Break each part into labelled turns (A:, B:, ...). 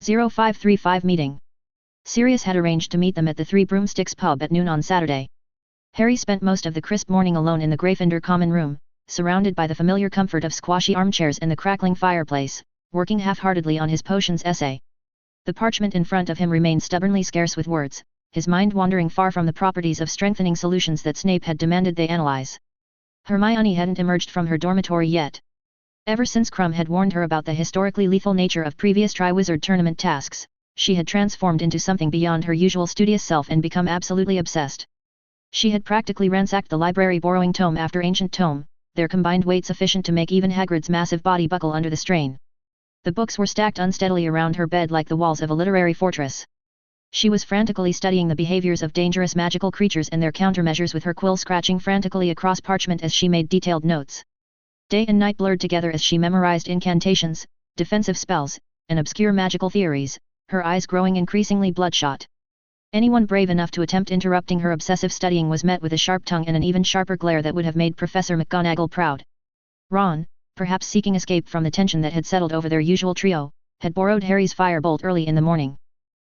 A: 0535 meeting. Sirius had arranged to meet them at the Three Broomsticks pub at noon on Saturday. Harry spent most of the crisp morning alone in the Gryffindor common room, surrounded by the familiar comfort of squashy armchairs and the crackling fireplace, working half-heartedly on his potions essay. The parchment in front of him remained stubbornly scarce with words, his mind wandering far from the properties of strengthening solutions that Snape had demanded they analyze. Hermione hadn't emerged from her dormitory yet. Ever since Krum had warned her about the historically lethal nature of previous Triwizard Tournament tasks, she had transformed into something beyond her usual studious self and become absolutely obsessed. She had practically ransacked the library borrowing tome after ancient tome, their combined weight sufficient to make even Hagrid's massive body buckle under the strain. The books were stacked unsteadily around her bed like the walls of a literary fortress. She was frantically studying the behaviors of dangerous magical creatures and their countermeasures with her quill scratching frantically across parchment as she made detailed notes. Day and night blurred together as she memorized incantations, defensive spells, and obscure magical theories, her eyes growing increasingly bloodshot. Anyone brave enough to attempt interrupting her obsessive studying was met with a sharp tongue and an even sharper glare that would have made Professor McGonagall proud. Ron, perhaps seeking escape from the tension that had settled over their usual trio, had borrowed Harry's firebolt early in the morning.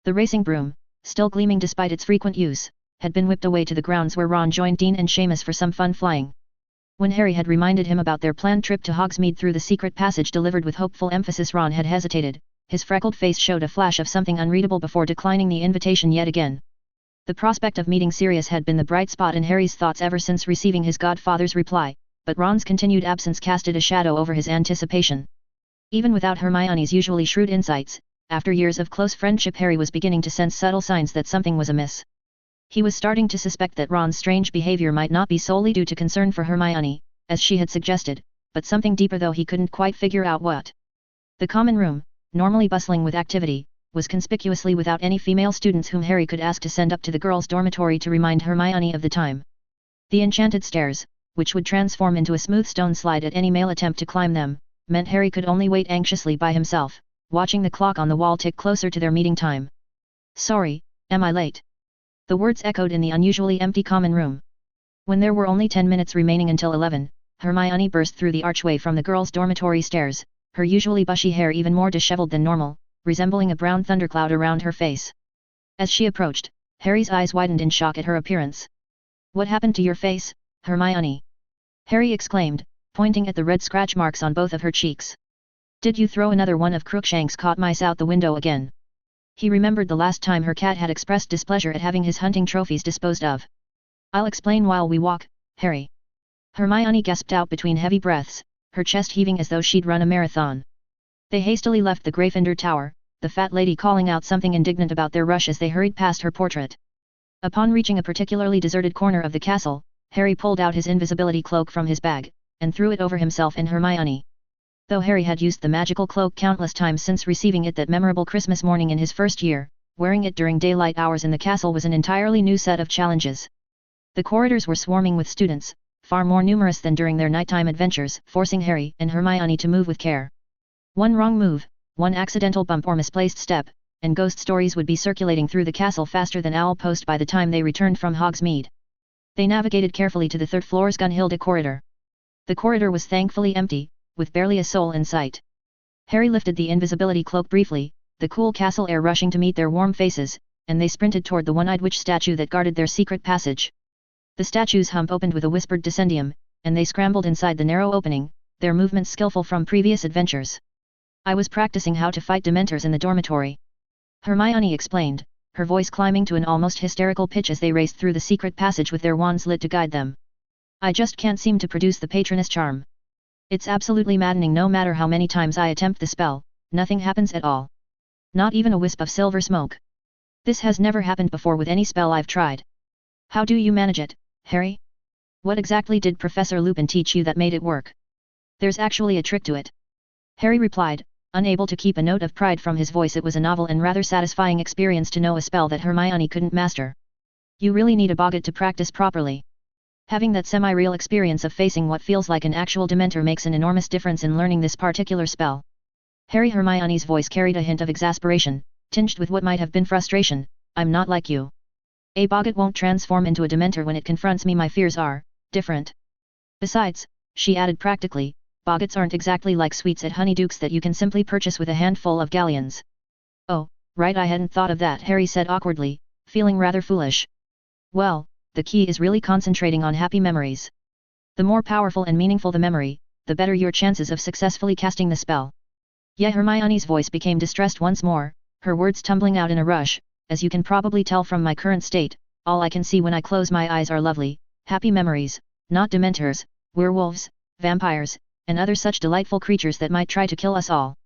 A: The racing broom, still gleaming despite its frequent use, had been whipped away to the grounds where Ron joined Dean and Seamus for some fun flying. When Harry had reminded him about their planned trip to Hogsmeade through the secret passage delivered with hopeful emphasis, Ron had hesitated. His freckled face showed a flash of something unreadable before declining the invitation yet again. The prospect of meeting Sirius had been the bright spot in Harry's thoughts ever since receiving his godfather's reply, but Ron's continued absence casted a shadow over his anticipation. Even without Hermione's usually shrewd insights, after years of close friendship, Harry was beginning to sense subtle signs that something was amiss. He was starting to suspect that Ron's strange behavior might not be solely due to concern for Hermione, as she had suggested, but something deeper, though he couldn't quite figure out what. The common room, normally bustling with activity, was conspicuously without any female students whom Harry could ask to send up to the girls' dormitory to remind Hermione of the time. The enchanted stairs, which would transform into a smooth stone slide at any male attempt to climb them, meant Harry could only wait anxiously by himself, watching the clock on the wall tick closer to their meeting time. "Sorry, am I late?" The words echoed in the unusually empty common room. When there were only 10 minutes remaining until 11, Hermione burst through the archway from the girls' dormitory stairs, her usually bushy hair even more disheveled than normal, resembling a brown thundercloud around her face. As she approached, Harry's eyes widened in shock at her appearance. "What happened to your face, Hermione?" Harry exclaimed, pointing at the red scratch marks on both of her cheeks. "Did you throw another one of Crookshank's caught mice out the window again?" He remembered the last time her cat had expressed displeasure at having his hunting trophies disposed of. "I'll explain while we walk, Harry." Hermione gasped out between heavy breaths, her chest heaving as though she'd run a marathon. They hastily left the Gryffindor Tower, the fat lady calling out something indignant about their rush as they hurried past her portrait. Upon reaching a particularly deserted corner of the castle, Harry pulled out his invisibility cloak from his bag, and threw it over himself and Hermione. Though Harry had used the magical cloak countless times since receiving it that memorable Christmas morning in his first year, wearing it during daylight hours in the castle was an entirely new set of challenges. The corridors were swarming with students, far more numerous than during their nighttime adventures, forcing Harry and Hermione to move with care. One wrong move, one accidental bump or misplaced step, and ghost stories would be circulating through the castle faster than owl post by the time they returned from Hogsmeade. They navigated carefully to the third floor's Gunhilda corridor. The corridor was thankfully empty, with barely a soul in sight. Harry lifted the invisibility cloak briefly, the cool castle air rushing to meet their warm faces, and they sprinted toward the one-eyed witch statue that guarded their secret passage. The statue's hump opened with a whispered descendium, and they scrambled inside the narrow opening, their movements skillful from previous adventures. "I was practicing how to fight Dementors in the dormitory," Hermione explained, her voice climbing to an almost hysterical pitch as they raced through the secret passage with their wands lit to guide them. "I just can't seem to produce the Patronus charm. It's absolutely maddening. No matter how many times I attempt the spell, nothing happens at all. Not even a wisp of silver smoke. This has never happened before with any spell I've tried. How do you manage it, Harry? What exactly did Professor Lupin teach you that made it work?" "There's actually a trick to it," Harry replied, unable to keep a note of pride from his voice. It was a novel and rather satisfying experience to know a spell that Hermione couldn't master. "You really need a boggart to practice properly. Having that semi-real experience of facing what feels like an actual Dementor makes an enormous difference in learning this particular spell." Hermione's voice carried a hint of exasperation, tinged with what might have been frustration. "I'm not like you. A boggart won't transform into a Dementor when it confronts me. My fears are different. Besides," she added practically, "boggarts aren't exactly like sweets at Honeydukes that you can simply purchase with a handful of galleons." "Oh, Right, I hadn't thought of that, Harry said awkwardly, feeling rather foolish. Well, the key is really concentrating on happy memories. The more powerful and meaningful the memory, the better your chances of successfully casting the spell. Yeah, Hermione's voice became distressed once more, her words tumbling out in a rush. As you can probably tell from my current state, all I can see when I close my eyes are lovely, happy memories, not dementors, werewolves, vampires, and other such delightful creatures that might try to kill us all.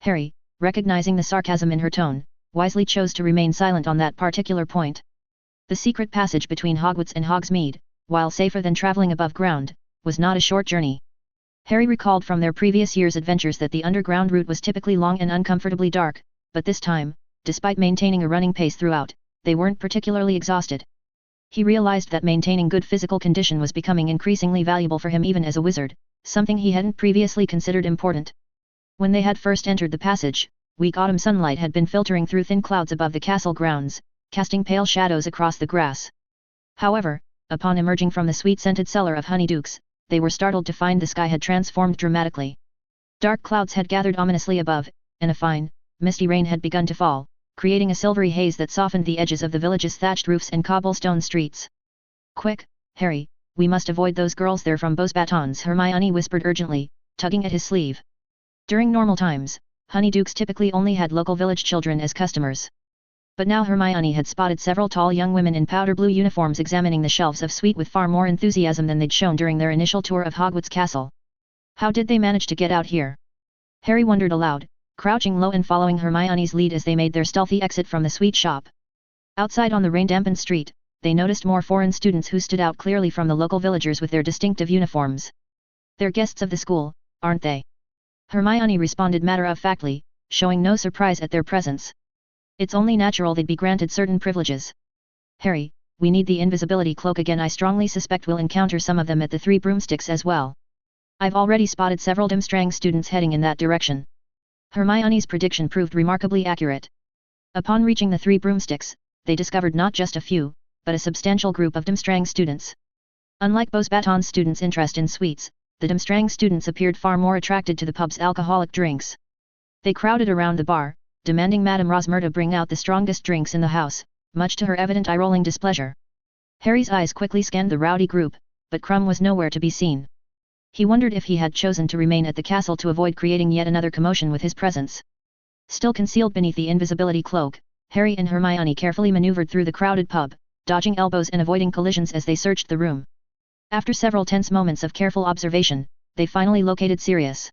A: Harry, recognizing the sarcasm in her tone, wisely chose to remain silent on that particular point. The secret passage between Hogwarts and Hogsmeade, while safer than traveling above ground, was not a short journey. Harry recalled from their previous year's adventures that the underground route was typically long and uncomfortably dark, but this time, despite maintaining a running pace throughout, they weren't particularly exhausted. He realized that maintaining good physical condition was becoming increasingly valuable for him even as a wizard, something he hadn't previously considered important. When they had first entered the passage, weak autumn sunlight had been filtering through thin clouds above the castle grounds, casting pale shadows across the grass. However, upon emerging from the sweet-scented cellar of Honeydukes, they were startled to find the sky had transformed dramatically. Dark clouds had gathered ominously above, and a fine, misty rain had begun to fall, creating a silvery haze that softened the edges of the village's thatched roofs and cobblestone streets. Quick, Harry, we must avoid those girls there from Beauxbatons, Hermione whispered urgently, tugging at his sleeve. During normal times, Honeydukes typically only had local village children as customers. But now Hermione had spotted several tall young women in powder blue uniforms examining the shelves of sweet with far more enthusiasm than they'd shown during their initial tour of Hogwarts Castle. How did they manage to get out here? Harry wondered aloud, crouching low and following Hermione's lead as they made their stealthy exit from the sweet shop. Outside on the rain-dampened street, they noticed more foreign students who stood out clearly from the local villagers with their distinctive uniforms. They're guests of the school, aren't they? Hermione responded matter-of-factly, showing no surprise at their presence. It's only natural they'd be granted certain privileges. Harry, we need the invisibility cloak again. I strongly suspect we'll encounter some of them at the Three Broomsticks as well. I've already spotted several Durmstrang students heading in that direction. Hermione's prediction proved remarkably accurate. Upon reaching the Three Broomsticks, they discovered not just a few, but a substantial group of Durmstrang students. Unlike Beauxbatons students' interest in sweets, the Durmstrang students appeared far more attracted to the pub's alcoholic drinks. They crowded around the bar, demanding Madame Rosmerta bring out the strongest drinks in the house, much to her evident eye-rolling displeasure. Harry's eyes quickly scanned the rowdy group, but Krum was nowhere to be seen. He wondered if he had chosen to remain at the castle to avoid creating yet another commotion with his presence. Still concealed beneath the invisibility cloak, Harry and Hermione carefully maneuvered through the crowded pub, dodging elbows and avoiding collisions as they searched the room. After several tense moments of careful observation, they finally located Sirius.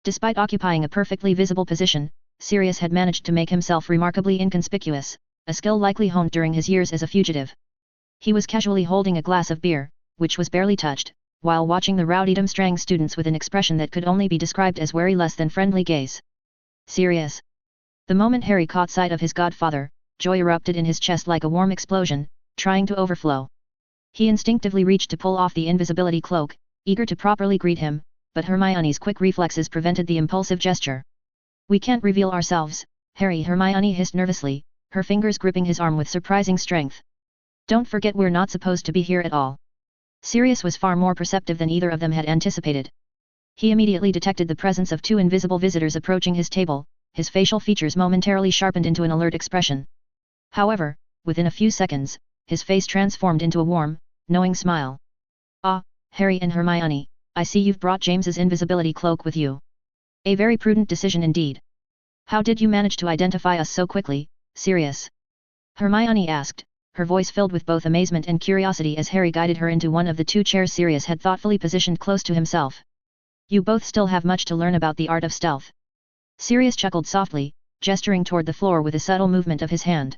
A: Despite occupying a perfectly visible position, Sirius had managed to make himself remarkably inconspicuous, a skill likely honed during his years as a fugitive. He was casually holding a glass of beer, which was barely touched, while watching the rowdy Durmstrang students with an expression that could only be described as wary less than friendly gaze. Sirius. The moment Harry caught sight of his godfather, joy erupted in his chest like a warm explosion, trying to overflow. He instinctively reached to pull off the invisibility cloak, eager to properly greet him, but Hermione's quick reflexes prevented the impulsive gesture. We can't reveal ourselves, Harry, Hermione hissed nervously, her fingers gripping his arm with surprising strength. Don't forget we're not supposed to be here at all. Sirius was far more perceptive than either of them had anticipated. He immediately detected the presence of two invisible visitors approaching his table, his facial features momentarily sharpened into an alert expression. However, within a few seconds, his face transformed into a warm, knowing smile. Ah, Harry and Hermione, I see you've brought James's invisibility cloak with you. A very prudent decision indeed. How did you manage to identify us so quickly, Sirius? Hermione asked, her voice filled with both amazement and curiosity as Harry guided her into one of the two chairs Sirius had thoughtfully positioned close to himself. You both still have much to learn about the art of stealth. Sirius chuckled softly, gesturing toward the floor with a subtle movement of his hand.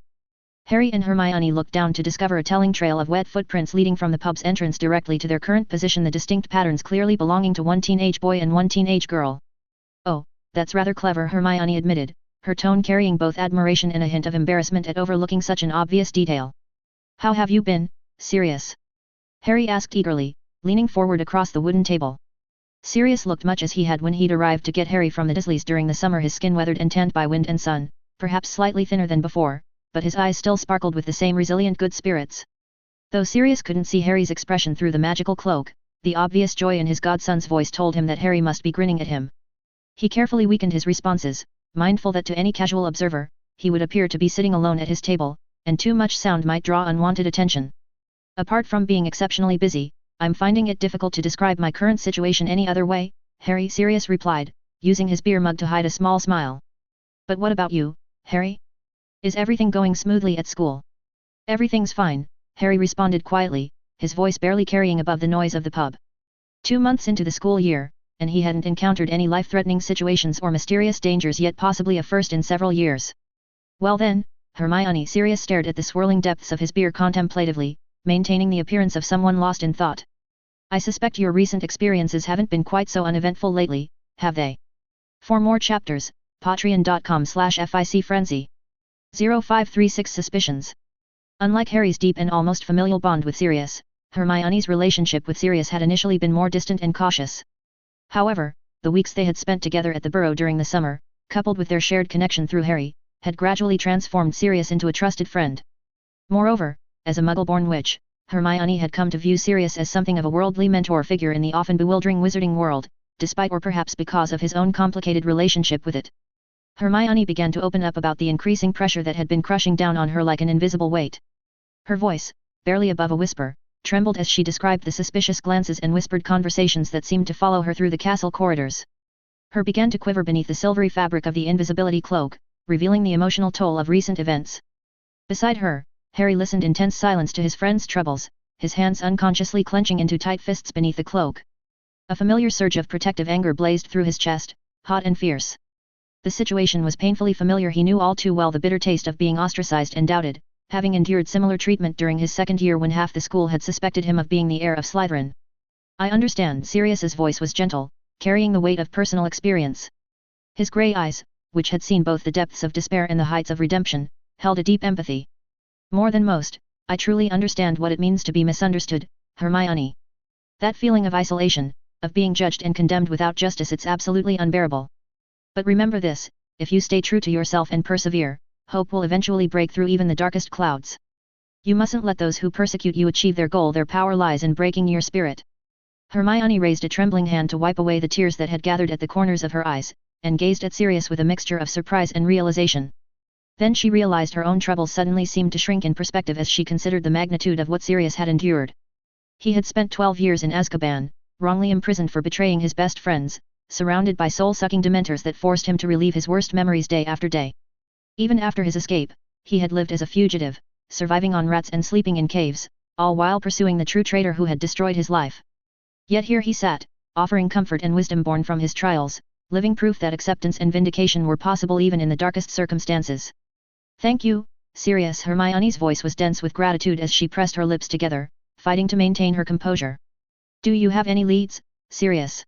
A: Harry and Hermione looked down to discover a telling trail of wet footprints leading from the pub's entrance directly to their current position, the distinct patterns clearly belonging to one teenage boy and one teenage girl. Oh, that's rather clever, Hermione admitted, her tone carrying both admiration and a hint of embarrassment at overlooking such an obvious detail. How have you been, Sirius? Harry asked eagerly, leaning forward across the wooden table. Sirius looked much as he had when he'd arrived to get Harry from the Dursleys during the summer, his skin weathered and tanned by wind and sun, perhaps slightly thinner than before, but his eyes still sparkled with the same resilient good spirits. Though Sirius couldn't see Harry's expression through the magical cloak, the obvious joy in his godson's voice told him that Harry must be grinning at him. He carefully weakened his responses, mindful that to any casual observer, he would appear to be sitting alone at his table, and too much sound might draw unwanted attention. Apart from being exceptionally busy, I'm finding it difficult to describe my current situation any other way, Harry Sirius replied, using his beer mug to hide a small smile. But what about you, Harry? Is everything going smoothly at school? Everything's fine, Harry responded quietly, his voice barely carrying above the noise of the pub. 2 months into the school year, and he hadn't encountered any life-threatening situations or mysterious dangers yet, possibly a first in several years. Well then, Hermione Sirius stared at the swirling depths of his beer contemplatively, maintaining the appearance of someone lost in thought. I suspect your recent experiences haven't been quite so uneventful lately, have they? For more chapters, patreon.com/FicFrenzy. 0536 Suspicions. Unlike Harry's deep and almost familial bond with Sirius, Hermione's relationship with Sirius had initially been more distant and cautious. However, the weeks they had spent together at the Burrow during the summer, coupled with their shared connection through Harry, had gradually transformed Sirius into a trusted friend. Moreover, as a Muggle-born witch, Hermione had come to view Sirius as something of a worldly mentor figure in the often bewildering wizarding world, despite or perhaps because of his own complicated relationship with it. Hermione began to open up about the increasing pressure that had been crushing down on her like an invisible weight. Her voice, barely above a whisper, trembled as she described the suspicious glances and whispered conversations that seemed to follow her through the castle corridors. Her began to quiver beneath the silvery fabric of the invisibility cloak, revealing the emotional toll of recent events. Beside her, Harry listened in tense silence to his friend's troubles, his hands unconsciously clenching into tight fists beneath the cloak. A familiar surge of protective anger blazed through his chest, hot and fierce. The situation was painfully familiar. He knew all too well the bitter taste of being ostracized and doubted, having endured similar treatment during his second year when half the school had suspected him of being the heir of Slytherin. I understand. Sirius's voice was gentle, carrying the weight of personal experience. His grey eyes, which had seen both the depths of despair and the heights of redemption, held a deep empathy. More than most, I truly understand what it means to be misunderstood, Hermione. That feeling of isolation, of being judged and condemned without justice, it's absolutely unbearable. But remember this, if you stay true to yourself and persevere, hope will eventually break through even the darkest clouds. You mustn't let those who persecute you achieve their goal. Their power lies in breaking your spirit. Hermione raised a trembling hand to wipe away the tears that had gathered at the corners of her eyes, and gazed at Sirius with a mixture of surprise and realization. Then she realized her own troubles suddenly seemed to shrink in perspective as she considered the magnitude of what Sirius had endured. He had spent 12 years in Azkaban, wrongly imprisoned for betraying his best friends, surrounded by soul-sucking dementors that forced him to relive his worst memories day after day. Even after his escape, he had lived as a fugitive, surviving on rats and sleeping in caves, all while pursuing the true traitor who had destroyed his life. Yet here he sat, offering comfort and wisdom born from his trials, living proof that acceptance and vindication were possible even in the darkest circumstances. Thank you, Sirius. Hermione's voice was dense with gratitude as she pressed her lips together, fighting to maintain her composure. Do you have any leads, Sirius?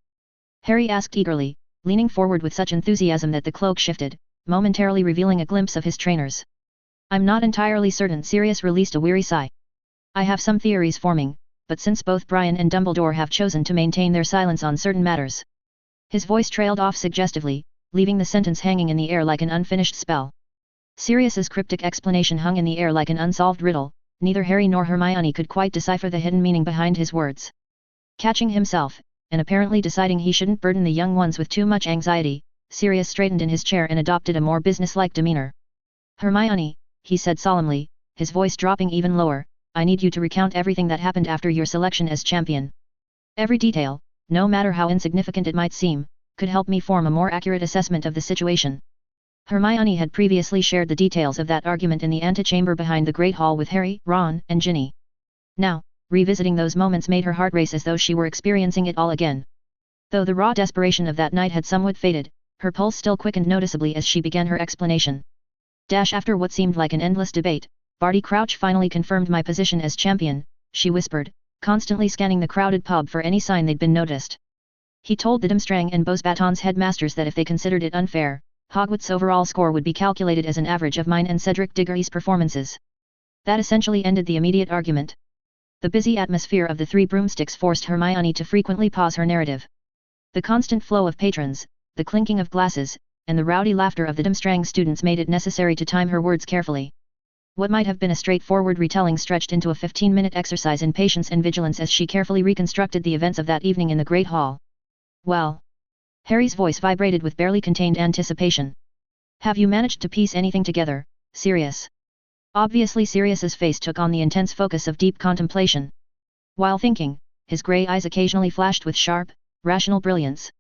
A: Harry asked eagerly, leaning forward with such enthusiasm that the cloak shifted, momentarily revealing a glimpse of his trainers. I'm not entirely certain. Sirius released a weary sigh. I have some theories forming, but since both Brian and Dumbledore have chosen to maintain their silence on certain matters. His voice trailed off suggestively, leaving the sentence hanging in the air like an unfinished spell. Sirius's cryptic explanation hung in the air like an unsolved riddle. Neither Harry nor Hermione could quite decipher the hidden meaning behind his words. Catching himself, and apparently deciding he shouldn't burden the young ones with too much anxiety, Sirius straightened in his chair and adopted a more businesslike demeanor. Hermione, he said solemnly, his voice dropping even lower, I need you to recount everything that happened after your selection as champion. Every detail, no matter how insignificant it might seem, could help me form a more accurate assessment of the situation. Hermione had previously shared the details of that argument in the antechamber behind the Great Hall with Harry, Ron, and Ginny. Now, revisiting those moments made her heart race as though she were experiencing it all again. Though the raw desperation of that night had somewhat faded, her pulse still quickened noticeably as she began her explanation. After what seemed like an endless debate, Barty Crouch finally confirmed my position as champion, she whispered, constantly scanning the crowded pub for any sign they'd been noticed. He told the Durmstrang and Beauxbatons headmasters that if they considered it unfair, Hogwarts' overall score would be calculated as an average of mine and Cedric Diggory's performances. That essentially ended the immediate argument. The busy atmosphere of the Three Broomsticks forced Hermione to frequently pause her narrative. The constant flow of patrons, the clinking of glasses, and the rowdy laughter of the Durmstrang students made it necessary to time her words carefully. What might have been a straightforward retelling stretched into a 15-minute exercise in patience and vigilance as she carefully reconstructed the events of that evening in the Great Hall. Well. Harry's voice vibrated with barely contained anticipation. Have you managed to piece anything together, Sirius? Obviously Sirius's face took on the intense focus of deep contemplation. While thinking, his grey eyes occasionally flashed with sharp, rational brilliance.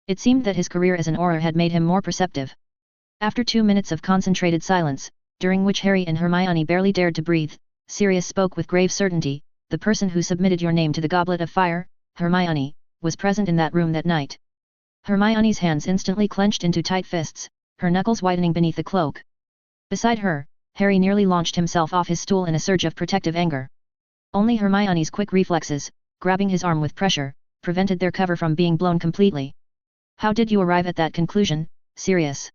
A: It seemed that his career as an auror had made him more perceptive. After 2 minutes of concentrated silence, during which Harry and Hermione barely dared to breathe, Sirius spoke with grave certainty, "The person who submitted your name to the Goblet of Fire, Hermione, was present in that room that night." Hermione's hands instantly clenched into tight fists, her knuckles whitening beneath the cloak. Beside her, Harry nearly launched himself off his stool in a surge of protective anger. Only Hermione's quick reflexes, grabbing his arm with pressure, prevented their cover from being blown completely. "How did you arrive at that conclusion, Sirius?"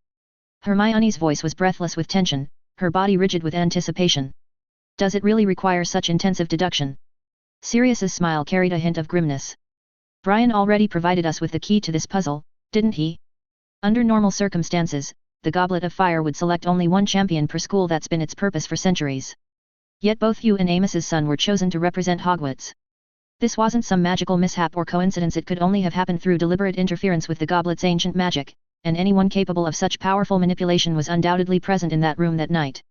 A: Hermione's voice was breathless with tension, her body rigid with anticipation. "Does it really require such intensive deduction?" Sirius's smile carried a hint of grimness. "Brian already provided us with the key to this puzzle, didn't he? Under normal circumstances, the Goblet of Fire would select only one champion per school. That's been its purpose for centuries. Yet both you and Amos's son were chosen to represent Hogwarts. This wasn't some magical mishap or coincidence. It could only have happened through deliberate interference with the Goblet's ancient magic, and anyone capable of such powerful manipulation was undoubtedly present in that room that night."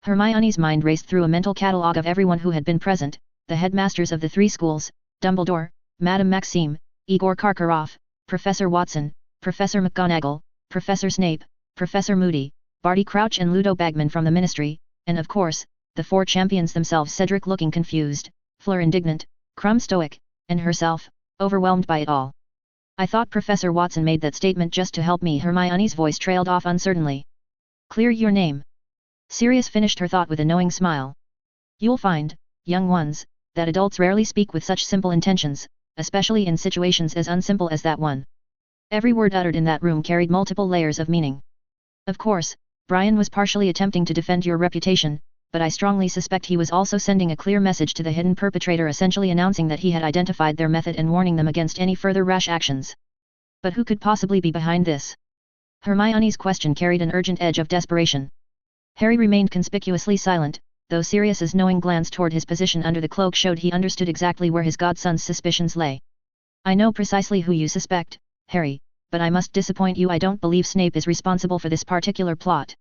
A: Hermione's mind raced through a mental catalogue of everyone who had been present: the headmasters of the 3 schools, Dumbledore, Madame Maxime, Igor Karkaroff, Professor Watson, Professor McGonagall, Professor Snape, Professor Moody, Barty Crouch and Ludo Bagman from the Ministry, and of course, the 4 champions themselves: Cedric looking confused, Fleur indignant, Krum stoic, and herself, overwhelmed by it all. "I thought Professor Watson made that statement just to help me." Hermione's voice trailed off uncertainly. "Clear your name." Sirius finished her thought with a knowing smile. "You'll find, young ones, that adults rarely speak with such simple intentions, especially in situations as unsimple as that one." Every word uttered in that room carried multiple layers of meaning. "Of course, Brian was partially attempting to defend your reputation, but I strongly suspect he was also sending a clear message to the hidden perpetrator, essentially announcing that he had identified their method and warning them against any further rash actions. But who could possibly be behind this?" Hermione's question carried an urgent edge of desperation. Harry remained conspicuously silent, though Sirius's knowing glance toward his position under the cloak showed he understood exactly where his godson's suspicions lay. "I know precisely who you suspect, Harry, but I must disappoint you. I don't believe Snape is responsible for this particular plot."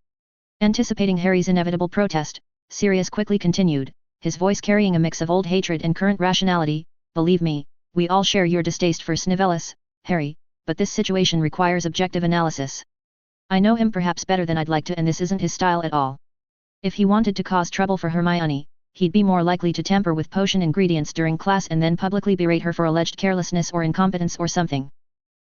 A: Anticipating Harry's inevitable protest, Sirius quickly continued, his voice carrying a mix of old hatred and current rationality, "Believe me, we all share your distaste for Snivellus, Harry, but this situation requires objective analysis. I know him perhaps better than I'd like to, and this isn't his style at all. If he wanted to cause trouble for Hermione, he'd be more likely to tamper with potion ingredients during class and then publicly berate her for alleged carelessness or incompetence or something."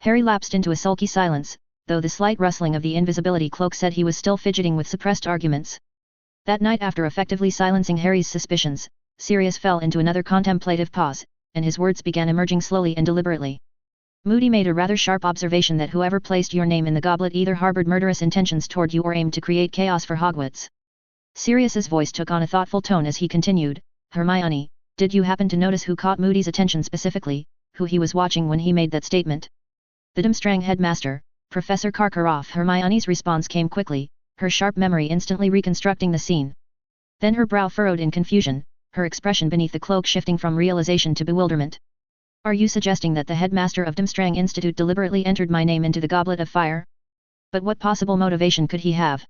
A: Harry lapsed into a sulky silence, though the slight rustling of the invisibility cloak said he was still fidgeting with suppressed arguments. That night, after effectively silencing Harry's suspicions, Sirius fell into another contemplative pause, and his words began emerging slowly and deliberately. "Moody made a rather sharp observation that whoever placed your name in the goblet either harbored murderous intentions toward you or aimed to create chaos for Hogwarts." Sirius's voice took on a thoughtful tone as he continued, "Hermione, did you happen to notice who caught Moody's attention specifically, who he was watching when he made that statement?" "The Durmstrang headmaster, Professor Karkaroff." Hermione's response came quickly, her sharp memory instantly reconstructing the scene. Then her brow furrowed in confusion, her expression beneath the cloak shifting from realization to bewilderment. "Are you suggesting that the headmaster of Durmstrang Institute deliberately entered my name into the Goblet of Fire? But what possible motivation could he have?"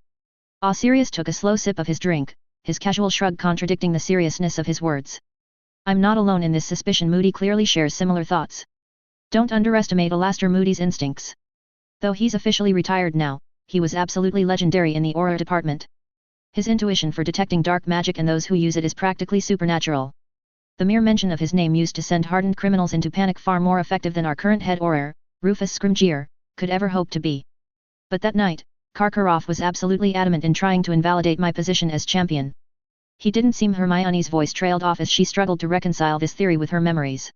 A: Sirius took a slow sip of his drink, his casual shrug contradicting the seriousness of his words. "I'm not alone in this suspicion. Moody clearly shares similar thoughts. Don't underestimate Alastair Moody's instincts. Though he's officially retired now, he was absolutely legendary in the Auror department. His intuition for detecting dark magic and those who use it is practically supernatural. The mere mention of his name used to send hardened criminals into panic, far more effective than our current head Auror, Rufus Scrimgeour, could ever hope to be. But that night, Karkaroff was absolutely adamant in trying to invalidate my position as champion. He didn't seem..." Hermione's voice trailed off as she struggled to reconcile this theory with her memories.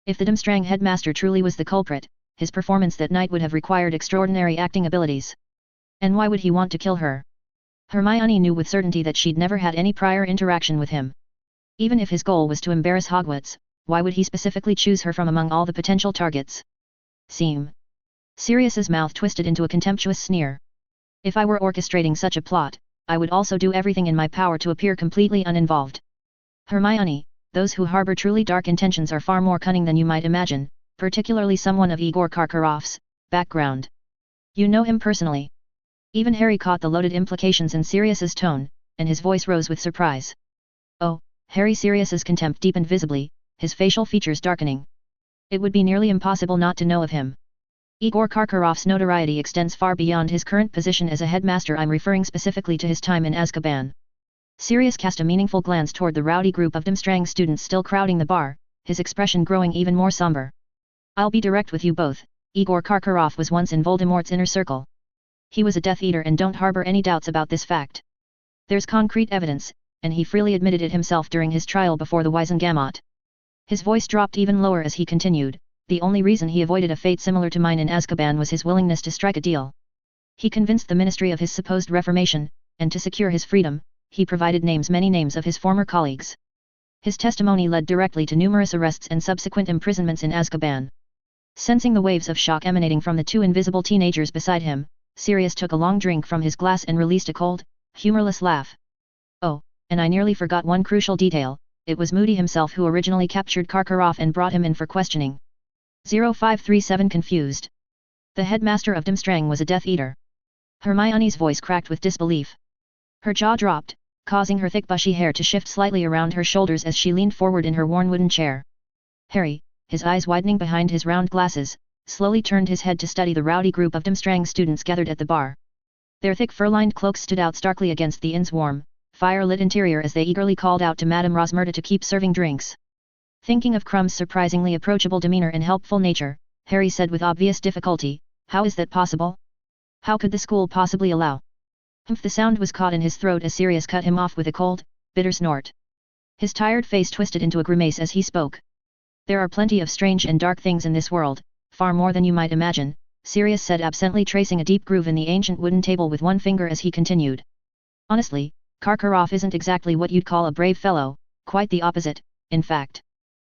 A: If the Durmstrang headmaster truly was the culprit, his performance that night would have required extraordinary acting abilities. And why would he want to kill her? Hermione knew with certainty that she'd never had any prior interaction with him. Even if his goal was to embarrass Hogwarts, why would he specifically choose her from among all the potential targets? Sirius's mouth twisted into a contemptuous sneer. "If I were orchestrating such a plot, I would also do everything in my power to appear completely uninvolved. Hermione, those who harbor truly dark intentions are far more cunning than you might imagine, particularly someone of Igor Karkaroff's background. You know him personally." Even Harry caught the loaded implications in Sirius's tone, and his voice rose with surprise. Oh, Harry! Sirius's contempt deepened visibly, his facial features darkening. It would be nearly impossible not to know of him. Igor Karkaroff's notoriety extends far beyond his current position as a headmaster. I'm referring specifically to his time in Azkaban. Sirius cast a meaningful glance toward the rowdy group of Durmstrang students still crowding the bar, his expression growing even more somber. I'll be direct with you both, Igor Karkaroff was once in Voldemort's inner circle. He was a Death Eater, and don't harbor any doubts about this fact. There's concrete evidence, and he freely admitted it himself during his trial before the Wizengamot. His voice dropped even lower as he continued, the only reason he avoided a fate similar to mine in Azkaban was his willingness to strike a deal. He convinced the Ministry of his supposed reformation, and to secure his freedom, he provided many names of his former colleagues. His testimony led directly to numerous arrests and subsequent imprisonments in Azkaban. Sensing the waves of shock emanating from the two invisible teenagers beside him, Sirius took a long drink from his glass and released a cold, humorless laugh. Oh, and I nearly forgot one crucial detail, it was Moody himself who originally captured Karkaroff and brought him in for questioning. 0537 confused. The headmaster of Durmstrang was a Death Eater. Hermione's voice cracked with disbelief. Her jaw dropped, causing her thick bushy hair to shift slightly around her shoulders as she leaned forward in her worn wooden chair. Harry, his eyes widening behind his round glasses, slowly turned his head to study the rowdy group of Durmstrang students gathered at the bar. Their thick fur-lined cloaks stood out starkly against the inn's warm, fire-lit interior as they eagerly called out to Madame Rosmerta to keep serving drinks. Thinking of Crumb's surprisingly approachable demeanor and helpful nature, Harry said with obvious difficulty, "How is that possible? How could the school possibly allow?" The sound was caught in his throat as Sirius cut him off with a cold, bitter snort. His tired face twisted into a grimace as he spoke. "There are plenty of strange and dark things in this world, far more than you might imagine," Sirius said, absently tracing a deep groove in the ancient wooden table with one finger as he continued. "Honestly, Karkaroff isn't exactly what you'd call a brave fellow, quite the opposite, in fact.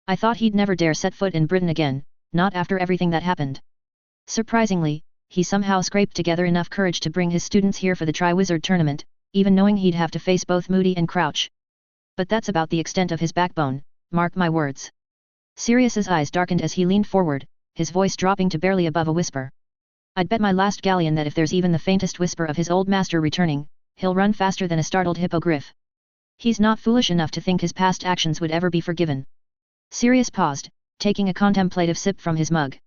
A: I thought he'd never dare set foot in Britain again, not after everything that happened. Surprisingly, he somehow scraped together enough courage to bring his students here for the Triwizard Tournament, even knowing he'd have to face both Moody and Crouch. But that's about the extent of his backbone, mark my words." Sirius's eyes darkened as he leaned forward, his voice dropping to barely above a whisper. "I'd bet my last galleon that if there's even the faintest whisper of his old master returning, he'll run faster than a startled hippogriff. He's not foolish enough to think his past actions would ever be forgiven." Sirius paused, taking a contemplative sip from his mug.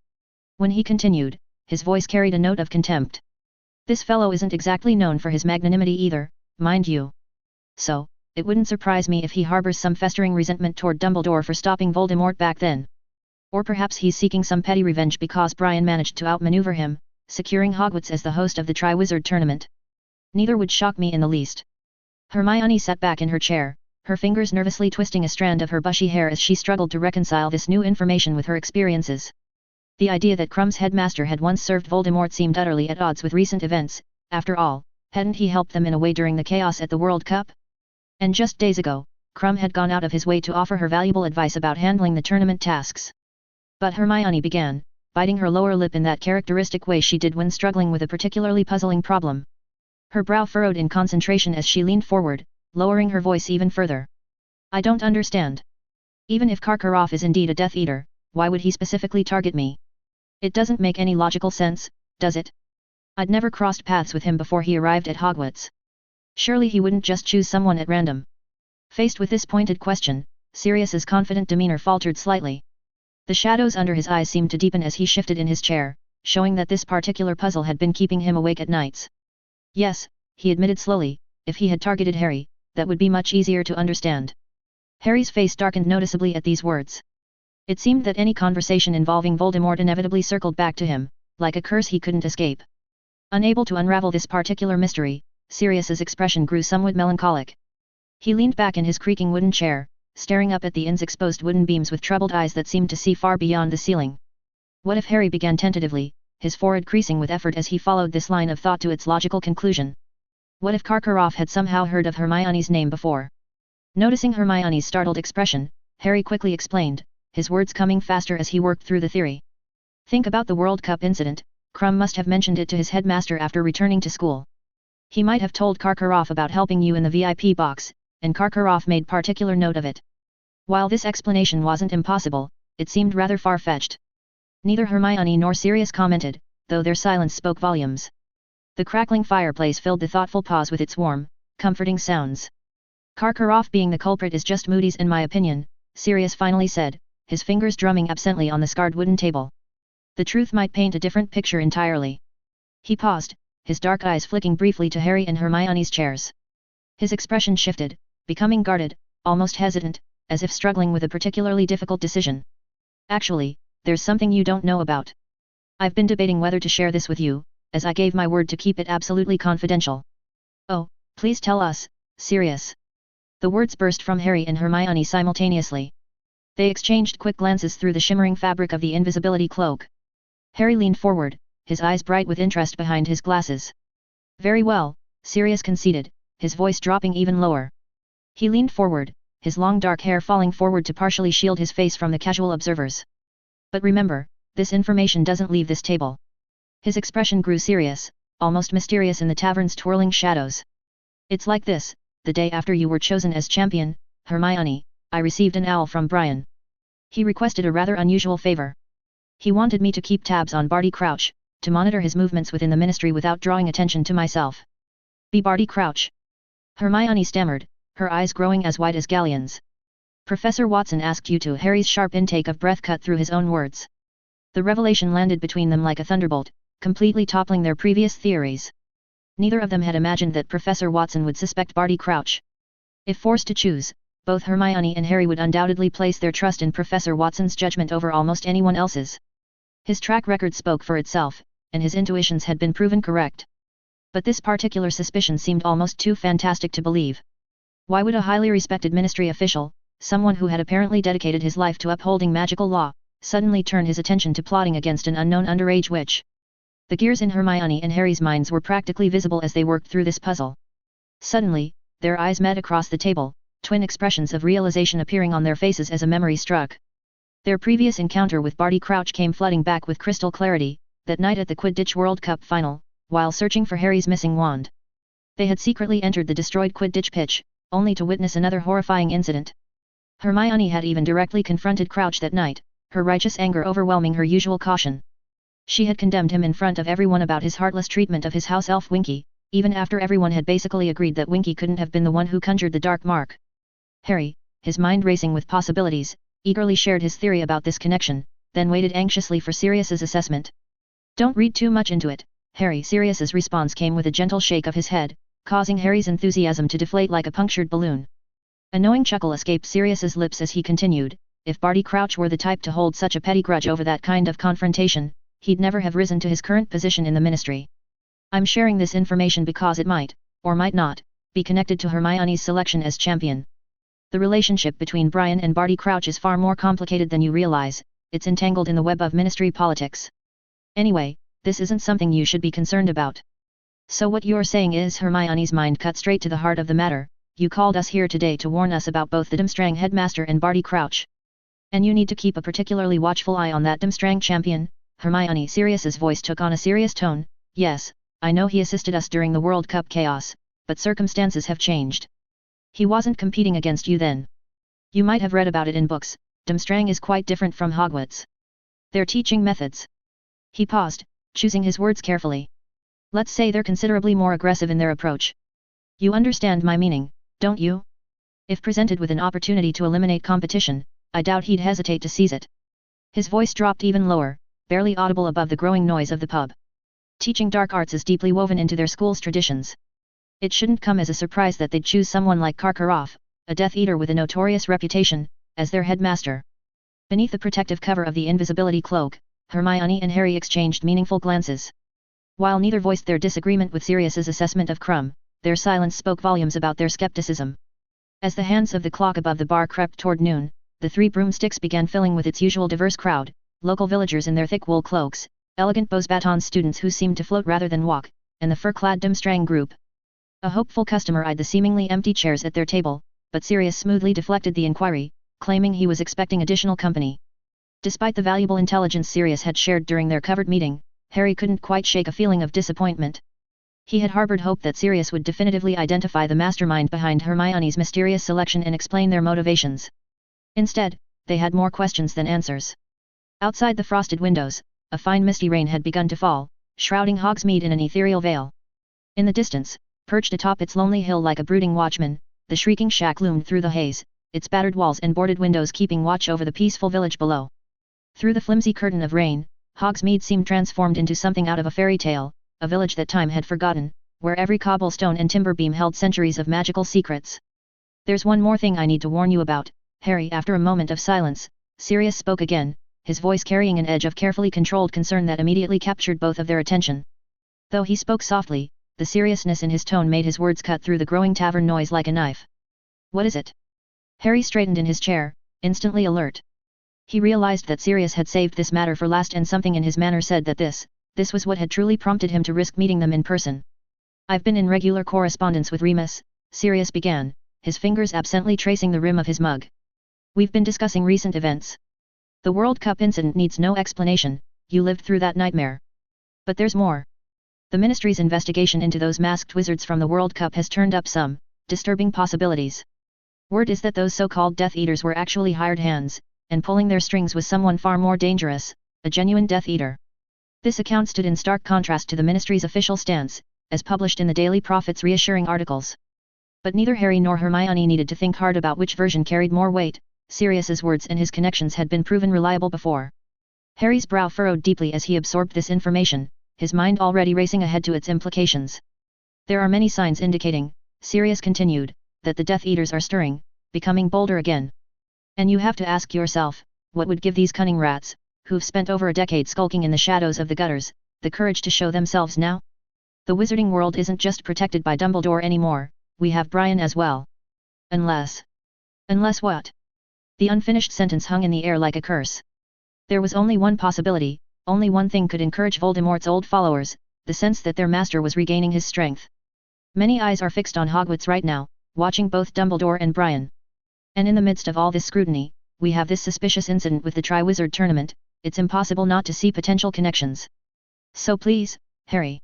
A: When he continued, his voice carried a note of contempt. "This fellow isn't exactly known for his magnanimity either, mind you. So, it wouldn't surprise me if he harbors some festering resentment toward Dumbledore for stopping Voldemort back then. Or perhaps he's seeking some petty revenge because Brian managed to outmaneuver him, securing Hogwarts as the host of the Triwizard Tournament. Neither would shock me in the least." Hermione sat back in her chair, her fingers nervously twisting a strand of her bushy hair as she struggled to reconcile this new information with her experiences. The idea that Crumb's headmaster had once served Voldemort seemed utterly at odds with recent events. After all, hadn't he helped them in a way during the chaos at the World Cup? And just days ago, Crumb had gone out of his way to offer her valuable advice about handling the tournament tasks. But Hermione began, biting her lower lip in that characteristic way she did when struggling with a particularly puzzling problem. Her brow furrowed in concentration as she leaned forward, lowering her voice even further. "I don't understand. Even if Karkaroff is indeed a Death Eater, why would he specifically target me? It doesn't make any logical sense, does it? I'd never crossed paths with him before he arrived at Hogwarts. Surely he wouldn't just choose someone at random." Faced with this pointed question, Sirius's confident demeanor faltered slightly. The shadows under his eyes seemed to deepen as he shifted in his chair, showing that this particular puzzle had been keeping him awake at nights. "Yes," he admitted slowly, "if he had targeted Harry, that would be much easier to understand." Harry's face darkened noticeably at these words. It seemed that any conversation involving Voldemort inevitably circled back to him, like a curse he couldn't escape. Unable to unravel this particular mystery, Sirius's expression grew somewhat melancholic. He leaned back in his creaking wooden chair, staring up at the inn's exposed wooden beams with troubled eyes that seemed to see far beyond the ceiling. "What if," Harry began tentatively, his forehead creasing with effort as he followed this line of thought to its logical conclusion. "What if Karkaroff had somehow heard of Hermione's name before?" Noticing Hermione's startled expression, Harry quickly explained, his words coming faster as he worked through the theory. "Think about the World Cup incident. Crumb must have mentioned it to his headmaster after returning to school. He might have told Karkaroff about helping you in the VIP box, and Karkaroff made particular note of it. While this explanation wasn't impossible, it seemed rather far-fetched." Neither Hermione nor Sirius commented, though their silence spoke volumes. The crackling fireplace filled the thoughtful pause with its warm, comforting sounds. Karkaroff being the culprit is just Moody's in my opinion, Sirius finally said, his fingers drumming absently on the scarred wooden table. The truth might paint a different picture entirely. He paused, his dark eyes flicking briefly to Harry and Hermione's chairs. His expression shifted, becoming guarded, almost hesitant, as if struggling with a particularly difficult decision. Actually, there's something you don't know about. I've been debating whether to share this with you, as I gave my word to keep it absolutely confidential. Oh, please tell us, Sirius. The words burst from Harry and Hermione simultaneously. They exchanged quick glances through the shimmering fabric of the invisibility cloak. Harry leaned forward, his eyes bright with interest behind his glasses. Very well, Sirius conceded, his voice dropping even lower. He leaned forward, his long dark hair falling forward to partially shield his face from the casual observers. But remember, this information doesn't leave this table. His expression grew serious, almost mysterious in the tavern's twirling shadows. It's like this, the day after you were chosen as champion, Hermione, I received an owl from Brian. He requested a rather unusual favor. He wanted me to keep tabs on Barty Crouch, to monitor his movements within the ministry without drawing attention to myself. Be Barty Crouch? Hermione stammered, her eyes growing as wide as galleons. Professor Watson asked you to. Harry's sharp intake of breath cut through his own words. The revelation landed between them like a thunderbolt, completely toppling their previous theories. Neither of them had imagined that Professor Watson would suspect Barty Crouch. If forced to choose, both Hermione and Harry would undoubtedly place their trust in Professor Watson's judgment over almost anyone else's. His track record spoke for itself, and his intuitions had been proven correct. But this particular suspicion seemed almost too fantastic to believe. Why would a highly respected ministry official, someone who had apparently dedicated his life to upholding magical law, suddenly turn his attention to plotting against an unknown underage witch? The gears in Hermione and Harry's minds were practically visible as they worked through this puzzle. Suddenly, their eyes met across the table, twin expressions of realization appearing on their faces as a memory struck. Their previous encounter with Barty Crouch came flooding back with crystal clarity, that night at the Quidditch World Cup final, while searching for Harry's missing wand. They had secretly entered the destroyed Quidditch pitch, only to witness another horrifying incident. Hermione had even directly confronted Crouch that night, her righteous anger overwhelming her usual caution. She had condemned him in front of everyone about his heartless treatment of his house elf Winky, even after everyone had basically agreed that Winky couldn't have been the one who conjured the dark mark. Harry, his mind racing with possibilities, eagerly shared his theory about this connection, then waited anxiously for Sirius's assessment. Don't read too much into it, Harry. Sirius's response came with a gentle shake of his head, causing Harry's enthusiasm to deflate like a punctured balloon. A knowing chuckle escaped Sirius's lips as he continued, if Barty Crouch were the type to hold such a petty grudge over that kind of confrontation, he'd never have risen to his current position in the ministry. I'm sharing this information because it might, or might not, be connected to Hermione's selection as champion. The relationship between Brian and Barty Crouch is far more complicated than you realize, it's entangled in the web of ministry politics. Anyway, this isn't something you should be concerned about. So what you're saying is, Hermione's mind cut straight to the heart of the matter, you called us here today to warn us about both the Durmstrang headmaster and Barty Crouch. And you need to keep a particularly watchful eye on that Durmstrang champion, Hermione. Sirius's voice took on a serious tone. Yes, I know he assisted us during the World Cup chaos, but circumstances have changed. He wasn't competing against you then. You might have read about it in books, Durmstrang is quite different from Hogwarts. Their teaching methods. He paused, choosing his words carefully. Let's say they're considerably more aggressive in their approach. You understand my meaning, don't you? If presented with an opportunity to eliminate competition, I doubt he'd hesitate to seize it. His voice dropped even lower, barely audible above the growing noise of the pub. Teaching dark arts is deeply woven into their school's traditions. It shouldn't come as a surprise that they'd choose someone like Karkaroff, a Death Eater with a notorious reputation, as their headmaster. Beneath the protective cover of the invisibility cloak, Hermione and Harry exchanged meaningful glances. While neither voiced their disagreement with Sirius's assessment of Krum, their silence spoke volumes about their skepticism. As the hands of the clock above the bar crept toward noon, the three broomsticks began filling with its usual diverse crowd, local villagers in their thick wool cloaks, elegant Beauxbatons students who seemed to float rather than walk, and the fur-clad Durmstrang group. A hopeful customer eyed the seemingly empty chairs at their table, but Sirius smoothly deflected the inquiry, claiming he was expecting additional company. Despite the valuable intelligence Sirius had shared during their covered meeting, Harry couldn't quite shake a feeling of disappointment. He had harbored hope that Sirius would definitively identify the mastermind behind Hermione's mysterious selection and explain their motivations. Instead, they had more questions than answers. Outside the frosted windows, a fine misty rain had begun to fall, shrouding Hogsmeade in an ethereal veil. In the distance, perched atop its lonely hill like a brooding watchman, the shrieking shack loomed through the haze, its battered walls and boarded windows keeping watch over the peaceful village below. Through the flimsy curtain of rain, Hogsmeade seemed transformed into something out of a fairy tale, a village that time had forgotten, where every cobblestone and timber beam held centuries of magical secrets. "There's one more thing I need to warn you about, Harry." After a moment of silence, Sirius spoke again, his voice carrying an edge of carefully controlled concern that immediately captured both of their attention. Though he spoke softly, the seriousness in his tone made his words cut through the growing tavern noise like a knife. "What is it?" Harry straightened in his chair, instantly alert. He realized that Sirius had saved this matter for last, and something in his manner said that this was what had truly prompted him to risk meeting them in person. "I've been in regular correspondence with Remus," Sirius began, his fingers absently tracing the rim of his mug. "We've been discussing recent events. The World Cup incident needs no explanation, you lived through that nightmare. But there's more. The Ministry's investigation into those masked wizards from the World Cup has turned up some disturbing possibilities. Word is that those so-called Death Eaters were actually hired hands, and pulling their strings was someone far more dangerous, a genuine Death Eater." This account stood in stark contrast to the Ministry's official stance, as published in the Daily Prophet's reassuring articles. But neither Harry nor Hermione needed to think hard about which version carried more weight. Sirius's words and his connections had been proven reliable before. Harry's brow furrowed deeply as he absorbed this information, his mind already racing ahead to its implications. "There are many signs indicating," Sirius continued, "that the Death Eaters are stirring, becoming bolder again. And you have to ask yourself, what would give these cunning rats, who've spent over a decade skulking in the shadows of the gutters, the courage to show themselves now? The wizarding world isn't just protected by Dumbledore anymore, we have Brian as well. Unless... Unless what?" The unfinished sentence hung in the air like a curse. There was only one possibility, only one thing could encourage Voldemort's old followers, the sense that their master was regaining his strength. Many eyes are fixed on Hogwarts right now, watching both Dumbledore and Brian. And in the midst of all this scrutiny, we have this suspicious incident with the Triwizard Tournament. It's impossible not to see potential connections. So please, Harry."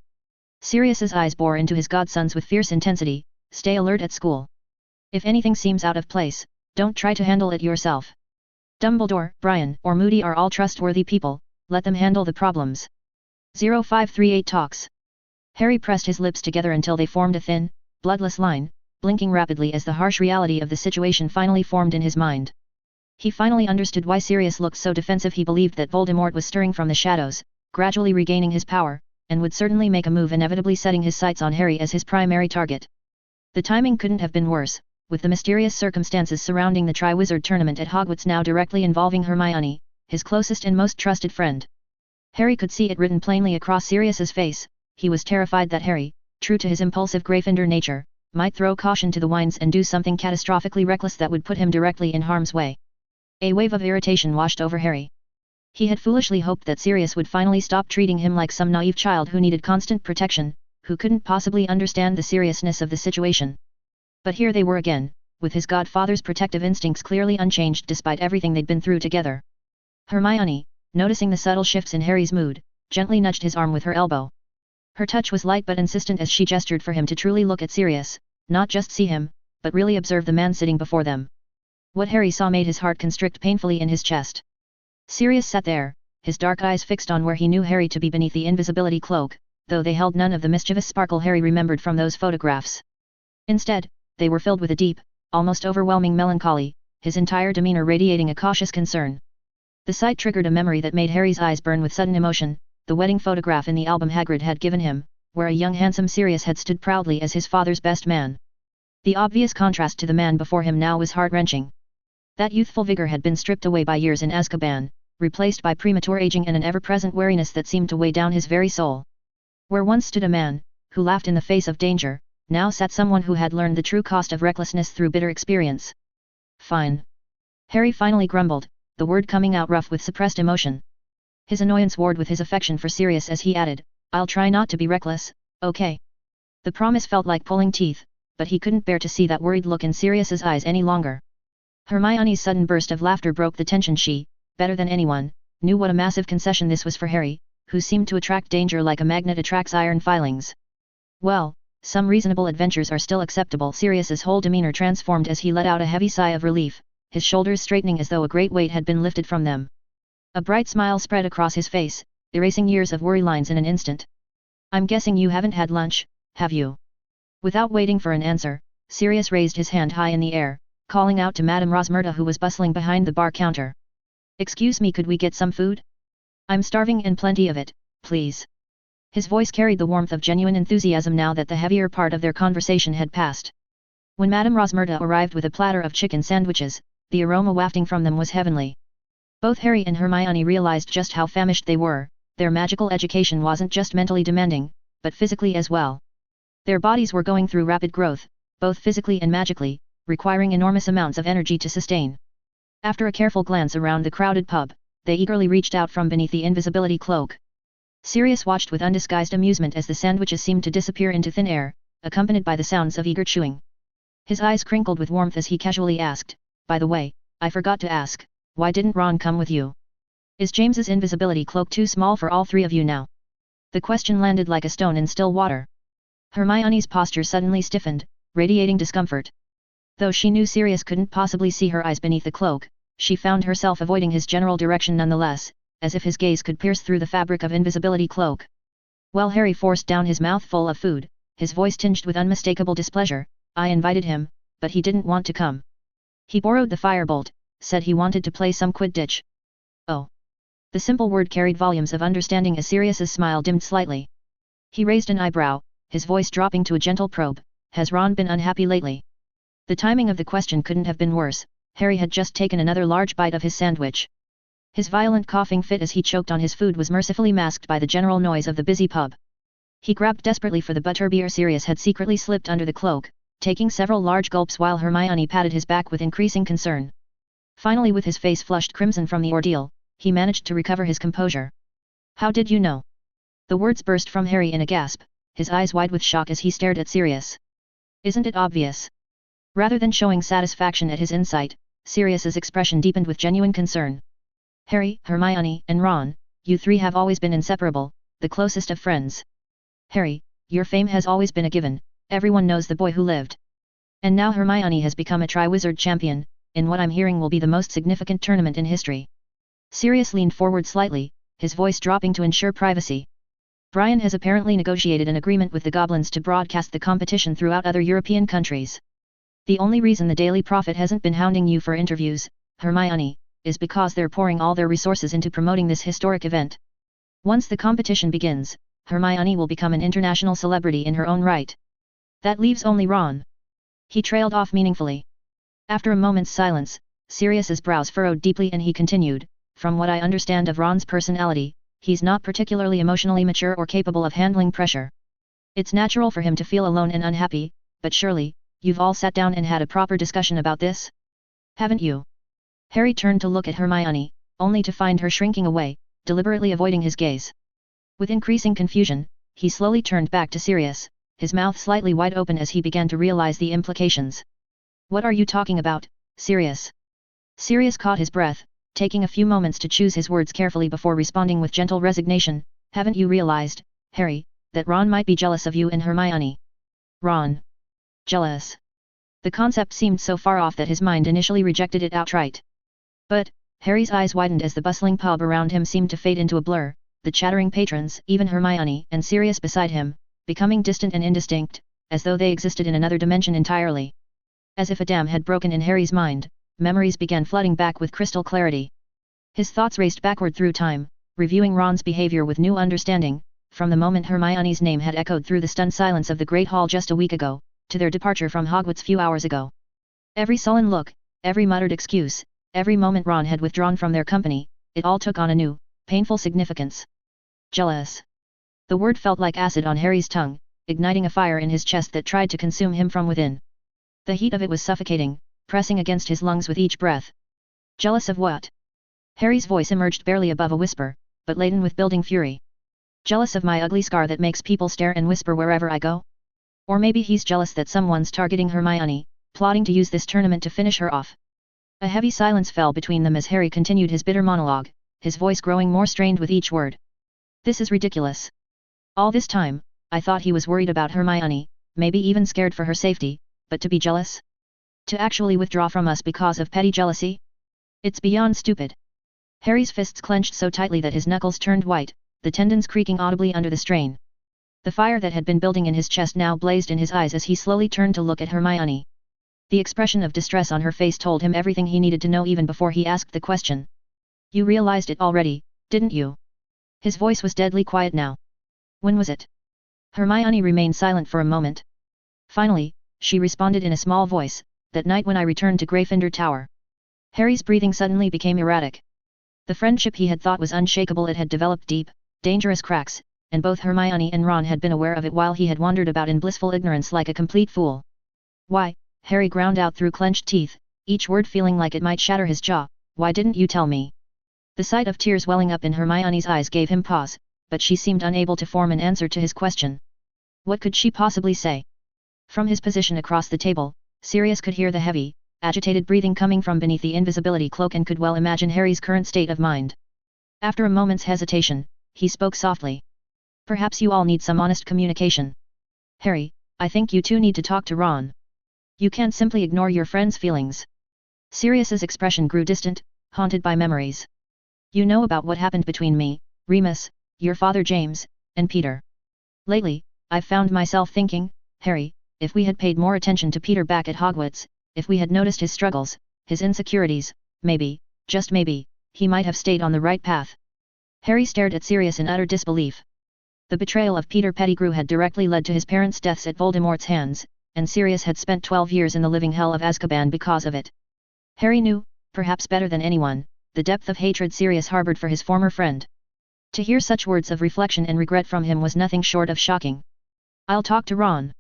A: Sirius's eyes bore into his godson's with fierce intensity. "Stay alert at school. If anything seems out of place, don't try to handle it yourself. Dumbledore, Brian, or Moody are all trustworthy people, let them handle the problems." 0538 Talks. Harry pressed his lips together until they formed a thin, bloodless line, blinking rapidly as the harsh reality of the situation finally formed in his mind. He finally understood why Sirius looked so defensive. He believed that Voldemort was stirring from the shadows, gradually regaining his power, and would certainly make a move, inevitably setting his sights on Harry as his primary target. The timing couldn't have been worse, with the mysterious circumstances surrounding the Triwizard Tournament at Hogwarts now directly involving Hermione, his closest and most trusted friend. Harry could see it written plainly across Sirius's face. He was terrified that Harry, true to his impulsive Gryffindor nature, might throw caution to the winds and do something catastrophically reckless that would put him directly in harm's way. A wave of irritation washed over Harry. He had foolishly hoped that Sirius would finally stop treating him like some naive child who needed constant protection, who couldn't possibly understand the seriousness of the situation. But here they were again, with his godfather's protective instincts clearly unchanged despite everything they'd been through together. Hermione, noticing the subtle shifts in Harry's mood, gently nudged his arm with her elbow. Her touch was light but insistent as she gestured for him to truly look at Sirius, not just see him, but really observe the man sitting before them. What Harry saw made his heart constrict painfully in his chest. Sirius sat there, his dark eyes fixed on where he knew Harry to be beneath the invisibility cloak, though they held none of the mischievous sparkle Harry remembered from those photographs. Instead, they were filled with a deep, almost overwhelming melancholy, his entire demeanor radiating a cautious concern. The sight triggered a memory that made Harry's eyes burn with sudden emotion, the wedding photograph in the album Hagrid had given him, where a young handsome Sirius had stood proudly as his father's best man. The obvious contrast to the man before him now was heart-wrenching. That youthful vigor had been stripped away by years in Azkaban, replaced by premature aging and an ever-present weariness that seemed to weigh down his very soul. Where once stood a man, who laughed in the face of danger, now sat someone who had learned the true cost of recklessness through bitter experience. "Fine." Harry finally grumbled, the word coming out rough with suppressed emotion. His annoyance warred with his affection for Sirius as he added, "I'll try not to be reckless, okay?" The promise felt like pulling teeth, but he couldn't bear to see that worried look in Sirius's eyes any longer. Hermione's sudden burst of laughter broke the tension. She, better than anyone, knew what a massive concession this was for Harry, who seemed to attract danger like a magnet attracts iron filings. "Well, some reasonable adventures are still acceptable." Sirius's whole demeanor transformed as he let out a heavy sigh of relief, his shoulders straightening as though a great weight had been lifted from them. A bright smile spread across his face, erasing years of worry lines in an instant. "I'm guessing you haven't had lunch, have you? Without waiting for an answer, Sirius raised his hand high in the air, calling out to Madame Rosmerta, who was bustling behind the bar counter. Excuse me, could we get some food? I'm starving, and plenty of it, please. His voice carried the warmth of genuine enthusiasm now that the heavier part of their conversation had passed. When Madame Rosmerta arrived with a platter of chicken sandwiches, the aroma wafting from them was heavenly. Both Harry and Hermione realized just how famished they were. Their magical education wasn't just mentally demanding, but physically as well. Their bodies were going through rapid growth, both physically and magically, requiring enormous amounts of energy to sustain. After a careful glance around the crowded pub, they eagerly reached out from beneath the invisibility cloak. Sirius watched with undisguised amusement as the sandwiches seemed to disappear into thin air, accompanied by the sounds of eager chewing. His eyes crinkled with warmth as he casually asked, "By the way, I forgot to ask, why didn't Ron come with you? Is James's invisibility cloak too small for all three of you now?" The question landed like a stone in still water. Hermione's posture suddenly stiffened, radiating discomfort. Though she knew Sirius couldn't possibly see her eyes beneath the cloak, she found herself avoiding his general direction nonetheless, as if his gaze could pierce through the fabric of invisibility cloak. While Harry forced down his mouth full of food, his voice tinged with unmistakable displeasure, "I invited him, but he didn't want to come. He borrowed the firebolt, said he wanted to play some Quidditch." "Oh." The simple word carried volumes of understanding as Sirius's smile dimmed slightly. He raised an eyebrow, his voice dropping to a gentle probe, "Has Ron been unhappy lately?" The timing of the question couldn't have been worse. Harry had just taken another large bite of his sandwich. His violent coughing fit as he choked on his food was mercifully masked by the general noise of the busy pub. He grabbed desperately for the butterbeer Sirius had secretly slipped under the cloak, taking several large gulps while Hermione patted his back with increasing concern. Finally, with his face flushed crimson from the ordeal, he managed to recover his composure. "How did you know?" The words burst from Harry in a gasp, his eyes wide with shock as he stared at Sirius. "Isn't it obvious?" Rather than showing satisfaction at his insight, Sirius's expression deepened with genuine concern. "Harry, Hermione, and Ron, you three have always been inseparable, the closest of friends. Harry, your fame has always been a given, everyone knows the boy who lived. And now Hermione has become a Triwizard champion, in what I'm hearing will be the most significant tournament in history." Sirius leaned forward slightly, his voice dropping to ensure privacy. "Brian has apparently negotiated an agreement with the goblins to broadcast the competition throughout other European countries. The only reason the Daily Prophet hasn't been hounding you for interviews, Hermione, is because they're pouring all their resources into promoting this historic event. Once the competition begins, Hermione will become an international celebrity in her own right. That leaves only Ron." He trailed off meaningfully. After a moment's silence, Sirius's brows furrowed deeply and he continued, "From what I understand of Ron's personality, he's not particularly emotionally mature or capable of handling pressure. It's natural for him to feel alone and unhappy, but surely, you've all sat down and had a proper discussion about this? Haven't you?" Harry turned to look at Hermione, only to find her shrinking away, deliberately avoiding his gaze. With increasing confusion, he slowly turned back to Sirius, his mouth slightly wide open as he began to realize the implications. "What are you talking about, Sirius?" Sirius caught his breath, taking a few moments to choose his words carefully before responding with gentle resignation. "Haven't you realized, Harry, that Ron might be jealous of you and Hermione?" Ron? Jealous? The concept seemed so far off that his mind initially rejected it outright. But, Harry's eyes widened as the bustling pub around him seemed to fade into a blur, the chattering patrons, even Hermione and Sirius beside him, becoming distant and indistinct, as though they existed in another dimension entirely. As if a dam had broken in Harry's mind, memories began flooding back with crystal clarity. His thoughts raced backward through time, reviewing Ron's behavior with new understanding, from the moment Hermione's name had echoed through the stunned silence of the Great Hall just a week ago, to their departure from Hogwarts few hours ago. Every sullen look, every muttered excuse, every moment Ron had withdrawn from their company, it all took on a new, painful significance. Jealous. The word felt like acid on Harry's tongue, igniting a fire in his chest that tried to consume him from within. The heat of it was suffocating, pressing against his lungs with each breath. Jealous of what? Harry's voice emerged barely above a whisper, but laden with building fury. Jealous of my ugly scar that makes people stare and whisper wherever I go? Or maybe he's jealous that someone's targeting Hermione, plotting to use this tournament to finish her off. A heavy silence fell between them as Harry continued his bitter monologue, his voice growing more strained with each word. This is ridiculous. All this time, I thought he was worried about Hermione, maybe even scared for her safety, but to be jealous? To actually withdraw from us because of petty jealousy? It's beyond stupid. Harry's fists clenched so tightly that his knuckles turned white, the tendons creaking audibly under the strain. The fire that had been building in his chest now blazed in his eyes as he slowly turned to look at Hermione. The expression of distress on her face told him everything he needed to know even before he asked the question. You realized it already, didn't you? His voice was deadly quiet now. When was it? Hermione remained silent for a moment. Finally, she responded in a small voice, that night when I returned to Gryffindor Tower. Harry's breathing suddenly became erratic. The friendship he had thought was unshakable had developed deep, dangerous cracks, and both Hermione and Ron had been aware of it while he had wandered about in blissful ignorance like a complete fool. Why, Harry ground out through clenched teeth, each word feeling like it might shatter his jaw, why didn't you tell me? The sight of tears welling up in Hermione's eyes gave him pause, but she seemed unable to form an answer to his question. What could she possibly say? From his position across the table, Sirius could hear the heavy, agitated breathing coming from beneath the invisibility cloak and could well imagine Harry's current state of mind. After a moment's hesitation, he spoke softly. Perhaps you all need some honest communication. Harry, I think you two need to talk to Ron. You can't simply ignore your friend's feelings. Sirius's expression grew distant, haunted by memories. You know about what happened between me, Remus, your father James, and Peter. Lately, I've found myself thinking, Harry, if we had paid more attention to Peter back at Hogwarts, if we had noticed his struggles, his insecurities, maybe, just maybe, he might have stayed on the right path. Harry stared at Sirius in utter disbelief. The betrayal of Peter Pettigrew had directly led to his parents' deaths at Voldemort's hands, and Sirius had spent 12 years in the living hell of Azkaban because of it. Harry knew, perhaps better than anyone, the depth of hatred Sirius harbored for his former friend. To hear such words of reflection and regret from him was nothing short of shocking. I'll talk to Ron.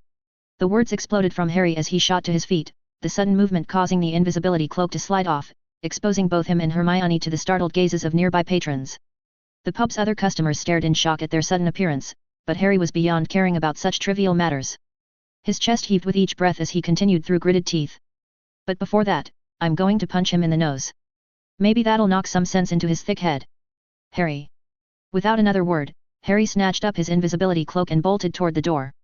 A: The words exploded from Harry as he shot to his feet, the sudden movement causing the invisibility cloak to slide off, exposing both him and Hermione to the startled gazes of nearby patrons. The pub's other customers stared in shock at their sudden appearance, but Harry was beyond caring about such trivial matters. His chest heaved with each breath as he continued through gritted teeth. But before that, I'm going to punch him in the nose. Maybe that'll knock some sense into his thick head. Harry. Without another word, Harry snatched up his invisibility cloak and bolted toward the door.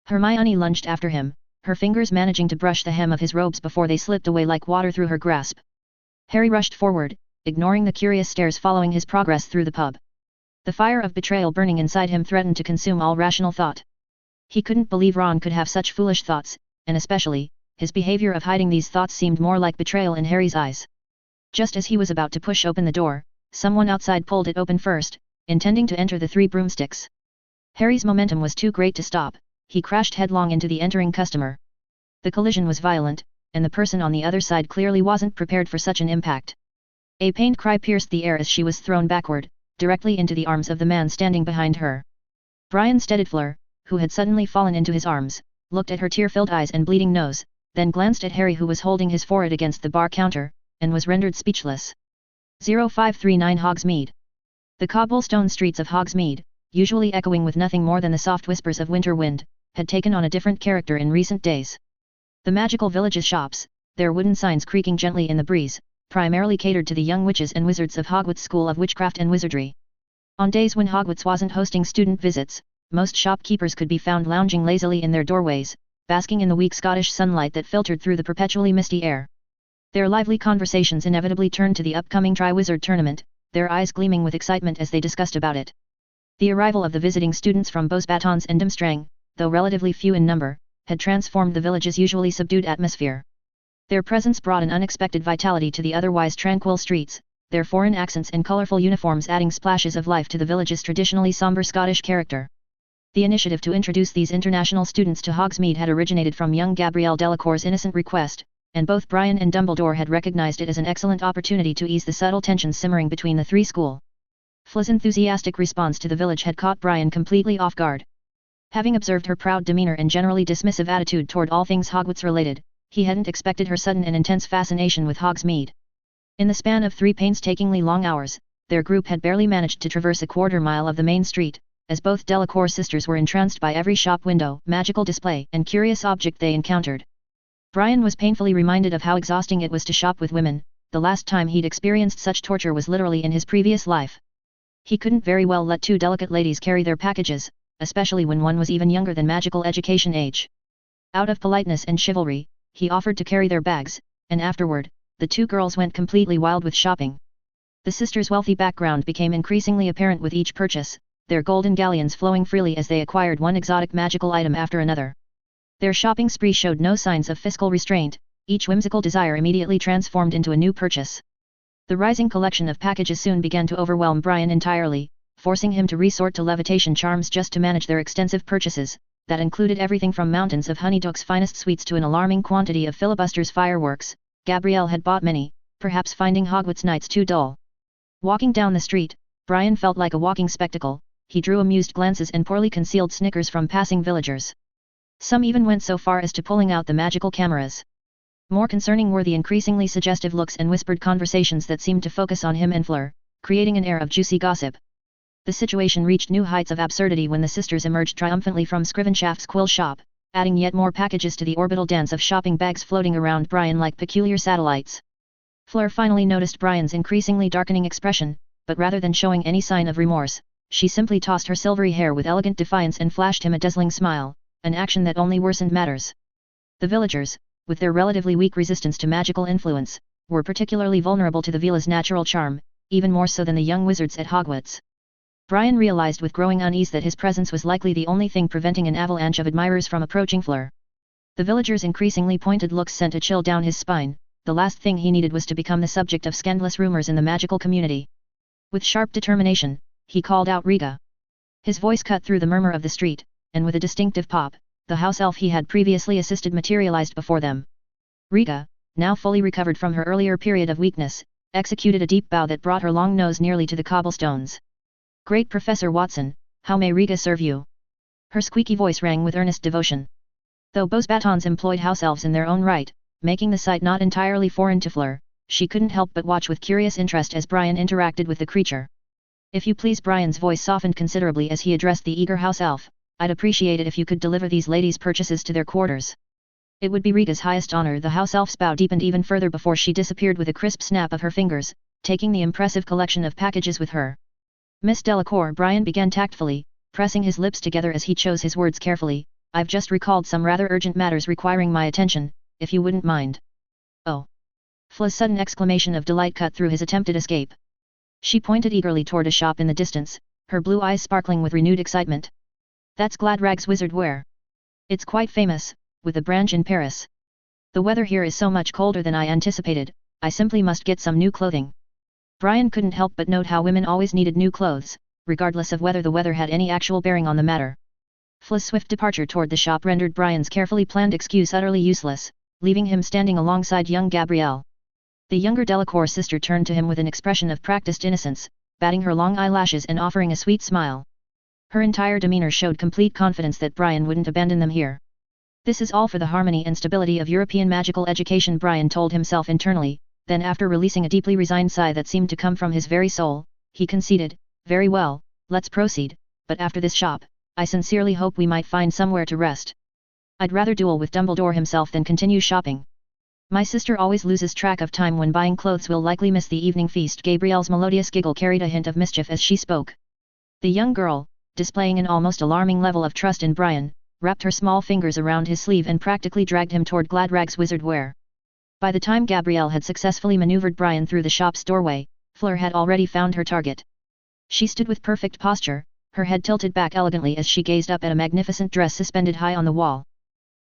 A: Hermione lunged after him, her fingers managing to brush the hem of his robes before they slipped away like water through her grasp. Harry rushed forward, ignoring the curious stares following his progress through the pub. The fire of betrayal burning inside him threatened to consume all rational thought. He couldn't believe Ron could have such foolish thoughts, and especially, his behavior of hiding these thoughts seemed more like betrayal in Harry's eyes. Just as he was about to push open the door, someone outside pulled it open first, intending to enter the three broomsticks. Harry's momentum was too great to stop. He crashed headlong into the entering customer. The collision was violent, and the person on the other side clearly wasn't prepared for such an impact. A pained cry pierced the air as she was thrown backward, directly into the arms of the man standing behind her. Brian Steadfleur, who had suddenly fallen into his arms, looked at her tear-filled eyes and bleeding nose, then glanced at Harry who was holding his forehead against the bar counter, and was rendered speechless. 0539 Hogsmeade. The cobblestone streets of Hogsmeade, usually echoing with nothing more than the soft whispers of winter wind, had taken on a different character in recent days. The magical village's shops, their wooden signs creaking gently in the breeze, primarily catered to the young witches and wizards of Hogwarts School of Witchcraft and Wizardry. On days when Hogwarts wasn't hosting student visits, most shopkeepers could be found lounging lazily in their doorways, basking in the weak Scottish sunlight that filtered through the perpetually misty air. Their lively conversations inevitably turned to the upcoming Triwizard Tournament, their eyes gleaming with excitement as they discussed about it. The arrival of the visiting students from Beauxbatons and Durmstrang, though relatively few in number, had transformed the village's usually subdued atmosphere. Their presence brought an unexpected vitality to the otherwise tranquil streets, their foreign accents and colorful uniforms adding splashes of life to the village's traditionally somber Scottish character. The initiative to introduce these international students to Hogsmeade had originated from young Gabrielle Delacour's innocent request, and both Brian and Dumbledore had recognized it as an excellent opportunity to ease the subtle tensions simmering between the three schools. Fla's enthusiastic response to the village had caught Brian completely off guard. Having observed her proud demeanor and generally dismissive attitude toward all things Hogwarts-related, he hadn't expected her sudden and intense fascination with Hogsmeade. In the span of 3 painstakingly long hours, their group had barely managed to traverse a quarter-mile of the main street, as both Delacour sisters were entranced by every shop window, magical display, and curious object they encountered. Brian was painfully reminded of how exhausting it was to shop with women. The last time he'd experienced such torture was literally in his previous life. He couldn't very well let 2 delicate ladies carry their packages, especially when one was even younger than magical education age. Out of politeness and chivalry, he offered to carry their bags, and afterward, the 2 girls went completely wild with shopping. The sisters' wealthy background became increasingly apparent with each purchase. their golden galleons flowing freely as they acquired one exotic magical item after another. Their shopping spree showed no signs of fiscal restraint, each whimsical desire immediately transformed into a new purchase. The rising collection of packages soon began to overwhelm Brian entirely, forcing him to resort to levitation charms just to manage their extensive purchases, that included everything from mountains of Honeydook's finest sweets to an alarming quantity of Filibuster's fireworks. Gabrielle had bought many, perhaps finding Hogwarts nights too dull. Walking down the street, Brian felt like a walking spectacle. He drew amused glances and poorly concealed snickers from passing villagers. Some even went so far as to pulling out the magical cameras. More concerning were the increasingly suggestive looks and whispered conversations that seemed to focus on him and Fleur, creating an air of juicy gossip. The situation reached new heights of absurdity when the sisters emerged triumphantly from Scrivenshaft's quill shop, adding yet more packages to the orbital dance of shopping bags floating around Brian like peculiar satellites. Fleur finally noticed Brian's increasingly darkening expression, but rather than showing any sign of remorse, she simply tossed her silvery hair with elegant defiance and flashed him a dazzling smile, an action that only worsened matters. The villagers, with their relatively weak resistance to magical influence, were particularly vulnerable to the Vila's natural charm, even more so than the young wizards at Hogwarts. Brian realized with growing unease that his presence was likely the only thing preventing an avalanche of admirers from approaching Fleur. The villagers' increasingly pointed looks sent a chill down his spine. The last thing he needed was to become the subject of scandalous rumors in the magical community. With sharp determination, he called out Riga. His voice cut through the murmur of the street, and with a distinctive pop, the house elf he had previously assisted materialized before them. Riga, now fully recovered from her earlier period of weakness, executed a deep bow that brought her long nose nearly to the cobblestones. "Great Professor Watson, how may Riga serve you?" Her squeaky voice rang with earnest devotion. Though Beau's batons employed house elves in their own right, making the sight not entirely foreign to Fleur, she couldn't help but watch with curious interest as Brian interacted with the creature. "If you please," Brian's voice softened considerably as he addressed the eager house elf, "I'd appreciate it if you could deliver these ladies' purchases to their quarters." "It would be Riga's highest honor." The house elf's bow deepened even further before she disappeared with a crisp snap of her fingers, taking the impressive collection of packages with her. "Miss Delacour," Brian began tactfully, pressing his lips together as he chose his words carefully, "I've just recalled some rather urgent matters requiring my attention, if you wouldn't mind." "Oh!" Fleur's sudden exclamation of delight cut through his attempted escape. She pointed eagerly toward a shop in the distance, her blue eyes sparkling with renewed excitement. "That's Gladrag's Wizard Wear. It's quite famous, with a branch in Paris. The weather here is so much colder than I anticipated, I simply must get some new clothing." Brian couldn't help but note how women always needed new clothes, regardless of whether the weather had any actual bearing on the matter. Fleur's swift departure toward the shop rendered Brian's carefully planned excuse utterly useless, leaving him standing alongside young Gabrielle. The younger Delacour sister turned to him with an expression of practiced innocence, batting her long eyelashes and offering a sweet smile. Her entire demeanor showed complete confidence that Brian wouldn't abandon them here. "This is all for the harmony and stability of European magical education," Brian told himself internally, then after releasing a deeply resigned sigh that seemed to come from his very soul, he conceded, "Very well, let's proceed, but after this shop, I sincerely hope we might find somewhere to rest. I'd rather duel with Dumbledore himself than continue shopping. My sister always loses track of time when buying clothes. We'll likely miss the evening feast." Gabrielle's melodious giggle carried a hint of mischief as she spoke. The young girl, displaying an almost alarming level of trust in Brian, wrapped her small fingers around his sleeve and practically dragged him toward Gladrag's Wizard Wear. By the time Gabrielle had successfully maneuvered Brian through the shop's doorway, Fleur had already found her target. She stood with perfect posture, her head tilted back elegantly as she gazed up at a magnificent dress suspended high on the wall.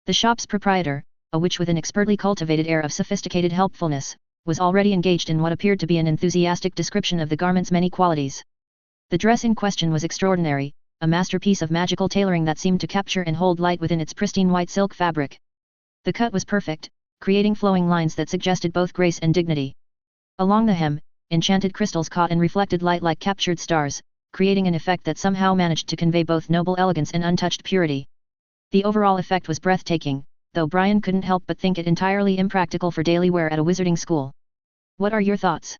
A: The shop's proprietor, a witch with an expertly cultivated air of sophisticated helpfulness, was already engaged in what appeared to be an enthusiastic description of the garment's many qualities. The dress in question was extraordinary, a masterpiece of magical tailoring that seemed to capture and hold light within its pristine white silk fabric. The cut was perfect, creating flowing lines that suggested both grace and dignity. Along the hem, enchanted crystals caught and reflected light like captured stars, creating an effect that somehow managed to convey both noble elegance and untouched purity. The overall effect was breathtaking, though Brian couldn't help but think it entirely impractical for daily wear at a wizarding school. "What are your thoughts?"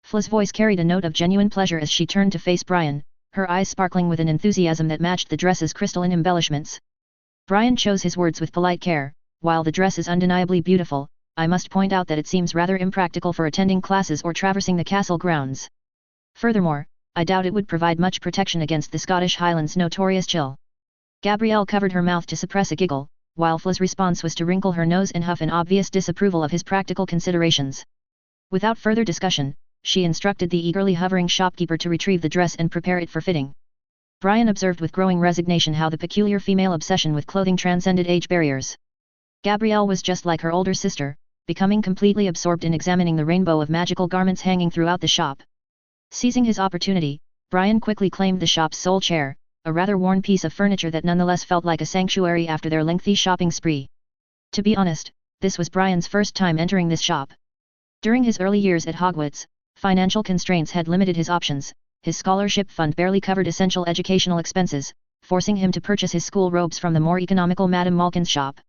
A: Fleur's voice carried a note of genuine pleasure as she turned to face Brian, her eyes sparkling with an enthusiasm that matched the dress's crystalline embellishments. Brian chose his words with polite care. "While the dress is undeniably beautiful, I must point out that it seems rather impractical for attending classes or traversing the castle grounds. Furthermore, I doubt it would provide much protection against the Scottish Highlands' notorious chill." Gabrielle covered her mouth to suppress a giggle, while Fleur's response was to wrinkle her nose and huff in obvious disapproval of his practical considerations. Without further discussion, she instructed the eagerly hovering shopkeeper to retrieve the dress and prepare it for fitting. Brian observed with growing resignation how the peculiar female obsession with clothing transcended age barriers. Gabrielle was just like her older sister, becoming completely absorbed in examining the rainbow of magical garments hanging throughout the shop. Seizing his opportunity, Brian quickly claimed the shop's sole chair, a rather worn piece of furniture that nonetheless felt like a sanctuary after their lengthy shopping spree. To be honest, this was Brian's first time entering this shop. During his early years at Hogwarts, financial constraints had limited his options. His scholarship fund barely covered essential educational expenses, forcing him to purchase his school robes from the more economical Madame Malkin's shop.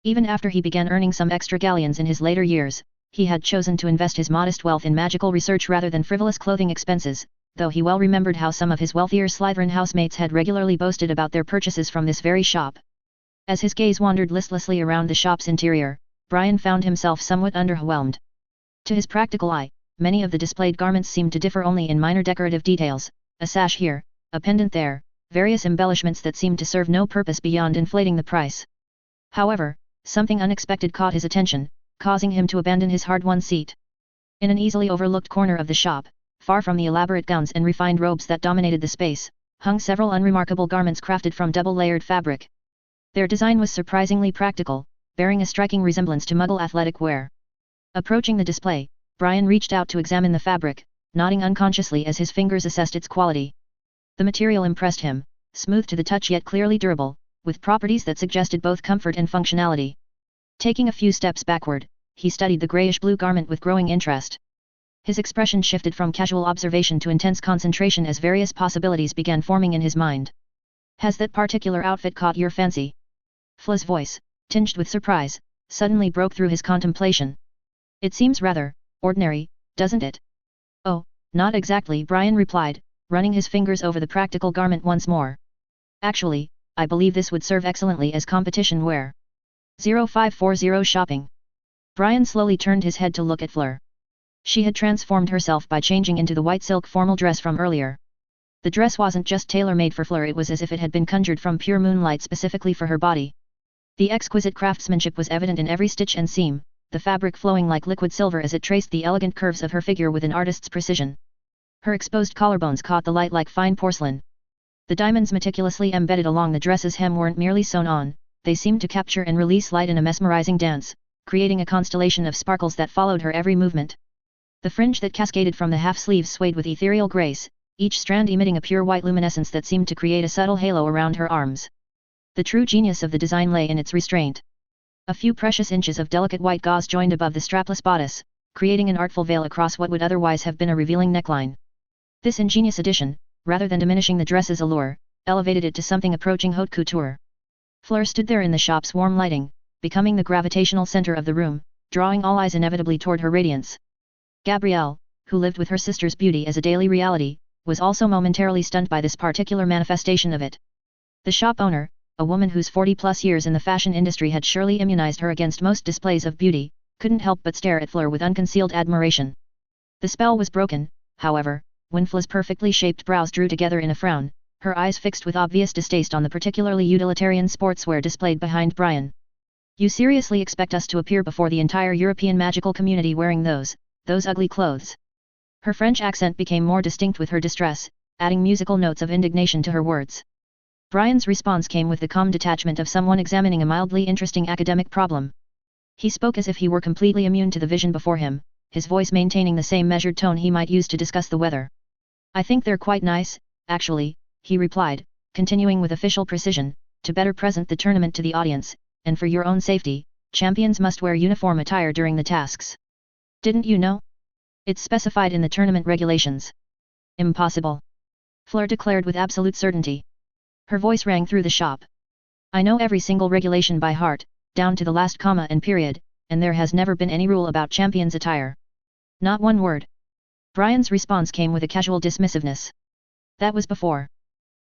A: Even after he began earning some extra galleons in his later years, he had chosen to invest his modest wealth in magical research rather than frivolous clothing expenses, though he well remembered how some of his wealthier Slytherin housemates had regularly boasted about their purchases from this very shop. As his gaze wandered listlessly around the shop's interior, Brian found himself somewhat underwhelmed. To his practical eye, many of the displayed garments seemed to differ only in minor decorative details, a sash here, a pendant there, various embellishments that seemed to serve no purpose beyond inflating the price. However, something unexpected caught his attention, causing him to abandon his hard-won seat. In an easily overlooked corner of the shop, far from the elaborate gowns and refined robes that dominated the space, hung several unremarkable garments crafted from double-layered fabric. Their design was surprisingly practical, bearing a striking resemblance to Muggle athletic wear. Approaching the display, Brian reached out to examine the fabric, nodding unconsciously as his fingers assessed its quality. The material impressed him, smooth to the touch yet clearly durable, with properties that suggested both comfort and functionality. Taking a few steps backward, he studied the grayish-blue garment with growing interest. His expression shifted from casual observation to intense concentration as various possibilities began forming in his mind. "Has that particular outfit caught your fancy?" Fla's voice, tinged with surprise, suddenly broke through his contemplation. "It seems rather ordinary, doesn't it?" "Oh, not exactly," Brian replied, running his fingers over the practical garment once more. "Actually, I believe this would serve excellently as competition wear." 0540 Shopping. Brian slowly turned his head to look at Fleur. She had transformed herself by changing into the white silk formal dress from earlier. The dress wasn't just tailor-made for Fleur, it was as if it had been conjured from pure moonlight specifically for her body. The exquisite craftsmanship was evident in every stitch and seam, the fabric flowing like liquid silver as it traced the elegant curves of her figure with an artist's precision. Her exposed collarbones caught the light like fine porcelain. The diamonds meticulously embedded along the dress's hem weren't merely sewn on, they seemed to capture and release light in a mesmerizing dance, creating a constellation of sparkles that followed her every movement. The fringe that cascaded from the half-sleeves swayed with ethereal grace, each strand emitting a pure white luminescence that seemed to create a subtle halo around her arms. The true genius of the design lay in its restraint. A few precious inches of delicate white gauze joined above the strapless bodice, creating an artful veil across what would otherwise have been a revealing neckline. This ingenious addition, rather than diminishing the dress's allure, elevated it to something approaching haute couture. Fleur stood there in the shop's warm lighting, becoming the gravitational center of the room, drawing all eyes inevitably toward her radiance. Gabrielle, who lived with her sister's beauty as a daily reality, was also momentarily stunned by this particular manifestation of it. The shop owner, a woman whose 40-plus years in the fashion industry had surely immunized her against most displays of beauty, couldn't help but stare at Fleur with unconcealed admiration. The spell was broken, however, when Fla's perfectly shaped brows drew together in a frown, her eyes fixed with obvious distaste on the particularly utilitarian sportswear displayed behind Brian. "You seriously expect us to appear before the entire European magical community wearing those ugly clothes?" Her French accent became more distinct with her distress, adding musical notes of indignation to her words. Brian's response came with the calm detachment of someone examining a mildly interesting academic problem. He spoke as if he were completely immune to the vision before him, his voice maintaining the same measured tone he might use to discuss the weather. "I think they're quite nice, actually," he replied, continuing with official precision, "to better present the tournament to the audience, and for your own safety, champions must wear uniform attire during the tasks. Didn't you know? It's specified in the tournament regulations." "Impossible," Fleur declared with absolute certainty. Her voice rang through the shop. "I know every single regulation by heart, down to the last comma and period, and there has never been any rule about champions' attire." "Not one word." Brian's response came with a casual dismissiveness. That was before.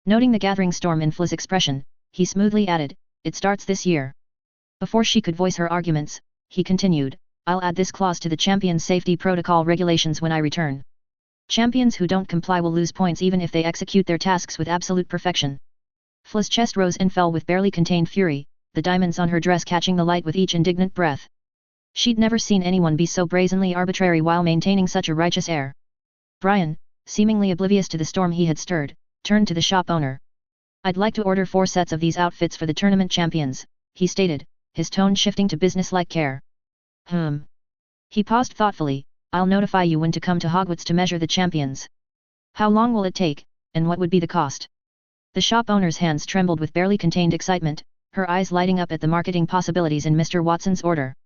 A: Noting the gathering storm in Fla's expression, he smoothly added, "It starts this year." Before she could voice her arguments, he continued, "I'll add this clause to the Champions Safety Protocol regulations when I return. Champions who don't comply will lose points even if they execute their tasks with absolute perfection." Fla's chest rose and fell with barely contained fury, the diamonds on her dress catching the light with each indignant breath. She'd never seen anyone be so brazenly arbitrary while maintaining such a righteous air. Brian, seemingly oblivious to the storm he had stirred, turned to the shop owner. "I'd like to order 4 sets of these outfits for the tournament champions," he stated, his tone shifting to business-like care. He paused thoughtfully. "I'll notify you when to come to Hogwarts to measure the champions. How long will it take, and what would be the cost?" The shop owner's hands trembled with barely contained excitement, her eyes lighting up at the marketing possibilities in Mr. Watson's order.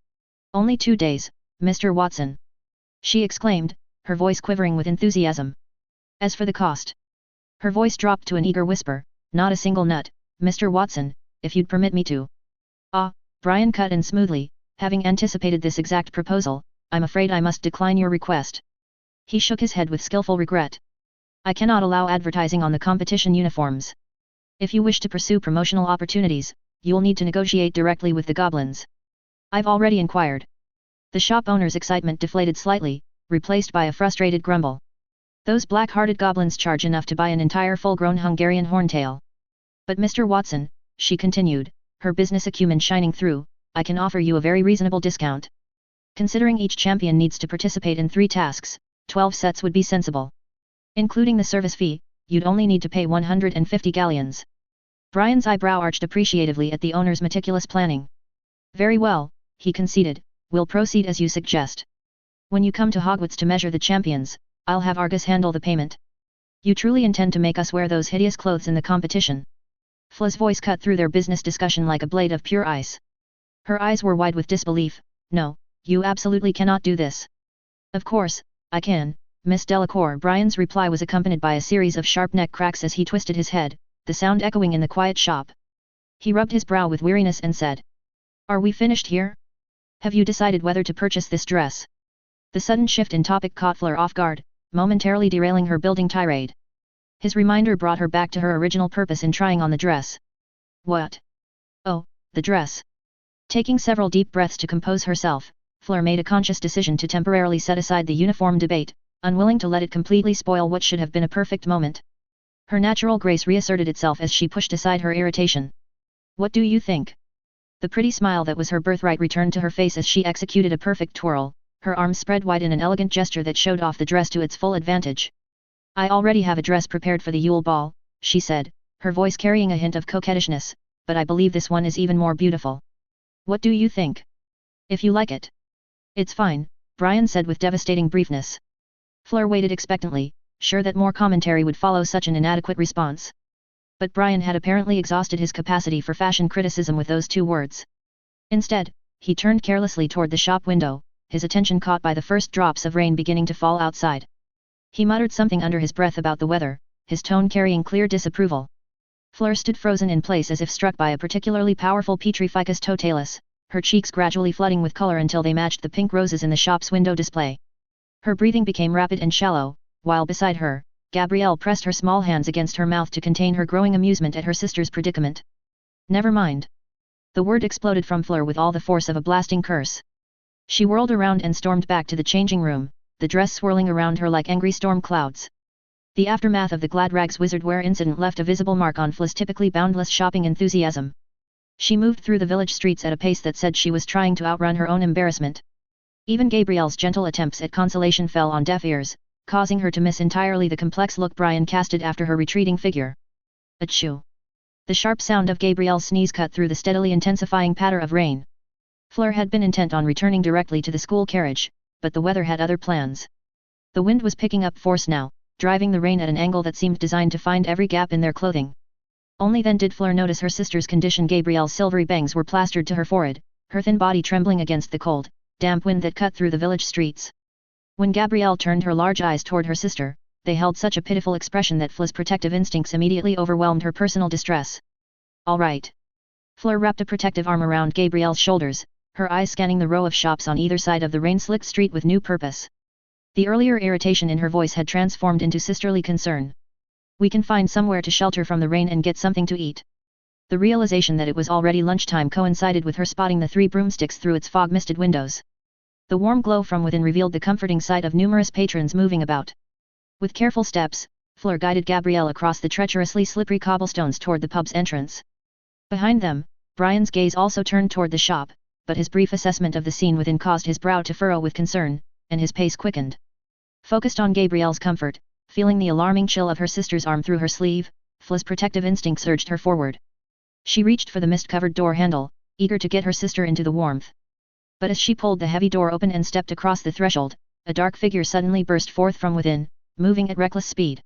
A: "Only 2 days, Mr. Watson," she exclaimed, her voice quivering with enthusiasm. "As for the cost," her voice dropped to an eager whisper, "not a single nut, Mr. Watson, if you'd permit me to." "Ah," Brian cut in smoothly, having anticipated this exact proposal, "I'm afraid I must decline your request." He shook his head with skillful regret. "I cannot allow advertising on the competition uniforms. If you wish to pursue promotional opportunities, you'll need to negotiate directly with the goblins. I've already inquired." The shop owner's excitement deflated slightly, replaced by a frustrated grumble. "Those black-hearted goblins charge enough to buy an entire full-grown Hungarian horntail." "But Mr. Watson," she continued, her business acumen shining through, "I can offer you a very reasonable discount. Considering each champion needs to participate in 3 tasks, 12 sets would be sensible. Including the service fee, you'd only need to pay 150 galleons." Brian's eyebrow arched appreciatively at the owner's meticulous planning. "Very well," he conceded, "we'll proceed as you suggest. When you come to Hogwarts to measure the champions, I'll have Argus handle the payment." "You truly intend to make us wear those hideous clothes in the competition?" Fla's voice cut through their business discussion like a blade of pure ice. Her eyes were wide with disbelief. "No, you absolutely cannot do this." "Of course, I can, Miss Delacour." Brian's reply was accompanied by a series of sharp neck cracks as he twisted his head, the sound echoing in the quiet shop. He rubbed his brow with weariness and said, "Are we finished here? Have you decided whether to purchase this dress?" The sudden shift in topic caught Fleur off guard, momentarily derailing her building tirade. His reminder brought her back to her original purpose in trying on the dress. "What? Oh, the dress." Taking several deep breaths to compose herself, Fleur made a conscious decision to temporarily set aside the uniform debate, unwilling to let it completely spoil what should have been a perfect moment. Her natural grace reasserted itself as she pushed aside her irritation. "What do you think?" The pretty smile that was her birthright returned to her face as she executed a perfect twirl, her arms spread wide in an elegant gesture that showed off the dress to its full advantage. "I already have a dress prepared for the Yule Ball," she said, her voice carrying a hint of coquettishness, "but I believe this one is even more beautiful. What do you think? If you like it." "It's fine," Brian said with devastating briefness. Fleur waited expectantly, sure that more commentary would follow such an inadequate response. But Brian had apparently exhausted his capacity for fashion criticism with those 2 words. Instead, he turned carelessly toward the shop window, his attention caught by the first drops of rain beginning to fall outside. He muttered something under his breath about the weather, his tone carrying clear disapproval. Fleur stood frozen in place as if struck by a particularly powerful Petrificus totalis, her cheeks gradually flooding with color until they matched the pink roses in the shop's window display. Her breathing became rapid and shallow, while beside her, Gabrielle pressed her small hands against her mouth to contain her growing amusement at her sister's predicament. "Never mind." The word exploded from Fleur with all the force of a blasting curse. She whirled around and stormed back to the changing room, the dress swirling around her like angry storm clouds. The aftermath of the Gladrags wizard wear incident left a visible mark on Fla's typically boundless shopping enthusiasm. She moved through the village streets at a pace that said she was trying to outrun her own embarrassment. Even Gabrielle's gentle attempts at consolation fell on deaf ears, causing her to miss entirely the complex look Brian casted after her retreating figure. Achoo! The sharp sound of Gabrielle's sneeze cut through the steadily intensifying patter of rain. Fleur had been intent on returning directly to the school carriage, but the weather had other plans. The wind was picking up force now, driving the rain at an angle that seemed designed to find every gap in their clothing. Only then did Fleur notice her sister's condition. Gabrielle's silvery bangs were plastered to her forehead, her thin body trembling against the cold, damp wind that cut through the village streets. When Gabrielle turned her large eyes toward her sister, they held such a pitiful expression that Fla's protective instincts immediately overwhelmed her personal distress. "All right." Fleur wrapped a protective arm around Gabrielle's shoulders, her eyes scanning the row of shops on either side of the rain-slicked street with new purpose. The earlier irritation in her voice had transformed into sisterly concern. "We can find somewhere to shelter from the rain and get something to eat." The realization that it was already lunchtime coincided with her spotting the 3 broomsticks through its fog-misted windows. The warm glow from within revealed the comforting sight of numerous patrons moving about. With careful steps, Fleur guided Gabrielle across the treacherously slippery cobblestones toward the pub's entrance. Behind them, Brian's gaze also turned toward the shop, but his brief assessment of the scene within caused his brow to furrow with concern, and his pace quickened. Focused on Gabrielle's comfort, Feeling the alarming chill of her sister's arm through her sleeve, Fli's protective instincts urged her forward. She reached for the mist-covered door handle, eager to get her sister into the warmth. But as she pulled the heavy door open and stepped across the threshold, a dark figure suddenly burst forth from within, moving at reckless speed.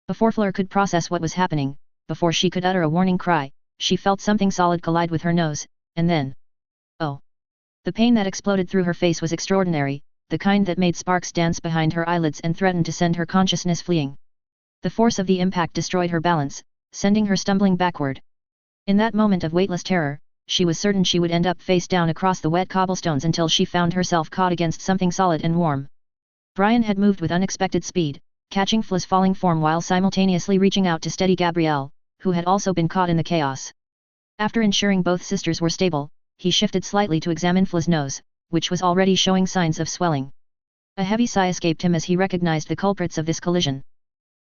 A: Before Fleur could process what was happening, before she could utter a warning cry, she felt something solid collide with her nose, and then... oh! The pain that exploded through her face was extraordinary, the kind that made sparks dance behind her eyelids and threatened to send her consciousness fleeing. The force of the impact destroyed her balance, sending her stumbling backward. In that moment of weightless terror, she was certain she would end up face down across the wet cobblestones until she found herself caught against something solid and warm. Brian had moved with unexpected speed, catching Fli's falling form while simultaneously reaching out to steady Gabrielle, who had also been caught in the chaos. After ensuring both sisters were stable, he shifted slightly to examine Fli's nose, which was already showing signs of swelling. A heavy sigh escaped him as he recognized the culprits of this collision.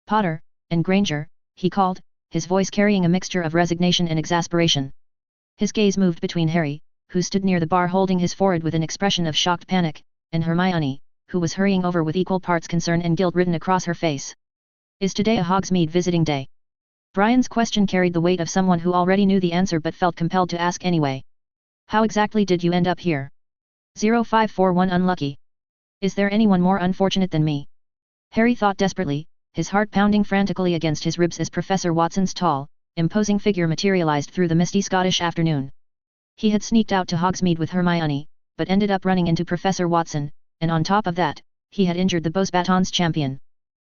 A: "Potter, and Granger," he called, his voice carrying a mixture of resignation and exasperation. His gaze moved between Harry, who stood near the bar holding his forehead with an expression of shocked panic, and Hermione, who was hurrying over with equal parts concern and guilt written across her face. "Is today a Hogsmeade visiting day?" Brian's question carried the weight of someone who already knew the answer but felt compelled to ask anyway. "How exactly did you end up here?" 0541 Unlucky. "Is there anyone more unfortunate than me?" Harry thought desperately, his heart pounding frantically against his ribs as Professor Watson's tall, imposing figure materialized through the misty Scottish afternoon. He had sneaked out to Hogsmeade with Hermione, but ended up running into Professor Watson, and on top of that, he had injured the Beauxbatons champion.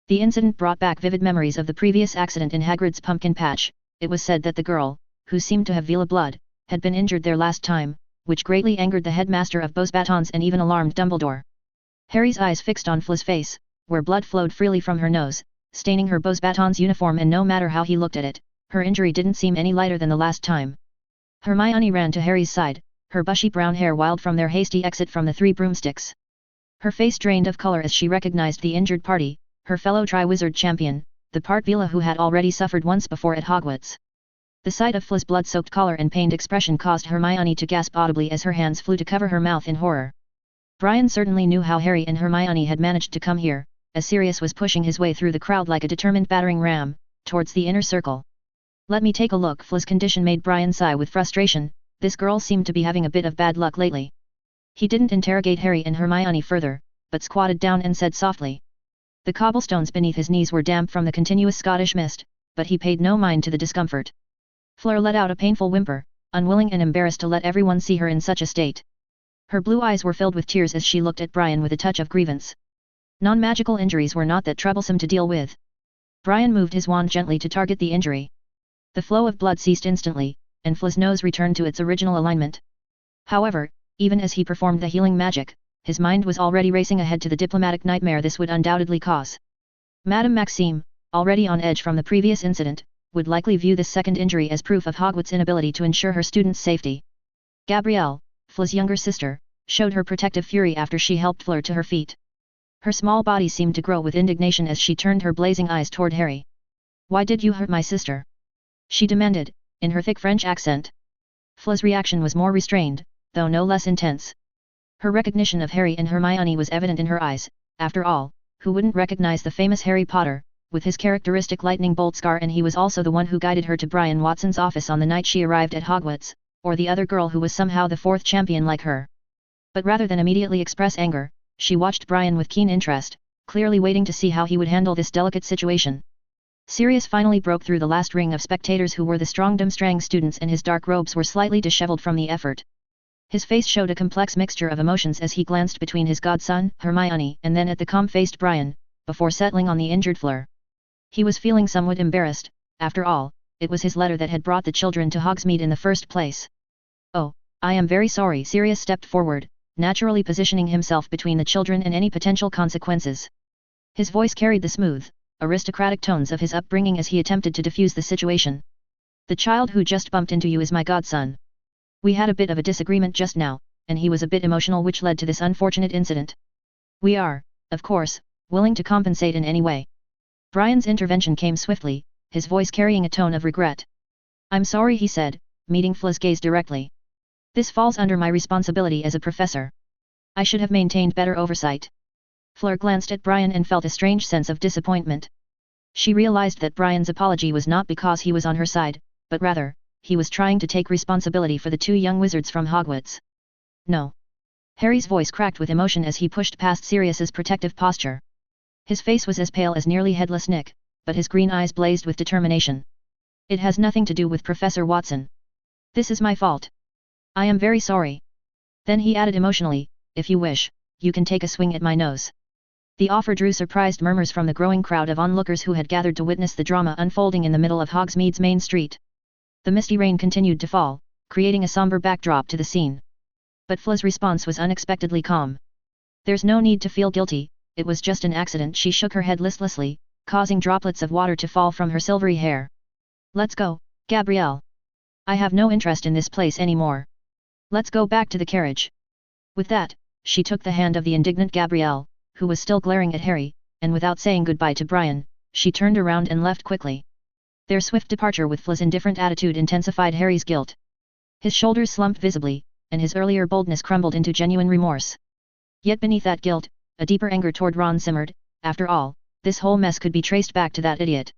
A: The incident brought back vivid memories of the previous accident in Hagrid's pumpkin patch. It was said that the girl, who seemed to have Veela blood, had been injured there last time, which greatly angered the headmaster of Beauxbatons and even alarmed Dumbledore. Harry's eyes fixed on Fli's face, where blood flowed freely from her nose, staining her Beauxbatons uniform, and no matter how he looked at it, her injury didn't seem any lighter than the last time. Hermione ran to Harry's side, her bushy brown hair wild from their hasty exit from the Three Broomsticks. Her face drained of color as she recognized the injured party, her fellow Triwizard champion, the part Veela who had already suffered once before at Hogwarts. The sight of Fli's blood-soaked collar and pained expression caused Hermione to gasp audibly as her hands flew to cover her mouth in horror. Brian certainly knew how Harry and Hermione had managed to come here, as Sirius was pushing his way through the crowd like a determined battering ram, towards the inner circle. "Let me take a look." Fli's condition made Brian sigh with frustration. This girl seemed to be having a bit of bad luck lately. He didn't interrogate Harry and Hermione further, but squatted down and said softly. The cobblestones beneath his knees were damp from the continuous Scottish mist, but he paid no mind to the discomfort. Fleur let out a painful whimper, unwilling and embarrassed to let everyone see her in such a state. Her blue eyes were filled with tears as she looked at Brian with a touch of grievance. Non-magical injuries were not that troublesome to deal with. Brian moved his wand gently to target the injury. The flow of blood ceased instantly, and Fli's nose returned to its original alignment. However, even as he performed the healing magic, his mind was already racing ahead to the diplomatic nightmare this would undoubtedly cause. Madame Maxime, already on edge from the previous incident, would likely view this second injury as proof of Hogwarts' inability to ensure her students' safety. Gabrielle, Fli's younger sister, showed her protective fury after she helped Fleur to her feet. Her small body seemed to grow with indignation as she turned her blazing eyes toward Harry. "Why did you hurt my sister?" she demanded, in her thick French accent. Fli's reaction was more restrained, though no less intense. Her recognition of Harry and Hermione was evident in her eyes. After all, who wouldn't recognize the famous Harry Potter, with his characteristic lightning bolt scar, and he was also the one who guided her to Brian Watson's office on the night she arrived at Hogwarts, or the other girl who was somehow the fourth champion like her. But rather than immediately express anger, she watched Brian with keen interest, clearly waiting to see how he would handle this delicate situation. Sirius finally broke through the last ring of spectators who were the strong Durmstrang students, and his dark robes were slightly disheveled from the effort. His face showed a complex mixture of emotions as he glanced between his godson, Hermione, and then at the calm-faced Brian, before settling on the injured Fleur. He was feeling somewhat embarrassed. After all, it was his letter that had brought the children to Hogsmeade in the first place. "Oh, I am very sorry." Sirius stepped forward, naturally positioning himself between the children and any potential consequences. His voice carried the smooth, aristocratic tones of his upbringing as he attempted to diffuse the situation. "The child who just bumped into you is my godson. We had a bit of a disagreement just now, and he was a bit emotional, which led to this unfortunate incident. We are, of course, willing to compensate in any way." Brian's intervention came swiftly, his voice carrying a tone of regret. "I'm sorry," he said, meeting Fli's gaze directly. "This falls under my responsibility as a professor. I should have maintained better oversight." Fleur glanced at Brian and felt a strange sense of disappointment. She realized that Brian's apology was not because he was on her side, but rather, he was trying to take responsibility for the two young wizards from Hogwarts. No. Harry's voice cracked with emotion as he pushed past Sirius's protective posture. His face was as pale as nearly headless Nick, but his green eyes blazed with determination. It has nothing to do with Professor Watson. This is my fault. I am very sorry. Then he added emotionally, if you wish, you can take a swing at my nose. The offer drew surprised murmurs from the growing crowd of onlookers who had gathered to witness the drama unfolding in the middle of Hogsmeade's main street. The misty rain continued to fall, creating a somber backdrop to the scene. But Fla's response was unexpectedly calm. There's no need to feel guilty, it was just an accident. She shook her head listlessly, causing droplets of water to fall from her silvery hair. Let's go, Gabrielle. I have no interest in this place anymore. Let's go back to the carriage. With that, she took the hand of the indignant Gabrielle, who was still glaring at Harry, and without saying goodbye to Brian, she turned around and left quickly. Their swift departure with Fla's indifferent attitude intensified Harry's guilt. His shoulders slumped visibly, and his earlier boldness crumbled into genuine remorse. Yet beneath that guilt, a deeper anger toward Ron simmered. After all, this whole mess could be traced back to that idiot.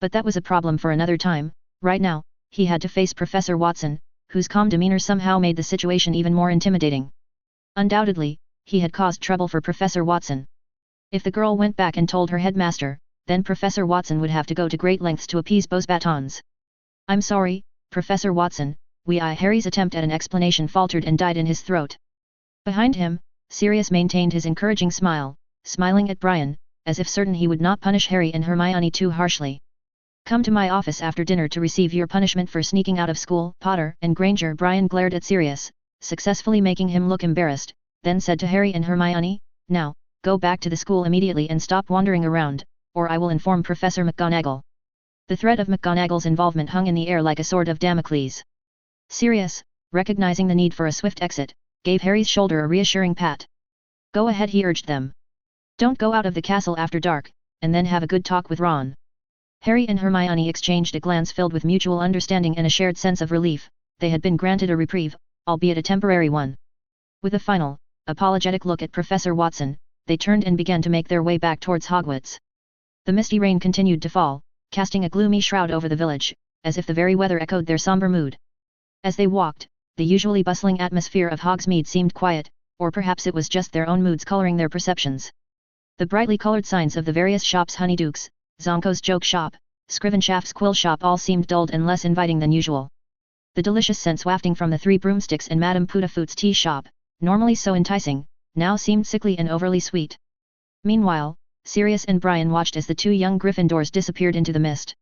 A: But that was a problem for another time. Right now, he had to face Professor Watson, whose calm demeanor somehow made the situation even more intimidating. Undoubtedly, he had caused trouble for Professor Watson. If the girl went back and told her headmaster, then Professor Watson would have to go to great lengths to appease Beau's batons. I'm sorry, Professor Watson, Harry's attempt at an explanation faltered and died in his throat. Behind him, Sirius maintained his encouraging smile, smiling at Brian, as if certain he would not punish Harry and Hermione too harshly. Come to my office after dinner to receive your punishment for sneaking out of school, Potter and Granger. Brian glared at Sirius, successfully making him look embarrassed, then said to Harry and Hermione, now, go back to the school immediately and stop wandering around, or I will inform Professor McGonagall. The threat of McGonagall's involvement hung in the air like a sword of Damocles. Sirius, recognizing the need for a swift exit, gave Harry's shoulder a reassuring pat. Go ahead, he urged them. Don't go out of the castle after dark, and then have a good talk with Ron. Harry and Hermione exchanged a glance filled with mutual understanding and a shared sense of relief. They had been granted a reprieve, albeit a temporary one. With a final, apologetic look at Professor Watson, they turned and began to make their way back towards Hogwarts. The misty rain continued to fall, casting a gloomy shroud over the village, as if the very weather echoed their somber mood. As they walked, the usually bustling atmosphere of Hogsmeade seemed quiet, or perhaps it was just their own moods coloring their perceptions. The brightly colored signs of the various shops, Honeydukes, Zonko's joke shop, Scrivenshaft's quill shop, all seemed dulled and less inviting than usual. The delicious scents wafting from the Three Broomsticks and Madame Putafoot's tea shop, normally so enticing, now seemed sickly and overly sweet. Meanwhile, Sirius and Brian watched as the two young Gryffindors disappeared into the mist.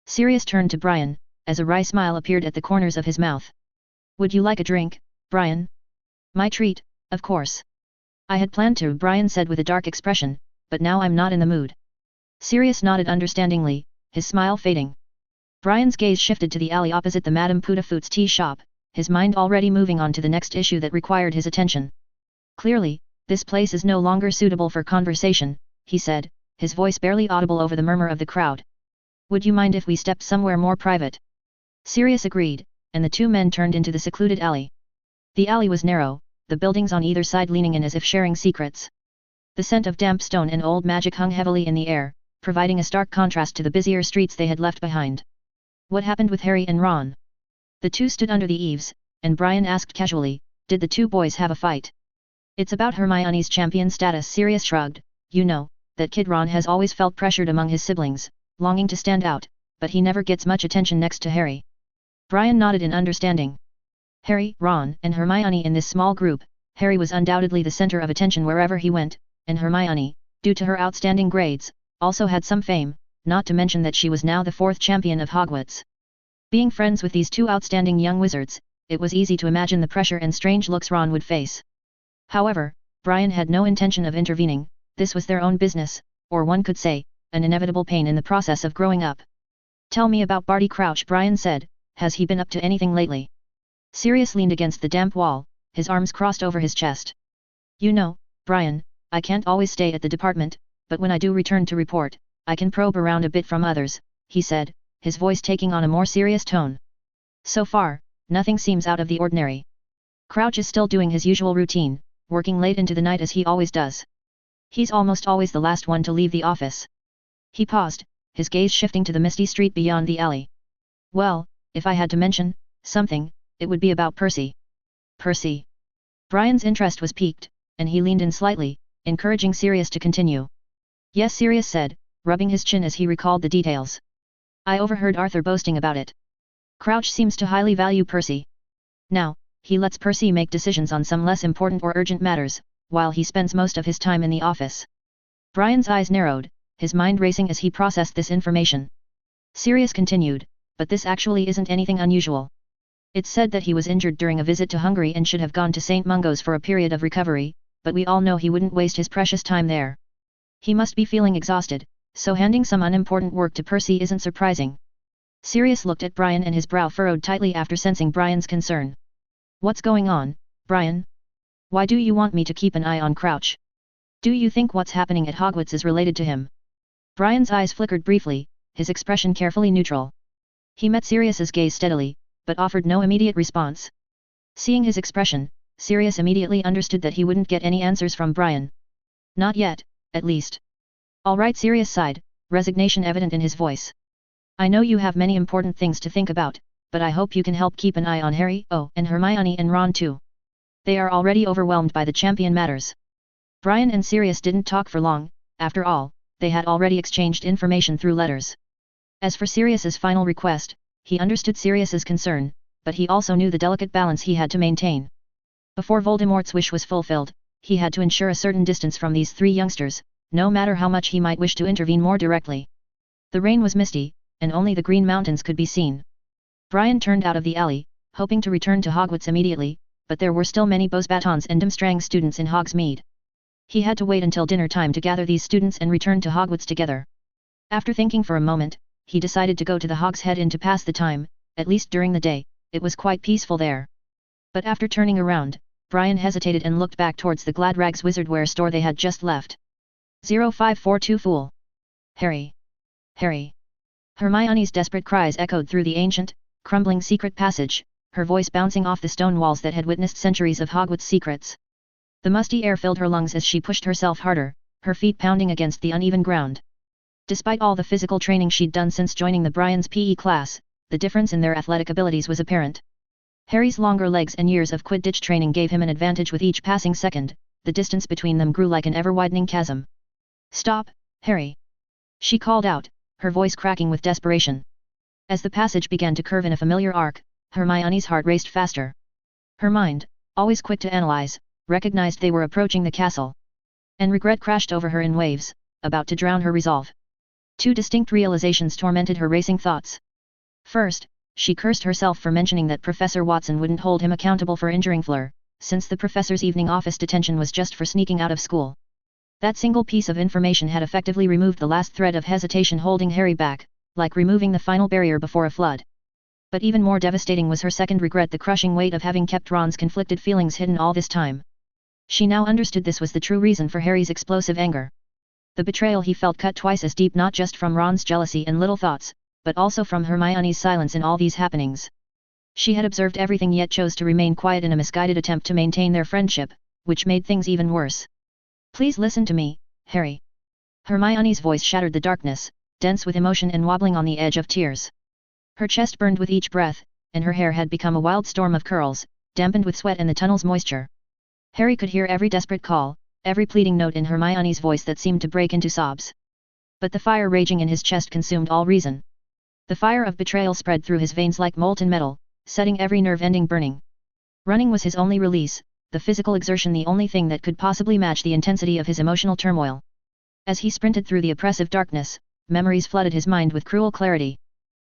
A: Sirius turned to Brian, as a wry smile appeared at the corners of his mouth. Would you like a drink, Brian? My treat, of course. I had planned to, Brian said with a dark expression, but now I'm not in the mood. Sirius nodded understandingly, his smile fading. Brian's gaze shifted to the alley opposite the Madame Putafoot's tea shop, his mind already moving on to the next issue that required his attention. Clearly, this place is no longer suitable for conversation, he said, his voice barely audible over the murmur of the crowd. Would you mind if we stepped somewhere more private? Sirius agreed, and the two men turned into the secluded alley. The alley was narrow, the buildings on either side leaning in as if sharing secrets. The scent of damp stone and old magic hung heavily in the air, providing a stark contrast to the busier streets they had left behind. What happened with Harry and Ron? The two stood under the eaves, and Brian asked casually, did the two boys have a fight? It's about Hermione's champion status. Sirius shrugged. You know, that kid Ron has always felt pressured among his siblings, longing to stand out, but he never gets much attention next to Harry. Brian nodded in understanding. Harry, Ron, and Hermione in this small group. Harry was undoubtedly the center of attention wherever he went, and Hermione, due to her outstanding grades, also had some fame, not to mention that she was now the fourth champion of Hogwarts. Being friends with these two outstanding young wizards, it was easy to imagine the pressure and strange looks Ron would face. However, Brian had no intention of intervening. This was their own business, or one could say, an inevitable pain in the process of growing up. Tell me about Barty Crouch, Brian said. Has he been up to anything lately? Sirius leaned against the damp wall, his arms crossed over his chest. You know, Brian, I can't always stay at the department, but when I do return to report, I can probe around a bit from others, he said, his voice taking on a more serious tone. So far, nothing seems out of the ordinary. Crouch is still doing his usual routine, working late into the night as he always does. He's almost always the last one to leave the office. He paused, his gaze shifting to the misty street beyond the alley. Well, if I had to mention something, it would be about Percy. Percy. Brian's interest was piqued, and he leaned in slightly, encouraging Sirius to continue. Yes, Sirius said, rubbing his chin as he recalled the details. I overheard Arthur boasting about it. Crouch seems to highly value Percy. Now, he lets Percy make decisions on some less important or urgent matters, while he spends most of his time in the office. Brian's eyes narrowed, his mind racing as he processed this information. Sirius continued, but this actually isn't anything unusual. It's said that he was injured during a visit to Hungary and should have gone to St. Mungo's for a period of recovery, but we all know he wouldn't waste his precious time there. He must be feeling exhausted, so handing some unimportant work to Percy isn't surprising. Sirius looked at Brian and his brow furrowed tightly after sensing Brian's concern. What's going on, Brian? Why do you want me to keep an eye on Crouch? Do you think what's happening at Hogwarts is related to him? Brian's eyes flickered briefly, his expression carefully neutral. He met Sirius's gaze steadily, but offered no immediate response. Seeing his expression, Sirius immediately understood that he wouldn't get any answers from Brian. Not yet, at least. All right, Sirius sighed, resignation evident in his voice. I know you have many important things to think about, but I hope you can help keep an eye on Harry, and Hermione and Ron too. They are already overwhelmed by the champion matters. Brian and Sirius didn't talk for long, after all, they had already exchanged information through letters. As for Sirius's final request, he understood Sirius's concern, but he also knew the delicate balance he had to maintain. Before Voldemort's wish was fulfilled, he had to ensure a certain distance from these three youngsters, no matter how much he might wish to intervene more directly. The rain was misty, and only the Green Mountains could be seen. Brian turned out of the alley, hoping to return to Hogwarts immediately, but there were still many Beauxbatons and Durmstrang students in Hogsmeade. He had to wait until dinner time to gather these students and return to Hogwarts together. After thinking for a moment, he decided to go to the Hog's Head Inn to pass the time, at least during the day, it was quite peaceful there. But after turning around, Brian hesitated and looked back towards the Gladrags Wizardwear store they had just left. 0542 Fool! Harry! Harry! Hermione's desperate cries echoed through the ancient, crumbling secret passage, her voice bouncing off the stone walls that had witnessed centuries of Hogwarts secrets. The musty air filled her lungs as she pushed herself harder, her feet pounding against the uneven ground. Despite all the physical training she'd done since joining the Brian's PE class, the difference in their athletic abilities was apparent. Harry's longer legs and years of Quidditch training gave him an advantage with each passing second, the distance between them grew like an ever-widening chasm. Stop, Harry! She called out, her voice cracking with desperation. As the passage began to curve in a familiar arc, Hermione's heart raced faster. Her mind, always quick to analyze, recognized they were approaching the castle. And regret crashed over her in waves, about to drown her resolve. Two distinct realizations tormented her racing thoughts. First, she cursed herself for mentioning that Professor Watson wouldn't hold him accountable for injuring Fleur, since the professor's evening office detention was just for sneaking out of school. That single piece of information had effectively removed the last thread of hesitation holding Harry back, like removing the final barrier before a flood. But even more devastating was her second regret, the crushing weight of having kept Ron's conflicted feelings hidden all this time. She now understood this was the true reason for Harry's explosive anger. The betrayal he felt cut twice as deep, not just from Ron's jealousy and little thoughts, but also from Hermione's silence in all these happenings. She had observed everything yet chose to remain quiet in a misguided attempt to maintain their friendship, which made things even worse. Please listen to me, Harry. Hermione's voice shattered the darkness, dense with emotion and wobbling on the edge of tears. Her chest burned with each breath, and her hair had become a wild storm of curls, dampened with sweat and the tunnel's moisture. Harry could hear every desperate call, every pleading note in Hermione's voice that seemed to break into sobs. But the fire raging in his chest consumed all reason. The fire of betrayal spread through his veins like molten metal, setting every nerve ending burning. Running was his only release, the physical exertion the only thing that could possibly match the intensity of his emotional turmoil. As he sprinted through the oppressive darkness, memories flooded his mind with cruel clarity.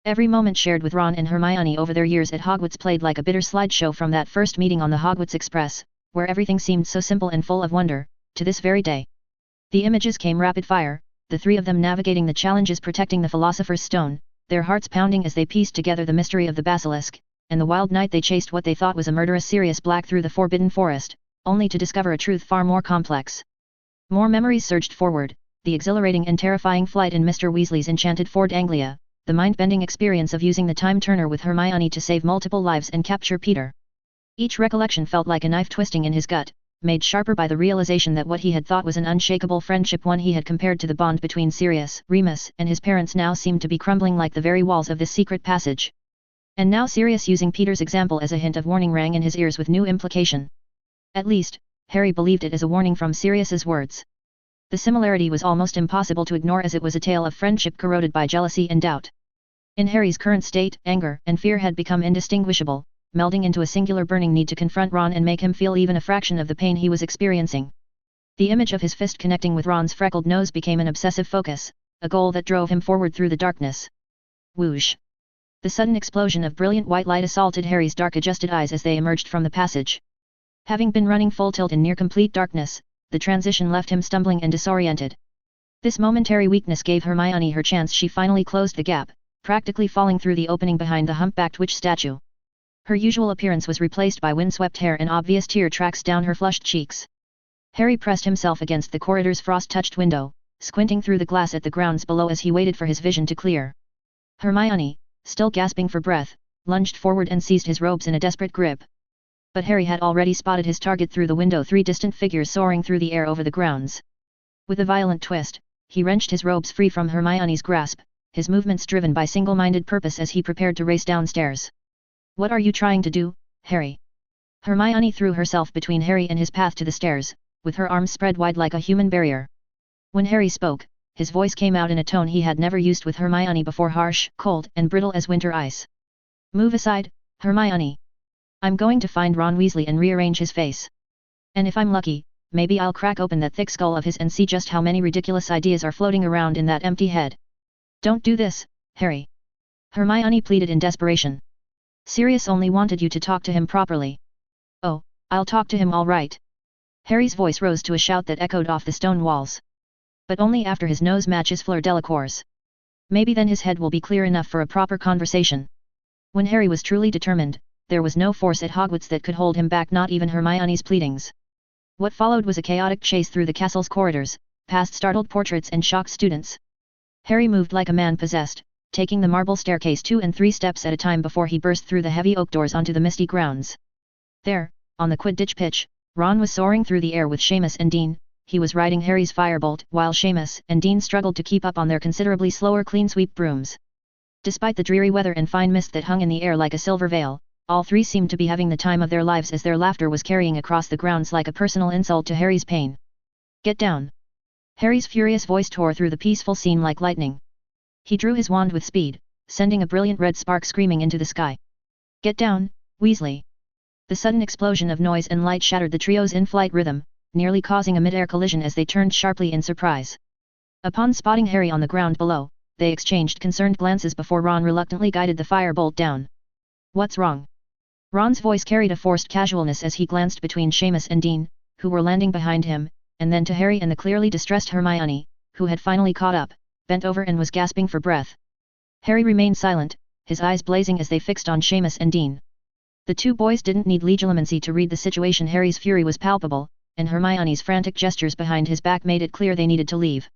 A: Every moment shared with Ron and Hermione over their years at Hogwarts played like a bitter slideshow, from that first meeting on the Hogwarts Express, where everything seemed so simple and full of wonder, to this very day. The images came rapid fire, the three of them navigating the challenges protecting the Philosopher's Stone, their hearts pounding as they pieced together the mystery of the basilisk, and the wild night they chased what they thought was a murderous Sirius Black through the Forbidden Forest, only to discover a truth far more complex. More memories surged forward, the exhilarating and terrifying flight in Mr. Weasley's enchanted Ford Anglia, the mind-bending experience of using the Time Turner with Hermione to save multiple lives and capture Peter. Each recollection felt like a knife twisting in his gut, made sharper by the realization that what he had thought was an unshakable friendship, one he had compared to the bond between Sirius, Remus, and his parents, now seemed to be crumbling like the very walls of this secret passage. And now Sirius, using Peter's example as a hint of warning, rang in his ears with new implication. At least, Harry believed it as a warning from Sirius's words. The similarity was almost impossible to ignore, as it was a tale of friendship corroded by jealousy and doubt. In Harry's current state, anger and fear had become indistinguishable, melding into a singular burning need to confront Ron and make him feel even a fraction of the pain he was experiencing. The image of his fist connecting with Ron's freckled nose became an obsessive focus, a goal that drove him forward through the darkness. Whoosh! The sudden explosion of brilliant white light assaulted Harry's dark-adjusted eyes as they emerged from the passage. Having been running full tilt in near complete darkness, the transition left him stumbling and disoriented. This momentary weakness gave Hermione her chance. She finally closed the gap, practically falling through the opening behind the humpbacked witch statue. Her usual appearance was replaced by windswept hair and obvious tear tracks down her flushed cheeks. Harry pressed himself against the corridor's frost-touched window, squinting through the glass at the grounds below as he waited for his vision to clear. Hermione, still gasping for breath, lunged forward and seized his robes in a desperate grip. But Harry had already spotted his target through the window, three distant figures soaring through the air over the grounds. With a violent twist, he wrenched his robes free from Hermione's grasp, his movements driven by single-minded purpose as he prepared to race downstairs. "What are you trying to do, Harry?" Hermione threw herself between Harry and his path to the stairs, with her arms spread wide like a human barrier. When Harry spoke, his voice came out in a tone he had never used with Hermione before, harsh, cold, and brittle as winter ice. "Move aside, Hermione. I'm going to find Ron Weasley and rearrange his face. And if I'm lucky, maybe I'll crack open that thick skull of his and see just how many ridiculous ideas are floating around in that empty head." "Don't do this, Harry," Hermione pleaded in desperation. "Sirius only wanted you to talk to him properly." "Oh, I'll talk to him all right." Harry's voice rose to a shout that echoed off the stone walls. "But only after his nose matches Fleur Delacour's. Maybe then his head will be clear enough for a proper conversation." When Harry was truly determined, there was no force at Hogwarts that could hold him back, not even Hermione's pleadings. What followed was a chaotic chase through the castle's corridors, past startled portraits and shocked students. Harry moved like a man possessed, taking the marble staircase 2 and 3 steps at a time before he burst through the heavy oak doors onto the misty grounds. There, on the Quidditch pitch, Ron was soaring through the air with Seamus and Dean. He was riding Harry's firebolt, while Seamus and Dean struggled to keep up on their considerably slower clean-sweep brooms. Despite the dreary weather and fine mist that hung in the air like a silver veil, all three seemed to be having the time of their lives as their laughter was carrying across the grounds like a personal insult to Harry's pain. "Get down!" Harry's furious voice tore through the peaceful scene like lightning. He drew his wand with speed, sending a brilliant red spark screaming into the sky. "Get down, Weasley!" The sudden explosion of noise and light shattered the trio's in-flight rhythm, nearly causing a mid-air collision as they turned sharply in surprise. Upon spotting Harry on the ground below, they exchanged concerned glances before Ron reluctantly guided the firebolt down. "What's wrong?" Ron's voice carried a forced casualness as he glanced between Seamus and Dean, who were landing behind him, and then to Harry and the clearly distressed Hermione, who had finally caught up, bent over and was gasping for breath. Harry remained silent, his eyes blazing as they fixed on Seamus and Dean. The two boys didn't need legilimency to read the situation. Harry's fury was palpable, and Hermione's frantic gestures behind his back made it clear they needed to leave.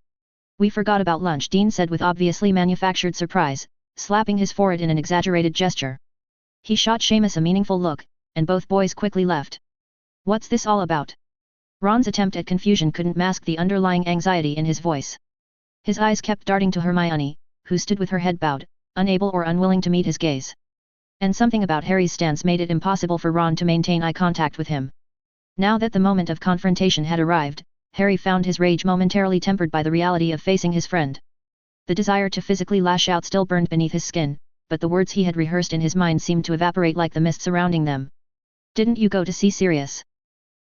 A: "We forgot about lunch," Dean said with obviously manufactured surprise, slapping his forehead in an exaggerated gesture. He shot Seamus a meaningful look, and both boys quickly left. "What's this all about?" Ron's attempt at confusion couldn't mask the underlying anxiety in his voice. His eyes kept darting to Hermione, who stood with her head bowed, unable or unwilling to meet his gaze. And something about Harry's stance made it impossible for Ron to maintain eye contact with him. Now that the moment of confrontation had arrived, Harry found his rage momentarily tempered by the reality of facing his friend. The desire to physically lash out still burned beneath his skin, but the words he had rehearsed in his mind seemed to evaporate like the mist surrounding them. "Didn't you go to see Sirius?"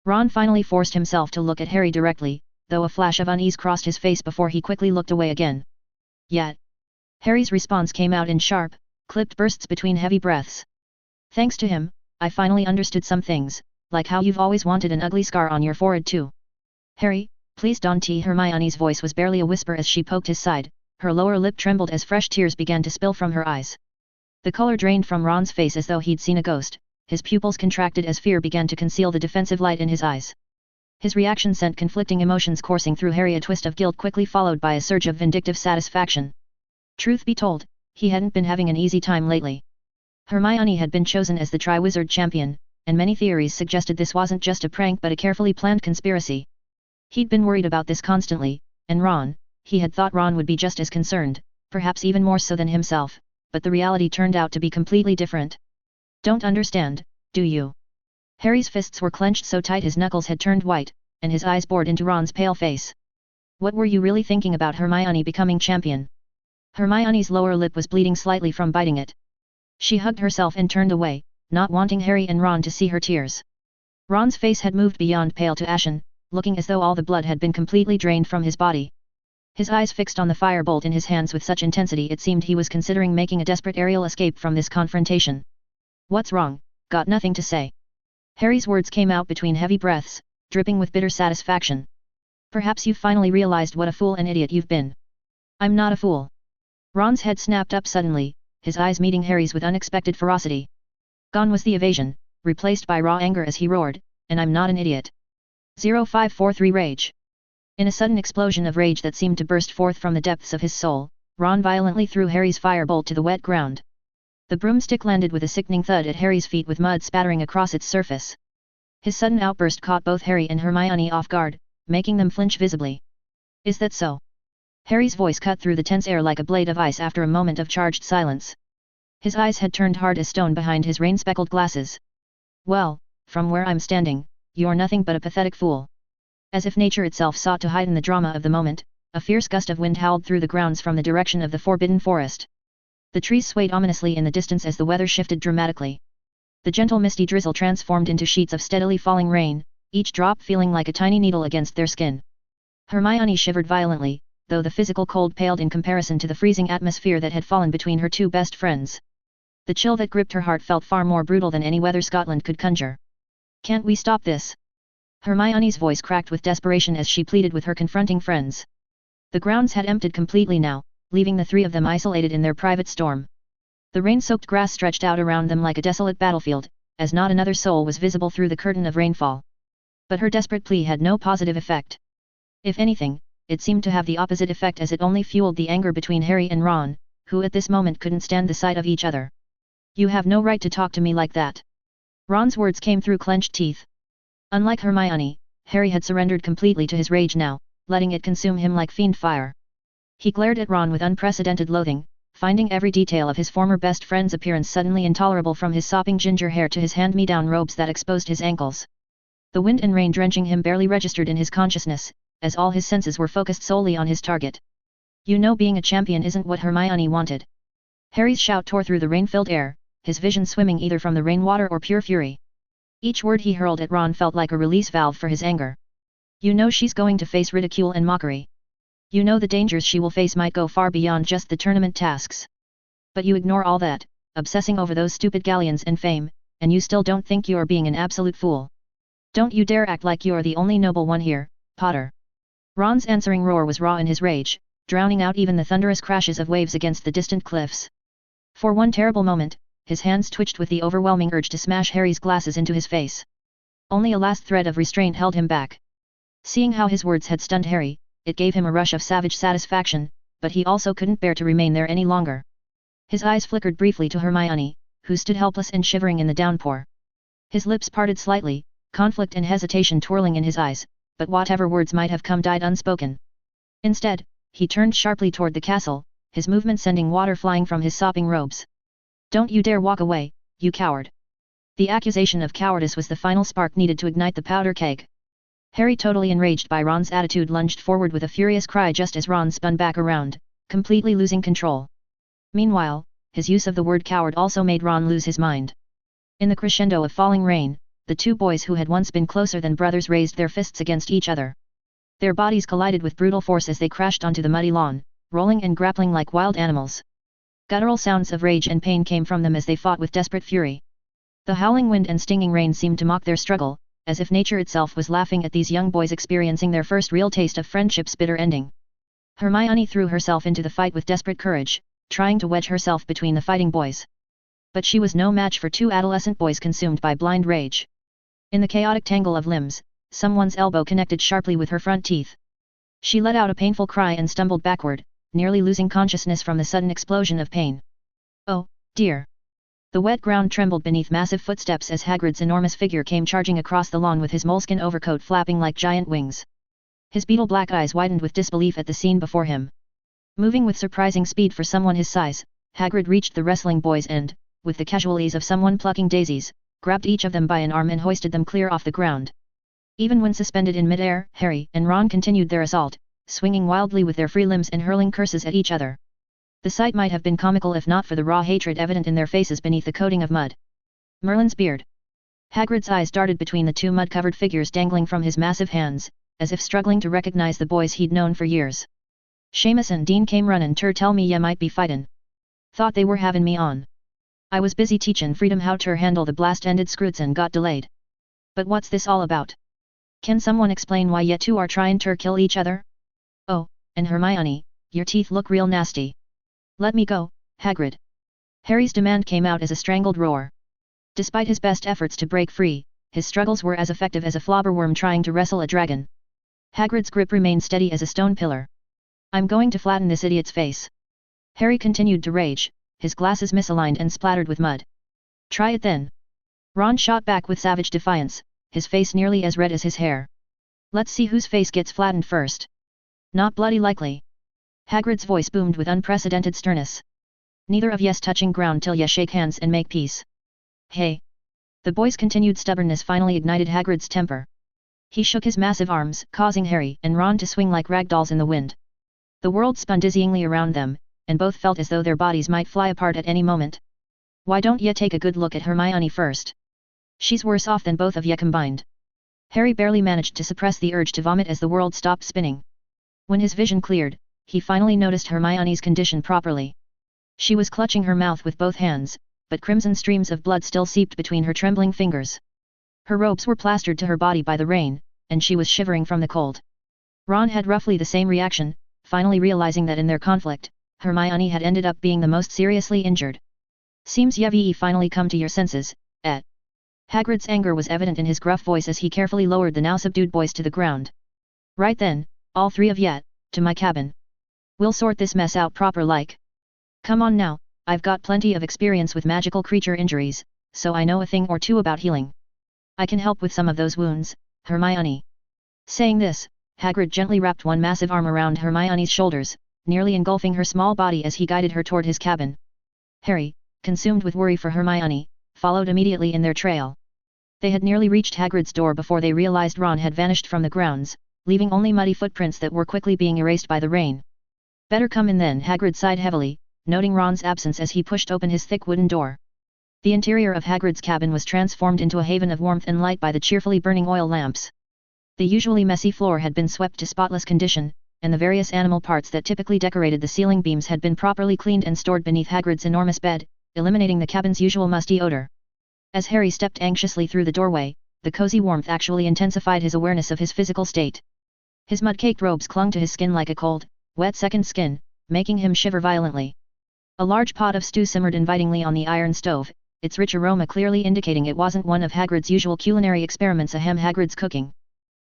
A: Ron finally forced himself to look at Harry directly, though a flash of unease crossed his face before he quickly looked away again. "Yet." Harry's response came out in sharp, clipped bursts between heavy breaths. "Thanks to him, I finally understood some things, like how you've always wanted an ugly scar on your forehead too." "Harry, please don't." Hermione's voice was barely a whisper as she poked his side, her lower lip trembled as fresh tears began to spill from her eyes. The color drained from Ron's face as though he'd seen a ghost, his pupils contracted as fear began to conceal the defensive light in his eyes. His reaction sent conflicting emotions coursing through Harry, a twist of guilt quickly followed by a surge of vindictive satisfaction. Truth be told, he hadn't been having an easy time lately. Hermione had been chosen as the Triwizard Champion, and many theories suggested this wasn't just a prank but a carefully planned conspiracy. He'd been worried about this constantly, and Ron, he had thought Ron would be just as concerned, perhaps even more so than himself, but the reality turned out to be completely different. Don't understand, do you? Harry's fists were clenched so tight his knuckles had turned white, and his eyes bored into Ron's pale face. What were you really thinking about Hermione becoming champion? Hermione's lower lip was bleeding slightly from biting it. She hugged herself and turned away, not wanting Harry and Ron to see her tears. Ron's face had moved beyond pale to ashen, looking as though all the blood had been completely drained from his body. His eyes fixed on the firebolt in his hands with such intensity it seemed he was considering making a desperate aerial escape from this confrontation. What's wrong? Got nothing to say. Harry's words came out between heavy breaths, dripping with bitter satisfaction. Perhaps you've finally realized what a fool and idiot you've been. I'm not a fool. Ron's head snapped up suddenly, his eyes meeting Harry's with unexpected ferocity. Gone was the evasion, replaced by raw anger as he roared, and I'm not an idiot. 0543 Rage. In a sudden explosion of rage that seemed to burst forth from the depths of his soul, Ron violently threw Harry's firebolt to the wet ground. The broomstick landed with a sickening thud at Harry's feet with mud spattering across its surface. His sudden outburst caught both Harry and Hermione off guard, making them flinch visibly. Is that so? Harry's voice cut through the tense air like a blade of ice after a moment of charged silence. His eyes had turned hard as stone behind his rain-speckled glasses. Well, from where I'm standing, you're nothing but a pathetic fool. As if nature itself sought to heighten the drama of the moment, a fierce gust of wind howled through the grounds from the direction of the Forbidden Forest. The trees swayed ominously in the distance as the weather shifted dramatically. The gentle misty drizzle transformed into sheets of steadily falling rain, each drop feeling like a tiny needle against their skin. Hermione shivered violently, though the physical cold paled in comparison to the freezing atmosphere that had fallen between her two best friends. The chill that gripped her heart felt far more brutal than any weather Scotland could conjure. Can't we stop this? Hermione's voice cracked with desperation as she pleaded with her confronting friends. The grounds had emptied completely now, leaving the three of them isolated in their private storm. The rain-soaked grass stretched out around them like a desolate battlefield, as not another soul was visible through the curtain of rainfall. But her desperate plea had no positive effect. If anything, it seemed to have the opposite effect as it only fueled the anger between Harry and Ron, who at this moment couldn't stand the sight of each other. You have no right to talk to me like that. Ron's words came through clenched teeth. Unlike Hermione, Harry had surrendered completely to his rage now, letting it consume him like fiend fire. He glared at Ron with unprecedented loathing, finding every detail of his former best friend's appearance suddenly intolerable, from his sopping ginger hair to his hand-me-down robes that exposed his ankles. The wind and rain drenching him barely registered in his consciousness, as all his senses were focused solely on his target. You know, being a champion isn't what Hermione wanted. Harry's shout tore through the rain-filled air, his vision swimming either from the rainwater or pure fury. Each word he hurled at Ron felt like a release valve for his anger. You know she's going to face ridicule and mockery. You know the dangers she will face might go far beyond just the tournament tasks. But you ignore all that, obsessing over those stupid galleons and fame, and you still don't think you're being an absolute fool. Don't you dare act like you're the only noble one here, Potter. Ron's answering roar was raw in his rage, drowning out even the thunderous crashes of waves against the distant cliffs. For one terrible moment, his hands twitched with the overwhelming urge to smash Harry's glasses into his face. Only a last thread of restraint held him back. Seeing how his words had stunned Harry, it gave him a rush of savage satisfaction, but he also couldn't bear to remain there any longer. His eyes flickered briefly to Hermione, who stood helpless and shivering in the downpour. His lips parted slightly, conflict and hesitation twirling in his eyes, but whatever words might have come died unspoken. Instead, he turned sharply toward the castle, his movement sending water flying from his sopping robes. Don't you dare walk away, you coward. The accusation of cowardice was the final spark needed to ignite the powder keg. Harry, totally enraged by Ron's attitude, lunged forward with a furious cry just as Ron spun back around, completely losing control. Meanwhile, his use of the word coward also made Ron lose his mind. In the crescendo of falling rain, the two boys who had once been closer than brothers raised their fists against each other. Their bodies collided with brutal force as they crashed onto the muddy lawn, rolling and grappling like wild animals. Guttural sounds of rage and pain came from them as they fought with desperate fury. The howling wind and stinging rain seemed to mock their struggle, as if nature itself was laughing at these young boys experiencing their first real taste of friendship's bitter ending. Hermione threw herself into the fight with desperate courage, trying to wedge herself between the fighting boys. But she was no match for two adolescent boys consumed by blind rage. In the chaotic tangle of limbs, someone's elbow connected sharply with her front teeth. She let out a painful cry and stumbled backward, nearly losing consciousness from the sudden explosion of pain. Oh, dear! The wet ground trembled beneath massive footsteps as Hagrid's enormous figure came charging across the lawn with his moleskin overcoat flapping like giant wings. His beetle black eyes widened with disbelief at the scene before him. Moving with surprising speed for someone his size, Hagrid reached the wrestling boys and, with the casual ease of someone plucking daisies, grabbed each of them by an arm and hoisted them clear off the ground. Even when suspended in midair, Harry and Ron continued their assault, swinging wildly with their free limbs and hurling curses at each other. The sight might have been comical if not for the raw hatred evident in their faces beneath the coating of mud. Merlin's beard. Hagrid's eyes darted between the two mud-covered figures dangling from his massive hands, as if struggling to recognize the boys he'd known for years. Seamus and Dean came runnin' ter tell me ya might be fightin'. Thought they were havin' me on. I was busy teachin' Freedom how ter handle the blast-ended scroots and got delayed. But what's this all about? Can someone explain why ya two are tryin' ter kill each other? Oh, and Hermione, your teeth look real nasty. Let me go, Hagrid. Harry's demand came out as a strangled roar. Despite his best efforts to break free, his struggles were as effective as a flobberworm trying to wrestle a dragon. Hagrid's grip remained steady as a stone pillar. I'm going to flatten this idiot's face. Harry continued to rage, his glasses misaligned and splattered with mud. Try it then. Ron shot back with savage defiance, his face nearly as red as his hair. Let's see whose face gets flattened first. Not bloody likely. Hagrid's voice boomed with unprecedented sternness. Neither of yes touching ground till ya shake hands and make peace. Hey! The boy's continued stubbornness finally ignited Hagrid's temper. He shook his massive arms, causing Harry and Ron to swing like ragdolls in the wind. The world spun dizzyingly around them, and both felt as though their bodies might fly apart at any moment. Why don't ya take a good look at Hermione first? She's worse off than both of ya combined. Harry barely managed to suppress the urge to vomit as the world stopped spinning. When his vision cleared, he finally noticed Hermione's condition properly. She was clutching her mouth with both hands, but crimson streams of blood still seeped between her trembling fingers. Her robes were plastered to her body by the rain, and she was shivering from the cold. Ron had roughly the same reaction, finally realizing that in their conflict, Hermione had ended up being the most seriously injured. Seems you've finally come to your senses, eh? Hagrid's anger was evident in his gruff voice as he carefully lowered the now subdued boys to the ground. Right then, all three of ya, to my cabin. We'll sort this mess out proper like. Come on now, I've got plenty of experience with magical creature injuries, so I know a thing or two about healing. I can help with some of those wounds, Hermione. Saying this, Hagrid gently wrapped one massive arm around Hermione's shoulders, nearly engulfing her small body as he guided her toward his cabin. Harry, consumed with worry for Hermione, followed immediately in their trail. They had nearly reached Hagrid's door before they realized Ron had vanished from the grounds, leaving only muddy footprints that were quickly being erased by the rain. Better come in then, Hagrid sighed heavily, noting Ron's absence as he pushed open his thick wooden door. The interior of Hagrid's cabin was transformed into a haven of warmth and light by the cheerfully burning oil lamps. The usually messy floor had been swept to spotless condition, and the various animal parts that typically decorated the ceiling beams had been properly cleaned and stored beneath Hagrid's enormous bed, eliminating the cabin's usual musty odor. As Harry stepped anxiously through the doorway, the cozy warmth actually intensified his awareness of his physical state. His mud-caked robes clung to his skin like a cold, wet second skin, making him shiver violently. A large pot of stew simmered invitingly on the iron stove, its rich aroma clearly indicating it wasn't one of Hagrid's usual culinary experiments ahem Hagrid's cooking.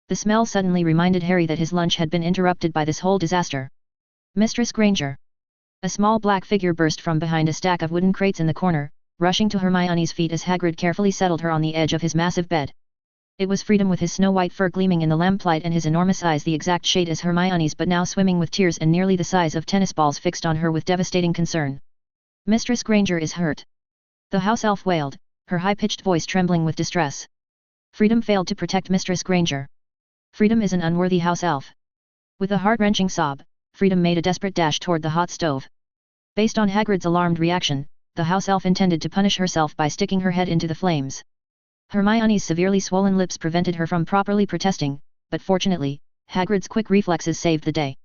A: The smell suddenly reminded Harry that his lunch had been interrupted by this whole disaster. Mistress Granger. A small black figure burst from behind a stack of wooden crates in the corner, rushing to Hermione's feet as Hagrid carefully settled her on the edge of his massive bed. It was Freedom with his snow-white fur gleaming in the lamplight and his enormous eyes the exact shade as Hermione's but now swimming with tears and nearly the size of tennis balls fixed on her with devastating concern. Mistress Granger is hurt. The house elf wailed, her high-pitched voice trembling with distress. Freedom failed to protect Mistress Granger. Freedom is an unworthy house elf. With a heart-wrenching sob, Freedom made a desperate dash toward the hot stove. Based on Hagrid's alarmed reaction, the house elf intended to punish herself by sticking her head into the flames. Hermione's severely swollen lips prevented her from properly protesting, but fortunately, Hagrid's quick reflexes saved the day.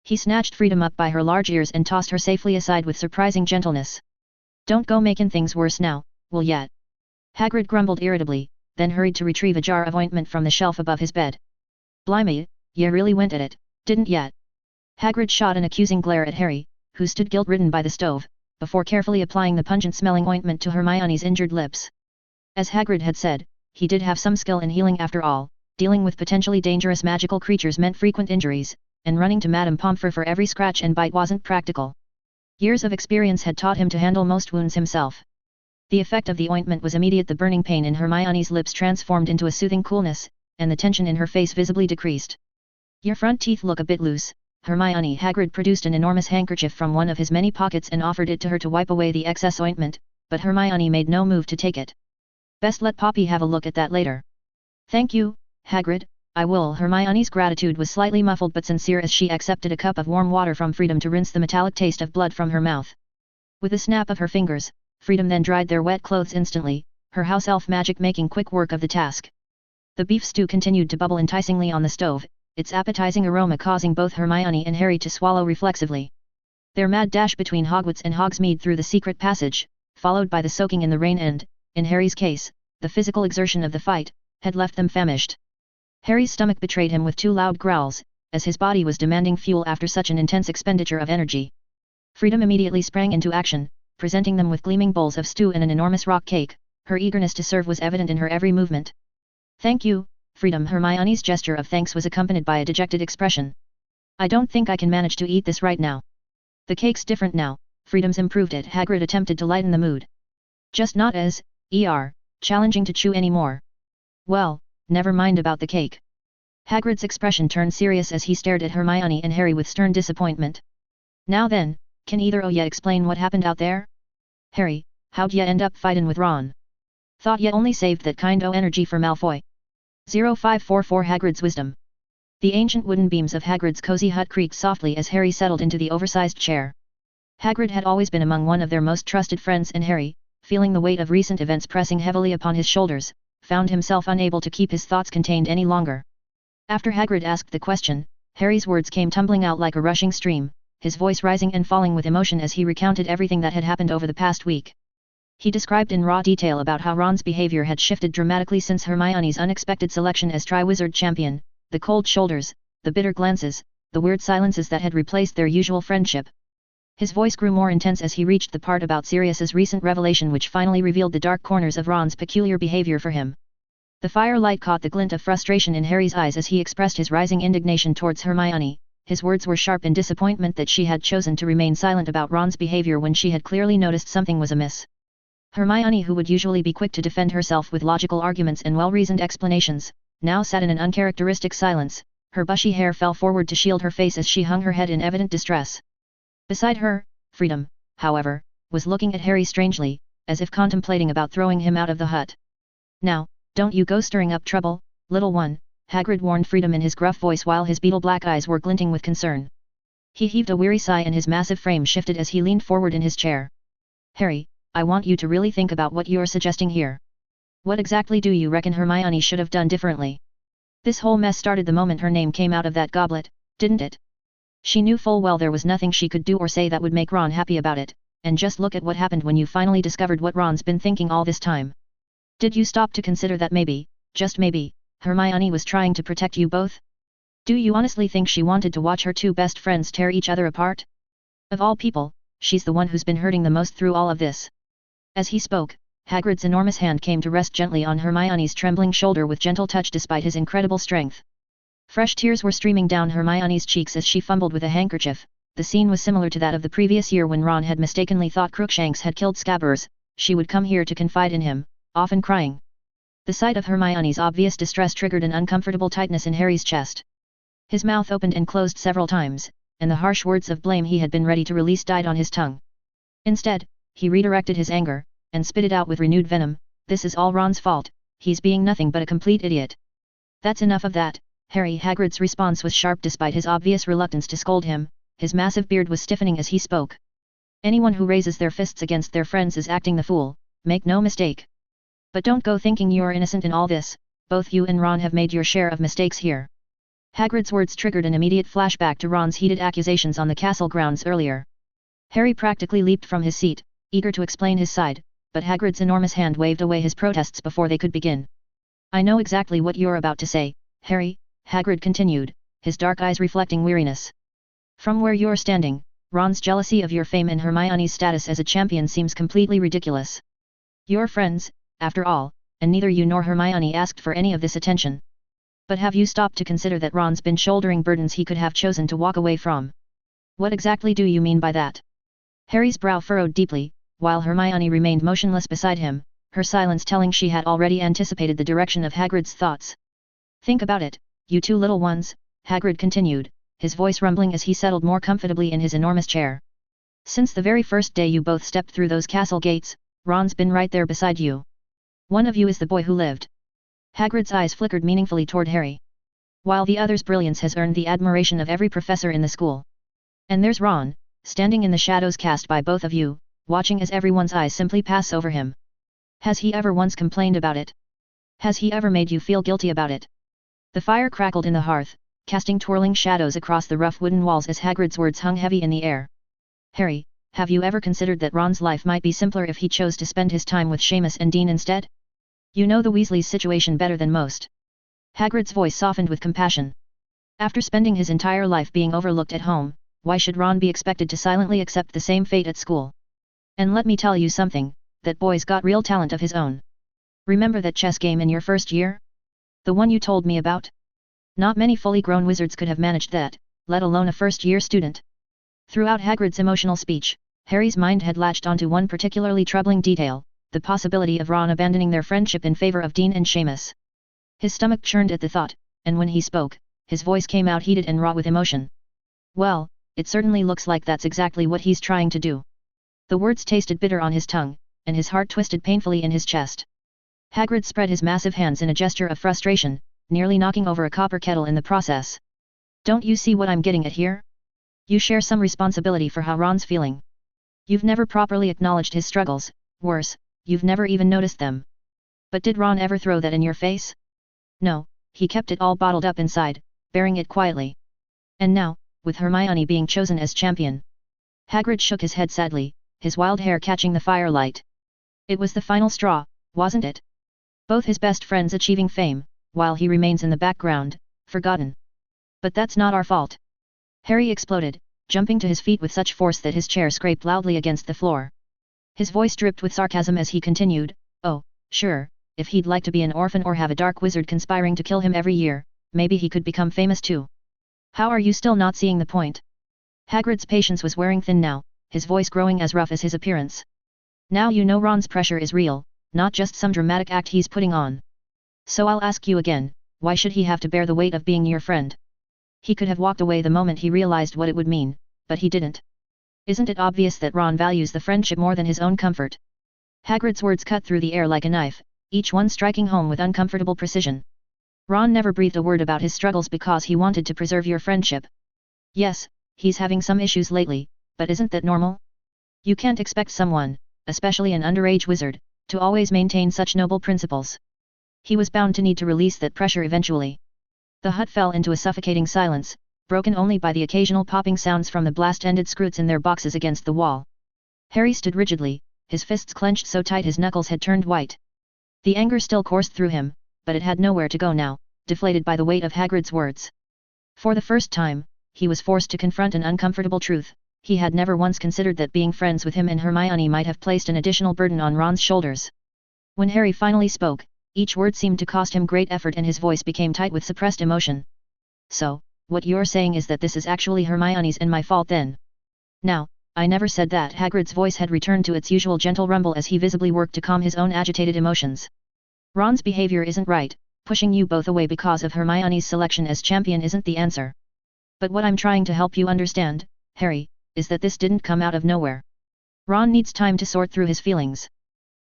A: He snatched Freedom up by her large ears and tossed her safely aside with surprising gentleness. Don't go making things worse now, will ya? Hagrid grumbled irritably, then hurried to retrieve a jar of ointment from the shelf above his bed. Blimey, ya really went at it, didn't ya? Hagrid shot an accusing glare at Harry, who stood guilt-ridden by the stove, before carefully applying the pungent-smelling ointment to Hermione's injured lips. As Hagrid had said, he did have some skill in healing after all, dealing with potentially dangerous magical creatures meant frequent injuries, and running to Madame Pomfrey for every scratch and bite wasn't practical. Years of experience had taught him to handle most wounds himself. The effect of the ointment was immediate. The burning pain in Hermione's lips transformed into a soothing coolness, and the tension in her face visibly decreased. Your front teeth look a bit loose, Hermione. Hagrid produced an enormous handkerchief from one of his many pockets and offered it to her to wipe away the excess ointment, but Hermione made no move to take it. Best let Poppy have a look at that later. Thank you, Hagrid, I will. Hermione's gratitude was slightly muffled but sincere as she accepted a cup of warm water from Freedom to rinse the metallic taste of blood from her mouth. With a snap of her fingers, Freedom then dried their wet clothes instantly, her house elf magic making quick work of the task. The beef stew continued to bubble enticingly on the stove, its appetizing aroma causing both Hermione and Harry to swallow reflexively. Their mad dash between Hogwarts and Hogsmeade through the secret passage, followed by the soaking in the rain and, in Harry's case, the physical exertion of the fight, had left them famished. Harry's stomach betrayed him with 2 loud growls, as his body was demanding fuel after such an intense expenditure of energy. Freedom immediately sprang into action, presenting them with gleaming bowls of stew and an enormous rock cake. Her eagerness to serve was evident in her every movement. Thank you, Freedom. Hermione's gesture of thanks was accompanied by a dejected expression. I don't think I can manage to eat this right now. The cake's different now, Freedom's improved it. Hagrid attempted to lighten the mood. Just not as, challenging to chew anymore. Well, never mind about the cake. Hagrid's expression turned serious as he stared at Hermione and Harry with stern disappointment. Now then, can either of ya explain what happened out there? Harry, how'd ya end up fightin' with Ron? Thought ya only saved that kind o' energy for Malfoy. 0544 Hagrid's wisdom. The ancient wooden beams of Hagrid's cozy hut creaked softly as Harry settled into the oversized chair. Hagrid had always been among one of their most trusted friends, and Harry, feeling the weight of recent events pressing heavily upon his shoulders, found himself unable to keep his thoughts contained any longer. After Hagrid asked the question, Harry's words came tumbling out like a rushing stream, his voice rising and falling with emotion as he recounted everything that had happened over the past week. He described in raw detail about how Ron's behavior had shifted dramatically since Hermione's unexpected selection as Triwizard Champion, the cold shoulders, the bitter glances, the weird silences that had replaced their usual friendship. His voice grew more intense as he reached the part about Sirius's recent revelation, which finally revealed the dark corners of Ron's peculiar behavior for him. The firelight caught the glint of frustration in Harry's eyes as he expressed his rising indignation towards Hermione. His words were sharp in disappointment that she had chosen to remain silent about Ron's behavior when she had clearly noticed something was amiss. Hermione, who would usually be quick to defend herself with logical arguments and well-reasoned explanations, now sat in an uncharacteristic silence. Her bushy hair fell forward to shield her face as she hung her head in evident distress. Beside her, Freedom, however, was looking at Harry strangely, as if contemplating about throwing him out of the hut. Now, don't you go stirring up trouble, little one, Hagrid warned Freedom in his gruff voice while his beetle-black eyes were glinting with concern. He heaved a weary sigh and his massive frame shifted as he leaned forward in his chair. Harry, I want you to really think about what you're suggesting here. What exactly do you reckon Hermione should have done differently? This whole mess started the moment her name came out of that goblet, didn't it? She knew full well there was nothing she could do or say that would make Ron happy about it, and just look at what happened when you finally discovered what Ron's been thinking all this time. Did you stop to consider that maybe, just maybe, Hermione was trying to protect you both? Do you honestly think she wanted to watch her 2 best friends tear each other apart? Of all people, she's the one who's been hurting the most through all of this. As he spoke, Hagrid's enormous hand came to rest gently on Hermione's trembling shoulder with gentle touch despite his incredible strength. Fresh tears were streaming down Hermione's cheeks as she fumbled with a handkerchief. The scene was similar to that of the previous year when Ron had mistakenly thought Crookshanks had killed Scabbers. She would come here to confide in him, often crying. The sight of Hermione's obvious distress triggered an uncomfortable tightness in Harry's chest. His mouth opened and closed several times, and the harsh words of blame he had been ready to release died on his tongue. Instead, he redirected his anger, and spit it out with renewed venom. This is all Ron's fault, he's being nothing but a complete idiot. That's enough of that, Harry. Hagrid's response was sharp despite his obvious reluctance to scold him. His massive beard was stiffening as he spoke. Anyone who raises their fists against their friends is acting the fool, make no mistake. But don't go thinking you're innocent in all this, both you and Ron have made your share of mistakes here. Hagrid's words triggered an immediate flashback to Ron's heated accusations on the castle grounds earlier. Harry practically leaped from his seat, eager to explain his side, but Hagrid's enormous hand waved away his protests before they could begin. I know exactly what you're about to say, Harry, Hagrid continued, his dark eyes reflecting weariness. From where you're standing, Ron's jealousy of your fame and Hermione's status as a champion seems completely ridiculous. You're friends, after all, and neither you nor Hermione asked for any of this attention. But have you stopped to consider that Ron's been shouldering burdens he could have chosen to walk away from? What exactly do you mean by that? Harry's brow furrowed deeply, while Hermione remained motionless beside him, her silence telling she had already anticipated the direction of Hagrid's thoughts. "Think about it, you two little ones," Hagrid continued, his voice rumbling as he settled more comfortably in his enormous chair. "Since the very first day you both stepped through those castle gates, Ron's been right there beside you. One of you is the boy who lived." Hagrid's eyes flickered meaningfully toward Harry. "While the other's brilliance has earned the admiration of every professor in the school. And there's Ron, standing in the shadows cast by both of you, watching as everyone's eyes simply pass over him. Has he ever once complained about it? Has he ever made you feel guilty about it?" The fire crackled in the hearth, casting twirling shadows across the rough wooden walls as Hagrid's words hung heavy in the air. "Harry, have you ever considered that Ron's life might be simpler if he chose to spend his time with Seamus and Dean instead? You know the Weasleys' situation better than most." Hagrid's voice softened with compassion. After spending his entire life being overlooked at home, why should Ron be expected to silently accept the same fate at school? "And let me tell you something, that boy's got real talent of his own. Remember that chess game in your first year? The one you told me about? Not many fully grown wizards could have managed that, let alone a first-year student." Throughout Hagrid's emotional speech, Harry's mind had latched onto one particularly troubling detail, the possibility of Ron abandoning their friendship in favor of Dean and Seamus. His stomach churned at the thought, and when he spoke, his voice came out heated and raw with emotion. "Well, it certainly looks like that's exactly what he's trying to do." The words tasted bitter on his tongue, and his heart twisted painfully in his chest. Hagrid spread his massive hands in a gesture of frustration, nearly knocking over a copper kettle in the process. "Don't you see what I'm getting at here? You share some responsibility for how Ron's feeling. You've never properly acknowledged his struggles, worse, you've never even noticed them. But did Ron ever throw that in your face? No, he kept it all bottled up inside, bearing it quietly. And now, with Hermione being chosen as champion." Hagrid shook his head sadly, his wild hair catching the firelight. "It was the final straw, wasn't it? Both his best friends achieving fame, while he remains in the background, forgotten. But that's not our fault." Harry exploded, jumping to his feet with such force that his chair scraped loudly against the floor. His voice dripped with sarcasm as he continued, "Oh, sure, if he'd like to be an orphan or have a dark wizard conspiring to kill him every year, maybe he could become famous too. How are you still not seeing the point?" Hagrid's patience was wearing thin now, his voice growing as rough as his appearance. "Now you know Ron's pressure is real, not just some dramatic act he's putting on. So I'll ask you again, why should he have to bear the weight of being your friend? He could have walked away the moment he realized what it would mean, but he didn't. Isn't it obvious that Ron values the friendship more than his own comfort?" Hagrid's words cut through the air like a knife, each one striking home with uncomfortable precision. "Ron never breathed a word about his struggles because he wanted to preserve your friendship. Yes, he's having some issues lately, but isn't that normal? You can't expect someone, especially an underage wizard, to always maintain such noble principles. He was bound to need to release that pressure eventually." The hut fell into a suffocating silence, broken only by the occasional popping sounds from the blast-ended scrutes in their boxes against the wall. Harry stood rigidly, his fists clenched so tight his knuckles had turned white. The anger still coursed through him, but it had nowhere to go now, deflated by the weight of Hagrid's words. For the first time, he was forced to confront an uncomfortable truth. He had never once considered that being friends with him and Hermione might have placed an additional burden on Ron's shoulders. When Harry finally spoke, each word seemed to cost him great effort and his voice became tight with suppressed emotion. "So, what you're saying is that this is actually Hermione's and my fault then?" "Now, I never said that." Hagrid's voice had returned to its usual gentle rumble as he visibly worked to calm his own agitated emotions. "Ron's behavior isn't right, pushing you both away because of Hermione's selection as champion isn't the answer. But what I'm trying to help you understand, Harry, is that this didn't come out of nowhere. Ron needs time to sort through his feelings.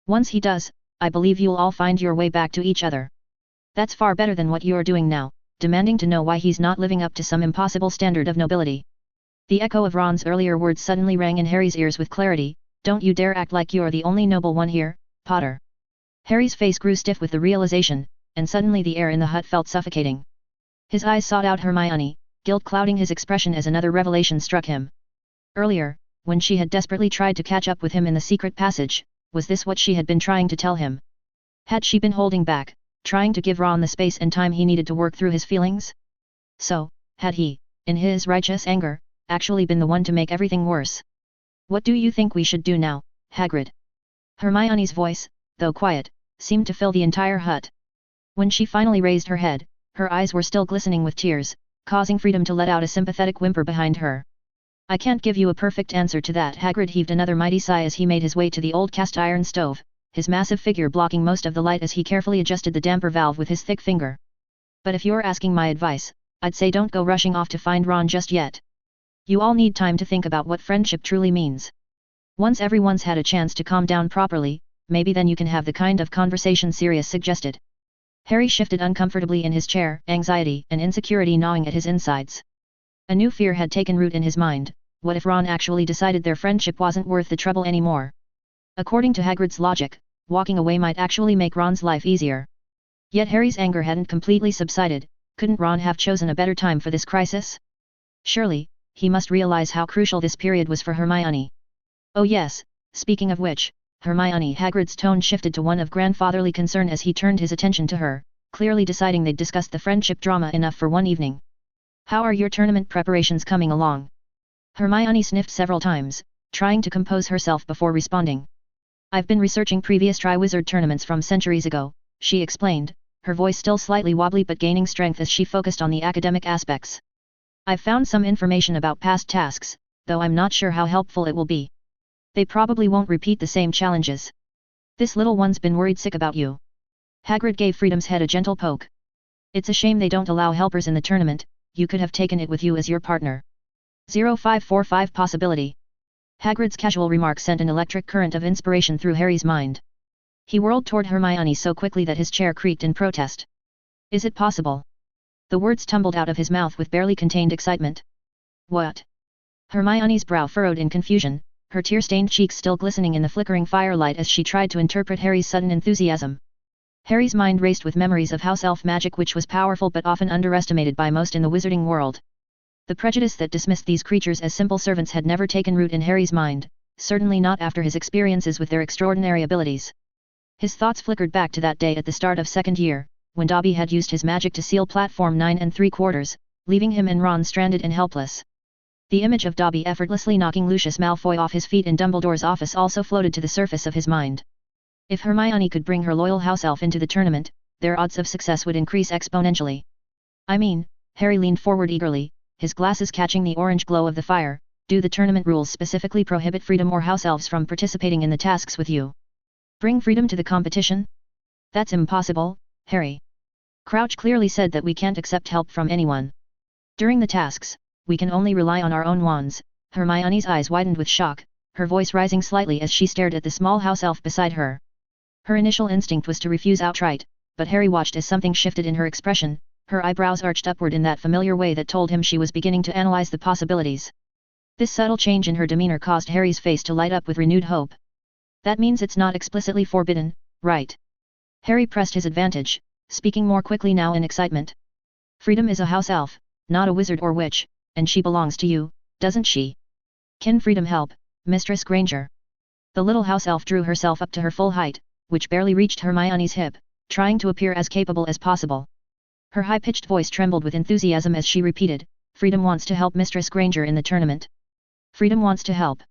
A: Once he does, I believe you'll all find your way back to each other. That's far better than what you're doing now, demanding to know why he's not living up to some impossible standard of nobility." The echo of Ron's earlier words suddenly rang in Harry's ears with clarity, "Don't you dare act like you're the only noble one here, Potter." Harry's face grew stiff with the realization, and suddenly the air in the hut felt suffocating. His eyes sought out Hermione, guilt clouding his expression as another revelation struck him. Earlier, when she had desperately tried to catch up with him in the secret passage, was this what she had been trying to tell him? Had she been holding back, trying to give Ron the space and time he needed to work through his feelings? So, had he, in his righteous anger, actually been the one to make everything worse? "What do you think we should do now, Hagrid?" Hermione's voice, though quiet, seemed to fill the entire hut. When she finally raised her head, her eyes were still glistening with tears, causing Freedom to let out a sympathetic whimper behind her. I can't give you a perfect answer to that. Hagrid heaved another mighty sigh as he made his way to the old cast iron stove, his massive figure blocking most of the light as he carefully adjusted the damper valve with his thick finger. But if you're asking my advice, I'd say don't go rushing off to find Ron just yet. You all need time to think about what friendship truly means. Once everyone's had a chance to calm down properly, maybe then you can have the kind of conversation Sirius suggested. Harry shifted uncomfortably in his chair, anxiety and insecurity gnawing at his insides. A new fear had taken root in his mind. What if Ron actually decided their friendship wasn't worth the trouble anymore? According to Hagrid's logic, walking away might actually make Ron's life easier. Yet Harry's anger hadn't completely subsided. Couldn't Ron have chosen a better time for this crisis? Surely, he must realize how crucial this period was for Hermione. Oh yes, speaking of which, Hermione. Hagrid's tone shifted to one of grandfatherly concern as he turned his attention to her, clearly deciding they'd discussed the friendship drama enough for one evening. How are your tournament preparations coming along? Hermione sniffed several times, trying to compose herself before responding. I've been researching previous Triwizard tournaments from centuries ago, she explained, her voice still slightly wobbly but gaining strength as she focused on the academic aspects. I've found some information about past tasks, though I'm not sure how helpful it will be. They probably won't repeat the same challenges. This little one's been worried sick about you. Hagrid gave Freedom's head a gentle poke. It's a shame they don't allow helpers in the tournament, you could have taken it with you as your partner. 0545 possibility. Hagrid's casual remark sent an electric current of inspiration through Harry's mind. He whirled toward Hermione so quickly that his chair creaked in protest. Is it possible? The words tumbled out of his mouth with barely contained excitement. What? Hermione's brow furrowed in confusion, her tear-stained cheeks still glistening in the flickering firelight as she tried to interpret Harry's sudden enthusiasm. Harry's mind raced with memories of house elf magic, which was powerful but often underestimated by most in the wizarding world. The prejudice that dismissed these creatures as simple servants had never taken root in Harry's mind, certainly not after his experiences with their extraordinary abilities. His thoughts flickered back to that day at the start of second year, when Dobby had used his magic to seal platform 9 3/4, leaving him and Ron stranded and helpless. The image of Dobby effortlessly knocking Lucius Malfoy off his feet in Dumbledore's office also floated to the surface of his mind. If Hermione could bring her loyal house elf into the tournament, their odds of success would increase exponentially. I mean, Harry leaned forward eagerly, his glasses catching the orange glow of the fire. Do the tournament rules specifically prohibit Freedom or house elves from participating in the tasks with you? Bring Freedom to the competition? That's impossible, Harry. Crouch clearly said that we can't accept help from anyone. During the tasks, we can only rely on our own wands. Hermione's eyes widened with shock, her voice rising slightly as she stared at the small house elf beside her. Her initial instinct was to refuse outright, but Harry watched as something shifted in her expression, her eyebrows arched upward in that familiar way that told him she was beginning to analyze the possibilities. This subtle change in her demeanor caused Harry's face to light up with renewed hope. That means it's not explicitly forbidden, right? Harry pressed his advantage, speaking more quickly now in excitement. Freedom is a house elf, not a wizard or witch, and she belongs to you, doesn't she? Can Freedom help, Mistress Granger? The little house elf drew herself up to her full height, which barely reached Hermione's hip, trying to appear as capable as possible. Her high-pitched voice trembled with enthusiasm as she repeated, Freedom wants to help Mistress Granger in the tournament. Freedom wants to help.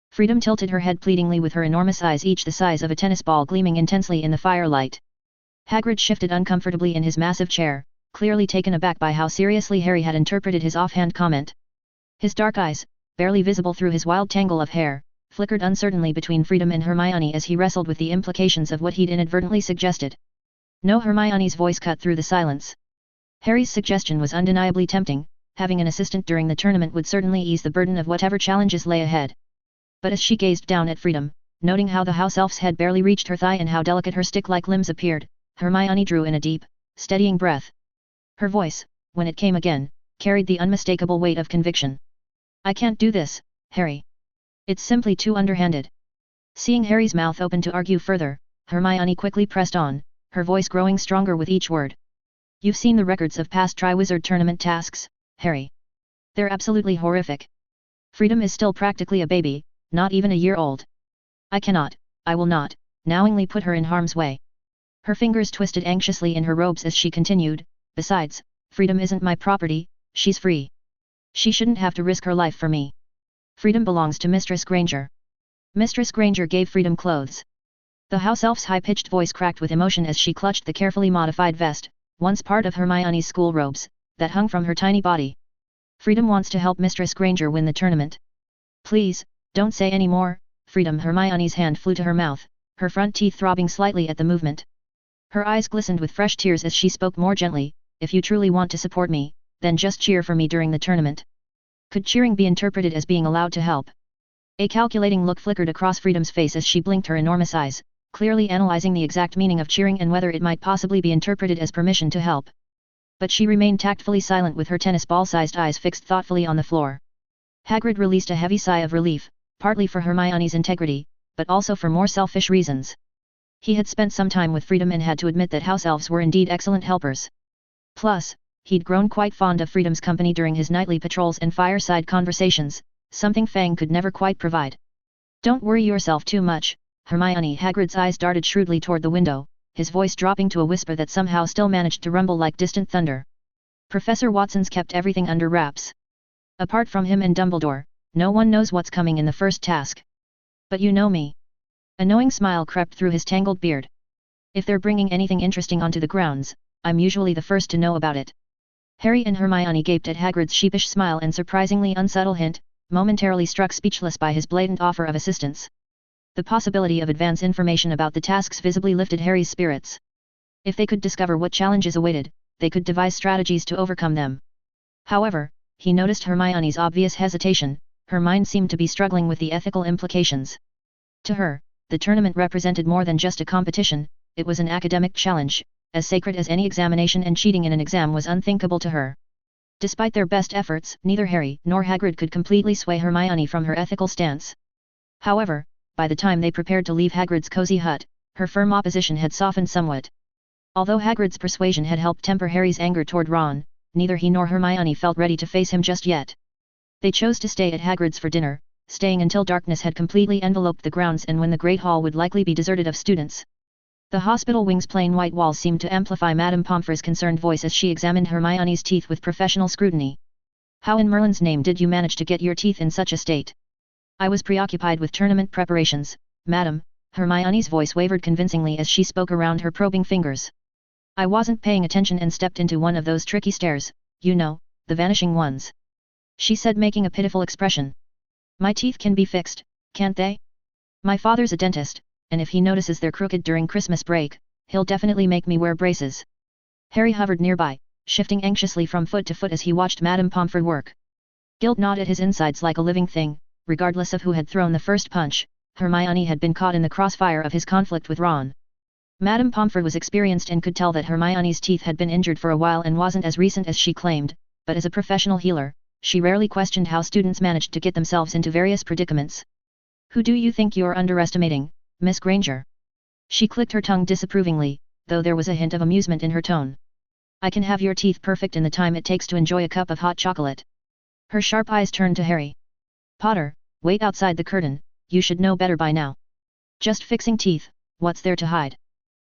A: Freedom tilted her head pleadingly with her enormous eyes each the size of a tennis ball gleaming intensely in the firelight. Hagrid shifted uncomfortably in his massive chair, clearly taken aback by how seriously Harry had interpreted his offhand comment. His dark eyes, barely visible through his wild tangle of hair, flickered uncertainly between Freedom and Hermione as he wrestled with the implications of what he'd inadvertently suggested. No, Hermione's voice cut through the silence. Harry's suggestion was undeniably tempting, having an assistant during the tournament would certainly ease the burden of whatever challenges lay ahead. But as she gazed down at Freedom, noting how the house elf's head barely reached her thigh and how delicate her stick-like limbs appeared, Hermione drew in a deep, steadying breath. Her voice, when it came again, carried the unmistakable weight of conviction. I can't do this, Harry. It's simply too underhanded. Seeing Harry's mouth open to argue further, Hermione quickly pressed on, her voice growing stronger with each word. You've seen the records of past Triwizard tournament tasks, Harry. They're absolutely horrific. Freedom is still practically a baby, not even a year old. I will not, knowingly put her in harm's way. Her fingers twisted anxiously in her robes as she continued, besides, Freedom isn't my property, she's free. She shouldn't have to risk her life for me. Freedom belongs to Mistress Granger. Mistress Granger gave Freedom clothes. The house elf's high-pitched voice cracked with emotion as she clutched the carefully modified vest, once part of Hermione's school robes, that hung from her tiny body. Freedom wants to help Mistress Granger win the tournament. Please, don't say any more, Freedom. Hermione's hand flew to her mouth, her front teeth throbbing slightly at the movement. Her eyes glistened with fresh tears as she spoke more gently, if you truly want to support me, then just cheer for me during the tournament. Could cheering be interpreted as being allowed to help? A calculating look flickered across Freedom's face as she blinked her enormous eyes, clearly analyzing the exact meaning of cheering and whether it might possibly be interpreted as permission to help. But she remained tactfully silent with her tennis ball-sized eyes fixed thoughtfully on the floor. Hagrid released a heavy sigh of relief, partly for Hermione's integrity, but also for more selfish reasons. He had spent some time with Freedom and had to admit that house elves were indeed excellent helpers. Plus, he'd grown quite fond of Freedom's company during his nightly patrols and fireside conversations, something Fang could never quite provide. Don't worry yourself too much, Hermione. Hagrid's eyes darted shrewdly toward the window, his voice dropping to a whisper that somehow still managed to rumble like distant thunder. Professor Watson's kept everything under wraps. Apart from him and Dumbledore, no one knows what's coming in the first task. But you know me. A knowing smile crept through his tangled beard. If they're bringing anything interesting onto the grounds, I'm usually the first to know about it. Harry and Hermione gaped at Hagrid's sheepish smile and surprisingly unsubtle hint, momentarily struck speechless by his blatant offer of assistance. The possibility of advance information about the tasks visibly lifted Harry's spirits. If they could discover what challenges awaited, they could devise strategies to overcome them. However, he noticed Hermione's obvious hesitation, her mind seemed to be struggling with the ethical implications. To her, the tournament represented more than just a competition, it was an academic challenge, as sacred as any examination, and cheating in an exam was unthinkable to her. Despite their best efforts, neither Harry nor Hagrid could completely sway Hermione from her ethical stance. However, by the time they prepared to leave Hagrid's cozy hut, her firm opposition had softened somewhat. Although Hagrid's persuasion had helped temper Harry's anger toward Ron, neither he nor Hermione felt ready to face him just yet. They chose to stay at Hagrid's for dinner, staying until darkness had completely enveloped the grounds and when the Great Hall would likely be deserted of students. The hospital wing's plain white walls seemed to amplify Madame Pomfrey's concerned voice as she examined Hermione's teeth with professional scrutiny. How in Merlin's name did you manage to get your teeth in such a state? I was preoccupied with tournament preparations, madam. Hermione's voice wavered convincingly as she spoke around her probing fingers. I wasn't paying attention and stepped into one of those tricky stairs, you know, the vanishing ones. She said, making a pitiful expression. My teeth can be fixed, can't they? My father's a dentist, and if he notices they're crooked during Christmas break, he'll definitely make me wear braces. Harry hovered nearby, shifting anxiously from foot to foot as he watched Madame Pomfrey work. Guilt gnawed at his insides like a living thing, regardless of who had thrown the first punch. Hermione had been caught in the crossfire of his conflict with Ron. Madame Pomfrey was experienced and could tell that Hermione's teeth had been injured for a while and wasn't as recent as she claimed, but as a professional healer, she rarely questioned how students managed to get themselves into various predicaments. Who do you think you're underestimating, Miss Granger? She clicked her tongue disapprovingly, though there was a hint of amusement in her tone. I can have your teeth perfect in the time it takes to enjoy a cup of hot chocolate. Her sharp eyes turned to Harry. Potter, wait outside the curtain, you should know better by now. Just fixing teeth, what's there to hide?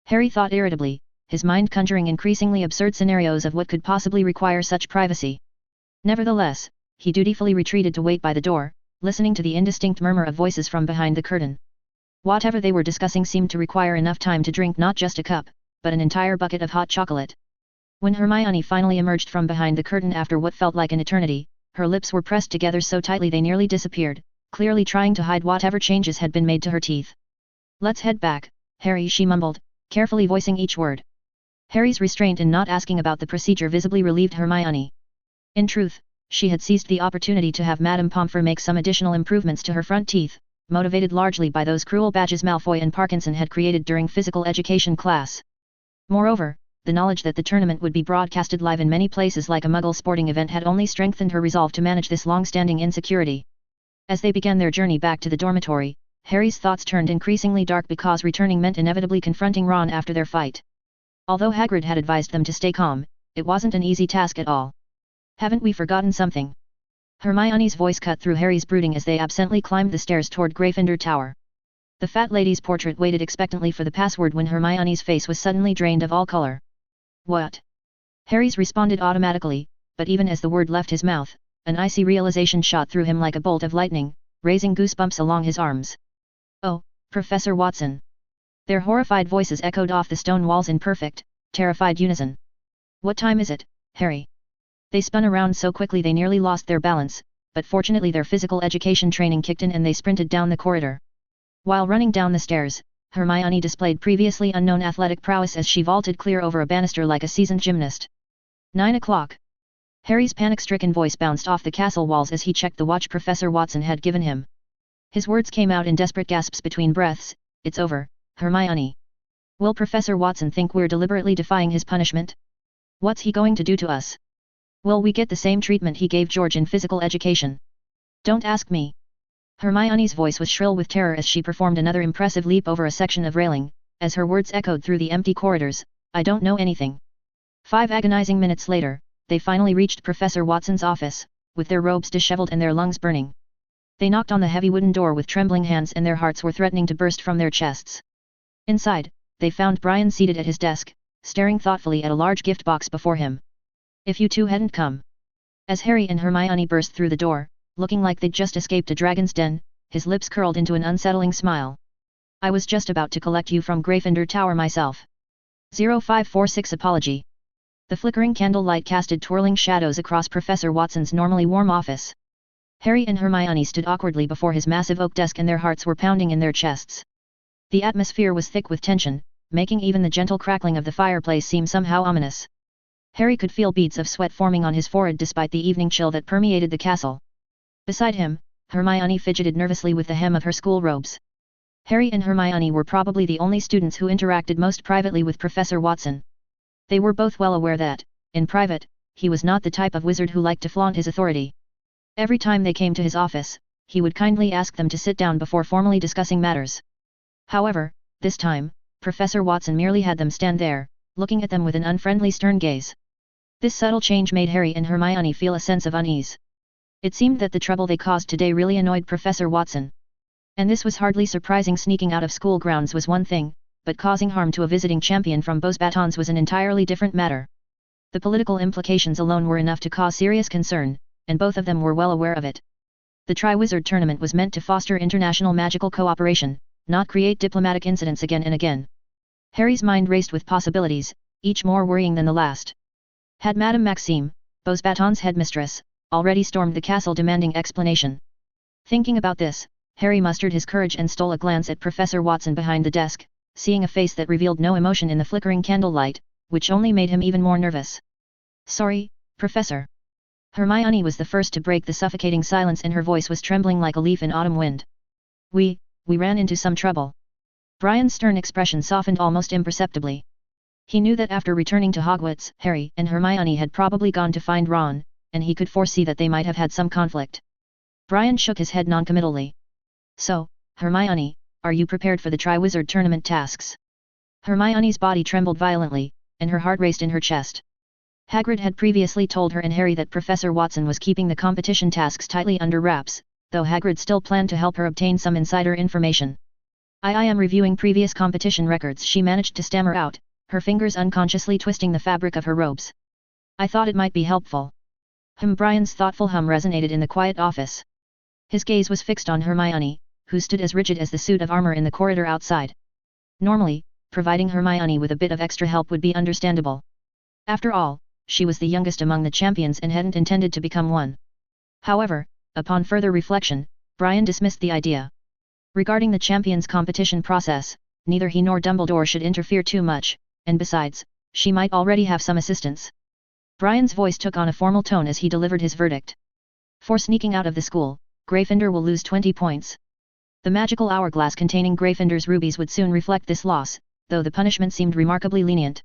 A: Harry thought irritably, his mind conjuring increasingly absurd scenarios of what could possibly require such privacy. Nevertheless, he dutifully retreated to wait by the door, listening to the indistinct murmur of voices from behind the curtain. Whatever they were discussing seemed to require enough time to drink not just a cup, but an entire bucket of hot chocolate. When Hermione finally emerged from behind the curtain after what felt like an eternity, her lips were pressed together so tightly they nearly disappeared, clearly trying to hide whatever changes had been made to her teeth. Let's head back, Harry, she mumbled, carefully voicing each word. Harry's restraint in not asking about the procedure visibly relieved Hermione. In truth, she had seized the opportunity to have Madame Pomfrey make some additional improvements to her front teeth, motivated largely by those cruel badges Malfoy and Parkinson had created during physical education class. Moreover, the knowledge that the tournament would be broadcasted live in many places like a Muggle sporting event had only strengthened her resolve to manage this long-standing insecurity. As they began their journey back to the dormitory, Harry's thoughts turned increasingly dark because returning meant inevitably confronting Ron after their fight. Although Hagrid had advised them to stay calm, it wasn't an easy task at all. Haven't we forgotten something? Hermione's voice cut through Harry's brooding as they absently climbed the stairs toward Gryffindor Tower. The fat lady's portrait waited expectantly for the password when Hermione's face was suddenly drained of all color. What? Harry's responded automatically, but even as the word left his mouth, an icy realization shot through him like a bolt of lightning, raising goosebumps along his arms. Oh, Professor Watson! Their horrified voices echoed off the stone walls in perfect, terrified unison. What time is it, Harry? They spun around so quickly they nearly lost their balance, but fortunately their physical education training kicked in and they sprinted down the corridor. While running down the stairs, Hermione displayed previously unknown athletic prowess as she vaulted clear over a banister like a seasoned gymnast. 9 o'clock. Harry's panic-stricken voice bounced off the castle walls as he checked the watch Professor Watson had given him. His words came out in desperate gasps between breaths. It's over, Hermione. Will Professor Watson think we're deliberately defying his punishment? What's he going to do to us? Will we get the same treatment he gave George in physical education? Don't ask me. Hermione's voice was shrill with terror as she performed another impressive leap over a section of railing, as her words echoed through the empty corridors. I don't know anything. 5 agonizing minutes later, they finally reached Professor Watson's office, with their robes disheveled and their lungs burning. They knocked on the heavy wooden door with trembling hands and their hearts were threatening to burst from their chests. Inside, they found Brian seated at his desk, staring thoughtfully at a large gift box before him. If you two hadn't come. As Harry and Hermione burst through the door, looking like they'd just escaped a dragon's den, his lips curled into an unsettling smile. I was just about to collect you from Gryffindor Tower myself. 0546 Apology. The flickering candlelight casted twirling shadows across Professor Watson's normally warm office. Harry and Hermione stood awkwardly before his massive oak desk and their hearts were pounding in their chests. The atmosphere was thick with tension, making even the gentle crackling of the fireplace seem somehow ominous. Harry could feel beads of sweat forming on his forehead despite the evening chill that permeated the castle. Beside him, Hermione fidgeted nervously with the hem of her school robes. Harry and Hermione were probably the only students who interacted most privately with Professor Watson. They were both well aware that, in private, he was not the type of wizard who liked to flaunt his authority. Every time they came to his office, he would kindly ask them to sit down before formally discussing matters. However, this time, Professor Watson merely had them stand there, looking at them with an unfriendly stern gaze. This subtle change made Harry and Hermione feel a sense of unease. It seemed that the trouble they caused today really annoyed Professor Watson. And this was hardly surprising. Sneaking out of school grounds was one thing, but causing harm to a visiting champion from Beauxbatons was an entirely different matter. The political implications alone were enough to cause serious concern, and both of them were well aware of it. The Triwizard Tournament was meant to foster international magical cooperation, not create diplomatic incidents again and again. Harry's mind raced with possibilities, each more worrying than the last. Had Madame Maxime, Beauxbatons' headmistress, already stormed the castle demanding explanation? Thinking about this, Harry mustered his courage and stole a glance at Professor Watson behind the desk, seeing a face that revealed no emotion in the flickering candlelight, which only made him even more nervous. Sorry, Professor. Hermione was the first to break the suffocating silence and her voice was trembling like a leaf in autumn wind. We ran into some trouble. Brian's stern expression softened almost imperceptibly. He knew that after returning to Hogwarts, Harry and Hermione had probably gone to find Ron, and he could foresee that they might have had some conflict. Brian shook his head noncommittally. So, Hermione, are you prepared for the Triwizard Tournament tasks? Hermione's body trembled violently, and her heart raced in her chest. Hagrid had previously told her and Harry that Professor Watson was keeping the competition tasks tightly under wraps, though Hagrid still planned to help her obtain some insider information. I am reviewing previous competition records, she managed to stammer out, her fingers unconsciously twisting the fabric of her robes. I thought it might be helpful. Brian's thoughtful hum resonated in the quiet office. His gaze was fixed on Hermione, who stood as rigid as the suit of armor in the corridor outside. Normally, providing Hermione with a bit of extra help would be understandable. After all, she was the youngest among the champions and hadn't intended to become one. However, upon further reflection, Brian dismissed the idea. Regarding the champions' competition process, neither he nor Dumbledore should interfere too much, and besides, she might already have some assistance. Brian's voice took on a formal tone as he delivered his verdict. For sneaking out of the school, Gryffindor will lose 20 points. The magical hourglass containing Gryffindor's rubies would soon reflect this loss, though the punishment seemed remarkably lenient.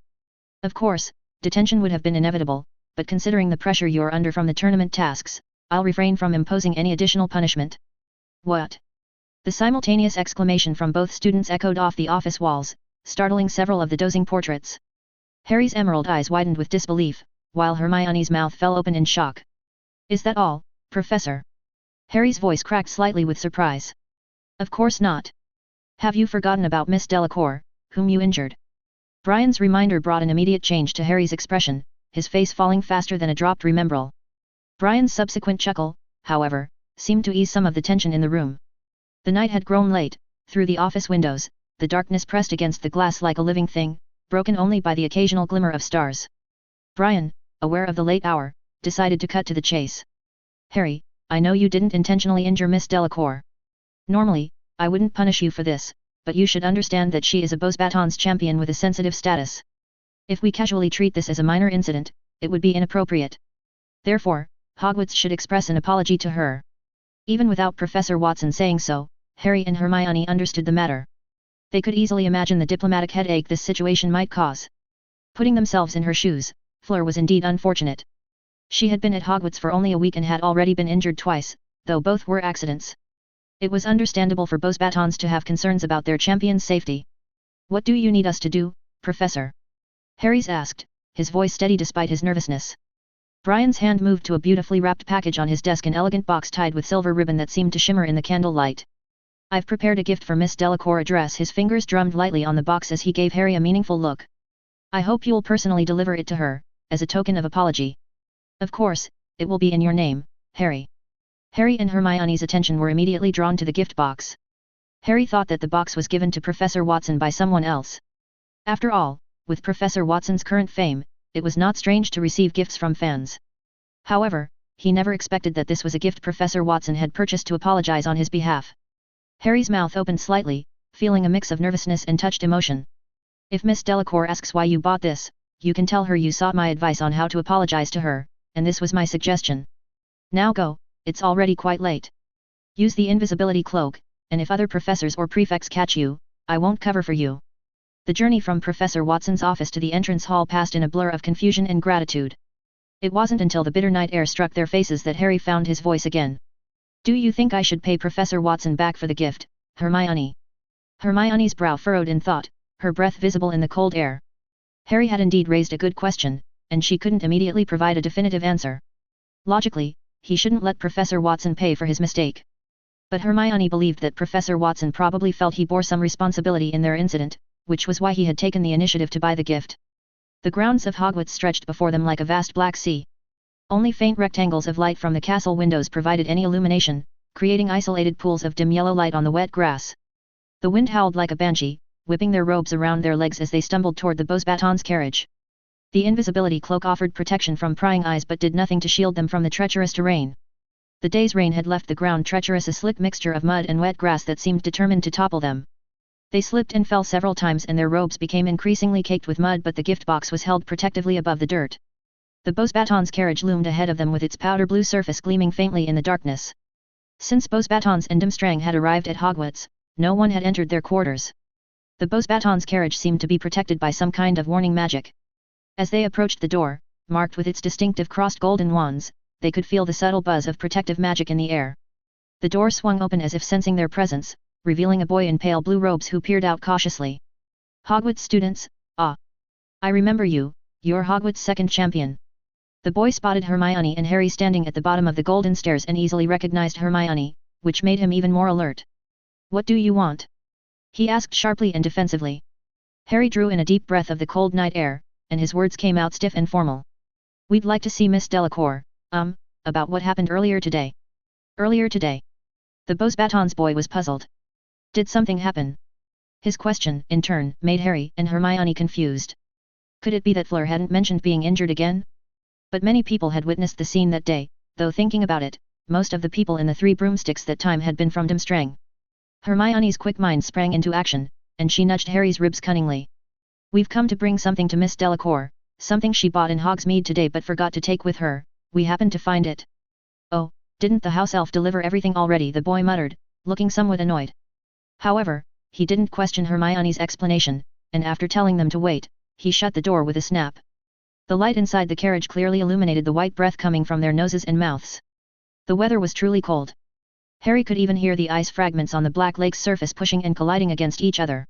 A: Of course, detention would have been inevitable, but considering the pressure you're under from the tournament tasks, I'll refrain from imposing any additional punishment. What? The simultaneous exclamation from both students echoed off the office walls, startling several of the dozing portraits. Harry's emerald eyes widened with disbelief, while Hermione's mouth fell open in shock. Is that all, Professor? Harry's voice cracked slightly with surprise. Of course not. Have you forgotten about Miss Delacour, whom you injured? Brian's reminder brought an immediate change to Harry's expression, his face falling faster than a dropped remembrall. Brian's subsequent chuckle, however, seemed to ease some of the tension in the room. The night had grown late. Through the office windows, the darkness pressed against the glass like a living thing, broken only by the occasional glimmer of stars. Brian, aware of the late hour, decided to cut to the chase. Harry, I know you didn't intentionally injure Miss Delacour. Normally, I wouldn't punish you for this, but you should understand that she is a Beauxbatons champion with a sensitive status. If we casually treat this as a minor incident, it would be inappropriate. Therefore, Hogwarts should express an apology to her. Even without Professor Watson saying so, Harry and Hermione understood the matter. They could easily imagine the diplomatic headache this situation might cause. Putting themselves in her shoes, Fleur was indeed unfortunate. She had been at Hogwarts for only a week and had already been injured twice, though both were accidents. It was understandable for Beauxbatons to have concerns about their champion's safety. What do you need us to do, Professor? Harry's asked, his voice steady despite his nervousness. Brian's hand moved to a beautifully wrapped package on his desk, an elegant box tied with silver ribbon that seemed to shimmer in the candlelight. I've prepared a gift for Miss Delacour. Address. His fingers drummed lightly on the box as he gave Harry a meaningful look. I hope you'll personally deliver it to her, as a token of apology. Of course, it will be in your name, Harry. Harry and Hermione's attention were immediately drawn to the gift box. Harry thought that the box was given to Professor Watson by someone else. After all, with Professor Watson's current fame, it was not strange to receive gifts from fans. However, he never expected that this was a gift Professor Watson had purchased to apologize on his behalf. Harry's mouth opened slightly, feeling a mix of nervousness and touched emotion. If Miss Delacour asks why you bought this, you can tell her you sought my advice on how to apologize to her, and this was my suggestion. Now go, it's already quite late. Use the invisibility cloak, and if other professors or prefects catch you, I won't cover for you. The journey from Professor Watson's office to the entrance hall passed in a blur of confusion and gratitude. It wasn't until the bitter night air struck their faces that Harry found his voice again. Do you think I should pay Professor Watson back for the gift, Hermione? Hermione's brow furrowed in thought, her breath visible in the cold air. Harry had indeed raised a good question, and she couldn't immediately provide a definitive answer. Logically, he shouldn't let Professor Watson pay for his mistake. But Hermione believed that Professor Watson probably felt he bore some responsibility in their incident, which was why he had taken the initiative to buy the gift. The grounds of Hogwarts stretched before them like a vast black sea. Only faint rectangles of light from the castle windows provided any illumination, creating isolated pools of dim yellow light on the wet grass. The wind howled like a banshee, whipping their robes around their legs as they stumbled toward the Beauxbatons carriage. The invisibility cloak offered protection from prying eyes but did nothing to shield them from the treacherous terrain. The day's rain had left the ground treacherous, a slick mixture of mud and wet grass that seemed determined to topple them. They slipped and fell several times and their robes became increasingly caked with mud, but the gift box was held protectively above the dirt. The Beauxbatons carriage loomed ahead of them with its powder blue surface gleaming faintly in the darkness. Since Beauxbatons and Durmstrang had arrived at Hogwarts, no one had entered their quarters. The Beauxbatons carriage seemed to be protected by some kind of warning magic. As they approached the door, marked with its distinctive crossed golden wands, they could feel the subtle buzz of protective magic in the air. The door swung open as if sensing their presence, revealing a boy in pale blue robes who peered out cautiously. Hogwarts students, ah! I remember you, you're Hogwarts' second champion. The boy spotted Hermione and Harry standing at the bottom of the golden stairs and easily recognized Hermione, which made him even more alert. What do you want? He asked sharply and defensively. Harry drew in a deep breath of the cold night air, and his words came out stiff and formal. We'd like to see Miss Delacour, about what happened earlier today. Earlier today? The Beauxbatons boy was puzzled. Did something happen? His question, in turn, made Harry and Hermione confused. Could it be that Fleur hadn't mentioned being injured again? But many people had witnessed the scene that day, though thinking about it, most of the people in the Three Broomsticks that time had been from Durmstrang. Hermione's quick mind sprang into action, and she nudged Harry's ribs cunningly. We've come to bring something to Miss Delacour, something she bought in Hogsmeade today but forgot to take with her. We happened to find it. Oh, didn't the house elf deliver everything already? The boy muttered, looking somewhat annoyed. However, he didn't question Hermione's explanation, and after telling them to wait, he shut the door with a snap. The light inside the carriage clearly illuminated the white breath coming from their noses and mouths. The weather was truly cold. Harry could even hear the ice fragments on the black lake's surface pushing and colliding against each other.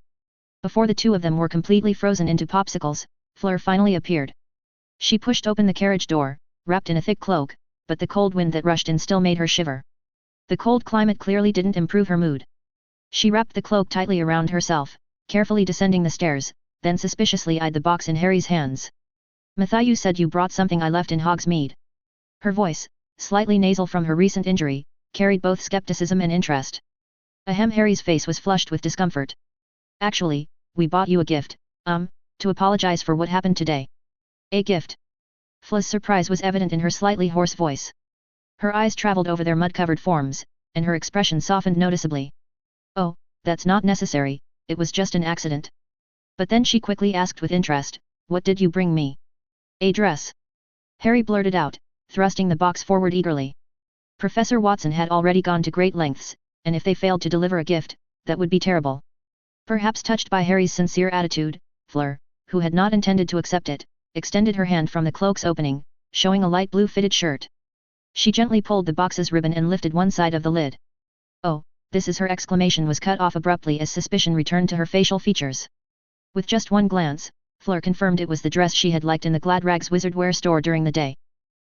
A: Before the two of them were completely frozen into popsicles, Fleur finally appeared. She pushed open the carriage door, wrapped in a thick cloak, but the cold wind that rushed in still made her shiver. The cold climate clearly didn't improve her mood. She wrapped the cloak tightly around herself, carefully descending the stairs, then suspiciously eyed the box in Harry's hands. Matthew said you brought something I left in Hogsmeade. Her voice, slightly nasal from her recent injury, carried both skepticism and interest. Ahem. Harry's face was flushed with discomfort. Actually, we bought you a gift, to apologize for what happened today. A gift? Fla's surprise was evident in her slightly hoarse voice. Her eyes traveled over their mud-covered forms, and her expression softened noticeably. "Oh, that's not necessary, it was just an accident." But then she quickly asked with interest, "What did you bring me?" "A dress," Harry blurted out, thrusting the box forward eagerly. Professor Watson had already gone to great lengths, and if they failed to deliver a gift, that would be terrible. Perhaps touched by Harry's sincere attitude, Fleur, who had not intended to accept it, extended her hand from the cloak's opening, showing a light blue fitted shirt. She gently pulled the box's ribbon and lifted one side of the lid. "Oh, this is," her exclamation was cut off abruptly as suspicion returned to her facial features. With just one glance, Fleur confirmed it was the dress she had liked in the Gladrags wizardwear store during the day.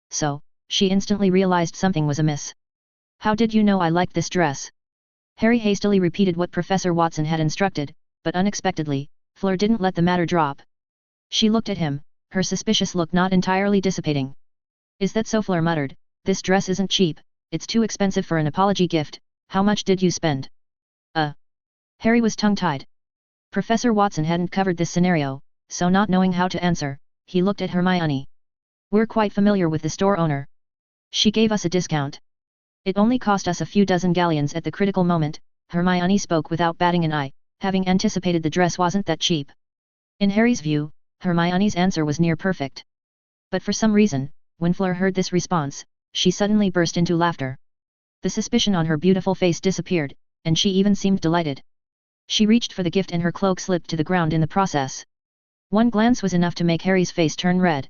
A: So, she instantly realized something was amiss. "How did you know I liked this dress?" Harry hastily repeated what Professor Watson had instructed, but unexpectedly, Fleur didn't let the matter drop. She looked at him, her suspicious look not entirely dissipating. "Is that so?" Fleur muttered. "This dress isn't cheap, it's too expensive for an apology gift. How much did you spend?" Harry was tongue-tied. Professor Watson hadn't covered this scenario, so not knowing how to answer, he looked at Hermione. "We're quite familiar with the store owner. She gave us a discount. It only cost us a few dozen galleons." At the critical moment, Hermione spoke without batting an eye, having anticipated the dress wasn't that cheap. In Harry's view, Hermione's answer was near perfect. But for some reason, when Fleur heard this response, she suddenly burst into laughter. The suspicion on her beautiful face disappeared, and she even seemed delighted. She reached for the gift and her cloak slipped to the ground in the process. One glance was enough to make Harry's face turn red.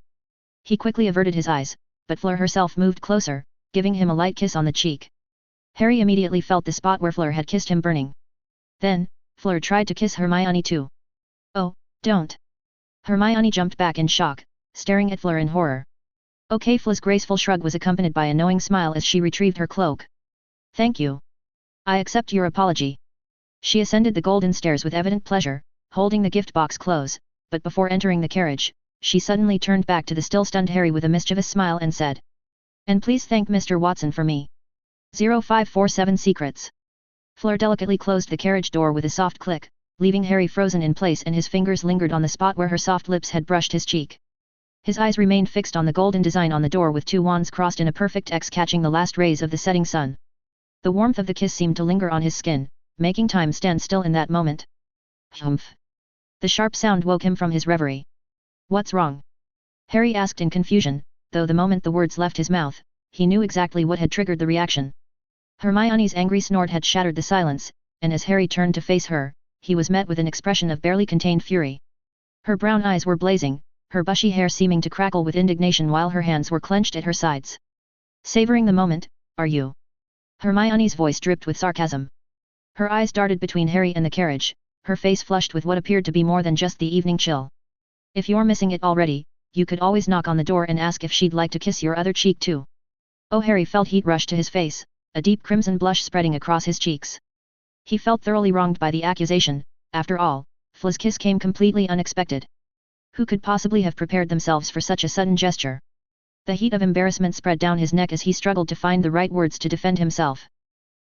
A: He quickly averted his eyes, but Fleur herself moved closer, giving him a light kiss on the cheek. Harry immediately felt the spot where Fleur had kissed him burning. Then, Fleur tried to kiss Hermione too. "Oh, don't!" Hermione jumped back in shock, staring at Fleur in horror. "Okay." Fleur's graceful shrug was accompanied by a knowing smile as she retrieved her cloak. "Thank you. I accept your apology." She ascended the golden stairs with evident pleasure, holding the gift box close, but before entering the carriage, she suddenly turned back to the still stunned Harry with a mischievous smile and said, "And please thank Mr. Watson for me." 0547 Secrets. Fleur delicately closed the carriage door with a soft click, leaving Harry frozen in place, and his fingers lingered on the spot where her soft lips had brushed his cheek. His eyes remained fixed on the golden design on the door with two wands crossed in a perfect X catching the last rays of the setting sun. The warmth of the kiss seemed to linger on his skin, making time stand still in that moment. Humph! The sharp sound woke him from his reverie. "What's wrong?" Harry asked in confusion, though the moment the words left his mouth, he knew exactly what had triggered the reaction. Hermione's angry snort had shattered the silence, and as Harry turned to face her, he was met with an expression of barely contained fury. Her brown eyes were blazing, her bushy hair seeming to crackle with indignation while her hands were clenched at her sides. "Savoring the moment, are you?" Hermione's voice dripped with sarcasm. Her eyes darted between Harry and the carriage, her face flushed with what appeared to be more than just the evening chill. "If you're missing it already, you could always knock on the door and ask if she'd like to kiss your other cheek too." Oh, Harry felt heat rush to his face, a deep crimson blush spreading across his cheeks. He felt thoroughly wronged by the accusation. After all, Fla's kiss came completely unexpected. Who could possibly have prepared themselves for such a sudden gesture? The heat of embarrassment spread down his neck as he struggled to find the right words to defend himself.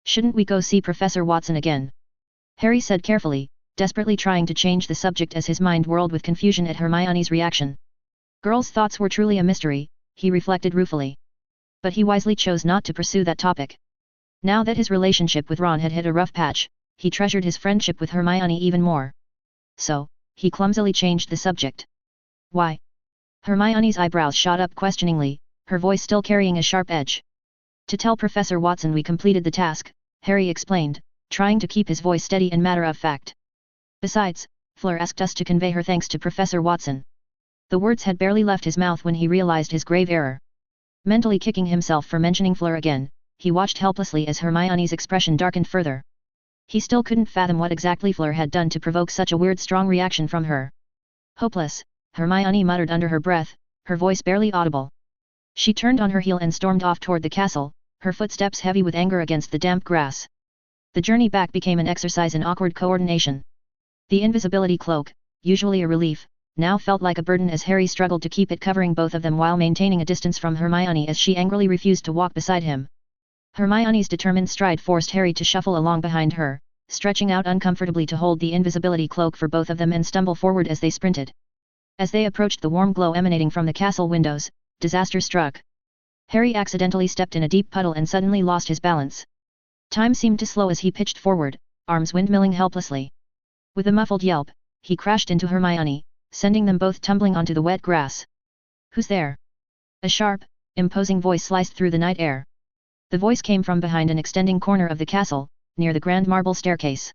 A: "Shouldn't we go see Professor Watson again?" Harry said carefully, desperately trying to change the subject as his mind whirled with confusion at Hermione's reaction. Girls' thoughts were truly a mystery, he reflected ruefully. But he wisely chose not to pursue that topic. Now that his relationship with Ron had hit a rough patch, he treasured his friendship with Hermione even more. So, he clumsily changed the subject. "Why?" Hermione's eyebrows shot up questioningly, her voice still carrying a sharp edge. "To tell Professor Watson we completed the task," Harry explained, trying to keep his voice steady and matter-of-fact. "Besides, Fleur asked us to convey her thanks to Professor Watson." The words had barely left his mouth when he realized his grave error. Mentally kicking himself for mentioning Fleur again, he watched helplessly as Hermione's expression darkened further. He still couldn't fathom what exactly Fleur had done to provoke such a weird strong reaction from her. "Hopeless," Hermione muttered under her breath, her voice barely audible. She turned on her heel and stormed off toward the castle, her footsteps heavy with anger against the damp grass. The journey back became an exercise in awkward coordination. The invisibility cloak, usually a relief, now felt like a burden as Harry struggled to keep it covering both of them while maintaining a distance from Hermione as she angrily refused to walk beside him. Hermione's determined stride forced Harry to shuffle along behind her, stretching out uncomfortably to hold the invisibility cloak for both of them and stumble forward as they sprinted. As they approached the warm glow emanating from the castle windows, disaster struck. Harry accidentally stepped in a deep puddle and suddenly lost his balance. Time seemed to slow as he pitched forward, arms windmilling helplessly. With a muffled yelp, he crashed into Hermione, sending them both tumbling onto the wet grass. "Who's there?" A sharp, imposing voice sliced through the night air. The voice came from behind an extending corner of the castle, near the grand marble staircase.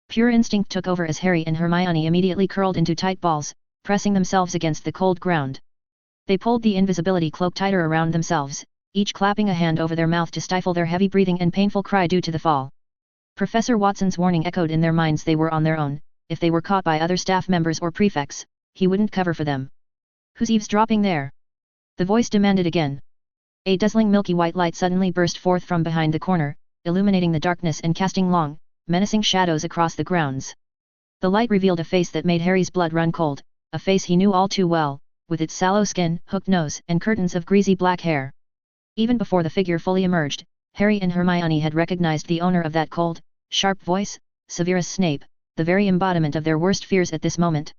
A: Pure instinct took over as Harry and Hermione immediately curled into tight balls, pressing themselves against the cold ground. They pulled the invisibility cloak tighter around themselves, each clapping a hand over their mouth to stifle their heavy breathing and painful cry due to the fall. Professor Watson's warning echoed in their minds. They were on their own. If they were caught by other staff members or prefects, he wouldn't cover for them. "Who's eavesdropping there?" the voice demanded again. A dazzling milky white light suddenly burst forth from behind the corner, illuminating the darkness and casting long, menacing shadows across the grounds. The light revealed a face that made Harry's blood run cold, a face he knew all too well, with its sallow skin, hooked nose, and curtains of greasy black hair. Even before the figure fully emerged, Harry and Hermione had recognized the owner of that cold, sharp voice, Severus Snape, the very embodiment of their worst fears at this moment.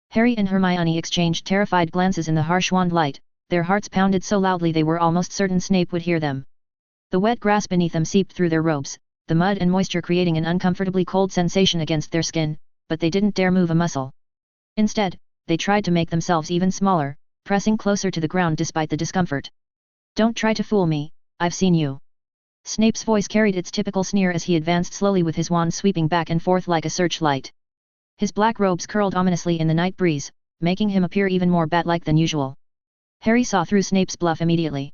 A: Harry and Hermione exchanged terrified glances in the harsh wand light, their hearts pounded so loudly they were almost certain Snape would hear them. The wet grass beneath them seeped through their robes, the mud and moisture creating an uncomfortably cold sensation against their skin, but they didn't dare move a muscle. Instead, they tried to make themselves even smaller, pressing closer to the ground despite the discomfort. "Don't try to fool me, I've seen you." Snape's voice carried its typical sneer as he advanced slowly with his wand sweeping back and forth like a searchlight. His black robes curled ominously in the night breeze, making him appear even more bat-like than usual. Harry saw through Snape's bluff immediately.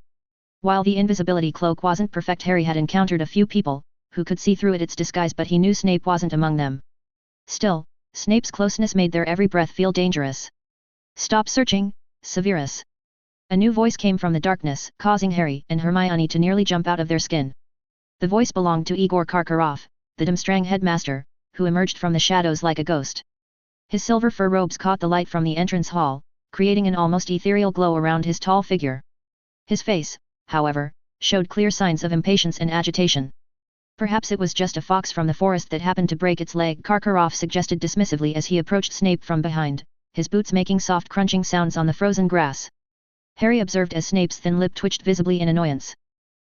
A: While the invisibility cloak wasn't perfect, Harry had encountered a few people who could see through its disguise, but he knew Snape wasn't among them. Still, Snape's closeness made their every breath feel dangerous. "Stop searching, Severus." A new voice came from the darkness, causing Harry and Hermione to nearly jump out of their skin. The voice belonged to Igor Karkaroff, the Durmstrang headmaster, who emerged from the shadows like a ghost. His silver fur robes caught the light from the entrance hall, creating an almost ethereal glow around his tall figure. His face, however, showed clear signs of impatience and agitation. "Perhaps it was just a fox from the forest that happened to break its leg," Karkaroff suggested dismissively as he approached Snape from behind, his boots making soft crunching sounds on the frozen grass. Harry observed as Snape's thin lip twitched visibly in annoyance.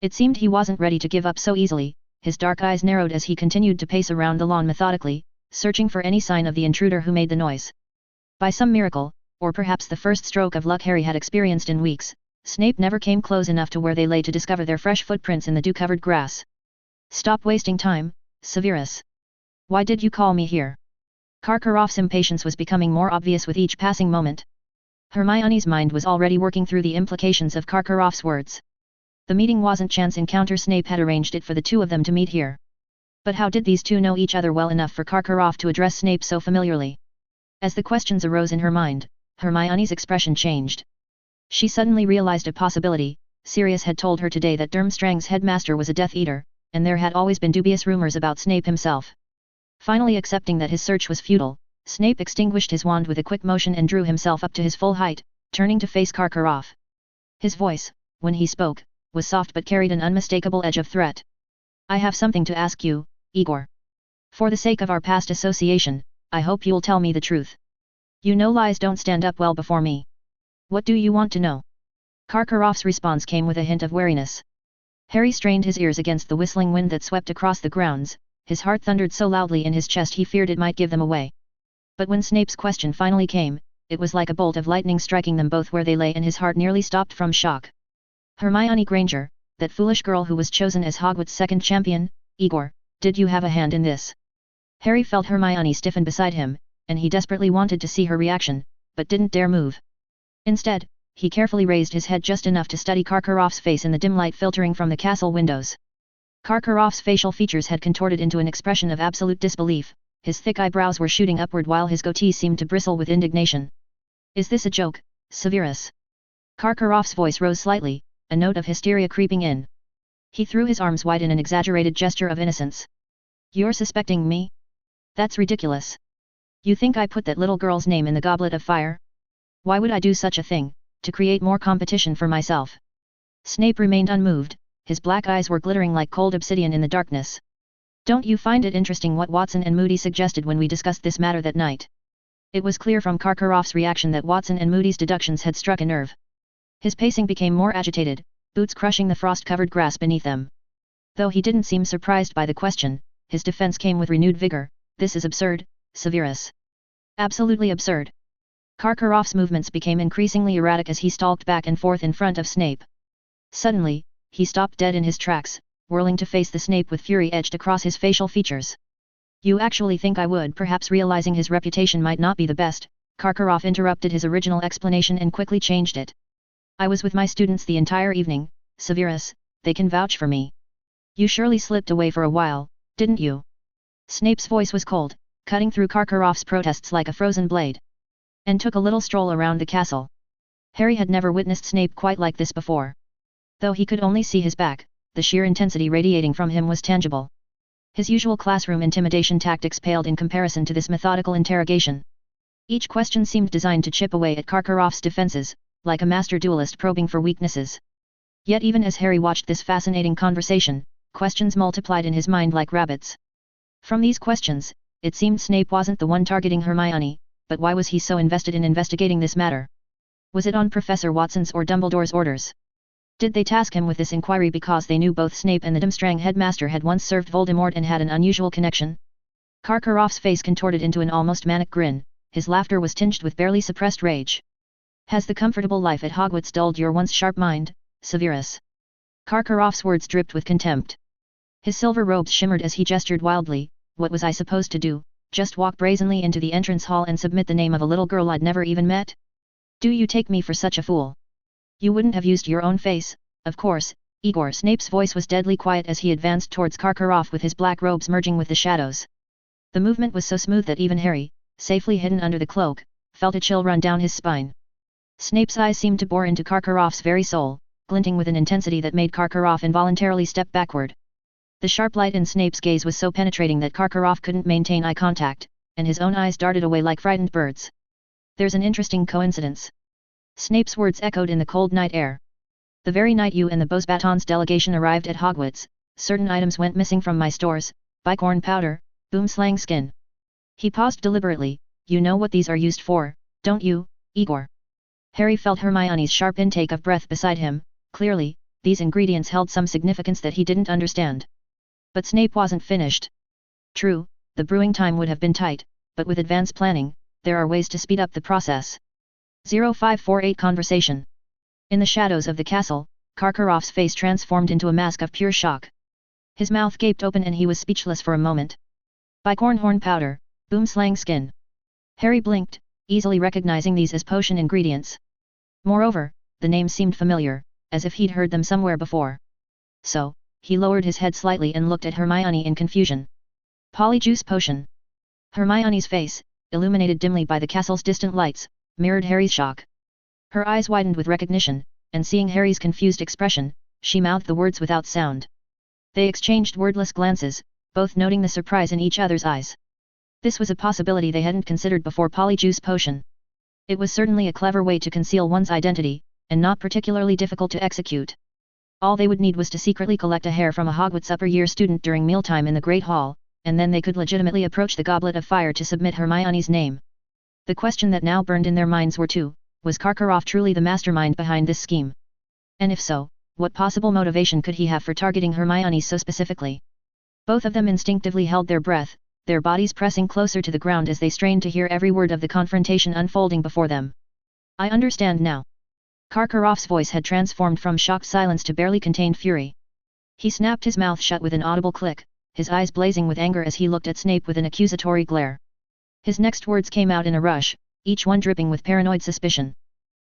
A: It seemed he wasn't ready to give up so easily. His dark eyes narrowed as he continued to pace around the lawn methodically, searching for any sign of the intruder who made the noise. By some miracle, or perhaps the first stroke of luck Harry had experienced in weeks, Snape never came close enough to where they lay to discover their fresh footprints in the dew-covered grass. "Stop wasting time, Severus. Why did you call me here?" Karkaroff's impatience was becoming more obvious with each passing moment. Hermione's mind was already working through the implications of Karkaroff's words. The meeting wasn't chance encounter. Snape had arranged it for the two of them to meet here. But how did these two know each other well enough for Karkaroff to address Snape so familiarly? As the questions arose in her mind, Hermione's expression changed. She suddenly realized a possibility. Sirius had told her today that Durmstrang's headmaster was a Death Eater, and there had always been dubious rumors about Snape himself. Finally accepting that his search was futile, Snape extinguished his wand with a quick motion and drew himself up to his full height, turning to face Karkaroff. His voice, when he spoke, was soft but carried an unmistakable edge of threat. "I have something to ask you, Igor. For the sake of our past association, I hope you'll tell me the truth. You know lies don't stand up well before me. What do you want to know?" Karkaroff's response came with a hint of wariness. Harry strained his ears against the whistling wind that swept across the grounds, his heart thundered so loudly in his chest he feared it might give them away. But when Snape's question finally came, it was like a bolt of lightning striking them both where they lay, and his heart nearly stopped from shock. "Hermione Granger, that foolish girl who was chosen as Hogwarts' second champion, Igor, did you have a hand in this?" Harry felt Hermione stiffen beside him, and he desperately wanted to see her reaction, but didn't dare move. Instead, he carefully raised his head just enough to study Karkaroff's face in the dim light filtering from the castle windows. Karkaroff's facial features had contorted into an expression of absolute disbelief. His thick eyebrows were shooting upward while his goatee seemed to bristle with indignation. "Is this a joke, Severus?" Karkaroff's voice rose slightly, a note of hysteria creeping in. He threw his arms wide in an exaggerated gesture of innocence. "You're suspecting me? That's ridiculous. You think I put that little girl's name in the goblet of fire? Why would I do such a thing? To create more competition for myself?" Snape remained unmoved, his black eyes were glittering like cold obsidian in the darkness. "Don't you find it interesting what Watson and Moody suggested when we discussed this matter that night?" It was clear from Karkaroff's reaction that Watson and Moody's deductions had struck a nerve. His pacing became more agitated, boots crushing the frost-covered grass beneath them. Though he didn't seem surprised by the question, his defense came with renewed vigor. This is absurd, Severus. Absolutely absurd. Karkaroff's movements became increasingly erratic as he stalked back and forth in front of Snape. Suddenly, he stopped dead in his tracks, whirling to face the Snape with fury etched across his facial features. You actually think I would? Perhaps realizing his reputation might not be the best, Karkaroff interrupted his original explanation and quickly changed it. I was with my students the entire evening, Severus, they can vouch for me. You surely slipped away for a while, didn't you? Snape's voice was cold, cutting through Karkaroff's protests like a frozen blade. And took a little stroll around the castle. Harry had never witnessed Snape quite like this before. Though he could only see his back, the sheer intensity radiating from him was tangible. His usual classroom intimidation tactics paled in comparison to this methodical interrogation. Each question seemed designed to chip away at Karkaroff's defenses, like a master duelist probing for weaknesses. Yet even as Harry watched this fascinating conversation, questions multiplied in his mind like rabbits. From these questions, it seemed Snape wasn't the one targeting Hermione, but why was he so invested in investigating this matter? Was it on Professor Watson's or Dumbledore's orders? Did they task him with this inquiry because they knew both Snape and the Durmstrang headmaster had once served Voldemort and had an unusual connection? Karkaroff's face contorted into an almost manic grin, his laughter was tinged with barely suppressed rage. Has the comfortable life at Hogwarts dulled your once sharp mind, Severus? Karkaroff's words dripped with contempt. His silver robes shimmered as he gestured wildly. What was I supposed to do? Just walk brazenly into the entrance hall and submit the name of a little girl I'd never even met? Do you take me for such a fool? You wouldn't have used your own face, of course, Igor. Snape's voice was deadly quiet as he advanced towards Karkaroff with his black robes merging with the shadows. The movement was so smooth that even Harry, safely hidden under the cloak, felt a chill run down his spine. Snape's eyes seemed to bore into Karkaroff's very soul, glinting with an intensity that made Karkaroff involuntarily step backward. The sharp light in Snape's gaze was so penetrating that Karkaroff couldn't maintain eye contact, and his own eyes darted away like frightened birds. There's an interesting coincidence. Snape's words echoed in the cold night air. The very night you and the Beauxbatons delegation arrived at Hogwarts, certain items went missing from my stores, bicorn powder, boomslang skin. He paused deliberately. You know what these are used for, don't you, Igor? Harry felt Hermione's sharp intake of breath beside him. Clearly, these ingredients held some significance that he didn't understand. But Snape wasn't finished. True, the brewing time would have been tight, but with advanced planning, there are ways to speed up the process. 0548 Conversation. In the shadows of the castle, Karkaroff's face transformed into a mask of pure shock. His mouth gaped open and he was speechless for a moment. Bicorn horn powder, boomslang skin. Harry blinked, easily recognizing these as potion ingredients. Moreover, the names seemed familiar, as if he'd heard them somewhere before. So, he lowered his head slightly and looked at Hermione in confusion. Polyjuice potion. Hermione's face, illuminated dimly by the castle's distant lights, mirrored Harry's shock. Her eyes widened with recognition, and seeing Harry's confused expression, she mouthed the words without sound. They exchanged wordless glances, both noting the surprise in each other's eyes. This was a possibility they hadn't considered before. Polyjuice potion. It was certainly a clever way to conceal one's identity, and not particularly difficult to execute. All they would need was to secretly collect a hair from a Hogwarts upper-year student during mealtime in the Great Hall, and then they could legitimately approach the Goblet of Fire to submit Hermione's name. The question that now burned in their minds were two: was Karkaroff truly the mastermind behind this scheme? And if so, what possible motivation could he have for targeting Hermione so specifically? Both of them instinctively held their breath, their bodies pressing closer to the ground as they strained to hear every word of the confrontation unfolding before them. I understand now. Karkaroff's voice had transformed from shocked silence to barely contained fury. He snapped his mouth shut with an audible click, his eyes blazing with anger as he looked at Snape with an accusatory glare. His next words came out in a rush, each one dripping with paranoid suspicion.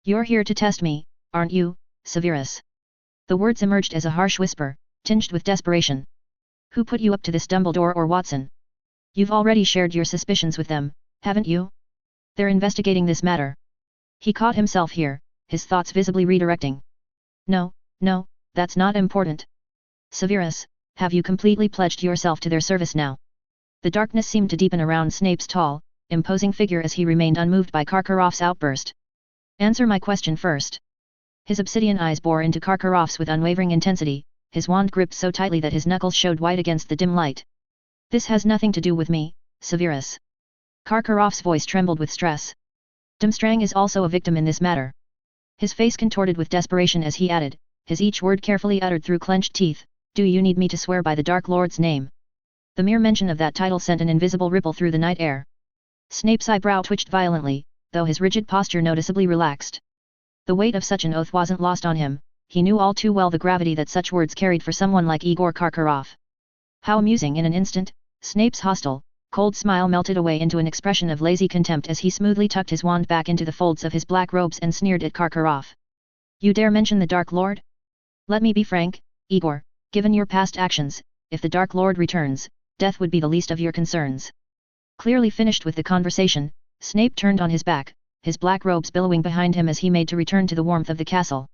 A: You're here to test me, aren't you, Severus? The words emerged as a harsh whisper, tinged with desperation. Who put you up to this, Dumbledore or Watson? You've already shared your suspicions with them, haven't you? They're investigating this matter. He caught himself here, his thoughts visibly redirecting. No, that's not important. Severus, have you completely pledged yourself to their service now? The darkness seemed to deepen around Snape's tall, imposing figure as he remained unmoved by Karkaroff's outburst. Answer my question first. His obsidian eyes bore into Karkaroff's with unwavering intensity, his wand gripped so tightly that his knuckles showed white against the dim light. This has nothing to do with me, Severus. Karkaroff's voice trembled with stress. Durmstrang is also a victim in this matter. His face contorted with desperation as he added, his each word carefully uttered through clenched teeth, "Do you need me to swear by the Dark Lord's name?" The mere mention of that title sent an invisible ripple through the night air. Snape's eyebrow twitched violently, though his rigid posture noticeably relaxed. The weight of such an oath wasn't lost on him, he knew all too well the gravity that such words carried for someone like Igor Karkaroff. How amusing! In an instant, Snape's hostile, cold smile melted away into an expression of lazy contempt as he smoothly tucked his wand back into the folds of his black robes and sneered at Karkaroff. "You dare mention the Dark Lord? Let me be frank, Igor, given your past actions, if the Dark Lord returns, death would be the least of your concerns." Clearly finished with the conversation, Snape turned on his back, his black robes billowing behind him as he made to return to the warmth of the castle.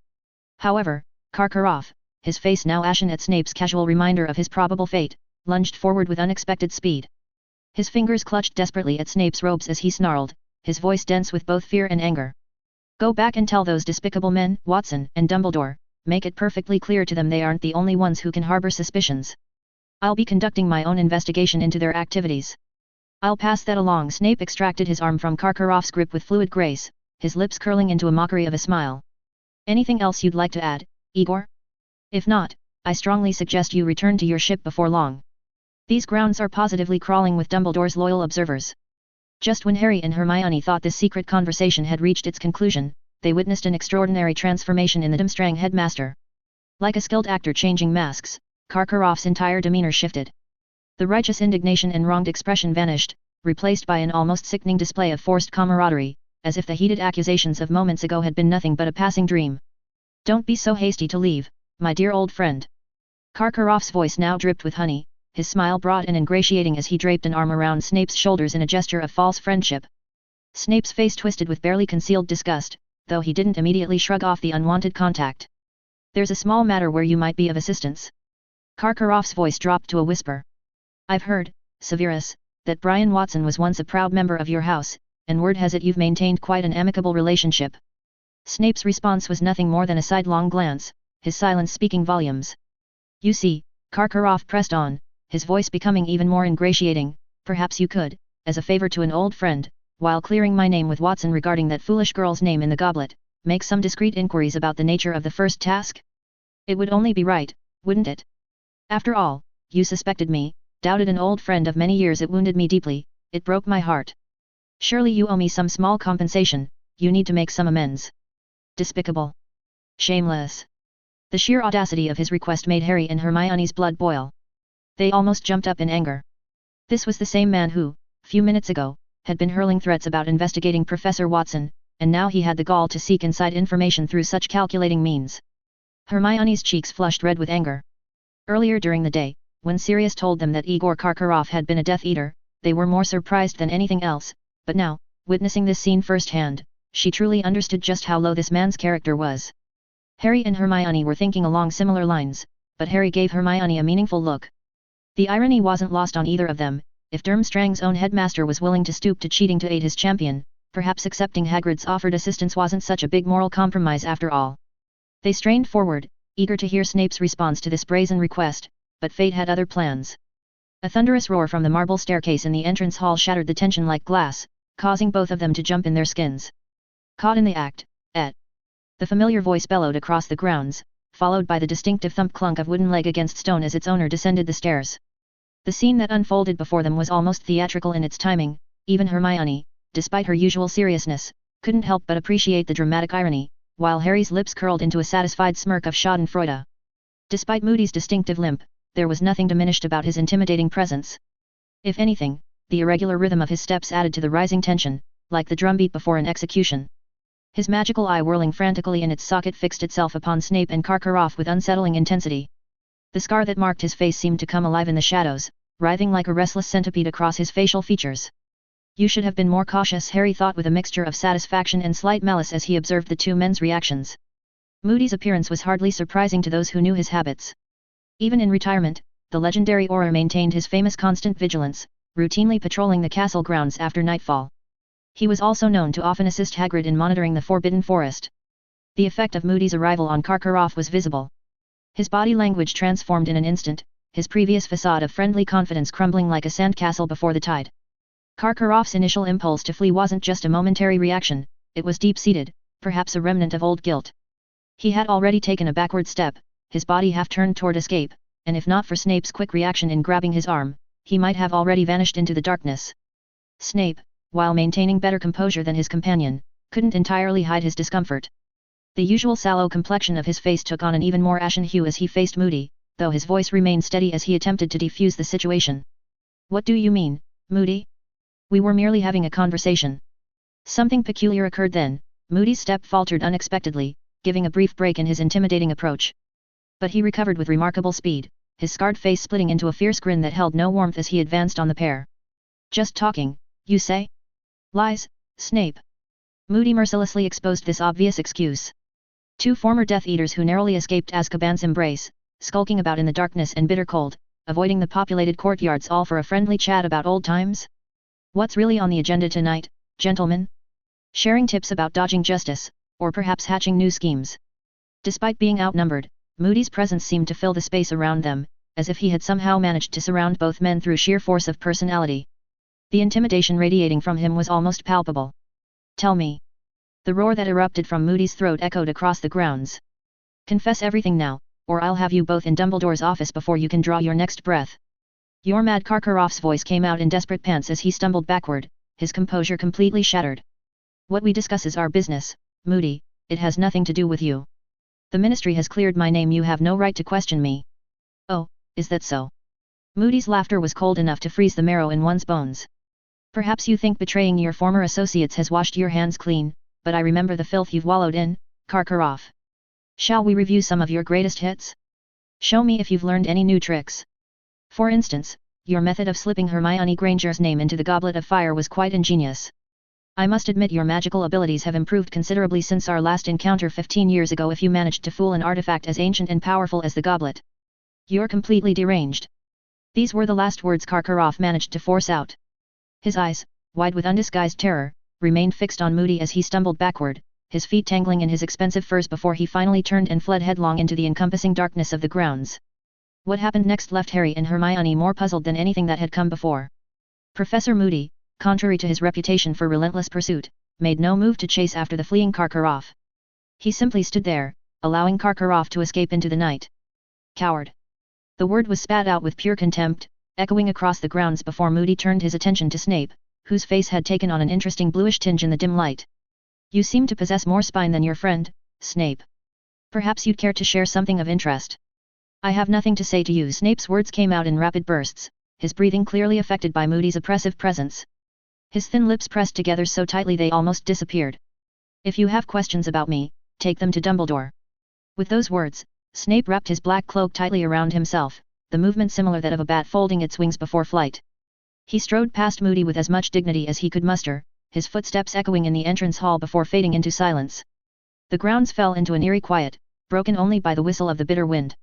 A: However, Karkaroff, his face now ashen at Snape's casual reminder of his probable fate, lunged forward with unexpected speed. His fingers clutched desperately at Snape's robes as he snarled, his voice dense with both fear and anger. "Go back and tell those despicable men, Watson and Dumbledore, make it perfectly clear to them they aren't the only ones who can harbor suspicions. I'll be conducting my own investigation into their activities. I'll pass that along." Snape extracted his arm from Karkaroff's grip with fluid grace, his lips curling into a mockery of a smile. "Anything else you'd like to add, Igor? If not, I strongly suggest you return to your ship before long. These grounds are positively crawling with Dumbledore's loyal observers." Just when Harry and Hermione thought this secret conversation had reached its conclusion, they witnessed an extraordinary transformation in the Durmstrang headmaster. Like a skilled actor changing masks, Karkaroff's entire demeanor shifted. The righteous indignation and wronged expression vanished, replaced by an almost sickening display of forced camaraderie, as if the heated accusations of moments ago had been nothing but a passing dream. "Don't be so hasty to leave, my dear old friend." Karkaroff's voice now dripped with honey, his smile broad and ingratiating as he draped an arm around Snape's shoulders in a gesture of false friendship. Snape's face twisted with barely concealed disgust, though he didn't immediately shrug off the unwanted contact. "There's a small matter where you might be of assistance." Karkaroff's voice dropped to a whisper. "I've heard, Severus, that Brian Watson was once a proud member of your house, and word has it you've maintained quite an amicable relationship." Snape's response was nothing more than a sidelong glance, his silence speaking volumes. "You see," Karkaroff pressed on, his voice becoming even more ingratiating, "perhaps you could, as a favor to an old friend, while clearing my name with Watson regarding that foolish girl's name in the goblet, make some discreet inquiries about the nature of the first task? It would only be right, wouldn't it? After all, you suspected me, doubted an old friend of many years. It wounded me deeply, it broke my heart. Surely you owe me some small compensation, you need to make some amends." Despicable. Shameless. The sheer audacity of his request made Harry and Hermione's blood boil. They almost jumped up in anger. This was the same man who, few minutes ago, had been hurling threats about investigating Professor Watson, and now he had the gall to seek inside information through such calculating means. Hermione's cheeks flushed red with anger. Earlier during the day, when Sirius told them that Igor Karkaroff had been a Death Eater, they were more surprised than anything else, but now, witnessing this scene firsthand, she truly understood just how low this man's character was. Harry and Hermione were thinking along similar lines, but Harry gave Hermione a meaningful look. The irony wasn't lost on either of them. If Durmstrang's own headmaster was willing to stoop to cheating to aid his champion, perhaps accepting Hagrid's offered assistance wasn't such a big moral compromise after all. They strained forward, eager to hear Snape's response to this brazen request, but fate had other plans. A thunderous roar from the marble staircase in the entrance hall shattered the tension like glass, causing both of them to jump in their skins. "Caught in the act, et." The familiar voice bellowed across the grounds, followed by the distinctive thump-clunk of wooden leg against stone as its owner descended the stairs. The scene that unfolded before them was almost theatrical in its timing. Even Hermione, despite her usual seriousness, couldn't help but appreciate the dramatic irony, while Harry's lips curled into a satisfied smirk of schadenfreude. Despite Moody's distinctive limp, there was nothing diminished about his intimidating presence. If anything, the irregular rhythm of his steps added to the rising tension, like the drumbeat before an execution. His magical eye whirling frantically in its socket fixed itself upon Snape and Karkaroff with unsettling intensity. The scar that marked his face seemed to come alive in the shadows, writhing like a restless centipede across his facial features. You should have been more cautious, Harry thought with a mixture of satisfaction and slight malice as he observed the two men's reactions. Moody's appearance was hardly surprising to those who knew his habits. Even in retirement, the legendary Auror maintained his famous constant vigilance, routinely patrolling the castle grounds after nightfall. He was also known to often assist Hagrid in monitoring the Forbidden Forest. The effect of Moody's arrival on Karkaroff was visible. His body language transformed in an instant, his previous facade of friendly confidence crumbling like a sandcastle before the tide. Karkaroff's initial impulse to flee wasn't just a momentary reaction, it was deep-seated, perhaps a remnant of old guilt. He had already taken a backward step, his body half turned toward escape, and if not for Snape's quick reaction in grabbing his arm, he might have already vanished into the darkness. Snape, while maintaining better composure than his companion, couldn't entirely hide his discomfort. The usual sallow complexion of his face took on an even more ashen hue as he faced Moody, though his voice remained steady as he attempted to defuse the situation. "What do you mean, Moody? We were merely having a conversation." Something peculiar occurred then. Moody's step faltered unexpectedly, giving a brief break in his intimidating approach. But he recovered with remarkable speed, his scarred face splitting into a fierce grin that held no warmth as he advanced on the pair. "Just talking, you say? Lies, Snape." Moody mercilessly exposed this obvious excuse. Two former Death Eaters who narrowly escaped Azkaban's embrace, skulking about in the darkness and bitter cold, avoiding the populated courtyards all for a friendly chat about old times? What's really on the agenda tonight, gentlemen? Sharing tips about dodging justice, or perhaps hatching new schemes? Despite being outnumbered, Moody's presence seemed to fill the space around them, as if he had somehow managed to surround both men through sheer force of personality. The intimidation radiating from him was almost palpable. "Tell me." The roar that erupted from Moody's throat echoed across the grounds. "Confess everything now, or I'll have you both in Dumbledore's office before you can draw your next breath." "You're mad." Karkaroff's voice came out in desperate pants as he stumbled backward, his composure completely shattered. "What we discuss is our business, Moody, it has nothing to do with you. The Ministry has cleared my name. You have no right to question me." "Oh, is that so?" Moody's laughter was cold enough to freeze the marrow in one's bones. "Perhaps you think betraying your former associates has washed your hands clean, but I remember the filth you've wallowed in, Karkaroff. Shall we review some of your greatest hits? Show me if you've learned any new tricks. For instance, your method of slipping Hermione Granger's name into the Goblet of Fire was quite ingenious. I must admit your magical abilities have improved considerably since our last encounter 15 years ago if you managed to fool an artifact as ancient and powerful as the goblet. You're completely deranged." These were the last words Karkaroff managed to force out. His eyes, wide with undisguised terror, remained fixed on Moody as he stumbled backward, his feet tangling in his expensive furs before he finally turned and fled headlong into the encompassing darkness of the grounds. What happened next left Harry and Hermione more puzzled than anything that had come before. Professor Moody, contrary to his reputation for relentless pursuit, made no move to chase after the fleeing Karkaroff. He simply stood there, allowing Karkaroff to escape into the night. "Coward!" The word was spat out with pure contempt, echoing across the grounds before Moody turned his attention to Snape, whose face had taken on an interesting bluish tinge in the dim light. "You seem to possess more spine than your friend, Snape. Perhaps you'd care to share something of interest." "I have nothing to say to you." Snape's words came out in rapid bursts, his breathing clearly affected by Moody's oppressive presence. His thin lips pressed together so tightly they almost disappeared. "If you have questions about me, take them to Dumbledore." With those words, Snape wrapped his black cloak tightly around himself, the movement similar that of a bat folding its wings before flight. He strode past Moody with as much dignity as he could muster, his footsteps echoing in the entrance hall before fading into silence. The grounds fell into an eerie quiet, broken only by the whistle of the bitter wind.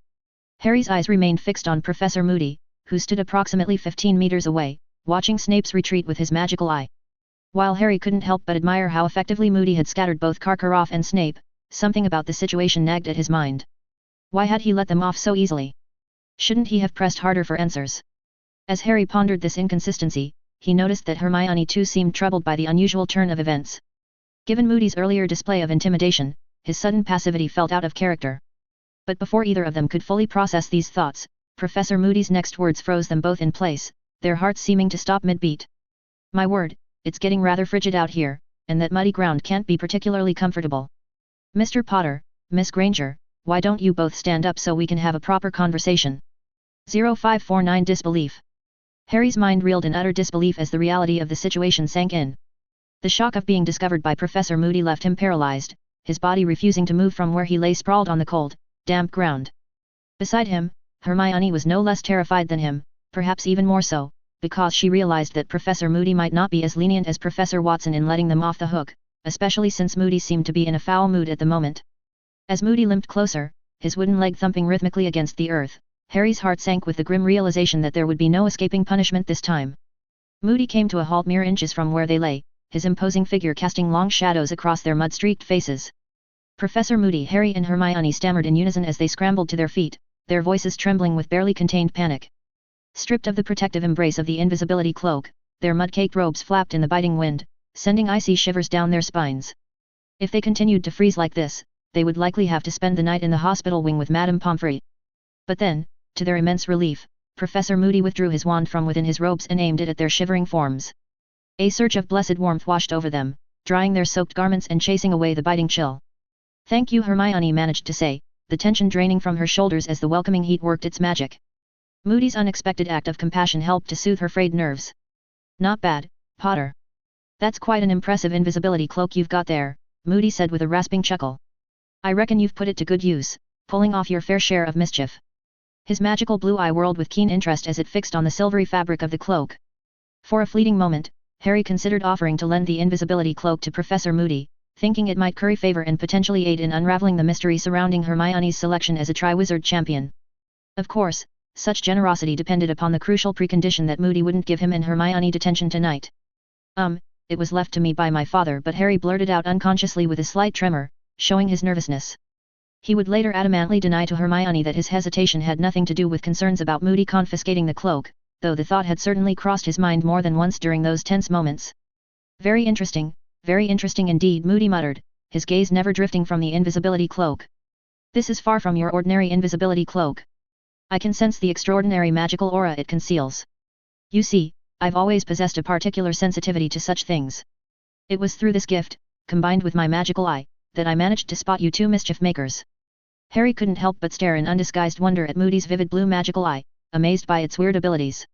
A: Harry's eyes remained fixed on Professor Moody, who stood approximately 15 meters away, watching Snape's retreat with his magical eye. While Harry couldn't help but admire how effectively Moody had scattered both Karkaroff and Snape, something about the situation nagged at his mind. Why had he let them off so easily? Shouldn't he have pressed harder for answers? As Harry pondered this inconsistency, he noticed that Hermione too seemed troubled by the unusual turn of events. Given Moody's earlier display of intimidation, his sudden passivity felt out of character. But before either of them could fully process these thoughts, Professor Moody's next words froze them both in place, their hearts seeming to stop mid-beat. "My word, it's getting rather frigid out here, and that muddy ground can't be particularly comfortable. Mr. Potter, Miss Granger, why don't you both stand up so we can have a proper conversation?" 0549 Disbelief. Harry's mind reeled in utter disbelief as the reality of the situation sank in. The shock of being discovered by Professor Moody left him paralyzed, his body refusing to move from where he lay sprawled on the cold, damp ground. Beside him, Hermione was no less terrified than him, perhaps even more so, because she realized that Professor Moody might not be as lenient as Professor Watson in letting them off the hook, especially since Moody seemed to be in a foul mood at the moment. As Moody limped closer, his wooden leg thumping rhythmically against the earth, Harry's heart sank with the grim realization that there would be no escaping punishment this time. Moody came to a halt mere inches from where they lay, his imposing figure casting long shadows across their mud-streaked faces. "Professor Moody!" Harry and Hermione stammered in unison as they scrambled to their feet, their voices trembling with barely contained panic. Stripped of the protective embrace of the invisibility cloak, their mud-caked robes flapped in the biting wind, sending icy shivers down their spines. If they continued to freeze like this, they would likely have to spend the night in the hospital wing with Madame Pomfrey. But then, to their immense relief, Professor Moody withdrew his wand from within his robes and aimed it at their shivering forms. A surge of blessed warmth washed over them, drying their soaked garments and chasing away the biting chill. "Thank you," Hermione managed to say, the tension draining from her shoulders as the welcoming heat worked its magic. Moody's unexpected act of compassion helped to soothe her frayed nerves. "Not bad, Potter. That's quite an impressive invisibility cloak you've got there," Moody said with a rasping chuckle. "I reckon you've put it to good use, pulling off your fair share of mischief." His magical blue eye whirled with keen interest as it fixed on the silvery fabric of the cloak. For a fleeting moment, Harry considered offering to lend the invisibility cloak to Professor Moody, thinking it might curry favor and potentially aid in unraveling the mystery surrounding Hermione's selection as a Triwizard champion. Of course, such generosity depended upon the crucial precondition that Moody wouldn't give him and Hermione detention tonight. It was left to me by my father," but Harry blurted out unconsciously with a slight tremor, showing his nervousness. He would later adamantly deny to Hermione that his hesitation had nothing to do with concerns about Moody confiscating the cloak, though the thought had certainly crossed his mind more than once during those tense moments. Very interesting indeed," Moody muttered, his gaze never drifting from the invisibility cloak. "This is far from your ordinary invisibility cloak. I can sense the extraordinary magical aura it conceals. You see, I've always possessed a particular sensitivity to such things. It was through this gift, combined with my magical eye, that I managed to spot you two mischief makers." Harry couldn't help but stare in undisguised wonder at Moody's vivid blue magical eye, amazed by its weird abilities.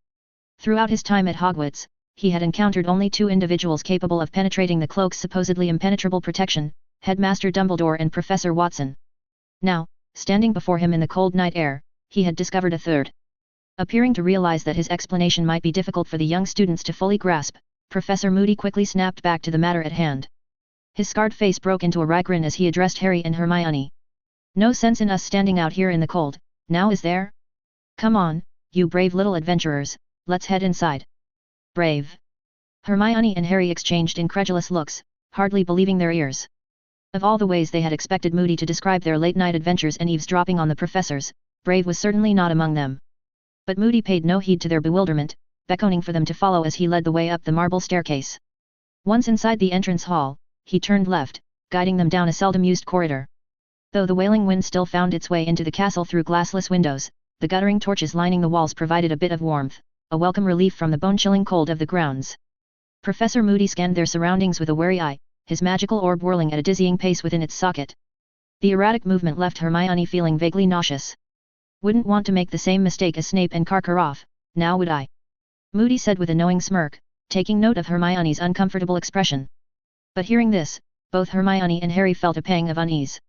A: Throughout his time at Hogwarts, he had encountered only two individuals capable of penetrating the cloak's supposedly impenetrable protection, Headmaster Dumbledore and Professor Watson. Now, standing before him in the cold night air, he had discovered a third. Appearing to realize that his explanation might be difficult for the young students to fully grasp, Professor Moody quickly snapped back to the matter at hand. His scarred face broke into a wry grin as he addressed Harry and Hermione. "No sense in us standing out here in the cold, now is there? Come on, you brave little adventurers, let's head inside." "Brave?" Hermione and Harry exchanged incredulous looks, hardly believing their ears. Of all the ways they had expected Moody to describe their late-night adventures and eavesdropping on the professors, brave was certainly not among them. But Moody paid no heed to their bewilderment, beckoning for them to follow as he led the way up the marble staircase. Once inside the entrance hall, he turned left, guiding them down a seldom-used corridor. Though the wailing wind still found its way into the castle through glassless windows, the guttering torches lining the walls provided a bit of warmth, a welcome relief from the bone-chilling cold of the grounds. Professor Moody scanned their surroundings with a wary eye, his magical orb whirling at a dizzying pace within its socket. The erratic movement left Hermione feeling vaguely nauseous. "Wouldn't want to make the same mistake as Snape and Karkaroff, now would I?" Moody said with a knowing smirk, taking note of Hermione's uncomfortable expression. But hearing this, both Hermione and Harry felt a pang of unease.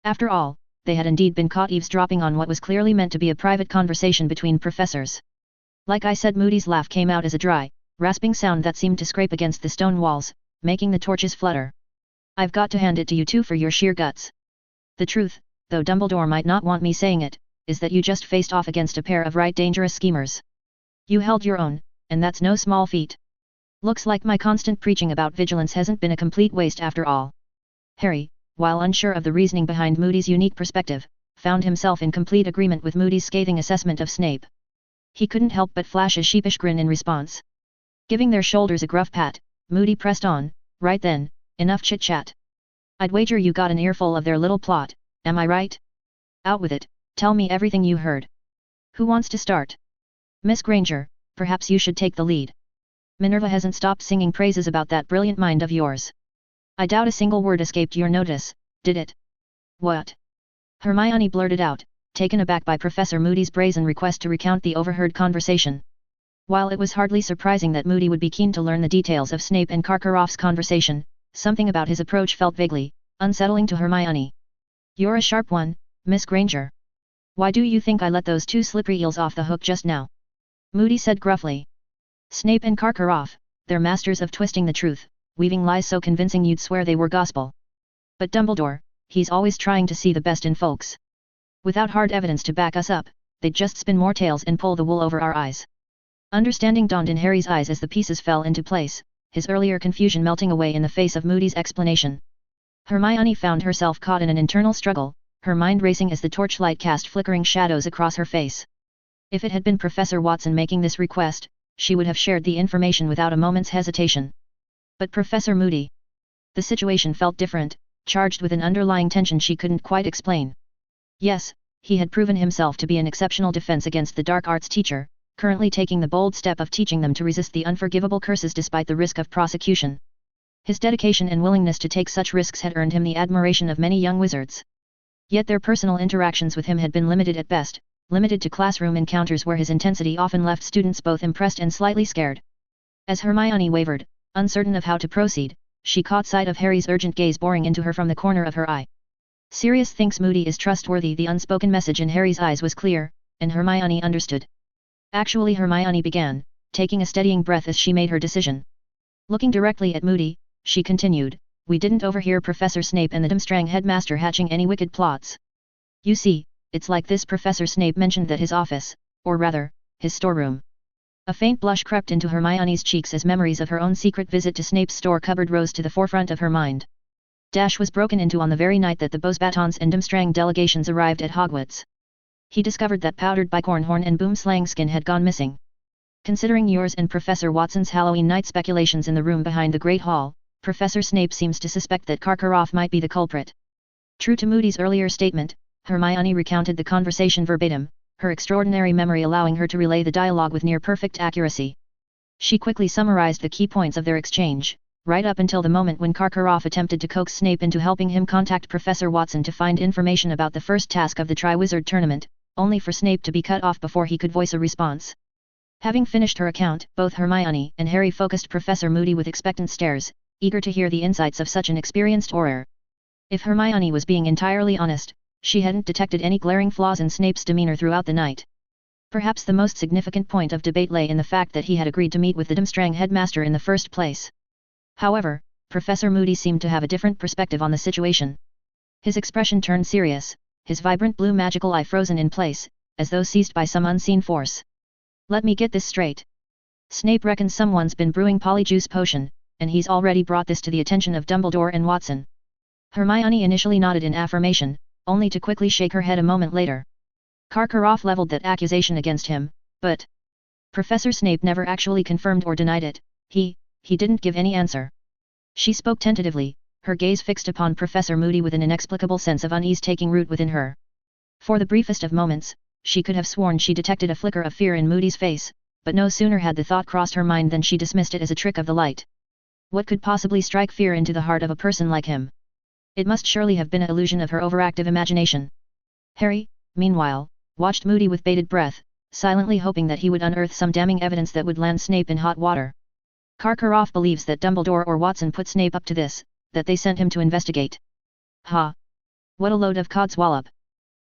A: After all, they had indeed been caught eavesdropping on what was clearly meant to be a private conversation between professors. Like I said, Moody's laugh came out as a dry, rasping sound that seemed to scrape against the stone walls, making the torches flutter. "I've got to hand it to you two for your sheer guts. The truth, though Dumbledore might not want me saying it, is that you just faced off against a pair of right dangerous schemers. You held your own, and that's no small feat. Looks like my constant preaching about vigilance hasn't been a complete waste after all." Harry, while unsure of the reasoning behind Moody's unique perspective, found himself in complete agreement with Moody's scathing assessment of Snape. He couldn't help but flash a sheepish grin in response. Giving their shoulders a gruff pat, Moody pressed on, "Right then, enough chit-chat. I'd wager you got an earful of their little plot, am I right? Out with it, tell me everything you heard. Who wants to start? Miss Granger, perhaps you should take the lead. Minerva hasn't stopped singing praises about that brilliant mind of yours. I doubt a single word escaped your notice, did it?" "What?" Hermione blurted out, taken aback by Professor Moody's brazen request to recount the overheard conversation. While it was hardly surprising that Moody would be keen to learn the details of Snape and Karkaroff's conversation, something about his approach felt vaguely unsettling to Hermione. "You're a sharp one, Miss Granger. Why do you think I let those two slippery eels off the hook just now?" Moody said gruffly. "Snape and Karkaroff, they're masters of twisting the truth, weaving lies so convincing you'd swear they were gospel. But Dumbledore, he's always trying to see the best in folks. Without hard evidence to back us up, they'd just spin more tales and pull the wool over our eyes." Understanding dawned in Harry's eyes as the pieces fell into place, his earlier confusion melting away in the face of Moody's explanation. Hermione found herself caught in an internal struggle, her mind racing as the torchlight cast flickering shadows across her face. If it had been Professor Watson making this request, she would have shared the information without a moment's hesitation. But Professor Moody. The situation felt different, charged with an underlying tension she couldn't quite explain. Yes, he had proven himself to be an exceptional defense against the dark arts teacher, currently taking the bold step of teaching them to resist the unforgivable curses despite the risk of prosecution. His dedication and willingness to take such risks had earned him the admiration of many young wizards. Yet their personal interactions with him had been limited at best, limited to classroom encounters where his intensity often left students both impressed and slightly scared. As Hermione wavered, uncertain of how to proceed, she caught sight of Harry's urgent gaze boring into her from the corner of her eye. Sirius thinks Moody is trustworthy. The unspoken message in Harry's eyes was clear, and Hermione understood. Actually, Hermione began, taking a steadying breath as she made her decision. Looking directly at Moody, she continued, "We didn't overhear Professor Snape and the Durmstrang headmaster hatching any wicked plots. You see, it's like this: Professor Snape mentioned that his office, or rather, his storeroom." A faint blush crept into Hermione's cheeks as memories of her own secret visit to Snape's store cupboard rose to the forefront of her mind. Dash was broken into on the very night that the Beauxbatons and Durmstrang delegations arrived at Hogwarts. He discovered that powdered bicornhorn and Boomslangskin had gone missing. Considering yours and Professor Watson's Halloween night speculations in the room behind the Great Hall, Professor Snape seems to suspect that Karkaroff might be the culprit. True to Moody's earlier statement, Hermione recounted the conversation verbatim, her extraordinary memory allowing her to relay the dialogue with near-perfect accuracy. She quickly summarized the key points of their exchange, right up until the moment when Karkaroff attempted to coax Snape into helping him contact Professor Watson to find information about the first task of the Triwizard Tournament, only for Snape to be cut off before he could voice a response. Having finished her account, both Hermione and Harry focused Professor Moody with expectant stares, eager to hear the insights of such an experienced orator. If Hermione was being entirely honest, she hadn't detected any glaring flaws in Snape's demeanor throughout the night. Perhaps the most significant point of debate lay in the fact that he had agreed to meet with the Durmstrang headmaster in the first place. However, Professor Moody seemed to have a different perspective on the situation. His expression turned serious, his vibrant blue magical eye frozen in place, as though seized by some unseen force. "Let me get this straight. Snape reckons someone's been brewing Polyjuice Potion, and he's already brought this to the attention of Dumbledore and Watson." Hermione initially nodded in affirmation, only to quickly shake her head a moment later. Karkaroff leveled that accusation against him, but Professor Snape never actually confirmed or denied it. He didn't give any answer. She spoke tentatively, her gaze fixed upon Professor Moody with an inexplicable sense of unease taking root within her. For the briefest of moments, she could have sworn she detected a flicker of fear in Moody's face, but no sooner had the thought crossed her mind than she dismissed it as a trick of the light. What could possibly strike fear into the heart of a person like him? It must surely have been an illusion of her overactive imagination. Harry, meanwhile, watched Moody with bated breath, silently hoping that he would unearth some damning evidence that would land Snape in hot water. Karkaroff believes that Dumbledore or Watson put Snape up to this, that they sent him to investigate. Ha! What a load of codswallop.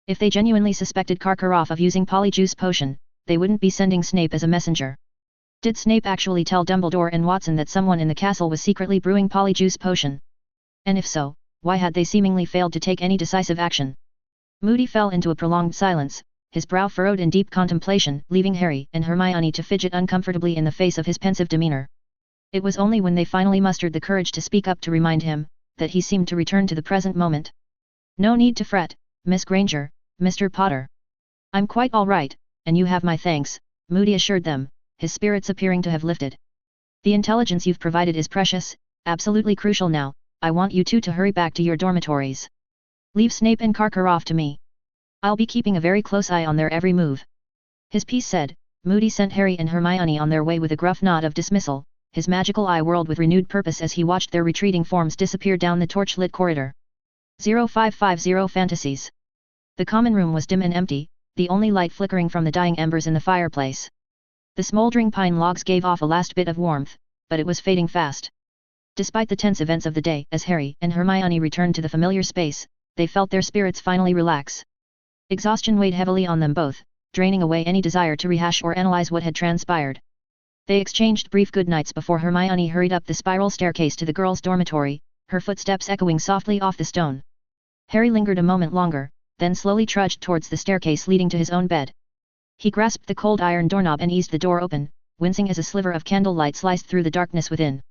A: If they genuinely suspected Karkaroff of using Polyjuice Potion, they wouldn't be sending Snape as a messenger. Did Snape actually tell Dumbledore and Watson that someone in the castle was secretly brewing Polyjuice Potion? And if so, why had they seemingly failed to take any decisive action? Moody fell into a prolonged silence, his brow furrowed in deep contemplation, leaving Harry and Hermione to fidget uncomfortably in the face of his pensive demeanor. It was only when they finally mustered the courage to speak up to remind him, that he seemed to return to the present moment. "No need to fret, Miss Granger, Mr. Potter. I'm quite all right, and you have my thanks," Moody assured them, his spirits appearing to have lifted. "The intelligence you've provided is precious, absolutely crucial now. I want you two to hurry back to your dormitories. Leave Snape and Karkaroff to me. I'll be keeping a very close eye on their every move." His piece said, Moody sent Harry and Hermione on their way with a gruff nod of dismissal, his magical eye whirled with renewed purpose as he watched their retreating forms disappear down the torch-lit corridor. 0550 Fantasies. The common room was dim and empty, the only light flickering from the dying embers in the fireplace. The smoldering pine logs gave off a last bit of warmth, but it was fading fast. Despite the tense events of the day, as Harry and Hermione returned to the familiar space, they felt their spirits finally relax. Exhaustion weighed heavily on them both, draining away any desire to rehash or analyze what had transpired. They exchanged brief goodnights before Hermione hurried up the spiral staircase to the girls' dormitory, her footsteps echoing softly off the stone. Harry lingered a moment longer, then slowly trudged towards the staircase leading to his own bed. He grasped the cold iron doorknob and eased the door open, wincing as a sliver of candlelight sliced through the darkness within.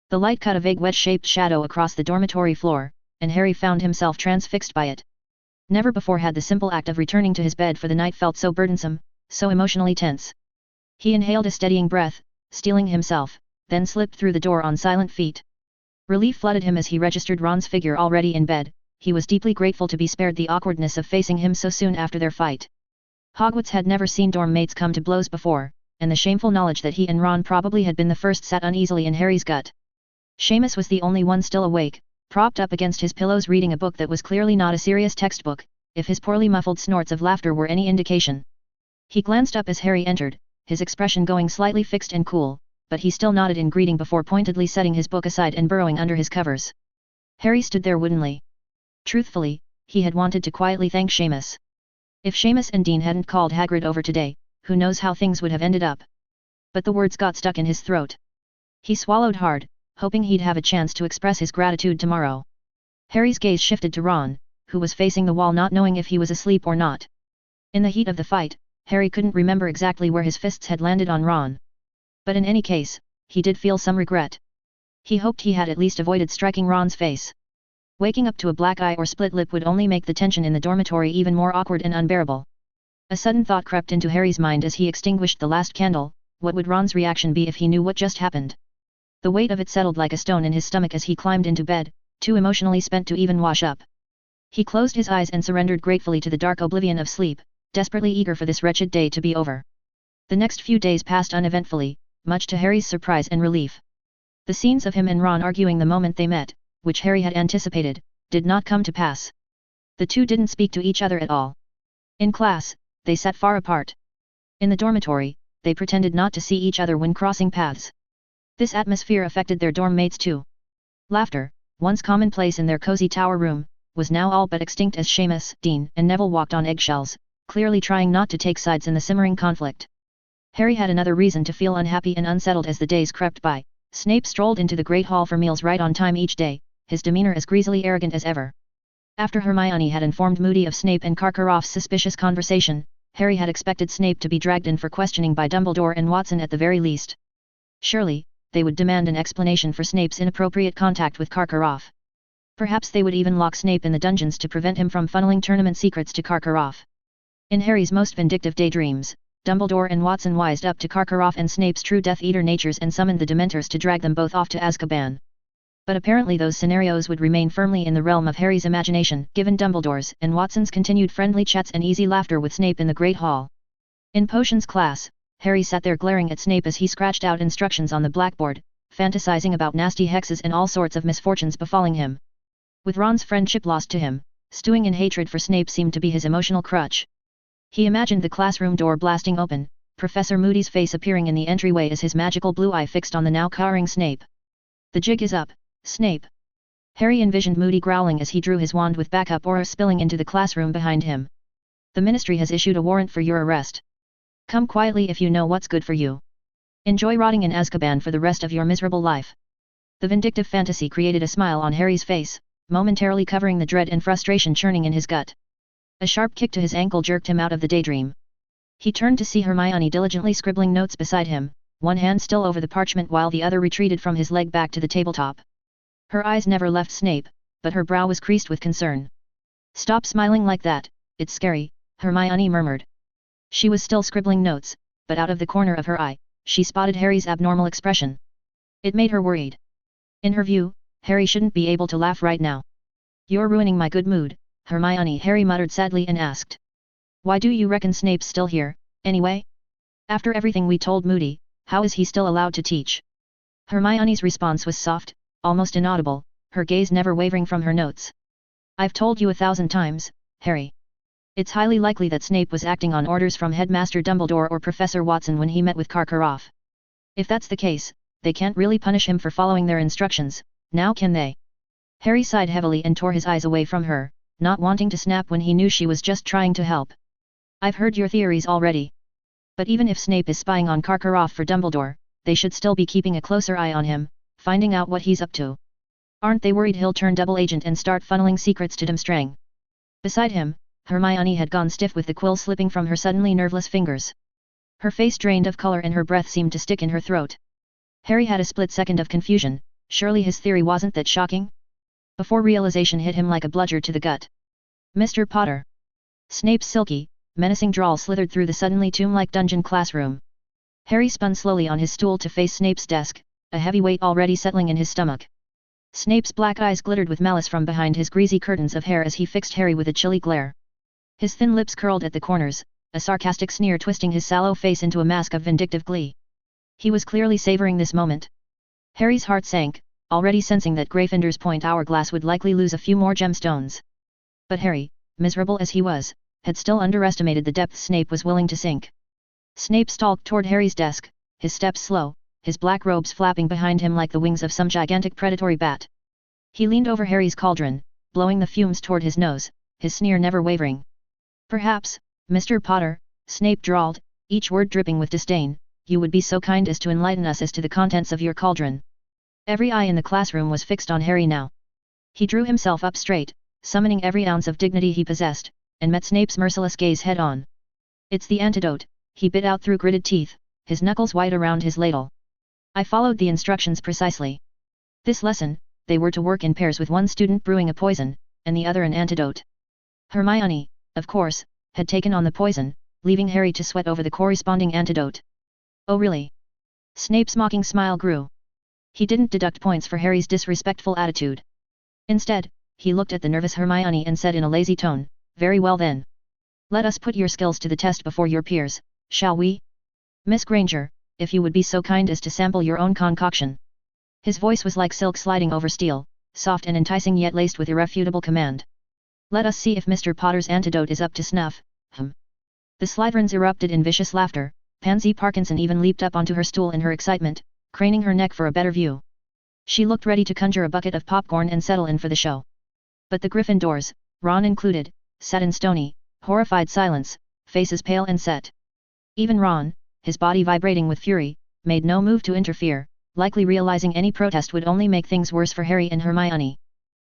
A: The light cut a vague wedge-shaped shadow across the dormitory floor, and Harry found himself transfixed by it. Never before had the simple act of returning to his bed for the night felt so burdensome, so emotionally tense. He inhaled a steadying breath, steeling himself, then slipped through the door on silent feet. Relief flooded him as he registered Ron's figure already in bed. He was deeply grateful to be spared the awkwardness of facing him so soon after their fight. Hogwarts had never seen dorm mates come to blows before, and the shameful knowledge that he and Ron probably had been the first sat uneasily in Harry's gut. Seamus was the only one still awake, propped up against his pillows reading a book that was clearly not a serious textbook, if his poorly muffled snorts of laughter were any indication. He glanced up as Harry entered, his expression going slightly fixed and cool, but he still nodded in greeting before pointedly setting his book aside and burrowing under his covers. Harry stood there woodenly. Truthfully, he had wanted to quietly thank Seamus. If Seamus and Dean hadn't called Hagrid over today, who knows how things would have ended up. But the words got stuck in his throat. He swallowed hard, hoping he'd have a chance to express his gratitude tomorrow. Harry's gaze shifted to Ron, who was facing the wall not knowing if he was asleep or not. In the heat of the fight, Harry couldn't remember exactly where his fists had landed on Ron. But in any case, he did feel some regret. He hoped he had at least avoided striking Ron's face. Waking up to a black eye or split lip would only make the tension in the dormitory even more awkward and unbearable. A sudden thought crept into Harry's mind as he extinguished the last candle. What would Ron's reaction be if he knew what just happened? The weight of it settled like a stone in his stomach as he climbed into bed, too emotionally spent to even wash up. He closed his eyes and surrendered gratefully to the dark oblivion of sleep, desperately eager for this wretched day to be over. The next few days passed uneventfully, much to Harry's surprise and relief. The scenes of him and Ron arguing the moment they met, which Harry had anticipated, did not come to pass. The two didn't speak to each other at all. In class, they sat far apart. In the dormitory, they pretended not to see each other when crossing paths. This atmosphere affected their dorm mates too. Laughter, once commonplace in their cozy tower room, was now all but extinct as Seamus, Dean, and Neville walked on eggshells, clearly trying not to take sides in the simmering conflict. Harry had another reason to feel unhappy and unsettled as the days crept by. Snape strolled into the Great Hall for meals right on time each day, his demeanor as greasily arrogant as ever. After Hermione had informed Moody of Snape and Karkaroff's suspicious conversation, Harry had expected Snape to be dragged in for questioning by Dumbledore and Watson at the very least. Surely, they would demand an explanation for Snape's inappropriate contact with Karkaroff. Perhaps they would even lock Snape in the dungeons to prevent him from funneling tournament secrets to Karkaroff. In Harry's most vindictive daydreams, Dumbledore and Watson wised up to Karkaroff and Snape's true Death Eater natures and summoned the Dementors to drag them both off to Azkaban. But apparently those scenarios would remain firmly in the realm of Harry's imagination, given Dumbledore's and Watson's continued friendly chats and easy laughter with Snape in the Great Hall. In potions class, Harry sat there glaring at Snape as he scratched out instructions on the blackboard, fantasizing about nasty hexes and all sorts of misfortunes befalling him. With Ron's friendship lost to him, stewing in hatred for Snape seemed to be his emotional crutch. He imagined the classroom door blasting open, Professor Moody's face appearing in the entryway as his magical blue eye fixed on the now cowering Snape. The jig is up, Snape. Harry envisioned Moody growling as he drew his wand with backup aura spilling into the classroom behind him. The Ministry has issued a warrant for your arrest. Come quietly if you know what's good for you. Enjoy rotting in Azkaban for the rest of your miserable life. The vindictive fantasy created a smile on Harry's face, momentarily covering the dread and frustration churning in his gut. A sharp kick to his ankle jerked him out of the daydream. He turned to see Hermione diligently scribbling notes beside him, one hand still over the parchment while the other retreated from his leg back to the tabletop. Her eyes never left Snape, but her brow was creased with concern. Stop smiling like that, it's scary, Hermione murmured. She was still scribbling notes, but out of the corner of her eye, she spotted Harry's abnormal expression. It made her worried. In her view, Harry shouldn't be able to laugh right now. You're ruining my good mood, Hermione, Harry muttered sadly and asked. Why do you reckon Snape's still here, anyway? After everything we told Moody, how is he still allowed to teach? Hermione's response was soft, almost inaudible, her gaze never wavering from her notes. I've told you 1,000 times, Harry. It's highly likely that Snape was acting on orders from Headmaster Dumbledore or Professor Watson when he met with Karkaroff. If that's the case, they can't really punish him for following their instructions, now can they? Harry sighed heavily and tore his eyes away from her, not wanting to snap when he knew she was just trying to help. I've heard your theories already. But even if Snape is spying on Karkaroff for Dumbledore, they should still be keeping a closer eye on him, finding out what he's up to. Aren't they worried he'll turn double agent and start funneling secrets to Durmstrang? Beside him, Hermione had gone stiff with the quill slipping from her suddenly nerveless fingers. Her face drained of color and her breath seemed to stick in her throat. Harry had a split second of confusion, surely his theory wasn't that shocking? Before realization hit him like a bludger to the gut. Mr. Potter. Snape's silky, menacing drawl slithered through the suddenly tomb-like dungeon classroom. Harry spun slowly on his stool to face Snape's desk, a heavy weight already settling in his stomach. Snape's black eyes glittered with malice from behind his greasy curtains of hair as he fixed Harry with a chilly glare. His thin lips curled at the corners, a sarcastic sneer twisting his sallow face into a mask of vindictive glee. He was clearly savoring this moment. Harry's heart sank, already sensing that Gryffindor's point hourglass would likely lose a few more gemstones. But Harry, miserable as he was, had still underestimated the depths Snape was willing to sink. Snape stalked toward Harry's desk, his steps slow, his black robes flapping behind him like the wings of some gigantic predatory bat. He leaned over Harry's cauldron, blowing the fumes toward his nose, his sneer never wavering. "Perhaps, Mr. Potter," Snape drawled, each word dripping with disdain, "you would be so kind as to enlighten us as to the contents of your cauldron." Every eye in the classroom was fixed on Harry now. He drew himself up straight, summoning every ounce of dignity he possessed, and met Snape's merciless gaze head-on. "It's the antidote," he bit out through gritted teeth, his knuckles white around his ladle. "I followed the instructions precisely. This lesson, they were to work in pairs with one student brewing a poison, and the other an antidote. Hermione, of course, had taken on the poison, leaving Harry to sweat over the corresponding antidote." "Oh really?" Snape's mocking smile grew. He didn't deduct points for Harry's disrespectful attitude. Instead, he looked at the nervous Hermione and said in a lazy tone, "Very well then. Let us put your skills to the test before your peers, shall we? Miss Granger, if you would be so kind as to sample your own concoction." His voice was like silk sliding over steel, soft and enticing yet laced with irrefutable command. "Let us see if Mr. Potter's antidote is up to snuff." The Slytherins erupted in vicious laughter. Pansy Parkinson even leaped up onto her stool in her excitement, craning her neck for a better view. She looked ready to conjure a bucket of popcorn and settle in for the show. But the Gryffindors, Ron included, sat in stony, horrified silence, faces pale and set. Even Ron, his body vibrating with fury, made no move to interfere, likely realizing any protest would only make things worse for Harry and Hermione.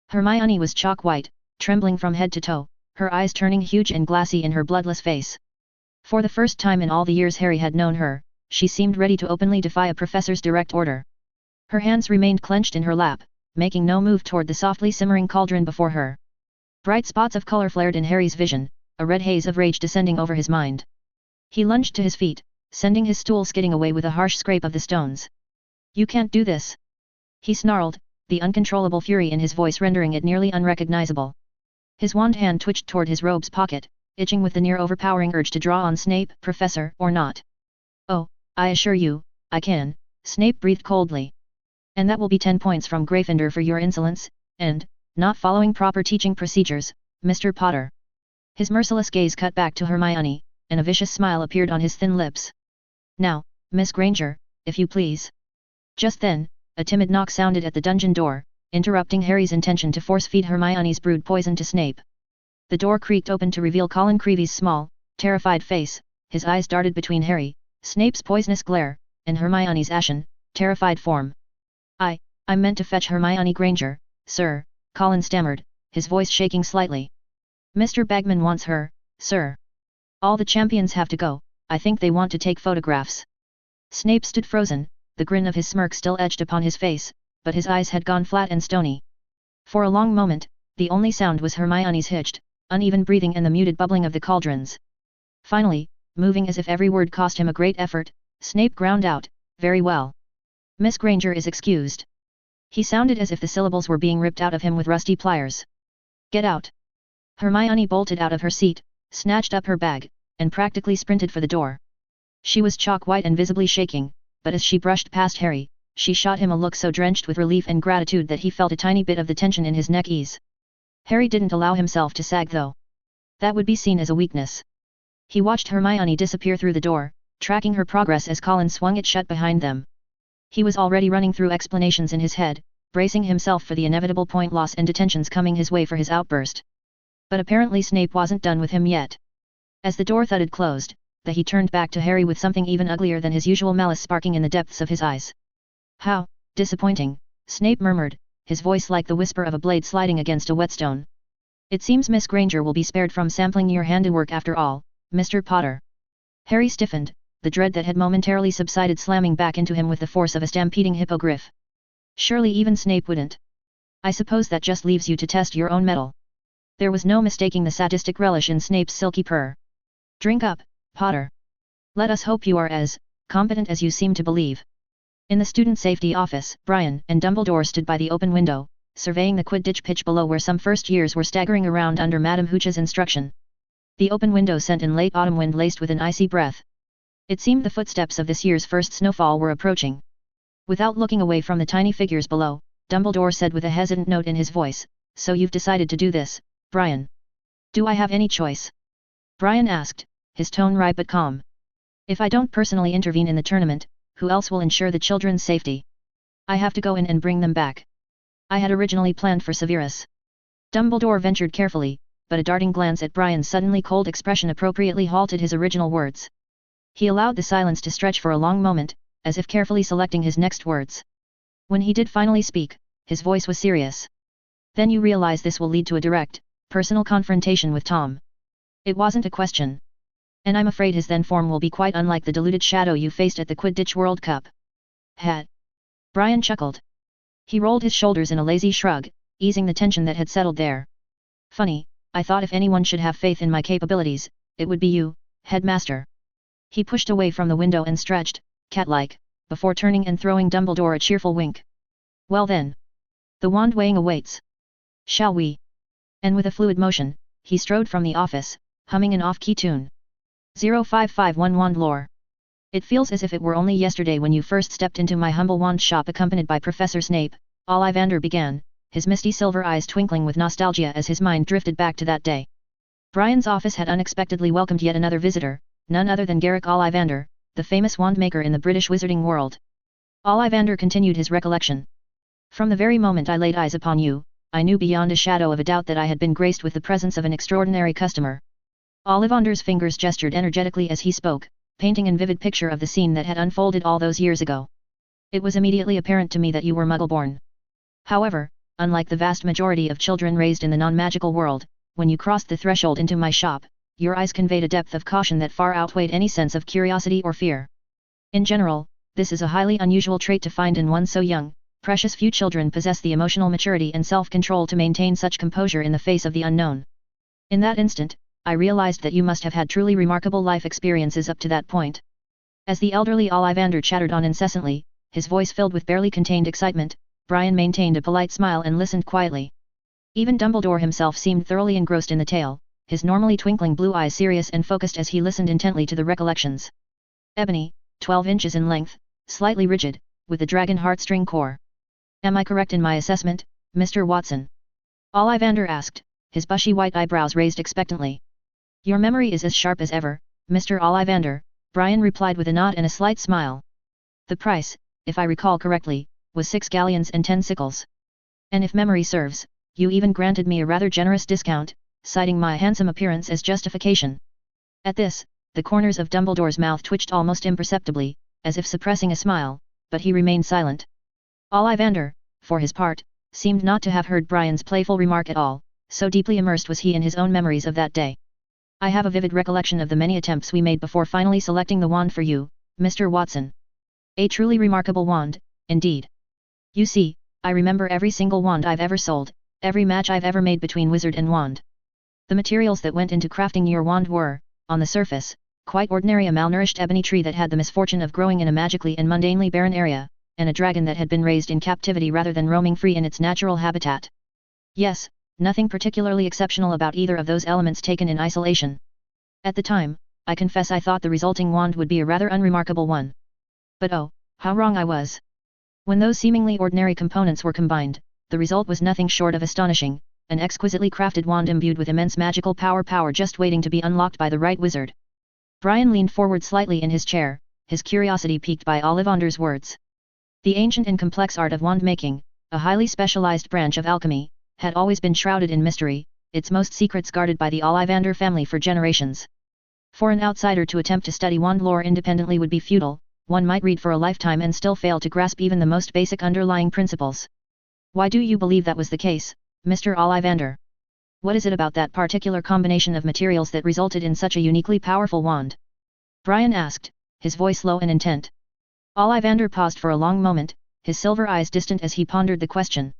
A: Hermione was chalk white, trembling from head to toe, her eyes turning huge and glassy in her bloodless face. For the first time in all the years Harry had known her, she seemed ready to openly defy a professor's direct order. Her hands remained clenched in her lap, making no move toward the softly simmering cauldron before her. Bright spots of color flared in Harry's vision, a red haze of rage descending over his mind. He lunged to his feet, sending his stool skidding away with a harsh scrape of the stones. "You can't do this!" he snarled, the uncontrollable fury in his voice rendering it nearly unrecognizable. His wand hand twitched toward his robe's pocket, itching with the near-overpowering urge to draw on Snape, professor or not. "Oh, I assure you, I can," Snape breathed coldly. "And that will be 10 points from Gryffindor for your insolence, and, not following proper teaching procedures, Mr. Potter." His merciless gaze cut back to Hermione, and a vicious smile appeared on his thin lips. "Now, Miss Granger, if you please." Just then, a timid knock sounded at the dungeon door, interrupting Harry's intention to force-feed Hermione's brewed poison to Snape. The door creaked open to reveal Colin Creevy's small, terrified face, his eyes darted between Harry, Snape's poisonous glare, and Hermione's ashen, terrified form. I meant to fetch Hermione Granger, sir," Colin stammered, his voice shaking slightly. "Mr. Bagman wants her, sir. All the champions have to go, I think they want to take photographs." Snape stood frozen, the grin of his smirk still etched upon his face, but his eyes had gone flat and stony. For a long moment, the only sound was Hermione's hitched, uneven breathing and the muted bubbling of the cauldrons. Finally, moving as if every word cost him a great effort, Snape ground out, "Very well. Miss Granger is excused." He sounded as if the syllables were being ripped out of him with rusty pliers. "Get out." Hermione bolted out of her seat, snatched up her bag, and practically sprinted for the door. She was chalk white and visibly shaking, but as she brushed past Harry, she shot him a look so drenched with relief and gratitude that he felt a tiny bit of the tension in his neck ease. Harry didn't allow himself to sag though. That would be seen as a weakness. He watched Hermione disappear through the door, tracking her progress as Colin swung it shut behind them. He was already running through explanations in his head, bracing himself for the inevitable point loss and detentions coming his way for his outburst. But apparently Snape wasn't done with him yet. As the door thudded closed, he turned back to Harry with something even uglier than his usual malice sparking in the depths of his eyes. "How disappointing," Snape murmured, his voice like the whisper of a blade sliding against a whetstone. "It seems Miss Granger will be spared from sampling your handiwork after all, Mr. Potter." Harry stiffened, the dread that had momentarily subsided slamming back into him with the force of a stampeding hippogriff. Surely even Snape wouldn't. "I suppose that just leaves you to test your own mettle." There was no mistaking the sadistic relish in Snape's silky purr. "Drink up, Potter. Let us hope you are as competent as you seem to believe." In the student safety office, Brian and Dumbledore stood by the open window, surveying the Quidditch pitch below where some first years were staggering around under Madame Hooch's instruction. The open window sent in late autumn wind laced with an icy breath. It seemed the footsteps of this year's first snowfall were approaching. Without looking away from the tiny figures below, Dumbledore said with a hesitant note in his voice, "So you've decided to do this, Brian? Do I have any choice?" Brian asked, his tone right but calm. "If I don't personally intervene in the tournament, who else will ensure the children's safety? I have to go in and bring them back. I had originally planned for Severus." Dumbledore ventured carefully, but a darting glance at Brian's suddenly cold expression appropriately halted his original words. He allowed the silence to stretch for a long moment, as if carefully selecting his next words. When he did finally speak, his voice was serious. "Then you realize this will lead to a direct, personal confrontation with Tom. It wasn't a question. And I'm afraid his then form will be quite unlike the deluded shadow you faced at the Quidditch World Cup." "Hat." Brian chuckled. He rolled his shoulders in a lazy shrug, easing the tension that had settled there. "Funny, I thought if anyone should have faith in my capabilities, it would be you, Headmaster." He pushed away from the window and stretched, cat-like, before turning and throwing Dumbledore a cheerful wink. "Well then. The wand weighing awaits. Shall we?" And with a fluid motion, he strode from the office, humming an off-key tune. 0551 Wand Lore. "It feels as if it were only yesterday when you first stepped into my humble wand shop accompanied by Professor Snape," Ollivander began, his misty silver eyes twinkling with nostalgia as his mind drifted back to that day. Brian's office had unexpectedly welcomed yet another visitor, none other than Garrick Ollivander, the famous wand maker in the British wizarding world. Ollivander continued his recollection. "From the very moment I laid eyes upon you, I knew beyond a shadow of a doubt that I had been graced with the presence of an extraordinary customer." Ollivander's fingers gestured energetically as he spoke, painting a vivid picture of the scene that had unfolded all those years ago. "It was immediately apparent to me that you were Muggle-born. However, unlike the vast majority of children raised in the non-magical world, when you crossed the threshold into my shop, your eyes conveyed a depth of caution that far outweighed any sense of curiosity or fear. In general, this is a highly unusual trait to find in one so young. Precious few children possess the emotional maturity and self-control to maintain such composure in the face of the unknown. In that instant, I realized that you must have had truly remarkable life experiences up to that point." As the elderly Ollivander chattered on incessantly, his voice filled with barely contained excitement, Brian maintained a polite smile and listened quietly. Even Dumbledore himself seemed thoroughly engrossed in the tale, his normally twinkling blue eyes serious and focused as he listened intently to the recollections. "Ebony, 12 inches in length, slightly rigid, with a dragon heartstring core. Am I correct in my assessment, Mr. Watson?" Ollivander asked, his bushy white eyebrows raised expectantly. "Your memory is as sharp as ever, Mr. Ollivander," Brian replied with a nod and a slight smile. "The price, if I recall correctly, was 6 galleons and 10 sickles. And if memory serves, you even granted me a rather generous discount, citing my handsome appearance as justification." At this, the corners of Dumbledore's mouth twitched almost imperceptibly, as if suppressing a smile, but he remained silent. Ollivander, for his part, seemed not to have heard Brian's playful remark at all, so deeply immersed was he in his own memories of that day. "I have a vivid recollection of the many attempts we made before finally selecting the wand for you, Mr. Watson. A truly remarkable wand, indeed. You see, I remember every single wand I've ever sold, every match I've ever made between wizard and wand. The materials that went into crafting your wand were, on the surface, quite ordinary: a malnourished ebony tree that had the misfortune of growing in a magically and mundanely barren area, and a dragon that had been raised in captivity rather than roaming free in its natural habitat. Yes, nothing particularly exceptional about either of those elements taken in isolation. At the time, I confess I thought the resulting wand would be a rather unremarkable one. But oh, how wrong I was. When those seemingly ordinary components were combined, the result was nothing short of astonishing, an exquisitely crafted wand imbued with immense magical power just waiting to be unlocked by the right wizard." Brian leaned forward slightly in his chair, his curiosity piqued by Ollivander's words. The ancient and complex art of wand making, a highly specialized branch of alchemy, had always been shrouded in mystery, its most secrets guarded by the Ollivander family for generations. For an outsider to attempt to study wand lore independently would be futile. One might read for a lifetime and still fail to grasp even the most basic underlying principles. "Why do you believe that was the case, Mr. Ollivander? What is it about that particular combination of materials that resulted in such a uniquely powerful wand?" Brian asked, his voice low and intent. Ollivander paused for a long moment, his silver eyes distant as he pondered the question.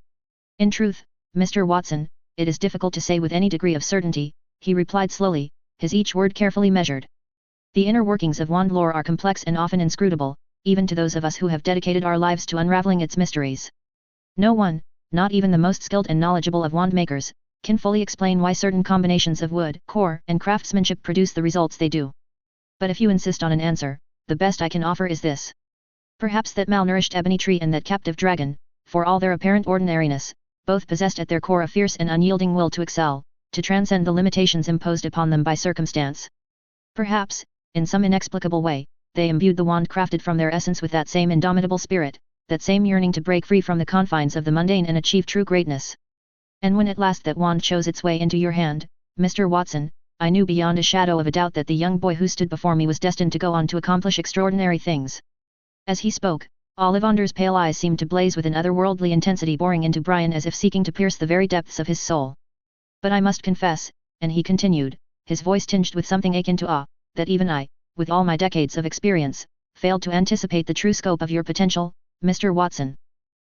A: "In truth, Mr. Watson, it is difficult to say with any degree of certainty," he replied slowly, his each word carefully measured. "The inner workings of wand lore are complex and often inscrutable, even to those of us who have dedicated our lives to unraveling its mysteries. No one, not even the most skilled and knowledgeable of wand makers, can fully explain why certain combinations of wood, core, and craftsmanship produce the results they do. But if you insist on an answer, the best I can offer is this. Perhaps that malnourished ebony tree and that captive dragon, for all their apparent ordinariness, both possessed at their core a fierce and unyielding will to excel, to transcend the limitations imposed upon them by circumstance. Perhaps, in some inexplicable way, they imbued the wand crafted from their essence with that same indomitable spirit, that same yearning to break free from the confines of the mundane and achieve true greatness. And when at last that wand chose its way into your hand, Mr. Watson, I knew beyond a shadow of a doubt that the young boy who stood before me was destined to go on to accomplish extraordinary things. As he spoke, Ollivander's pale eyes seemed to blaze with an otherworldly intensity boring into Brian as if seeking to pierce the very depths of his soul. But I must confess, and he continued, his voice tinged with something akin to awe, that even I, with all my decades of experience, failed to anticipate the true scope of your potential, Mr. Watson.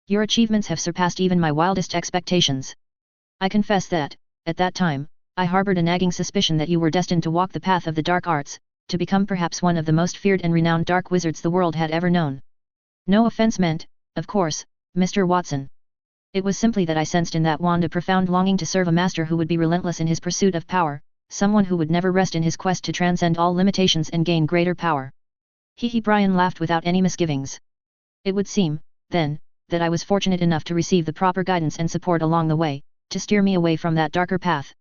A: Your achievements have surpassed even my wildest expectations. I confess that, at that time, I harbored a nagging suspicion that you were destined to walk the path of the dark arts, to become perhaps one of the most feared and renowned dark wizards the world had ever known. No offense meant, of course, Mr. Watson. It was simply that I sensed in that wand a profound longing to serve a master who would be relentless in his pursuit of power, someone who would never rest in his quest to transcend all limitations and gain greater power. Brian laughed without any misgivings. It would seem, then, that I was fortunate enough to receive the proper guidance and support along the way, to steer me away from that darker path.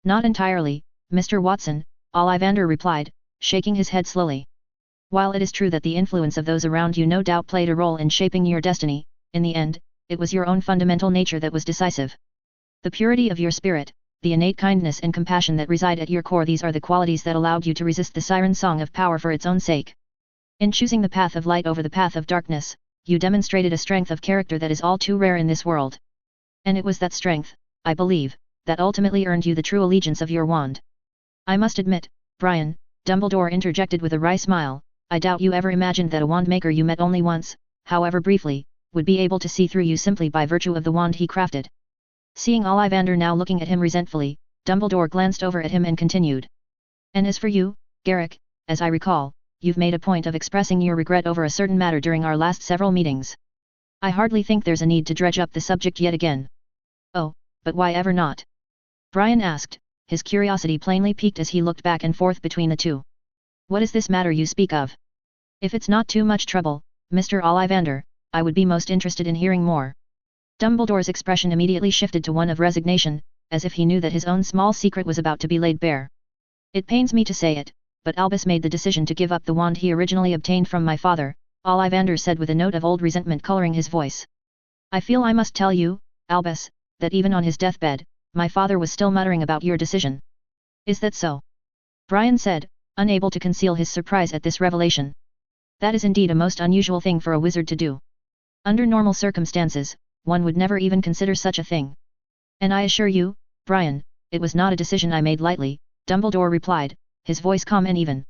A: Not entirely, Mr. Watson, Ollivander replied, shaking his head slowly. While it is true that the influence of those around you no doubt played a role in shaping your destiny, in the end, it was your own fundamental nature that was decisive. The purity of your spirit, the innate kindness and compassion that reside at your core, these are the qualities that allowed you to resist the siren song of power for its own sake. In choosing the path of light over the path of darkness, you demonstrated a strength of character that is all too rare in this world. And it was that strength, I believe, that ultimately earned you the true allegiance of your wand. I must admit, Brian, Dumbledore interjected with a wry smile, I doubt you ever imagined that a wand maker you met only once, however briefly, would be able to see through you simply by virtue of the wand he crafted. Seeing Ollivander now looking at him resentfully, Dumbledore glanced over at him and continued. And as for you, Garrick, as I recall, you've made a point of expressing your regret over a certain matter during our last several meetings. I hardly think there's a need to dredge up the subject yet again. Oh, but why ever not? Brian asked, his curiosity plainly piqued as he looked back and forth between the two. What is this matter you speak of? If it's not too much trouble, Mr. Ollivander, I would be most interested in hearing more. Dumbledore's expression immediately shifted to one of resignation, as if he knew that his own small secret was about to be laid bare. It pains me to say it, but Albus made the decision to give up the wand he originally obtained from my father, Ollivander said with a note of old resentment coloring his voice. I feel I must tell you, Albus, that even on his deathbed, my father was still muttering about your decision. Is that so? Brian said, unable to conceal his surprise at this revelation. That is indeed a most unusual thing for a wizard to do. Under normal circumstances, one would never even consider such a thing. And I assure you, Brian, it was not a decision I made lightly, Dumbledore replied, his voice calm and even.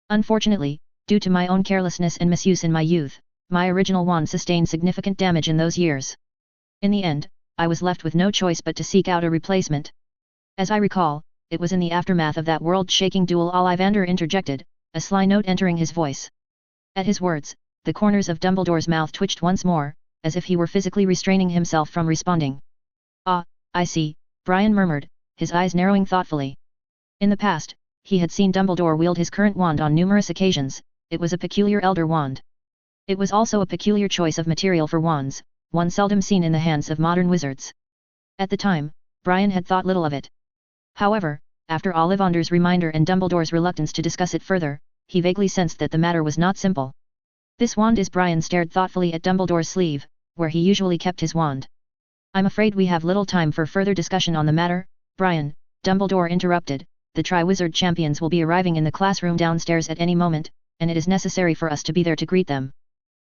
A: Unfortunately, due to my own carelessness and misuse in my youth, my original wand sustained significant damage in those years. In the end, I was left with no choice but to seek out a replacement. As I recall, it was in the aftermath of that world-shaking duel Ollivander interjected, a sly note entering his voice. At his words, the corners of Dumbledore's mouth twitched once more, as if he were physically restraining himself from responding. Ah, I see, Brian murmured, his eyes narrowing thoughtfully. In the past, he had seen Dumbledore wield his current wand on numerous occasions. It was a peculiar elder wand. It was also a peculiar choice of material for wands, one seldom seen in the hands of modern wizards. At the time, Brian had thought little of it. However, after Ollivander's reminder and Dumbledore's reluctance to discuss it further, he vaguely sensed that the matter was not simple. This wand is Brian stared thoughtfully at Dumbledore's sleeve, where he usually kept his wand. I'm afraid we have little time for further discussion on the matter, Brian, Dumbledore interrupted, the Triwizard champions will be arriving in the classroom downstairs at any moment, and it is necessary for us to be there to greet them.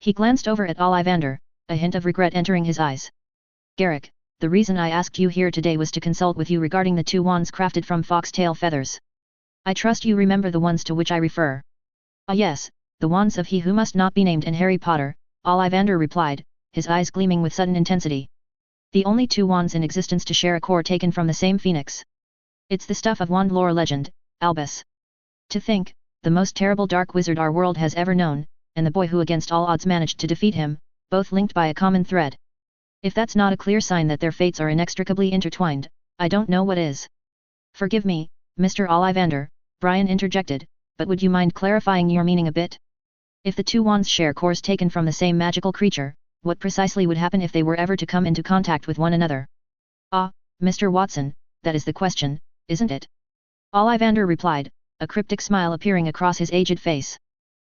A: He glanced over at Ollivander, a hint of regret entering his eyes. Garrick, the reason I asked you here today was to consult with you regarding the two wands crafted from foxtail feathers. I trust you remember the ones to which I refer. Ah yes, the wands of he who must not be named and Harry Potter, Ollivander replied, his eyes gleaming with sudden intensity. The only two wands in existence to share a core taken from the same phoenix. It's the stuff of wand lore legend, Albus. To think, the most terrible dark wizard our world has ever known, and the boy who against all odds managed to defeat him, both linked by a common thread. If that's not a clear sign that their fates are inextricably intertwined, I don't know what is. Forgive me, Mr. Ollivander, Brian interjected, but would you mind clarifying your meaning a bit? If the two wands share cores taken from the same magical creature, what precisely would happen if they were ever to come into contact with one another? Ah, Mr. Watson, that is the question, isn't it? Ollivander replied, a cryptic smile appearing across his aged face.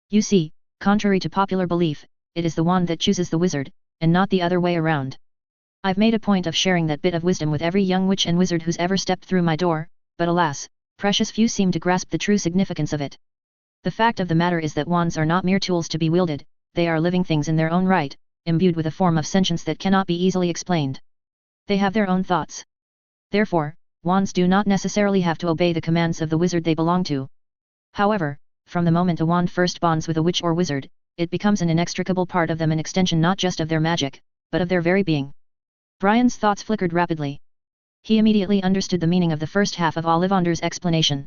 A: You see, contrary to popular belief, it is the wand that chooses the wizard, and not the other way around. I've made a point of sharing that bit of wisdom with every young witch and wizard who's ever stepped through my door, but alas, precious few seem to grasp the true significance of it. The fact of the matter is that wands are not mere tools to be wielded, they are living things in their own right, imbued with a form of sentience that cannot be easily explained. They have their own thoughts. Therefore, wands do not necessarily have to obey the commands of the wizard they belong to. However, from the moment a wand first bonds with a witch or wizard, it becomes an inextricable part of them, an extension not just of their magic, but of their very being. Brian's thoughts flickered rapidly. He immediately understood the meaning of the first half of Ollivander's explanation.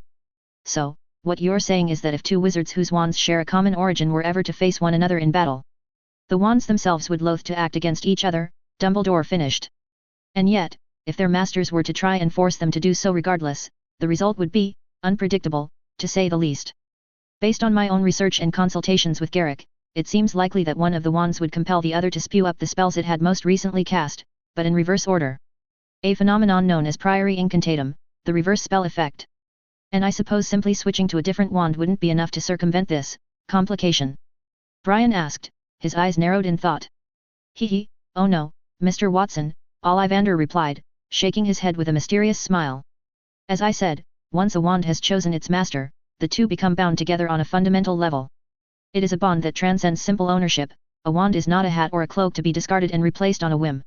A: So, what you're saying is that if two wizards whose wands share a common origin were ever to face one another in battle, the wands themselves would loathe to act against each other, Dumbledore finished. And yet, if their masters were to try and force them to do so regardless, the result would be unpredictable, to say the least. Based on my own research and consultations with Garrick, it seems likely that one of the wands would compel the other to spew up the spells it had most recently cast, but in reverse order. A phenomenon known as priori incantatem, the reverse spell effect. And I suppose simply switching to a different wand wouldn't be enough to circumvent this complication? Brian asked, his eyes narrowed in thought. Hee, oh no, Mr. Watson, Ollivander replied, shaking his head with a mysterious smile. As I said, once a wand has chosen its master, the two become bound together on a fundamental level. It is a bond that transcends simple ownership. A wand is not a hat or a cloak to be discarded and replaced on a whim.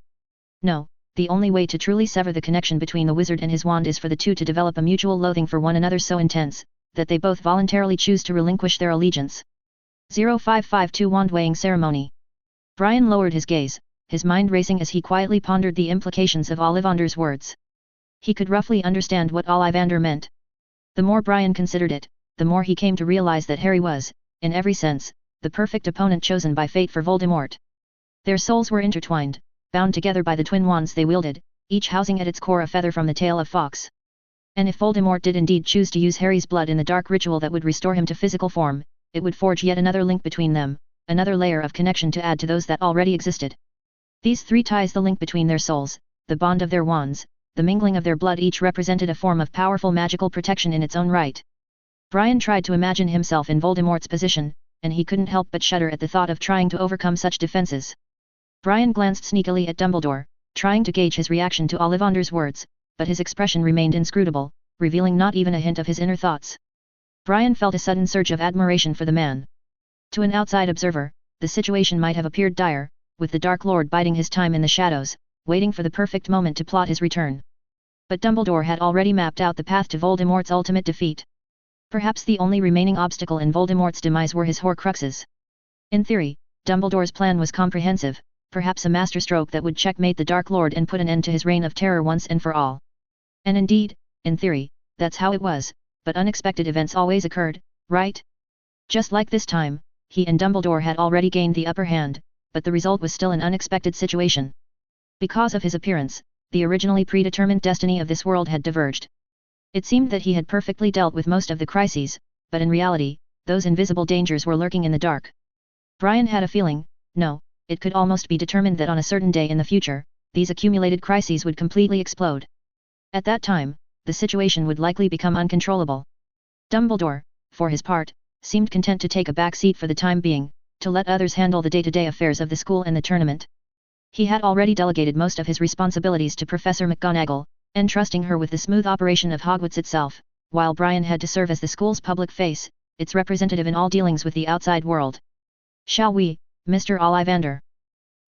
A: No, the only way to truly sever the connection between the wizard and his wand is for the two to develop a mutual loathing for one another so intense, that they both voluntarily choose to relinquish their allegiance. 0552 Wand Weighing Ceremony. Brian lowered his gaze, his mind racing as he quietly pondered the implications of Ollivander's words. He could roughly understand what Ollivander meant. The more Brian considered it, the more he came to realize that Harry was, in every sense, the perfect opponent chosen by fate for Voldemort. Their souls were intertwined, bound together by the twin wands they wielded, each housing at its core a feather from the tail of Fawkes. And if Voldemort did indeed choose to use Harry's blood in the dark ritual that would restore him to physical form, it would forge yet another link between them, another layer of connection to add to those that already existed. These three ties the link between their souls, the bond of their wands, the mingling of their blood, each represented a form of powerful magical protection in its own right. Brian tried to imagine himself in Voldemort's position, and he couldn't help but shudder at the thought of trying to overcome such defenses. Brian glanced sneakily at Dumbledore, trying to gauge his reaction to Ollivander's words, but his expression remained inscrutable, revealing not even a hint of his inner thoughts. Brian felt a sudden surge of admiration for the man. To an outside observer, the situation might have appeared dire, with the Dark Lord biding his time in the shadows, waiting for the perfect moment to plot his return. But Dumbledore had already mapped out the path to Voldemort's ultimate defeat. Perhaps the only remaining obstacle in Voldemort's demise were his Horcruxes. In theory, Dumbledore's plan was comprehensive, perhaps a masterstroke that would checkmate the Dark Lord and put an end to his reign of terror once and for all. And indeed, in theory, that's how it was, but unexpected events always occurred, right? Just like this time, he and Dumbledore had already gained the upper hand, but the result was still an unexpected situation. Because of his appearance, the originally predetermined destiny of this world had diverged. It seemed that he had perfectly dealt with most of the crises, but in reality, those invisible dangers were lurking in the dark. Brian had a feeling, no, it could almost be determined that on a certain day in the future, these accumulated crises would completely explode. At that time, the situation would likely become uncontrollable. Dumbledore, for his part, seemed content to take a back seat for the time being, to let others handle the day-to-day affairs of the school and the tournament. He had already delegated most of his responsibilities to Professor McGonagall, entrusting her with the smooth operation of Hogwarts itself, while Brian had to serve as the school's public face, its representative in all dealings with the outside world. "Shall we, Mr. Ollivander?"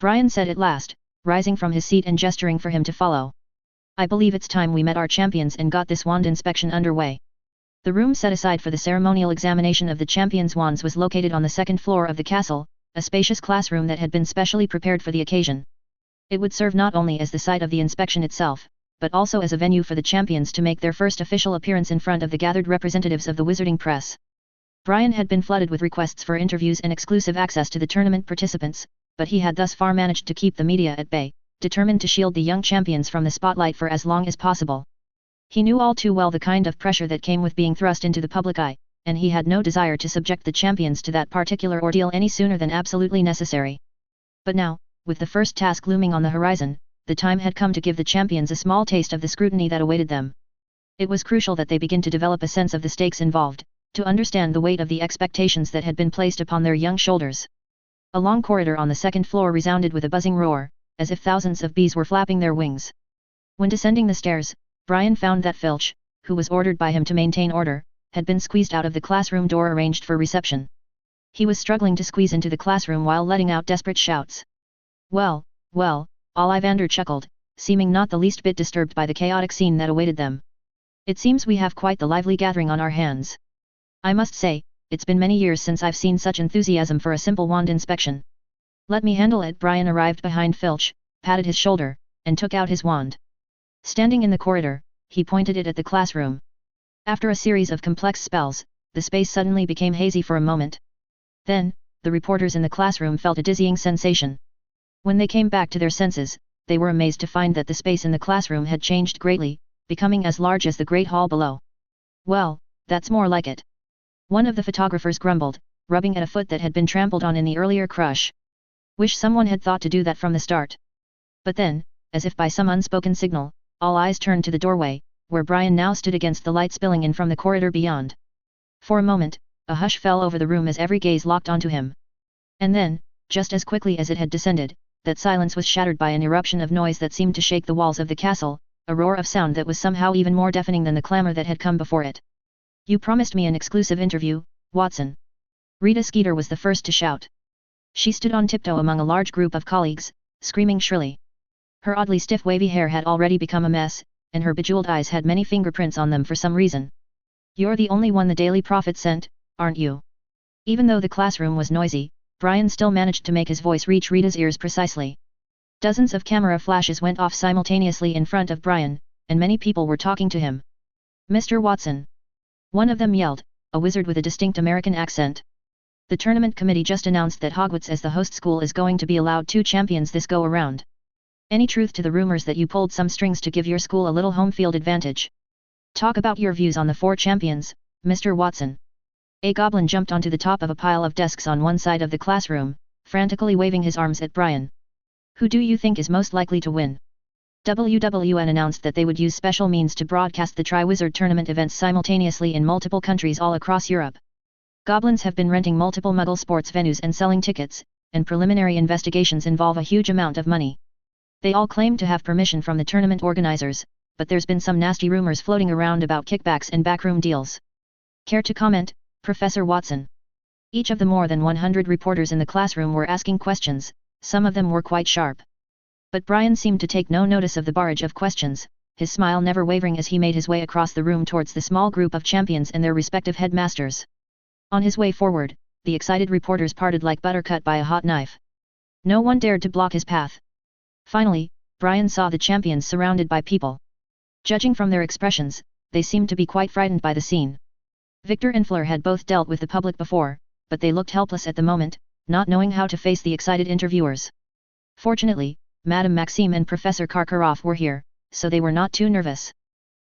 A: Brian said at last, rising from his seat and gesturing for him to follow. "I believe it's time we met our champions and got this wand inspection underway." The room set aside for the ceremonial examination of the champions' wands was located on the second floor of the castle, a spacious classroom that had been specially prepared for the occasion. It would serve not only as the site of the inspection itself, but also as a venue for the champions to make their first official appearance in front of the gathered representatives of the wizarding press. Brian had been flooded with requests for interviews and exclusive access to the tournament participants, but he had thus far managed to keep the media at bay, determined to shield the young champions from the spotlight for as long as possible. He knew all too well the kind of pressure that came with being thrust into the public eye, and he had no desire to subject the champions to that particular ordeal any sooner than absolutely necessary. But now, with the first task looming on the horizon, the time had come to give the champions a small taste of the scrutiny that awaited them. It was crucial that they begin to develop a sense of the stakes involved, to understand the weight of the expectations that had been placed upon their young shoulders. A long corridor on the second floor resounded with a buzzing roar, as if thousands of bees were flapping their wings. When descending the stairs, Brian found that Filch, who was ordered by him to maintain order, had been squeezed out of the classroom door arranged for reception. He was struggling to squeeze into the classroom while letting out desperate shouts. Well, Ollivander chuckled, seeming not the least bit disturbed by the chaotic scene that awaited them. It seems we have quite the lively gathering on our hands. I must say, it's been many years since I've seen such enthusiasm for a simple wand inspection. Let me handle it. Brian arrived behind Filch, patted his shoulder, and took out his wand. Standing in the corridor, he pointed it at the classroom. After a series of complex spells, the space suddenly became hazy for a moment. Then, the reporters in the classroom felt a dizzying sensation. When they came back to their senses, they were amazed to find that the space in the classroom had changed greatly, becoming as large as the great hall below. Well, that's more like it. One of the photographers grumbled, rubbing at a foot that had been trampled on in the earlier crush. Wish someone had thought to do that from the start. But then, as if by some unspoken signal, all eyes turned to the doorway, where Brian now stood against the light spilling in from the corridor beyond. For a moment, a hush fell over the room as every gaze locked onto him. And then, just as quickly as it had descended, that silence was shattered by an eruption of noise that seemed to shake the walls of the castle, a roar of sound that was somehow even more deafening than the clamor that had come before it. You promised me an exclusive interview, Watson. Rita Skeeter was the first to shout. She stood on tiptoe among a large group of colleagues, screaming shrilly. Her oddly stiff wavy hair had already become a mess, and her bejeweled eyes had many fingerprints on them for some reason. You're the only one the Daily Prophet sent, aren't you? Even though the classroom was noisy, Brian still managed to make his voice reach Rita's ears precisely. Dozens of camera flashes went off simultaneously in front of Brian, and many people were talking to him. Mr. Watson. One of them yelled, a wizard with a distinct American accent. The tournament committee just announced that Hogwarts as the host school is going to be allowed 2 champions this go-around. Any truth to the rumors that you pulled some strings to give your school a little home field advantage? Talk about your views on the 4 champions, Mr. Watson. A goblin jumped onto the top of a pile of desks on one side of the classroom, frantically waving his arms at Brian. Who do you think is most likely to win? WWN announced that they would use special means to broadcast the Triwizard Tournament events simultaneously in multiple countries all across Europe. Goblins have been renting multiple Muggle sports venues and selling tickets, and preliminary investigations involve a huge amount of money. They all claim to have permission from the tournament organizers, but there's been some nasty rumors floating around about kickbacks and backroom deals. Care to comment, Professor Watson? Each of the more than 100 reporters in the classroom were asking questions, some of them were quite sharp. But Brian seemed to take no notice of the barrage of questions, his smile never wavering as he made his way across the room towards the small group of champions and their respective headmasters. On his way forward, the excited reporters parted like butter cut by a hot knife. No one dared to block his path. Finally, Brian saw the champions surrounded by people. Judging from their expressions, they seemed to be quite frightened by the scene. Victor and Fleur had both dealt with the public before, but they looked helpless at the moment, not knowing how to face the excited interviewers. Fortunately, Madame Maxime and Professor Karkaroff were here, so they were not too nervous.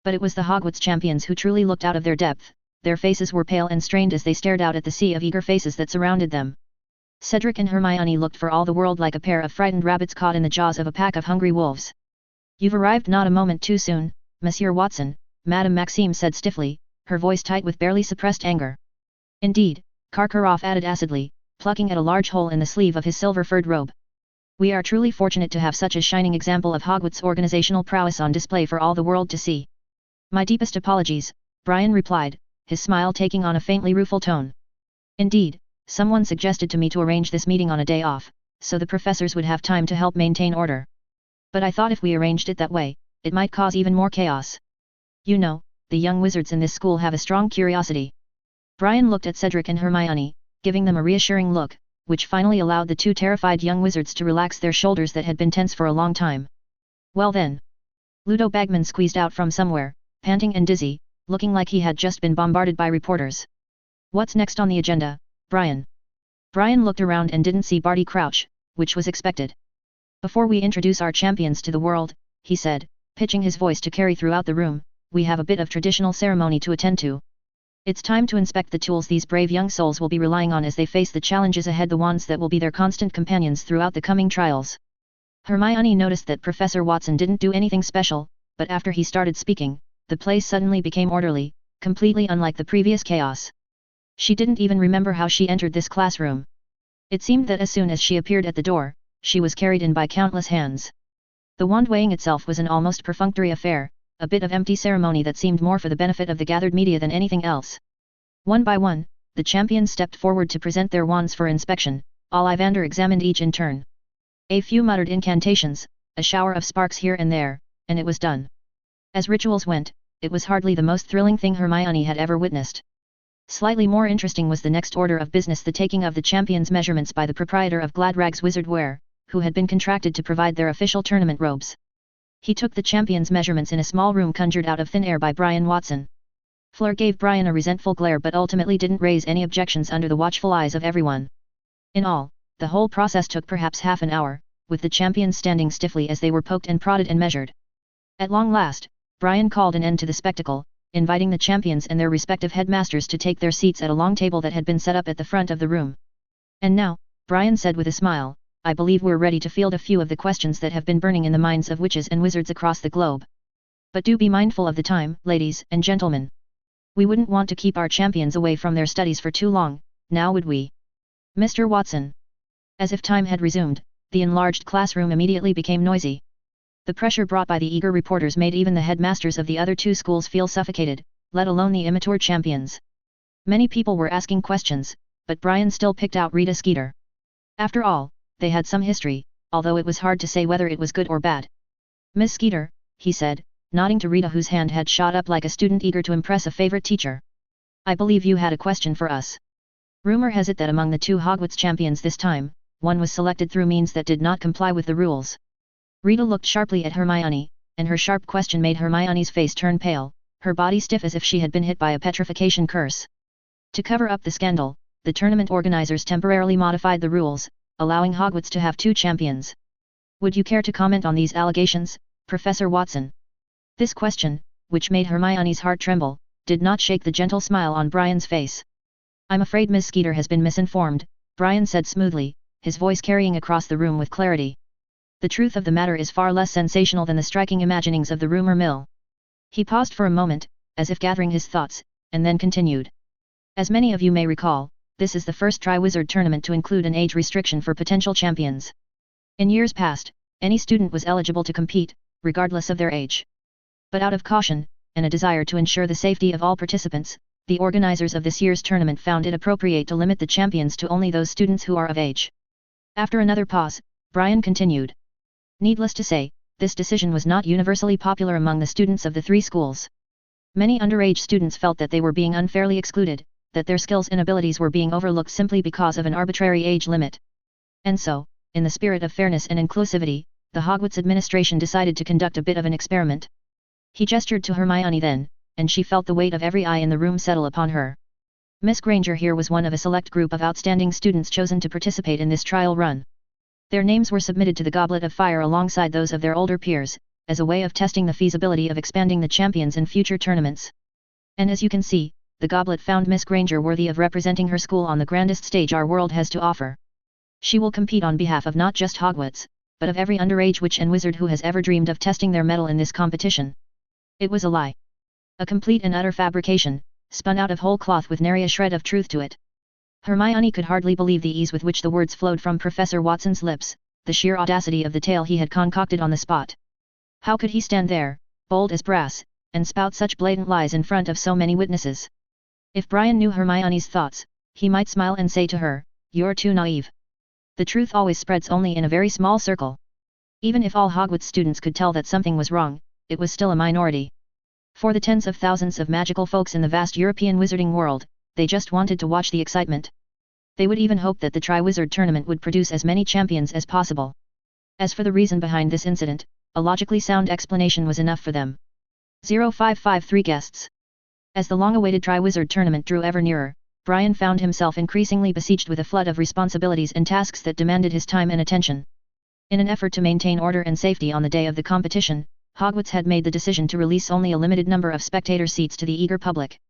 A: But it was the Hogwarts champions who truly looked out of their depth, their faces were pale and strained as they stared out at the sea of eager faces that surrounded them. Cedric and Hermione looked for all the world like a pair of frightened rabbits caught in the jaws of a pack of hungry wolves. You've arrived not a moment too soon, Monsieur Watson, Madame Maxime said stiffly, her voice tight with barely suppressed anger. Indeed, Karkaroff added acidly, plucking at a large hole in the sleeve of his silver-furred robe. We are truly fortunate to have such a shining example of Hogwarts' organizational prowess on display for all the world to see. My deepest apologies, Brian replied, his smile taking on a faintly rueful tone. Indeed, someone suggested to me to arrange this meeting on a day off, so the professors would have time to help maintain order. But I thought if we arranged it that way, it might cause even more chaos. You know, the young wizards in this school have a strong curiosity. Brian looked at Cedric and Hermione, giving them a reassuring look, which finally allowed the 2 terrified young wizards to relax their shoulders that had been tense for a long time. Well then. Ludo Bagman squeezed out from somewhere, panting and dizzy, looking like he had just been bombarded by reporters. What's next on the agenda, Brian? Brian looked around and didn't see Barty Crouch, which was expected. Before we introduce our champions to the world, he said, pitching his voice to carry throughout the room, we have a bit of traditional ceremony to attend to. It's time to inspect the tools these brave young souls will be relying on as they face the challenges ahead, the wands that will be their constant companions throughout the coming trials. Hermione noticed that Professor Watson didn't do anything special, but after he started speaking, the place suddenly became orderly, completely unlike the previous chaos. She didn't even remember how she entered this classroom. It seemed that as soon as she appeared at the door, she was carried in by countless hands. The wand weighing itself was an almost perfunctory affair, a bit of empty ceremony that seemed more for the benefit of the gathered media than anything else. One by one, the champions stepped forward to present their wands for inspection. Ollivander examined each in turn. A few muttered incantations, a shower of sparks here and there, and it was done. As rituals went, it was hardly the most thrilling thing Hermione had ever witnessed. Slightly more interesting was the next order of business, the taking of the champions' measurements by the proprietor of Gladrag's Wizard Wear, who had been contracted to provide their official tournament robes. He took the champions' measurements in a small room conjured out of thin air by Brian Watson. Fleur gave Brian a resentful glare but ultimately didn't raise any objections under the watchful eyes of everyone. In all, the whole process took perhaps half an hour, with the champions standing stiffly as they were poked and prodded and measured. At long last, Brian called an end to the spectacle, inviting the champions and their respective headmasters to take their seats at a long table that had been set up at the front of the room. And now, Brian said with a smile, I believe we're ready to field a few of the questions that have been burning in the minds of witches and wizards across the globe. But do be mindful of the time, ladies and gentlemen. We wouldn't want to keep our champions away from their studies for too long, now would we? Mr. Watson. As if time had resumed, the enlarged classroom immediately became noisy. The pressure brought by the eager reporters made even the headmasters of the other two schools feel suffocated, let alone the immature champions. Many people were asking questions, but Brian still picked out Rita Skeeter. After all, they had some history, although it was hard to say whether it was good or bad. Miss Skeeter, he said, nodding to Rita, whose hand had shot up like a student eager to impress a favorite teacher. I believe you had a question for us. Rumor has it that among the two Hogwarts champions this time, one was selected through means that did not comply with the rules. Rita looked sharply at Hermione, and her sharp question made Hermione's face turn pale, her body stiff as if she had been hit by a petrification curse. To cover up the scandal, the tournament organizers temporarily modified the rules, allowing Hogwarts to have two champions. Would you care to comment on these allegations, Professor Watson? This question, which made Hermione's heart tremble, did not shake the gentle smile on Brian's face. I'm afraid Miss Skeeter has been misinformed, Brian said smoothly, his voice carrying across the room with clarity. The truth of the matter is far less sensational than the striking imaginings of the rumor mill. He paused for a moment, as if gathering his thoughts, and then continued. As many of you may recall, this is the first Triwizard tournament to include an age restriction for potential champions. In years past, any student was eligible to compete, regardless of their age. But out of caution, and a desire to ensure the safety of all participants, the organizers of this year's tournament found it appropriate to limit the champions to only those students who are of age. After another pause, Brian continued. Needless to say, this decision was not universally popular among the students of the three schools. Many underage students felt that they were being unfairly excluded, that their skills and abilities were being overlooked simply because of an arbitrary age limit. And so, in the spirit of fairness and inclusivity, the Hogwarts administration decided to conduct a bit of an experiment. He gestured to Hermione then, and she felt the weight of every eye in the room settle upon her. Miss Granger here was one of a select group of outstanding students chosen to participate in this trial run. Their names were submitted to the Goblet of Fire alongside those of their older peers, as a way of testing the feasibility of expanding the champions in future tournaments. And as you can see, the Goblet found Miss Granger worthy of representing her school on the grandest stage our world has to offer. She will compete on behalf of not just Hogwarts, but of every underage witch and wizard who has ever dreamed of testing their mettle in this competition. It was a lie. A complete and utter fabrication, spun out of whole cloth with nary a shred of truth to it. Hermione could hardly believe the ease with which the words flowed from Professor Watson's lips, the sheer audacity of the tale he had concocted on the spot. How could he stand there, bold as brass, and spout such blatant lies in front of so many witnesses? If Brian knew Hermione's thoughts, he might smile and say to her, "You're too naive. The truth always spreads only in a very small circle." Even if all Hogwarts students could tell that something was wrong, it was still a minority. For the tens of thousands of magical folks in the vast European wizarding world, they just wanted to watch the excitement. They would even hope that the Triwizard tournament would produce as many champions as possible. As for the reason behind this incident, a logically sound explanation was enough for them. 0553 guests. As the long-awaited Triwizard tournament drew ever nearer, Brian found himself increasingly besieged with a flood of responsibilities and tasks that demanded his time and attention. In an effort to maintain order and safety on the day of the competition, Hogwarts had made the decision to release only a limited number of spectator seats to the eager public.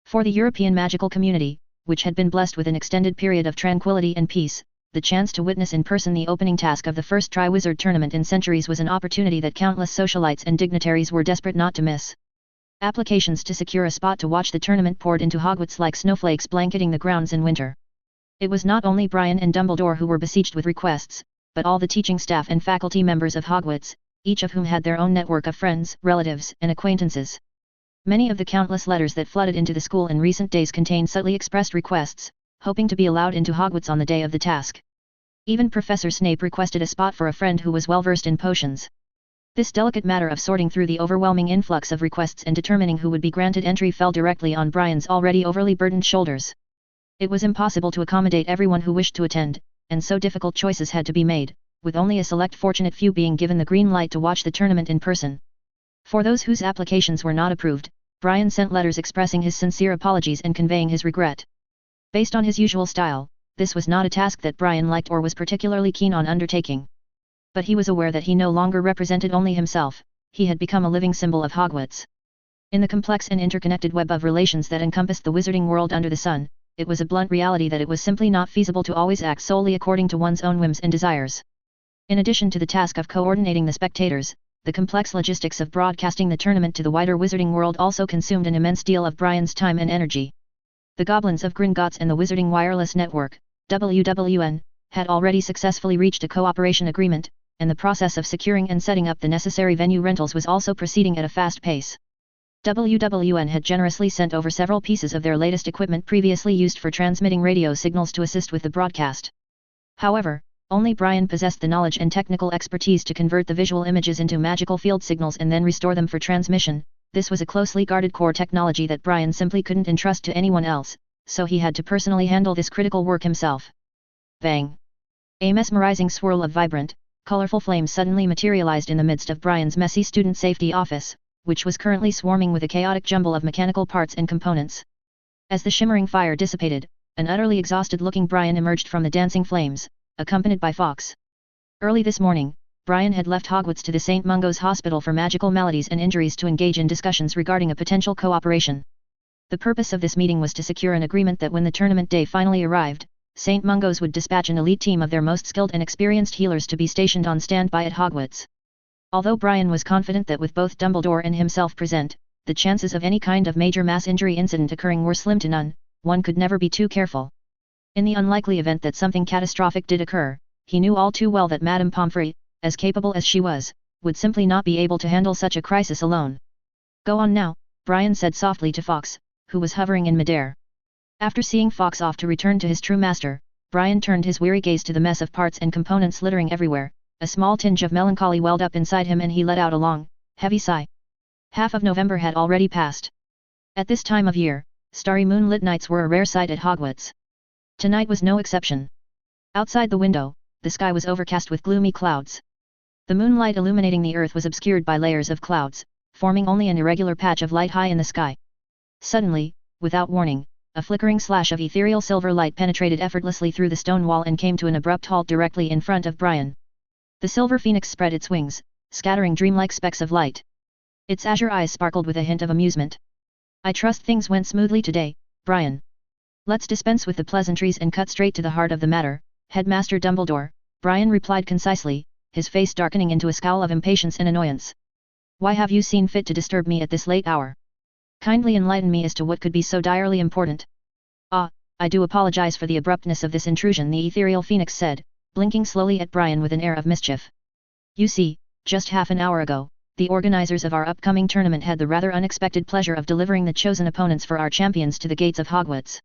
A: For the European magical community, which had been blessed with an extended period of tranquility and peace, the chance to witness in person the opening task of the first Triwizard Tournament in centuries was an opportunity that countless socialites and dignitaries were desperate not to miss. Applications to secure a spot to watch the tournament poured into Hogwarts like snowflakes blanketing the grounds in winter. It was not only Brian and Dumbledore who were besieged with requests, but all the teaching staff and faculty members of Hogwarts, each of whom had their own network of friends, relatives, and acquaintances. Many of the countless letters that flooded into the school in recent days contained subtly expressed requests, hoping to be allowed into Hogwarts on the day of the task. Even Professor Snape requested a spot for a friend who was well versed in potions. This delicate matter of sorting through the overwhelming influx of requests and determining who would be granted entry fell directly on Brian's already overly burdened shoulders. It was impossible to accommodate everyone who wished to attend, and so difficult choices had to be made, with only a select fortunate few being given the green light to watch the tournament in person. For those whose applications were not approved, Brian sent letters expressing his sincere apologies and conveying his regret. Based on his usual style, this was not a task that Brian liked or was particularly keen on undertaking. But he was aware that he no longer represented only himself, he had become a living symbol of Hogwarts. In the complex and interconnected web of relations that encompassed the wizarding world under the sun, it was a blunt reality that it was simply not feasible to always act solely according to one's own whims and desires. In addition to the task of coordinating the spectators, the complex logistics of broadcasting the tournament to the wider wizarding world also consumed an immense deal of Brian's time and energy. The Goblins of Gringotts and the Wizarding Wireless Network, WWN, had already successfully reached a cooperation agreement, and the process of securing and setting up the necessary venue rentals was also proceeding at a fast pace. WWN had generously sent over several pieces of their latest equipment previously used for transmitting radio signals to assist with the broadcast. However, only Brian possessed the knowledge and technical expertise to convert the visual images into magical field signals and then restore them for transmission. This was a closely guarded core technology that Brian simply couldn't entrust to anyone else, so he had to personally handle this critical work himself. Bang! A mesmerizing swirl of vibrant, colorful flames suddenly materialized in the midst of Brian's messy student safety office, which was currently swarming with a chaotic jumble of mechanical parts and components. As the shimmering fire dissipated, an utterly exhausted-looking Brian emerged from the dancing flames, accompanied by Fawkes. Early this morning, Brian had left Hogwarts to the St. Mungo's Hospital for Magical Maladies and Injuries to engage in discussions regarding a potential cooperation. The purpose of this meeting was to secure an agreement that when the tournament day finally arrived, St. Mungo's would dispatch an elite team of their most skilled and experienced healers to be stationed on standby at Hogwarts. Although Brian was confident that with both Dumbledore and himself present, the chances of any kind of major mass injury incident occurring were slim to none, one could never be too careful. In the unlikely event that something catastrophic did occur, he knew all too well that Madame Pomfrey, as capable as she was, would simply not be able to handle such a crisis alone. Go on now, Brian said softly to Fawkes, who was hovering in midair. After seeing Fawkes off to return to his true master, Brian turned his weary gaze to the mess of parts and components littering everywhere. A small tinge of melancholy welled up inside him and he let out a long, heavy sigh. Half of November had already passed. At this time of year, starry moonlit nights were a rare sight at Hogwarts. Tonight was no exception. Outside the window, the sky was overcast with gloomy clouds. The moonlight illuminating the earth was obscured by layers of clouds, forming only an irregular patch of light high in the sky. Suddenly, without warning, a flickering slash of ethereal silver light penetrated effortlessly through the stone wall and came to an abrupt halt directly in front of Brian. The silver phoenix spread its wings, scattering dreamlike specks of light. Its azure eyes sparkled with a hint of amusement. I trust things went smoothly today, Brian. Let's dispense with the pleasantries and cut straight to the heart of the matter, Headmaster Dumbledore, Brian replied concisely, his face darkening into a scowl of impatience and annoyance. Why have you seen fit to disturb me at this late hour? Kindly enlighten me as to what could be so direly important. Ah, I do apologize for the abruptness of this intrusion, the ethereal phoenix said, blinking slowly at Brian with an air of mischief. You see, just half an hour ago, the organizers of our upcoming tournament had the rather unexpected pleasure of delivering the chosen opponents for our champions to the gates of Hogwarts.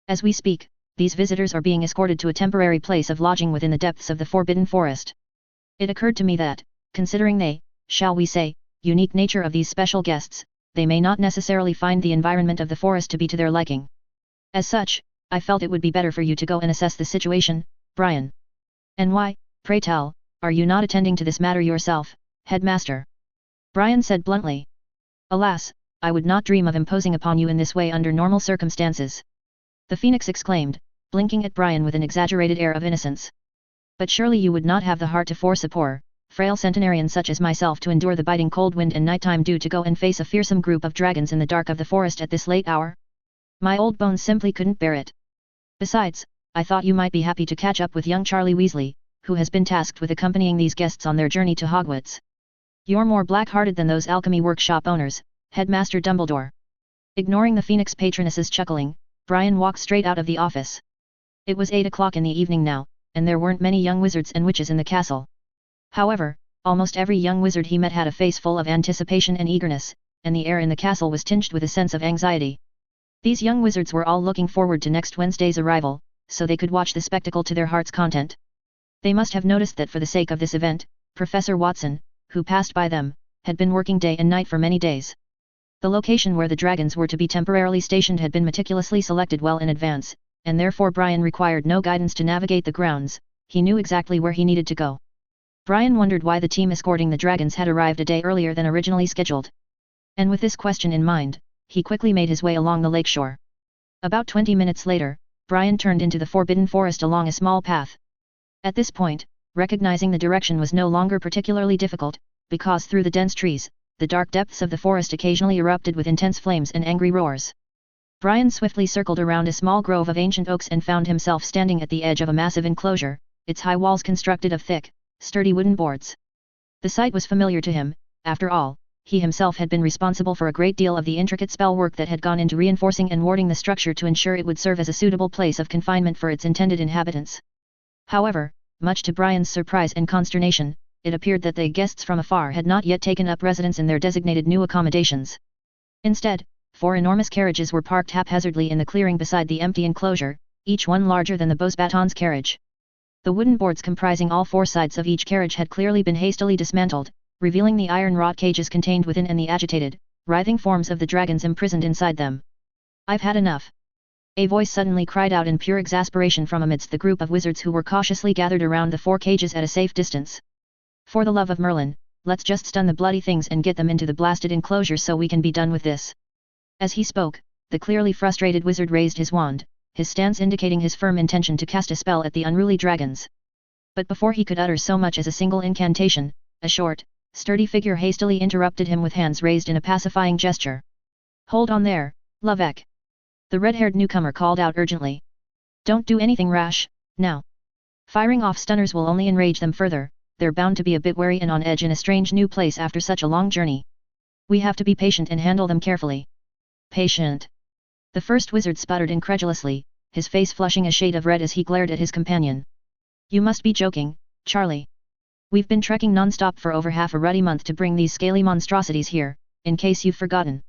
A: As we speak, these visitors are being escorted to a temporary place of lodging within the depths of the Forbidden Forest. It occurred to me that, considering the, shall we say, unique nature of these special guests, they may not necessarily find the environment of the forest to be to their liking. As such, I felt it would be better for you to go and assess the situation, Brian. And why, pray tell, are you not attending to this matter yourself, Headmaster? Brian said bluntly. Alas, I would not dream of imposing upon you in this way under normal circumstances. The phoenix exclaimed, blinking at Brian with an exaggerated air of innocence. But surely you would not have the heart to force a poor, frail centenarian such as myself to endure the biting cold wind and nighttime dew to go and face a fearsome group of dragons in the dark of the forest at this late hour? My old bones simply couldn't bear it. Besides, I thought you might be happy to catch up with young Charlie Weasley, who has been tasked with accompanying these guests on their journey to Hogwarts. You're more black-hearted than those alchemy workshop owners, Headmaster Dumbledore. Ignoring the Phoenix patroness's chuckling, Brian walked straight out of the office. It was 8 o'clock in the evening now, and there weren't many young wizards and witches in the castle. However, almost every young wizard he met had a face full of anticipation and eagerness, and the air in the castle was tinged with a sense of anxiety. These young wizards were all looking forward to next Wednesday's arrival, so they could watch the spectacle to their heart's content. They must have noticed that for the sake of this event, Professor Watson, who passed by them, had been working day and night for many days. The location where the dragons were to be temporarily stationed had been meticulously selected well in advance, and therefore Brian required no guidance to navigate the grounds. He knew exactly where he needed to go. Brian wondered why the team escorting the dragons had arrived a day earlier than originally scheduled. And with this question in mind, he quickly made his way along the lakeshore. About 20 minutes later, Brian turned into the Forbidden Forest along a small path. At this point, recognizing the direction was no longer particularly difficult, because through the dense trees, the dark depths of the forest occasionally erupted with intense flames and angry roars. Brian swiftly circled around a small grove of ancient oaks and found himself standing at the edge of a massive enclosure, its high walls constructed of thick, sturdy wooden boards. The sight was familiar to him. After all, he himself had been responsible for a great deal of the intricate spell work that had gone into reinforcing and warding the structure to ensure it would serve as a suitable place of confinement for its intended inhabitants. However, much to Brian's surprise and consternation, it appeared that the guests from afar had not yet taken up residence in their designated new accommodations. Instead, 4 enormous carriages were parked haphazardly in the clearing beside the empty enclosure, each one larger than the Beauxbatons carriage. The wooden boards comprising all 4 sides of each carriage had clearly been hastily dismantled, revealing the iron-wrought cages contained within and the agitated, writhing forms of the dragons imprisoned inside them. "I've had enough!" A voice suddenly cried out in pure exasperation from amidst the group of wizards who were cautiously gathered around the 4 cages at a safe distance. "For the love of Merlin, let's just stun the bloody things and get them into the blasted enclosure so we can be done with this." As he spoke, the clearly frustrated wizard raised his wand, his stance indicating his firm intention to cast a spell at the unruly dragons. But before he could utter so much as a single incantation, a short, sturdy figure hastily interrupted him with hands raised in a pacifying gesture. "Hold on there, Lovek!" The red-haired newcomer called out urgently. "Don't do anything rash, now. Firing off stunners will only enrage them further. They're bound to be a bit wary and on edge in a strange new place after such a long journey. We have to be patient and handle them carefully." "Patient?" The first wizard sputtered incredulously, his face flushing a shade of red as he glared at his companion. "You must be joking, Charlie. We've been trekking non-stop for over half a ruddy month to bring these scaly monstrosities here, in case you've forgotten.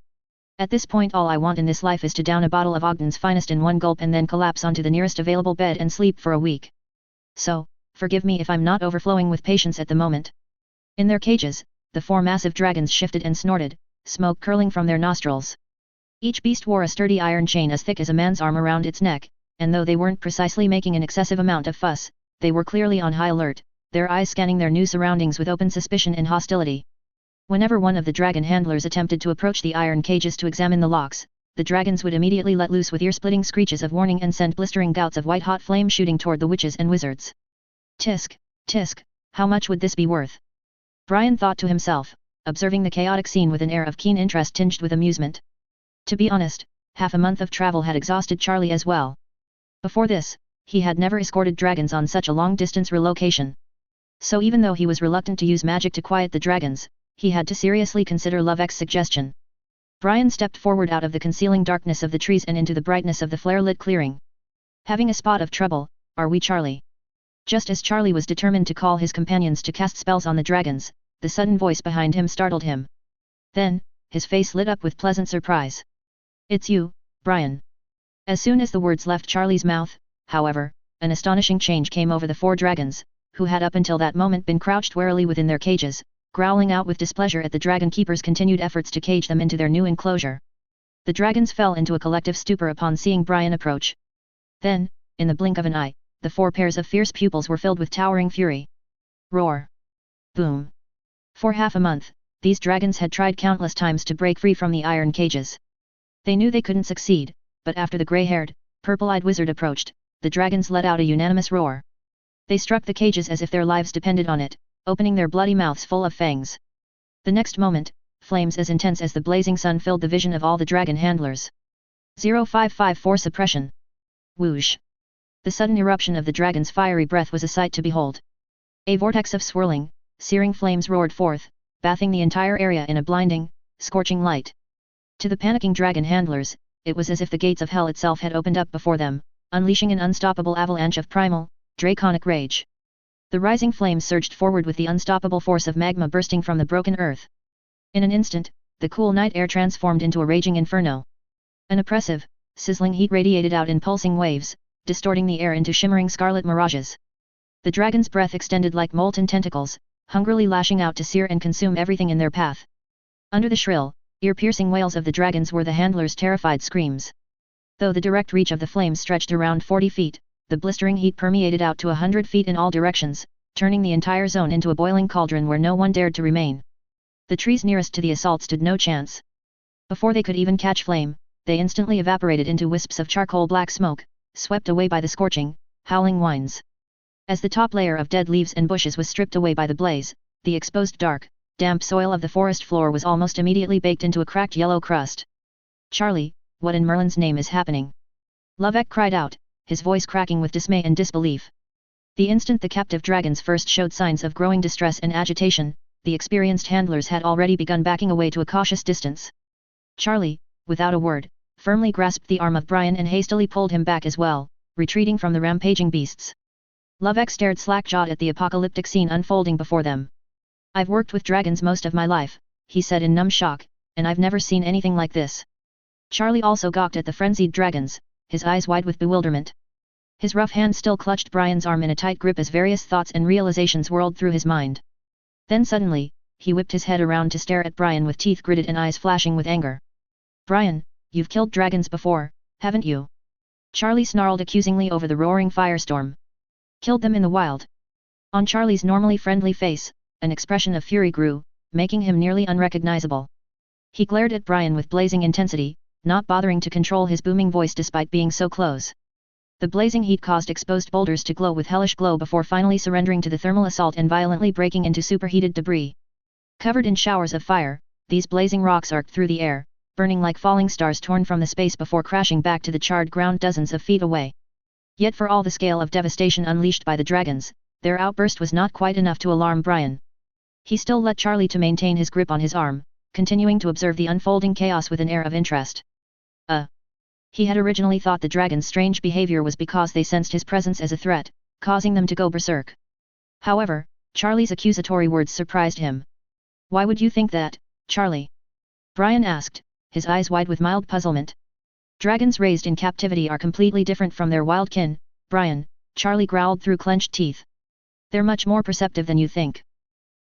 A: At this point all I want in this life is to down a bottle of Ogden's finest in one gulp and then collapse onto the nearest available bed and sleep for a week. So, forgive me if I'm not overflowing with patience at the moment." In their cages, the 4 massive dragons shifted and snorted, smoke curling from their nostrils. Each beast wore a sturdy iron chain as thick as a man's arm around its neck, and though they weren't precisely making an excessive amount of fuss, they were clearly on high alert, their eyes scanning their new surroundings with open suspicion and hostility. Whenever one of the dragon handlers attempted to approach the iron cages to examine the locks, the dragons would immediately let loose with ear-splitting screeches of warning and send blistering gouts of white-hot flame shooting toward the witches and wizards. Tisk, tisk, how much would this be worth? Brian thought to himself, observing the chaotic scene with an air of keen interest tinged with amusement. To be honest, half a month of travel had exhausted Charlie as well. Before this, he had never escorted dragons on such a long-distance relocation. So even though he was reluctant to use magic to quiet the dragons, he had to seriously consider Lovek's suggestion. Brian stepped forward out of the concealing darkness of the trees and into the brightness of the flare-lit clearing. "Having a spot of trouble, are we, Charlie?" Just as Charlie was determined to call his companions to cast spells on the dragons, the sudden voice behind him startled him. Then, his face lit up with pleasant surprise. "It's you, Brian." As soon as the words left Charlie's mouth, however, an astonishing change came over the 4 dragons, who had up until that moment been crouched warily within their cages, growling out with displeasure at the dragon keeper's continued efforts to cage them into their new enclosure. The dragons fell into a collective stupor upon seeing Brian approach. Then, in the blink of an eye, the 4 pairs of fierce pupils were filled with towering fury. Roar! Boom! For half a month, these dragons had tried countless times to break free from the iron cages. They knew they couldn't succeed, but after the grey-haired, purple-eyed wizard approached, the dragons let out a unanimous roar. They struck the cages as if their lives depended on it, opening their bloody mouths full of fangs. The next moment, flames as intense as the blazing sun filled the vision of all the dragon handlers. 0554 Suppression. Whoosh! The sudden eruption of the dragon's fiery breath was a sight to behold. A vortex of swirling, searing flames roared forth, bathing the entire area in a blinding, scorching light. To the panicking dragon handlers, it was as if the gates of hell itself had opened up before them, unleashing an unstoppable avalanche of primal, draconic rage. The rising flames surged forward with the unstoppable force of magma bursting from the broken earth. In an instant, the cool night air transformed into a raging inferno. An oppressive, sizzling heat radiated out in pulsing waves, distorting the air into shimmering scarlet mirages. The dragon's breath extended like molten tentacles, hungrily lashing out to sear and consume everything in their path. Under the shrill, ear-piercing wails of the dragons were the handlers' terrified screams. Though the direct reach of the flames stretched around 40 feet, the blistering heat permeated out to 100 feet in all directions, turning the entire zone into a boiling cauldron where no one dared to remain. The trees nearest to the assault stood no chance. Before they could even catch flame, they instantly evaporated into wisps of charcoal black smoke, swept away by the scorching, howling winds. As the top layer of dead leaves and bushes was stripped away by the blaze, the exposed dark, damp soil of the forest floor was almost immediately baked into a cracked yellow crust. "Charlie, what in Merlin's name is happening?" Lovek cried out, his voice cracking with dismay and disbelief. The instant the captive dragons first showed signs of growing distress and agitation, the experienced handlers had already begun backing away to a cautious distance. Charlie, without a word, firmly grasped the arm of Brian and hastily pulled him back as well, retreating from the rampaging beasts. Lovek stared slack-jawed at the apocalyptic scene unfolding before them. "I've worked with dragons most of my life," he said in numb shock, "and I've never seen anything like this." Charlie also gawked at the frenzied dragons, his eyes wide with bewilderment. His rough hand still clutched Brian's arm in a tight grip as various thoughts and realizations whirled through his mind. Then suddenly, he whipped his head around to stare at Brian with teeth gritted and eyes flashing with anger. "Brian, you've killed dragons before, haven't you?" Charlie snarled accusingly over the roaring firestorm. "Killed them in the wild." On Charlie's normally friendly face, an expression of fury grew, making him nearly unrecognizable. He glared at Brian with blazing intensity, not bothering to control his booming voice despite being so close. The blazing heat caused exposed boulders to glow with hellish glow before finally surrendering to the thermal assault and violently breaking into superheated debris. Covered in showers of fire, these blazing rocks arced through the air, burning like falling stars torn from the space before crashing back to the charred ground dozens of feet away. Yet for all the scale of devastation unleashed by the dragons, their outburst was not quite enough to alarm Brian. He still let Charlie to maintain his grip on his arm, continuing to observe the unfolding chaos with an air of interest. He had originally thought the dragon's strange behavior was because they sensed his presence as a threat, causing them to go berserk. However, Charlie's accusatory words surprised him. "Why would you think that, Charlie?" Brian asked, his eyes wide with mild puzzlement. "Dragons raised in captivity are completely different from their wild kin, Brian," Charlie growled through clenched teeth. "They're much more perceptive than you think.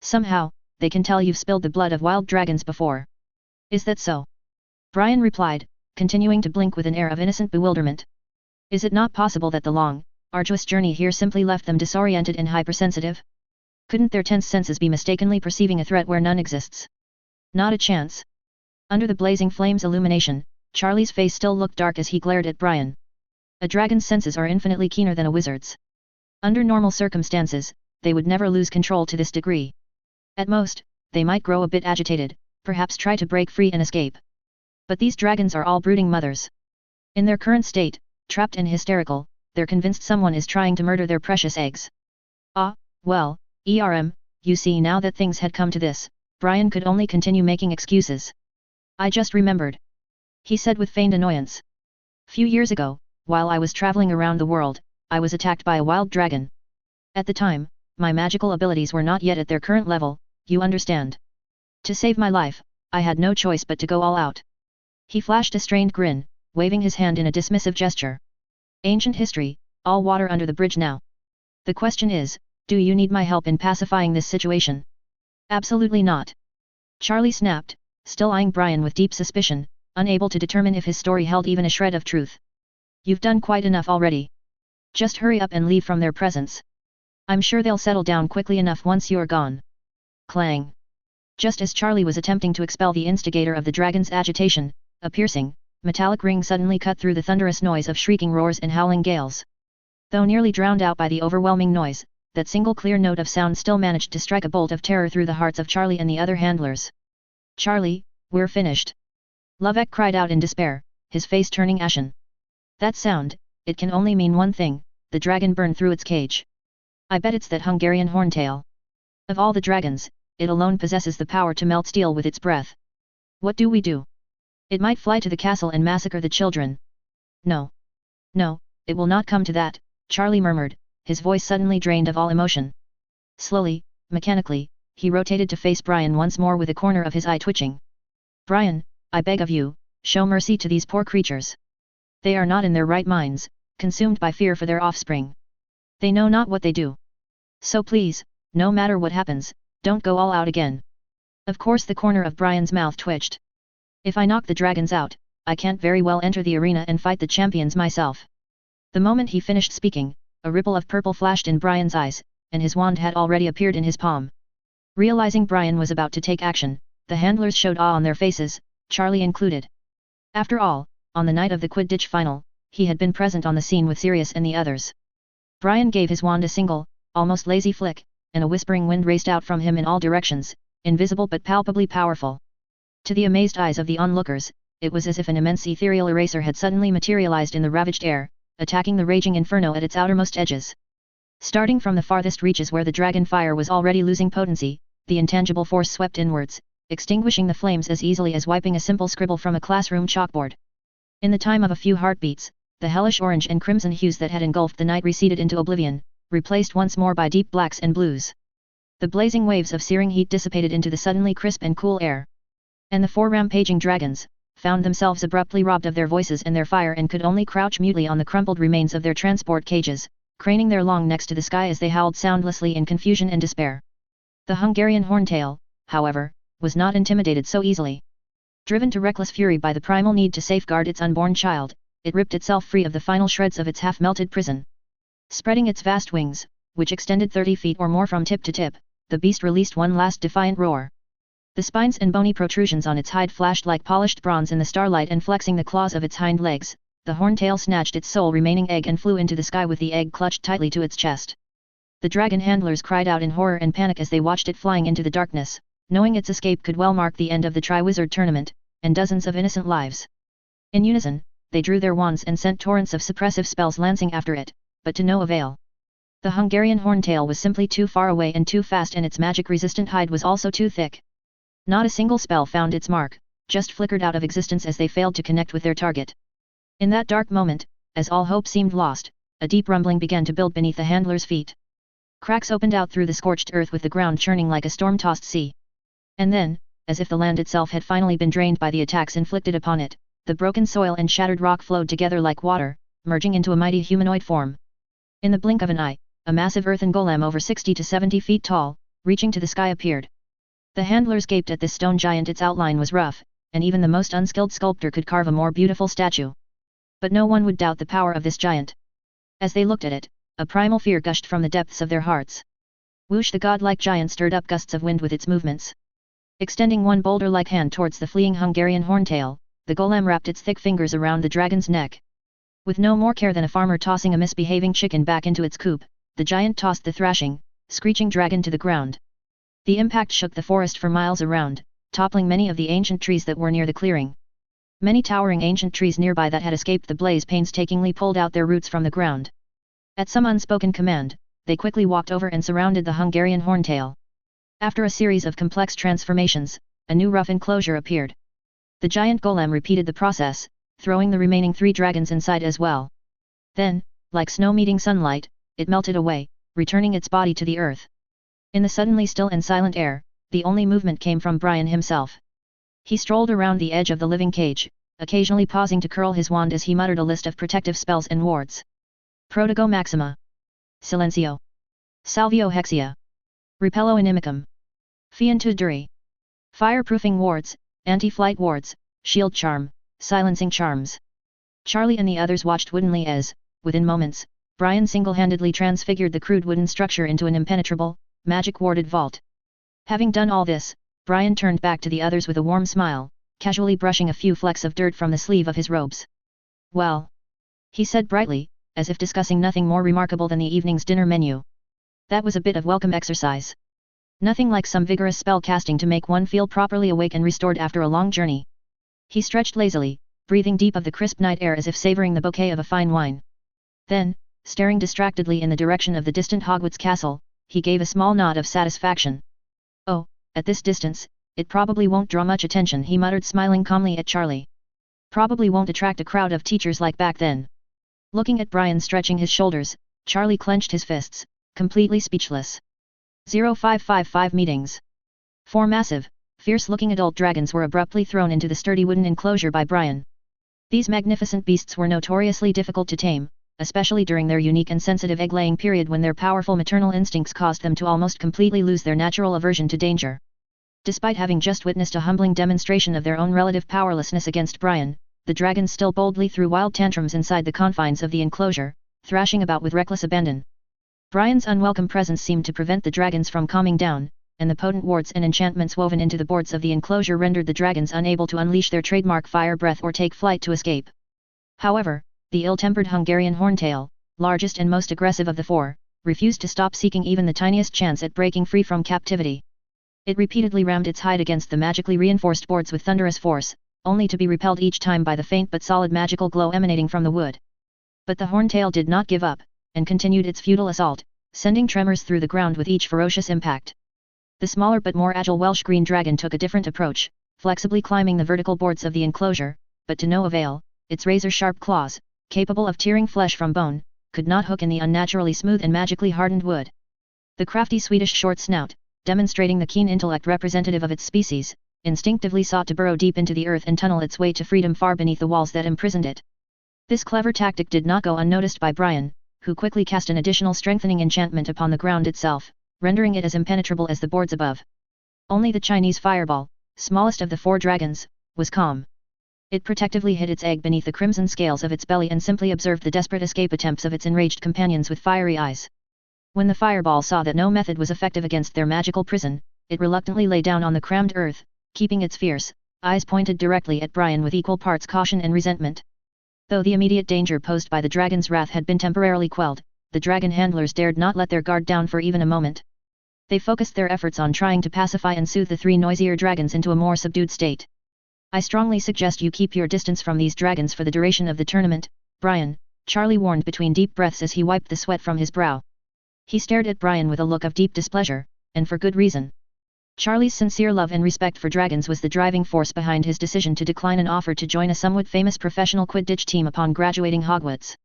A: Somehow, they can tell you've spilled the blood of wild dragons before." "Is that so?" Brian replied, continuing to blink with an air of innocent bewilderment. "Is it not possible that the long, arduous journey here simply left them disoriented and hypersensitive? Couldn't their tense senses be mistakenly perceiving a threat where none exists?" "Not a chance." Under the blazing flame's illumination, Charlie's face still looked dark as he glared at Brian. "A dragon's senses are infinitely keener than a wizard's. Under normal circumstances, they would never lose control to this degree. At most, they might grow a bit agitated, perhaps try to break free and escape. But these dragons are all brooding mothers. In their current state, trapped and hysterical, they're convinced someone is trying to murder their precious eggs." Well, you see now that things had come to this, Brian could only continue making excuses. "I just remembered," he said with feigned annoyance. "Few years ago, while I was traveling around the world, I was attacked by a wild dragon. At the time, my magical abilities were not yet at their current level, you understand. To save my life, I had no choice but to go all out." He flashed a strained grin, waving his hand in a dismissive gesture. "Ancient history, all water under the bridge now. The question is, do you need my help in pacifying this situation?" "Absolutely not," Charlie snapped, still eyeing Brian with deep suspicion, unable to determine if his story held even a shred of truth. "You've done quite enough already. Just hurry up and leave from their presence. I'm sure they'll settle down quickly enough once you're gone." Clang! Just as Charlie was attempting to expel the instigator of the dragon's agitation, a piercing, metallic ring suddenly cut through the thunderous noise of shrieking roars and howling gales. Though nearly drowned out by the overwhelming noise, that single clear note of sound still managed to strike a bolt of terror through the hearts of Charlie and the other handlers. "Charlie, we're finished!" Lovek cried out in despair, his face turning ashen. "That sound, it can only mean one thing, the dragon burned through its cage. I bet it's that Hungarian horntail. Of all the dragons, it alone possesses the power to melt steel with its breath. What do we do? It might fly to the castle and massacre the children." "No. No, it will not come to that," Charlie murmured, his voice suddenly drained of all emotion. Slowly, mechanically, he rotated to face Brian once more with a corner of his eye twitching. "Brian, I beg of you, show mercy to these poor creatures. They are not in their right minds, consumed by fear for their offspring. They know not what they do. So please, no matter what happens, don't go all out again." Of course the corner of Brian's mouth twitched. "If I knock the dragons out, I can't very well enter the arena and fight the champions myself." The moment he finished speaking, a ripple of purple flashed in Brian's eyes, and his wand had already appeared in his palm. Realizing Brian was about to take action, the handlers showed awe on their faces, Charlie included. After all, on the night of the Quidditch final, he had been present on the scene with Sirius and the others. Brian gave his wand a single, almost lazy flick, and a whispering wind raced out from him in all directions, invisible but palpably powerful. To the amazed eyes of the onlookers, it was as if an immense ethereal eraser had suddenly materialized in the ravaged air, attacking the raging inferno at its outermost edges. Starting from the farthest reaches where the dragon fire was already losing potency, the intangible force swept inwards, extinguishing the flames as easily as wiping a simple scribble from a classroom chalkboard. In the time of a few heartbeats, the hellish orange and crimson hues that had engulfed the night receded into oblivion, replaced once more by deep blacks and blues. The blazing waves of searing heat dissipated into the suddenly crisp and cool air. And the four rampaging dragons found themselves abruptly robbed of their voices and their fire and could only crouch mutely on the crumpled remains of their transport cages, craning their long necks to the sky as they howled soundlessly in confusion and despair. The Hungarian horntail, however, was not intimidated so easily. Driven to reckless fury by the primal need to safeguard its unborn child, it ripped itself free of the final shreds of its half-melted prison. Spreading its vast wings, which extended 30 feet or more from tip to tip, the beast released one last defiant roar. The spines and bony protrusions on its hide flashed like polished bronze in the starlight, and flexing the claws of its hind legs, the horntail snatched its sole remaining egg and flew into the sky with the egg clutched tightly to its chest. The dragon handlers cried out in horror and panic as they watched it flying into the darkness, knowing its escape could well mark the end of the Triwizard Tournament, and dozens of innocent lives. In unison, they drew their wands and sent torrents of suppressive spells lancing after it, but to no avail. The Hungarian horntail was simply too far away and too fast, and its magic-resistant hide was also too thick. Not a single spell found its mark, just flickered out of existence as they failed to connect with their target. In that dark moment, as all hope seemed lost, a deep rumbling began to build beneath the handlers' feet. Cracks opened out through the scorched earth with the ground churning like a storm-tossed sea. And then, as if the land itself had finally been drained by the attacks inflicted upon it, the broken soil and shattered rock flowed together like water, merging into a mighty humanoid form. In the blink of an eye, a massive earthen golem over 60 to 70 feet tall, reaching to the sky, appeared. The handlers gaped at this stone giant. Its outline was rough, and even the most unskilled sculptor could carve a more beautiful statue. But no one would doubt the power of this giant. As they looked at it, a primal fear gushed from the depths of their hearts. Whoosh! The godlike giant stirred up gusts of wind with its movements. Extending one boulder-like hand towards the fleeing Hungarian horntail, the golem wrapped its thick fingers around the dragon's neck. With no more care than a farmer tossing a misbehaving chicken back into its coop, the giant tossed the thrashing, screeching dragon to the ground. The impact shook the forest for miles around, toppling many of the ancient trees that were near the clearing. Many towering ancient trees nearby that had escaped the blaze painstakingly pulled out their roots from the ground. At some unspoken command, they quickly walked over and surrounded the Hungarian horntail. After a series of complex transformations, a new rough enclosure appeared. The giant golem repeated the process, throwing the remaining 3 dragons inside as well. Then, like snow meeting sunlight, it melted away, returning its body to the earth. In the suddenly still and silent air, the only movement came from Brian himself. He strolled around the edge of the living cage, occasionally pausing to curl his wand as he muttered a list of protective spells and wards. Protego Maxima. Silencio. Salvio Hexia. Repello Inimicum. Fientu Duri. Fireproofing wards, anti-flight wards, shield charm, silencing charms. Charlie and the others watched woodenly as, within moments, Brian single-handedly transfigured the crude wooden structure into an impenetrable, magic-warded vault. Having done all this, Brian turned back to the others with a warm smile, casually brushing a few flecks of dirt from the sleeve of his robes. "Well," he said brightly, as if discussing nothing more remarkable than the evening's dinner menu. "That was a bit of welcome exercise. Nothing like some vigorous spell casting to make one feel properly awake and restored after a long journey." He stretched lazily, breathing deep of the crisp night air as if savoring the bouquet of a fine wine. Then, staring distractedly in the direction of the distant Hogwarts castle, he gave a small nod of satisfaction. "Oh, at this distance, it probably won't draw much attention," he muttered, smiling calmly at Charlie. "Probably won't attract a crowd of teachers like back then." Looking at Brian stretching his shoulders, Charlie clenched his fists, completely speechless. 0555 meetings. 4 massive, fierce-looking adult dragons were abruptly thrown into the sturdy wooden enclosure by Brian. These magnificent beasts were notoriously difficult to tame, especially during their unique and sensitive egg-laying period when their powerful maternal instincts caused them to almost completely lose their natural aversion to danger. Despite having just witnessed a humbling demonstration of their own relative powerlessness against Brian, the dragons still boldly threw wild tantrums inside the confines of the enclosure, thrashing about with reckless abandon. Brian's unwelcome presence seemed to prevent the dragons from calming down, and the potent wards and enchantments woven into the boards of the enclosure rendered the dragons unable to unleash their trademark fire breath or take flight to escape. However, the ill-tempered Hungarian horntail, largest and most aggressive of the 4, refused to stop seeking even the tiniest chance at breaking free from captivity. It repeatedly rammed its hide against the magically reinforced boards with thunderous force, only to be repelled each time by the faint but solid magical glow emanating from the wood. But the horntail did not give up, and continued its futile assault, sending tremors through the ground with each ferocious impact. The smaller but more agile Welsh green dragon took a different approach, flexibly climbing the vertical boards of the enclosure, but to no avail. Its razor-sharp claws, capable of tearing flesh from bone, could not hook in the unnaturally smooth and magically hardened wood. The crafty Swedish short snout, demonstrating the keen intellect representative of its species, instinctively sought to burrow deep into the earth and tunnel its way to freedom far beneath the walls that imprisoned it. This clever tactic did not go unnoticed by Brian, who quickly cast an additional strengthening enchantment upon the ground itself, rendering it as impenetrable as the boards above. Only the Chinese fireball, smallest of the 4 dragons, was calm. It protectively hid its egg beneath the crimson scales of its belly and simply observed the desperate escape attempts of its enraged companions with fiery eyes. When the fireball saw that no method was effective against their magical prison, it reluctantly lay down on the crammed earth, keeping its fierce eyes pointed directly at Brian with equal parts caution and resentment. Though the immediate danger posed by the dragon's wrath had been temporarily quelled, the dragon handlers dared not let their guard down for even a moment. They focused their efforts on trying to pacify and soothe the 3 noisier dragons into a more subdued state. "I strongly suggest you keep your distance from these dragons for the duration of the tournament, Brian," Charlie warned between deep breaths as he wiped the sweat from his brow. He stared at Brian with a look of deep displeasure, and for good reason. Charlie's sincere love and respect for dragons was the driving force behind his decision to decline an offer to join a somewhat famous professional Quidditch team upon graduating Hogwarts.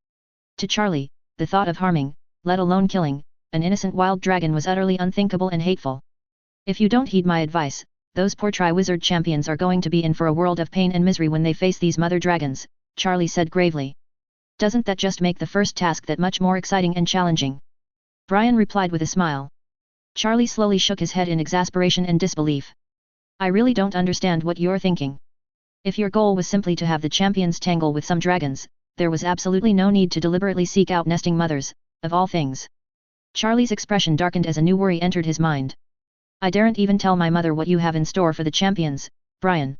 A: To Charlie, the thought of harming, let alone killing, an innocent wild dragon was utterly unthinkable and hateful. "If you don't heed my advice, those poor Triwizard champions are going to be in for a world of pain and misery when they face these mother dragons," Charlie said gravely. "Doesn't that just make the first task that much more exciting and challenging?" Brian replied with a smile. Charlie slowly shook his head in exasperation and disbelief. "I really don't understand what you're thinking. If your goal was simply to have the champions tangle with some dragons, there was absolutely no need to deliberately seek out nesting mothers, of all things." Charlie's expression darkened as a new worry entered his mind. "I daren't even tell my mother what you have in store for the champions, Brian.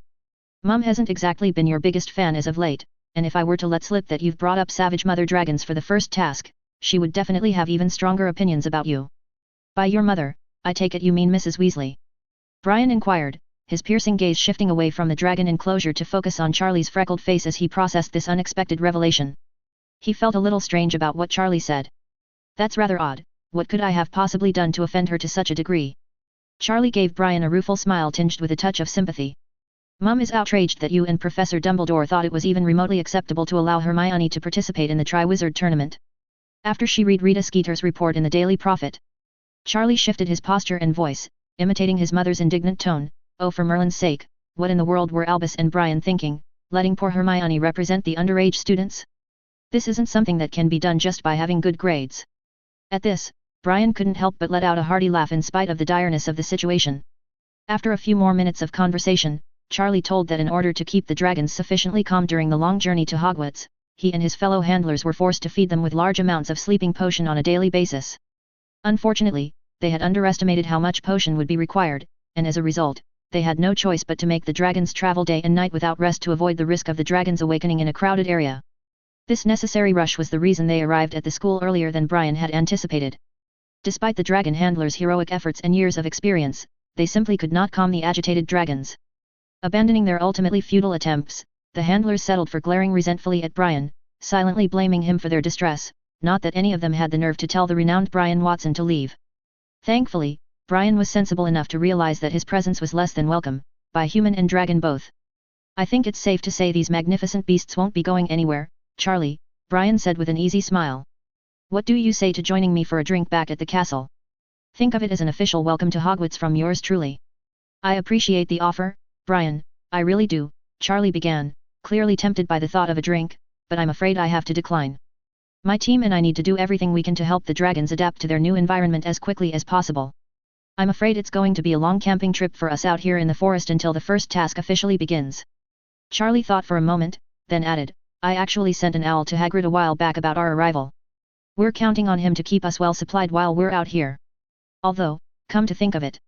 A: Mum hasn't exactly been your biggest fan as of late, and if I were to let slip that you've brought up savage mother dragons for the first task, she would definitely have even stronger opinions about you." "By your mother, I take it you mean Mrs. Weasley?" Brian inquired, his piercing gaze shifting away from the dragon enclosure to focus on Charlie's freckled face as he processed this unexpected revelation. He felt a little strange about what Charlie said. "That's rather odd. What could I have possibly done to offend her to such a degree?" Charlie gave Brian a rueful smile tinged with a touch of sympathy. "Mum is outraged that you and Professor Dumbledore thought it was even remotely acceptable to allow Hermione to participate in the Triwizard tournament. After she read Rita Skeeter's report in the Daily Prophet." Charlie shifted his posture and voice, imitating his mother's indignant tone. "Oh, for Merlin's sake, what in the world were Albus and Brian thinking, letting poor Hermione represent the underage students? This isn't something that can be done just by having good grades." At this, Brian couldn't help but let out a hearty laugh in spite of the direness of the situation. After a few more minutes of conversation, Charlie told that in order to keep the dragons sufficiently calm during the long journey to Hogwarts, he and his fellow handlers were forced to feed them with large amounts of sleeping potion on a daily basis. Unfortunately, they had underestimated how much potion would be required, and as a result, they had no choice but to make the dragons travel day and night without rest to avoid the risk of the dragons awakening in a crowded area. This necessary rush was the reason they arrived at the school earlier than Brian had anticipated. Despite the dragon handlers' heroic efforts and years of experience, they simply could not calm the agitated dragons. Abandoning their ultimately futile attempts, the handlers settled for glaring resentfully at Brian, silently blaming him for their distress, not that any of them had the nerve to tell the renowned Brian Watson to leave. Thankfully, Brian was sensible enough to realize that his presence was less than welcome, by human and dragon both. I think it's safe to say these magnificent beasts won't be going anywhere, Charlie, Brian said with an easy smile. What do you say to joining me for a drink back at the castle? Think of it as an official welcome to Hogwarts from yours truly. I appreciate the offer, Brian, I really do, Charlie began, clearly tempted by the thought of a drink, but I'm afraid I have to decline. My team and I need to do everything we can to help the dragons adapt to their new environment as quickly as possible. I'm afraid it's going to be a long camping trip for us out here in the forest until the first task officially begins. Charlie thought for a moment, then added, I actually sent an owl to Hagrid a while back about our arrival. We're counting on him to keep us well supplied while we're out here. Although, come to think of it.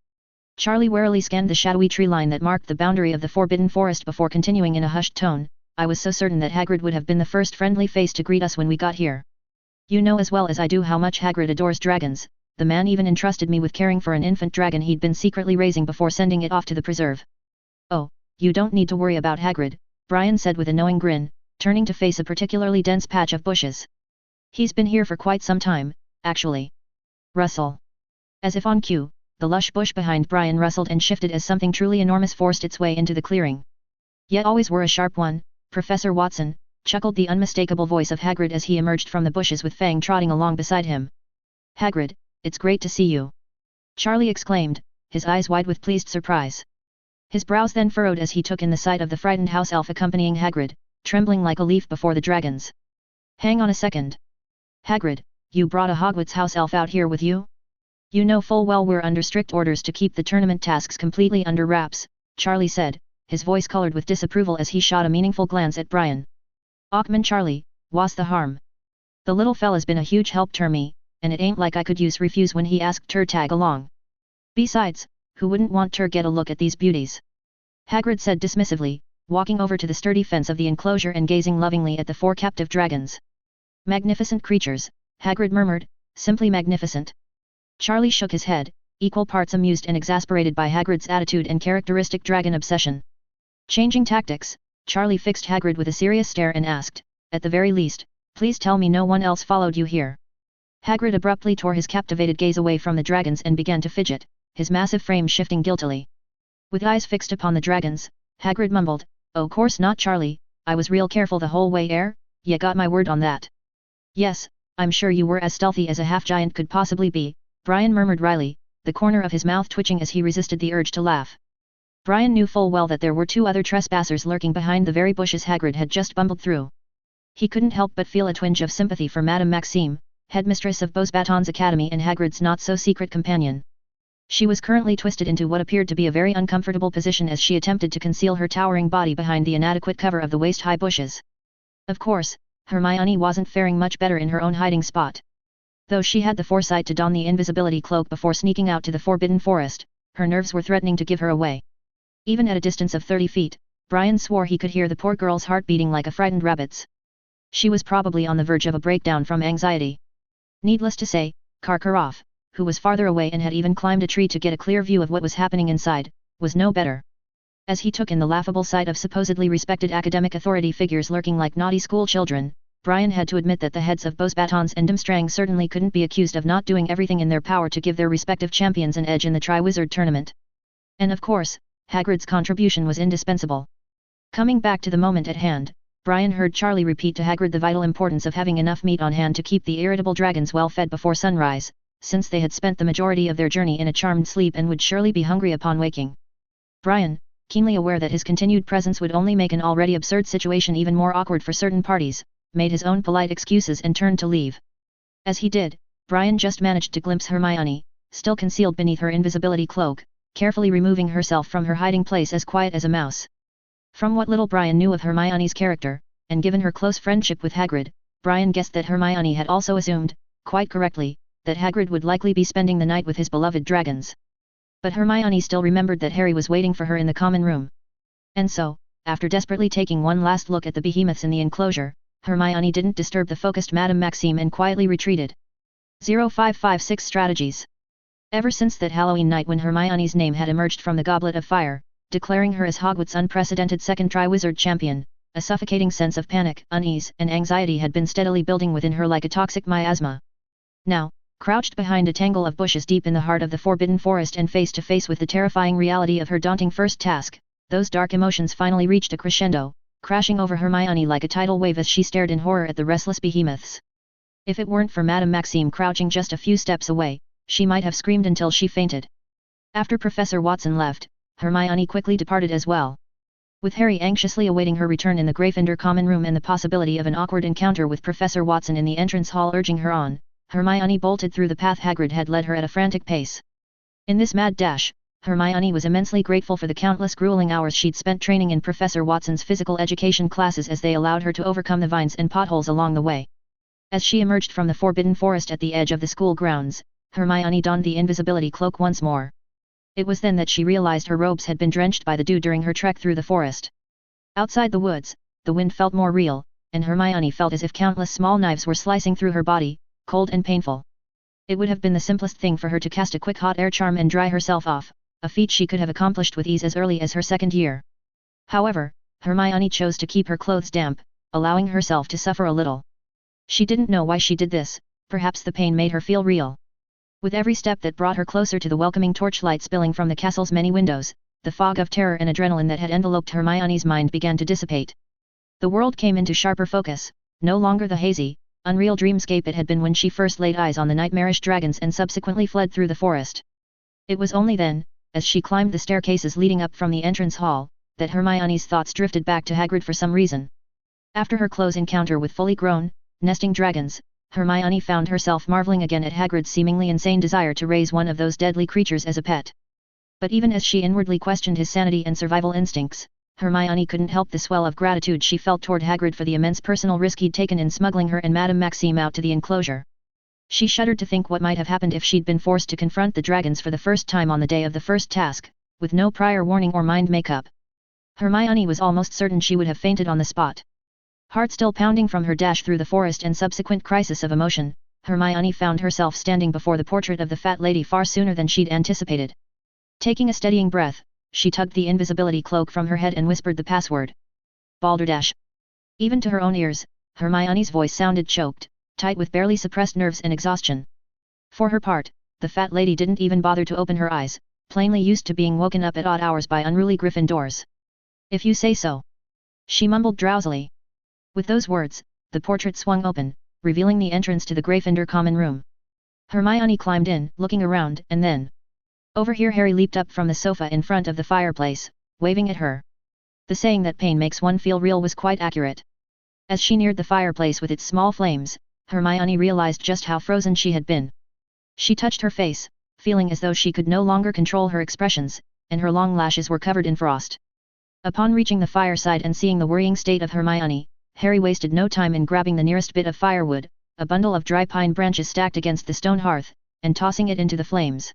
A: Charlie warily scanned the shadowy tree line that marked the boundary of the Forbidden Forest before continuing in a hushed tone, I was so certain that Hagrid would have been the first friendly face to greet us when we got here. You know as well as I do how much Hagrid adores dragons, the man even entrusted me with caring for an infant dragon he'd been secretly raising before sending it off to the preserve. Oh, you don't need to worry about Hagrid, Brian said with a knowing grin, turning to face a particularly dense patch of bushes. He's been here for quite some time, actually. Rustle. As if on cue, the lush bush behind Brian rustled and shifted as something truly enormous forced its way into the clearing. Yet always were a sharp one, Professor Watson, chuckled the unmistakable voice of Hagrid as he emerged from the bushes with Fang trotting along beside him. Hagrid, it's great to see you. Charlie exclaimed, his eyes wide with pleased surprise. His brows then furrowed as he took in the sight of the frightened house elf accompanying Hagrid, trembling like a leaf before the dragons. Hang on a second. Hagrid, you brought a Hogwarts house elf out here with you? You know full well we're under strict orders to keep the tournament tasks completely under wraps, Charlie said, his voice colored with disapproval as he shot a meaningful glance at Brian. Achman Charlie, what's the harm? The little fella's been a huge help to me, and it ain't like I could refuse when he asked ter tag along. Besides, who wouldn't want ter get a look at these beauties? Hagrid said dismissively, walking over to the sturdy fence of the enclosure and gazing lovingly at the 4 captive dragons. Magnificent creatures, Hagrid murmured, simply magnificent. Charlie shook his head, equal parts amused and exasperated by Hagrid's attitude and characteristic dragon obsession. Changing tactics, Charlie fixed Hagrid with a serious stare and asked, at the very least, please tell me no one else followed you here. Hagrid abruptly tore his captivated gaze away from the dragons and began to fidget, his massive frame shifting guiltily. With eyes fixed upon the dragons, Hagrid mumbled, oh course not Charlie, I was real careful the whole way ya got my word on that. Yes, I'm sure you were as stealthy as a half-giant could possibly be, Brian murmured wryly, the corner of his mouth twitching as he resisted the urge to laugh. Brian knew full well that there were 2 other trespassers lurking behind the very bushes Hagrid had just bumbled through. He couldn't help but feel a twinge of sympathy for Madame Maxime, headmistress of Beauxbatons Academy and Hagrid's not-so-secret companion. She was currently twisted into what appeared to be a very uncomfortable position as she attempted to conceal her towering body behind the inadequate cover of the waist-high bushes. Of course, Hermione wasn't faring much better in her own hiding spot. Though she had the foresight to don the invisibility cloak before sneaking out to the Forbidden Forest, her nerves were threatening to give her away. Even at a distance of 30 feet, Brian swore he could hear the poor girl's heart beating like a frightened rabbit's. She was probably on the verge of a breakdown from anxiety. Needless to say, Karkaroff, who was farther away and had even climbed a tree to get a clear view of what was happening inside, was no better. As he took in the laughable sight of supposedly respected academic authority figures lurking like naughty school children, Brian had to admit that the heads of Beauxbatons and Durmstrang certainly couldn't be accused of not doing everything in their power to give their respective champions an edge in the Triwizard Tournament. And of course, Hagrid's contribution was indispensable. Coming back to the moment at hand, Brian heard Charlie repeat to Hagrid the vital importance of having enough meat on hand to keep the irritable dragons well fed before sunrise, since they had spent the majority of their journey in a charmed sleep and would surely be hungry upon waking. Brian, keenly aware that his continued presence would only make an already absurd situation even more awkward for certain parties, made his own polite excuses and turned to leave. As he did, Brian just managed to glimpse Hermione, still concealed beneath her invisibility cloak, carefully removing herself from her hiding place as quiet as a mouse. From what little Brian knew of Hermione's character, and given her close friendship with Hagrid, Brian guessed that Hermione had also assumed, quite correctly, that Hagrid would likely be spending the night with his beloved dragons. But Hermione still remembered that Harry was waiting for her in the common room. And so, after desperately taking one last look at the behemoths in the enclosure, Hermione didn't disturb the focused Madame Maxime and quietly retreated. 0556 Strategies. Ever since that Halloween night when Hermione's name had emerged from the Goblet of Fire, declaring her as Hogwarts' unprecedented second Triwizard champion, a suffocating sense of panic, unease, and anxiety had been steadily building within her like a toxic miasma. Now, crouched behind a tangle of bushes deep in the heart of the Forbidden Forest and face to face with the terrifying reality of her daunting first task, those dark emotions finally reached a crescendo, crashing over Hermione like a tidal wave as she stared in horror at the restless behemoths. If it weren't for Madame Maxime crouching just a few steps away, she might have screamed until she fainted. After Professor Watson left, Hermione quickly departed as well. With Harry anxiously awaiting her return in the Gryffindor common room and the possibility of an awkward encounter with Professor Watson in the entrance hall urging her on, Hermione bolted through the path Hagrid had led her at a frantic pace. In this mad dash, Hermione was immensely grateful for the countless grueling hours she'd spent training in Professor Watson's physical education classes as they allowed her to overcome the vines and potholes along the way. As she emerged from the Forbidden Forest at the edge of the school grounds, Hermione donned the invisibility cloak once more. It was then that she realized her robes had been drenched by the dew during her trek through the forest. Outside the woods, the wind felt more real, and Hermione felt as if countless small knives were slicing through her body, cold and painful. It would have been the simplest thing for her to cast a quick hot air charm and dry herself off, a feat she could have accomplished with ease as early as her second year. However, Hermione chose to keep her clothes damp, allowing herself to suffer a little. She didn't know why she did this, perhaps the pain made her feel real. With every step that brought her closer to the welcoming torchlight spilling from the castle's many windows, the fog of terror and adrenaline that had enveloped Hermione's mind began to dissipate. The world came into sharper focus, no longer the hazy, unreal dreamscape it had been when she first laid eyes on the nightmarish dragons and subsequently fled through the forest. It was only then, as she climbed the staircases leading up from the entrance hall, that Hermione's thoughts drifted back to Hagrid for some reason. After her close encounter with fully grown, nesting dragons, Hermione found herself marveling again at Hagrid's seemingly insane desire to raise one of those deadly creatures as a pet. But even as she inwardly questioned his sanity and survival instincts, Hermione couldn't help the swell of gratitude she felt toward Hagrid for the immense personal risk he'd taken in smuggling her and Madame Maxime out to the enclosure. She shuddered to think what might have happened if she'd been forced to confront the dragons for the first time on the day of the first task, with no prior warning or mind makeup. Hermione was almost certain she would have fainted on the spot. Heart still pounding from her dash through the forest and subsequent crisis of emotion, Hermione found herself standing before the portrait of the fat lady far sooner than she'd anticipated. Taking a steadying breath, she tugged the invisibility cloak from her head and whispered the password. Balderdash. Even to her own ears, Hermione's voice sounded choked, tight with barely suppressed nerves and exhaustion. For her part, the fat lady didn't even bother to open her eyes, plainly used to being woken up at odd hours by unruly Gryffindors. If you say so. She mumbled drowsily. With those words, the portrait swung open, revealing the entrance to the Gryffindor common room. Hermione climbed in, looking around, and then... Over here Harry leaped up from the sofa in front of the fireplace, waving at her. The saying that pain makes one feel real was quite accurate. As she neared the fireplace with its small flames, Hermione realized just how frozen she had been. She touched her face, feeling as though she could no longer control her expressions, and her long lashes were covered in frost. Upon reaching the fireside and seeing the worrying state of Hermione, Harry wasted no time in grabbing the nearest bit of firewood, a bundle of dry pine branches stacked against the stone hearth, and tossing it into the flames.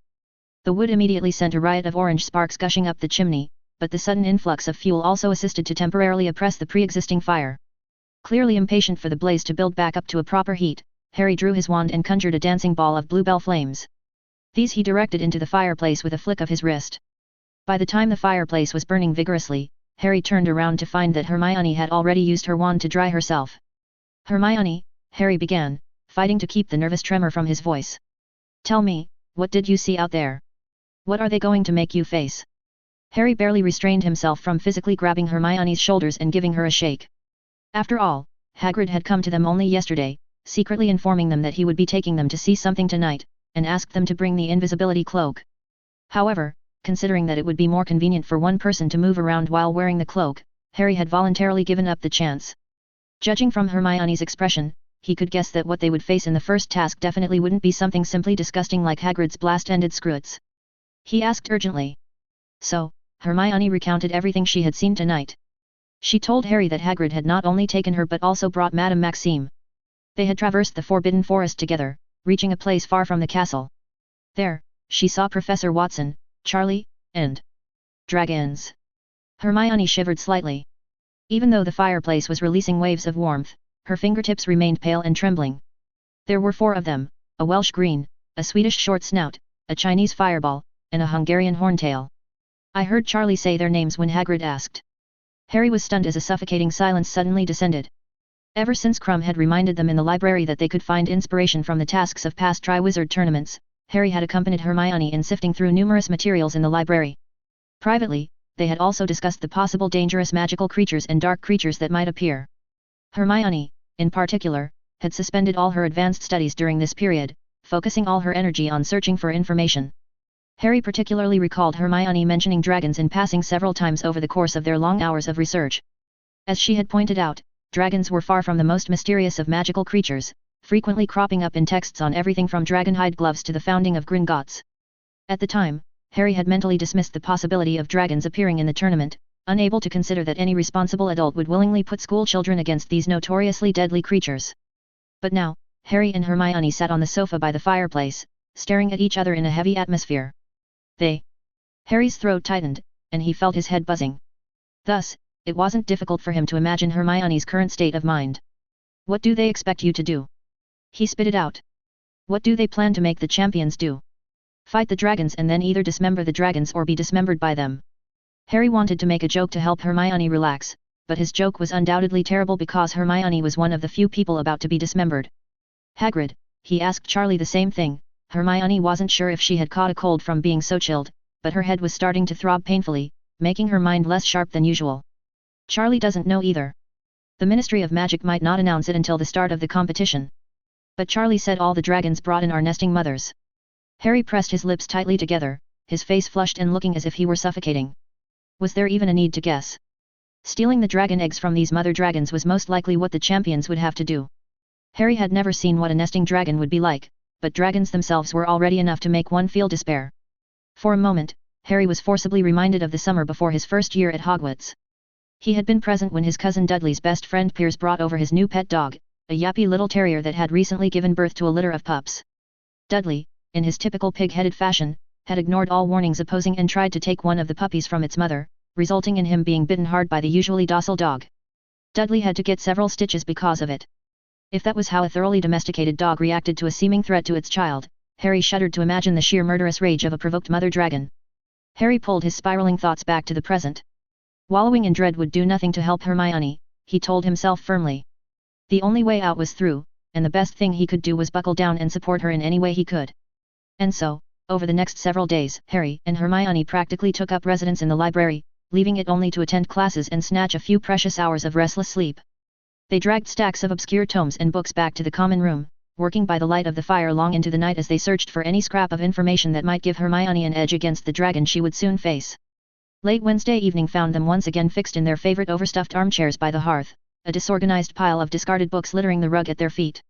A: The wood immediately sent a riot of orange sparks gushing up the chimney, but the sudden influx of fuel also assisted to temporarily oppress the pre-existing fire. Clearly impatient for the blaze to build back up to a proper heat, Harry drew his wand and conjured a dancing ball of bluebell flames. These he directed into the fireplace with a flick of his wrist. By the time the fireplace was burning vigorously, Harry turned around to find that Hermione had already used her wand to dry herself. Hermione, Harry began, fighting to keep the nervous tremor from his voice. Tell me, what did you see out there? What are they going to make you face? Harry barely restrained himself from physically grabbing Hermione's shoulders and giving her a shake. After all, Hagrid had come to them only yesterday, secretly informing them that he would be taking them to see something tonight, and asked them to bring the invisibility cloak. However, considering that it would be more convenient for one person to move around while wearing the cloak, Harry had voluntarily given up the chance. Judging from Hermione's expression, he could guess that what they would face in the first task definitely wouldn't be something simply disgusting like Hagrid's blast-ended screwits. He asked urgently. So, Hermione recounted everything she had seen tonight. She told Harry that Hagrid had not only taken her but also brought Madame Maxime. They had traversed the Forbidden Forest together, reaching a place far from the castle. There, she saw Professor Watson, Charlie, and dragons. Hermione shivered slightly. Even though the fireplace was releasing waves of warmth, her fingertips remained pale and trembling. There were 4 of them, a Welsh green, a Swedish short snout, a Chinese fireball, and a Hungarian horntail. I heard Charlie say their names when Hagrid asked. Harry was stunned as a suffocating silence suddenly descended. Ever since Krum had reminded them in the library that they could find inspiration from the tasks of past Triwizard tournaments, Harry had accompanied Hermione in sifting through numerous materials in the library. Privately, they had also discussed the possible dangerous magical creatures and dark creatures that might appear. Hermione, in particular, had suspended all her advanced studies during this period, focusing all her energy on searching for information. Harry particularly recalled Hermione mentioning dragons in passing several times over the course of their long hours of research. As she had pointed out, dragons were far from the most mysterious of magical creatures, frequently cropping up in texts on everything from dragonhide gloves to the founding of Gringotts. At the time, Harry had mentally dismissed the possibility of dragons appearing in the tournament, unable to consider that any responsible adult would willingly put school children against these notoriously deadly creatures. But now, Harry and Hermione sat on the sofa by the fireplace, staring at each other in a heavy atmosphere. Harry's throat tightened, and he felt his head buzzing. Thus, it wasn't difficult for him to imagine Hermione's current state of mind. What do they expect you to do? He spit it out. What do they plan to make the champions do? Fight the dragons and then either dismember the dragons or be dismembered by them. Harry wanted to make a joke to help Hermione relax, but his joke was undoubtedly terrible because Hermione was one of the few people about to be dismembered. Hagrid, he asked Charlie the same thing. Hermione wasn't sure if she had caught a cold from being so chilled, but her head was starting to throb painfully, making her mind less sharp than usual. Charlie doesn't know either. The Ministry of Magic might not announce it until the start of the competition. But Charlie said all the dragons brought in are nesting mothers. Harry pressed his lips tightly together, his face flushed and looking as if he were suffocating. Was there even a need to guess? Stealing the dragon eggs from these mother dragons was most likely what the champions would have to do. Harry had never seen what a nesting dragon would be like, but dragons themselves were already enough to make one feel despair. For a moment, Harry was forcibly reminded of the summer before his first year at Hogwarts. He had been present when his cousin Dudley's best friend Piers brought over his new pet dog, a yappy little terrier that had recently given birth to a litter of pups. Dudley, in his typical pig-headed fashion, had ignored all warnings opposing and tried to take one of the puppies from its mother, resulting in him being bitten hard by the usually docile dog. Dudley had to get several stitches because of it. If that was how a thoroughly domesticated dog reacted to a seeming threat to its child, Harry shuddered to imagine the sheer murderous rage of a provoked mother dragon. Harry pulled his spiraling thoughts back to the present. Wallowing in dread would do nothing to help Hermione, he told himself firmly. The only way out was through, and the best thing he could do was buckle down and support her in any way he could. And so, over the next several days, Harry and Hermione practically took up residence in the library, leaving it only to attend classes and snatch a few precious hours of restless sleep. They dragged stacks of obscure tomes and books back to the common room, working by the light of the fire long into the night as they searched for any scrap of information that might give Hermione an edge against the dragon she would soon face. Late Wednesday evening found them once again fixed in their favorite overstuffed armchairs by the hearth, a disorganized pile of discarded books littering the rug at their feet.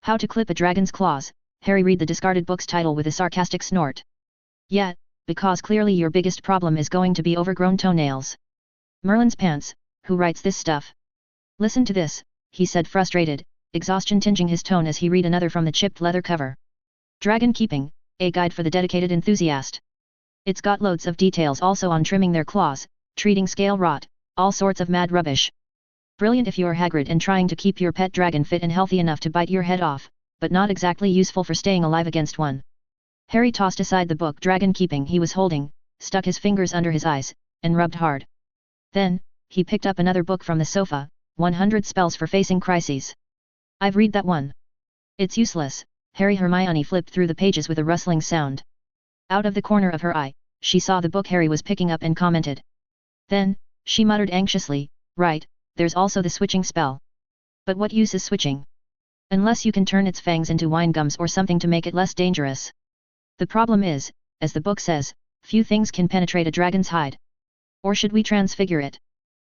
A: How to Clip a Dragon's Claws. Harry read the discarded book's title with a sarcastic snort. Yeah, because clearly your biggest problem is going to be overgrown toenails. Merlin's pants, who writes this stuff? Listen to this, he said frustrated, exhaustion tinging his tone as he read another from the chipped leather cover. Dragon Keeping, a guide for the dedicated enthusiast. It's got loads of details also on trimming their claws, treating scale rot, all sorts of mad rubbish. Brilliant if you're Hagrid and trying to keep your pet dragon fit and healthy enough to bite your head off, but not exactly useful for staying alive against one. Harry tossed aside the book Dragon Keeping he was holding, stuck his fingers under his eyes, and rubbed hard. Then, he picked up another book from the sofa, 100 Spells for Facing Crises. I've read that one. It's useless. Hermione flipped through the pages with a rustling sound. Out of the corner of her eye, she saw the book Harry was picking up and commented. Then, she muttered anxiously, right, there's also the switching spell. But what use is switching? Unless you can turn its fangs into wine gums or something to make it less dangerous. The problem is, as the book says, few things can penetrate a dragon's hide. Or should we transfigure it?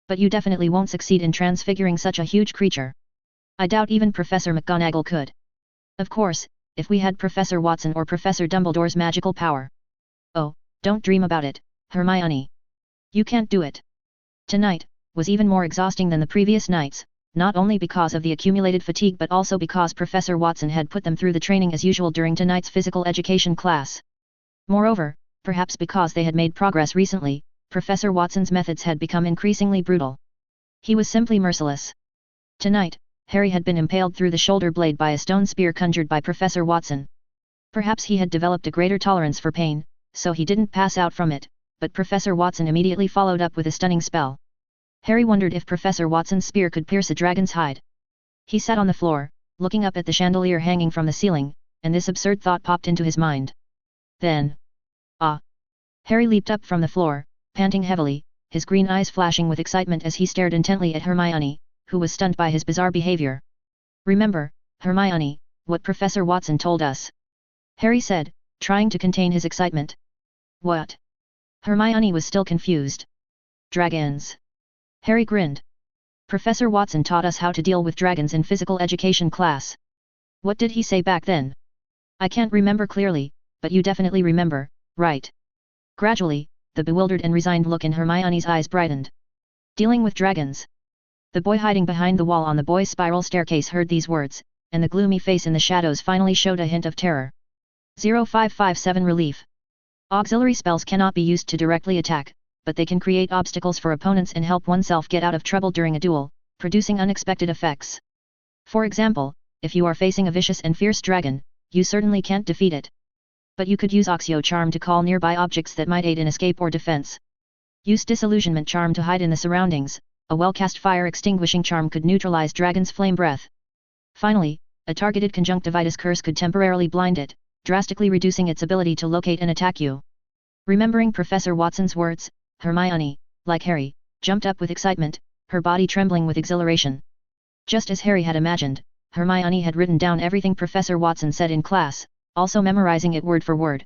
A: But you definitely won't succeed in transfiguring such a huge creature. I doubt even Professor McGonagall could. Of course, if we had Professor Watson or Professor Dumbledore's magical power. Oh, don't dream about it, Hermione. You can't do it. Tonight was even more exhausting than the previous nights, not only because of the accumulated fatigue but also because Professor Watson had put them through the training as usual during tonight's physical education class. Moreover, Perhaps because they had made progress recently, Professor Watson's methods had become increasingly brutal. He was simply merciless. Tonight, Harry had been impaled through the shoulder blade by a stone spear conjured by Professor Watson. Perhaps he had developed a greater tolerance for pain, so he didn't pass out from it, but Professor Watson immediately followed up with a stunning spell. Harry wondered if Professor Watson's spear could pierce a dragon's hide. He sat on the floor, looking up at the chandelier hanging from the ceiling, and this absurd thought popped into his mind. Then... Ah! Harry leaped up from the floor, panting heavily, his green eyes flashing with excitement as he stared intently at Hermione, who was stunned by his bizarre behavior. "Remember, Hermione, what Professor Watson told us," Harry said, trying to contain his excitement. "What?" Hermione was still confused. "Dragons." Harry grinned. "Professor Watson taught us how to deal with dragons in physical education class." "What did he say back then?" "I can't remember clearly, but you definitely remember, right?" Gradually, the bewildered and resigned look in Hermione's eyes brightened. "Dealing with dragons." The boy hiding behind the wall on the boys' spiral staircase heard these words, and the gloomy face in the shadows finally showed a hint of terror. 0557 Relief. Auxiliary spells cannot be used to directly attack, but they can create obstacles for opponents and help oneself get out of trouble during a duel, producing unexpected effects. For example, if you are facing a vicious and fierce dragon, you certainly can't defeat it. But you could use Oxio Charm to call nearby objects that might aid in escape or defense. Use Disillusionment Charm to hide in the surroundings. A well-cast fire extinguishing charm could neutralize dragon's flame breath. Finally, a targeted conjunctivitis curse could temporarily blind it, drastically reducing its ability to locate and attack you. Remembering Professor Watson's words, Hermione, like Harry, jumped up with excitement, her body trembling with exhilaration. Just as Harry had imagined, Hermione had written down everything Professor Watson said in class, also memorizing it word for word.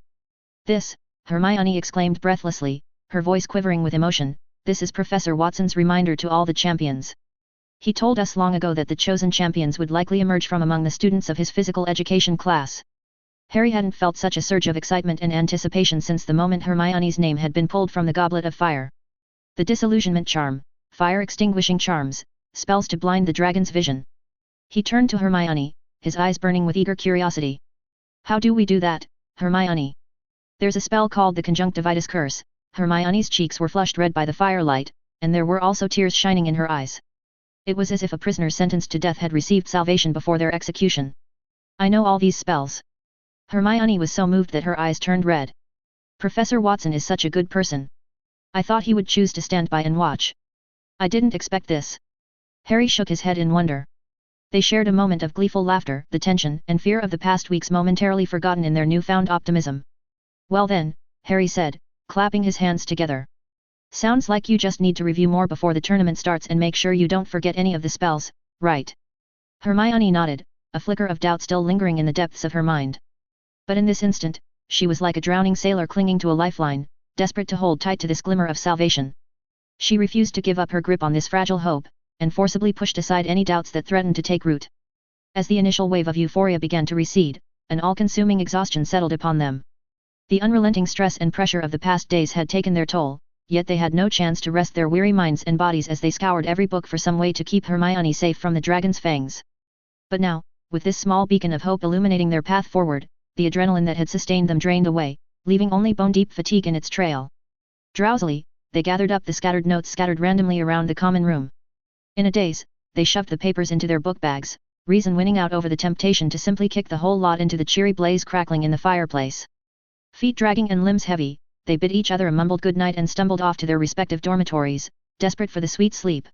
A: "This," Hermione exclaimed breathlessly, her voice quivering with emotion, "this is Professor Watson's reminder to all the champions. He told us long ago that the chosen champions would likely emerge from among the students of his physical education class." Harry hadn't felt such a surge of excitement and anticipation since the moment Hermione's name had been pulled from the goblet of fire. The Disillusionment Charm, fire extinguishing charms, spells to blind the dragon's vision. He turned to Hermione, his eyes burning with eager curiosity. "How do we do that, Hermione?" "There's a spell called the Conjunctivitis Curse." Hermione's cheeks were flushed red by the firelight, and there were also tears shining in her eyes. It was as if a prisoner sentenced to death had received salvation before their execution. "I know all these spells." Hermione was so moved that her eyes turned red. "Professor Watson is such a good person. I thought he would choose to stand by and watch. I didn't expect this." Harry shook his head in wonder. They shared a moment of gleeful laughter, the tension and fear of the past weeks momentarily forgotten in their newfound optimism. "Well then," Harry said, clapping his hands together. "Sounds like you just need to review more before the tournament starts and make sure you don't forget any of the spells, right?" Hermione nodded, a flicker of doubt still lingering in the depths of her mind. But in this instant, she was like a drowning sailor clinging to a lifeline, desperate to hold tight to this glimmer of salvation. She refused to give up her grip on this fragile hope, and forcibly pushed aside any doubts that threatened to take root. As the initial wave of euphoria began to recede, an all-consuming exhaustion settled upon them. The unrelenting stress and pressure of the past days had taken their toll, yet they had no chance to rest their weary minds and bodies as they scoured every book for some way to keep Hermione safe from the dragon's fangs. But now, with this small beacon of hope illuminating their path forward, the adrenaline that had sustained them drained away, leaving only bone-deep fatigue in its trail. Drowsily, they gathered up the scattered notes scattered randomly around the common room. In a daze, they shoved the papers into their book bags, reason winning out over the temptation to simply kick the whole lot into the cheery blaze crackling in the fireplace. Feet dragging and limbs heavy, they bid each other a mumbled good night and stumbled off to their respective dormitories, desperate for the sweet sleep.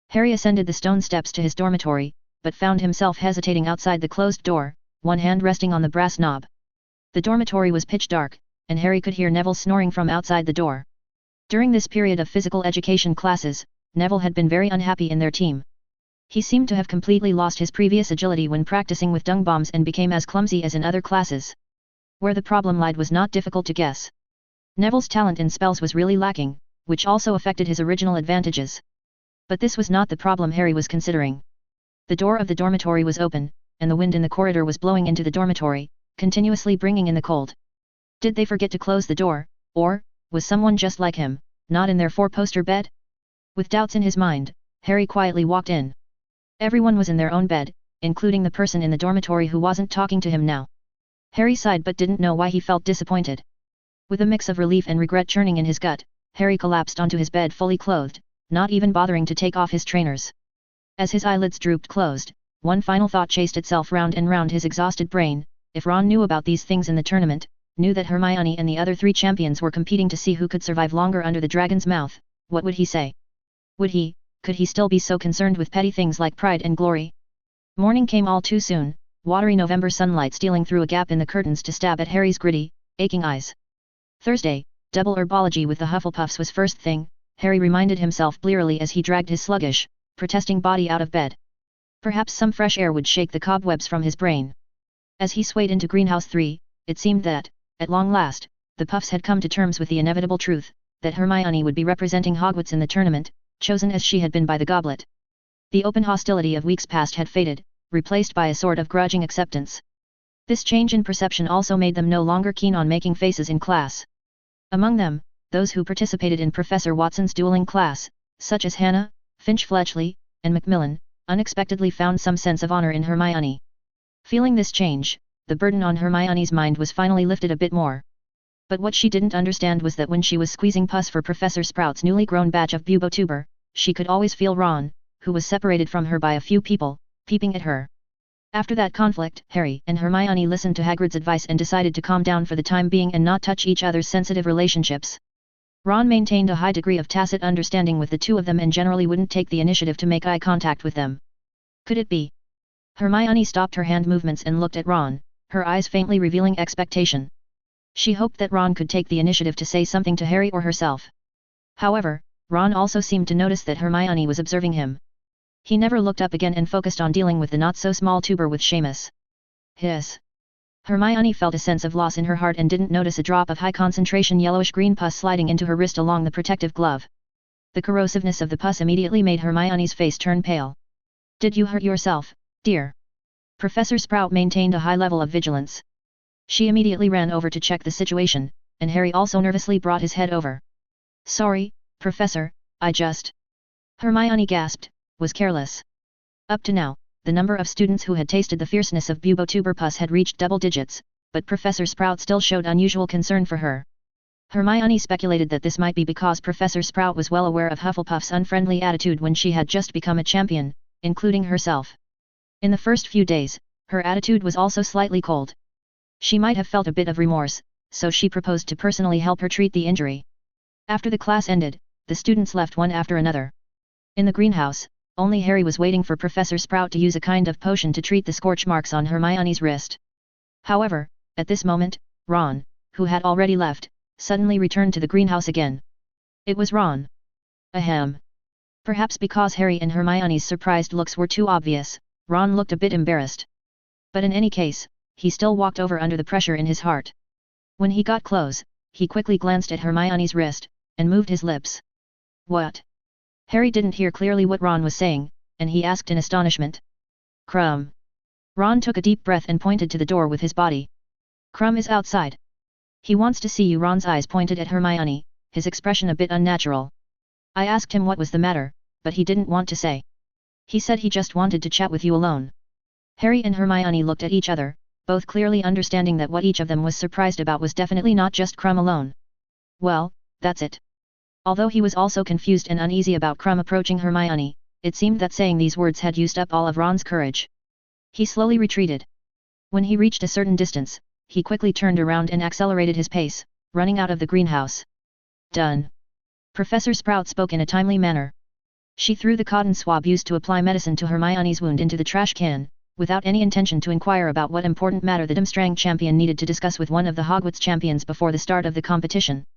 A: Harry ascended the stone steps to his dormitory, but found himself hesitating outside the closed door, one hand resting on the brass knob. The dormitory was pitch dark, and Harry could hear Neville snoring from outside the door. During this period of physical education classes, Neville had been very unhappy in their team. He seemed to have completely lost his previous agility when practicing with dung bombs and became as clumsy as in other classes. Where the problem lied was not difficult to guess. Neville's talent in spells was really lacking, which also affected his original advantages. But this was not the problem Harry was considering. The door of the dormitory was open, and the wind in the corridor was blowing into the dormitory, continuously bringing in the cold. Did they forget to close the door, or was someone just like him, not in their four-poster bed? With doubts in his mind, Harry quietly walked in. Everyone was in their own bed, including the person in the dormitory who wasn't talking to him now. Harry sighed but didn't know why he felt disappointed. With a mix of relief and regret churning in his gut, Harry collapsed onto his bed fully clothed, not even bothering to take off his trainers. As his eyelids drooped closed, one final thought chased itself round and round his exhausted brain. If Ron knew about these things in the tournament, knew that Hermione and the other 3 champions were competing to see who could survive longer under the dragon's mouth, what would he say? Could he still be so concerned with petty things like pride and glory? Morning came all too soon, watery November sunlight stealing through a gap in the curtains to stab at Harry's gritty, aching eyes. Thursday, double herbology with the Hufflepuffs was first thing, Harry reminded himself blearily as he dragged his sluggish, protesting body out of bed. Perhaps some fresh air would shake the cobwebs from his brain. As he swayed into Greenhouse 3, it seemed that, at long last, the Puffs had come to terms with the inevitable truth, that Hermione would be representing Hogwarts in the tournament, chosen as she had been by the goblet. The open hostility of weeks past had faded, replaced by a sort of grudging acceptance. This change in perception also made them no longer keen on making faces in class. Among them, those who participated in Professor Watson's dueling class, such as Hannah, Finch-Fletchley, and Macmillan, unexpectedly found some sense of honor in Hermione. Feeling this change, the burden on Hermione's mind was finally lifted a bit more. But what she didn't understand was that when she was squeezing pus for Professor Sprout's newly grown batch of bubotuber, she could always feel Ron, who was separated from her by a few people, peeping at her. After that conflict, Harry and Hermione listened to Hagrid's advice and decided to calm down for the time being and not touch each other's sensitive relationships. Ron maintained a high degree of tacit understanding with the two of them and generally wouldn't take the initiative to make eye contact with them. Could it be? Hermione stopped her hand movements and looked at Ron, her eyes faintly revealing expectation. She hoped that Ron could take the initiative to say something to Harry or herself. However, Ron also seemed to notice that Hermione was observing him. He never looked up again and focused on dealing with the not-so-small tuber with Seamus. Hiss. Hermione felt a sense of loss in her heart and didn't notice a drop of high-concentration yellowish-green pus sliding into her wrist along the protective glove. The corrosiveness of the pus immediately made Hermione's face turn pale. "Did you hurt yourself, dear?" Professor Sprout maintained a high level of vigilance. She immediately ran over to check the situation, and Harry also nervously brought his head over. "Sorry, Professor, I just..." Hermione gasped, was careless. Up to now, the number of students who had tasted the fierceness of bubotuber pus had reached double digits, but Professor Sprout still showed unusual concern for her. Hermione speculated that this might be because Professor Sprout was well aware of Hufflepuff's unfriendly attitude when she had just become a champion, including herself. In the first few days, her attitude was also slightly cold. She might have felt a bit of remorse, so she proposed to personally help her treat the injury. After the class ended, the students left one after another. In the greenhouse, only Harry was waiting for Professor Sprout to use a kind of potion to treat the scorch marks on Hermione's wrist. However, at this moment, Ron, who had already left, suddenly returned to the greenhouse again. It was Ron. Ahem. Perhaps because Harry and Hermione's surprised looks were too obvious, Ron looked a bit embarrassed. But in any case, he still walked over under the pressure in his heart. When he got close, he quickly glanced at Hermione's wrist, and moved his lips. "What?" Harry didn't hear clearly what Ron was saying, and he asked in astonishment. "Crumb." Ron took a deep breath and pointed to the door with his body. "Crumb is outside. He wants to see you." Ron's eyes pointed at Hermione, his expression a bit unnatural. "I asked him what was the matter, but he didn't want to say. He said he just wanted to chat with you alone." Harry and Hermione looked at each other, both clearly understanding that what each of them was surprised about was definitely not just Crumb alone. "Well, that's it." Although he was also confused and uneasy about Crumb approaching Hermione, it seemed that saying these words had used up all of Ron's courage. He slowly retreated. When he reached a certain distance, he quickly turned around and accelerated his pace, running out of the greenhouse. "Done." Professor Sprout spoke in a timely manner. She threw the cotton swab used to apply medicine to Hermione's wound into the trash can, without any intention to inquire about what important matter the Durmstrang champion needed to discuss with one of the Hogwarts champions before the start of the competition.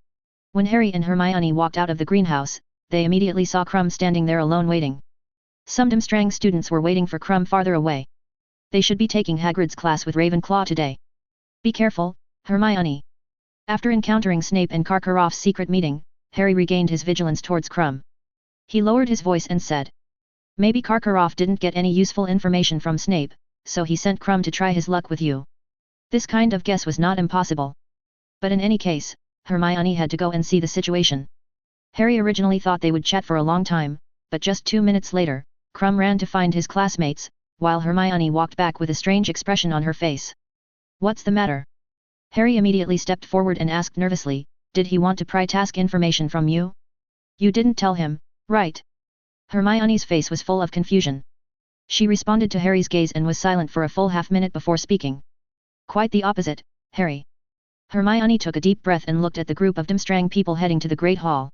A: When Harry and Hermione walked out of the greenhouse, they immediately saw Crumb standing there alone waiting. Some Durmstrang students were waiting for Crumb farther away. They should be taking Hagrid's class with Ravenclaw today. "Be careful, Hermione." After encountering Snape and Karkaroff's secret meeting, Harry regained his vigilance towards Crumb. He lowered his voice and said, "Maybe Karkaroff didn't get any useful information from Snape, so he sent Crumb to try his luck with you." This kind of guess was not impossible. But in any case, Hermione had to go and see the situation. Harry originally thought they would chat for a long time, but just 2 minutes later, Crumb ran to find his classmates, while Hermione walked back with a strange expression on her face. "What's the matter?" Harry immediately stepped forward and asked nervously, "Did he want to pry task information from you? You didn't tell him, right?" Hermione's face was full of confusion. She responded to Harry's gaze and was silent for a full half-minute before speaking. "Quite the opposite, Harry." Hermione took a deep breath and looked at the group of Durmstrang people heading to the Great Hall.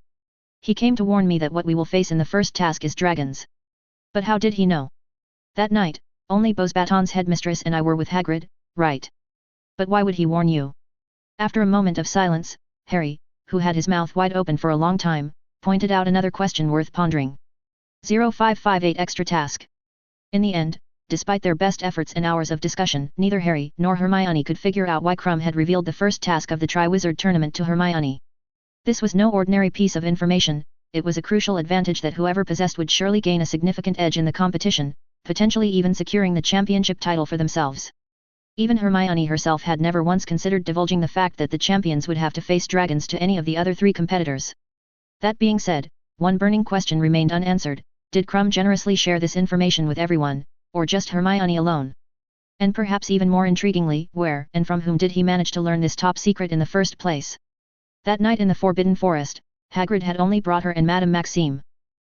A: "He came to warn me that what we will face in the first task is dragons." "But how did he know?" "That night, only Beauxbaton's headmistress and I were with Hagrid, right?" "But why would he warn you?" After a moment of silence, Harry, who had his mouth wide open for a long time, pointed out another question worth pondering. 0558 extra task. In the end, despite their best efforts and hours of discussion, neither Harry nor Hermione could figure out why Krum had revealed the first task of the Triwizard Tournament to Hermione. This was no ordinary piece of information, it was a crucial advantage that whoever possessed would surely gain a significant edge in the competition, potentially even securing the championship title for themselves. Even Hermione herself had never once considered divulging the fact that the champions would have to face dragons to any of the other three competitors. That being said, one burning question remained unanswered: did Krum generously share this information with everyone, or just Hermione alone? And perhaps even more intriguingly, where and from whom did he manage to learn this top secret in the first place? That night in the Forbidden Forest, Hagrid had only brought her and Madame Maxime.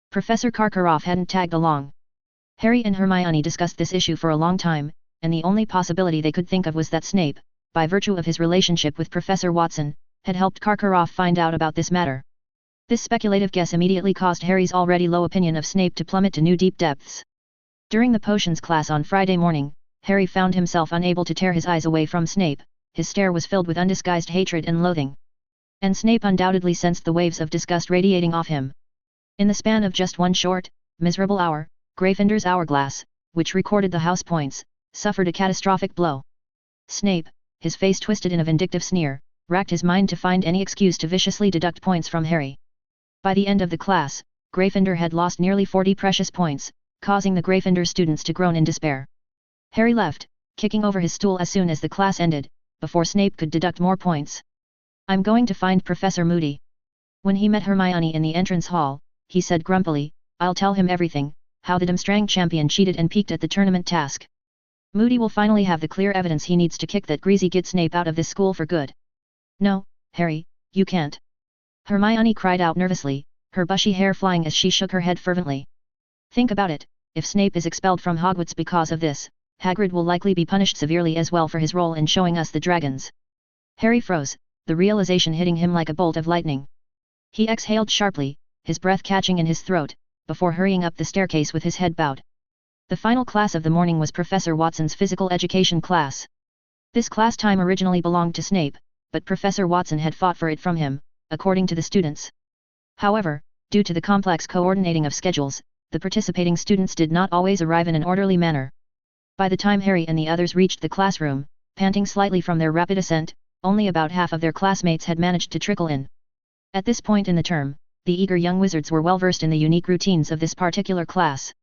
A: Professor Karkaroff hadn't tagged along. Harry and Hermione discussed this issue for a long time, and the only possibility they could think of was that Snape, by virtue of his relationship with Professor Watson, had helped Karkaroff find out about this matter. This speculative guess immediately caused Harry's already low opinion of Snape to plummet to new deep depths. During the potions class on Friday morning, Harry found himself unable to tear his eyes away from Snape. His stare was filled with undisguised hatred and loathing. And Snape undoubtedly sensed the waves of disgust radiating off him. In the span of just one short, miserable hour, Gryffindor's hourglass, which recorded the house points, suffered a catastrophic blow. Snape, his face twisted in a vindictive sneer, racked his mind to find any excuse to viciously deduct points from Harry. By the end of the class, Gryffindor had lost nearly 40 precious points, causing the Gryffindor students to groan in despair. Harry left, kicking over his stool as soon as the class ended, before Snape could deduct more points. "I'm going to find Professor Moody." When he met Hermione in the entrance hall, he said grumpily, "I'll tell him everything, how the Durmstrang champion cheated and peeked at the tournament task. Moody will finally have the clear evidence he needs to kick that greasy git Snape out of this school for good." "No, Harry, you can't." Hermione cried out nervously, her bushy hair flying as she shook her head fervently. "Think about it, if Snape is expelled from Hogwarts because of this, Hagrid will likely be punished severely as well for his role in showing us the dragons." Harry froze, the realization hitting him like a bolt of lightning. He exhaled sharply, his breath catching in his throat, before hurrying up the staircase with his head bowed. The final class of the morning was Professor Watson's physical education class. This class time originally belonged to Snape, but Professor Watson had fought for it from him, according to the students. However, due to the complex coordinating of schedules, the participating students did not always arrive in an orderly manner. By the time Harry and the others reached the classroom, panting slightly from their rapid ascent, only about half of their classmates had managed to trickle in. At this point in the term, the eager young wizards were well versed in the unique routines of this particular class.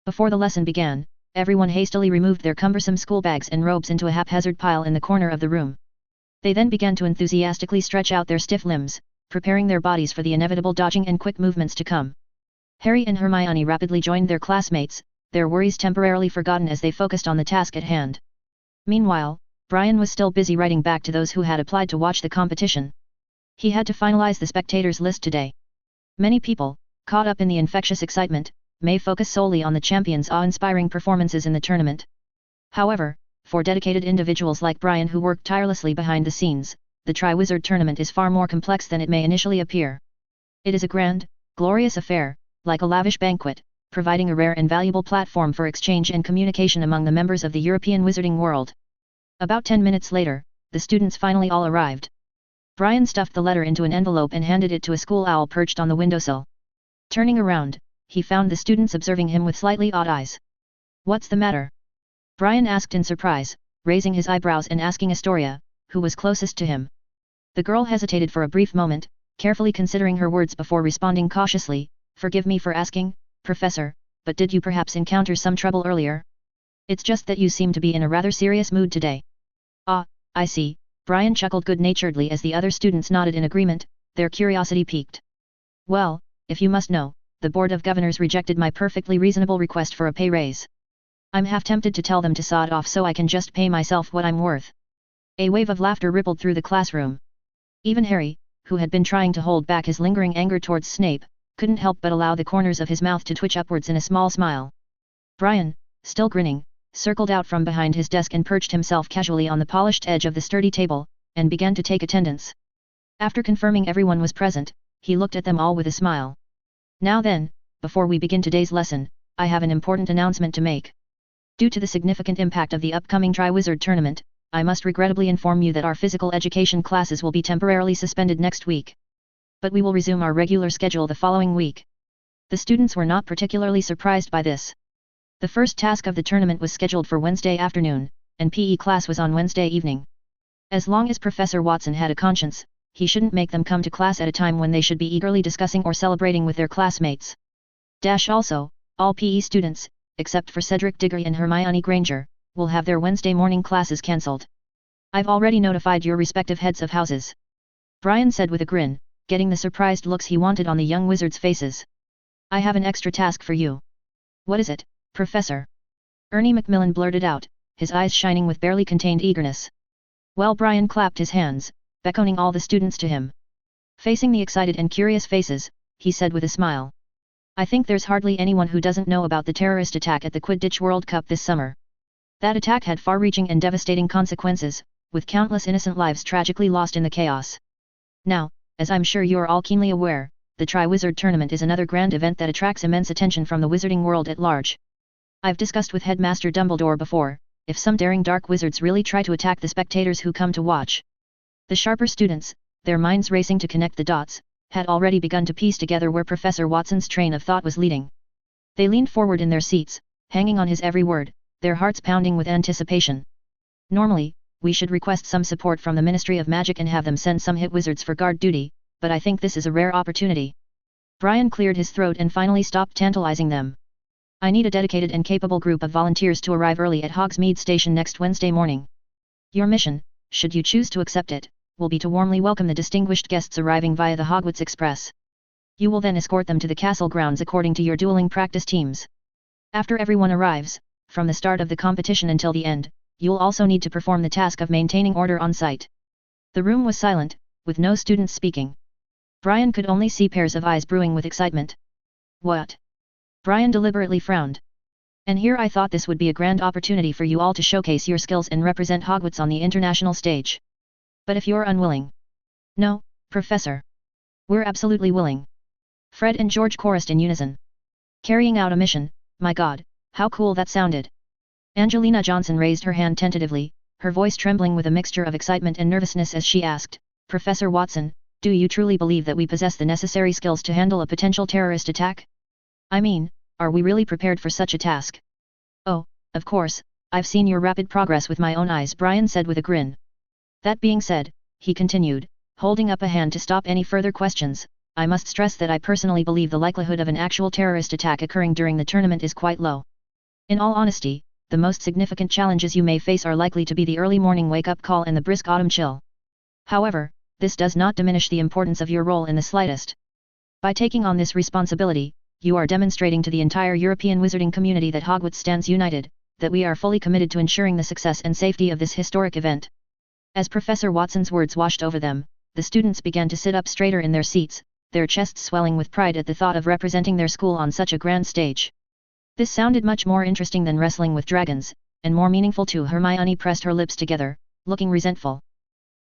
A: Before the lesson began, everyone hastily removed their cumbersome school bags and robes into a haphazard pile in the corner of the room. They then began to enthusiastically stretch out their stiff limbs, preparing their bodies for the inevitable dodging and quick movements to come. Harry and Hermione rapidly joined their classmates, their worries temporarily forgotten as they focused on the task at hand. Meanwhile, Brian was still busy writing back to those who had applied to watch the competition. He had to finalize the spectators list today. Many people, caught up in the infectious excitement, may focus solely on the champions' awe-inspiring performances in the tournament. However, for dedicated individuals like Brian who worked tirelessly behind the scenes, the Triwizard Tournament is far more complex than it may initially appear. It is a grand, glorious affair, like a lavish banquet, providing a rare and valuable platform for exchange and communication among the members of the European wizarding world. About 10 minutes later, the students finally all arrived. Brian stuffed the letter into an envelope and handed it to a school owl perched on the windowsill. Turning around, he found the students observing him with slightly odd eyes. "What's the matter?" Brian asked in surprise, raising his eyebrows and asking Astoria, who was closest to him. The girl hesitated for a brief moment, carefully considering her words before responding cautiously, "Forgive me for asking, Professor, but did you perhaps encounter some trouble earlier? It's just that you seem to be in a rather serious mood today." "Ah, I see," Brian chuckled good-naturedly as the other students nodded in agreement, their curiosity piqued. "Well, if you must know, the Board of Governors rejected my perfectly reasonable request for a pay raise. I'm half tempted to tell them to saw it off so I can just pay myself what I'm worth." A wave of laughter rippled through the classroom. Even Harry, who had been trying to hold back his lingering anger towards Snape, couldn't help but allow the corners of his mouth to twitch upwards in a small smile. Brian, still grinning, circled out from behind his desk and perched himself casually on the polished edge of the sturdy table, and began to take attendance. After confirming everyone was present, he looked at them all with a smile. Now then, before we begin today's lesson, I have an important announcement to make. Due to the significant impact of the upcoming Triwizard Tournament, I must regrettably inform you that our physical education classes will be temporarily suspended next week. But we will resume our regular schedule the following week. The students were not particularly surprised by this. The first task of the tournament was scheduled for Wednesday afternoon, and PE class was on Wednesday evening. As long as Professor Watson had a conscience, he shouldn't make them come to class at a time when they should be eagerly discussing or celebrating with their classmates. Also, all PE students, except for Cedric Diggory and Hermione Granger, will have their Wednesday morning classes cancelled. I've already notified your respective heads of houses. Brian said with a grin, getting the surprised looks he wanted on the young wizards' faces. I have an extra task for you. What is it, Professor? Ernie Macmillan blurted out, his eyes shining with barely contained eagerness. Well, Brian clapped his hands, beckoning all the students to him. Facing the excited and curious faces, he said with a smile. I think there's hardly anyone who doesn't know about the terrorist attack at the Quidditch World Cup this summer. That attack had far-reaching and devastating consequences, with countless innocent lives tragically lost in the chaos. Now, as I'm sure you're all keenly aware, the Triwizard Tournament is another grand event that attracts immense attention from the wizarding world at large. I've discussed with Headmaster Dumbledore before, if some daring dark wizards really try to attack the spectators who come to watch. The sharper students, their minds racing to connect the dots, had already begun to piece together where Professor Watson's train of thought was leading. They leaned forward in their seats, hanging on his every word, their hearts pounding with anticipation. Normally, we should request some support from the Ministry of Magic and have them send some hit wizards for guard duty, but I think this is a rare opportunity. Brian cleared his throat and finally stopped tantalizing them. I need a dedicated and capable group of volunteers to arrive early at Hogsmeade Station next Wednesday morning. Your mission, should you choose to accept it, will be to warmly welcome the distinguished guests arriving via the Hogwarts Express. You will then escort them to the castle grounds according to your dueling practice teams. After everyone arrives, from the start of the competition until the end, you'll also need to perform the task of maintaining order on site. The room was silent, with no students speaking. Brian could only see pairs of eyes brewing with excitement. What? Brian deliberately frowned. And here I thought this would be a grand opportunity for you all to showcase your skills and represent Hogwarts on the international stage. But if you're unwilling... No, Professor. We're absolutely willing. Fred and George chorused in unison. Carrying out a mission, my God, how cool that sounded. Angelina Johnson raised her hand tentatively, her voice trembling with a mixture of excitement and nervousness as she asked, Professor Watson, do you truly believe that we possess the necessary skills to handle a potential terrorist attack? I mean, are we really prepared for such a task? Oh, of course, I've seen your rapid progress with my own eyes, Brian said with a grin. That being said, he continued, holding up a hand to stop any further questions, I must stress that I personally believe the likelihood of an actual terrorist attack occurring during the tournament is quite low. In all honesty, the most significant challenges you may face are likely to be the early morning wake-up call and the brisk autumn chill. However, this does not diminish the importance of your role in the slightest. By taking on this responsibility, you are demonstrating to the entire European wizarding community that Hogwarts stands united, that we are fully committed to ensuring the success and safety of this historic event. As Professor Watson's words washed over them, the students began to sit up straighter in their seats, their chests swelling with pride at the thought of representing their school on such a grand stage. This sounded much more interesting than wrestling with dragons, and more meaningful too. Hermione pressed her lips together, looking resentful.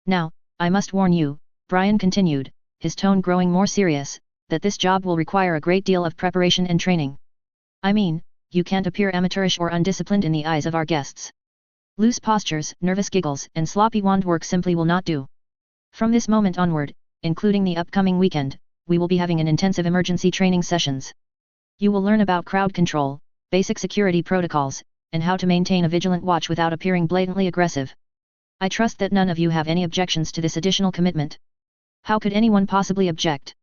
A: Now, I must warn you, Brian continued, his tone growing more serious, that this job will require a great deal of preparation and training. I mean, you can't appear amateurish or undisciplined in the eyes of our guests. Loose postures, nervous giggles, and sloppy wand work simply will not do. From this moment onward, including the upcoming weekend, we will be having an intensive emergency training sessions. You will learn about crowd control, basic security protocols, and how to maintain a vigilant watch without appearing blatantly aggressive. I trust that none of you have any objections to this additional commitment. How could anyone possibly object?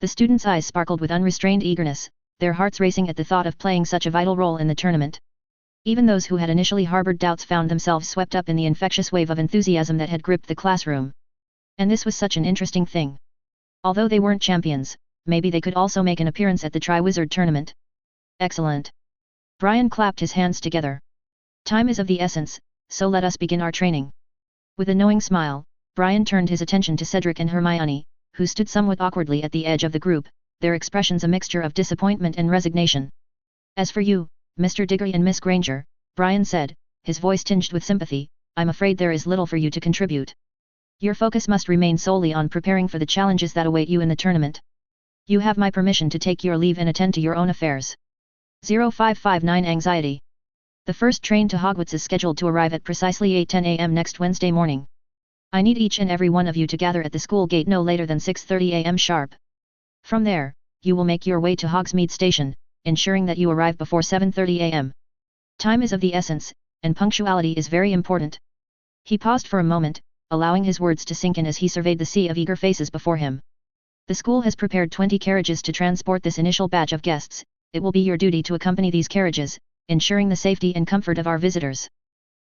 A: The students' eyes sparkled with unrestrained eagerness, their hearts racing at the thought of playing such a vital role in the tournament. Even those who had initially harbored doubts found themselves swept up in the infectious wave of enthusiasm that had gripped the classroom. And this was such an interesting thing. Although they weren't champions, maybe they could also make an appearance at the Triwizard Tournament. Excellent. Brian clapped his hands together. Time is of the essence, so let us begin our training. With a knowing smile, Brian turned his attention to Cedric and Hermione, who stood somewhat awkwardly at the edge of the group, their expressions a mixture of disappointment and resignation. As for you, Mr. Diggory and Miss Granger, Brian said, his voice tinged with sympathy, I'm afraid there is little for you to contribute. Your focus must remain solely on preparing for the challenges that await you in the tournament. You have my permission to take your leave and attend to your own affairs. 0559 Anxiety. The first train to Hogwarts is scheduled to arrive at precisely 8:10 a.m. next Wednesday morning. I need each and every one of you to gather at the school gate no later than 6:30 a.m. sharp. From there, you will make your way to Hogsmeade Station, ensuring that you arrive before 7:30 a.m. Time is of the essence, and punctuality is very important. He paused for a moment, allowing his words to sink in as he surveyed the sea of eager faces before him. The school has prepared 20 carriages to transport this initial batch of guests. It will be your duty to accompany these carriages, ensuring the safety and comfort of our visitors.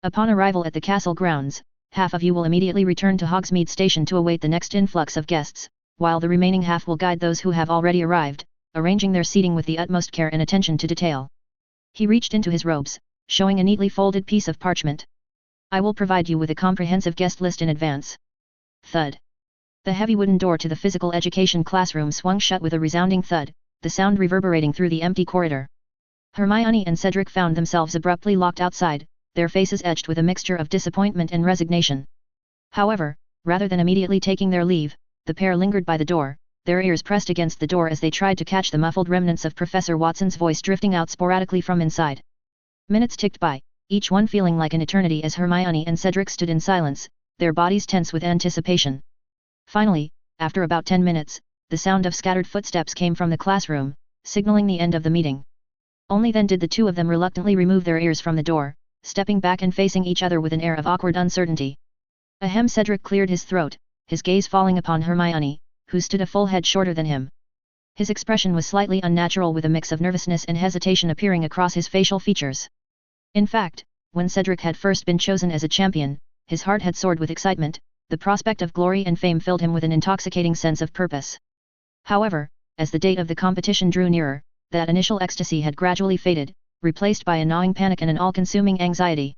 A: Upon arrival at the castle grounds, half of you will immediately return to Hogsmeade Station to await the next influx of guests, while the remaining half will guide those who have already arrived, arranging their seating with the utmost care and attention to detail. He reached into his robes, showing a neatly folded piece of parchment. I will provide you with a comprehensive guest list in advance. Thud. The heavy wooden door to the physical education classroom swung shut with a resounding thud, the sound reverberating through the empty corridor. Hermione and Cedric found themselves abruptly locked outside, their faces etched with a mixture of disappointment and resignation. However, rather than immediately taking their leave, the pair lingered by the door, their ears pressed against the door as they tried to catch the muffled remnants of Professor Watson's voice drifting out sporadically from inside. Minutes ticked by, each one feeling like an eternity as Hermione and Cedric stood in silence, their bodies tense with anticipation. Finally, after about 10 minutes, the sound of scattered footsteps came from the classroom, signaling the end of the meeting. Only then did the two of them reluctantly remove their ears from the door, stepping back and facing each other with an air of awkward uncertainty. Ahem. Cedric cleared his throat, his gaze falling upon Hermione, who stood a full head shorter than him. His expression was slightly unnatural with a mix of nervousness and hesitation appearing across his facial features. In fact, when Cedric had first been chosen as a champion, his heart had soared with excitement, the prospect of glory and fame filled him with an intoxicating sense of purpose. However, as the date of the competition drew nearer, that initial ecstasy had gradually faded, replaced by a gnawing panic and an all-consuming anxiety.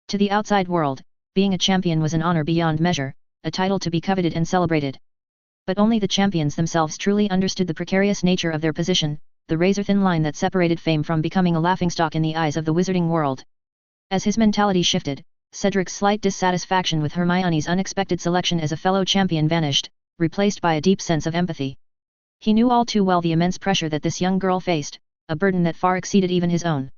A: To the outside world, being a champion was an honor beyond measure, a title to be coveted and celebrated. But only the champions themselves truly understood the precarious nature of their position, the razor-thin line that separated fame from becoming a laughingstock in the eyes of the wizarding world. As his mentality shifted, Cedric's slight dissatisfaction with Hermione's unexpected selection as a fellow champion vanished, replaced by a deep sense of empathy. He knew all too well the immense pressure that this young girl faced, a burden that far exceeded even his own.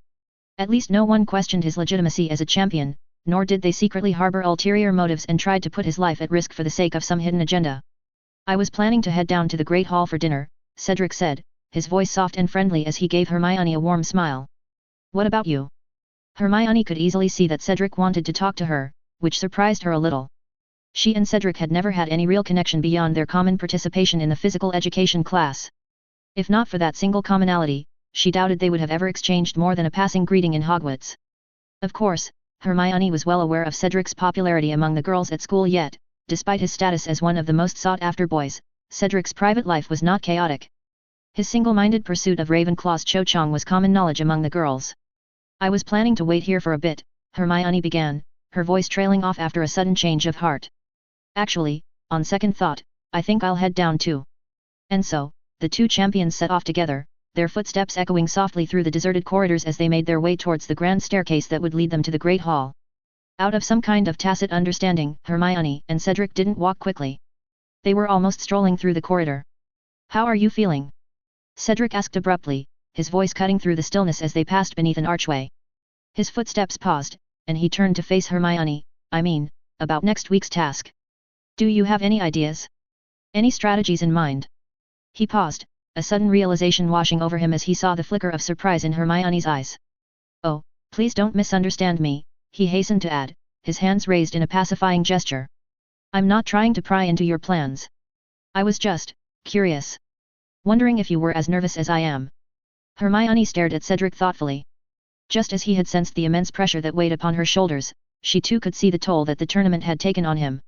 A: At least no one questioned his legitimacy as a champion, nor did they secretly harbor ulterior motives and tried to put his life at risk for the sake of some hidden agenda. I was planning to head down to the Great Hall for dinner, Cedric said, his voice soft and friendly as he gave Hermione a warm smile. What about you? Hermione could easily see that Cedric wanted to talk to her, which surprised her a little. She and Cedric had never had any real connection beyond their common participation in the physical education class. If not for that single commonality, she doubted they would have ever exchanged more than a passing greeting in Hogwarts. Of course, Hermione was well aware of Cedric's popularity among the girls at school yet, despite his status as one of the most sought-after boys, Cedric's private life was not chaotic. His single-minded pursuit of Ravenclaw's Cho Chang was common knowledge among the girls. I was planning to wait here for a bit, Hermione began, her voice trailing off after a sudden change of heart. Actually, on second thought, I think I'll head down too. And so, the two champions set off together, their footsteps echoing softly through the deserted corridors as they made their way towards the grand staircase that would lead them to the Great Hall. Out of some kind of tacit understanding, Hermione and Cedric didn't walk quickly. They were almost strolling through the corridor. How are you feeling? Cedric asked abruptly, his voice cutting through the stillness as they passed beneath an archway. His footsteps paused, and he turned to face Hermione. I mean, about next week's task. Do you have any ideas? Any strategies in mind? He paused, a sudden realization washing over him as he saw the flicker of surprise in Hermione's eyes. Oh, please don't misunderstand me, he hastened to add, his hands raised in a pacifying gesture. I'm not trying to pry into your plans. I was just curious. Wondering if you were as nervous as I am. Hermione stared at Cedric thoughtfully. Just as he had sensed the immense pressure that weighed upon her shoulders, she too could see the toll that the tournament had taken on him.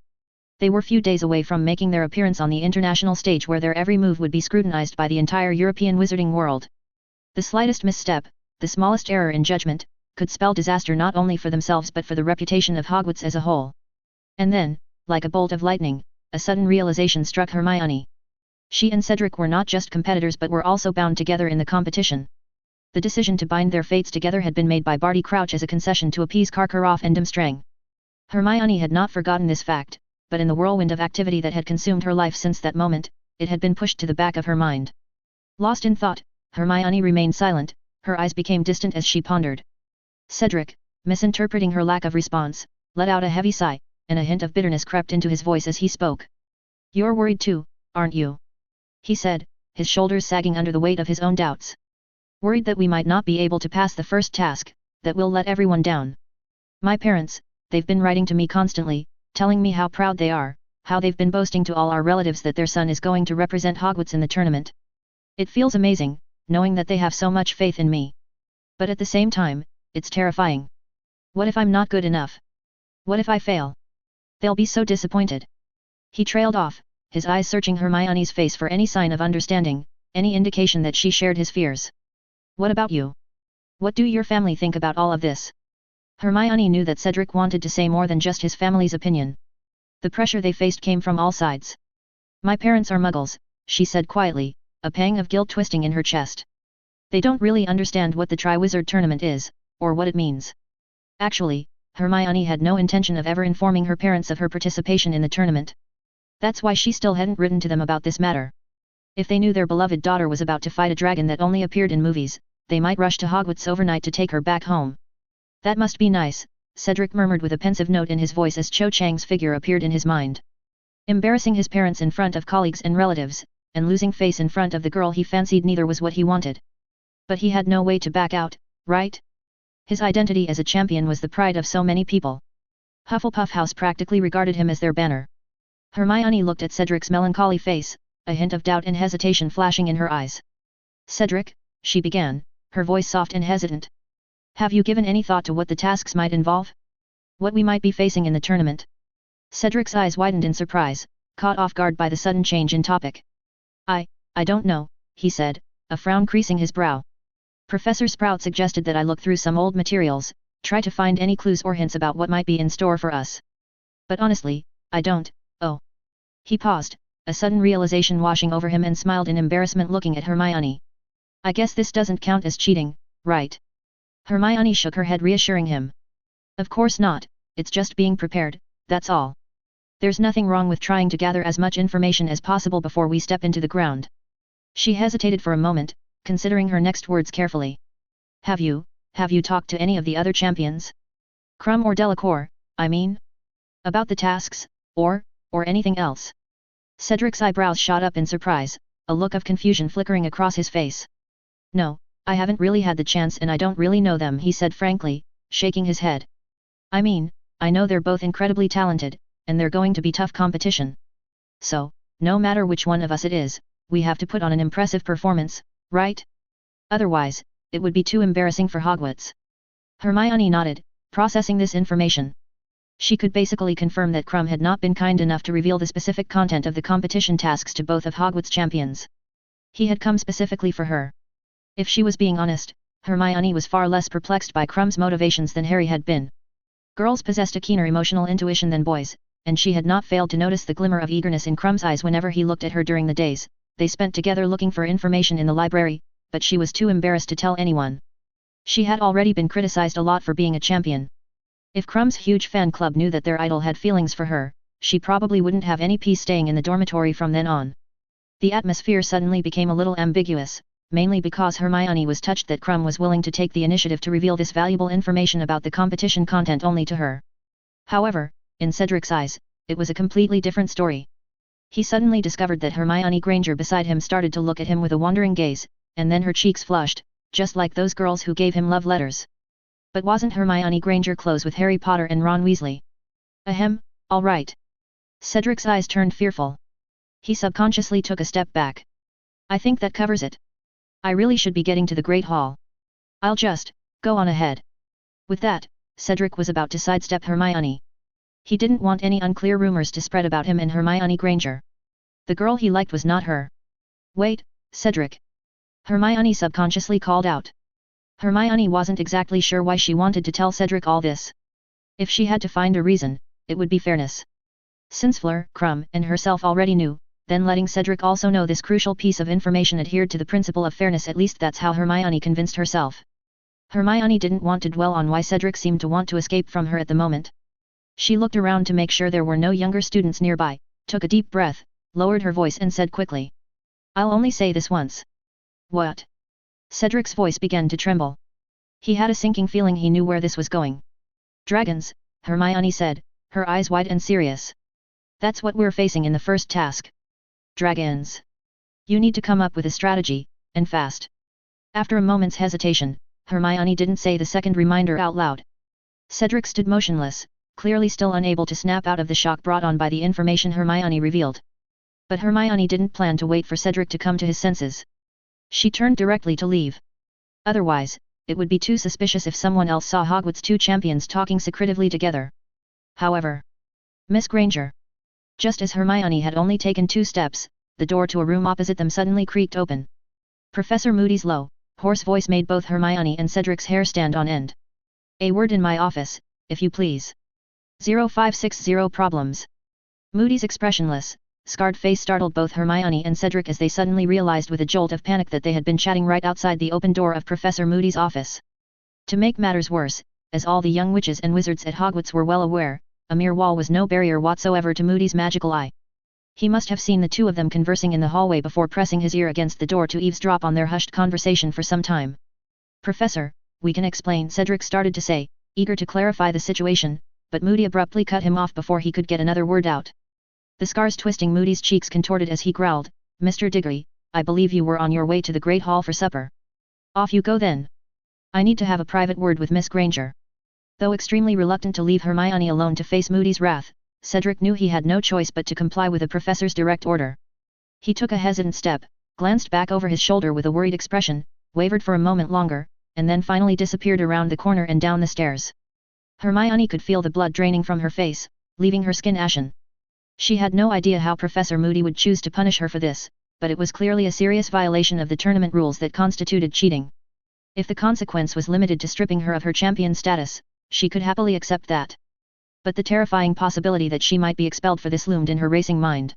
A: They were few days away from making their appearance on the international stage where their every move would be scrutinized by the entire European wizarding world. The slightest misstep, the smallest error in judgment, could spell disaster not only for themselves but for the reputation of Hogwarts as a whole. And then, like a bolt of lightning, a sudden realization struck Hermione. She and Cedric were not just competitors but were also bound together in the competition. The decision to bind their fates together had been made by Barty Crouch as a concession to appease Karkaroff and Durmstrang. Hermione had not forgotten this fact, but in the whirlwind of activity that had consumed her life since that moment, it had been pushed to the back of her mind. Lost in thought, Hermione remained silent, her eyes became distant as she pondered. Cedric, misinterpreting her lack of response, let out a heavy sigh, and a hint of bitterness crept into his voice as he spoke. "You're worried too, aren't you?" he said, his shoulders sagging under the weight of his own doubts. "Worried that we might not be able to pass the first task, that we'll let everyone down. My parents, they've been writing to me constantly, telling me how proud they are, how they've been boasting to all our relatives that their son is going to represent Hogwarts in the tournament. It feels amazing, knowing that they have so much faith in me. But at the same time, it's terrifying. What if I'm not good enough? What if I fail? They'll be so disappointed." He trailed off, his eyes searching Hermione's face for any sign of understanding, any indication that she shared his fears. "What about you? What do your family think about all of this?" Hermione knew that Cedric wanted to say more than just his family's opinion. The pressure they faced came from all sides. "My parents are muggles," she said quietly, a pang of guilt twisting in her chest. "They don't really understand what the Triwizard Tournament is, or what it means." Actually, Hermione had no intention of ever informing her parents of her participation in the tournament. That's why she still hadn't written to them about this matter. If they knew their beloved daughter was about to fight a dragon that only appeared in movies, they might rush to Hogwarts overnight to take her back home. "That must be nice," Cedric murmured with a pensive note in his voice as Cho Chang's figure appeared in his mind. Embarrassing his parents in front of colleagues and relatives, and losing face in front of the girl he fancied neither was what he wanted. But he had no way to back out, right? His identity as a champion was the pride of so many people. Hufflepuff House practically regarded him as their banner. Hermione looked at Cedric's melancholy face, a hint of doubt and hesitation flashing in her eyes. "Cedric," she began, her voice soft and hesitant. "Have you given any thought to what the tasks might involve? What we might be facing in the tournament?" Cedric's eyes widened in surprise, caught off guard by the sudden change in topic. I don't know," he said, a frown creasing his brow. "Professor Sprout suggested that I look through some old materials, try to find any clues or hints about what might be in store for us. But honestly, I don't." "Oh." He paused, a sudden realization washing over him and smiled in embarrassment looking at Hermione. "I guess this doesn't count as cheating, right?" Hermione shook her head reassuring him. "Of course not, it's just being prepared, that's all. There's nothing wrong with trying to gather as much information as possible before we step into the ground." She hesitated for a moment, considering her next words carefully. Have you talked to any of the other champions? Krum or Delacour, I mean? About the tasks, or anything else?" Cedric's eyebrows shot up in surprise, a look of confusion flickering across his face. "No, I haven't really had the chance and I don't really know them," he said frankly, shaking his head. "I mean, I know they're both incredibly talented, and they're going to be tough competition. So, no matter which one of us it is, we have to put on an impressive performance, right? Otherwise, it would be too embarrassing for Hogwarts." Hermione nodded, processing this information. She could basically confirm that Krum had not been kind enough to reveal the specific content of the competition tasks to both of Hogwarts champions. He had come specifically for her. If she was being honest, Hermione was far less perplexed by Krum's motivations than Harry had been. Girls possessed a keener emotional intuition than boys, and she had not failed to notice the glimmer of eagerness in Krum's eyes whenever he looked at her during the days they spent together looking for information in the library, but she was too embarrassed to tell anyone. She had already been criticized a lot for being a champion. If Krum's huge fan club knew that their idol had feelings for her, she probably wouldn't have any peace staying in the dormitory from then on. The atmosphere suddenly became a little ambiguous, mainly because Hermione was touched that Krum was willing to take the initiative to reveal this valuable information about the competition content only to her. However, in Cedric's eyes, it was a completely different story. He suddenly discovered that Hermione Granger beside him started to look at him with a wondering gaze, and then her cheeks flushed, just like those girls who gave him love letters. But wasn't Hermione Granger close with Harry Potter and Ron Weasley? Ahem, all right. Cedric's eyes turned fearful. He subconsciously took a step back. "I think that covers it. I really should be getting to the Great Hall. I'll just go on ahead." With that, Cedric was about to sidestep Hermione. He didn't want any unclear rumors to spread about him and Hermione Granger. The girl he liked was not her. "Wait, Cedric." Hermione subconsciously called out. Hermione wasn't exactly sure why she wanted to tell Cedric all this. If she had to find a reason, it would be fairness. Since Fleur, Crumb, and herself already knew, then letting Cedric also know this crucial piece of information adhered to the principle of fairness, at least that's how Hermione convinced herself. Hermione didn't want to dwell on why Cedric seemed to want to escape from her at the moment. She looked around to make sure there were no younger students nearby, took a deep breath, lowered her voice and said quickly. I'll only say this once. What? Cedric's voice began to tremble. He had a sinking feeling he knew where this was going. Dragons, Hermione said, her eyes wide and serious. That's what we're facing in the first task. Dragons. You need to come up with a strategy, and fast. After a moment's hesitation, Hermione didn't say the second reminder out loud. Cedric stood motionless, clearly still unable to snap out of the shock brought on by the information Hermione revealed. But Hermione didn't plan to wait for Cedric to come to his senses. She turned directly to leave. Otherwise, it would be too suspicious if someone else saw Hogwarts' two champions talking secretively together. However, Miss Granger. Just as Hermione had only taken 2 steps, the door to a room opposite them suddenly creaked open. Professor Moody's low, hoarse voice made both Hermione and Cedric's hair stand on end. A word in my office, if you please. 0560 problems. Moody's expressionless, scarred face startled both Hermione and Cedric as they suddenly realized with a jolt of panic that they had been chatting right outside the open door of Professor Moody's office. To make matters worse, as all the young witches and wizards at Hogwarts were well aware, a mere wall was no barrier whatsoever to Moody's magical eye. He must have seen the two of them conversing in the hallway before pressing his ear against the door to eavesdrop on their hushed conversation for some time. Professor, we can explain, Cedric started to say, eager to clarify the situation, but Moody abruptly cut him off before he could get another word out. The scars twisting Moody's cheeks contorted as he growled, Mr. Diggory, I believe you were on your way to the Great Hall for supper. Off you go then. I need to have a private word with Miss Granger. Though extremely reluctant to leave Hermione alone to face Moody's wrath, Cedric knew he had no choice but to comply with the professor's direct order. He took a hesitant step, glanced back over his shoulder with a worried expression, wavered for a moment longer, and then finally disappeared around the corner and down the stairs. Hermione could feel the blood draining from her face, leaving her skin ashen. She had no idea how Professor Moody would choose to punish her for this, but it was clearly a serious violation of the tournament rules that constituted cheating. If the consequence was limited to stripping her of her champion status, she could happily accept that. But the terrifying possibility that she might be expelled for this loomed in her racing mind.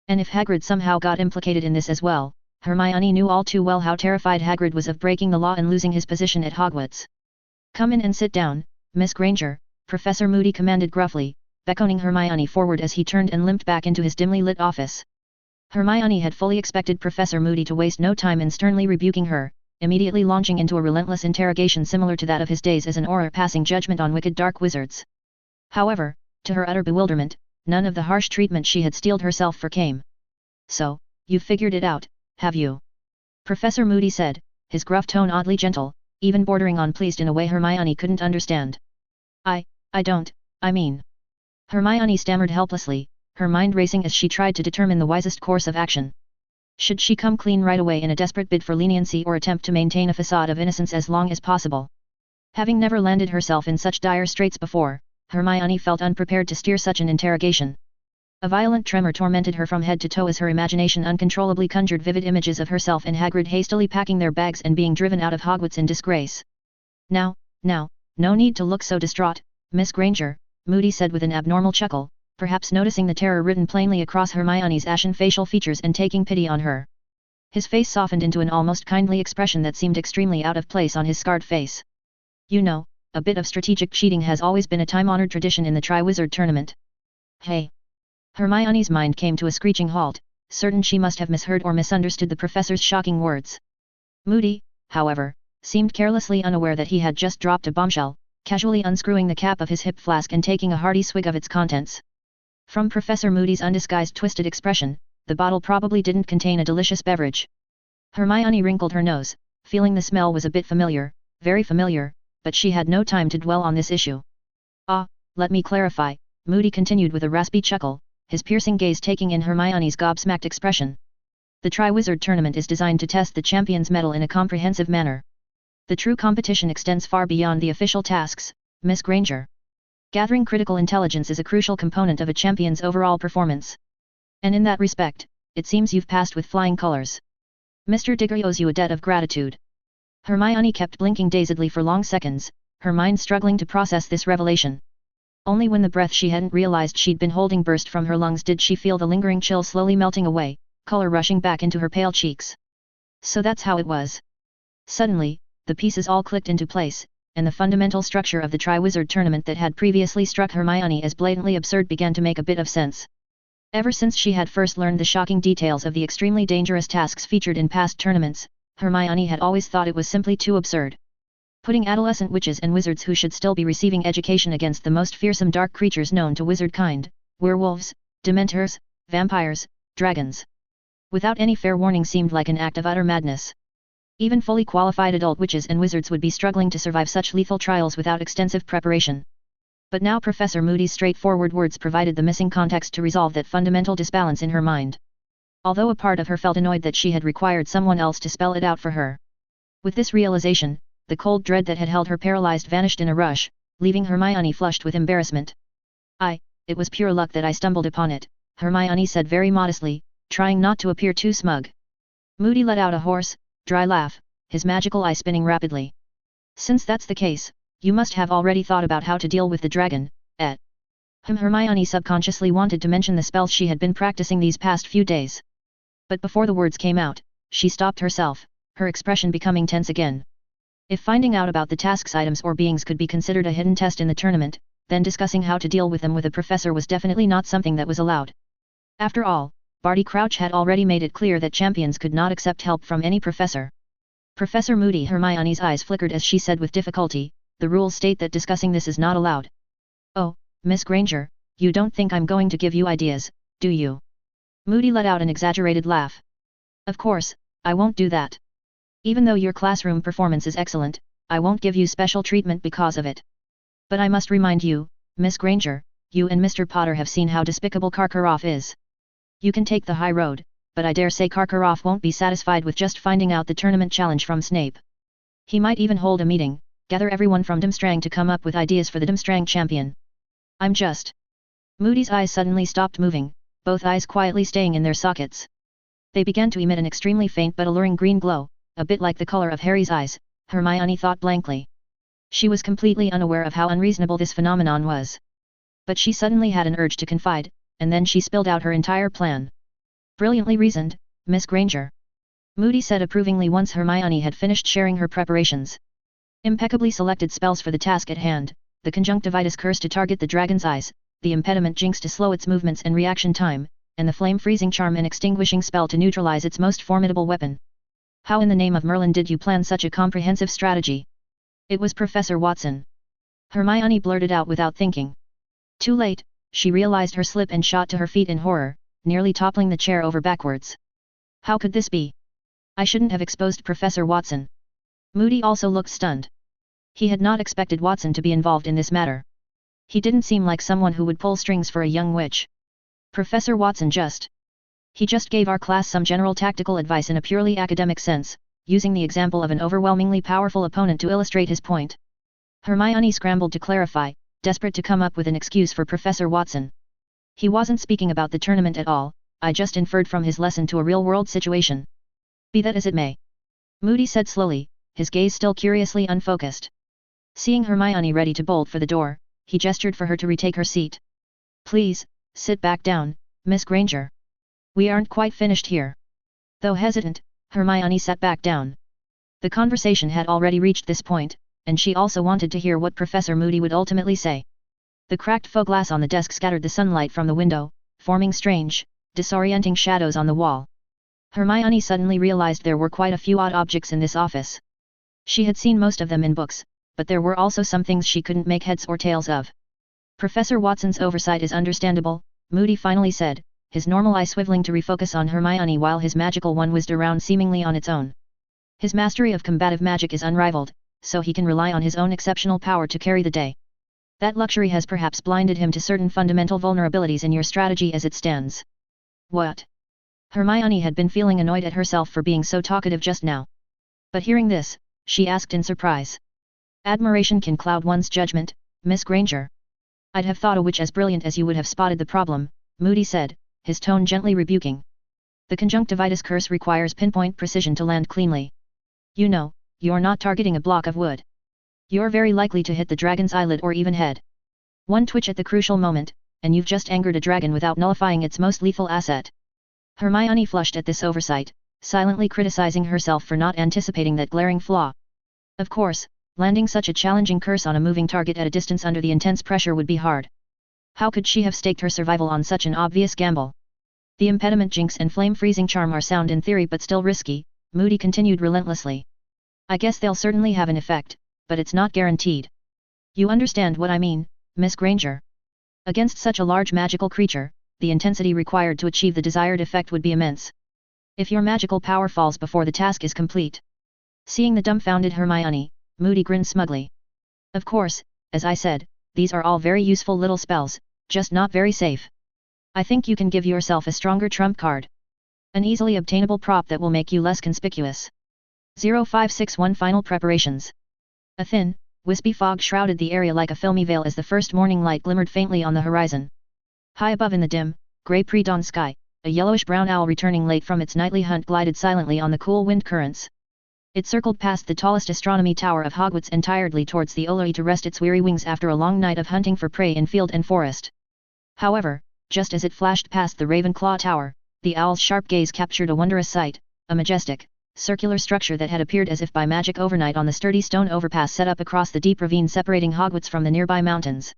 A: And if Hagrid somehow got implicated in this as well, Hermione knew all too well how terrified Hagrid was of breaking the law and losing his position at Hogwarts. Come in and sit down, Miss Granger, Professor Moody commanded gruffly, beckoning Hermione forward as he turned and limped back into his dimly lit office. Hermione had fully expected Professor Moody to waste no time in sternly rebuking her, immediately launching into a relentless interrogation similar to that of his days as an Auror passing judgment on wicked dark wizards. However, to her utter bewilderment, none of the harsh treatment she had steeled herself for came. So, you've figured it out, have you? Professor Moody said, his gruff tone oddly gentle, even bordering on pleased in a way Hermione couldn't understand. I don't, I mean. Hermione stammered helplessly, her mind racing as she tried to determine the wisest course of action. Should she come clean right away in a desperate bid for leniency or attempt to maintain a facade of innocence as long as possible? Having never landed herself in such dire straits before, Hermione felt unprepared to steer such an interrogation. A violent tremor tormented her from head to toe as her imagination uncontrollably conjured vivid images of herself and Hagrid hastily packing their bags and being driven out of Hogwarts in disgrace. Now, no need to look so distraught, Miss Granger, Moody said with an abnormal chuckle, perhaps noticing the terror written plainly across Hermione's ashen facial features and taking pity on her. His face softened into an almost kindly expression that seemed extremely out of place on his scarred face. You know, a bit of strategic cheating has always been a time-honored tradition in the Triwizard Tournament. Hey! Hermione's mind came to a screeching halt, certain she must have misheard or misunderstood the professor's shocking words. Moody, however, seemed carelessly unaware that he had just dropped a bombshell, casually unscrewing the cap of his hip flask and taking a hearty swig of its contents. From Professor Moody's undisguised twisted expression, the bottle probably didn't contain a delicious beverage. Hermione wrinkled her nose, feeling the smell was a bit familiar, very familiar, but she had no time to dwell on this issue. Let me clarify, Moody continued with a raspy chuckle, his piercing gaze taking in Hermione's gobsmacked expression. The Triwizard Tournament is designed to test the champion's mettle in a comprehensive manner. The true competition extends far beyond the official tasks, Miss Granger. Gathering critical intelligence is a crucial component of a champion's overall performance. And in that respect, it seems you've passed with flying colors. Mr. Diggory owes you a debt of gratitude. Hermione kept blinking dazedly for long seconds, her mind struggling to process this revelation. Only when the breath she hadn't realized she'd been holding burst from her lungs did she feel the lingering chill slowly melting away, color rushing back into her pale cheeks. So that's how it was. Suddenly, the pieces all clicked into place, and the fundamental structure of the Triwizard Tournament that had previously struck Hermione as blatantly absurd began to make a bit of sense. Ever since she had first learned the shocking details of the extremely dangerous tasks featured in past tournaments, Hermione had always thought it was simply too absurd. Putting adolescent witches and wizards who should still be receiving education against the most fearsome dark creatures known to wizard kind, werewolves, dementors, vampires, dragons. Without any fair warning seemed like an act of utter madness. Even fully qualified adult witches and wizards would be struggling to survive such lethal trials without extensive preparation. But now Professor Moody's straightforward words provided the missing context to resolve that fundamental disbalance in her mind. Although a part of her felt annoyed that she had required someone else to spell it out for her. With this realization, the cold dread that had held her paralyzed vanished in a rush, leaving Hermione flushed with embarrassment. It was pure luck that I stumbled upon it, Hermione said very modestly, trying not to appear too smug. Moody let out a hoarse, dry laugh, his magical eye spinning rapidly. Since that's the case, you must have already thought about how to deal with the dragon, eh? Hermione subconsciously wanted to mention the spells she had been practicing these past few days. But before the words came out, she stopped herself, her expression becoming tense again. If finding out about the tasks items or beings could be considered a hidden test in the tournament, then discussing how to deal with them with a professor was definitely not something that was allowed. After all, Barty Crouch had already made it clear that champions could not accept help from any professor. Professor Moody, Hermione's eyes flickered as she said with difficulty, the rules state that discussing this is not allowed. Oh, Miss Granger, you don't think I'm going to give you ideas, do you? Moody let out an exaggerated laugh. Of course, I won't do that. Even though your classroom performance is excellent, I won't give you special treatment because of it. But I must remind you, Miss Granger, you and Mr. Potter have seen how despicable Karkaroff is. You can take the high road, but I dare say Karkaroff won't be satisfied with just finding out the tournament challenge from Snape. He might even hold a meeting, gather everyone from Durmstrang to come up with ideas for the Durmstrang champion. I'm just... Moody's eyes suddenly stopped moving, both eyes quietly staying in their sockets. They began to emit an extremely faint but alluring green glow, a bit like the color of Harry's eyes, Hermione thought blankly. She was completely unaware of how unreasonable this phenomenon was. But she suddenly had an urge to confide, and then she spilled out her entire plan. Brilliantly reasoned, Miss Granger. Moody said approvingly once Hermione had finished sharing her preparations. Impeccably selected spells for the task at hand, the conjunctivitis curse to target the dragon's eyes, the impediment jinx to slow its movements and reaction time, and the flame freezing charm and extinguishing spell to neutralize its most formidable weapon. How in the name of Merlin did you plan such a comprehensive strategy? It was Professor Watson. Hermione blurted out without thinking. Too late, she realized her slip and shot to her feet in horror, nearly toppling the chair over backwards. How could this be? I shouldn't have exposed Professor Watson. Moody also looked stunned. He had not expected Watson to be involved in this matter. He didn't seem like someone who would pull strings for a young witch. Professor Watson He just gave our class some general tactical advice in a purely academic sense, using the example of an overwhelmingly powerful opponent to illustrate his point. Hermione scrambled to clarify, desperate to come up with an excuse for Professor Watson. He wasn't speaking about the tournament at all, I just inferred from his lesson to a real-world situation. Be that as it may. Moody said slowly, his gaze still curiously unfocused. Seeing Hermione ready to bolt for the door, he gestured for her to retake her seat. Please, sit back down, Miss Granger. We aren't quite finished here. Though hesitant, Hermione sat back down. The conversation had already reached this point, and she also wanted to hear what Professor Moody would ultimately say. The cracked faux glass on the desk scattered the sunlight from the window, forming strange, disorienting shadows on the wall. Hermione suddenly realized there were quite a few odd objects in this office. She had seen most of them in books, but there were also some things she couldn't make heads or tails of. Professor Watson's oversight is understandable, Moody finally said, his normal eye swiveling to refocus on Hermione while his magical one whizzed around seemingly on its own. His mastery of combative magic is unrivaled, so he can rely on his own exceptional power to carry the day. That luxury has perhaps blinded him to certain fundamental vulnerabilities in your strategy as it stands. What? Hermione had been feeling annoyed at herself for being so talkative just now. But hearing this, she asked in surprise. Admiration can cloud one's judgment, Miss Granger. I'd have thought a witch as brilliant as you would have spotted the problem, Moody said, his tone gently rebuking. The conjunctivitis curse requires pinpoint precision to land cleanly. You know, you're not targeting a block of wood. You're very likely to hit the dragon's eyelid or even head. One twitch at the crucial moment, and you've just angered a dragon without nullifying its most lethal asset. Hermione flushed at this oversight, silently criticizing herself for not anticipating that glaring flaw. Of course, landing such a challenging curse on a moving target at a distance under the intense pressure would be hard. How could she have staked her survival on such an obvious gamble? The impediment jinx and flame freezing charm are sound in theory but still risky, Moody continued relentlessly. I guess they'll certainly have an effect, but it's not guaranteed. You understand what I mean, Miss Granger? Against such a large magical creature, the intensity required to achieve the desired effect would be immense. If your magical power falls before the task is complete. Seeing the dumbfounded Hermione, Moody grinned smugly. Of course, as I said, these are all very useful little spells, just not very safe. I think you can give yourself a stronger trump card. An easily obtainable prop that will make you less conspicuous. 0561 Final preparations. A thin, wispy fog shrouded the area like a filmy veil as the first morning light glimmered faintly on the horizon. High above in the dim, grey pre-dawn sky, a yellowish-brown owl returning late from its nightly hunt glided silently on the cool wind currents. It circled past the tallest astronomy tower of Hogwarts and tiredly towards the Oloi to rest its weary wings after a long night of hunting for prey in field and forest. However, just as it flashed past the Ravenclaw Tower, the owl's sharp gaze captured a wondrous sight, a majestic, circular structure that had appeared as if by magic overnight on the sturdy stone overpass set up across the deep ravine separating Hogwarts from the nearby mountains.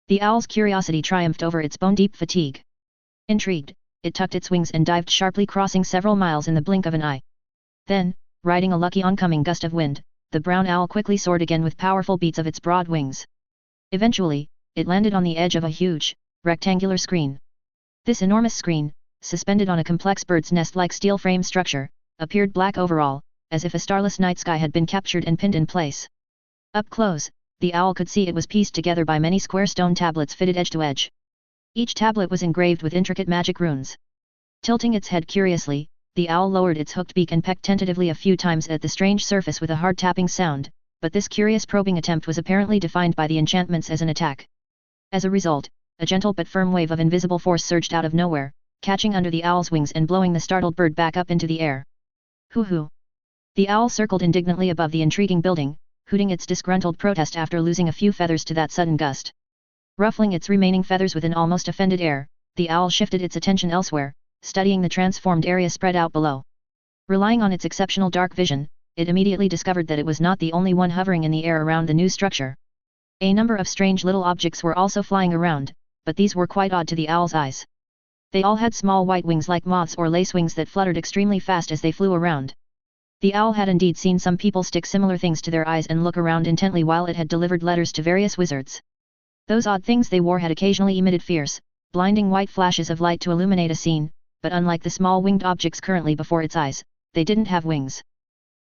A: The owl's curiosity triumphed over its bone-deep fatigue. Intrigued, it tucked its wings and dived sharply, crossing several miles in the blink of an eye. Then, riding a lucky oncoming gust of wind, the brown owl quickly soared again with powerful beats of its broad wings. Eventually, it landed on the edge of a huge, rectangular screen. This enormous screen, suspended on a complex bird's nest-like steel frame structure, appeared black overall, as if a starless night sky had been captured and pinned in place. Up close, the owl could see it was pieced together by many square stone tablets fitted edge to edge. Each tablet was engraved with intricate magic runes. Tilting its head curiously, the owl lowered its hooked beak and pecked tentatively a few times at the strange surface with a hard tapping sound, but this curious probing attempt was apparently defined by the enchantments as an attack. As a result, a gentle but firm wave of invisible force surged out of nowhere, catching under the owl's wings and blowing the startled bird back up into the air. Hoo-hoo! The owl circled indignantly above the intriguing building, hooting its disgruntled protest after losing a few feathers to that sudden gust. Ruffling its remaining feathers with an almost offended air, the owl shifted its attention elsewhere, studying the transformed area spread out below. Relying on its exceptional dark vision, it immediately discovered that it was not the only one hovering in the air around the new structure. A number of strange little objects were also flying around, but these were quite odd to the owl's eyes. They all had small white wings like moths or lace wings that fluttered extremely fast as they flew around. The owl had indeed seen some people stick similar things to their eyes and look around intently while it had delivered letters to various wizards. Those odd things they wore had occasionally emitted fierce, blinding white flashes of light to illuminate a scene, but unlike the small winged objects currently before its eyes, they didn't have wings.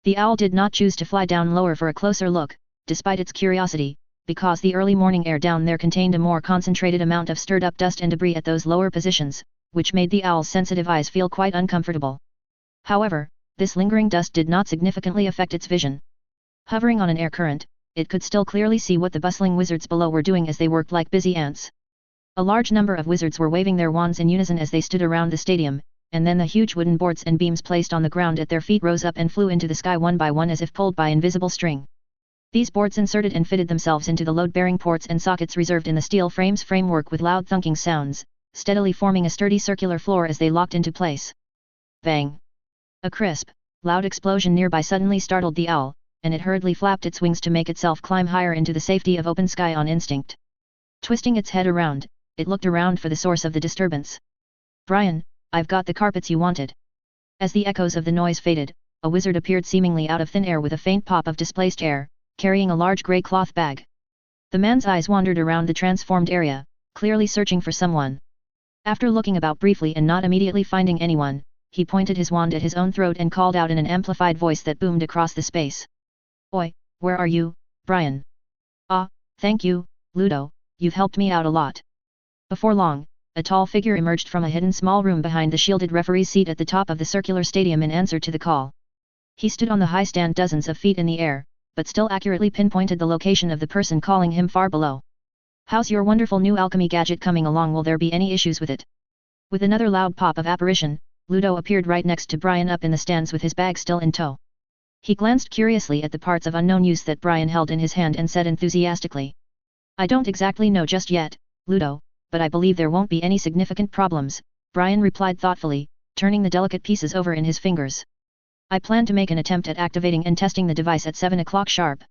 A: The owl did not choose to fly down lower for a closer look, despite its curiosity, because the early morning air down there contained a more concentrated amount of stirred-up dust and debris at those lower positions, which made the owl's sensitive eyes feel quite uncomfortable. However, this lingering dust did not significantly affect its vision. Hovering on an air current, it could still clearly see what the bustling wizards below were doing as they worked like busy ants. A large number of wizards were waving their wands in unison as they stood around the stadium, and then the huge wooden boards and beams placed on the ground at their feet rose up and flew into the sky one by one as if pulled by invisible string. These boards inserted and fitted themselves into the load-bearing ports and sockets reserved in the steel frame's framework with loud thunking sounds, steadily forming a sturdy circular floor as they locked into place. Bang! A crisp, loud explosion nearby suddenly startled the owl, and it hurriedly flapped its wings to make itself climb higher into the safety of open sky on instinct. Twisting its head around, it looked around for the source of the disturbance. "Brian, I've got the carpets you wanted." As the echoes of the noise faded, a wizard appeared seemingly out of thin air with a faint pop of displaced air, carrying a large grey cloth bag. The man's eyes wandered around the transformed area, clearly searching for someone. After looking about briefly and not immediately finding anyone, he pointed his wand at his own throat and called out in an amplified voice that boomed across the space. "Oi, where are you, Brian?" "Ah, thank you, Ludo, you've helped me out a lot." Before long, a tall figure emerged from a hidden small room behind the shielded referee's seat at the top of the circular stadium in answer to the call. He stood on the high stand dozens of feet in the air, but still accurately pinpointed the location of the person calling him far below. "How's your wonderful new alchemy gadget coming along? Will there be any issues with it?" With another loud pop of apparition, Ludo appeared right next to Brian up in the stands with his bag still in tow. He glanced curiously at the parts of unknown use that Brian held in his hand and said enthusiastically, I don't exactly know just yet, Ludo, but I believe there won't be any significant problems, Brian replied thoughtfully, turning the delicate pieces over in his fingers. I plan to make an attempt at activating and testing the device at 7 o'clock sharp.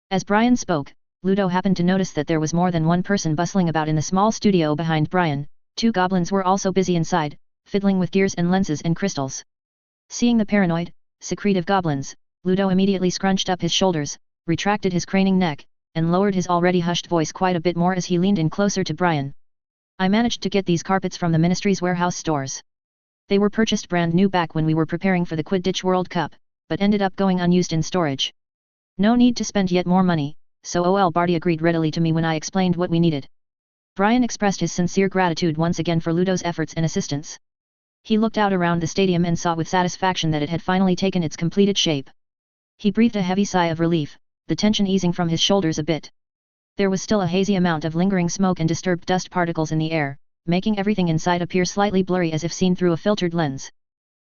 A: As Brian spoke, Ludo happened to notice that there was more than one person bustling about in the small studio behind Brian. 2 goblins were also busy inside, fiddling with gears and lenses and crystals. Seeing the paranoid, secretive goblins, Ludo immediately scrunched up his shoulders, retracted his craning neck, and lowered his already hushed voice quite a bit more as he leaned in closer to Brian. I managed to get these carpets from the Ministry's warehouse stores. They were purchased brand new back when we were preparing for the Quidditch World Cup, but ended up going unused in storage. No need to spend yet more money, so OL Barty agreed readily to me when I explained what we needed. Brian expressed his sincere gratitude once again for Ludo's efforts and assistance. He looked out around the stadium and saw with satisfaction that it had finally taken its completed shape. He breathed a heavy sigh of relief, the tension easing from his shoulders a bit. There was still a hazy amount of lingering smoke and disturbed dust particles in the air, making everything inside appear slightly blurry as if seen through a filtered lens.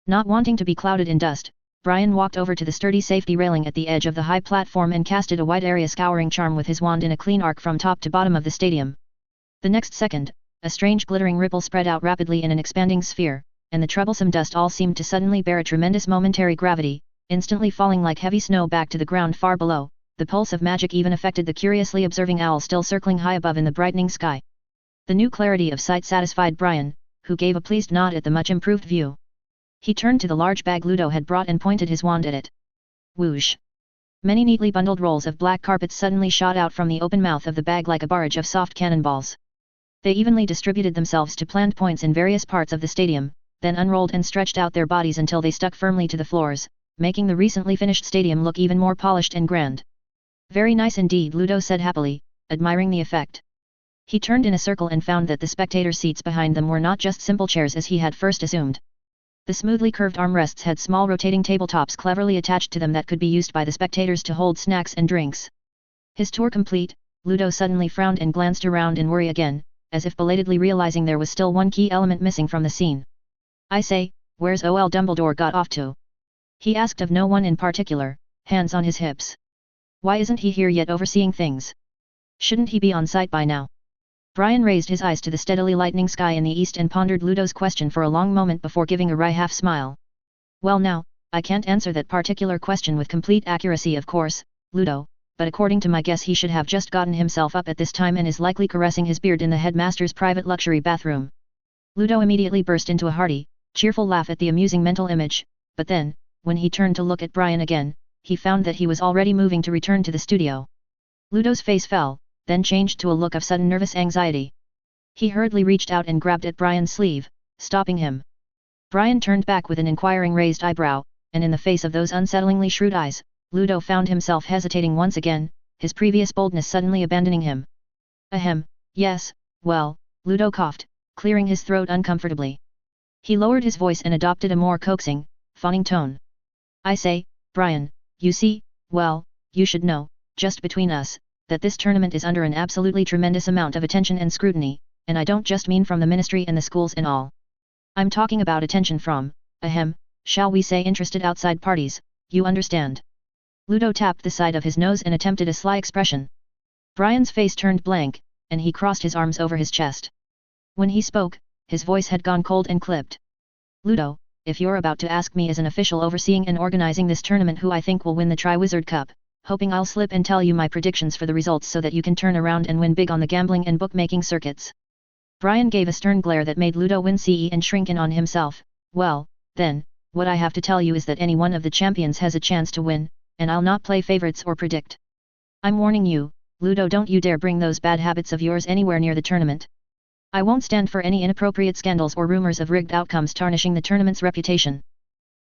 A: Not wanting to be clouded in dust, Brian walked over to the sturdy safety railing at the edge of the high platform and casted a wide area scouring charm with his wand in a clean arc from top to bottom of the stadium. The next second, a strange glittering ripple spread out rapidly in an expanding sphere, and the troublesome dust all seemed to suddenly bear a tremendous momentary gravity, instantly falling like heavy snow back to the ground far below. The pulse of magic even affected the curiously observing owl still circling high above in the brightening sky. The new clarity of sight satisfied Brian, who gave a pleased nod at the much improved view. He turned to the large bag Ludo had brought and pointed his wand at it. Whoosh! Many neatly bundled rolls of black carpets suddenly shot out from the open mouth of the bag like a barrage of soft cannonballs. They evenly distributed themselves to planned points in various parts of the stadium, then unrolled and stretched out their bodies until they stuck firmly to the floors, making the recently finished stadium look even more polished and grand. Very nice indeed, Ludo said happily, admiring the effect. He turned in a circle and found that the spectator seats behind them were not just simple chairs as he had first assumed. The smoothly curved armrests had small rotating tabletops cleverly attached to them that could be used by the spectators to hold snacks and drinks. His tour complete, Ludo suddenly frowned and glanced around in worry again, as if belatedly realizing there was still one key element missing from the scene. I say, where's OL Dumbledore got off to? He asked of no one in particular, hands on his hips. Why isn't he here yet overseeing things? Shouldn't he be on site by now? Brian raised his eyes to the steadily lightening sky in the east and pondered Ludo's question for a long moment before giving a wry half smile. Well now, I can't answer that particular question with complete accuracy of course, Ludo, but according to my guess he should have just gotten himself up at this time and is likely caressing his beard in the headmaster's private luxury bathroom. Ludo immediately burst into a hearty, cheerful laugh at the amusing mental image, but then, when he turned to look at Brian again, he found that he was already moving to return to the studio. Ludo's face fell, then changed to a look of sudden nervous anxiety. He hurriedly reached out and grabbed at Brian's sleeve, stopping him. Brian turned back with an inquiring raised eyebrow, and in the face of those unsettlingly shrewd eyes, Ludo found himself hesitating once again, his previous boldness suddenly abandoning him. Ahem, yes, well, Ludo coughed, clearing his throat uncomfortably. He lowered his voice and adopted a more coaxing, fawning tone. I say, Brian, you see, well, you should know, just between us, that this tournament is under an absolutely tremendous amount of attention and scrutiny, and I don't just mean from the ministry and the schools and all. I'm talking about attention from, shall we say interested outside parties, you understand. Ludo tapped the side of his nose and attempted a sly expression. Brian's face turned blank, and he crossed his arms over his chest. When he spoke, his voice had gone cold and clipped. Ludo, if you're about to ask me as an official overseeing and organizing this tournament who I think will win the Triwizard Cup, hoping I'll slip and tell you my predictions for the results so that you can turn around and win big on the gambling and bookmaking circuits. Brian gave a stern glare that made Ludo wince and shrink in on himself. Well, then, what I have to tell you is that any one of the champions has a chance to win, and I'll not play favorites or predict. I'm warning you, Ludo, don't you dare bring those bad habits of yours anywhere near the tournament. I won't stand for any inappropriate scandals or rumors of rigged outcomes tarnishing the tournament's reputation.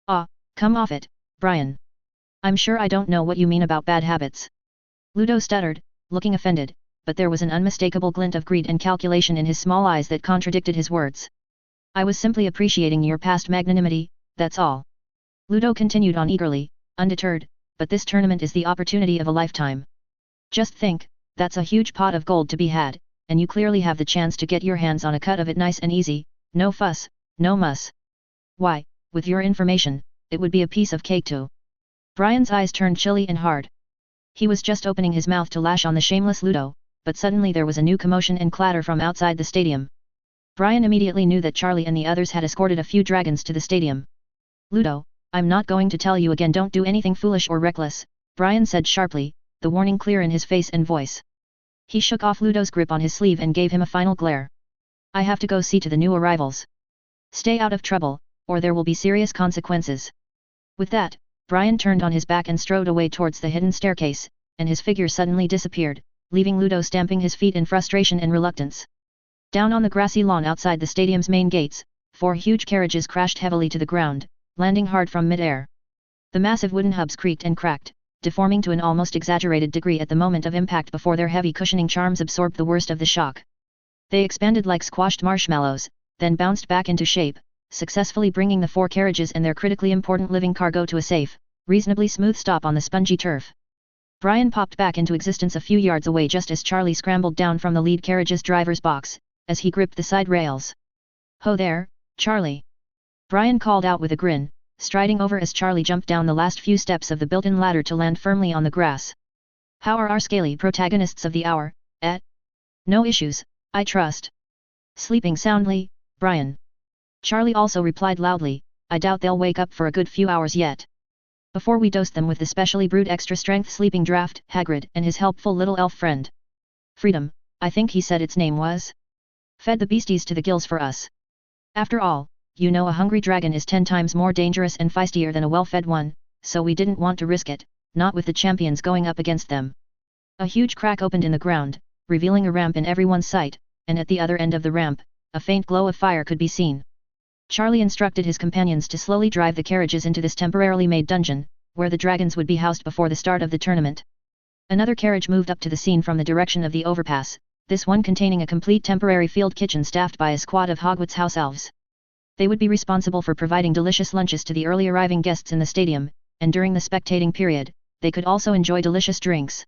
A: Ah, come off it, Brian. I'm sure I don't know what you mean about bad habits. Ludo stuttered, looking offended, but there was an unmistakable glint of greed and calculation in his small eyes that contradicted his words. I was simply appreciating your past magnanimity, that's all. Ludo continued on eagerly, undeterred, but this tournament is the opportunity of a lifetime. Just think, that's a huge pot of gold to be had, and you clearly have the chance to get your hands on a cut of it nice and easy, no fuss, no muss. Why, with your information, it would be a piece of cake too. Brian's eyes turned chilly and hard. He was just opening his mouth to lash on the shameless Ludo, but suddenly there was a new commotion and clatter from outside the stadium. Brian immediately knew that Charlie and the others had escorted a few dragons to the stadium. "Ludo, I'm not going to tell you again, don't do anything foolish or reckless," Brian said sharply, the warning clear in his face and voice. He shook off Ludo's grip on his sleeve and gave him a final glare. "I have to go see to the new arrivals. Stay out of trouble, or there will be serious consequences." With that, Brian turned on his back and strode away towards the hidden staircase, and his figure suddenly disappeared, leaving Ludo stamping his feet in frustration and reluctance. Down on the grassy lawn outside the stadium's main gates, 4 huge carriages crashed heavily to the ground, landing hard from mid-air. The massive wooden hubs creaked and cracked, deforming to an almost exaggerated degree at the moment of impact before their heavy cushioning charms absorbed the worst of the shock. They expanded like squashed marshmallows, then bounced back into shape, successfully bringing the 4 carriages and their critically important living cargo to a safe, reasonably smooth stop on the spongy turf. Brian popped back into existence a few yards away just as Charlie scrambled down from the lead carriage's driver's box, as he gripped the side rails. "Ho there, Charlie!" Brian called out with a grin, striding over as Charlie jumped down the last few steps of the built-in ladder to land firmly on the grass. "How are our scaly protagonists of the hour, eh? No issues, I trust." "Sleeping soundly, Brian." Charlie also replied loudly, "I doubt they'll wake up for a good few hours yet. Before we dose them with the specially brewed extra-strength sleeping draught, Hagrid and his helpful little elf friend. Freedom, I think he said its name was. Fed the beasties to the gills for us. After all, you know a hungry dragon is 10 times more dangerous and feistier than a well-fed one, so we didn't want to risk it, not with the champions going up against them." A huge crack opened in the ground, revealing a ramp in everyone's sight, and at the other end of the ramp, a faint glow of fire could be seen. Charlie instructed his companions to slowly drive the carriages into this temporarily made dungeon, where the dragons would be housed before the start of the tournament. Another carriage moved up to the scene from the direction of the overpass, this one containing a complete temporary field kitchen staffed by a squad of Hogwarts house elves. They would be responsible for providing delicious lunches to the early arriving guests in the stadium, and during the spectating period, they could also enjoy delicious drinks.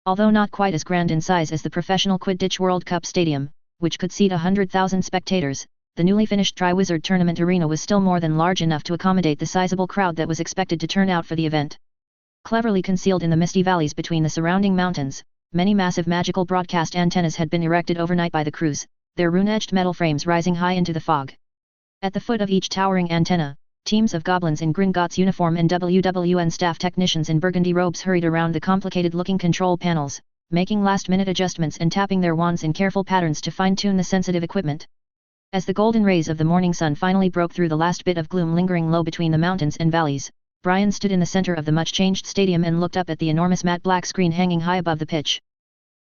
A: Although not quite as grand in size as the professional Quidditch World Cup Stadium, which could seat 100,000 spectators, the newly finished Triwizard Tournament Arena was still more than large enough to accommodate the sizable crowd that was expected to turn out for the event. Cleverly concealed in the misty valleys between the surrounding mountains, many massive magical broadcast antennas had been erected overnight by the crews, their rune-edged metal frames rising high into the fog. At the foot of each towering antenna, teams of goblins in Gringotts uniform and WWN staff technicians in burgundy robes hurried around the complicated-looking control panels, making last-minute adjustments and tapping their wands in careful patterns to fine-tune the sensitive equipment. As the golden rays of the morning sun finally broke through the last bit of gloom lingering low between the mountains and valleys, Brian stood in the center of the much-changed stadium and looked up at the enormous matte black screen hanging high above the pitch.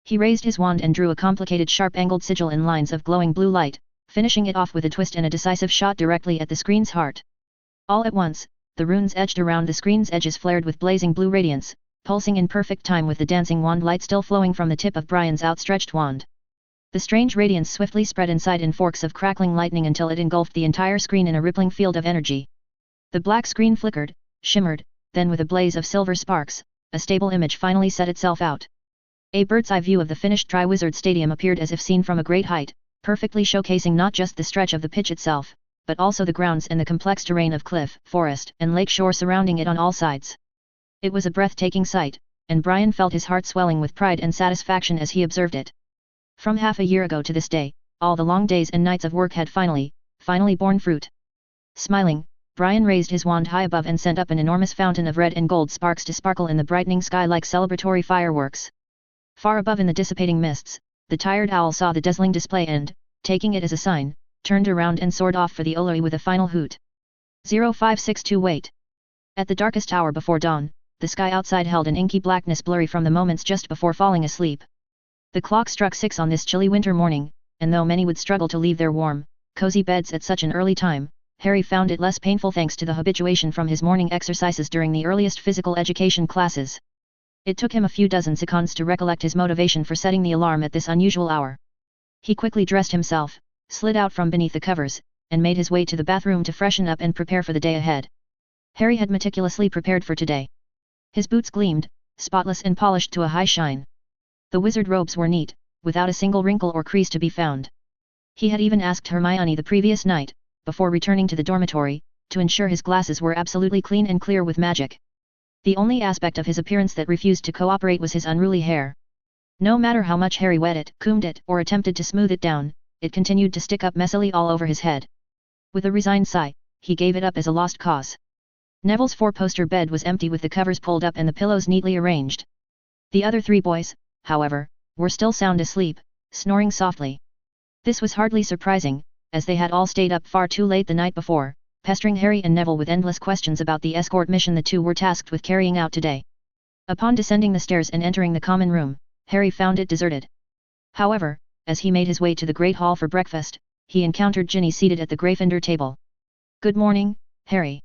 A: He raised his wand and drew a complicated sharp-angled sigil in lines of glowing blue light, finishing it off with a twist and a decisive shot directly at the screen's heart. All at once, the runes etched around the screen's edges flared with blazing blue radiance, pulsing in perfect time with the dancing wand light still flowing from the tip of Brian's outstretched wand. The strange radiance swiftly spread inside in forks of crackling lightning until it engulfed the entire screen in a rippling field of energy. The black screen flickered, shimmered, then with a blaze of silver sparks, a stable image finally set itself out. A bird's-eye view of the finished Triwizard Stadium appeared as if seen from a great height, perfectly showcasing not just the stretch of the pitch itself, but also the grounds and the complex terrain of cliff, forest, and lake shore surrounding it on all sides. It was a breathtaking sight, and Brian felt his heart swelling with pride and satisfaction as he observed it. From half a year ago to this day, all the long days and nights of work had finally borne fruit. Smiling, Brian raised his wand high above and sent up an enormous fountain of red and gold sparks to sparkle in the brightening sky like celebratory fireworks. Far above in the dissipating mists, the tired owl saw the dazzling display and, taking it as a sign, turned around and soared off for the Oloi with a final hoot. 0562 Wait. At the darkest hour before dawn, the sky outside held an inky blackness blurry from the moments just before falling asleep. The clock struck 6 on this chilly winter morning, and though many would struggle to leave their warm, cozy beds at such an early time, Harry found it less painful thanks to the habituation from his morning exercises during the earliest physical education classes. It took him a few dozen seconds to recollect his motivation for setting the alarm at this unusual hour. He quickly dressed himself, slid out from beneath the covers, and made his way to the bathroom to freshen up and prepare for the day ahead. Harry had meticulously prepared for today. His boots gleamed, spotless and polished to a high shine. The wizard robes were neat, without a single wrinkle or crease to be found. He had even asked Hermione the previous night, before returning to the dormitory, to ensure his glasses were absolutely clean and clear with magic. The only aspect of his appearance that refused to cooperate was his unruly hair. No matter how much Harry wet it, combed it, or attempted to smooth it down, it continued to stick up messily all over his head. With a resigned sigh, he gave it up as a lost cause. Neville's four-poster bed was empty with the covers pulled up and the pillows neatly arranged. The other three boys, however, were still sound asleep, snoring softly. This was hardly surprising, as they had all stayed up far too late the night before, pestering Harry and Neville with endless questions about the escort mission the two were tasked with carrying out today. Upon descending the stairs and entering the common room, Harry found it deserted. However, as he made his way to the Great Hall for breakfast, he encountered Ginny seated at the Gryffindor table. "Good morning, Harry."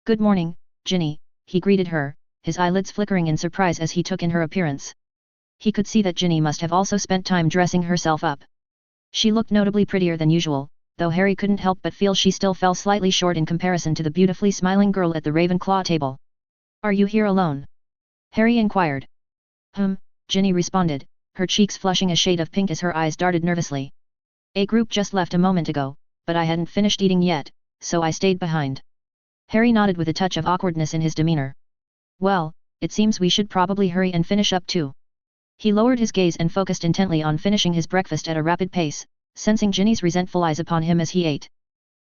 A: "Good morning, Ginny," he greeted her, his eyelids flickering in surprise as he took in her appearance. He could see that Ginny must have also spent time dressing herself up. She looked notably prettier than usual, though Harry couldn't help but feel she still fell slightly short in comparison to the beautifully smiling girl at the Ravenclaw table. "Are you here alone?" Harry inquired. Ginny responded, her cheeks flushing a shade of pink as her eyes darted nervously. "A group just left a moment ago, but I hadn't finished eating yet, so I stayed behind." Harry nodded with a touch of awkwardness in his demeanor. "Well, it seems we should probably hurry and finish up too." He lowered his gaze and focused intently on finishing his breakfast at a rapid pace, sensing Ginny's resentful eyes upon him as he ate.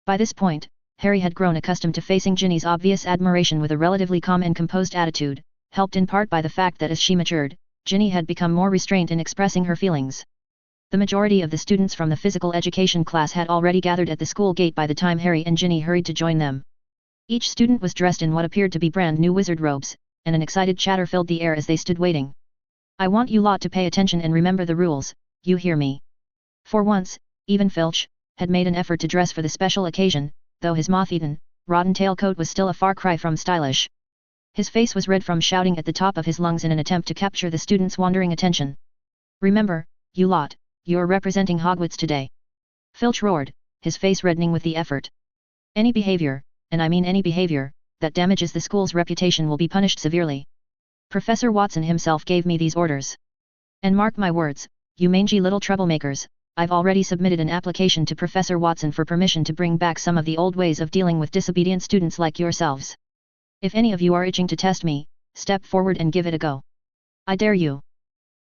A: By this point, Harry had grown accustomed to facing Ginny's obvious admiration with a relatively calm and composed attitude, helped in part by the fact that as she matured, Ginny had become more restrained in expressing her feelings. The majority of the students from the physical education class had already gathered at the school gate by the time Harry and Ginny hurried to join them. Each student was dressed in what appeared to be brand new wizard robes, and an excited chatter filled the air as they stood waiting. "I want you lot to pay attention and remember the rules, you hear me?" For once, even Filch had made an effort to dress for the special occasion, though his moth-eaten, rotten tailcoat was still a far cry from stylish. His face was red from shouting at the top of his lungs in an attempt to capture the students' wandering attention. "Remember, you lot, you're representing Hogwarts today," Filch roared, his face reddening with the effort. "Any behavior, and I mean any behavior, that damages the school's reputation will be punished severely. Professor Watson himself gave me these orders. And mark my words, you mangy little troublemakers, I've already submitted an application to Professor Watson for permission to bring back some of the old ways of dealing with disobedient students like yourselves. If any of you are itching to test me, step forward and give it a go. I dare you."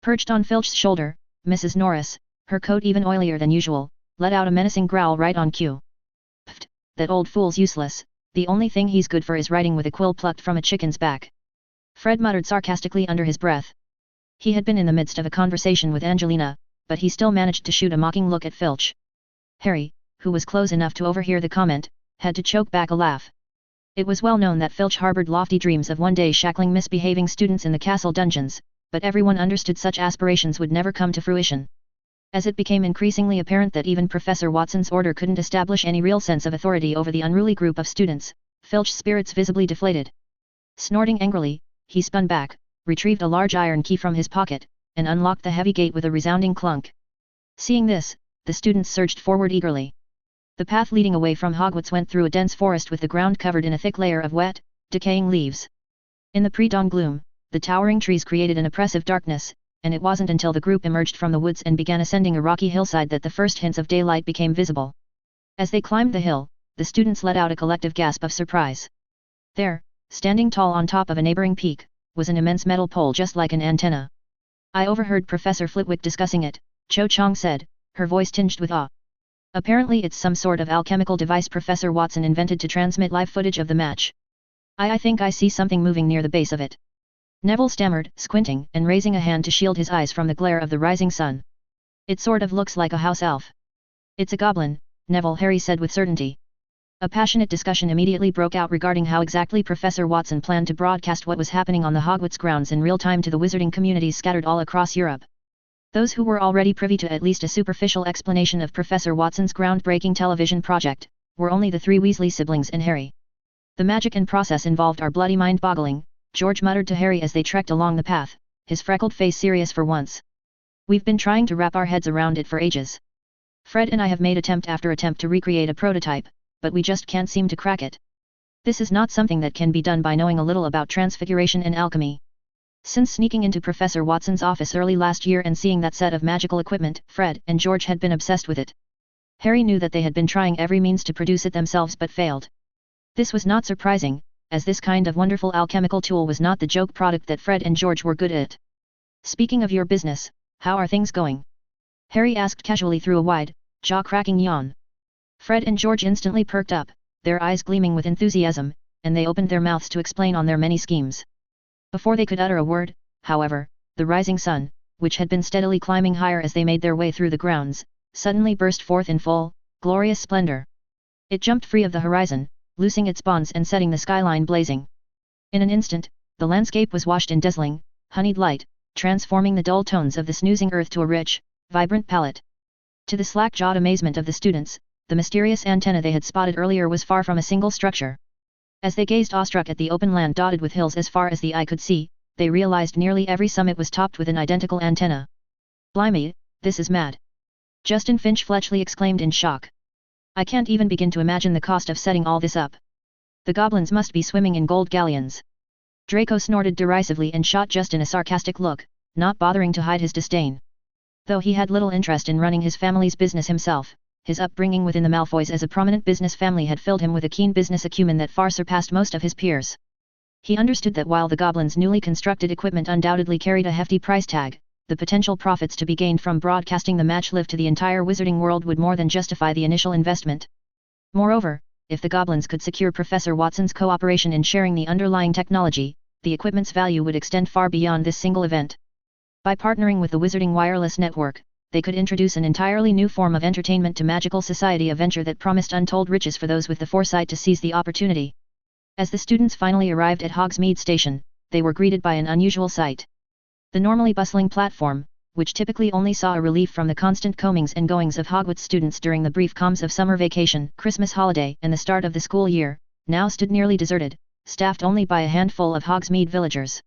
A: Perched on Filch's shoulder, Mrs. Norris, her coat even oilier than usual, let out a menacing growl right on cue. "Pfft, that old fool's useless, the only thing he's good for is writing with a quill plucked from a chicken's back," Fred muttered sarcastically under his breath. He had been in the midst of a conversation with Angelina, but he still managed to shoot a mocking look at Filch. Harry, who was close enough to overhear the comment, had to choke back a laugh. It was well known that Filch harbored lofty dreams of one day shackling misbehaving students in the castle dungeons, but everyone understood such aspirations would never come to fruition. As it became increasingly apparent that even Professor Watson's order couldn't establish any real sense of authority over the unruly group of students, Filch's spirits visibly deflated. Snorting angrily, he spun back, retrieved a large iron key from his pocket, and unlocked the heavy gate with a resounding clunk. Seeing this, the students surged forward eagerly. The path leading away from Hogwarts went through a dense forest with the ground covered in a thick layer of wet, decaying leaves. In the pre-dawn gloom, the towering trees created an oppressive darkness, and it wasn't until the group emerged from the woods and began ascending a rocky hillside that the first hints of daylight became visible. As they climbed the hill, the students let out a collective gasp of surprise. There, standing tall on top of a neighboring peak, was an immense metal pole just like an antenna. "I overheard Professor Flitwick discussing it," Cho Chang said, her voice tinged with awe. "Apparently it's some sort of alchemical device Professor Watson invented to transmit live footage of the match. I think I see something moving near the base of it." Neville stammered, squinting and raising a hand to shield his eyes from the glare of the rising sun. "It sort of looks like a house elf." "It's a goblin," Harry said with certainty. A passionate discussion immediately broke out regarding how exactly Professor Watson planned to broadcast what was happening on the Hogwarts grounds in real time to the wizarding communities scattered all across Europe. Those who were already privy to at least a superficial explanation of Professor Watson's groundbreaking television project, were only the three Weasley siblings and Harry. "The magic and process involved are bloody mind-boggling," George muttered to Harry as they trekked along the path, his freckled face serious for once. "We've been trying to wrap our heads around it for ages. Fred and I have made attempt after attempt to recreate a prototype, but we just can't seem to crack it. This is not something that can be done by knowing a little about transfiguration and alchemy." Since sneaking into Professor Watson's office early last year and seeing that set of magical equipment, Fred and George had been obsessed with it. Harry knew that they had been trying every means to produce it themselves but failed. This was not surprising, as this kind of wonderful alchemical tool was not the joke product that Fred and George were good at. "Speaking of your business, How are things going? Harry asked casually through a wide, jaw-cracking yawn. Fred and George instantly perked up, their eyes gleaming with enthusiasm, and they opened their mouths to explain on their many schemes. Before they could utter a word, however, the rising sun, which had been steadily climbing higher as they made their way through the grounds, suddenly burst forth in full, glorious splendor. It jumped free of the horizon, loosing its bonds and setting the skyline blazing. In an instant, the landscape was washed in dazzling, honeyed light, transforming the dull tones of the snoozing earth to a rich, vibrant palette. To the slack-jawed amazement of the students, the mysterious antenna they had spotted earlier was far from a single structure. As they gazed awestruck at the open land dotted with hills as far as the eye could see, they realized nearly every summit was topped with an identical antenna. Blimey, this is mad! Justin Finch-Fletchley exclaimed in shock. I can't even begin to imagine the cost of setting all this up. The goblins must be swimming in gold galleons. Draco snorted derisively and shot Justin a sarcastic look, not bothering to hide his disdain. Though he had little interest in running his family's business himself, his upbringing within the Malfoys as a prominent business family had filled him with a keen business acumen that far surpassed most of his peers. He understood that while the goblins' newly constructed equipment undoubtedly carried a hefty price tag, the potential profits to be gained from broadcasting the match live to the entire wizarding world would more than justify the initial investment. Moreover, if the goblins could secure Professor Watson's cooperation in sharing the underlying technology, the equipment's value would extend far beyond this single event. By partnering with the Wizarding Wireless Network, they could introduce an entirely new form of entertainment to magical society, a venture that promised untold riches for those with the foresight to seize the opportunity. As the students finally arrived at Hogsmeade Station, they were greeted by an unusual sight. The normally bustling platform, which typically only saw a relief from the constant comings and goings of Hogwarts students during the brief calms of summer vacation, Christmas holiday and the start of the school year, now stood nearly deserted, staffed only by a handful of Hogsmeade villagers.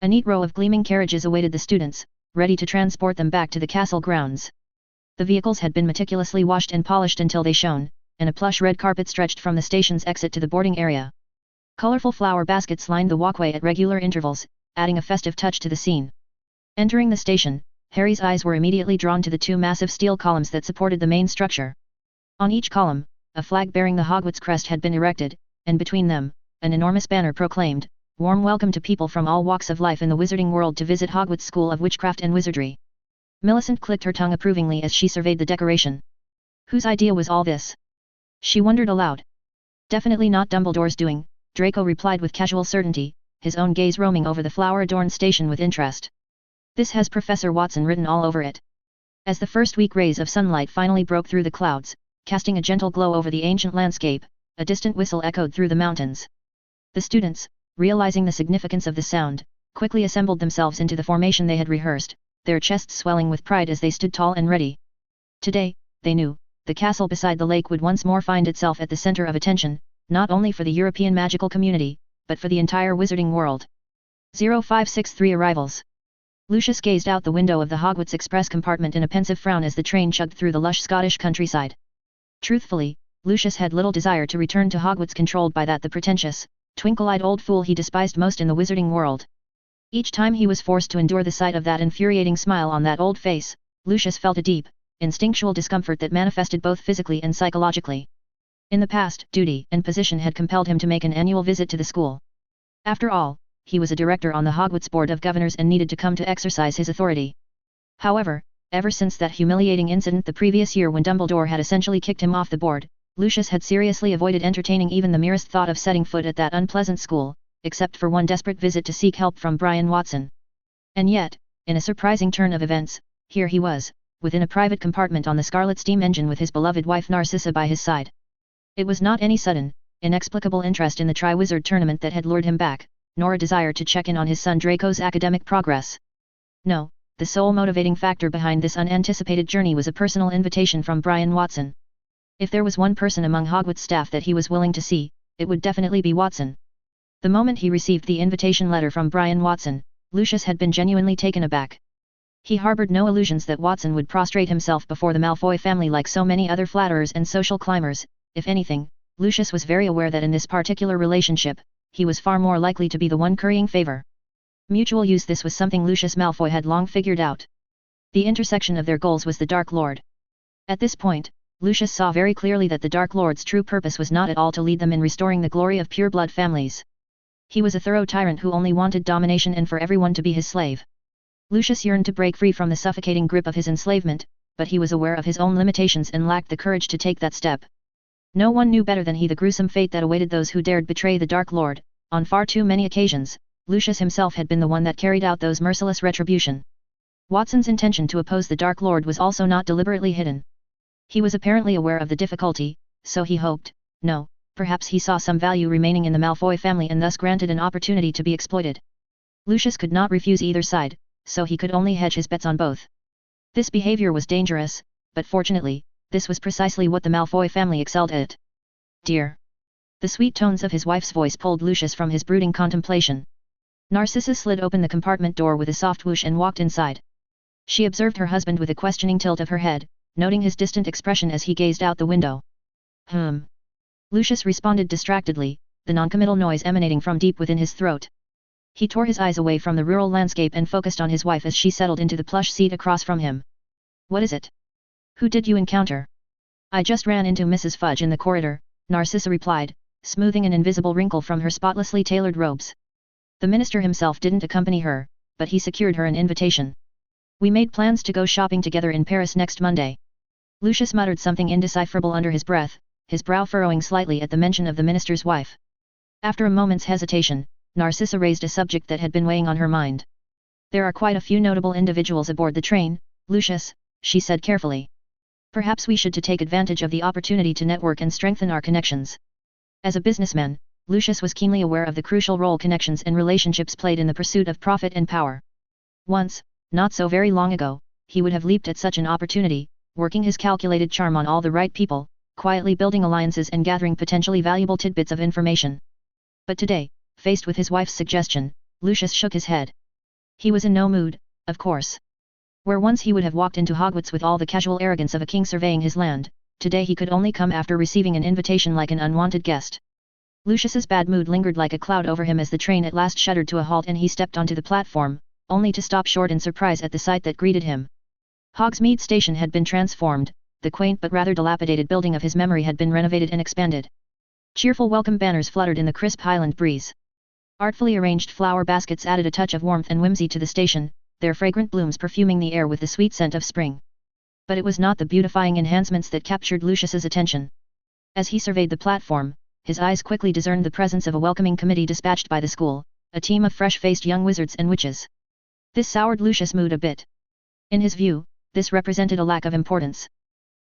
A: A neat row of gleaming carriages awaited the students, ready to transport them back to the castle grounds. The vehicles had been meticulously washed and polished until they shone, and a plush red carpet stretched from the station's exit to the boarding area. Colorful flower baskets lined the walkway at regular intervals, adding a festive touch to the scene. Entering the station, Harry's eyes were immediately drawn to the two massive steel columns that supported the main structure. On each column, a flag bearing the Hogwarts crest had been erected, and between them, an enormous banner proclaimed, "Warm welcome to people from all walks of life in the wizarding world to visit Hogwarts School of Witchcraft and Wizardry." Millicent clicked her tongue approvingly as she surveyed the decoration. Whose idea was all this? She wondered aloud. Definitely not Dumbledore's doing, Draco replied with casual certainty, his own gaze roaming over the flower-adorned station with interest. This has Professor Watson written all over it. As the first weak rays of sunlight finally broke through the clouds, casting a gentle glow over the ancient landscape, a distant whistle echoed through the mountains. The students, realizing the significance of the sound, quickly assembled themselves into the formation they had rehearsed, their chests swelling with pride as they stood tall and ready. Today, they knew, the castle beside the lake would once more find itself at the center of attention, not only for the European magical community, but for the entire wizarding world. 0563 Arrivals. Lucius gazed out the window of the Hogwarts Express compartment in a pensive frown as the train chugged through the lush Scottish countryside. Truthfully, Lucius had little desire to return to Hogwarts controlled by the pretentious, twinkle-eyed old fool he despised most in the wizarding world. Each time he was forced to endure the sight of that infuriating smile on that old face, Lucius felt a deep, instinctual discomfort that manifested both physically and psychologically. In the past, duty and position had compelled him to make an annual visit to the school. After all, he was a director on the Hogwarts Board of Governors and needed to come to exercise his authority. However, ever since that humiliating incident the previous year when Dumbledore had essentially kicked him off the board, Lucius had seriously avoided entertaining even the merest thought of setting foot at that unpleasant school, except for one desperate visit to seek help from Brian Watson. And yet, in a surprising turn of events, here he was, within a private compartment on the Scarlet Steam engine with his beloved wife Narcissa by his side. It was not any sudden, inexplicable interest in the Triwizard Tournament that had lured him back, nor a desire to check in on his son Draco's academic progress. No, the sole motivating factor behind this unanticipated journey was a personal invitation from Brian Watson. If there was one person among Hogwarts staff that he was willing to see, it would definitely be Watson. The moment he received the invitation letter from Brian Watson, Lucius had been genuinely taken aback. He harbored no illusions that Watson would prostrate himself before the Malfoy family like so many other flatterers and social climbers. If anything, Lucius was very aware that in this particular relationship, he was far more likely to be the one currying favor. Mutual use. This was something Lucius Malfoy had long figured out. The intersection of their goals was the Dark Lord. At this point, Lucius saw very clearly that the Dark Lord's true purpose was not at all to lead them in restoring the glory of pure-blood families. He was a thorough tyrant who only wanted domination and for everyone to be his slave. Lucius yearned to break free from the suffocating grip of his enslavement, but he was aware of his own limitations and lacked the courage to take that step. No one knew better than he the gruesome fate that awaited those who dared betray the Dark Lord. On far too many occasions, Lucius himself had been the one that carried out those merciless retribution. Watson's intention to oppose the Dark Lord was also not deliberately hidden. He was apparently aware of the difficulty, so he hoped, no, perhaps he saw some value remaining in the Malfoy family and thus granted an opportunity to be exploited. Lucius could not refuse either side, so he could only hedge his bets on both. This behavior was dangerous, but fortunately, this was precisely what the Malfoy family excelled at. Dear. The sweet tones of his wife's voice pulled Lucius from his brooding contemplation. Narcissa slid open the compartment door with a soft whoosh and walked inside. She observed her husband with a questioning tilt of her head, noting his distant expression as he gazed out the window. Lucius responded distractedly, the noncommittal noise emanating from deep within his throat. He tore his eyes away from the rural landscape and focused on his wife as she settled into the plush seat across from him. What is it? Who did you encounter? I just ran into Mrs. Fudge in the corridor, Narcissa replied, smoothing an invisible wrinkle from her spotlessly tailored robes. The minister himself didn't accompany her, but he secured her an invitation. We made plans to go shopping together in Paris next Monday. Lucius muttered something indecipherable under his breath, his brow furrowing slightly at the mention of the minister's wife. After a moment's hesitation, Narcissa raised a subject that had been weighing on her mind. There are quite a few notable individuals aboard the train, Lucius, she said carefully. Perhaps we should take advantage of the opportunity to network and strengthen our connections. As a businessman, Lucius was keenly aware of the crucial role connections and relationships played in the pursuit of profit and power. Once, not so very long ago, he would have leaped at such an opportunity, working his calculated charm on all the right people, quietly building alliances and gathering potentially valuable tidbits of information. But today, faced with his wife's suggestion, Lucius shook his head. He was in no mood, of course. Where once he would have walked into Hogwarts with all the casual arrogance of a king surveying his land, today he could only come after receiving an invitation like an unwanted guest. Lucius's bad mood lingered like a cloud over him as the train at last shuddered to a halt and he stepped onto the platform, only to stop short in surprise at the sight that greeted him. Hogsmeade Station had been transformed, the quaint but rather dilapidated building of his memory had been renovated and expanded. Cheerful welcome banners fluttered in the crisp Highland breeze. Artfully arranged flower baskets added a touch of warmth and whimsy to the station, their fragrant blooms perfuming the air with the sweet scent of spring. But it was not the beautifying enhancements that captured Lucius's attention. As he surveyed the platform, his eyes quickly discerned the presence of a welcoming committee dispatched by the school, a team of fresh-faced young wizards and witches. This soured Lucius' mood a bit. In his view, this represented a lack of importance.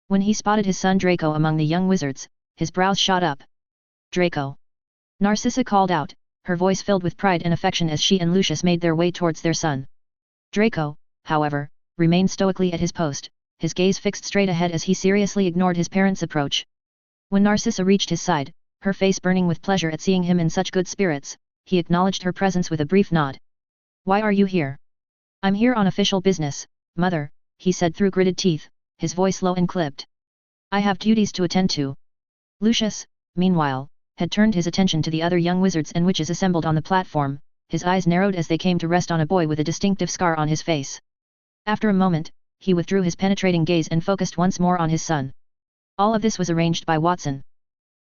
A: When he spotted his son Draco among the young wizards, his brows shot up. Draco! Narcissa called out, her voice filled with pride and affection as she and Lucius made their way towards their son. Draco, however, remained stoically at his post, his gaze fixed straight ahead as he seriously ignored his parents' approach. When Narcissa reached his side, her face burning with pleasure at seeing him in such good spirits, he acknowledged her presence with a brief nod. Why are you here? I'm here on official business, mother, he said through gritted teeth, his voice low and clipped. I have duties to attend to. Lucius, meanwhile, had turned his attention to the other young wizards and witches assembled on the platform, his eyes narrowed as they came to rest on a boy with a distinctive scar on his face. After a moment, he withdrew his penetrating gaze and focused once more on his son. All of this was arranged by Watson.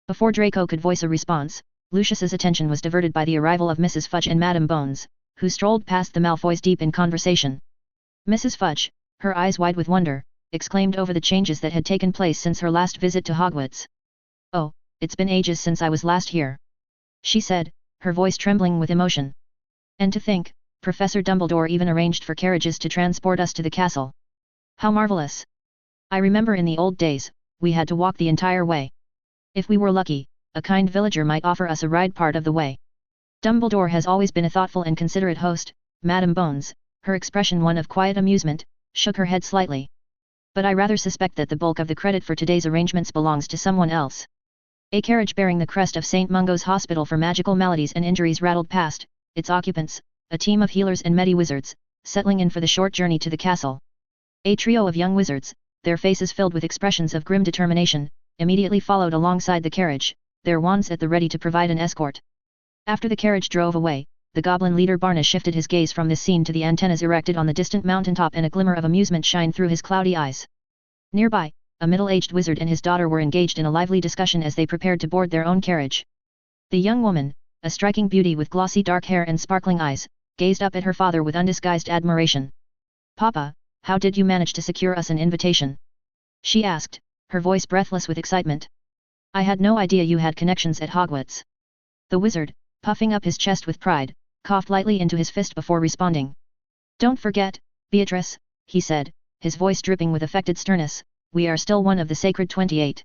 A: Before Draco could voice a response, Lucius's attention was diverted by the arrival of Mrs. Fudge and Madame Bones, who strolled past the Malfoys deep in conversation. Mrs. Fudge, her eyes wide with wonder, exclaimed over the changes that had taken place since her last visit to Hogwarts. Oh, it's been ages since I was last here, she said, her voice trembling with emotion. And to think, Professor Dumbledore even arranged for carriages to transport us to the castle. How marvelous! I remember in the old days, we had to walk the entire way. If we were lucky, a kind villager might offer us a ride part of the way. Dumbledore has always been a thoughtful and considerate host, Madame Bones, her expression one of quiet amusement, shook her head slightly. But I rather suspect that the bulk of the credit for today's arrangements belongs to someone else. A carriage bearing the crest of St. Mungo's Hospital for Magical Maladies and Injuries rattled past, its occupants, a team of healers and medi-wizards, settling in for the short journey to the castle. A trio of young wizards, their faces filled with expressions of grim determination, immediately followed alongside the carriage, their wands at the ready to provide an escort. After the carriage drove away, the goblin leader Barnus shifted his gaze from this scene to the antennas erected on the distant mountaintop and a glimmer of amusement shined through his cloudy eyes. Nearby, a middle-aged wizard and his daughter were engaged in a lively discussion as they prepared to board their own carriage. The young woman, a striking beauty with glossy dark hair and sparkling eyes, gazed up at her father with undisguised admiration. Papa, how did you manage to secure us an invitation? She asked, her voice breathless with excitement. I had no idea you had connections at Hogwarts. The wizard, puffing up his chest with pride, coughed lightly into his fist before responding. Don't forget, Beatrice, he said, his voice dripping with affected sternness, we are still one of the sacred 28.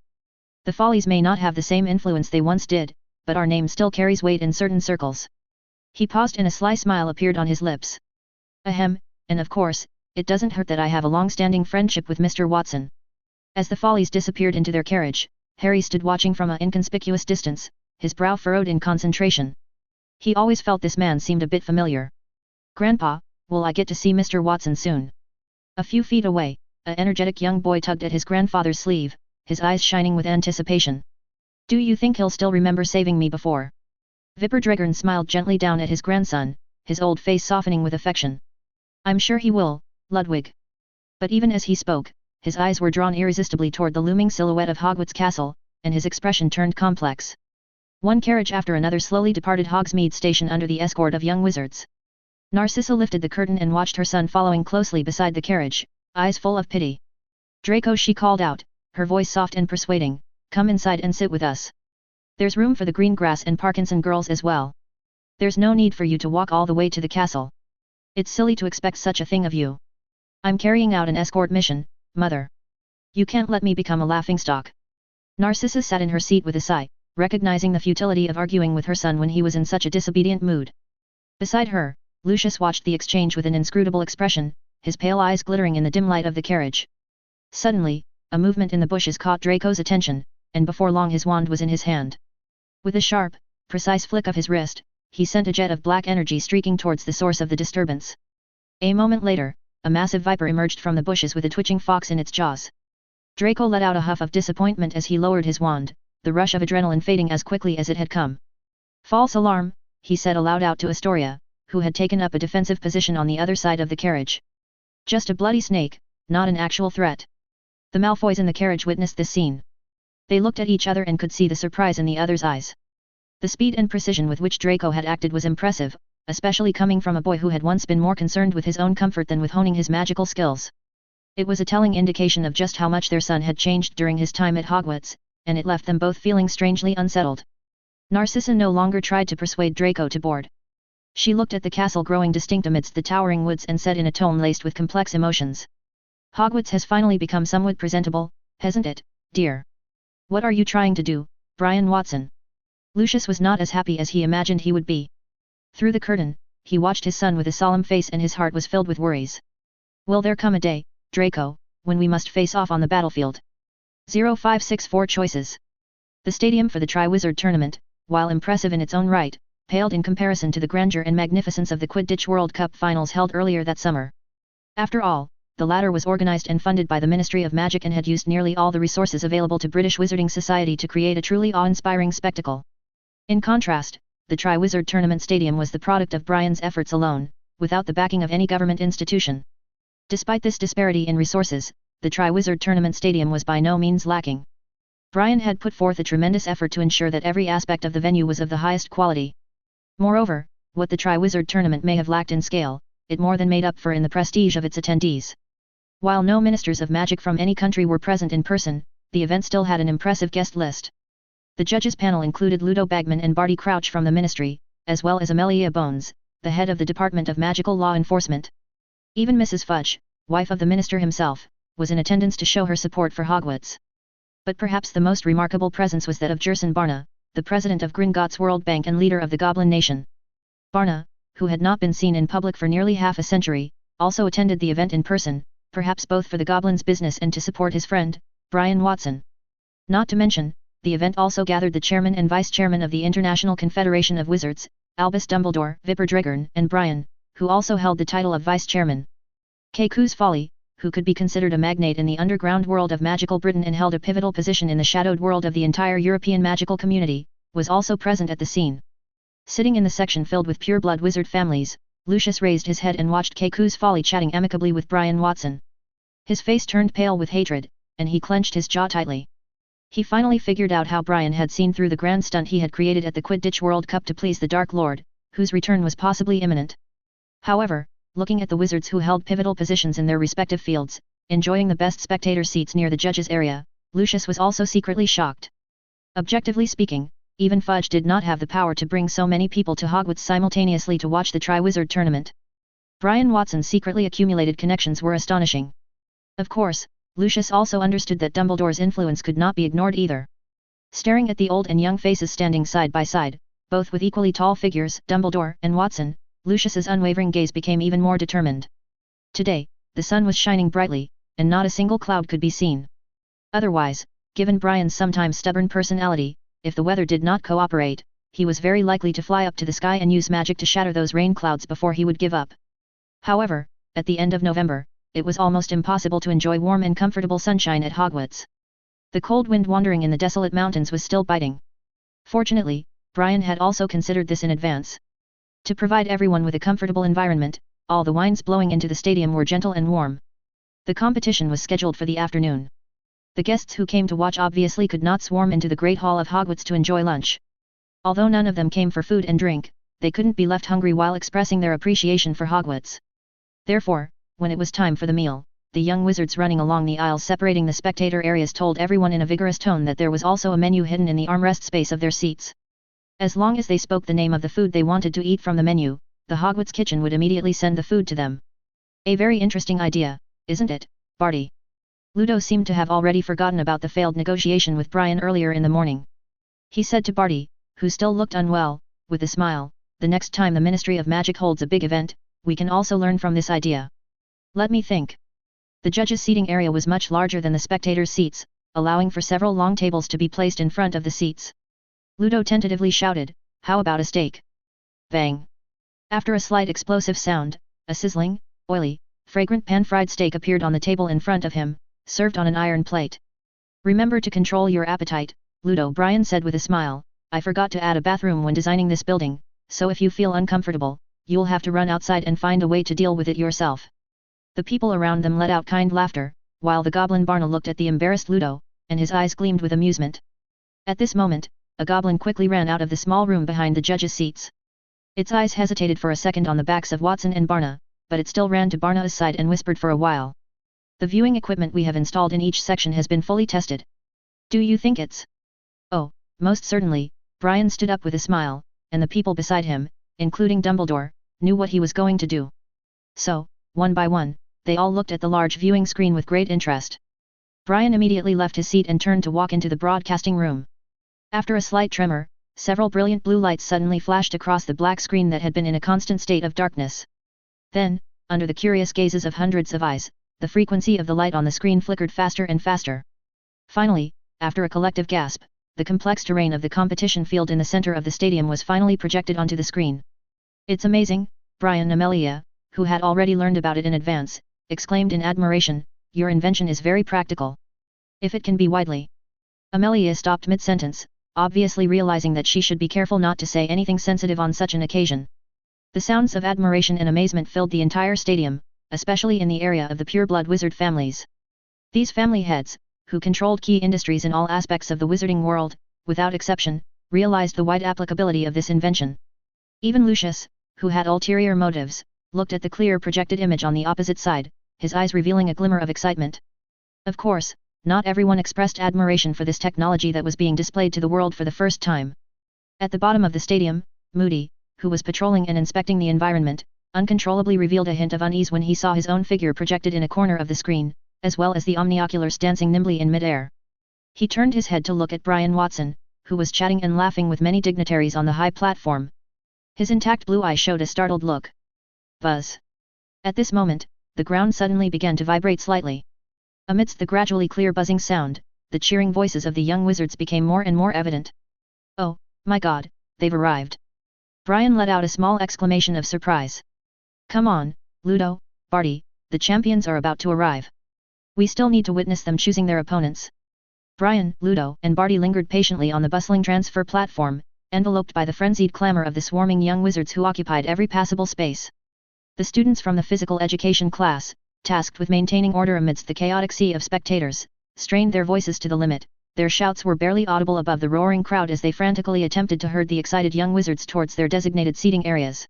A: The Follies may not have the same influence they once did, but our name still carries weight in certain circles. He paused and a sly smile appeared on his lips. Ahem, and of course, it doesn't hurt that I have a long-standing friendship with Mr. Watson. As the Follies disappeared into their carriage, Harry stood watching from an inconspicuous distance, his brow furrowed in concentration. He always felt this man seemed a bit familiar. Grandpa, will I get to see Mr. Watson soon? A few feet away, an energetic young boy tugged at his grandfather's sleeve, his eyes shining with anticipation. Do you think he'll still remember saving me before? Vipperdregern smiled gently down at his grandson, his old face softening with affection. I'm sure he will, Ludwig. But even as he spoke, his eyes were drawn irresistibly toward the looming silhouette of Hogwarts Castle, and his expression turned complex. One carriage after another slowly departed Hogsmeade Station under the escort of young wizards. Narcissa lifted the curtain and watched her son following closely beside the carriage, eyes full of pity. Draco, she called out, her voice soft and persuading, come inside and sit with us. There's room for the Greengrass and Parkinson girls as well. There's no need for you to walk all the way to the castle. It's silly to expect such a thing of you. I'm carrying out an escort mission, Mother. You can't let me become a laughingstock. Narcissa sat in her seat with a sigh, recognizing the futility of arguing with her son when he was in such a disobedient mood. Beside her, Lucius watched the exchange with an inscrutable expression, his pale eyes glittering in the dim light of the carriage. Suddenly, a movement in the bushes caught Draco's attention, and before long his wand was in his hand. With a sharp, precise flick of his wrist, he sent a jet of black energy streaking towards the source of the disturbance. A moment later, a massive viper emerged from the bushes with a twitching fox in its jaws. Draco let out a huff of disappointment as he lowered his wand, the rush of adrenaline fading as quickly as it had come. False alarm, he said aloud out to Astoria, who had taken up a defensive position on the other side of the carriage. Just a bloody snake, not an actual threat. The Malfoys in the carriage witnessed this scene. They looked at each other and could see the surprise in the other's eyes. The speed and precision with which Draco had acted was impressive, especially coming from a boy who had once been more concerned with his own comfort than with honing his magical skills. It was a telling indication of just how much their son had changed during his time at Hogwarts, and it left them both feeling strangely unsettled. Narcissa no longer tried to persuade Draco to board. She looked at the castle growing distinct amidst the towering woods and said in a tone laced with complex emotions. Hogwarts has finally become somewhat presentable, hasn't it, dear? What are you trying to do, Brian Watson? Lucius was not as happy as he imagined he would be. Through the curtain, he watched his son with a solemn face and his heart was filled with worries. Will there come a day, Draco, when we must face off on the battlefield? 0564 choices. The stadium for the Triwizard Tournament, while impressive in its own right, paled in comparison to the grandeur and magnificence of the Quidditch World Cup finals held earlier that summer. After all, the latter was organized and funded by the Ministry of Magic and had used nearly all the resources available to British Wizarding Society to create a truly awe-inspiring spectacle. In contrast, the Triwizard Tournament Stadium was the product of Brian's efforts alone, without the backing of any government institution. Despite this disparity in resources, the Triwizard Tournament Stadium was by no means lacking. Brian had put forth a tremendous effort to ensure that every aspect of the venue was of the highest quality. Moreover, what the Triwizard Tournament may have lacked in scale, it more than made up for in the prestige of its attendees. While no ministers of magic from any country were present in person, the event still had an impressive guest list. The judges' panel included Ludo Bagman and Barty Crouch from the ministry, as well as Amelia Bones, the head of the Department of Magical Law Enforcement. Even Mrs. Fudge, wife of the minister himself, was in attendance to show her support for Hogwarts. But perhaps the most remarkable presence was that of Jerson Barna, the president of Gringotts World Bank and leader of the Goblin Nation. Barna, who had not been seen in public for nearly half a century, also attended the event in person, perhaps both for the Goblin's business and to support his friend, Brian Watson. Not to mention, the event also gathered the chairman and vice-chairman of the International Confederation of Wizards, Albus Dumbledore, Vipperdregern, and Brian, who also held the title of vice-chairman. Keku's Folly, who could be considered a magnate in the underground world of magical Britain and held a pivotal position in the shadowed world of the entire European magical community, was also present at the scene. Sitting in the section filled with pure-blood wizard families, Lucius raised his head and watched Keku's Folly chatting amicably with Brian Watson. His face turned pale with hatred, and he clenched his jaw tightly. He finally figured out how Brian had seen through the grand stunt he had created at the Quidditch World Cup to please the Dark Lord, whose return was possibly imminent. However, looking at the wizards who held pivotal positions in their respective fields, enjoying the best spectator seats near the judges' area, Lucius was also secretly shocked. Objectively speaking, even Fudge did not have the power to bring so many people to Hogwarts simultaneously to watch the Triwizard Tournament. Brian Watson's secretly accumulated connections were astonishing. Of course, Lucius also understood that Dumbledore's influence could not be ignored either. Staring at the old and young faces standing side by side, both with equally tall figures, Dumbledore and Watson, Lucius's unwavering gaze became even more determined. Today, the sun was shining brightly, and not a single cloud could be seen. Otherwise, given Brian's sometimes stubborn personality, if the weather did not cooperate, he was very likely to fly up to the sky and use magic to shatter those rain clouds before he would give up. However, at the end of November, it was almost impossible to enjoy warm and comfortable sunshine at Hogwarts. The cold wind wandering in the desolate mountains was still biting. Fortunately, Brian had also considered this in advance. To provide everyone with a comfortable environment, all the winds blowing into the stadium were gentle and warm. The competition was scheduled for the afternoon. The guests who came to watch obviously could not swarm into the Great Hall of Hogwarts to enjoy lunch. Although none of them came for food and drink, they couldn't be left hungry while expressing their appreciation for Hogwarts. Therefore, when it was time for the meal, the young wizards running along the aisles separating the spectator areas told everyone in a vigorous tone that there was also a menu hidden in the armrest space of their seats. As long as they spoke the name of the food they wanted to eat from the menu, the Hogwarts kitchen would immediately send the food to them. A very interesting idea, isn't it, Barty? Ludo seemed to have already forgotten about the failed negotiation with Brian earlier in the morning. He said to Barty, who still looked unwell, with a smile, "The next time the Ministry of Magic holds a big event, we can also learn from this idea. Let me think." The judges' seating area was much larger than the spectators' seats, allowing for several long tables to be placed in front of the seats. Ludo tentatively shouted, "How about a steak?" Bang! After a slight explosive sound, a sizzling, oily, fragrant pan-fried steak appeared on the table in front of him, served on an iron plate. "Remember to control your appetite, Ludo," Brian said with a smile. "I forgot to add a bathroom when designing this building, so if you feel uncomfortable, you'll have to run outside and find a way to deal with it yourself." The people around them let out kind laughter, while the Goblin Barna looked at the embarrassed Ludo, and his eyes gleamed with amusement. At this moment, a goblin quickly ran out of the small room behind the judges' seats. Its eyes hesitated for a second on the backs of Watson and Barna, but it still ran to Barna's side and whispered for a while. "The viewing equipment we have installed in each section has been fully tested. Do you think it's—" "Oh, most certainly," Brian stood up with a smile, and the people beside him, including Dumbledore, knew what he was going to do. So, one by one, they all looked at the large viewing screen with great interest. Brian immediately left his seat and turned to walk into the broadcasting room. After a slight tremor, several brilliant blue lights suddenly flashed across the black screen that had been in a constant state of darkness. Then, under the curious gazes of hundreds of eyes, the frequency of the light on the screen flickered faster and faster. Finally, after a collective gasp, the complex terrain of the competition field in the center of the stadium was finally projected onto the screen. "It's amazing," Brian and Amelia, who had already learned about it in advance, exclaimed in admiration. "Your invention is very practical. If it can be widely—" Amelia stopped mid-sentence, obviously realizing that she should be careful not to say anything sensitive on such an occasion. The sounds of admiration and amazement filled the entire stadium, especially in the area of the pureblood wizard families. These family heads, who controlled key industries in all aspects of the wizarding world, without exception, realized the wide applicability of this invention. Even Lucius, who had ulterior motives, looked at the clear projected image on the opposite side, his eyes revealing a glimmer of excitement. Of course, not everyone expressed admiration for this technology that was being displayed to the world for the first time. At the bottom of the stadium, Moody, who was patrolling and inspecting the environment, uncontrollably revealed a hint of unease when he saw his own figure projected in a corner of the screen, as well as the omnioculars dancing nimbly in mid-air. He turned his head to look at Brian Watson, who was chatting and laughing with many dignitaries on the high platform. His intact blue eye showed a startled look. Buzz. At this moment, the ground suddenly began to vibrate slightly. Amidst the gradually clear buzzing sound, the cheering voices of the young wizards became more and more evident. "Oh, my God, they've arrived!" Brian let out a small exclamation of surprise. "Come on, Ludo, Barty, the champions are about to arrive. We still need to witness them choosing their opponents." Brian, Ludo, and Barty lingered patiently on the bustling transfer platform, enveloped by the frenzied clamor of the swarming young wizards who occupied every passable space. The students from the physical education class, tasked with maintaining order amidst the chaotic sea of spectators, strained their voices to the limit. Their shouts were barely audible above the roaring crowd as they frantically attempted to herd the excited young wizards towards their designated seating areas.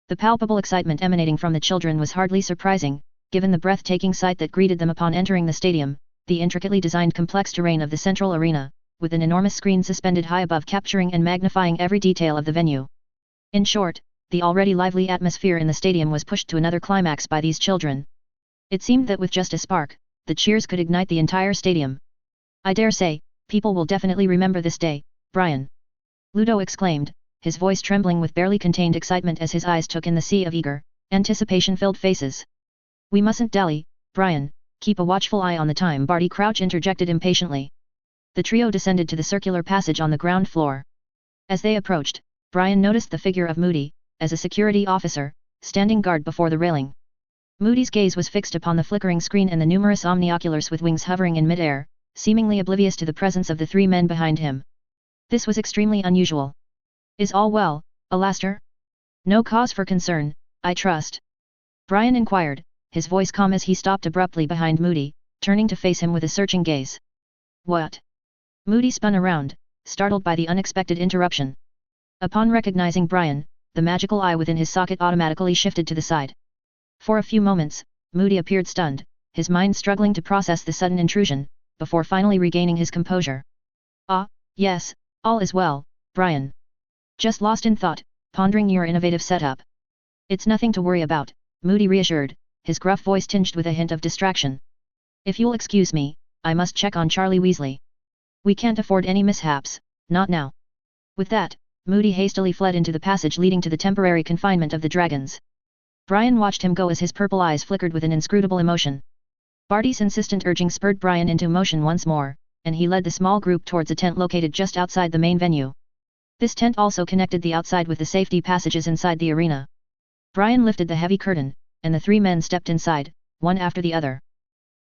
A: The palpable excitement emanating from the children was hardly surprising, given the breathtaking sight that greeted them upon entering the stadium, the intricately designed complex terrain of the central arena, with an enormous screen suspended high above capturing and magnifying every detail of the venue. In short, the already lively atmosphere in the stadium was pushed to another climax by these children. It seemed that with just a spark, the cheers could ignite the entire stadium. "I dare say, people will definitely remember this day, Brian," Ludo exclaimed, his voice trembling with barely contained excitement as his eyes took in the sea of eager, anticipation-filled faces. "We mustn't dally, Brian, keep a watchful eye on the time," Barty Crouch interjected impatiently. The trio descended to the circular passage on the ground floor. As they approached, Brian noticed the figure of Moody, as a security officer, standing guard before the railing. Moody's gaze was fixed upon the flickering screen and the numerous omnioculars with wings hovering in mid-air, seemingly oblivious to the presence of the three men behind him. This was extremely unusual. "Is all well, Alastair? No cause for concern, I trust?" Brian inquired, his voice calm as he stopped abruptly behind Moody, turning to face him with a searching gaze. "What?" Moody spun around, startled by the unexpected interruption. Upon recognizing Brian, the magical eye within his socket automatically shifted to the side. For a few moments, Moody appeared stunned, his mind struggling to process the sudden intrusion, before finally regaining his composure. "Ah, yes, all is well, Brian. Just lost in thought, pondering your innovative setup." "It's nothing to worry about," Moody reassured, his gruff voice tinged with a hint of distraction. "If you'll excuse me, I must check on Charlie Weasley. We can't afford any mishaps, not now." With that, Moody hastily fled into the passage leading to the temporary confinement of the dragons. Brian watched him go as his purple eyes flickered with an inscrutable emotion. Barty's insistent urging spurred Brian into motion once more, and he led the small group towards a tent located just outside the main venue. This tent also connected the outside with the safety passages inside the arena. Brian lifted the heavy curtain, and the three men stepped inside, one after the other.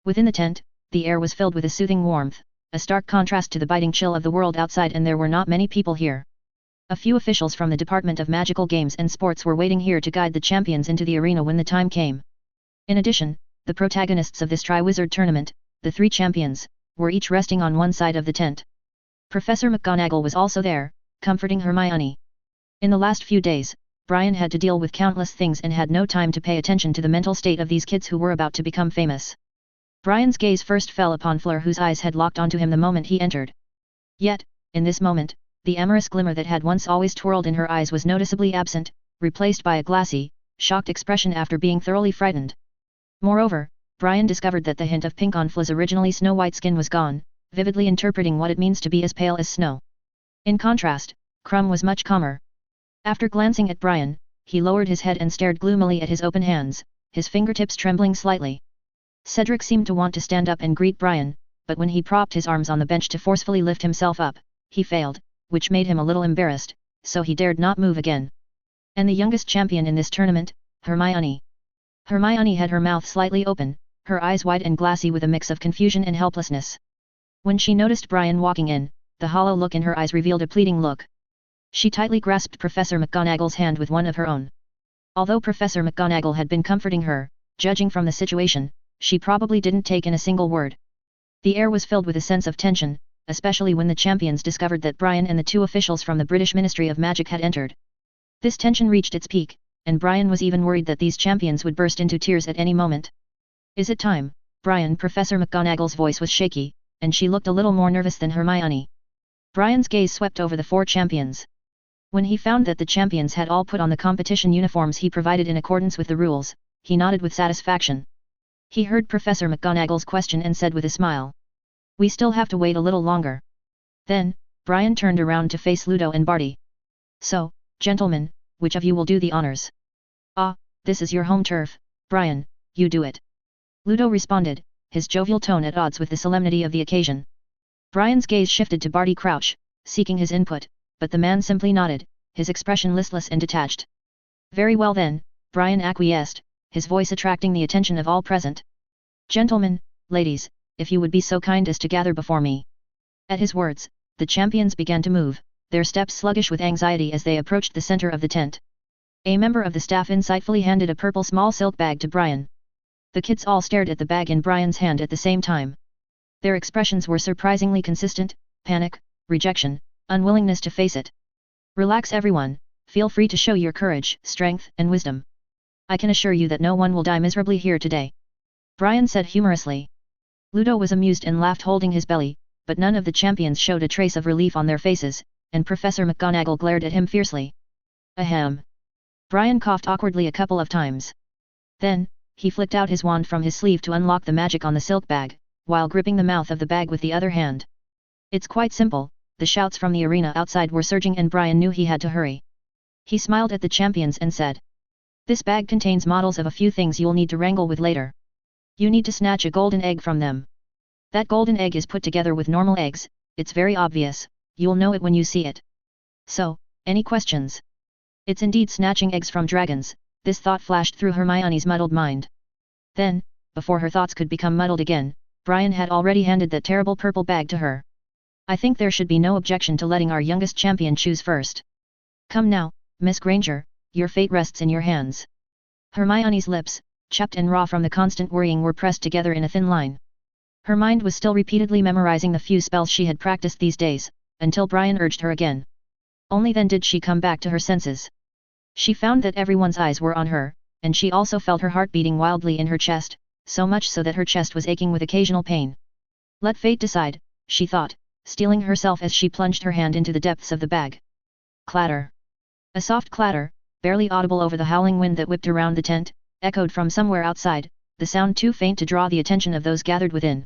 A: Within the tent, the air was filled with a soothing warmth, a stark contrast to the biting chill of the world outside, and there were not many people here. A few officials from the Department of Magical Games and Sports were waiting here to guide the champions into the arena when the time came. In addition, the protagonists of this Triwizard tournament, the three champions, were each resting on one side of the tent. Professor McGonagall was also there, comforting Hermione. In the last few days, Brian had to deal with countless things and had no time to pay attention to the mental state of these kids who were about to become famous. Brian's gaze first fell upon Fleur, whose eyes had locked onto him the moment he entered. Yet, in this moment, the amorous glimmer that had once always twirled in her eyes was noticeably absent, replaced by a glassy, shocked expression after being thoroughly frightened. Moreover, Brian discovered that the hint of pink on Fleur's originally snow-white skin was gone, vividly interpreting what it means to be as pale as snow. In contrast, Crumb was much calmer. After glancing at Brian, he lowered his head and stared gloomily at his open hands, his fingertips trembling slightly. Cedric seemed to want to stand up and greet Brian, but when he propped his arms on the bench to forcefully lift himself up, he failed, which made him a little embarrassed, so he dared not move again. And the youngest champion in this tournament, Hermione. Hermione had her mouth slightly open, her eyes wide and glassy with a mix of confusion and helplessness. When she noticed Brian walking in, the hollow look in her eyes revealed a pleading look. She tightly grasped Professor McGonagall's hand with one of her own. Although Professor McGonagall had been comforting her, judging from the situation, she probably didn't take in a single word. The air was filled with a sense of tension, especially when the champions discovered that Brian and the two officials from the British Ministry of Magic had entered. This tension reached its peak, and Brian was even worried that these champions would burst into tears at any moment. "Is it time, Brian?" Professor McGonagall's voice was shaky, and she looked a little more nervous than Hermione. Brian's gaze swept over the four champions. When he found that the champions had all put on the competition uniforms he provided in accordance with the rules, he nodded with satisfaction. He heard Professor McGonagall's question and said with a smile, "We still have to wait a little longer." Then, Brian turned around to face Ludo and Barty. "So, gentlemen, which of you will do the honors?" "Ah, this is your home turf, Brian, you do it." Ludo responded, his jovial tone at odds with the solemnity of the occasion. Brian's gaze shifted to Barty Crouch, seeking his input, but the man simply nodded, his expression listless and detached. "Very well then," Brian acquiesced, his voice attracting the attention of all present. "Gentlemen, ladies, if you would be so kind as to gather before me." At his words, the champions began to move, their steps sluggish with anxiety as they approached the center of the tent. A member of the staff insightfully handed a purple small silk bag to Brian. The kids all stared at the bag in Brian's hand at the same time. Their expressions were surprisingly consistent: panic, rejection, unwillingness to face it. "Relax everyone," Feel free to show your courage, strength, and wisdom. I can assure you that no one will die miserably here today. Brian said humorously. Ludo was amused and laughed holding his belly, but none of the champions showed a trace of relief on their faces, and Professor McGonagall glared at him fiercely. Ahem. Brian coughed awkwardly a couple of times. Then, he flicked out his wand from his sleeve to unlock the magic on the silk bag, while gripping the mouth of the bag with the other hand. It's quite simple. The shouts from the arena outside were surging and Brian knew he had to hurry. He smiled at the champions and said. This bag contains models of a few things you'll need to wrangle with later. You need to snatch a golden egg from them. That golden egg is put together with normal eggs, it's very obvious, you'll know it when you see it. So, any questions? It's indeed snatching eggs from dragons, this thought flashed through Hermione's muddled mind. Then, before her thoughts could become muddled again, Brian had already handed that terrible purple bag to her. I think there should be no objection to letting our youngest champion choose first. Come now, Miss Granger, your fate rests in your hands. Hermione's lips, chapped and raw from the constant worrying, were pressed together in a thin line. Her mind was still repeatedly memorizing the few spells she had practiced these days, until Brian urged her again. Only then did she come back to her senses. She found that everyone's eyes were on her, and she also felt her heart beating wildly in her chest, so much so that her chest was aching with occasional pain. Let fate decide, she thought, steeling herself as she plunged her hand into the depths of the bag. Clatter. A soft clatter, barely audible over the howling wind that whipped around the tent, echoed from somewhere outside, the sound too faint to draw the attention of those gathered within.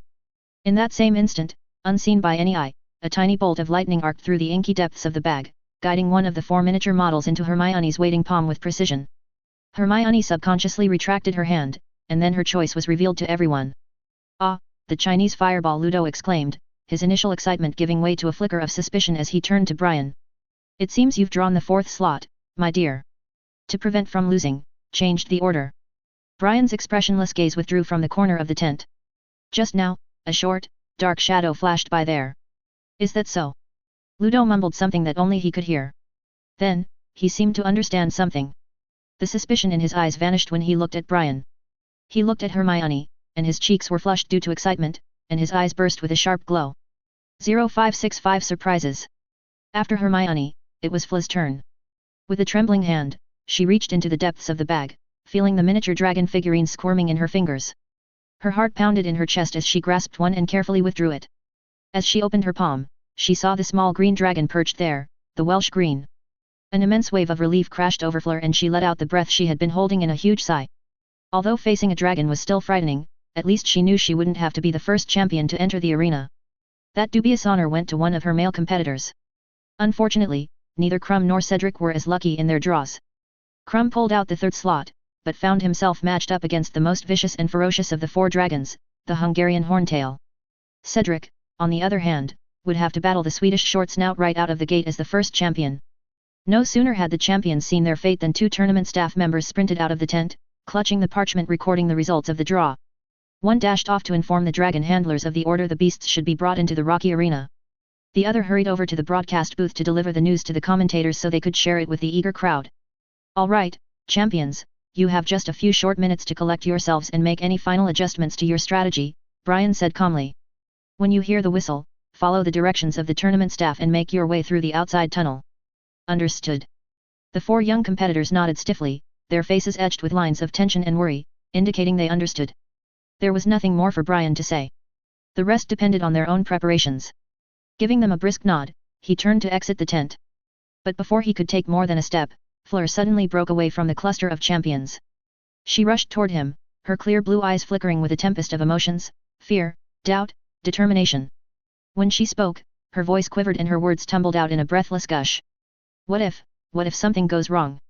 A: In that same instant, unseen by any eye, a tiny bolt of lightning arced through the inky depths of the bag, guiding one of the 4 miniature models into Hermione's waiting palm with precision. Hermione subconsciously retracted her hand, and then her choice was revealed to everyone. Ah, the Chinese fireball, Ludo exclaimed, his initial excitement giving way to a flicker of suspicion as he turned to Brian. It seems you've drawn the 4th slot, my dear. To prevent from losing, changed the order. Brian's expressionless gaze withdrew from the corner of the tent. Just now, a short, dark shadow flashed by there. Is that so? Ludo mumbled something that only he could hear. Then, he seemed to understand something. The suspicion in his eyes vanished when he looked at Brian. He looked at Hermione, and his cheeks were flushed due to excitement, and his eyes burst with a sharp glow. 0565 surprises. After Hermione, it was Fla's turn. With a trembling hand, she reached into the depths of the bag, feeling the miniature dragon figurine squirming in her fingers. Her heart pounded in her chest as she grasped one and carefully withdrew it. As she opened her palm, she saw the small green dragon perched there, the Welsh green. An immense wave of relief crashed over Fleur and she let out the breath she had been holding in a huge sigh. Although facing a dragon was still frightening, at least she knew she wouldn't have to be the first champion to enter the arena. That dubious honor went to one of her male competitors. Unfortunately, neither Krum nor Cedric were as lucky in their draws. Krum pulled out the 3rd slot, but found himself matched up against the most vicious and ferocious of the 4 dragons, the Hungarian Horntail. Cedric, on the other hand, would have to battle the Swedish short snout right out of the gate as the first champion. No sooner had the champions seen their fate than 2 tournament staff members sprinted out of the tent, clutching the parchment recording the results of the draw. One dashed off to inform the dragon handlers of the order the beasts should be brought into the rocky arena. The other hurried over to the broadcast booth to deliver the news to the commentators so they could share it with the eager crowd. All right, champions, you have just a few short minutes to collect yourselves and make any final adjustments to your strategy, Brian said calmly. When you hear the whistle, follow the directions of the tournament staff and make your way through the outside tunnel. Understood. The 4 young competitors nodded stiffly, their faces etched with lines of tension and worry, indicating they understood. There was nothing more for Brian to say. The rest depended on their own preparations. Giving them a brisk nod, he turned to exit the tent. But before he could take more than a step, Fleur suddenly broke away from the cluster of champions. She rushed toward him, her clear blue eyes flickering with a tempest of emotions, fear, doubt, determination. When she spoke, her voice quivered and her words tumbled out in a breathless gush. What if something goes wrong?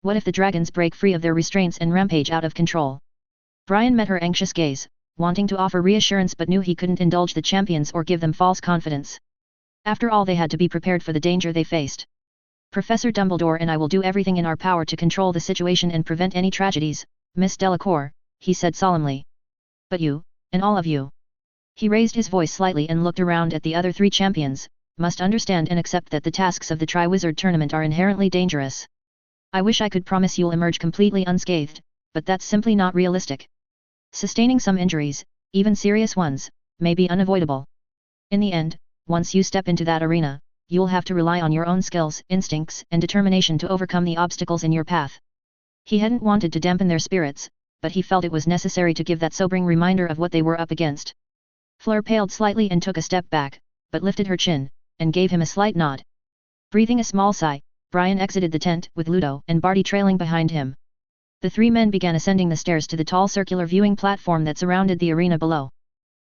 A: What if the dragons break free of their restraints and rampage out of control? Brian met her anxious gaze, wanting to offer reassurance but knew he couldn't indulge the champions or give them false confidence. After all, they had to be prepared for the danger they faced. Professor Dumbledore and I will do everything in our power to control the situation and prevent any tragedies, Miss Delacour, he said solemnly. But you, and all of you. He raised his voice slightly and looked around at the other 3 champions, must understand and accept that the tasks of the Triwizard Tournament are inherently dangerous. I wish I could promise you'll emerge completely unscathed, but that's simply not realistic. Sustaining some injuries, even serious ones, may be unavoidable. In the end, once you step into that arena, you'll have to rely on your own skills, instincts, and determination to overcome the obstacles in your path. He hadn't wanted to dampen their spirits, but he felt it was necessary to give that sobering reminder of what they were up against. Fleur paled slightly and took a step back, but lifted her chin, and gave him a slight nod. Breathing a small sigh, Brian exited the tent with Ludo and Barty trailing behind him. The three men began ascending the stairs to the tall circular viewing platform that surrounded the arena below.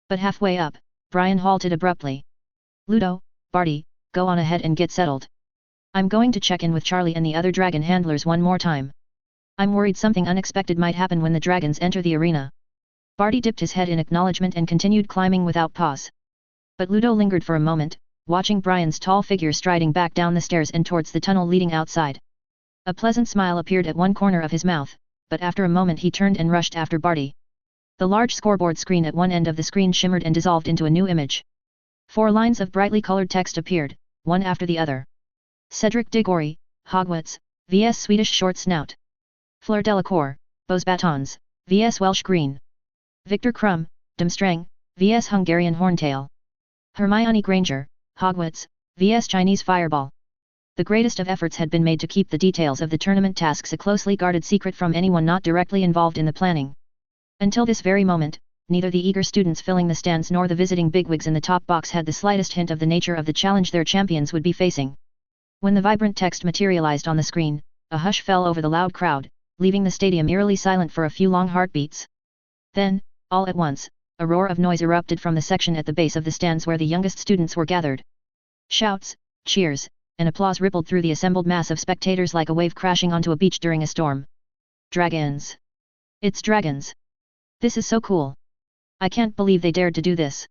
A: But halfway up, Brian halted abruptly. Ludo, Barty, go on ahead and get settled. I'm going to check in with Charlie and the other dragon handlers one more time. I'm worried something unexpected might happen when the dragons enter the arena. Barty dipped his head in acknowledgement and continued climbing without pause. But Ludo lingered for a moment, watching Brian's tall figure striding back down the stairs and towards the tunnel leading outside. A pleasant smile appeared at one corner of his mouth, but after a moment he turned and rushed after Barty. The large scoreboard screen at one end of the screen shimmered and dissolved into a new image. 4 lines of brightly colored text appeared, one after the other. Cedric Diggory, Hogwarts, vs Swedish Short Snout. Fleur Delacour, Bows Batons, vs Welsh Green. Victor Krum, Dumstrang, vs Hungarian Horntail. Hermione Granger, Hogwarts, vs Chinese Fireball. The greatest of efforts had been made to keep the details of the tournament tasks a closely guarded secret from anyone not directly involved in the planning. Until this very moment, neither the eager students filling the stands nor the visiting bigwigs in the top box had the slightest hint of the nature of the challenge their champions would be facing. When the vibrant text materialized on the screen, a hush fell over the loud crowd, leaving the stadium eerily silent for a few long heartbeats. Then, all at once, a roar of noise erupted from the section at the base of the stands where the youngest students were gathered. Shouts, cheers, and applause rippled through the assembled mass of spectators like a wave crashing onto a beach during a storm. Dragons! It's dragons! This is so cool! I can't believe they dared to do this!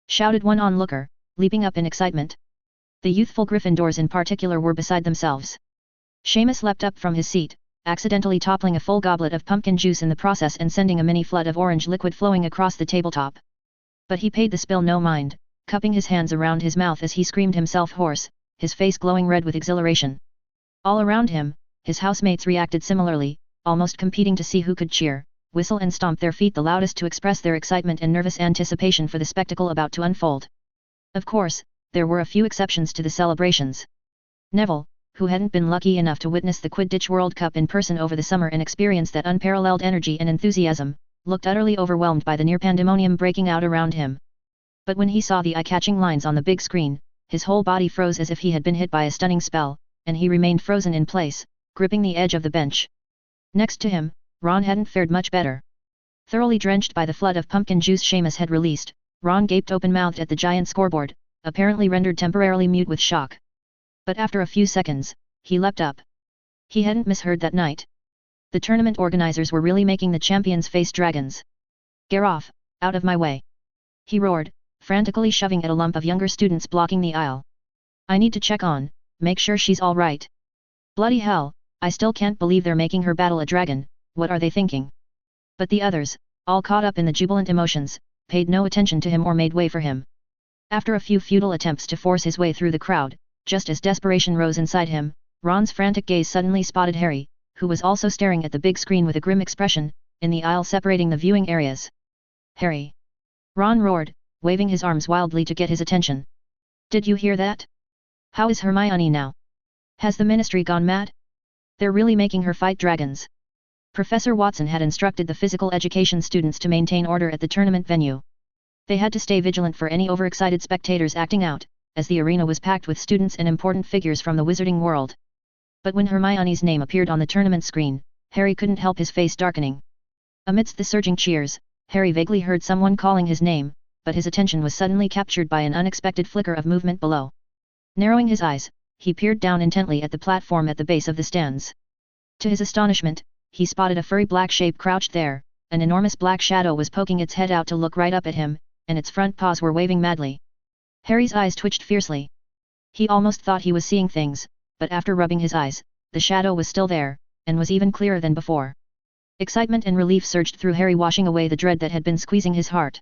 A: Shouted one onlooker, leaping up in excitement. The youthful Gryffindors in particular were beside themselves. Seamus leapt up from his seat, accidentally toppling a full goblet of pumpkin juice in the process and sending a mini flood of orange liquid flowing across the tabletop. But he paid the spill no mind, cupping his hands around his mouth as he screamed himself hoarse, his face glowing red with exhilaration. All around him, his housemates reacted similarly, almost competing to see who could cheer, whistle and stomp their feet the loudest to express their excitement and nervous anticipation for the spectacle about to unfold. Of course, there were a few exceptions to the celebrations. Neville, who hadn't been lucky enough to witness the Quidditch World Cup in person over the summer and experience that unparalleled energy and enthusiasm, looked utterly overwhelmed by the near pandemonium breaking out around him. But when he saw the eye-catching lines on the big screen, his whole body froze as if he had been hit by a stunning spell, and he remained frozen in place, gripping the edge of the bench. Next to him, Ron hadn't fared much better. Thoroughly drenched by the flood of pumpkin juice Seamus had released, Ron gaped open-mouthed at the giant scoreboard, apparently rendered temporarily mute with shock. But after a few seconds, he leapt up. He hadn't misheard that night. The tournament organizers were really making the champions face dragons. "Get off, out of my way!" he roared, frantically shoving at a lump of younger students blocking the aisle. "I need to check on, make sure she's all right. Bloody hell, I still can't believe they're making her battle a dragon, what are they thinking?" But the others, all caught up in the jubilant emotions, paid no attention to him or made way for him. After a few futile attempts to force his way through the crowd, just as desperation rose inside him, Ron's frantic gaze suddenly spotted Harry, who was also staring at the big screen with a grim expression, in the aisle separating the viewing areas. "Harry!" Ron roared, waving his arms wildly to get his attention. "Did you hear that? How is Hermione now? Has the Ministry gone mad? They're really making her fight dragons." Professor Watson had instructed the physical education students to maintain order at the tournament venue. They had to stay vigilant for any overexcited spectators acting out, as the arena was packed with students and important figures from the wizarding world. But when Hermione's name appeared on the tournament screen, Harry couldn't help his face darkening. Amidst the surging cheers, Harry vaguely heard someone calling his name, but his attention was suddenly captured by an unexpected flicker of movement below. Narrowing his eyes, he peered down intently at the platform at the base of the stands. To his astonishment, he spotted a furry black shape crouched there. An enormous black shadow was poking its head out to look right up at him, and its front paws were waving madly. Harry's eyes twitched fiercely. He almost thought he was seeing things, but after rubbing his eyes, the shadow was still there, and was even clearer than before. Excitement and relief surged through Harry, washing away the dread that had been squeezing his heart.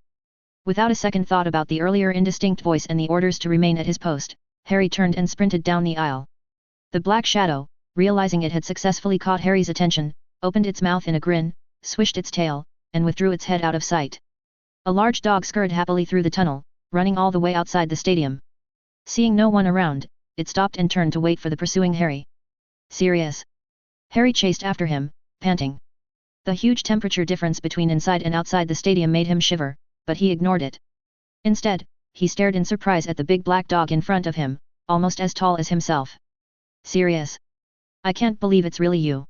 A: Without a second thought about the earlier indistinct voice and the orders to remain at his post, Harry turned and sprinted down the aisle. The black shadow, realizing it had successfully caught Harry's attention, opened its mouth in a grin, swished its tail, and withdrew its head out of sight. A large dog scurried happily through the tunnel, running all the way outside the stadium. Seeing no one around, it stopped and turned to wait for the pursuing Harry. Sirius. Harry chased after him, panting. The huge temperature difference between inside and outside the stadium made him shiver, but he ignored it. Instead, he stared in surprise at the big black dog in front of him, almost as tall as himself. Sirius. I can't believe it's really you.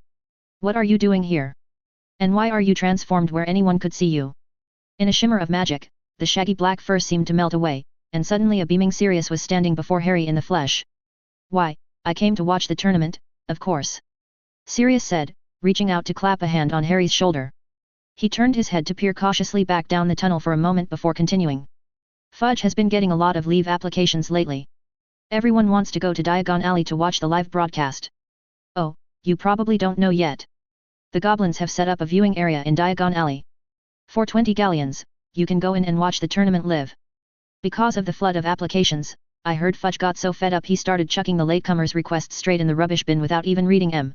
A: What are you doing here? And why are you transformed where anyone could see you? In a shimmer of magic, the shaggy black fur seemed to melt away, and suddenly a beaming Sirius was standing before Harry in the flesh. Why, I came to watch the tournament, of course. Sirius said, reaching out to clap a hand on Harry's shoulder. He turned his head to peer cautiously back down the tunnel for a moment before continuing. Fudge has been getting a lot of leave applications lately. Everyone wants to go to Diagon Alley to watch the live broadcast. Oh, you probably don't know yet. The goblins have set up a viewing area in Diagon Alley. For 20 galleons, you can go in and watch the tournament live. Because of the flood of applications, I heard Fudge got so fed up he started chucking the latecomers' requests straight in the rubbish bin without even reading them.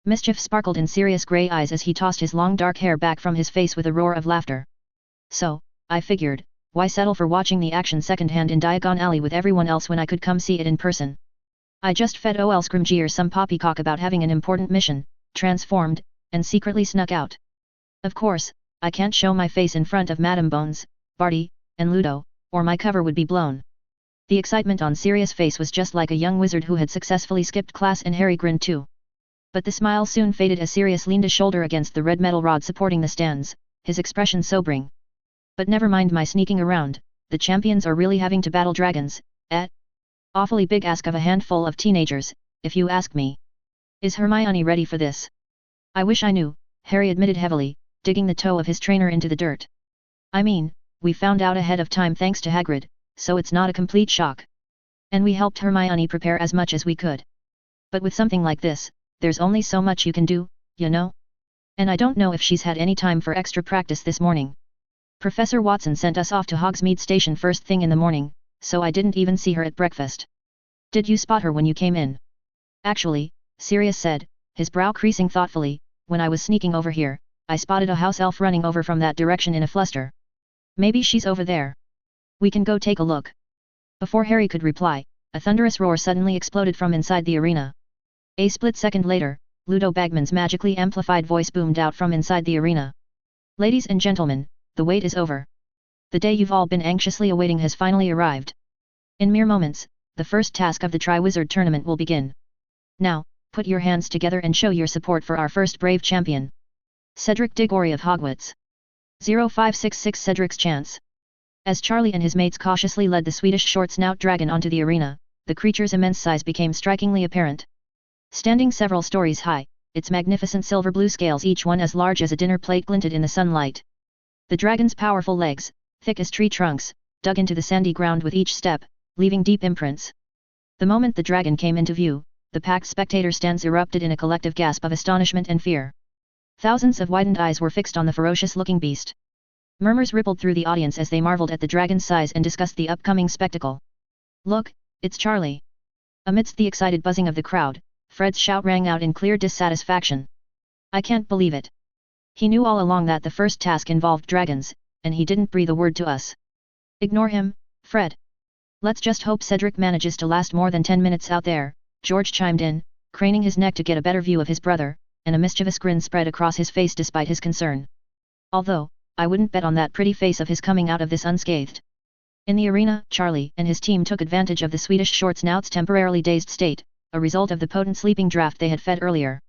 A: Mischief sparkled in Sirius' grey eyes as he tossed his long dark hair back from his face with a roar of laughter. So, I figured, why settle for watching the action secondhand in Diagon Alley with everyone else when I could come see it in person? I just fed OL Scrimgear some poppycock about having an important mission, transformed, and secretly snuck out. Of course, I can't show my face in front of Madame Bones, Barty, and Ludo, or my cover would be blown. The excitement on Sirius' face was just like a young wizard who had successfully skipped class, and Harry grinned too. But the smile soon faded as Sirius leaned a shoulder against the red metal rod supporting the stands, his expression sobering. But never mind my sneaking around, the champions are really having to battle dragons, eh? Awfully big ask of a handful of teenagers, if you ask me. Is Hermione ready for this? I wish I knew, Harry admitted heavily, digging the toe of his trainer into the dirt. I mean, we found out ahead of time thanks to Hagrid, so it's not a complete shock. And we helped Hermione prepare as much as we could. But with something like this, there's only so much you can do, you know? And I don't know if she's had any time for extra practice this morning. Professor Watson sent us off to Hogsmeade Station first thing in the morning, so I didn't even see her at breakfast. Did you spot her when you came in? Actually, Sirius said, his brow creasing thoughtfully, when I was sneaking over here, I spotted a house elf running over from that direction in a fluster. Maybe she's over there. We can go take a look. Before Harry could reply, a thunderous roar suddenly exploded from inside the arena. A split second later, Ludo Bagman's magically amplified voice boomed out from inside the arena. Ladies and gentlemen, the wait is over. The day you've all been anxiously awaiting has finally arrived. In mere moments, the first task of the Triwizard Tournament will begin. Now, put your hands together and show your support for our first brave champion. Cedric Diggory of Hogwarts. 0566 Cedric's chance. As Charlie and his mates cautiously led the Swedish short-snout dragon onto the arena, the creature's immense size became strikingly apparent. Standing several stories high, its magnificent silver-blue scales, each one as large as a dinner plate, glinted in the sunlight. The dragon's powerful legs, thick as tree trunks, dug into the sandy ground with each step, leaving deep imprints. The moment the dragon came into view, the packed spectator stands erupted in a collective gasp of astonishment and fear. Thousands of widened eyes were fixed on the ferocious-looking beast. Murmurs rippled through the audience as they marveled at the dragon's size and discussed the upcoming spectacle. Look, it's Charlie. Amidst the excited buzzing of the crowd, Fred's shout rang out in clear dissatisfaction. I can't believe it. He knew all along that the first task involved dragons, and he didn't breathe a word to us. Ignore him, Fred. Let's just hope Cedric manages to last more than 10 minutes out there, George chimed in, craning his neck to get a better view of his brother, and a mischievous grin spread across his face despite his concern. Although, I wouldn't bet on that pretty face of his coming out of this unscathed. In the arena, Charlie and his team took advantage of the Swedish short-snout's temporarily dazed state, a result of the potent sleeping draft they had fed earlier.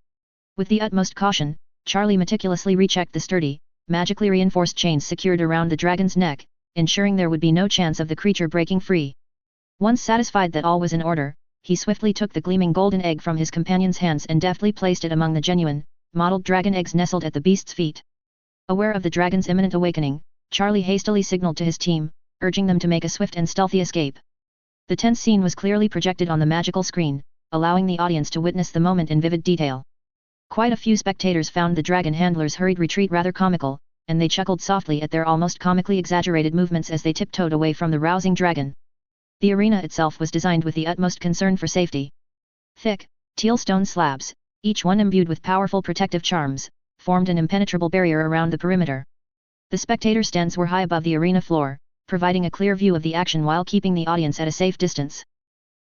A: With the utmost caution, Charlie meticulously rechecked the sturdy, magically reinforced chains secured around the dragon's neck, ensuring there would be no chance of the creature breaking free. Once satisfied that all was in order, he swiftly took the gleaming golden egg from his companion's hands and deftly placed it among the genuine, mottled dragon eggs nestled at the beast's feet. Aware of the dragon's imminent awakening, Charlie hastily signaled to his team, urging them to make a swift and stealthy escape. The tense scene was clearly projected on the magical screen, allowing the audience to witness the moment in vivid detail. Quite a few spectators found the dragon handler's hurried retreat rather comical, and they chuckled softly at their almost comically exaggerated movements as they tiptoed away from the rousing dragon. The arena itself was designed with the utmost concern for safety. Thick, teal stone slabs, each one imbued with powerful protective charms, formed an impenetrable barrier around the perimeter. The spectator stands were high above the arena floor, providing a clear view of the action while keeping the audience at a safe distance.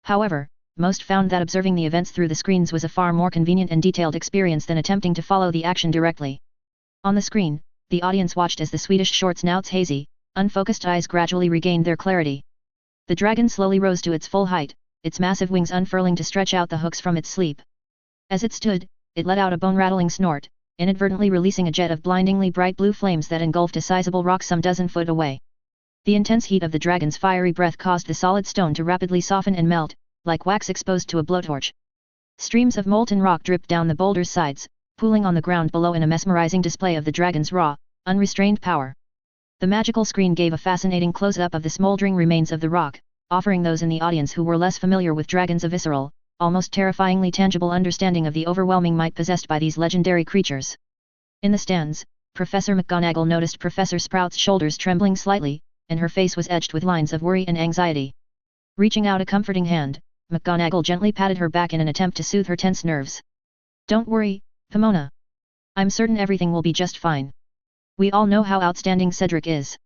A: However, most found that observing the events through the screens was a far more convenient and detailed experience than attempting to follow the action directly. On the screen, the audience watched as the Swedish short snout's hazy, unfocused eyes gradually regained their clarity. The dragon slowly rose to its full height, its massive wings unfurling to stretch out the hooks from its sleep. As it stood, it let out a bone-rattling snort, inadvertently releasing a jet of blindingly bright blue flames that engulfed a sizable rock some dozen foot away. The intense heat of the dragon's fiery breath caused the solid stone to rapidly soften and melt, like wax exposed to a blowtorch. Streams of molten rock dripped down the boulder's sides, pooling on the ground below in a mesmerizing display of the dragon's raw, unrestrained power. The magical screen gave a fascinating close-up of the smoldering remains of the rock, offering those in the audience who were less familiar with dragons a visceral, almost terrifyingly tangible understanding of the overwhelming might possessed by these legendary creatures. In the stands, Professor McGonagall noticed Professor Sprout's shoulders trembling slightly, and her face was edged with lines of worry and anxiety. Reaching out a comforting hand, McGonagall gently patted her back in an attempt to soothe her tense nerves. "Don't worry, Pomona. I'm certain everything will be just fine. We all know how outstanding Cedric is."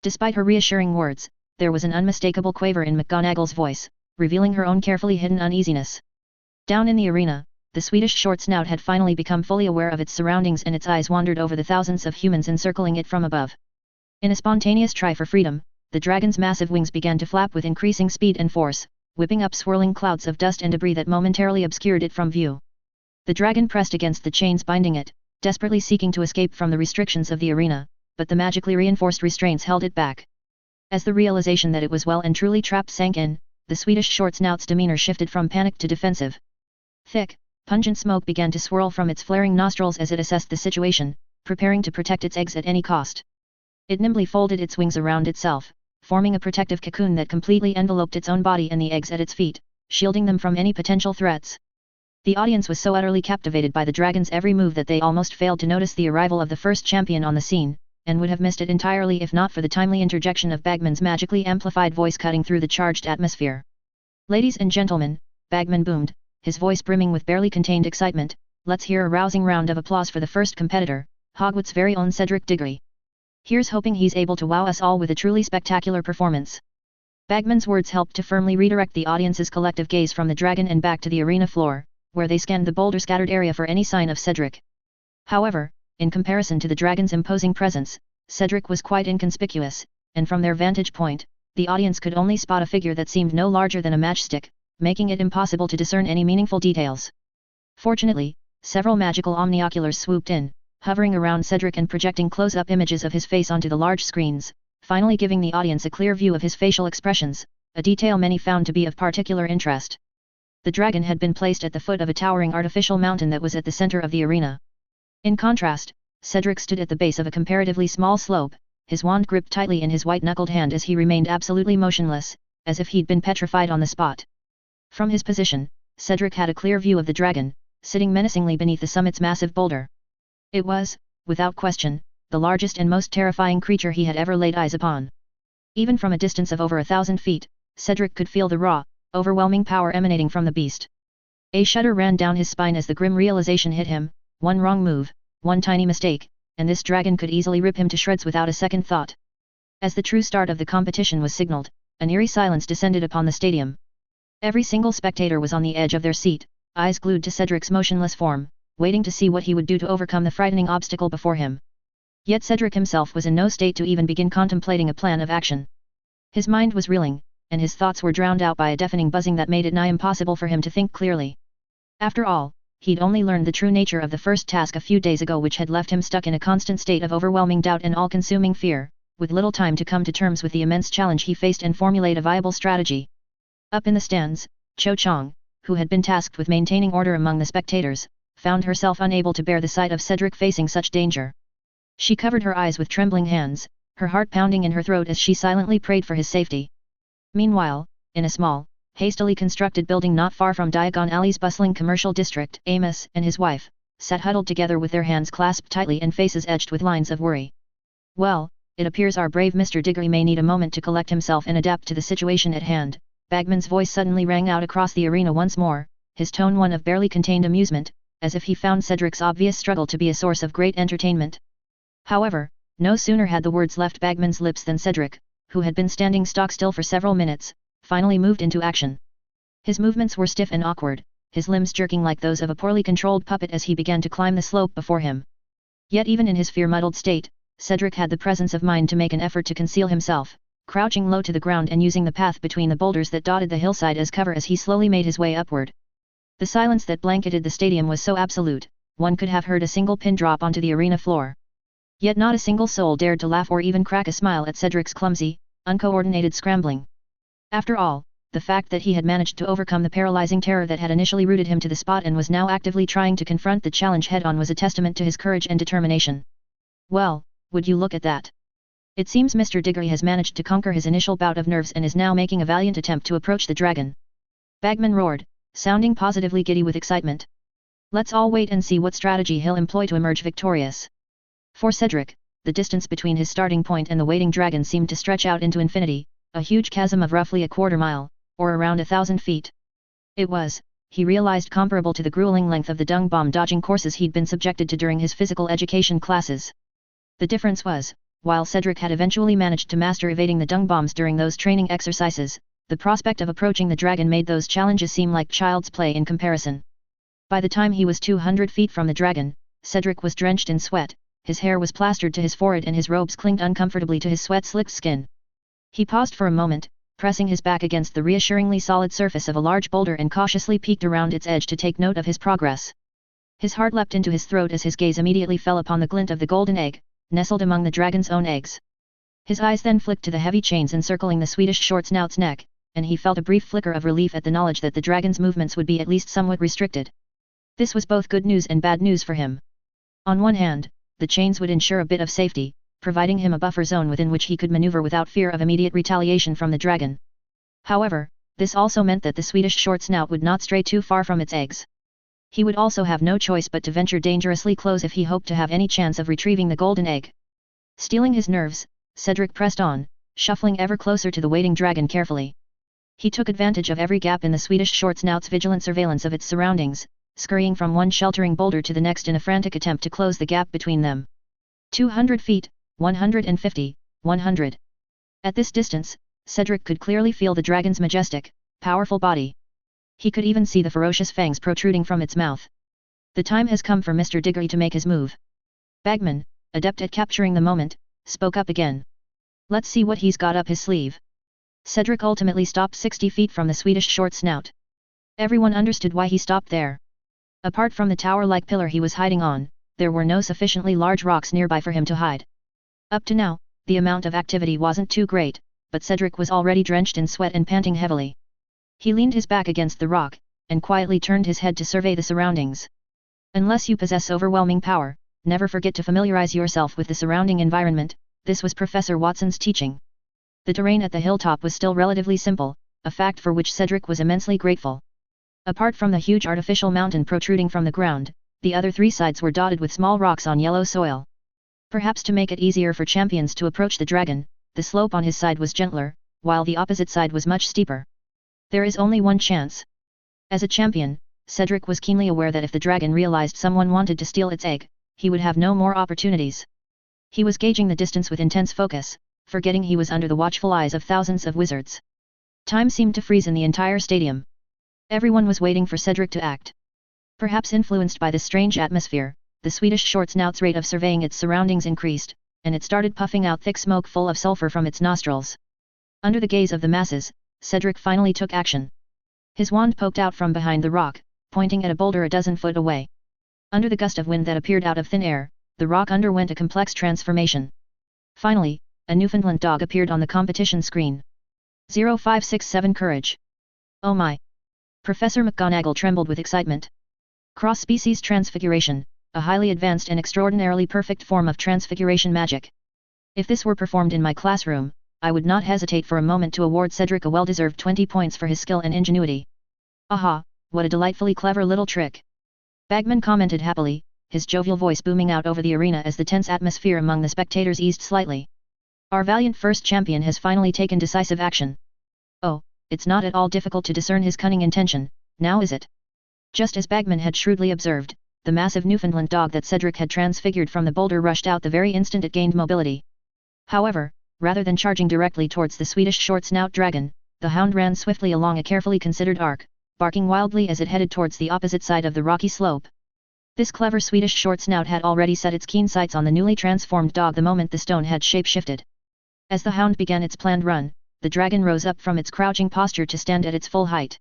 A: Despite her reassuring words, there was an unmistakable quaver in McGonagall's voice, revealing her own carefully hidden uneasiness. Down in the arena, the Swedish short snout had finally become fully aware of its surroundings and its eyes wandered over the thousands of humans encircling it from above. In a spontaneous try for freedom, the dragon's massive wings began to flap with increasing speed and force, whipping up swirling clouds of dust and debris that momentarily obscured it from view. The dragon pressed against the chains binding it, desperately seeking to escape from the restrictions of the arena, but the magically reinforced restraints held it back. As the realization that it was well and truly trapped sank in, the Swedish short snout's demeanor shifted from panic to defensive. Thick, pungent smoke began to swirl from its flaring nostrils as it assessed the situation, preparing to protect its eggs at any cost. It nimbly folded its wings around itself, forming a protective cocoon that completely enveloped its own body and the eggs at its feet, shielding them from any potential threats. The audience was so utterly captivated by the dragon's every move that they almost failed to notice the arrival of the first champion on the scene, and would have missed it entirely if not for the timely interjection of Bagman's magically amplified voice cutting through the charged atmosphere. "Ladies and gentlemen," Bagman boomed, his voice brimming with barely contained excitement, "let's hear a rousing round of applause for the first competitor, Hogwarts' very own Cedric Diggory. Here's hoping he's able to wow us all with a truly spectacular performance." Bagman's words helped to firmly redirect the audience's collective gaze from the dragon and back to the arena floor, where they scanned the boulder-scattered area for any sign of Cedric. However, in comparison to the dragon's imposing presence, Cedric was quite inconspicuous, and from their vantage point, the audience could only spot a figure that seemed no larger than a matchstick, making it impossible to discern any meaningful details. Fortunately, several magical omnioculars swooped in, hovering around Cedric and projecting close-up images of his face onto the large screens, finally giving the audience a clear view of his facial expressions, a detail many found to be of particular interest. The dragon had been placed at the foot of a towering artificial mountain that was at the center of the arena. In contrast, Cedric stood at the base of a comparatively small slope, his wand gripped tightly in his white-knuckled hand as he remained absolutely motionless, as if he'd been petrified on the spot. From his position, Cedric had a clear view of the dragon, sitting menacingly beneath the summit's massive boulder. It was, without question, the largest and most terrifying creature he had ever laid eyes upon. Even from a distance of over 1,000 feet, Cedric could feel the raw, overwhelming power emanating from the beast. A shudder ran down his spine as the grim realization hit him: one wrong move, one tiny mistake, and this dragon could easily rip him to shreds without a second thought. As the true start of the competition was signaled, an eerie silence descended upon the stadium. Every single spectator was on the edge of their seat, eyes glued to Cedric's motionless form, waiting to see what he would do to overcome the frightening obstacle before him. Yet Cedric himself was in no state to even begin contemplating a plan of action. His mind was reeling, and his thoughts were drowned out by a deafening buzzing that made it nigh impossible for him to think clearly. After all, he'd only learned the true nature of the first task a few days ago, which had left him stuck in a constant state of overwhelming doubt and all-consuming fear, with little time to come to terms with the immense challenge he faced and formulate a viable strategy. Up in the stands, Cho Chang, who had been tasked with maintaining order among the spectators, found herself unable to bear the sight of Cedric facing such danger. She covered her eyes with trembling hands, her heart pounding in her throat as she silently prayed for his safety. Meanwhile, in a small, hastily constructed building not far from Diagon Alley's bustling commercial district, Amos and his wife sat huddled together with their hands clasped tightly and faces edged with lines of worry. "Well, it appears our brave Mr. Diggory may need a moment to collect himself and adapt to the situation at hand." Bagman's voice suddenly rang out across the arena once more, his tone one of barely contained amusement, as if he found Cedric's obvious struggle to be a source of great entertainment. However, no sooner had the words left Bagman's lips than Cedric, who had been standing stock still for several minutes, finally moved into action. His movements were stiff and awkward, his limbs jerking like those of a poorly controlled puppet as he began to climb the slope before him. Yet even in his fear-muddled state, Cedric had the presence of mind to make an effort to conceal himself, crouching low to the ground and using the path between the boulders that dotted the hillside as cover as he slowly made his way upward. The silence that blanketed the stadium was so absolute, one could have heard a single pin drop onto the arena floor. Yet not a single soul dared to laugh or even crack a smile at Cedric's clumsy, uncoordinated scrambling. After all, the fact that he had managed to overcome the paralyzing terror that had initially rooted him to the spot and was now actively trying to confront the challenge head-on was a testament to his courage and determination. Well, would you look at that? It seems Mr. Diggory has managed to conquer his initial bout of nerves and is now making a valiant attempt to approach the dragon. Bagman roared, sounding positively giddy with excitement. Let's all wait and see what strategy he'll employ to emerge victorious. For Cedric, the distance between his starting point and the waiting dragon seemed to stretch out into infinity, a huge chasm of roughly a quarter mile, or around 1,000 feet. It was, he realized, comparable to the grueling length of the dung bomb dodging courses he'd been subjected to during his physical education classes. The difference was, while Cedric had eventually managed to master evading the dung bombs during those training exercises, the prospect of approaching the dragon made those challenges seem like child's play in comparison. By the time he was 200 feet from the dragon, Cedric was drenched in sweat, his hair was plastered to his forehead and his robes clinged uncomfortably to his sweat-slicked skin. He paused for a moment, pressing his back against the reassuringly solid surface of a large boulder and cautiously peeked around its edge to take note of his progress. His heart leapt into his throat as his gaze immediately fell upon the glint of the golden egg, nestled among the dragon's own eggs. His eyes then flicked to the heavy chains encircling the Swedish short snout's neck, and he felt a brief flicker of relief at the knowledge that the dragon's movements would be at least somewhat restricted. This was both good news and bad news for him. On one hand, the chains would ensure a bit of safety, providing him a buffer zone within which he could maneuver without fear of immediate retaliation from the dragon. However, this also meant that the Swedish short snout would not stray too far from its eggs. He would also have no choice but to venture dangerously close if he hoped to have any chance of retrieving the golden egg. Steeling his nerves, Cedric pressed on, shuffling ever closer to the waiting dragon carefully. He took advantage of every gap in the Swedish short snout's vigilant surveillance of its surroundings, scurrying from one sheltering boulder to the next in a frantic attempt to close the gap between them. 200 feet, 150, 100. At this distance, Cedric could clearly feel the dragon's majestic, powerful body. He could even see the ferocious fangs protruding from its mouth. The time has come for Mr. Diggory to make his move. Bagman, adept at capturing the moment, spoke up again. Let's see what he's got up his sleeve. Cedric ultimately stopped 60 feet from the Swedish short snout. Everyone understood why he stopped there. Apart from the tower-like pillar he was hiding on, there were no sufficiently large rocks nearby for him to hide. Up to now, the amount of activity wasn't too great, but Cedric was already drenched in sweat and panting heavily. He leaned his back against the rock, and quietly turned his head to survey the surroundings. Unless you possess overwhelming power, never forget to familiarize yourself with the surrounding environment, this was Professor Watson's teaching. The terrain at the hilltop was still relatively simple, a fact for which Cedric was immensely grateful. Apart from the huge artificial mountain protruding from the ground, the other three sides were dotted with small rocks on yellow soil. Perhaps to make it easier for champions to approach the dragon, the slope on his side was gentler, while the opposite side was much steeper. There is only one chance. As a champion, Cedric was keenly aware that if the dragon realized someone wanted to steal its egg, he would have no more opportunities. He was gauging the distance with intense focus, forgetting he was under the watchful eyes of thousands of wizards. Time seemed to freeze in the entire stadium. Everyone was waiting for Cedric to act. Perhaps influenced by this strange atmosphere, the Swedish short snout's rate of surveying its surroundings increased, and it started puffing out thick smoke full of sulfur from its nostrils. Under the gaze of the masses, Cedric finally took action. His wand poked out from behind the rock, pointing at a boulder a dozen foot away. Under the gust of wind that appeared out of thin air, the rock underwent a complex transformation. Finally, a Newfoundland dog appeared on the competition screen. 0567 Courage. Oh my! Professor McGonagall trembled with excitement. Cross-species transfiguration, a highly advanced and extraordinarily perfect form of transfiguration magic. If this were performed in my classroom, I would not hesitate for a moment to award Cedric a well-deserved 20 points for his skill and ingenuity. Aha, what a delightfully clever little trick! Bagman commented happily, his jovial voice booming out over the arena as the tense atmosphere among the spectators eased slightly. Our valiant first champion has finally taken decisive action. Oh, it's not at all difficult to discern his cunning intention, now is it? Just as Bagman had shrewdly observed, the massive Newfoundland dog that Cedric had transfigured from the boulder rushed out the very instant it gained mobility. However, rather than charging directly towards the Swedish short snout dragon, the hound ran swiftly along a carefully considered arc, barking wildly as it headed towards the opposite side of the rocky slope. This clever Swedish short snout had already set its keen sights on the newly transformed dog the moment the stone had shape-shifted. As the hound began its planned run, the dragon rose up from its crouching posture to stand at its full height.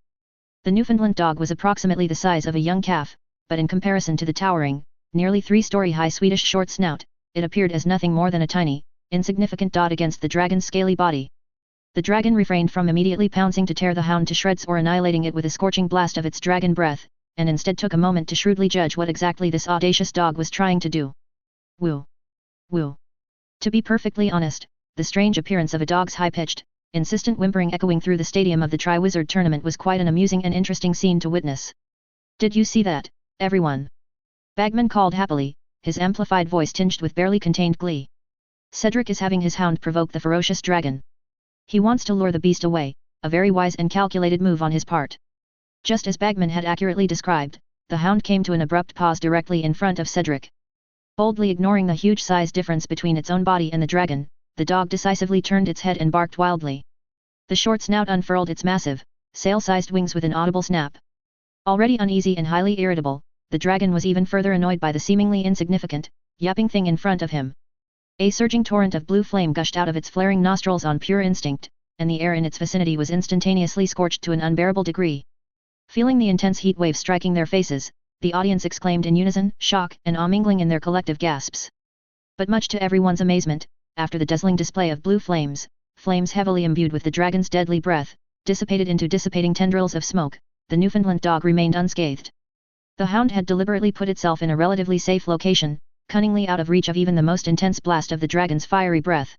A: The Newfoundland dog was approximately the size of a young calf, but in comparison to the towering, nearly 3-story high Swedish short snout, it appeared as nothing more than a tiny, insignificant dot against the dragon's scaly body. The dragon refrained from immediately pouncing to tear the hound to shreds or annihilating it with a scorching blast of its dragon breath, and instead took a moment to shrewdly judge what exactly this audacious dog was trying to do. Woo! Woo! To be perfectly honest, the strange appearance of a dog's high-pitched, insistent whimpering echoing through the stadium of the Tri-Wizard tournament was quite an amusing and interesting scene to witness. "Did you see that, everyone?" Bagman called happily, his amplified voice tinged with barely contained glee. "Cedric is having his hound provoke the ferocious dragon. He wants to lure the beast away, a very wise and calculated move on his part." Just as Bagman had accurately described, the hound came to an abrupt pause directly in front of Cedric. Boldly ignoring the huge size difference between its own body and the dragon, the dog decisively turned its head and barked wildly. The short snout unfurled its massive, sail-sized wings with an audible snap. Already uneasy and highly irritable, the dragon was even further annoyed by the seemingly insignificant, yapping thing in front of him. A surging torrent of blue flame gushed out of its flaring nostrils on pure instinct, and the air in its vicinity was instantaneously scorched to an unbearable degree. Feeling the intense heat wave striking their faces, the audience exclaimed in unison, shock and awe mingling in their collective gasps. But much to everyone's amazement, after the dazzling display of blue flames, flames heavily imbued with the dragon's deadly breath, dissipated into dissipating tendrils of smoke, the Newfoundland dog remained unscathed. The hound had deliberately put itself in a relatively safe location, cunningly out of reach of even the most intense blast of the dragon's fiery breath.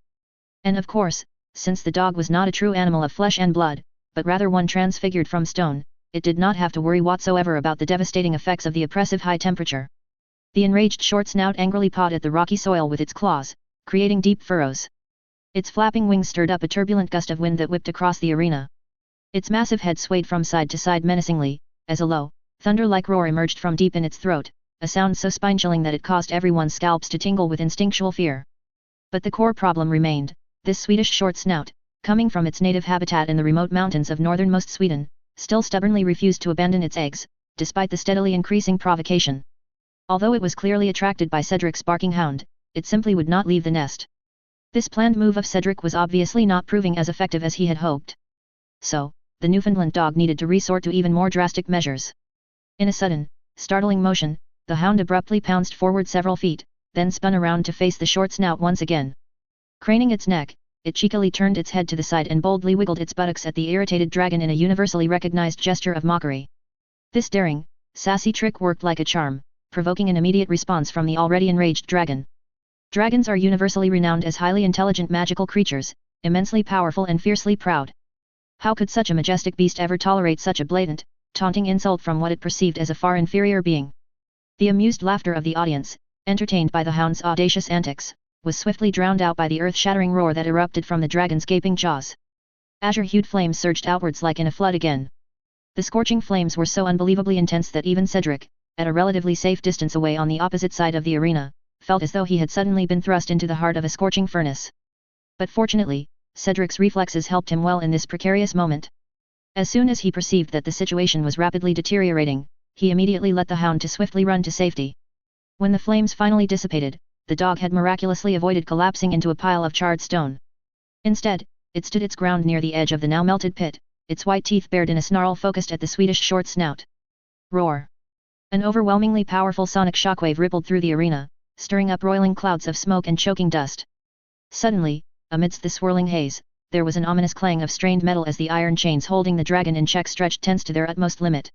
A: And of course, since the dog was not a true animal of flesh and blood, but rather one transfigured from stone, it did not have to worry whatsoever about the devastating effects of the oppressive high temperature. The enraged short snout angrily pawed at the rocky soil with its claws, creating deep furrows. Its flapping wings stirred up a turbulent gust of wind that whipped across the arena. Its massive head swayed from side to side menacingly, as a low, thunder-like roar emerged from deep in its throat, a sound so spine-chilling that it caused everyone's scalps to tingle with instinctual fear. But the core problem remained: this Swedish short snout, coming from its native habitat in the remote mountains of northernmost Sweden, still stubbornly refused to abandon its eggs, despite the steadily increasing provocation. Although it was clearly attracted by Cedric's barking hound, it simply would not leave the nest. This planned move of Cedric was obviously not proving as effective as he had hoped. So, the Newfoundland dog needed to resort to even more drastic measures. In a sudden, startling motion, the hound abruptly pounced forward several feet, then spun around to face the short snout once again. Craning its neck, it cheekily turned its head to the side and boldly wiggled its buttocks at the irritated dragon in a universally recognized gesture of mockery. This daring, sassy trick worked like a charm, provoking an immediate response from the already enraged dragon. Dragons are universally renowned as highly intelligent magical creatures, immensely powerful and fiercely proud. How could such a majestic beast ever tolerate such a blatant, taunting insult from what it perceived as a far inferior being? The amused laughter of the audience, entertained by the hound's audacious antics, was swiftly drowned out by the earth-shattering roar that erupted from the dragon's gaping jaws. Azure-hued flames surged outwards like in a flood again. The scorching flames were so unbelievably intense that even Cedric, at a relatively safe distance away on the opposite side of the arena, felt as though he had suddenly been thrust into the heart of a scorching furnace. But fortunately, Cedric's reflexes helped him well in this precarious moment. As soon as he perceived that the situation was rapidly deteriorating, he immediately let the hound to swiftly run to safety. When the flames finally dissipated, the dog had miraculously avoided collapsing into a pile of charred stone. Instead, it stood its ground near the edge of the now melted pit, its white teeth bared in a snarl focused at the Swedish short snout. Roar! An overwhelmingly powerful sonic shockwave rippled through the arena, stirring up roiling clouds of smoke and choking dust. Suddenly, amidst the swirling haze, there was an ominous clang of strained metal as the iron chains holding the dragon in check stretched tense to their utmost limit.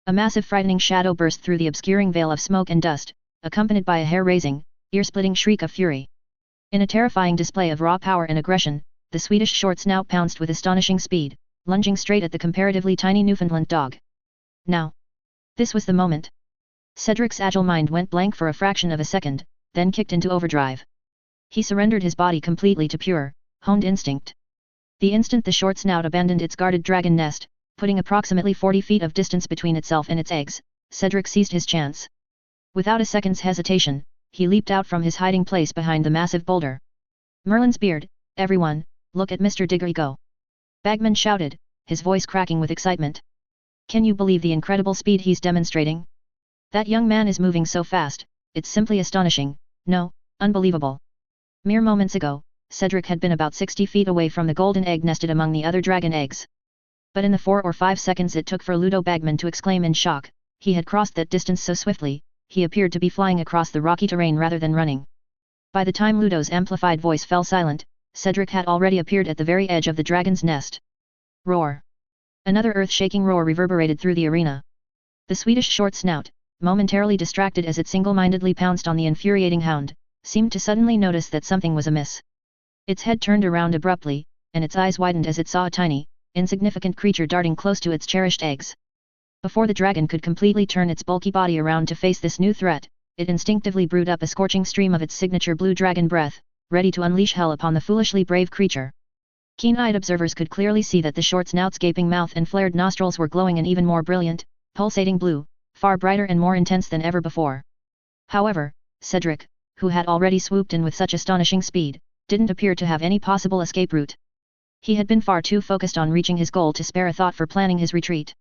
A: A massive frightening shadow burst through the obscuring veil of smoke and dust, accompanied by a hair-raising, ear-splitting shriek of fury. In a terrifying display of raw power and aggression, the Swedish short snout pounced with astonishing speed, lunging straight at the comparatively tiny Newfoundland dog. Now! This was the moment. Cedric's agile mind went blank for a fraction of a second, then kicked into overdrive. He surrendered his body completely to pure, honed instinct. The instant the short snout abandoned its guarded dragon nest, putting approximately 40 feet of distance between itself and its eggs, Cedric seized his chance. Without a second's hesitation, he leaped out from his hiding place behind the massive boulder. "Merlin's beard, everyone, look at Mr. Diggory go!" Bagman shouted, his voice cracking with excitement. Can you believe the incredible speed he's demonstrating? That young man is moving so fast, it's simply astonishing, no, unbelievable. Mere moments ago, Cedric had been about 60 feet away from the golden egg nested among the other dragon eggs. But in the 4 or 5 seconds it took for Ludo Bagman to exclaim in shock, he had crossed that distance so swiftly, he appeared to be flying across the rocky terrain rather than running. By the time Ludo's amplified voice fell silent, Cedric had already appeared at the very edge of the dragon's nest. Roar! Another earth-shaking roar reverberated through the arena. The Swedish short snout, momentarily distracted as it single-mindedly pounced on the infuriating hound, seemed to suddenly notice that something was amiss. Its head turned around abruptly, and its eyes widened as it saw a tiny, insignificant creature darting close to its cherished eggs. Before the dragon could completely turn its bulky body around to face this new threat, it instinctively brewed up a scorching stream of its signature blue dragon breath, ready to unleash hell upon the foolishly brave creature. Keen-eyed observers could clearly see that the short snout's gaping mouth and flared nostrils were glowing an even more brilliant, pulsating blue, far brighter and more intense than ever before. However, Cedric, who had already swooped in with such astonishing speed, didn't appear to have any possible escape route. He had been far too focused on reaching his goal to spare a thought for planning his retreat.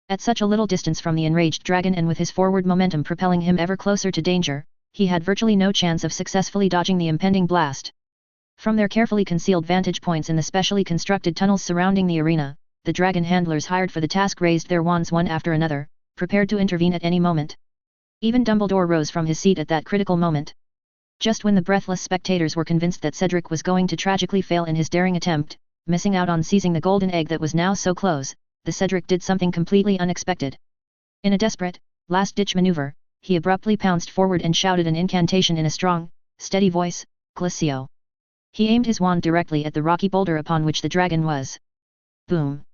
A: At such a little distance from the enraged dragon and with his forward momentum propelling him ever closer to danger, he had virtually no chance of successfully dodging the impending blast. From their carefully concealed vantage points in the specially constructed tunnels surrounding the arena, the dragon handlers hired for the task raised their wands one after another, prepared to intervene at any moment. Even Dumbledore rose from his seat at that critical moment. Just when the breathless spectators were convinced that Cedric was going to tragically fail in his daring attempt, missing out on seizing the golden egg that was now so close, the Cedric did something completely unexpected. In a desperate, last-ditch maneuver, he abruptly pounced forward and shouted an incantation in a strong, steady voice, Glacio. He aimed his wand directly at the rocky boulder upon which the dragon was. Boom!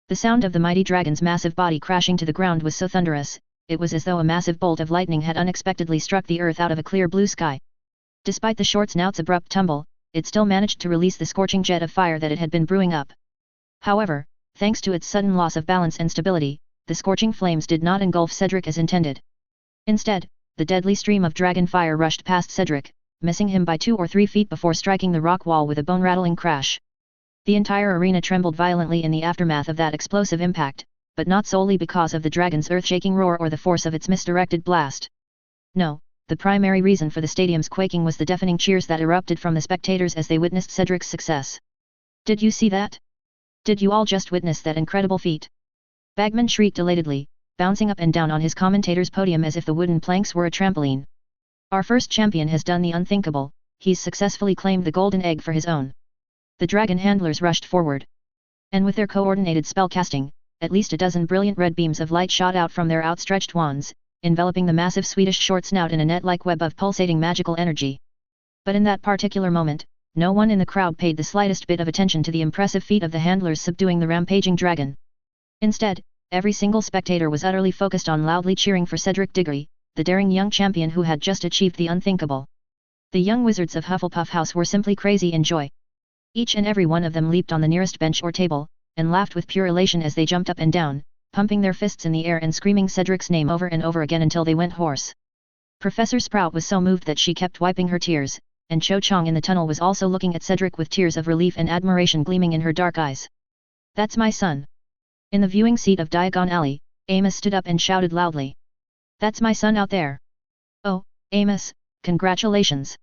A: The sound of the mighty dragon's massive body crashing to the ground was so thunderous, it was as though a massive bolt of lightning had unexpectedly struck the earth out of a clear blue sky. Despite the short snout's abrupt tumble, it still managed to release the scorching jet of fire that it had been brewing up. However, thanks to its sudden loss of balance and stability, the scorching flames did not engulf Cedric as intended. Instead, the deadly stream of dragon fire rushed past Cedric, missing him by 2 or 3 feet before striking the rock wall with a bone-rattling crash. The entire arena trembled violently in the aftermath of that explosive impact, but not solely because of the dragon's earth-shaking roar or the force of its misdirected blast. No, the primary reason for the stadium's quaking was the deafening cheers that erupted from the spectators as they witnessed Cedric's success. Did you see that? Did you all just witness that incredible feat? Bagman shrieked elatedly, bouncing up and down on his commentator's podium as if the wooden planks were a trampoline. Our first champion has done the unthinkable, he's successfully claimed the golden egg for his own. The dragon handlers rushed forward. And with their coordinated spellcasting, at least a dozen brilliant red beams of light shot out from their outstretched wands, enveloping the massive Swedish short snout in a net-like web of pulsating magical energy. But in that particular moment, no one in the crowd paid the slightest bit of attention to the impressive feat of the handlers subduing the rampaging dragon. Instead, every single spectator was utterly focused on loudly cheering for Cedric Diggory, the daring young champion who had just achieved the unthinkable. The young wizards of Hufflepuff House were simply crazy in joy. Each and every one of them leaped on the nearest bench or table, and laughed with pure elation as they jumped up and down, pumping their fists in the air and screaming Cedric's name over and over again until they went hoarse. Professor Sprout was so moved that she kept wiping her tears, and Cho Chang in the tunnel was also looking at Cedric with tears of relief and admiration gleaming in her dark eyes. That's my son. In the viewing seat of Diagon Alley, Amos stood up and shouted loudly. That's my son out there. Oh, Amos, congratulations.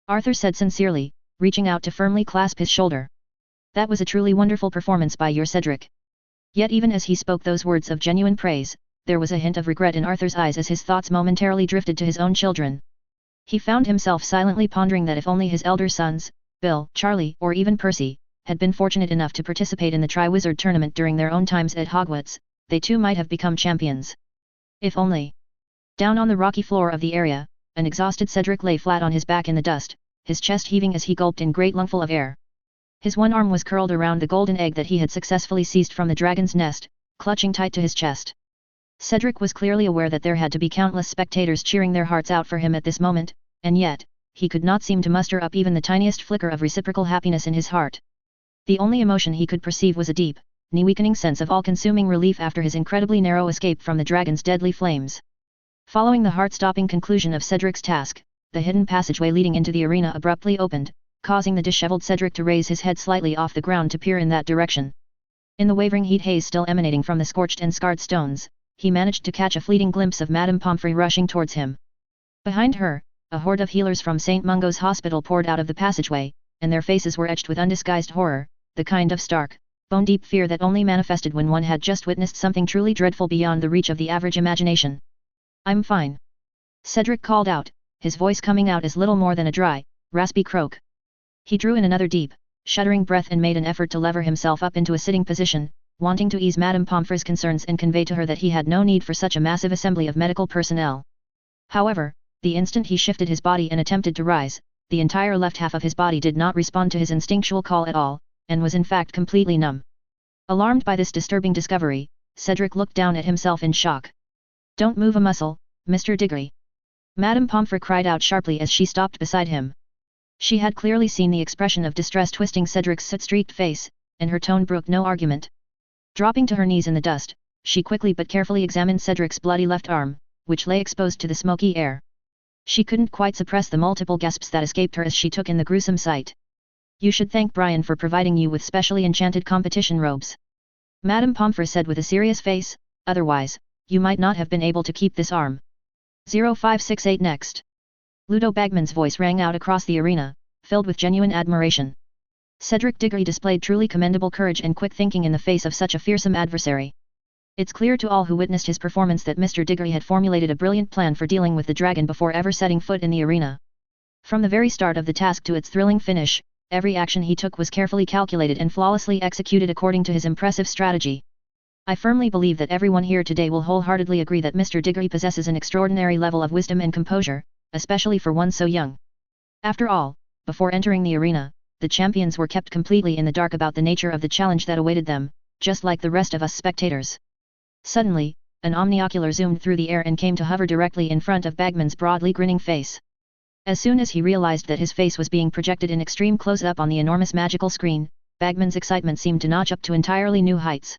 A: Arthur said sincerely, reaching out to firmly clasp his shoulder. That was a truly wonderful performance by your Cedric. Yet even as he spoke those words of genuine praise, there was a hint of regret in Arthur's eyes as his thoughts momentarily drifted to his own children. He found himself silently pondering that if only his elder sons, Bill, Charlie, or even Percy, had been fortunate enough to participate in the Triwizard Tournament during their own times at Hogwarts, they too might have become champions. If only. Down on the rocky floor of the area, an exhausted Cedric lay flat on his back in the dust, his chest heaving as he gulped in great lungful of air. His one arm was curled around the golden egg that he had successfully seized from the dragon's nest, clutching tight to his chest. Cedric was clearly aware that there had to be countless spectators cheering their hearts out for him at this moment, and yet, he could not seem to muster up even the tiniest flicker of reciprocal happiness in his heart. The only emotion he could perceive was a deep, knee-weakening sense of all-consuming relief after his incredibly narrow escape from the dragon's deadly flames. Following the heart-stopping conclusion of Cedric's task, the hidden passageway leading into the arena abruptly opened, causing the disheveled Cedric to raise his head slightly off the ground to peer in that direction. In the wavering heat haze still emanating from the scorched and scarred stones, he managed to catch a fleeting glimpse of Madame Pomfrey rushing towards him. Behind her, a horde of healers from St. Mungo's hospital poured out of the passageway, and their faces were etched with undisguised horror, the kind of stark, bone-deep fear that only manifested when one had just witnessed something truly dreadful beyond the reach of the average imagination. "I'm fine," Cedric called out, his voice coming out as little more than a dry, raspy croak. He drew in another deep, shuddering breath and made an effort to lever himself up into a sitting position, wanting to ease Madame Pomfrey's concerns and convey to her that he had no need for such a massive assembly of medical personnel. However, the instant he shifted his body and attempted to rise, the entire left half of his body did not respond to his instinctual call at all, and was in fact completely numb. Alarmed by this disturbing discovery, Cedric looked down at himself in shock. "Don't move a muscle, Mr. Diggory," Madame Pomfrey cried out sharply as she stopped beside him. She had clearly seen the expression of distress twisting Cedric's soot-streaked face, and her tone brooked no argument. Dropping to her knees in the dust, she quickly but carefully examined Cedric's bloody left arm, which lay exposed to the smoky air. She couldn't quite suppress the multiple gasps that escaped her as she took in the gruesome sight. "You should thank Brian for providing you with specially enchanted competition robes," Madame Pomfrey said with a serious face, "otherwise, you might not have been able to keep this arm." 0568 Next. Ludo Bagman's voice rang out across the arena, filled with genuine admiration. Cedric Diggory displayed truly commendable courage and quick thinking in the face of such a fearsome adversary. It's clear to all who witnessed his performance that Mr. Diggory had formulated a brilliant plan for dealing with the dragon before ever setting foot in the arena. From the very start of the task to its thrilling finish, every action he took was carefully calculated and flawlessly executed according to his impressive strategy. I firmly believe that everyone here today will wholeheartedly agree that Mr. Diggory possesses an extraordinary level of wisdom and composure, especially for one so young. After all, before entering the arena, the champions were kept completely in the dark about the nature of the challenge that awaited them, just like the rest of us spectators. Suddenly, an omniocular zoomed through the air and came to hover directly in front of Bagman's broadly grinning face. As soon as he realized that his face was being projected in extreme close-up on the enormous magical screen, Bagman's excitement seemed to notch up to entirely new heights.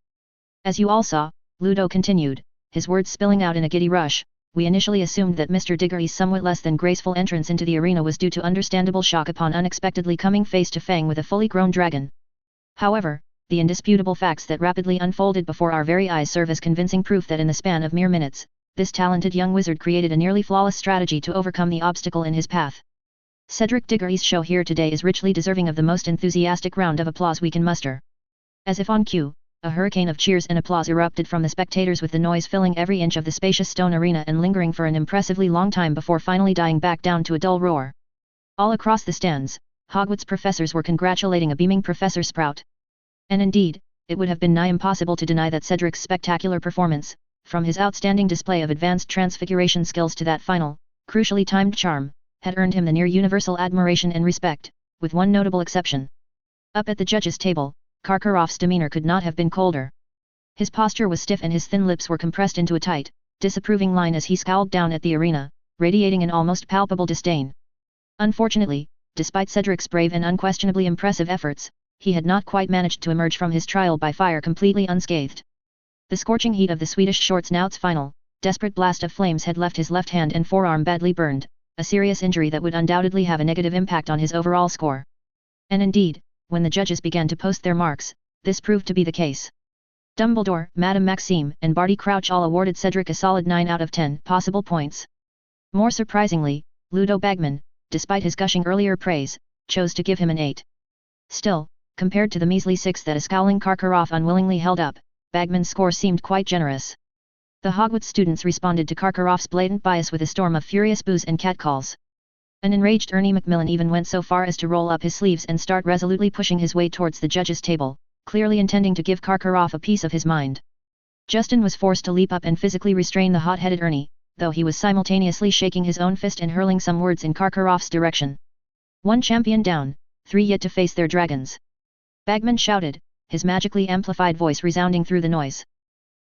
A: "As you all saw," Ludo continued, his words spilling out in a giddy rush, "we initially assumed that Mr. Diggory's somewhat less than graceful entrance into the arena was due to understandable shock upon unexpectedly coming face to face with a fully grown dragon. However, the indisputable facts that rapidly unfolded before our very eyes serve as convincing proof that in the span of mere minutes, this talented young wizard created a nearly flawless strategy to overcome the obstacle in his path. Cedric Diggory's show here today is richly deserving of the most enthusiastic round of applause we can muster." As if on cue, a hurricane of cheers and applause erupted from the spectators, with the noise filling every inch of the spacious stone arena and lingering for an impressively long time before finally dying back down to a dull roar. All across the stands, Hogwarts professors were congratulating a beaming Professor Sprout. And indeed, it would have been nigh impossible to deny that Cedric's spectacular performance, from his outstanding display of advanced transfiguration skills to that final, crucially timed charm, had earned him the near universal admiration and respect, with one notable exception. Up at the judges' table, Karkaroff's demeanor could not have been colder. His posture was stiff and his thin lips were compressed into a tight, disapproving line as he scowled down at the arena, radiating an almost palpable disdain. Unfortunately, despite Cedric's brave and unquestionably impressive efforts, he had not quite managed to emerge from his trial by fire completely unscathed. The scorching heat of the Swedish short snout's final, desperate blast of flames had left his left hand and forearm badly burned, a serious injury that would undoubtedly have a negative impact on his overall score. And indeed, when the judges began to post their marks, this proved to be the case. Dumbledore, Madame Maxime, and Barty Crouch all awarded Cedric a solid 9 out of 10 possible points. More surprisingly, Ludo Bagman, despite his gushing earlier praise, chose to give him an 8. Still, compared to the measly 6 that a scowling Karkaroff unwillingly held up, Bagman's score seemed quite generous. The Hogwarts students responded to Karkaroff's blatant bias with a storm of furious boos and catcalls. An enraged Ernie Macmillan even went so far as to roll up his sleeves and start resolutely pushing his way towards the judges' table, clearly intending to give Karkaroff a piece of his mind. Justin was forced to leap up and physically restrain the hot-headed Ernie, though he was simultaneously shaking his own fist and hurling some words in Karkaroff's direction. "One champion down, 3 yet to face their dragons," Bagman shouted, his magically amplified voice resounding through the noise.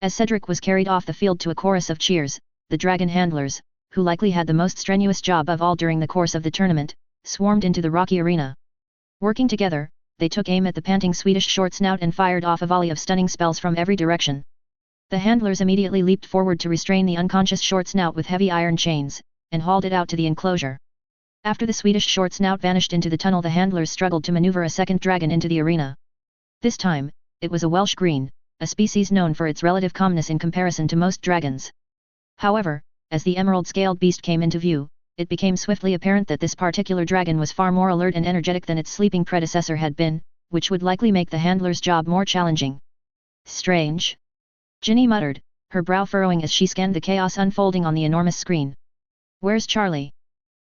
A: As Cedric was carried off the field to a chorus of cheers, the dragon handlers, who likely had the most strenuous job of all during the course of the tournament, swarmed into the rocky arena. Working together, they took aim at the panting Swedish short snout and fired off a volley of stunning spells from every direction. The handlers immediately leaped forward to restrain the unconscious short snout with heavy iron chains, and hauled it out to the enclosure. After the Swedish short snout vanished into the tunnel, the handlers struggled to maneuver a second dragon into the arena. This time, It was a Welsh green, a species known for its relative calmness in comparison to most dragons. However, as the emerald-scaled beast came into view, it became swiftly apparent that this particular dragon was far more alert and energetic than its sleeping predecessor had been, which would likely make the handler's job more challenging. Strange? Ginny muttered, her brow furrowing as she scanned the chaos unfolding on the enormous screen. Where's Charlie?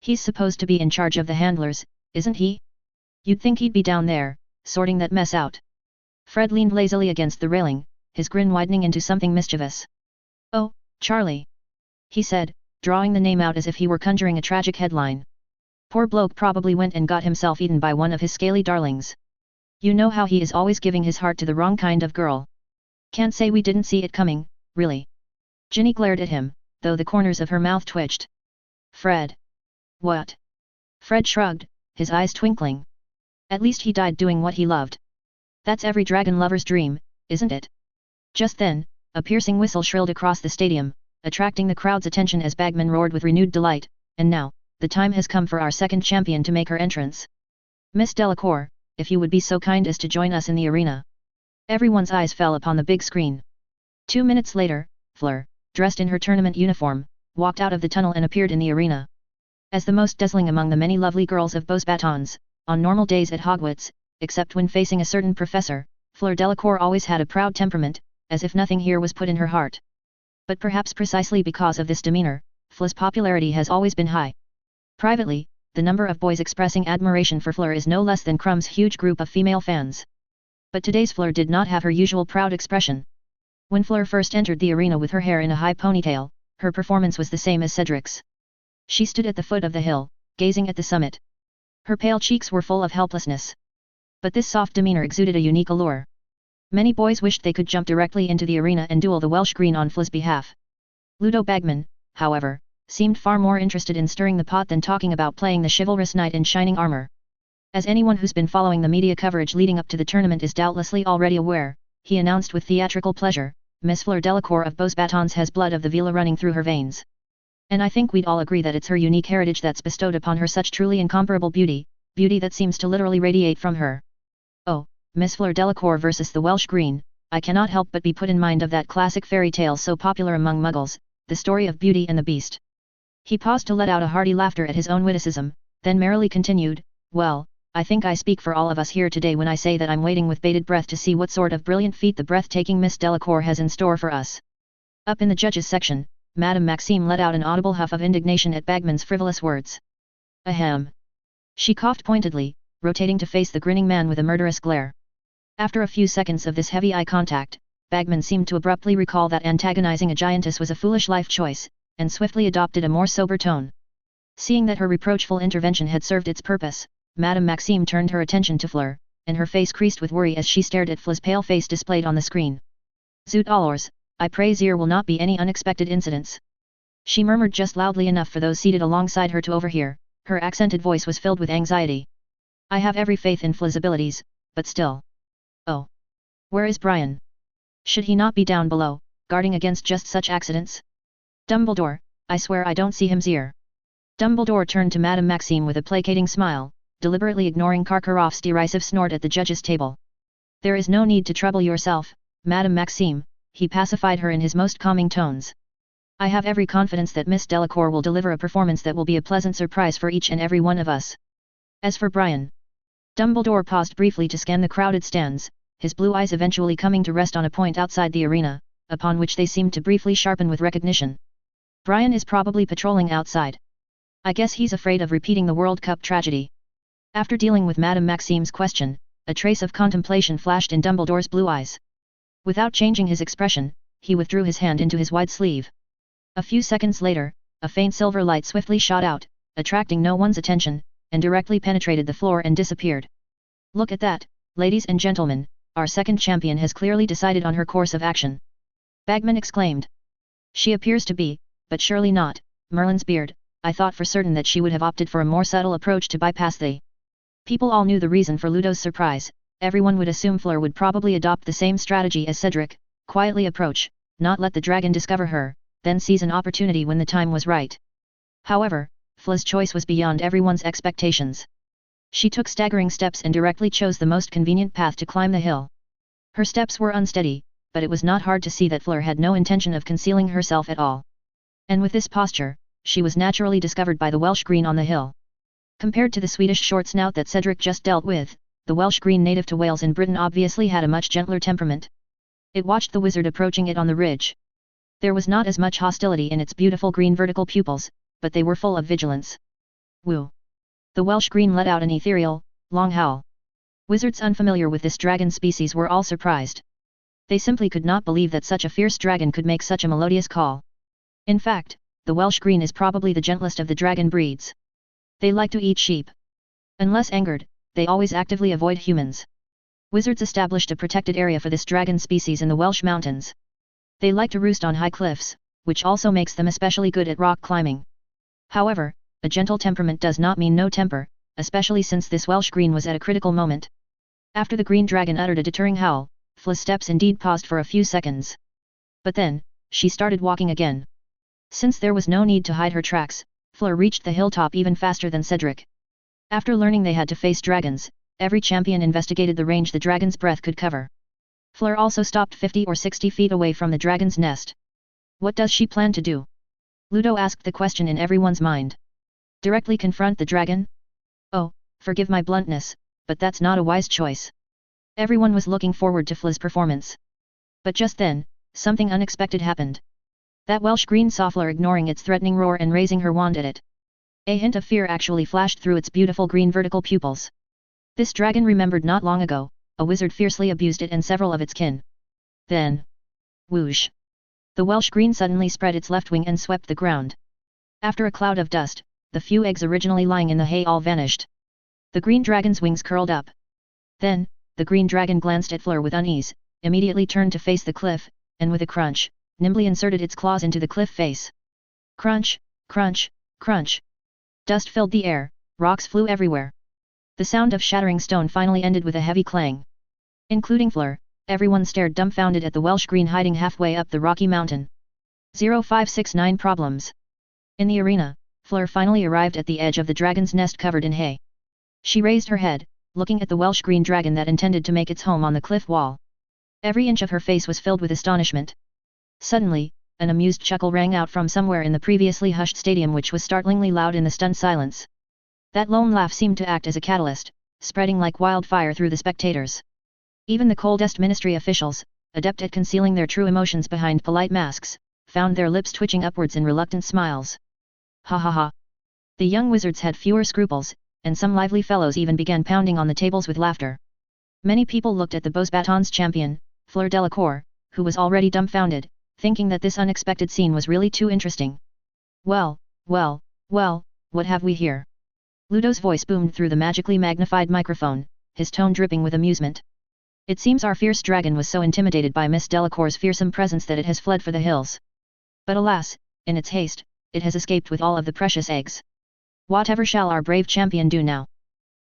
A: He's supposed to be in charge of the handlers, isn't he? You'd think he'd be down there, sorting that mess out. Fred leaned lazily against the railing, his grin widening into something mischievous. Oh, Charlie, he said, drawing the name out as if he were conjuring a tragic headline. Poor bloke probably went and got himself eaten by one of his scaly darlings. You know how he is always giving his heart to the wrong kind of girl. Can't say we didn't see it coming, really. Ginny glared at him, though the corners of her mouth twitched. Fred. What? Fred shrugged, his eyes twinkling. At least he died doing what he loved. That's every dragon lover's dream, isn't it? Just then, a piercing whistle shrilled across the stadium, attracting the crowd's attention as Bagman roared with renewed delight, and now, the time has come for our second champion to make her entrance. Miss Delacour, if you would be so kind as to join us in the arena. Everyone's eyes fell upon the big screen. 2 minutes later, Fleur, dressed in her tournament uniform, walked out of the tunnel and appeared in the arena. As the most dazzling among the many lovely girls of Beaux Batons, on normal days at Hogwarts, except when facing a certain professor, Fleur Delacour always had a proud temperament, as if nothing here was put in her heart. But perhaps precisely because of this demeanor, Fleur's popularity has always been high. Privately, the number of boys expressing admiration for Fleur is no less than Crumb's huge group of female fans. But today's Fleur did not have her usual proud expression. When Fleur first entered the arena with her hair in a high ponytail, her performance was the same as Cedric's. She stood at the foot of the hill, gazing at the summit. Her pale cheeks were full of helplessness. But this soft demeanor exuded a unique allure. Many boys wished they could jump directly into the arena and duel the Welsh green on Fleur's behalf. Ludo Bagman, however, seemed far more interested in stirring the pot than talking about playing the chivalrous knight in shining armor. As anyone who's been following the media coverage leading up to the tournament is doubtlessly already aware, he announced with theatrical pleasure, Miss Fleur Delacour of Beaux Batons has blood of the Vila running through her veins. And I think we'd all agree that it's her unique heritage that's bestowed upon her such truly incomparable beauty, beauty that seems to literally radiate from her. Oh, Miss Fleur Delacour versus the Welsh green, I cannot help but be put in mind of that classic fairy tale so popular among muggles, the story of Beauty and the Beast. He paused to let out a hearty laughter at his own witticism, then merrily continued, well, I think I speak for all of us here today when I say that I'm waiting with bated breath to see what sort of brilliant feat the breathtaking Miss Delacour has in store for us. Up in the judges section, Madame Maxime let out an audible huff of indignation at Bagman's frivolous words. Ahem. She coughed pointedly, rotating to face the grinning man with a murderous glare. After a few seconds of this heavy eye contact, Bagman seemed to abruptly recall that antagonizing a giantess was a foolish life choice, and swiftly adopted a more sober tone. Seeing that her reproachful intervention had served its purpose, Madame Maxime turned her attention to Fleur, and her face creased with worry as she stared at Fleur's pale face displayed on the screen. Zoot allors, I pray there will not be any unexpected incidents. She murmured just loudly enough for those seated alongside her to overhear, her accented voice was filled with anxiety. I have every faith in Fleur's abilities, but still. Oh. Where is Brian? Should he not be down below, guarding against just such accidents? Dumbledore, I swear I don't see him here. Dumbledore turned to Madame Maxime with a placating smile, deliberately ignoring Karkaroff's derisive snort at the judges' table. There is no need to trouble yourself, Madame Maxime, he pacified her in his most calming tones. I have every confidence that Miss Delacour will deliver a performance that will be a pleasant surprise for each and every one of us. As for Brian. Dumbledore paused briefly to scan the crowded stands, his blue eyes eventually coming to rest on a point outside the arena, upon which they seemed to briefly sharpen with recognition. Brian is probably patrolling outside. I guess he's afraid of repeating the World Cup tragedy. After dealing with Madame Maxime's question, a trace of contemplation flashed in Dumbledore's blue eyes. Without changing his expression, he withdrew his hand into his wide sleeve. A few seconds later, a faint silver light swiftly shot out, attracting no one's attention, and directly penetrated the floor and disappeared. Look at that, ladies and gentlemen, our second champion has clearly decided on her course of action. Bagman exclaimed. She appears to be, but surely not, Merlin's beard. I thought for certain that she would have opted for a more subtle approach to bypass the... People all knew the reason for Ludo's surprise. Everyone would assume Fleur would probably adopt the same strategy as Cedric, quietly approach, not let the dragon discover her, then seize an opportunity when the time was right. However, Fleur's choice was beyond everyone's expectations. She took staggering steps and directly chose the most convenient path to climb the hill. Her steps were unsteady, but it was not hard to see that Fleur had no intention of concealing herself at all. And with this posture, she was naturally discovered by the Welsh Green on the hill. Compared to the Swedish short snout that Cedric just dealt with, the Welsh Green native to Wales in Britain obviously had a much gentler temperament. It watched the wizard approaching it on the ridge. There was not as much hostility in its beautiful green vertical pupils, but they were full of vigilance. Woo! The Welsh Green let out an ethereal, long howl. Wizards unfamiliar with this dragon species were all surprised. They simply could not believe that such a fierce dragon could make such a melodious call. In fact, the Welsh Green is probably the gentlest of the dragon breeds. They like to eat sheep. Unless angered, they always actively avoid humans. Wizards established a protected area for this dragon species in the Welsh mountains. They like to roost on high cliffs, which also makes them especially good at rock climbing. However, a gentle temperament does not mean no temper, especially since this Welsh Green was at a critical moment. After the green dragon uttered a deterring howl, Fleur's steps indeed paused for a few seconds. But then, she started walking again. Since there was no need to hide her tracks, Fleur reached the hilltop even faster than Cedric. After learning they had to face dragons, every champion investigated the range the dragon's breath could cover. Fleur also stopped 50 or 60 feet away from the dragon's nest. What does she plan to do? Ludo asked the question in everyone's mind. Directly confront the dragon? Oh, forgive my bluntness, but that's not a wise choice. Everyone was looking forward to Fleur's performance. But just then, something unexpected happened. That Welsh Green saw Fleur ignoring its threatening roar and raising her wand at it. A hint of fear actually flashed through its beautiful green vertical pupils. This dragon remembered not long ago, a wizard fiercely abused it and several of its kin. Then, whoosh! The Welsh Green suddenly spread its left wing and swept the ground. After a cloud of dust, the few eggs originally lying in the hay all vanished. The green dragon's wings curled up. Then, the green dragon glanced at Fleur with unease, immediately turned to face the cliff, and with a crunch, nimbly inserted its claws into the cliff face. Crunch, crunch, crunch. Dust filled the air, rocks flew everywhere. The sound of shattering stone finally ended with a heavy clang. Including Fleur, everyone stared dumbfounded at the Welsh Green hiding halfway up the rocky mountain. 0569 Problems. In the arena, Fleur finally arrived at the edge of the dragon's nest covered in hay. She raised her head, looking at the Welsh Green dragon that intended to make its home on the cliff wall. Every inch of her face was filled with astonishment. Suddenly, an amused chuckle rang out from somewhere in the previously hushed stadium which was startlingly loud in the stunned silence. That lone laugh seemed to act as a catalyst, spreading like wildfire through the spectators. Even the coldest ministry officials, adept at concealing their true emotions behind polite masks, found their lips twitching upwards in reluctant smiles. Ha ha ha! The young wizards had fewer scruples, and some lively fellows even began pounding on the tables with laughter. Many people looked at the Beaux Batons champion, Fleur Delacour, who was already dumbfounded, thinking that this unexpected scene was really too interesting. Well, well, well, what have we here? Ludo's voice boomed through the magically magnified microphone, his tone dripping with amusement. It seems our fierce dragon was so intimidated by Miss Delacour's fearsome presence that it has fled for the hills. But alas, in its haste, it has escaped with all of the precious eggs. Whatever shall our brave champion do now?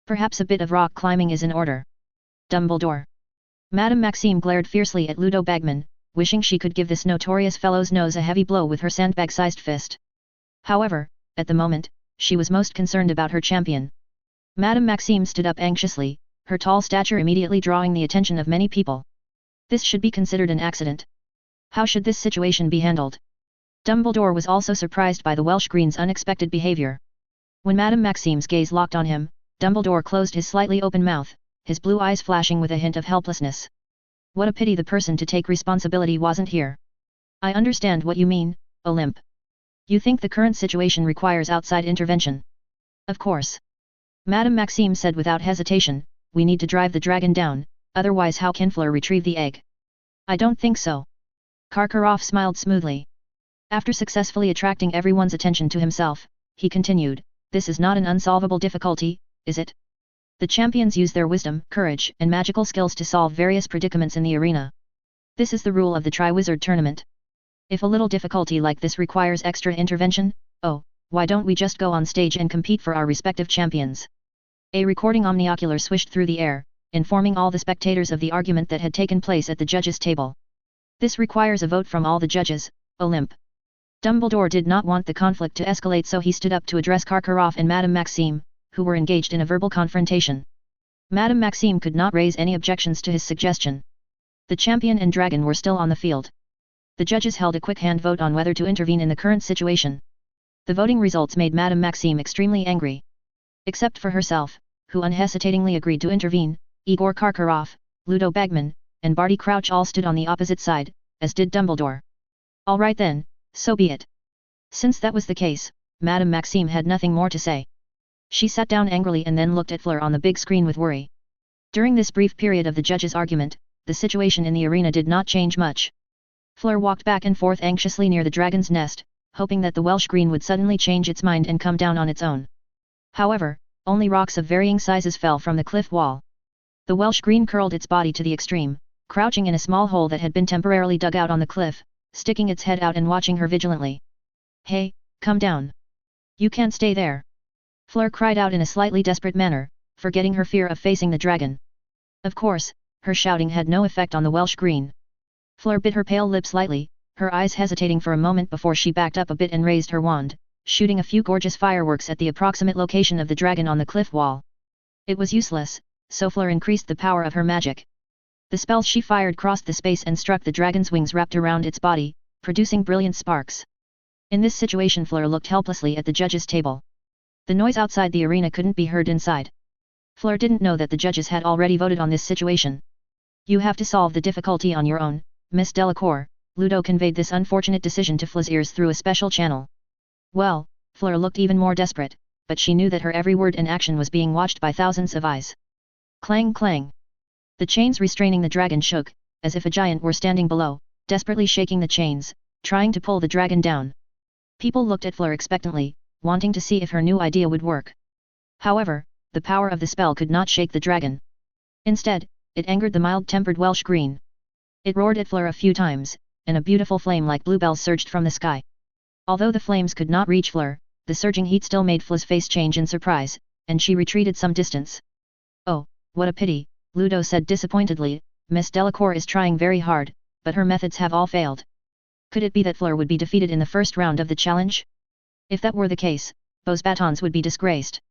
A: Perhaps a bit of rock climbing is in order. Dumbledore. Madame Maxime glared fiercely at Ludo Bagman, wishing she could give this notorious fellow's nose a heavy blow with her sandbag-sized fist. However, at the moment, she was most concerned about her champion. Madame Maxime stood up anxiously, her tall stature immediately drawing the attention of many people. This should be considered an accident. How should this situation be handled? Dumbledore was also surprised by the Welsh Green's unexpected behavior. When Madame Maxime's gaze locked on him, Dumbledore closed his slightly open mouth, his blue eyes flashing with a hint of helplessness. What a pity the person to take responsibility wasn't here. I understand what you mean, Olymp. You think the current situation requires outside intervention? Of course. Madame Maxime said without hesitation, we need to drive the dragon down, otherwise how can Fleur retrieve the egg? I don't think so. Karkaroff smiled smoothly. After successfully attracting everyone's attention to himself, he continued, this is not an unsolvable difficulty, is it? The champions use their wisdom, courage, and magical skills to solve various predicaments in the arena. This is the rule of the Tri-Wizard tournament. If a little difficulty like this requires extra intervention, oh, why don't we just go on stage and compete for our respective champions? A recording omniocular swished through the air, informing all the spectators of the argument that had taken place at the judges' table. This requires a vote from all the judges, Olymp. Dumbledore did not want the conflict to escalate, so he stood up to address Karkaroff and Madame Maxime, who were engaged in a verbal confrontation. Madame Maxime could not raise any objections to his suggestion. The champion and dragon were still on the field. The judges held a quick hand vote on whether to intervene in the current situation. The voting results made Madame Maxime extremely angry. Except for herself, who unhesitatingly agreed to intervene, Igor Karkaroff, Ludo Bagman, and Barty Crouch all stood on the opposite side, as did Dumbledore. All right then, so be it. Since that was the case, Madame Maxime had nothing more to say. She sat down angrily and then looked at Fleur on the big screen with worry. During this brief period of the judges' argument, the situation in the arena did not change much. Fleur walked back and forth anxiously near the dragon's nest, hoping that the Welsh green would suddenly change its mind and come down on its own. However, only rocks of varying sizes fell from the cliff wall. The Welsh green curled its body to the extreme, crouching in a small hole that had been temporarily dug out on the cliff, sticking its head out and watching her vigilantly. Hey, come down. You can't stay there. Fleur cried out in a slightly desperate manner, forgetting her fear of facing the dragon. Of course, her shouting had no effect on the Welsh green. Fleur bit her pale lips lightly, her eyes hesitating for a moment before she backed up a bit and raised her wand, shooting a few gorgeous fireworks at the approximate location of the dragon on the cliff wall. It was useless, so Fleur increased the power of her magic. The spell she fired crossed the space and struck the dragon's wings wrapped around its body, producing brilliant sparks. In this situation Fleur looked helplessly at the judges' table. The noise outside the arena couldn't be heard inside. Fleur didn't know that the judges had already voted on this situation. You have to solve the difficulty on your own, Miss Delacour, Ludo conveyed this unfortunate decision to Fleur's ears through a special channel. Well, Fleur looked even more desperate, but she knew that her every word and action was being watched by thousands of eyes. Clang clang. The chains restraining the dragon shook, as if a giant were standing below, desperately shaking the chains, trying to pull the dragon down. People looked at Fleur expectantly, wanting to see if her new idea would work. However, the power of the spell could not shake the dragon. Instead, it angered the mild-tempered Welsh green. It roared at Fleur a few times, and a beautiful flame like bluebells surged from the sky. Although the flames could not reach Fleur, the surging heat still made Fleur's face change in surprise, and she retreated some distance. Oh, what a pity, Ludo said disappointedly, Miss Delacour is trying very hard, but her methods have all failed. Could it be that Fleur would be defeated in the first round of the challenge? If that were the case, Beau's batons would be disgraced.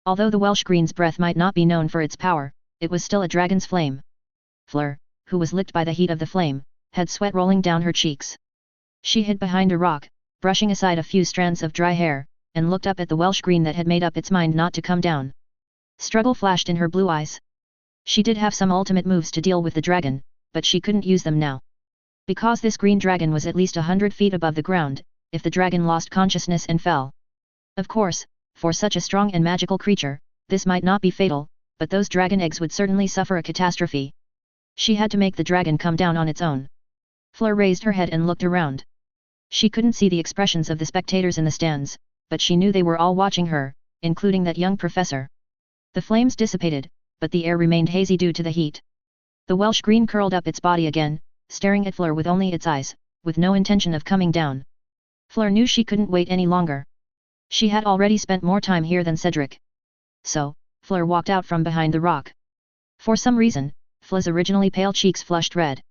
A: Although the Welsh green's breath might not be known for its power, it was still a dragon's flame. Fleur, who was licked by the heat of the flame, had sweat rolling down her cheeks. She hid behind a rock, brushing aside a few strands of dry hair, and looked up at the Welsh green that had made up its mind not to come down. Struggle flashed in her blue eyes. She did have some ultimate moves to deal with the dragon, but she couldn't use them now. Because this green dragon was at least 100 feet above the ground, if the dragon lost consciousness and fell. Of course, for such a strong and magical creature, this might not be fatal, but those dragon eggs would certainly suffer a catastrophe. She had to make the dragon come down on its own. Fleur raised her head and looked around. She couldn't see the expressions of the spectators in the stands, but she knew they were all watching her, including that young professor. The flames dissipated, but the air remained hazy due to the heat. The Welsh green curled up its body again, staring at Fleur with only its eyes, with no intention of coming down. Fleur knew she couldn't wait any longer. She had already spent more time here than Cedric. So, Fleur walked out from behind the rock. For some reason, Fleur's originally pale cheeks flushed red.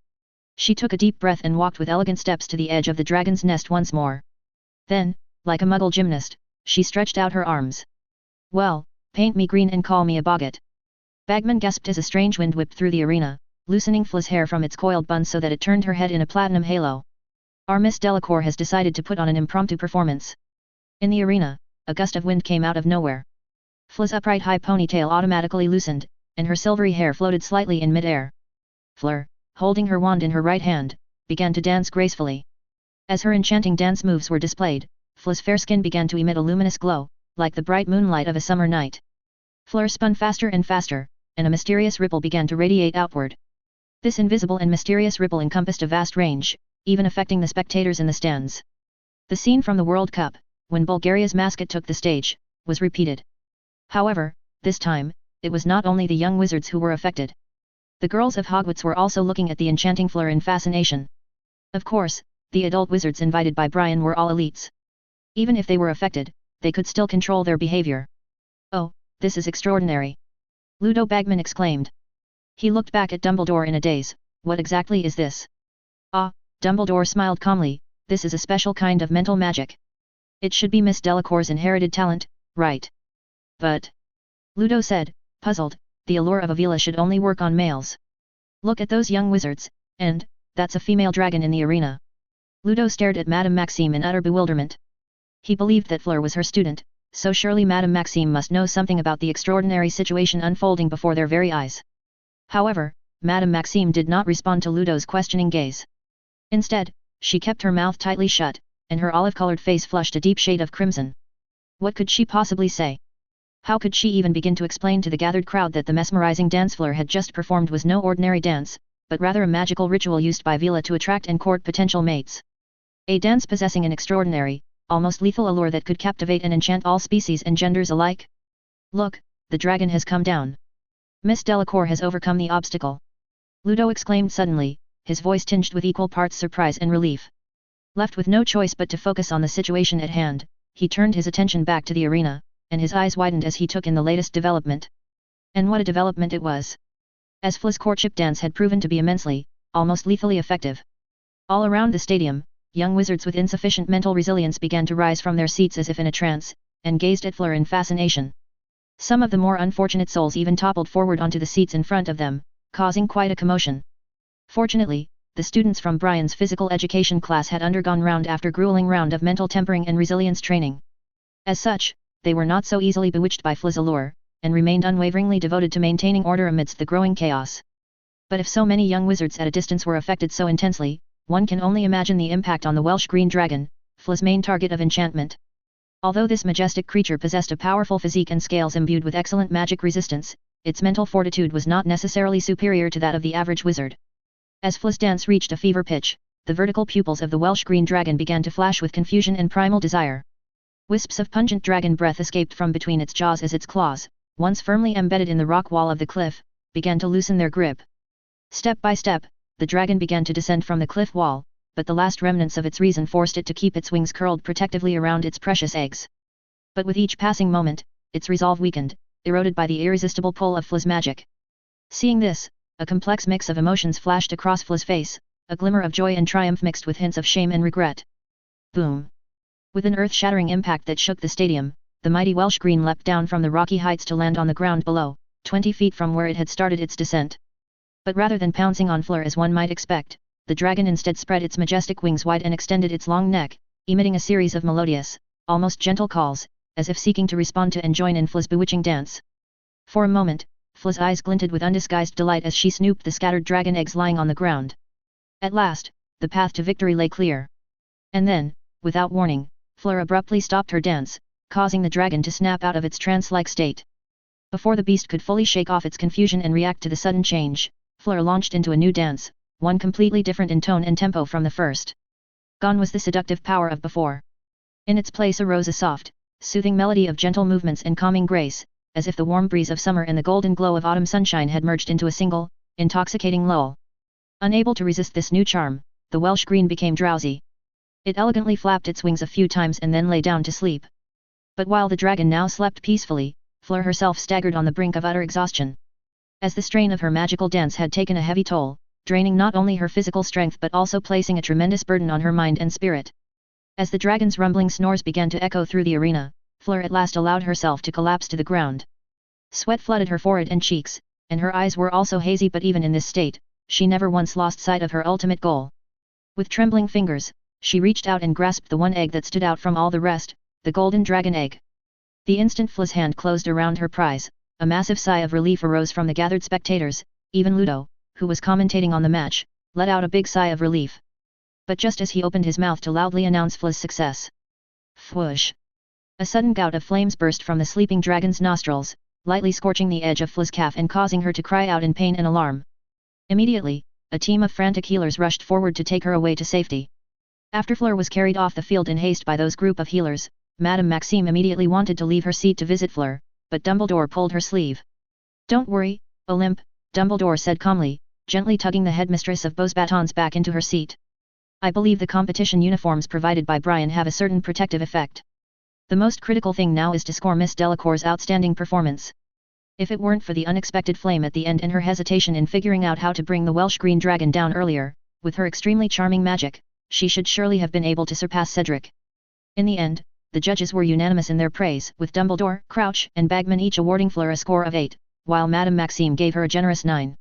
A: She took a deep breath and walked with elegant steps to the edge of the dragon's nest once more. Then, like a muggle gymnast, she stretched out her arms. Well, paint me green and call me a boggart. Bagman gasped as a strange wind whipped through the arena, loosening Fleur's hair from its coiled bun so that it turned her head in a platinum halo. Our Miss Delacour has decided to put on an impromptu performance. In the arena, a gust of wind came out of nowhere. Fleur's upright high ponytail automatically loosened, and her silvery hair floated slightly in mid-air. Fleur, holding her wand in her right hand, began to dance gracefully. As her enchanting dance moves were displayed, Fleur's fair skin began to emit a luminous glow, like the bright moonlight of a summer night. Fleur spun faster and faster, and a mysterious ripple began to radiate outward. This invisible and mysterious ripple encompassed a vast range, even affecting the spectators in the stands. The scene from the World Cup, when Bulgaria's mascot took the stage, was repeated. However, this time, it was not only the young wizards who were affected. The girls of Hogwarts were also looking at the enchanting Fleur in fascination. Of course, the adult wizards invited by Brian were all elites. Even if they were affected, they could still control their behavior. Oh, this is extraordinary! Ludo Bagman exclaimed. He looked back at Dumbledore in a daze. What exactly is this? Ah, Dumbledore smiled calmly, this is a special kind of mental magic. It should be Miss Delacour's inherited talent, right? But, Ludo said, puzzled, the allure of Avila should only work on males. Look at those young wizards, And, that's a female dragon in the arena. Ludo stared at Madame Maxime in utter bewilderment. He believed that Fleur was her student, so surely Madame Maxime must know something about the extraordinary situation unfolding before their very eyes. However, Madame Maxime did not respond to Ludo's questioning gaze. Instead, she kept her mouth tightly shut, and her olive-colored face flushed a deep shade of crimson. What could she possibly say? How could she even begin to explain to the gathered crowd that the mesmerizing dance Fleur had just performed was no ordinary dance, but rather a magical ritual used by Vila to attract and court potential mates? A dance possessing an extraordinary, almost lethal allure that could captivate and enchant all species and genders alike? Look, the dragon has come down. Miss Delacour has overcome the obstacle. Ludo exclaimed suddenly, his voice tinged with equal parts surprise and relief. Left with no choice but to focus on the situation at hand, he turned his attention back to the arena, and his eyes widened as he took in the latest development. And what a development it was! As Fleur's courtship dance had proven to be immensely, almost lethally effective. All around the stadium, young wizards with insufficient mental resilience began to rise from their seats as if in a trance, and gazed at Fleur in fascination. Some of the more unfortunate souls even toppled forward onto the seats in front of them, causing quite a commotion. Fortunately, the students from Brian's physical education class had undergone round after grueling round of mental tempering and resilience training. As such, they were not so easily bewitched by Fleur's allure, and remained unwaveringly devoted to maintaining order amidst the growing chaos. But if so many young wizards at a distance were affected so intensely, one can only imagine the impact on the Welsh green dragon, Fleur's main target of enchantment. Although this majestic creature possessed a powerful physique and scales imbued with excellent magic resistance, its mental fortitude was not necessarily superior to that of the average wizard. As Fleur's dance reached a fever pitch, the vertical pupils of the Welsh green dragon began to flash with confusion and primal desire. Wisps of pungent dragon breath escaped from between its jaws as its claws, once firmly embedded in the rock wall of the cliff, began to loosen their grip. Step by step, the dragon began to descend from the cliff wall, but the last remnants of its reason forced it to keep its wings curled protectively around its precious eggs. But with each passing moment, its resolve weakened, eroded by the irresistible pull of Fleur's magic. Seeing this, a complex mix of emotions flashed across Fleur's face, a glimmer of joy and triumph mixed with hints of shame and regret. Boom! With an earth-shattering impact that shook the stadium, the mighty Welsh green leapt down from the rocky heights to land on the ground below, 20 feet from where it had started its descent. But rather than pouncing on Fleur as one might expect, the dragon instead spread its majestic wings wide and extended its long neck, emitting a series of melodious, almost gentle calls, as if seeking to respond to and join in Fleur's bewitching dance. For a moment, Fleur's eyes glinted with undisguised delight as she snooped the scattered dragon eggs lying on the ground. At last, the path to victory lay clear. And then, without warning, Fleur abruptly stopped her dance, causing the dragon to snap out of its trance-like state. Before the beast could fully shake off its confusion and react to the sudden change, Fleur launched into a new dance, one completely different in tone and tempo from the first. Gone was the seductive power of before. In its place arose a soft, soothing melody of gentle movements and calming grace, as if the warm breeze of summer and the golden glow of autumn sunshine had merged into a single, intoxicating lull. Unable to resist this new charm, the Welsh green became drowsy. It elegantly flapped its wings a few times and then lay down to sleep. But while the dragon now slept peacefully, Fleur herself staggered on the brink of utter exhaustion. As the strain of her magical dance had taken a heavy toll, draining not only her physical strength but also placing a tremendous burden on her mind and spirit. As the dragon's rumbling snores began to echo through the arena, Fleur at last allowed herself to collapse to the ground. Sweat flooded her forehead and cheeks, and her eyes were also hazy, but even in this state, she never once lost sight of her ultimate goal. With trembling fingers, she reached out and grasped the one egg that stood out from all the rest, the golden dragon egg. The instant Fleur's hand closed around her prize, a massive sigh of relief arose from the gathered spectators. Even Ludo, who was commentating on the match, let out a big sigh of relief. But just as he opened his mouth to loudly announce Fleur's success, whoosh! A sudden gout of flames burst from the sleeping dragon's nostrils, lightly scorching the edge of Fleur's calf and causing her to cry out in pain and alarm. Immediately, a team of frantic healers rushed forward to take her away to safety. After Fleur was carried off the field in haste by those group of healers, Madame Maxime immediately wanted to leave her seat to visit Fleur, but Dumbledore pulled her sleeve. "Don't worry, Olympe," Dumbledore said calmly, gently tugging the headmistress of Beauxbatons back into her seat. "I believe the competition uniforms provided by Brian have a certain protective effect. The most critical thing now is to score Miss Delacour's outstanding performance. If it weren't for the unexpected flame at the end and her hesitation in figuring out how to bring the Welsh green dragon down earlier, with her extremely charming magic, she should surely have been able to surpass Cedric." In the end, the judges were unanimous in their praise, with Dumbledore, Crouch and Bagman each awarding Fleur a score of 8, while Madame Maxime gave her a generous 9.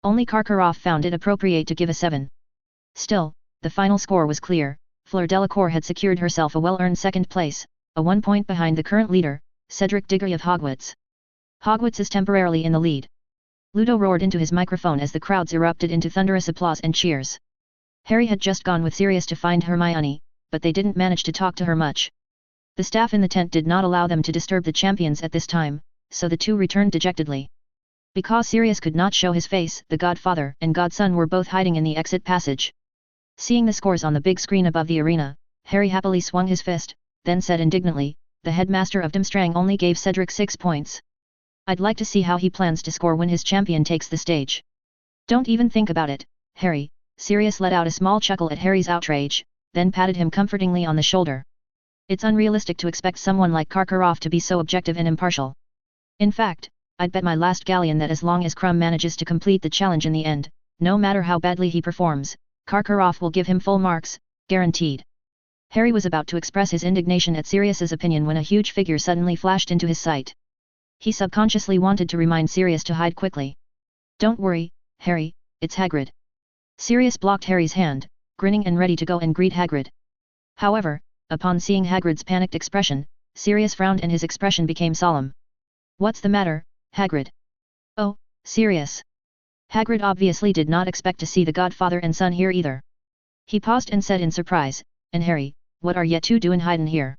A: Only Karkaroff found it appropriate to give a 7. Still, the final score was clear. Fleur Delacour had secured herself a well-earned second place, a 1 point behind the current leader, Cedric Diggory of Hogwarts. Hogwarts is temporarily in the lead. Ludo roared into his microphone as the crowds erupted into thunderous applause and cheers. Harry had just gone with Sirius to find Hermione, but they didn't manage to talk to her much. The staff in the tent did not allow them to disturb the champions at this time, so the two returned dejectedly. Because Sirius could not show his face, the godfather and godson were both hiding in the exit passage. Seeing the scores on the big screen above the arena, Harry happily swung his fist, then said indignantly, "The headmaster of Durmstrang only gave Cedric 6 points. I'd like to see how he plans to score when his champion takes the stage." "Don't even think about it, Harry." Sirius let out a small chuckle at Harry's outrage, then patted him comfortingly on the shoulder. "It's unrealistic to expect someone like Karkaroff to be so objective and impartial. In fact, I'd bet my last galleon that as long as Crumb manages to complete the challenge in the end, no matter how badly he performs, Karkaroff will give him full marks, guaranteed." Harry was about to express his indignation at Sirius's opinion when a huge figure suddenly flashed into his sight. He subconsciously wanted to remind Sirius to hide quickly. "Don't worry, Harry, it's Hagrid." Sirius blocked Harry's hand, grinning and ready to go and greet Hagrid. However, upon seeing Hagrid's panicked expression, Sirius frowned and his expression became solemn. "What's the matter, Hagrid?" "Oh, Sirius." Hagrid obviously did not expect to see the godfather and son here either. He paused and said in surprise, "And Harry, what are ye two doing hidin' here?"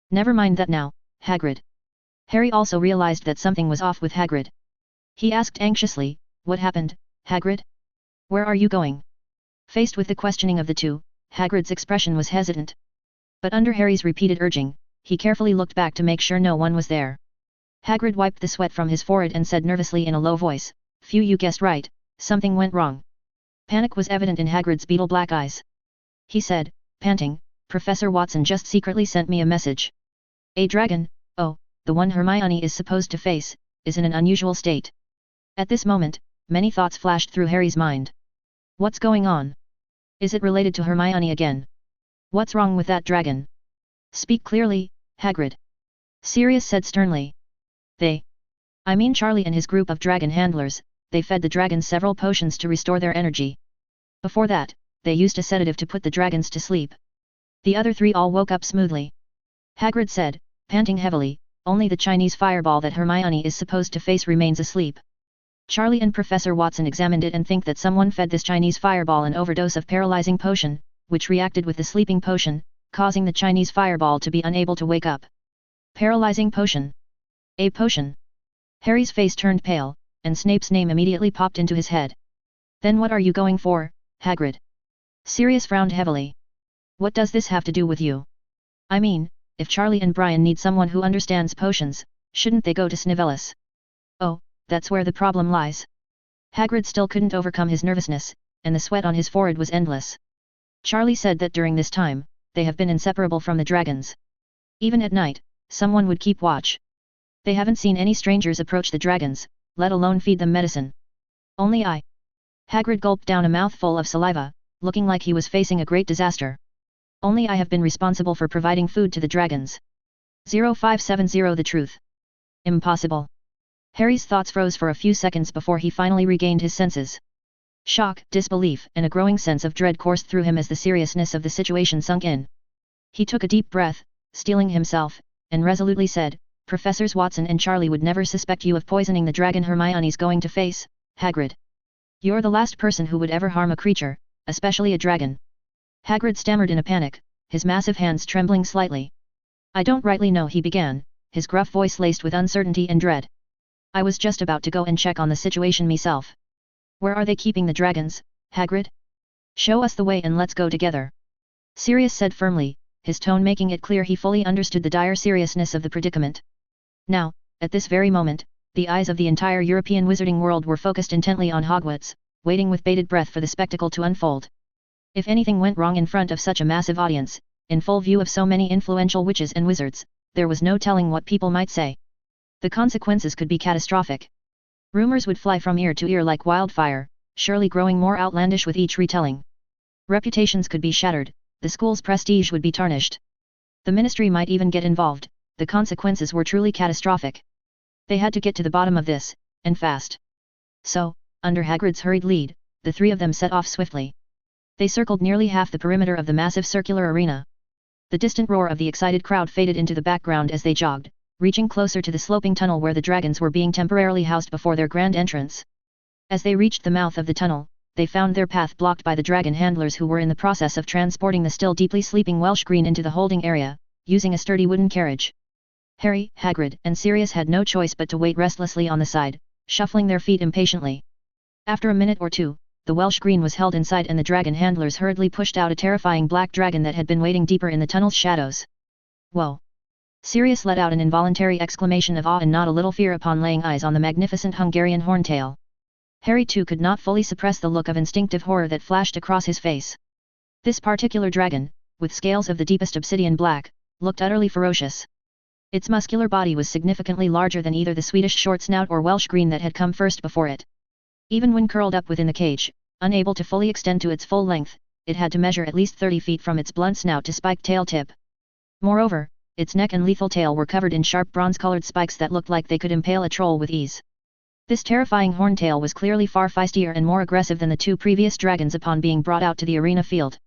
A: "Never mind that now, Hagrid." Harry also realized that something was off with Hagrid. He asked anxiously, "What happened, Hagrid? Where are you going?" Faced with the questioning of the two, Hagrid's expression was hesitant. But under Harry's repeated urging, he carefully looked back to make sure no one was there. Hagrid wiped the sweat from his forehead and said nervously in a low voice, "Phew, you guessed right, something went wrong." Panic was evident in Hagrid's beetle-black eyes. He said, panting, "Professor Watson just secretly sent me a message. A dragon, oh, the one Hermione is supposed to face, is in an unusual state." At this moment, many thoughts flashed through Harry's mind. What's going on? Is it related to Hermione again? What's wrong with that dragon? "Speak clearly, Hagrid," Sirius said sternly. I mean Charlie and his group of dragon handlers, they fed the dragons several potions to restore their energy. Before that, they used a sedative to put the dragons to sleep. The other 3 all woke up smoothly. Hagrid said, panting heavily, "Only the Chinese fireball that Hermione is supposed to face remains asleep." Charlie and Professor Watson examined it and think that someone fed this Chinese fireball an overdose of paralyzing potion, which reacted with the sleeping potion, causing the Chinese fireball to be unable to wake up. Paralyzing potion. A potion. Harry's face turned pale, and Snape's name immediately popped into his head. "Then what are you going for, Hagrid?" Sirius frowned heavily. "What does this have to do with you? I mean, if Charlie and Brian need someone who understands potions, shouldn't they go to Snivellis?" "Oh, that's where the problem lies." Hagrid still couldn't overcome his nervousness, and the sweat on his forehead was endless. Charlie said that during this time, they have been inseparable from the dragons. Even at night, someone would keep watch. They haven't seen any strangers approach the dragons, let alone feed them medicine. "Only I." Hagrid gulped down a mouthful of saliva, looking like he was facing a great disaster. "Only I have been responsible for providing food to the dragons." 0570 The truth. Impossible. Harry's thoughts froze for a few seconds before he finally regained his senses. Shock, disbelief, and a growing sense of dread coursed through him as the seriousness of the situation sunk in. He took a deep breath, steeling himself, and resolutely said, "Professors Watson and Charlie would never suspect you of poisoning the dragon Hermione's going to face, Hagrid. You're the last person who would ever harm a creature, especially a dragon." Hagrid stammered in a panic, his massive hands trembling slightly. "I don't rightly know," he began, his gruff voice laced with uncertainty and dread. "I was just about to go and check on the situation myself." "Where are they keeping the dragons, Hagrid? Show us the way and let's go together," Sirius said firmly, his tone making it clear he fully understood the dire seriousness of the predicament. Now, at this very moment, the eyes of the entire European wizarding world were focused intently on Hogwarts, waiting with bated breath for the spectacle to unfold. If anything went wrong in front of such a massive audience, in full view of so many influential witches and wizards, there was no telling what people might say. The consequences could be catastrophic. Rumors would fly from ear to ear like wildfire, surely growing more outlandish with each retelling. Reputations could be shattered, the school's prestige would be tarnished. The ministry might even get involved. The consequences were truly catastrophic. They had to get to the bottom of this, and fast. So, Under Hagrid's hurried lead, the three of them set off swiftly. They circled nearly half the perimeter of the massive circular arena. The distant roar of the excited crowd faded into the background as they jogged, reaching closer to the sloping tunnel where the dragons were being temporarily housed before their grand entrance. As they reached the mouth of the tunnel, they found their path blocked by the dragon handlers who were in the process of transporting the still deeply sleeping Welsh Green into the holding area, using a sturdy wooden carriage. Harry, Hagrid, and Sirius had no choice but to wait restlessly on the side, shuffling their feet impatiently. After a minute or two, the Welsh Green was held inside and the dragon handlers hurriedly pushed out a terrifying black dragon that had been waiting deeper in the tunnel's shadows. Whoa! Sirius let out an involuntary exclamation of awe and not a little fear upon laying eyes on the magnificent Hungarian horntail. Harry too could not fully suppress the look of instinctive horror that flashed across his face. This particular dragon, with scales of the deepest obsidian black, looked utterly ferocious. Its muscular body was significantly larger than either the Swedish short snout or Welsh Green that had come first before it. Even when curled up within the cage, unable to fully extend to its full length, it had to measure at least 30 feet from its blunt snout to spiked tail tip. Moreover, its neck and lethal tail were covered in sharp bronze-colored spikes that looked like they could impale a troll with ease. This terrifying horntail was clearly far feistier and more aggressive than the two previous dragons upon being brought out to the arena field.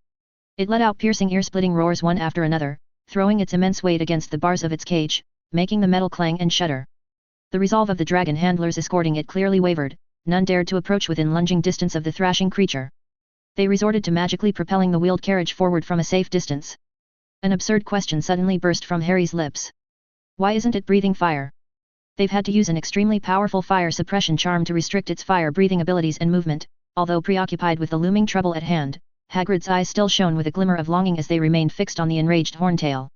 A: It let out piercing ear-splitting roars one after another, throwing its immense weight against the bars of its cage, making the metal clang and shudder. The resolve of the dragon handlers escorting it clearly wavered, none dared to approach within lunging distance of the thrashing creature. They resorted to magically propelling the wheeled carriage forward from a safe distance. An absurd question suddenly burst from Harry's lips. Why isn't it breathing fire? They've had to use an extremely powerful fire suppression charm to restrict its fire-breathing abilities and movement. Although preoccupied with the looming trouble at hand, Hagrid's eyes still shone with a glimmer of longing as they remained fixed on the enraged horntail.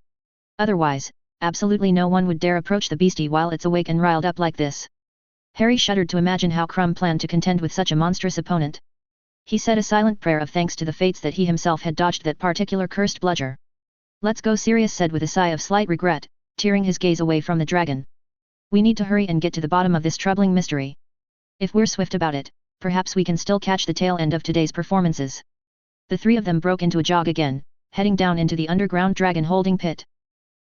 A: Otherwise, absolutely no one would dare approach the beastie while it's awake and riled up like this. Harry shuddered to imagine how Crumb planned to contend with such a monstrous opponent. He said a silent prayer of thanks to the fates that he himself had dodged that particular cursed bludger. "Let's go," Sirius said with a sigh of slight regret, tearing his gaze away from the dragon. "We need to hurry and get to the bottom of this troubling mystery. If we're swift about it, perhaps we can still catch the tail end of today's performances." The three of them broke into a jog again, heading down into the underground dragon holding pit.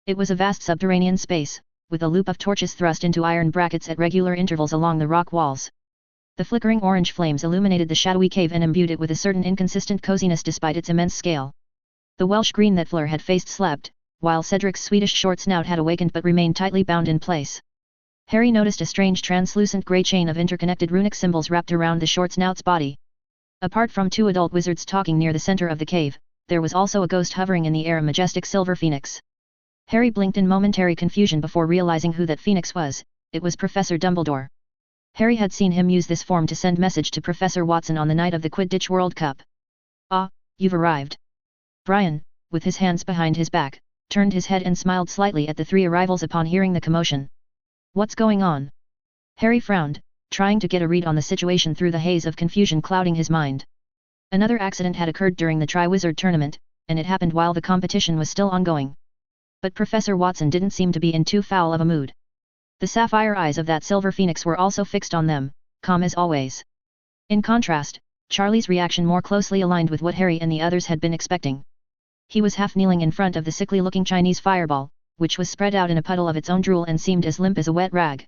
A: It was a vast subterranean space, with a loop of torches thrust into iron brackets at regular intervals along the rock walls. The flickering orange flames illuminated the shadowy cave and imbued it with a certain inconsistent coziness despite its immense scale. The Welsh Green that Fleur had faced slept, while Cedric's Swedish short snout had awakened but remained tightly bound in place. Harry noticed a strange translucent grey chain of interconnected runic symbols wrapped around the short snout's body. Apart from two adult wizards talking near the center of the cave, there was also a ghost hovering in the air, a majestic silver phoenix. Harry blinked in momentary confusion before realizing who that phoenix was. It was Professor Dumbledore. Harry had seen him use this form to send message to Professor Watson on the night of the Quidditch World Cup. "Ah, you've arrived." Brian, with his hands behind his back, turned his head and smiled slightly at the three arrivals upon hearing the commotion. "What's going on?" Harry frowned, trying to get a read on the situation through the haze of confusion clouding his mind. Another accident had occurred during the Triwizard Tournament, and it happened while the competition was still ongoing. But Professor Watson didn't seem to be in too foul of a mood. The sapphire eyes of that silver phoenix were also fixed on them, calm as always. In contrast, Charlie's reaction more closely aligned with what Harry and the others had been expecting. He was half kneeling in front of the sickly-looking Chinese fireball, which was spread out in a puddle of its own drool and seemed as limp as a wet rag.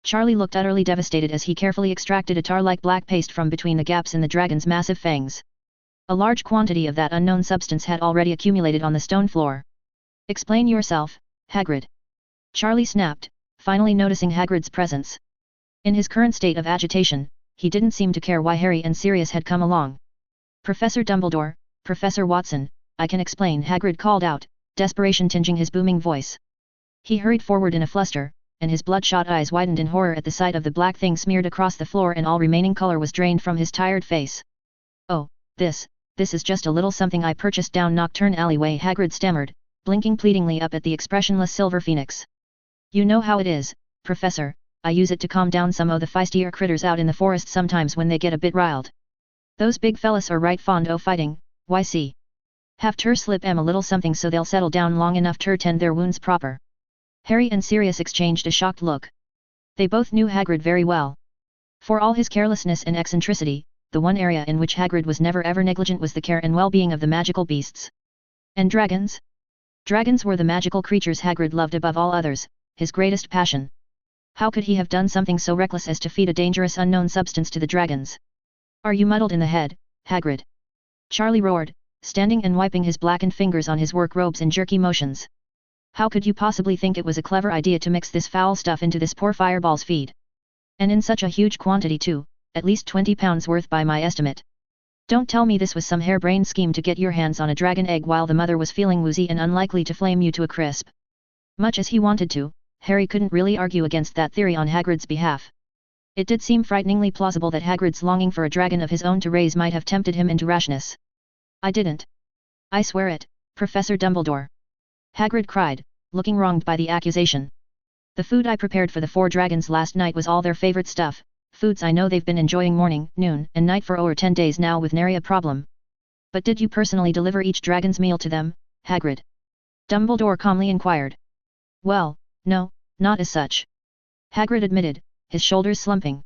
A: Charlie looked utterly devastated as he carefully extracted a tar-like black paste from between the gaps in the dragon's massive fangs. A large quantity of that unknown substance had already accumulated on the stone floor. "Explain yourself, Hagrid." Charlie snapped, finally noticing Hagrid's presence. In his current state of agitation, he didn't seem to care why Harry and Sirius had come along. "Professor Dumbledore, Professor Watson, I can explain," Hagrid called out, desperation tinging his booming voice. He hurried forward in a fluster, and his bloodshot eyes widened in horror at the sight of the black thing smeared across the floor and all remaining color was drained from his tired face. "Oh, this is just a little something I purchased down Nocturne Alleyway," Hagrid stammered, blinking pleadingly up at the expressionless silver phoenix. "You know how it is, Professor, I use it to calm down some o' the feistier critters out in the forest sometimes when they get a bit riled. Those big fellas are right fond o' fighting, why see? Have ter slip 'em a little something so they'll settle down long enough ter tend their wounds proper." Harry and Sirius exchanged a shocked look. They both knew Hagrid very well. For all his carelessness and eccentricity, the one area in which Hagrid was never ever negligent was the care and well-being of the magical beasts. And dragons? Dragons were the magical creatures Hagrid loved above all others, his greatest passion. How could he have done something so reckless as to feed a dangerous unknown substance to the dragons? Are you muddled in the head, Hagrid? Charlie roared, standing and wiping his blackened fingers on his work robes in jerky motions. How could you possibly think it was a clever idea to mix this foul stuff into this poor fireball's feed? And in such a huge quantity too, at least 20 pounds worth by my estimate. Don't tell me this was some harebrained scheme to get your hands on a dragon egg while the mother was feeling woozy and unlikely to flame you to a crisp. Much as he wanted to, Harry couldn't really argue against that theory on Hagrid's behalf. It did seem frighteningly plausible that Hagrid's longing for a dragon of his own to raise might have tempted him into rashness. I didn't. I swear it, Professor Dumbledore. Hagrid cried, looking wronged by the accusation. The food I prepared for the 4 dragons last night was all their favorite stuff, foods I know they've been enjoying morning, noon, and night for over 10 days now with nary a problem. But did you personally deliver each dragon's meal to them, Hagrid? Dumbledore calmly inquired. Well, no, not as such. Hagrid admitted, his shoulders slumping.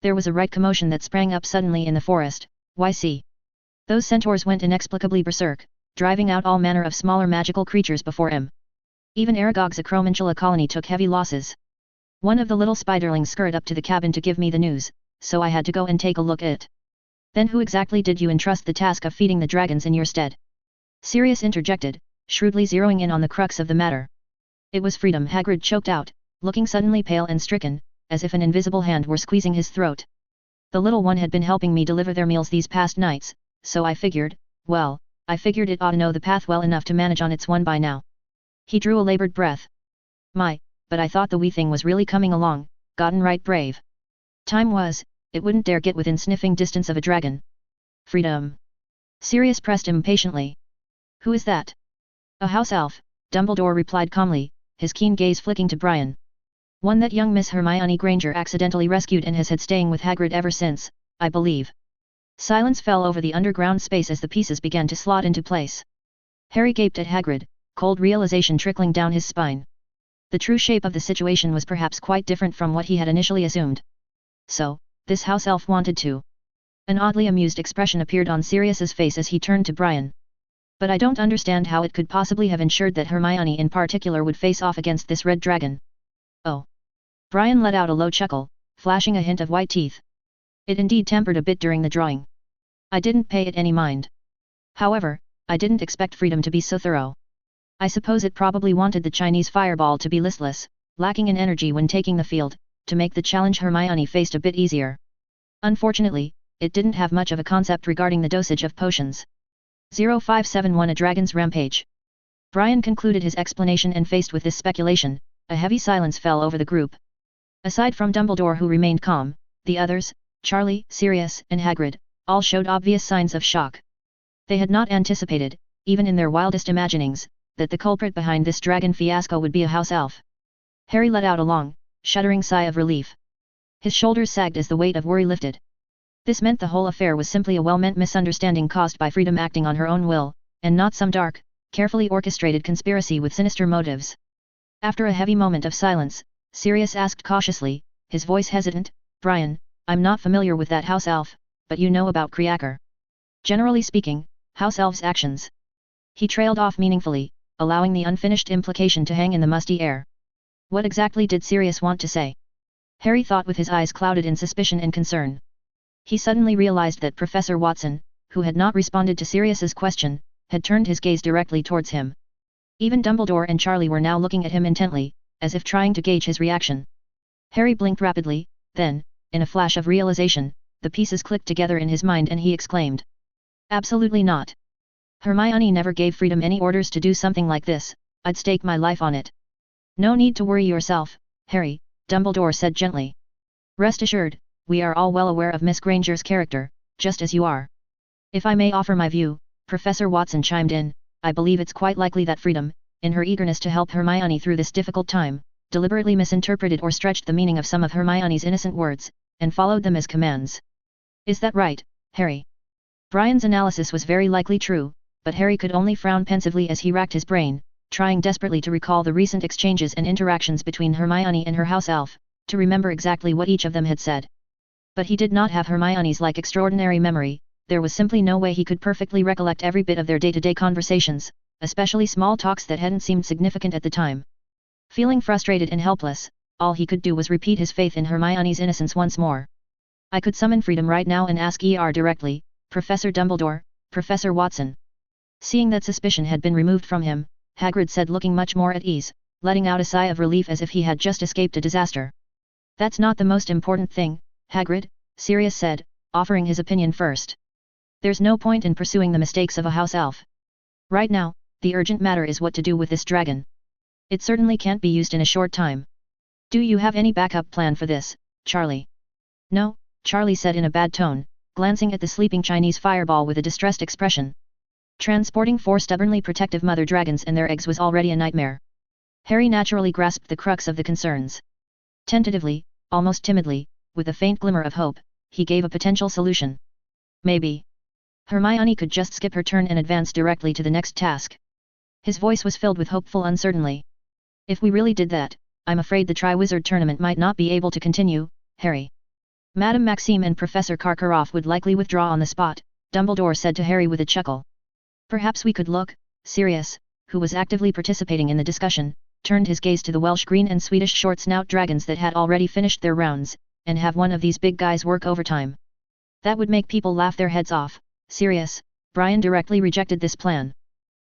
A: There was a right commotion that sprang up suddenly in the forest. Why see? Those centaurs went inexplicably berserk, driving out all manner of smaller magical creatures before him. Even Aragog's acromantula colony took heavy losses. One of the little spiderlings scurried up to the cabin to give me the news, so I had to go and take a look at it. Then who exactly did you entrust the task of feeding the dragons in your stead? Sirius interjected, shrewdly zeroing in on the crux of the matter. It was Freedom, Hagrid choked out, looking suddenly pale and stricken, as if an invisible hand were squeezing his throat. The little one had been helping me deliver their meals these past nights, so I figured it ought to know the path well enough to manage on its own by now. He drew a labored breath. My, but I thought the wee thing was really coming along, gotten right brave. Time was, it wouldn't dare get within sniffing distance of a dragon. Freedom. Sirius pressed impatiently. Who is that? A house elf, Dumbledore replied calmly, his keen gaze flicking to Brian. One that young Miss Hermione Granger accidentally rescued and has had staying with Hagrid ever since, I believe. Silence fell over the underground space as the pieces began to slot into place. Harry gaped at Hagrid, cold realization trickling down his spine. The true shape of the situation was perhaps quite different from what he had initially assumed. So, this house elf wanted to. An oddly amused expression appeared on Sirius's face as he turned to Brian. But I don't understand how it could possibly have ensured that Hermione in particular would face off against this red dragon. Oh. Brian let out a low chuckle, flashing a hint of white teeth. It indeed tempered a bit during the drawing. I didn't pay it any mind. However, I didn't expect Freedom to be so thorough. I suppose it probably wanted the Chinese fireball to be listless, lacking in energy when taking the field, to make the challenge Hermione faced a bit easier. Unfortunately, it didn't have much of a concept regarding the dosage of potions. 0571 A Dragon's Rampage. Brian concluded his explanation, and faced with this speculation, a heavy silence fell over the group. Aside from Dumbledore, who remained calm, the others, Charlie, Sirius, and Hagrid, all showed obvious signs of shock. They had not anticipated, even in their wildest imaginings, that the culprit behind this dragon fiasco would be a house elf. Harry let out a long, shuddering sigh of relief. His shoulders sagged as the weight of worry lifted. This meant the whole affair was simply a well-meant misunderstanding caused by Freedom acting on her own will, and not some dark, carefully orchestrated conspiracy with sinister motives. After a heavy moment of silence, Sirius asked cautiously, his voice hesitant, Brian, I'm not familiar with that house elf, but you know about Kriaker. Generally speaking, house elves' actions. He trailed off meaningfully, allowing the unfinished implication to hang in the musty air. What exactly did Sirius want to say? Harry thought with his eyes clouded in suspicion and concern. He suddenly realized that Professor Watson, who had not responded to Sirius's question, had turned his gaze directly towards him. Even Dumbledore and Charlie were now looking at him intently, as if trying to gauge his reaction. Harry blinked rapidly, then, in a flash of realization, the pieces clicked together in his mind and he exclaimed. Absolutely not. Hermione never gave Freedom any orders to do something like this, I'd stake my life on it. No need to worry yourself, Harry, Dumbledore said gently. Rest assured, we are all well aware of Miss Granger's character, just as you are. If I may offer my view, Professor Watson chimed in, I believe it's quite likely that Freedom, in her eagerness to help Hermione through this difficult time, deliberately misinterpreted or stretched the meaning of some of Hermione's innocent words, and followed them as commands. Is that right, Harry? Brian's analysis was very likely true, but Harry could only frown pensively as he racked his brain, trying desperately to recall the recent exchanges and interactions between Hermione and her house elf, to remember exactly what each of them had said. But he did not have Hermione's extraordinary memory, there was simply no way he could perfectly recollect every bit of their day-to-day conversations, especially small talks that hadn't seemed significant at the time. Feeling frustrated and helpless, all he could do was repeat his faith in Hermione's innocence once more. I could summon freedom right now and ask directly, Professor Dumbledore, Professor Watson. Seeing that suspicion had been removed from him, Hagrid said, looking much more at ease, letting out a sigh of relief as if he had just escaped a disaster. That's not the most important thing, Hagrid, Sirius said, offering his opinion first. There's no point in pursuing the mistakes of a house elf. Right now, the urgent matter is what to do with this dragon. It certainly can't be used in a short time. Do you have any backup plan for this, Charlie? No, Charlie said in a bad tone, glancing at the sleeping Chinese fireball with a distressed expression. Transporting 4 stubbornly protective mother dragons and their eggs was already a nightmare. Harry naturally grasped the crux of the concerns. Tentatively, almost timidly, with a faint glimmer of hope, he gave a potential solution. Maybe Hermione could just skip her turn and advance directly to the next task. His voice was filled with hopeful uncertainty. If we really did that, I'm afraid the Triwizard Tournament might not be able to continue, Harry. Madame Maxime and Professor Karkaroff would likely withdraw on the spot, Dumbledore said to Harry with a chuckle. Perhaps we could look. Sirius, who was actively participating in the discussion, turned his gaze to the Welsh green and Swedish short snout dragons that had already finished their rounds, and have one of these big guys work overtime. That would make people laugh their heads off. Sirius, Brian directly rejected this plan.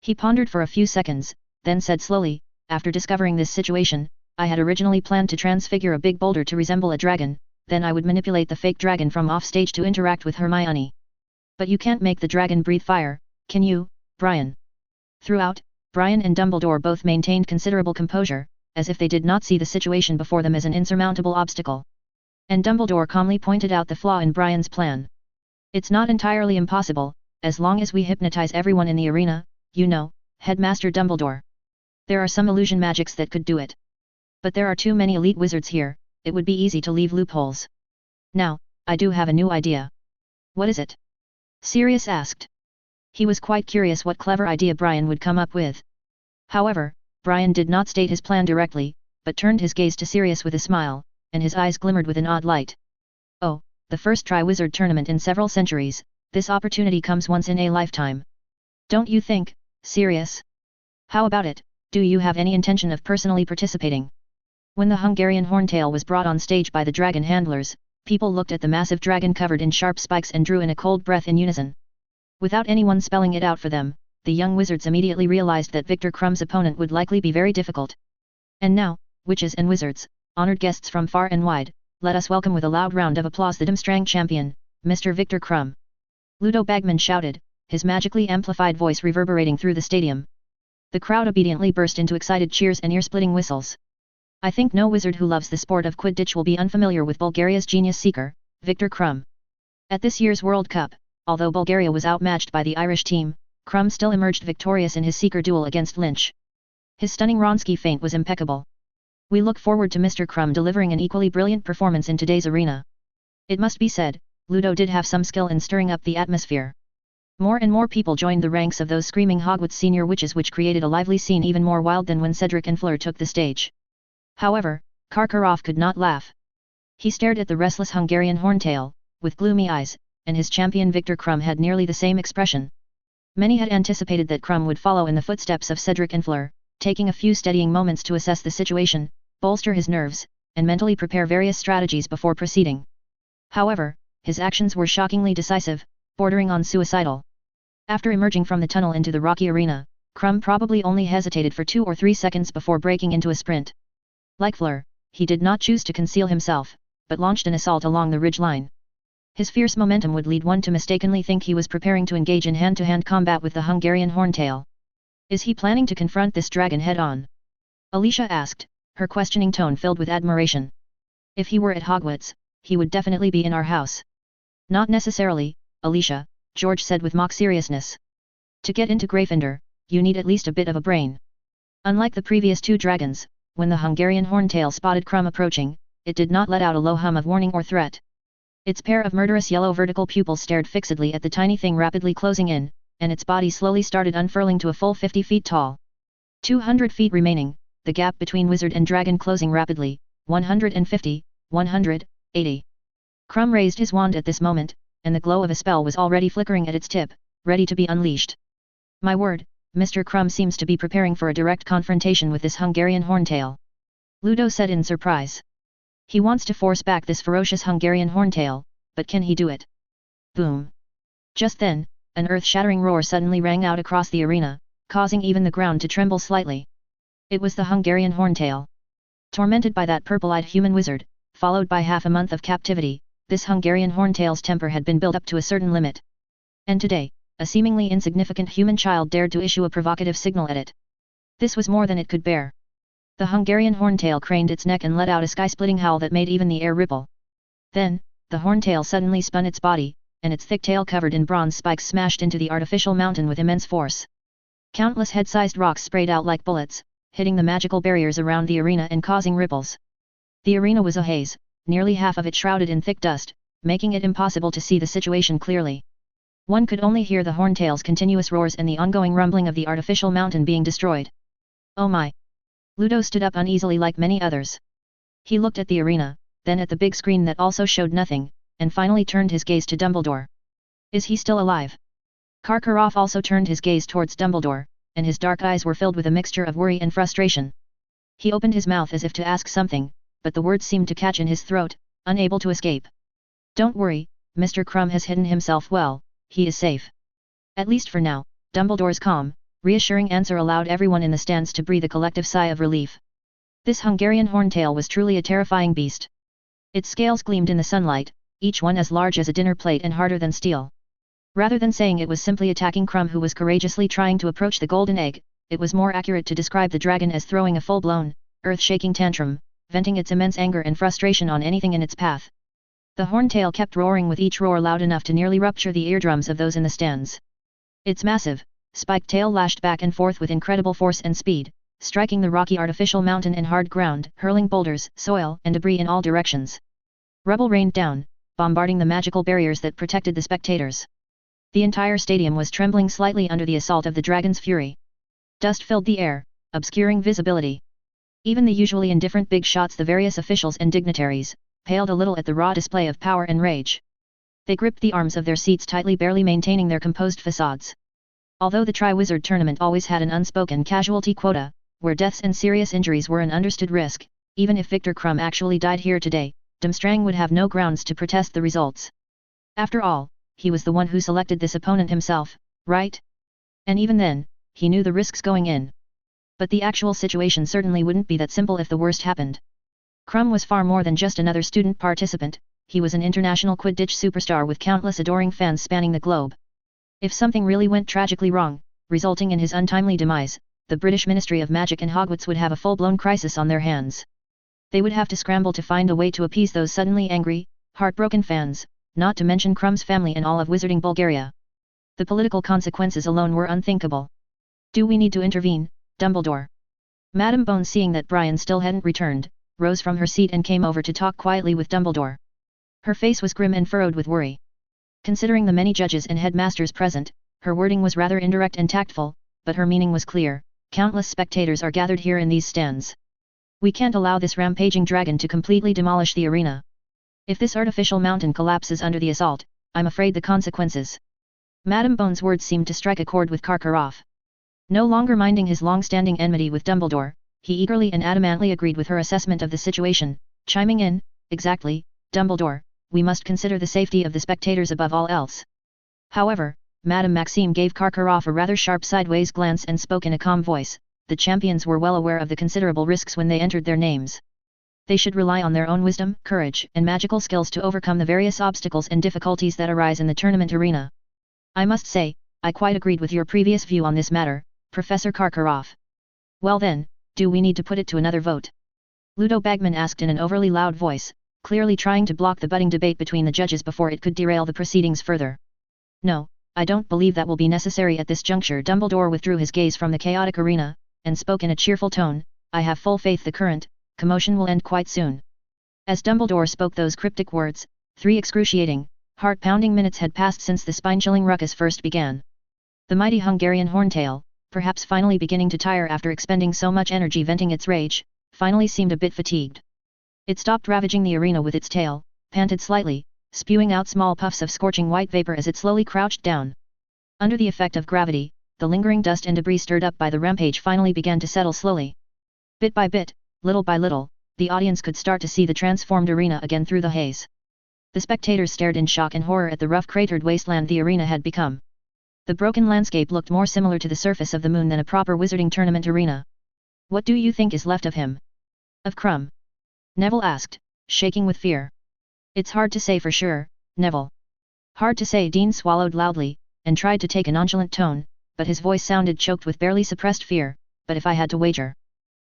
A: He pondered for a few seconds, then said slowly, after discovering this situation, I had originally planned to transfigure a big boulder to resemble a dragon, then I would manipulate the fake dragon from offstage to interact with Hermione. But you can't make the dragon breathe fire, can you, Brian? Throughout, Brian and Dumbledore both maintained considerable composure, as if they did not see the situation before them as an insurmountable obstacle. And Dumbledore calmly pointed out the flaw in Brian's plan. It's not entirely impossible, as long as we hypnotize everyone in the arena, you know, Headmaster Dumbledore. There are some illusion magics that could do it. But there are too many elite wizards here, it would be easy to leave loopholes. Now, I do have a new idea. What is it? Sirius asked. He was quite curious what clever idea Brian would come up with. However, Brian did not state his plan directly, but turned his gaze to Sirius with a smile, and his eyes glimmered with an odd light. Oh, the first Triwizard Tournament in several centuries, this opportunity comes once in a lifetime. Don't you think, Sirius? How about it, do you have any intention of personally participating? When the Hungarian Horntail was brought on stage by the dragon handlers, people looked at the massive dragon covered in sharp spikes and drew in a cold breath in unison. Without anyone spelling it out for them, the young wizards immediately realized that Victor Krumm's opponent would likely be very difficult. And now, witches and wizards, honored guests from far and wide, let us welcome with a loud round of applause the Durmstrang champion, Mr. Victor Krumm. Ludo Bagman shouted, his magically amplified voice reverberating through the stadium. The crowd obediently burst into excited cheers and ear-splitting whistles. I think no wizard who loves the sport of Quidditch will be unfamiliar with Bulgaria's genius seeker, Victor Krumm. At this year's World Cup, although Bulgaria was outmatched by the Irish team, Krumm still emerged victorious in his seeker duel against Lynch. His stunning Wronski feint was impeccable. We look forward to Mr. Krumm delivering an equally brilliant performance in today's arena. It must be said, Ludo did have some skill in stirring up the atmosphere. More and more people joined the ranks of those screaming Hogwarts senior witches, which created a lively scene even more wild than when Cedric and Fleur took the stage. However, Karkaroff could not laugh. He stared at the restless Hungarian Horntail, with gloomy eyes, and his champion Victor Krumm had nearly the same expression. Many had anticipated that Krumm would follow in the footsteps of Cedric and Fleur, taking a few steadying moments to assess the situation, bolster his nerves, and mentally prepare various strategies before proceeding. However, his actions were shockingly decisive, bordering on suicidal. After emerging from the tunnel into the rocky arena, Krumm probably only hesitated for 2 or 3 seconds before breaking into a sprint. Like Fleur, he did not choose to conceal himself, but launched an assault along the ridge line. His fierce momentum would lead one to mistakenly think he was preparing to engage in hand-to-hand combat with the Hungarian Horntail. Is he planning to confront this dragon head-on? Alicia asked, her questioning tone filled with admiration. If he were at Hogwarts, he would definitely be in our house. Not necessarily, Alicia, George said with mock seriousness. To get into Gryffindor, you need at least a bit of a brain. Unlike the previous 2 dragons, when the Hungarian Horntail spotted Krumm approaching, it did not let out a low hum of warning or threat. Its pair of murderous yellow vertical pupils stared fixedly at the tiny thing rapidly closing in, and its body slowly started unfurling to a full 50 feet tall. 200 feet remaining, the gap between wizard and dragon closing rapidly, 150, 180. Krumm raised his wand at this moment, and the glow of a spell was already flickering at its tip, ready to be unleashed. My word, Mr. Krumm seems to be preparing for a direct confrontation with this Hungarian Horntail. Ludo said in surprise. He wants to force back this ferocious Hungarian horntail, but can he do it? Boom! Just then, an earth-shattering roar suddenly rang out across the arena, causing even the ground to tremble slightly. It was the Hungarian horntail. Tormented by that purple-eyed human wizard, followed by half a month of captivity, this Hungarian horntail's temper had been built up to a certain limit. And today, a seemingly insignificant human child dared to issue a provocative signal at it. This was more than it could bear. The Hungarian horntail craned its neck and let out a sky-splitting howl that made even the air ripple. Then, the horntail suddenly spun its body, and its thick tail covered in bronze spikes smashed into the artificial mountain with immense force. Countless head-sized rocks sprayed out like bullets, hitting the magical barriers around the arena and causing ripples. The arena was a haze, nearly half of it shrouded in thick dust, making it impossible to see the situation clearly. One could only hear the horntail's continuous roars and the ongoing rumbling of the artificial mountain being destroyed. Oh my! Ludo stood up uneasily like many others. He looked at the arena, then at the big screen that also showed nothing, and finally turned his gaze to Dumbledore. Is he still alive? Karkaroff also turned his gaze towards Dumbledore, and his dark eyes were filled with a mixture of worry and frustration. He opened his mouth as if to ask something, but the words seemed to catch in his throat, unable to escape. Don't worry, Mr. Crumb has hidden himself well, he is safe. At least for now, Dumbledore's calm, reassuring answer allowed everyone in the stands to breathe a collective sigh of relief. This Hungarian horntail was truly a terrifying beast. Its scales gleamed in the sunlight, each one as large as a dinner plate and harder than steel. Rather than saying it was simply attacking Crumb who was courageously trying to approach the golden egg, it was more accurate to describe the dragon as throwing a full-blown, earth-shaking tantrum, venting its immense anger and frustration on anything in its path. The horntail kept roaring with each roar loud enough to nearly rupture the eardrums of those in the stands. Its massive, spiked tail lashed back and forth with incredible force and speed, striking the rocky artificial mountain and hard ground, hurling boulders, soil, and debris in all directions. Rubble rained down, bombarding the magical barriers that protected the spectators. The entire stadium was trembling slightly under the assault of the dragon's fury. Dust filled the air, obscuring visibility. Even the usually indifferent big shots, the various officials and dignitaries, paled a little at the raw display of power and rage. They gripped the arms of their seats tightly, barely maintaining their composed facades. Although the Tri-Wizard tournament always had an unspoken casualty quota, where deaths and serious injuries were an understood risk, even if Victor Crumb actually died here today, Durmstrang would have no grounds to protest the results. After all, he was the one who selected this opponent himself, right? And even then, he knew the risks going in. But the actual situation certainly wouldn't be that simple if the worst happened. Crumb was far more than just another student participant, he was an international Quidditch superstar with countless adoring fans spanning the globe. If something really went tragically wrong, resulting in his untimely demise, the British Ministry of Magic and Hogwarts would have a full-blown crisis on their hands. They would have to scramble to find a way to appease those suddenly angry, heartbroken fans, not to mention Crumb's family and all of Wizarding Bulgaria. The political consequences alone were unthinkable. Do we need to intervene, Dumbledore? Madame Bones, seeing that Brian still hadn't returned, rose from her seat and came over to talk quietly with Dumbledore. Her face was grim and furrowed with worry. Considering the many judges and headmasters present, her wording was rather indirect and tactful, but her meaning was clear. Countless spectators are gathered here in these stands. We can't allow this rampaging dragon to completely demolish the arena. If this artificial mountain collapses under the assault, I'm afraid the consequences. Madame Bones' words seemed to strike a chord with Karkaroff. No longer minding his long-standing enmity with Dumbledore, he eagerly and adamantly agreed with her assessment of the situation, chiming in, exactly, Dumbledore, we must consider the safety of the spectators above all else. However, Madame Maxime gave Karkaroff a rather sharp sideways glance and spoke in a calm voice, the champions were well aware of the considerable risks when they entered their names. They should rely on their own wisdom, courage, and magical skills to overcome the various obstacles and difficulties that arise in the tournament arena. I must say, I quite agreed with your previous view on this matter, Professor Karkaroff. Well then, do we need to put it to another vote? Ludo Bagman asked in an overly loud voice, clearly trying to block the budding debate between the judges before it could derail the proceedings further. No, I don't believe that will be necessary at this juncture. Dumbledore withdrew his gaze from the chaotic arena, and spoke in a cheerful tone, I have full faith the current commotion will end quite soon. As Dumbledore spoke those cryptic words, 3 excruciating, heart-pounding minutes had passed since the spine-chilling ruckus first began. The mighty Hungarian horntail, perhaps finally beginning to tire after expending so much energy venting its rage, finally seemed a bit fatigued. It stopped ravaging the arena with its tail, panted slightly, spewing out small puffs of scorching white vapor as it slowly crouched down. Under the effect of gravity, the lingering dust and debris stirred up by the rampage finally began to settle slowly. Bit by bit, little by little, the audience could start to see the transformed arena again through the haze. The spectators stared in shock and horror at the rough cratered wasteland the arena had become. The broken landscape looked more similar to the surface of the moon than a proper wizarding tournament arena. What do you think is left of him? Of Crumb? Neville asked, shaking with fear. It's hard to say for sure, Neville. Hard to say. Dean swallowed loudly, and tried to take a nonchalant tone, but his voice sounded choked with barely suppressed fear. But if I had to wager.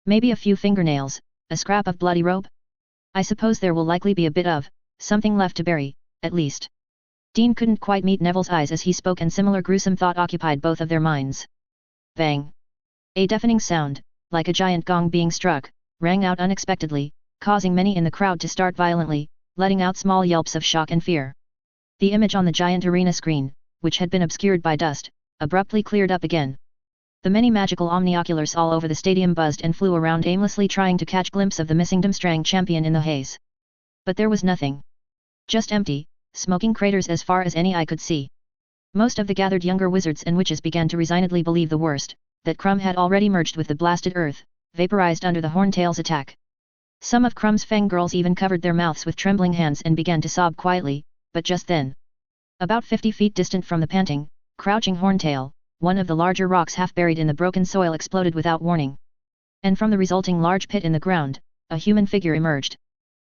A: Maybe a few fingernails, a scrap of bloody rope? I suppose there will likely be a bit of something left to bury, at least. Dean couldn't quite meet Neville's eyes as he spoke, and similar gruesome thought occupied both of their minds. Bang! A deafening sound, like a giant gong being struck, rang out unexpectedly, causing many in the crowd to start violently, letting out small yelps of shock and fear. The image on the giant arena screen, which had been obscured by dust, abruptly cleared up again. The many magical omnioculars all over the stadium buzzed and flew around aimlessly, trying to catch a glimpse of the missing Durmstrang champion in the haze. But there was nothing. Just empty, smoking craters as far as any eye could see. Most of the gathered younger wizards and witches began to resignedly believe the worst, that Crumb had already merged with the blasted earth, vaporized under the Horntail's attack. Some of Crumb's fangirls even covered their mouths with trembling hands and began to sob quietly, but just then. About 50 feet distant from the panting, crouching Horntail, one of the larger rocks half buried in the broken soil exploded without warning. And from the resulting large pit in the ground, a human figure emerged.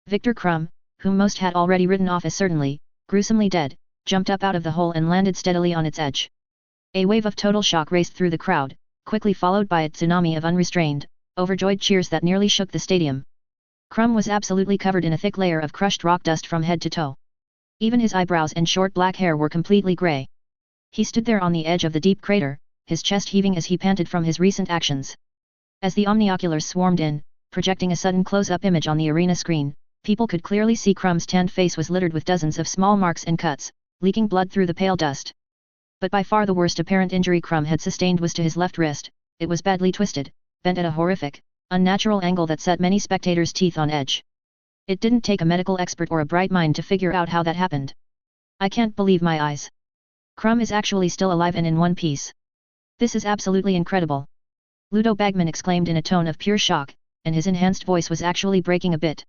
A: Victor Crumb, whom most had already written off as certainly, gruesomely dead, jumped up out of the hole and landed steadily on its edge. A wave of total shock raced through the crowd, quickly followed by a tsunami of unrestrained, overjoyed cheers that nearly shook the stadium. Crumb was absolutely covered in a thick layer of crushed rock dust from head to toe. Even his eyebrows and short black hair were completely grey. He stood there on the edge of the deep crater, his chest heaving as he panted from his recent actions. As the omnioculars swarmed in, projecting a sudden close-up image on the arena screen, people could clearly see Crumb's tanned face was littered with dozens of small marks and cuts, leaking blood through the pale dust. But by far the worst apparent injury Crumb had sustained was to his left wrist. It was badly twisted, bent at a horrific, unnatural angle that set many spectators' teeth on edge. It didn't take a medical expert or a bright mind to figure out how that happened. I can't believe my eyes. Crumb is actually still alive and in one piece. This is absolutely incredible. Ludo Bagman exclaimed in a tone of pure shock, and his enhanced voice was actually breaking a bit.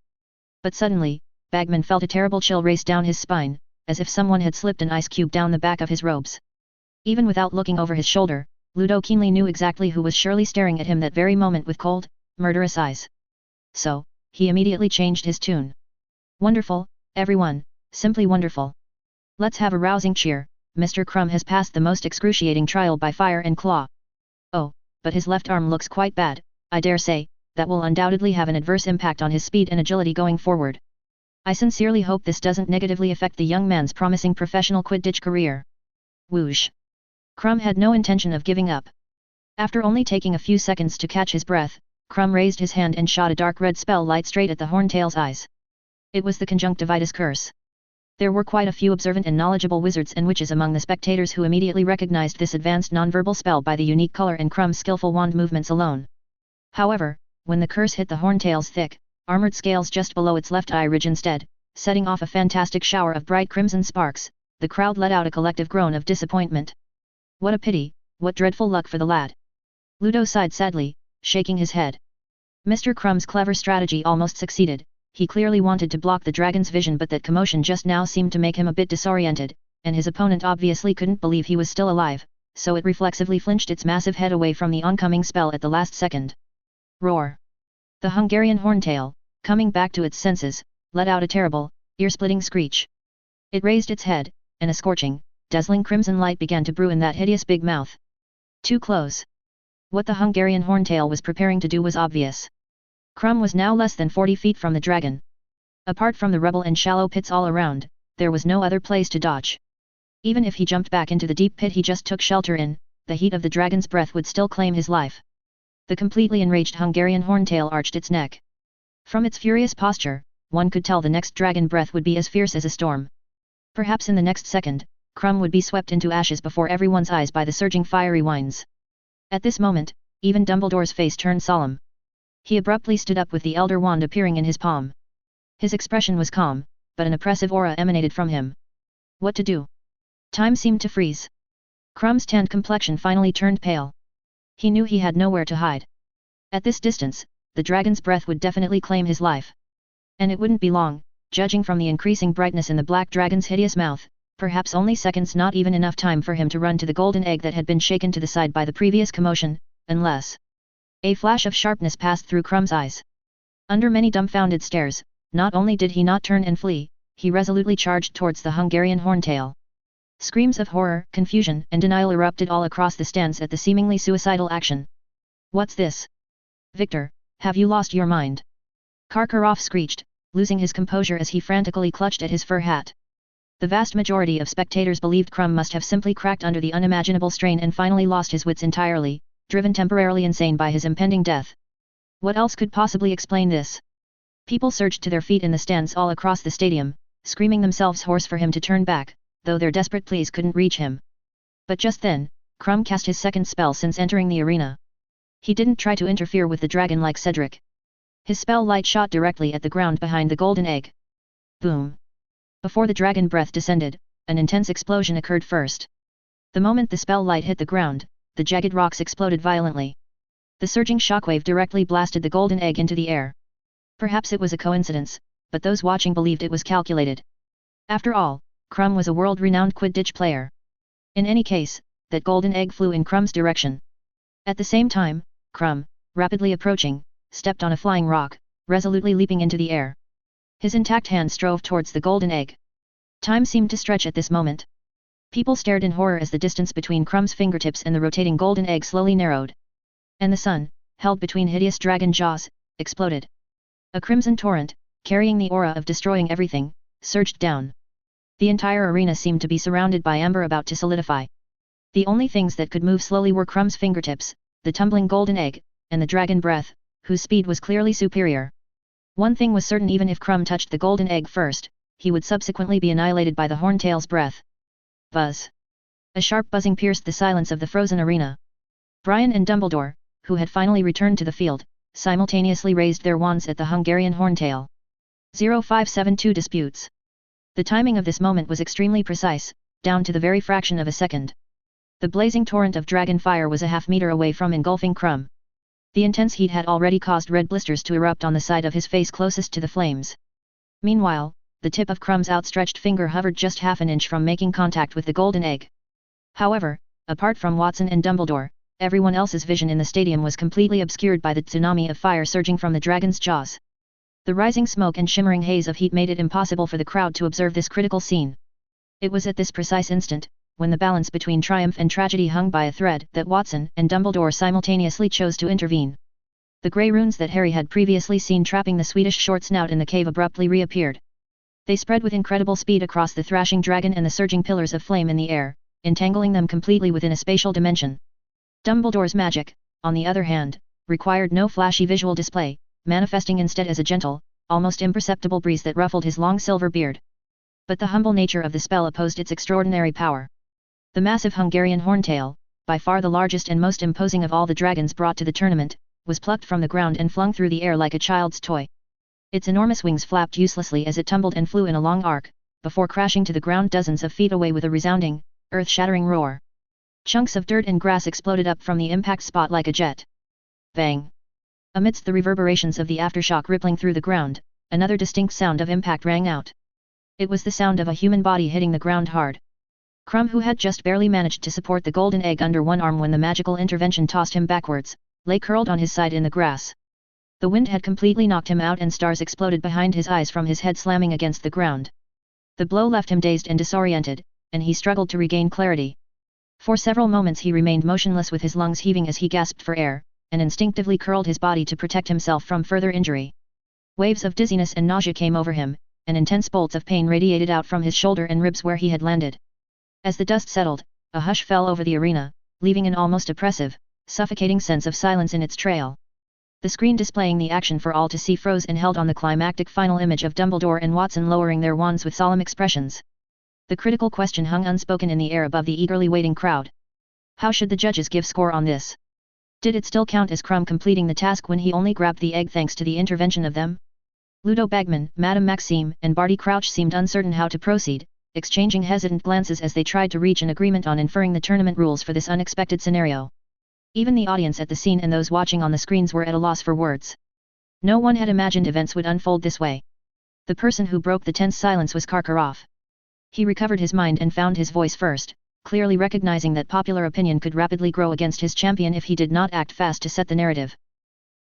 A: But suddenly, Bagman felt a terrible chill race down his spine, as if someone had slipped an ice cube down the back of his robes. Even without looking over his shoulder, Ludo keenly knew exactly who was surely staring at him that very moment with cold, murderous eyes. So, he immediately changed his tune. Wonderful, everyone, simply wonderful. Let's have a rousing cheer. Mr. Crumb has passed the most excruciating trial by fire and claw. Oh, but his left arm looks quite bad, I dare say, that will undoubtedly have an adverse impact on his speed and agility going forward. I sincerely hope this doesn't negatively affect the young man's promising professional Quidditch career. Whoosh! Crumb had no intention of giving up. After only taking a few seconds to catch his breath, Crumb raised his hand and shot a dark red spell light straight at the Horntail's eyes. It was the Conjunctivitis Curse. There were quite a few observant and knowledgeable wizards and witches among the spectators who immediately recognized this advanced nonverbal spell by the unique color and Crumb's skillful wand movements alone. However, when the curse hit the Horntail's thick, armored scales just below its left eye ridge instead, setting off a fantastic shower of bright crimson sparks, the crowd let out a collective groan of disappointment. What a pity, what dreadful luck for the lad. Ludo sighed sadly, shaking his head. Mr. Crumb's clever strategy almost succeeded. He clearly wanted to block the dragon's vision, but that commotion just now seemed to make him a bit disoriented, and his opponent obviously couldn't believe he was still alive, so it reflexively flinched its massive head away from the oncoming spell at the last second. Roar! The Hungarian Horntail, coming back to its senses, let out a terrible, ear-splitting screech. It raised its head, and a scorching, dazzling crimson light began to brew in that hideous big mouth. Too close. What the Hungarian Horntail was preparing to do was obvious. Crumb was now less than 40 feet from the dragon. Apart from the rubble and shallow pits all around, there was no other place to dodge. Even if he jumped back into the deep pit he just took shelter in, the heat of the dragon's breath would still claim his life. The completely enraged Hungarian Horntail arched its neck. From its furious posture, one could tell the next dragon breath would be as fierce as a storm. Perhaps in the next second, Crumb would be swept into ashes before everyone's eyes by the surging fiery winds. At this moment, even Dumbledore's face turned solemn. He abruptly stood up with the Elder Wand appearing in his palm. His expression was calm, but an oppressive aura emanated from him. What to do? Time seemed to freeze. Crumb's tanned complexion finally turned pale. He knew he had nowhere to hide. At this distance, the dragon's breath would definitely claim his life. And it wouldn't be long, judging from the increasing brightness in the black dragon's hideous mouth, perhaps only seconds, not even enough time for him to run to the golden egg that had been shaken to the side by the previous commotion, unless... A flash of sharpness passed through Crumb's eyes. Under many dumbfounded stares, not only did he not turn and flee, he resolutely charged towards the Hungarian horntail. Screams of horror, confusion, and denial erupted all across the stands at the seemingly suicidal action. "What's this? Victor, have you lost your mind?" Karkaroff screeched, losing his composure as he frantically clutched at his fur hat. The vast majority of spectators believed Crumb must have simply cracked under the unimaginable strain and finally lost his wits entirely, driven temporarily insane by his impending death. What else could possibly explain this? People surged to their feet in the stands all across the stadium, screaming themselves hoarse for him to turn back, though their desperate pleas couldn't reach him. But just then, Crumb cast his second spell since entering the arena. He didn't try to interfere with the dragon like Cedric. His spell light shot directly at the ground behind the golden egg. Boom! Before the dragon breath descended, an intense explosion occurred first. The moment the spell light hit the ground, the jagged rocks exploded violently. The surging shockwave directly blasted the golden egg into the air. Perhaps it was a coincidence, but those watching believed it was calculated. After all, Crumb was a world-renowned Quidditch player. In any case, that golden egg flew in Crumb's direction. At the same time, Crumb, rapidly approaching, stepped on a flying rock, resolutely leaping into the air. His intact hand strove towards the golden egg. Time seemed to stretch at this moment. People stared in horror as the distance between Crumb's fingertips and the rotating golden egg slowly narrowed. And the sun, held between hideous dragon jaws, exploded. A crimson torrent, carrying the aura of destroying everything, surged down. The entire arena seemed to be surrounded by amber about to solidify. The only things that could move slowly were Crumb's fingertips, the tumbling golden egg, and the dragon breath, whose speed was clearly superior. One thing was certain: even if Crumb touched the golden egg first, he would subsequently be annihilated by the horntail's breath. Buzz! A sharp buzzing pierced the silence of the frozen arena. Brian and Dumbledore, who had finally returned to the field, simultaneously raised their wands at the Hungarian horntail. 0572 disputes. The timing of this moment was extremely precise, down to the very fraction of a second. The blazing torrent of dragon fire was a half-meter away from engulfing Crumb. The intense heat had already caused red blisters to erupt on the side of his face closest to the flames. Meanwhile, the tip of Crumb's outstretched finger hovered just half an inch from making contact with the golden egg. However, apart from Watson and Dumbledore, everyone else's vision in the stadium was completely obscured by the tsunami of fire surging from the dragon's jaws. The rising smoke and shimmering haze of heat made it impossible for the crowd to observe this critical scene. It was at this precise instant, when the balance between triumph and tragedy hung by a thread, that Watson and Dumbledore simultaneously chose to intervene. The grey runes that Harry had previously seen trapping the Swedish short snout in the cave abruptly reappeared. They spread with incredible speed across the thrashing dragon and the surging pillars of flame in the air, entangling them completely within a spatial dimension. Dumbledore's magic, on the other hand, required no flashy visual display, manifesting instead as a gentle, almost imperceptible breeze that ruffled his long silver beard. But the humble nature of the spell opposed its extraordinary power. The massive Hungarian horntail, by far the largest and most imposing of all the dragons brought to the tournament, was plucked from the ground and flung through the air like a child's toy. Its enormous wings flapped uselessly as it tumbled and flew in a long arc, before crashing to the ground dozens of feet away with a resounding, earth-shattering roar. Chunks of dirt and grass exploded up from the impact spot like a jet. Bang! Amidst the reverberations of the aftershock rippling through the ground, another distinct sound of impact rang out. It was the sound of a human body hitting the ground hard. Crumb, who had just barely managed to support the golden egg under one arm when the magical intervention tossed him backwards, lay curled on his side in the grass. The wind had completely knocked him out and stars exploded behind his eyes from his head slamming against the ground. The blow left him dazed and disoriented, and he struggled to regain clarity. For several moments he remained motionless with his lungs heaving as he gasped for air, and instinctively curled his body to protect himself from further injury. Waves of dizziness and nausea came over him, and intense bolts of pain radiated out from his shoulder and ribs where he had landed. As the dust settled, a hush fell over the arena, leaving an almost oppressive, suffocating sense of silence in its trail. The screen displaying the action for all to see froze and held on the climactic final image of Dumbledore and Watson lowering their wands with solemn expressions. The critical question hung unspoken in the air above the eagerly waiting crowd. How should the judges give score on this? Did it still count as Crumb completing the task when he only grabbed the egg thanks to the intervention of them? Ludo Bagman, Madame Maxime, and Barty Crouch seemed uncertain how to proceed, exchanging hesitant glances as they tried to reach an agreement on inferring the tournament rules for this unexpected scenario. Even the audience at the scene and those watching on the screens were at a loss for words. No one had imagined events would unfold this way. The person who broke the tense silence was Karkaroff. He recovered his mind and found his voice first, clearly recognizing that popular opinion could rapidly grow against his champion if he did not act fast to set the narrative.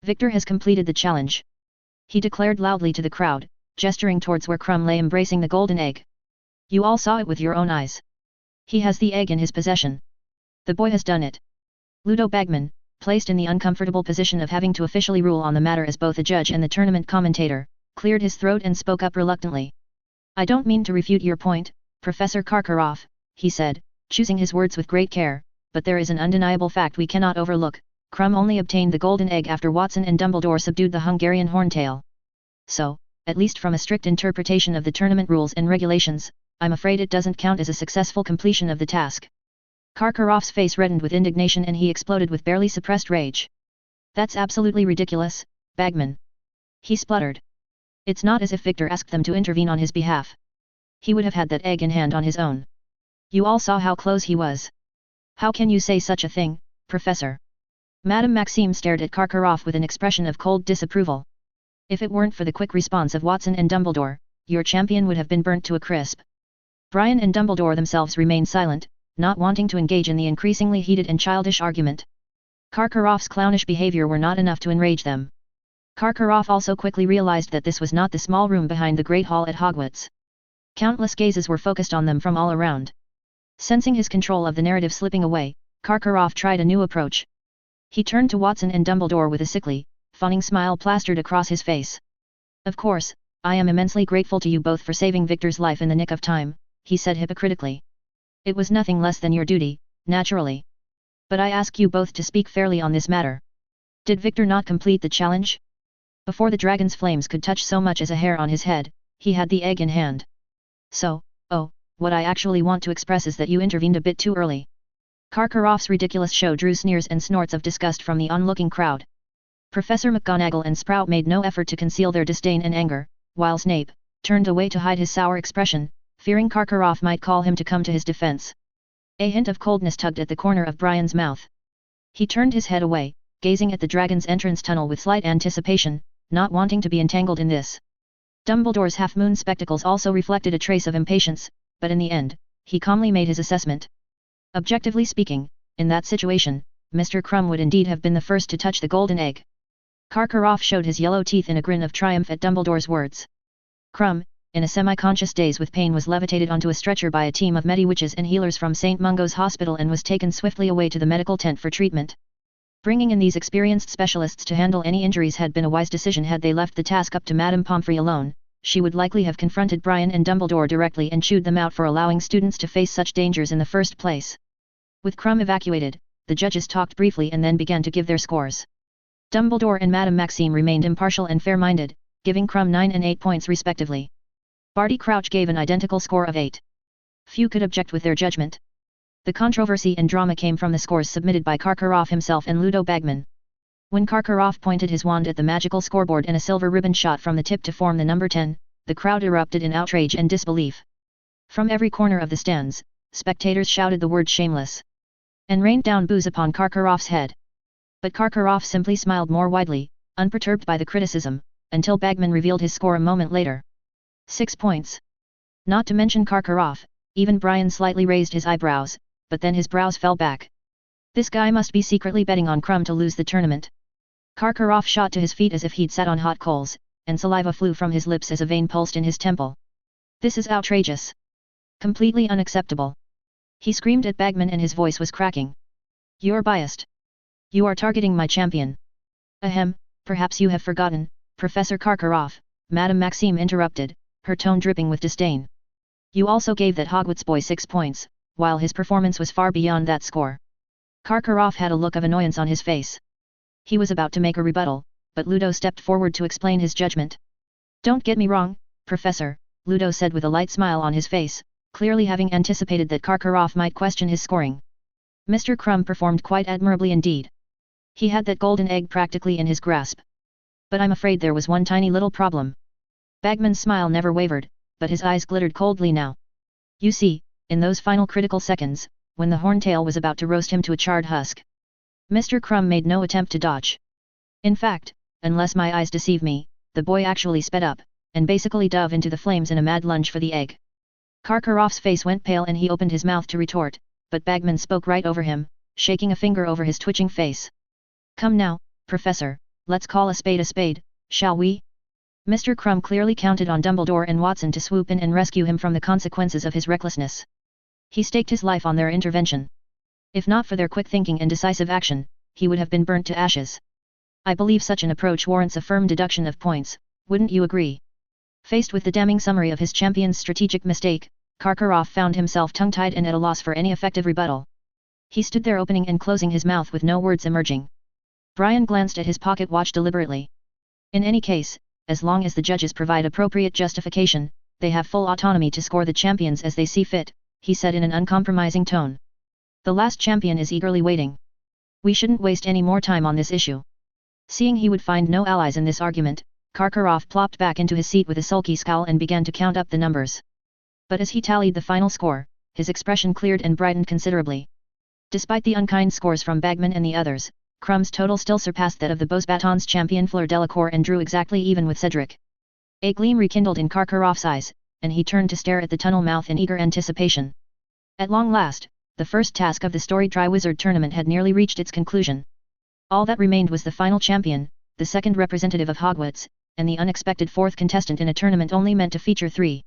A: Victor has completed the challenge. He declared loudly to the crowd, gesturing towards where Crumb lay embracing the golden egg. You all saw it with your own eyes. He has the egg in his possession. The boy has done it. Ludo Bagman, placed in the uncomfortable position of having to officially rule on the matter as both a judge and the tournament commentator, cleared his throat and spoke up reluctantly. I don't mean to refute your point, Professor Karkaroff, he said, choosing his words with great care, but there is an undeniable fact we cannot overlook. Crumb only obtained the golden egg after Watson and Dumbledore subdued the Hungarian horntail. So, at least from a strict interpretation of the tournament rules and regulations, I'm afraid it doesn't count as a successful completion of the task. Karkaroff's face reddened with indignation and he exploded with barely suppressed rage. That's absolutely ridiculous, Bagman. He spluttered. It's not as if Victor asked them to intervene on his behalf. He would have had that egg in hand on his own. You all saw how close he was. How can you say such a thing, Professor? Madame Maxime stared at Karkaroff with an expression of cold disapproval. If it weren't for the quick response of Watson and Dumbledore, your champion would have been burnt to a crisp. Brian and Dumbledore themselves remained silent, not wanting to engage in the increasingly heated and childish argument. Karkaroff's clownish behavior were not enough to enrage them. Karkaroff also quickly realized that this was not the small room behind the Great Hall at Hogwarts. Countless gazes were focused on them from all around. Sensing his control of the narrative slipping away, Karkaroff tried a new approach. He turned to Watson and Dumbledore with a sickly, fawning smile plastered across his face. Of course, I am immensely grateful to you both for saving Victor's life in the nick of time, he said hypocritically. It was nothing less than your duty, naturally. But I ask you both to speak fairly on this matter. Did Victor not complete the challenge? Before the dragon's flames could touch so much as a hair on his head, he had the egg in hand. So, what I actually want to express is that you intervened a bit too early. Karkaroff's ridiculous show drew sneers and snorts of disgust from the onlooking crowd. Professor McGonagall and Sprout made no effort to conceal their disdain and anger, while Snape turned away to hide his sour expression, fearing Karkaroff might call him to come to his defense. A hint of coldness tugged at the corner of Brian's mouth. He turned his head away, gazing at the dragon's entrance tunnel with slight anticipation, not wanting to be entangled in this. Dumbledore's half-moon spectacles also reflected a trace of impatience, but in the end, he calmly made his assessment. Objectively speaking, in that situation, Mr. Crumb would indeed have been the first to touch the golden egg. Karkaroff showed his yellow teeth in a grin of triumph at Dumbledore's words. Crumb, in a semi-conscious daze with pain, was levitated onto a stretcher by a team of medi-witches and healers from St. Mungo's Hospital and was taken swiftly away to the medical tent for treatment. Bringing in these experienced specialists to handle any injuries had been a wise decision. Had they left the task up to Madame Pomfrey alone, she would likely have confronted Brian and Dumbledore directly and chewed them out for allowing students to face such dangers in the first place. With Crumb evacuated, the judges talked briefly and then began to give their scores. Dumbledore and Madame Maxime remained impartial and fair-minded, giving Crumb 9 and 8 points respectively. Barty Crouch gave an identical score of 8. Few could object with their judgment. The controversy and drama came from the scores submitted by Karkaroff himself and Ludo Bagman. When Karkaroff pointed his wand at the magical scoreboard and a silver ribbon shot from the tip to form the number 10, the crowd erupted in outrage and disbelief. From every corner of the stands, spectators shouted the word shameless and rained down boos upon Karkaroff's head. But Karkaroff simply smiled more widely, unperturbed by the criticism, until Bagman revealed his score a moment later. 6 points. Not to mention Karkaroff, even Brian slightly raised his eyebrows, but then his brows fell back. This guy must be secretly betting on Crumb to lose the tournament. Karkaroff shot to his feet as if he'd sat on hot coals, and saliva flew from his lips as a vein pulsed in his temple. This is outrageous. Completely unacceptable. He screamed at Bagman and his voice was cracking. You're biased. You are targeting my champion. Ahem, perhaps you have forgotten, Professor Karkaroff, Madame Maxime interrupted, her tone dripping with disdain. You also gave that Hogwarts boy 6 points, while his performance was far beyond that score. Karkaroff had a look of annoyance on his face. He was about to make a rebuttal, but Ludo stepped forward to explain his judgment. Don't get me wrong, Professor, Ludo said with a light smile on his face, clearly having anticipated that Karkaroff might question his scoring. Mr. Crumb performed quite admirably indeed. He had that golden egg practically in his grasp. But I'm afraid there was one tiny little problem. Bagman's smile never wavered, but his eyes glittered coldly now. You see, in those final critical seconds, when the horntail was about to roast him to a charred husk, Mr. Crumb made no attempt to dodge. In fact, unless my eyes deceive me, the boy actually sped up, and basically dove into the flames in a mad lunge for the egg. Karkaroff's face went pale and he opened his mouth to retort, but Bagman spoke right over him, shaking a finger over his twitching face. Come now, Professor, let's call a spade, shall we? Mr. Crumb clearly counted on Dumbledore and Watson to swoop in and rescue him from the consequences of his recklessness. He staked his life on their intervention. If not for their quick thinking and decisive action, he would have been burnt to ashes. I believe such an approach warrants a firm deduction of points, wouldn't you agree? Faced with the damning summary of his champion's strategic mistake, Karkaroff found himself tongue-tied and at a loss for any effective rebuttal. He stood there opening and closing his mouth with no words emerging. Brian glanced at his pocket watch deliberately. In any case, as long as the judges provide appropriate justification, they have full autonomy to score the champions as they see fit, he said in an uncompromising tone. The last champion is eagerly waiting. We shouldn't waste any more time on this issue. Seeing he would find no allies in this argument, Karkaroff plopped back into his seat with a sulky scowl and began to count up the numbers. But as he tallied the final score, his expression cleared and brightened considerably. Despite the unkind scores from Bagman and the others, Crumb's total still surpassed that of the Beauxbatons champion Fleur Delacour and drew exactly even with Cedric. A gleam rekindled in Karkaroff's eyes, and he turned to stare at the tunnel mouth in eager anticipation. At long last, the first task of the storied Triwizard Tournament had nearly reached its conclusion. All that remained was the final champion, the second representative of Hogwarts, and the unexpected fourth contestant in a tournament only meant to feature 3.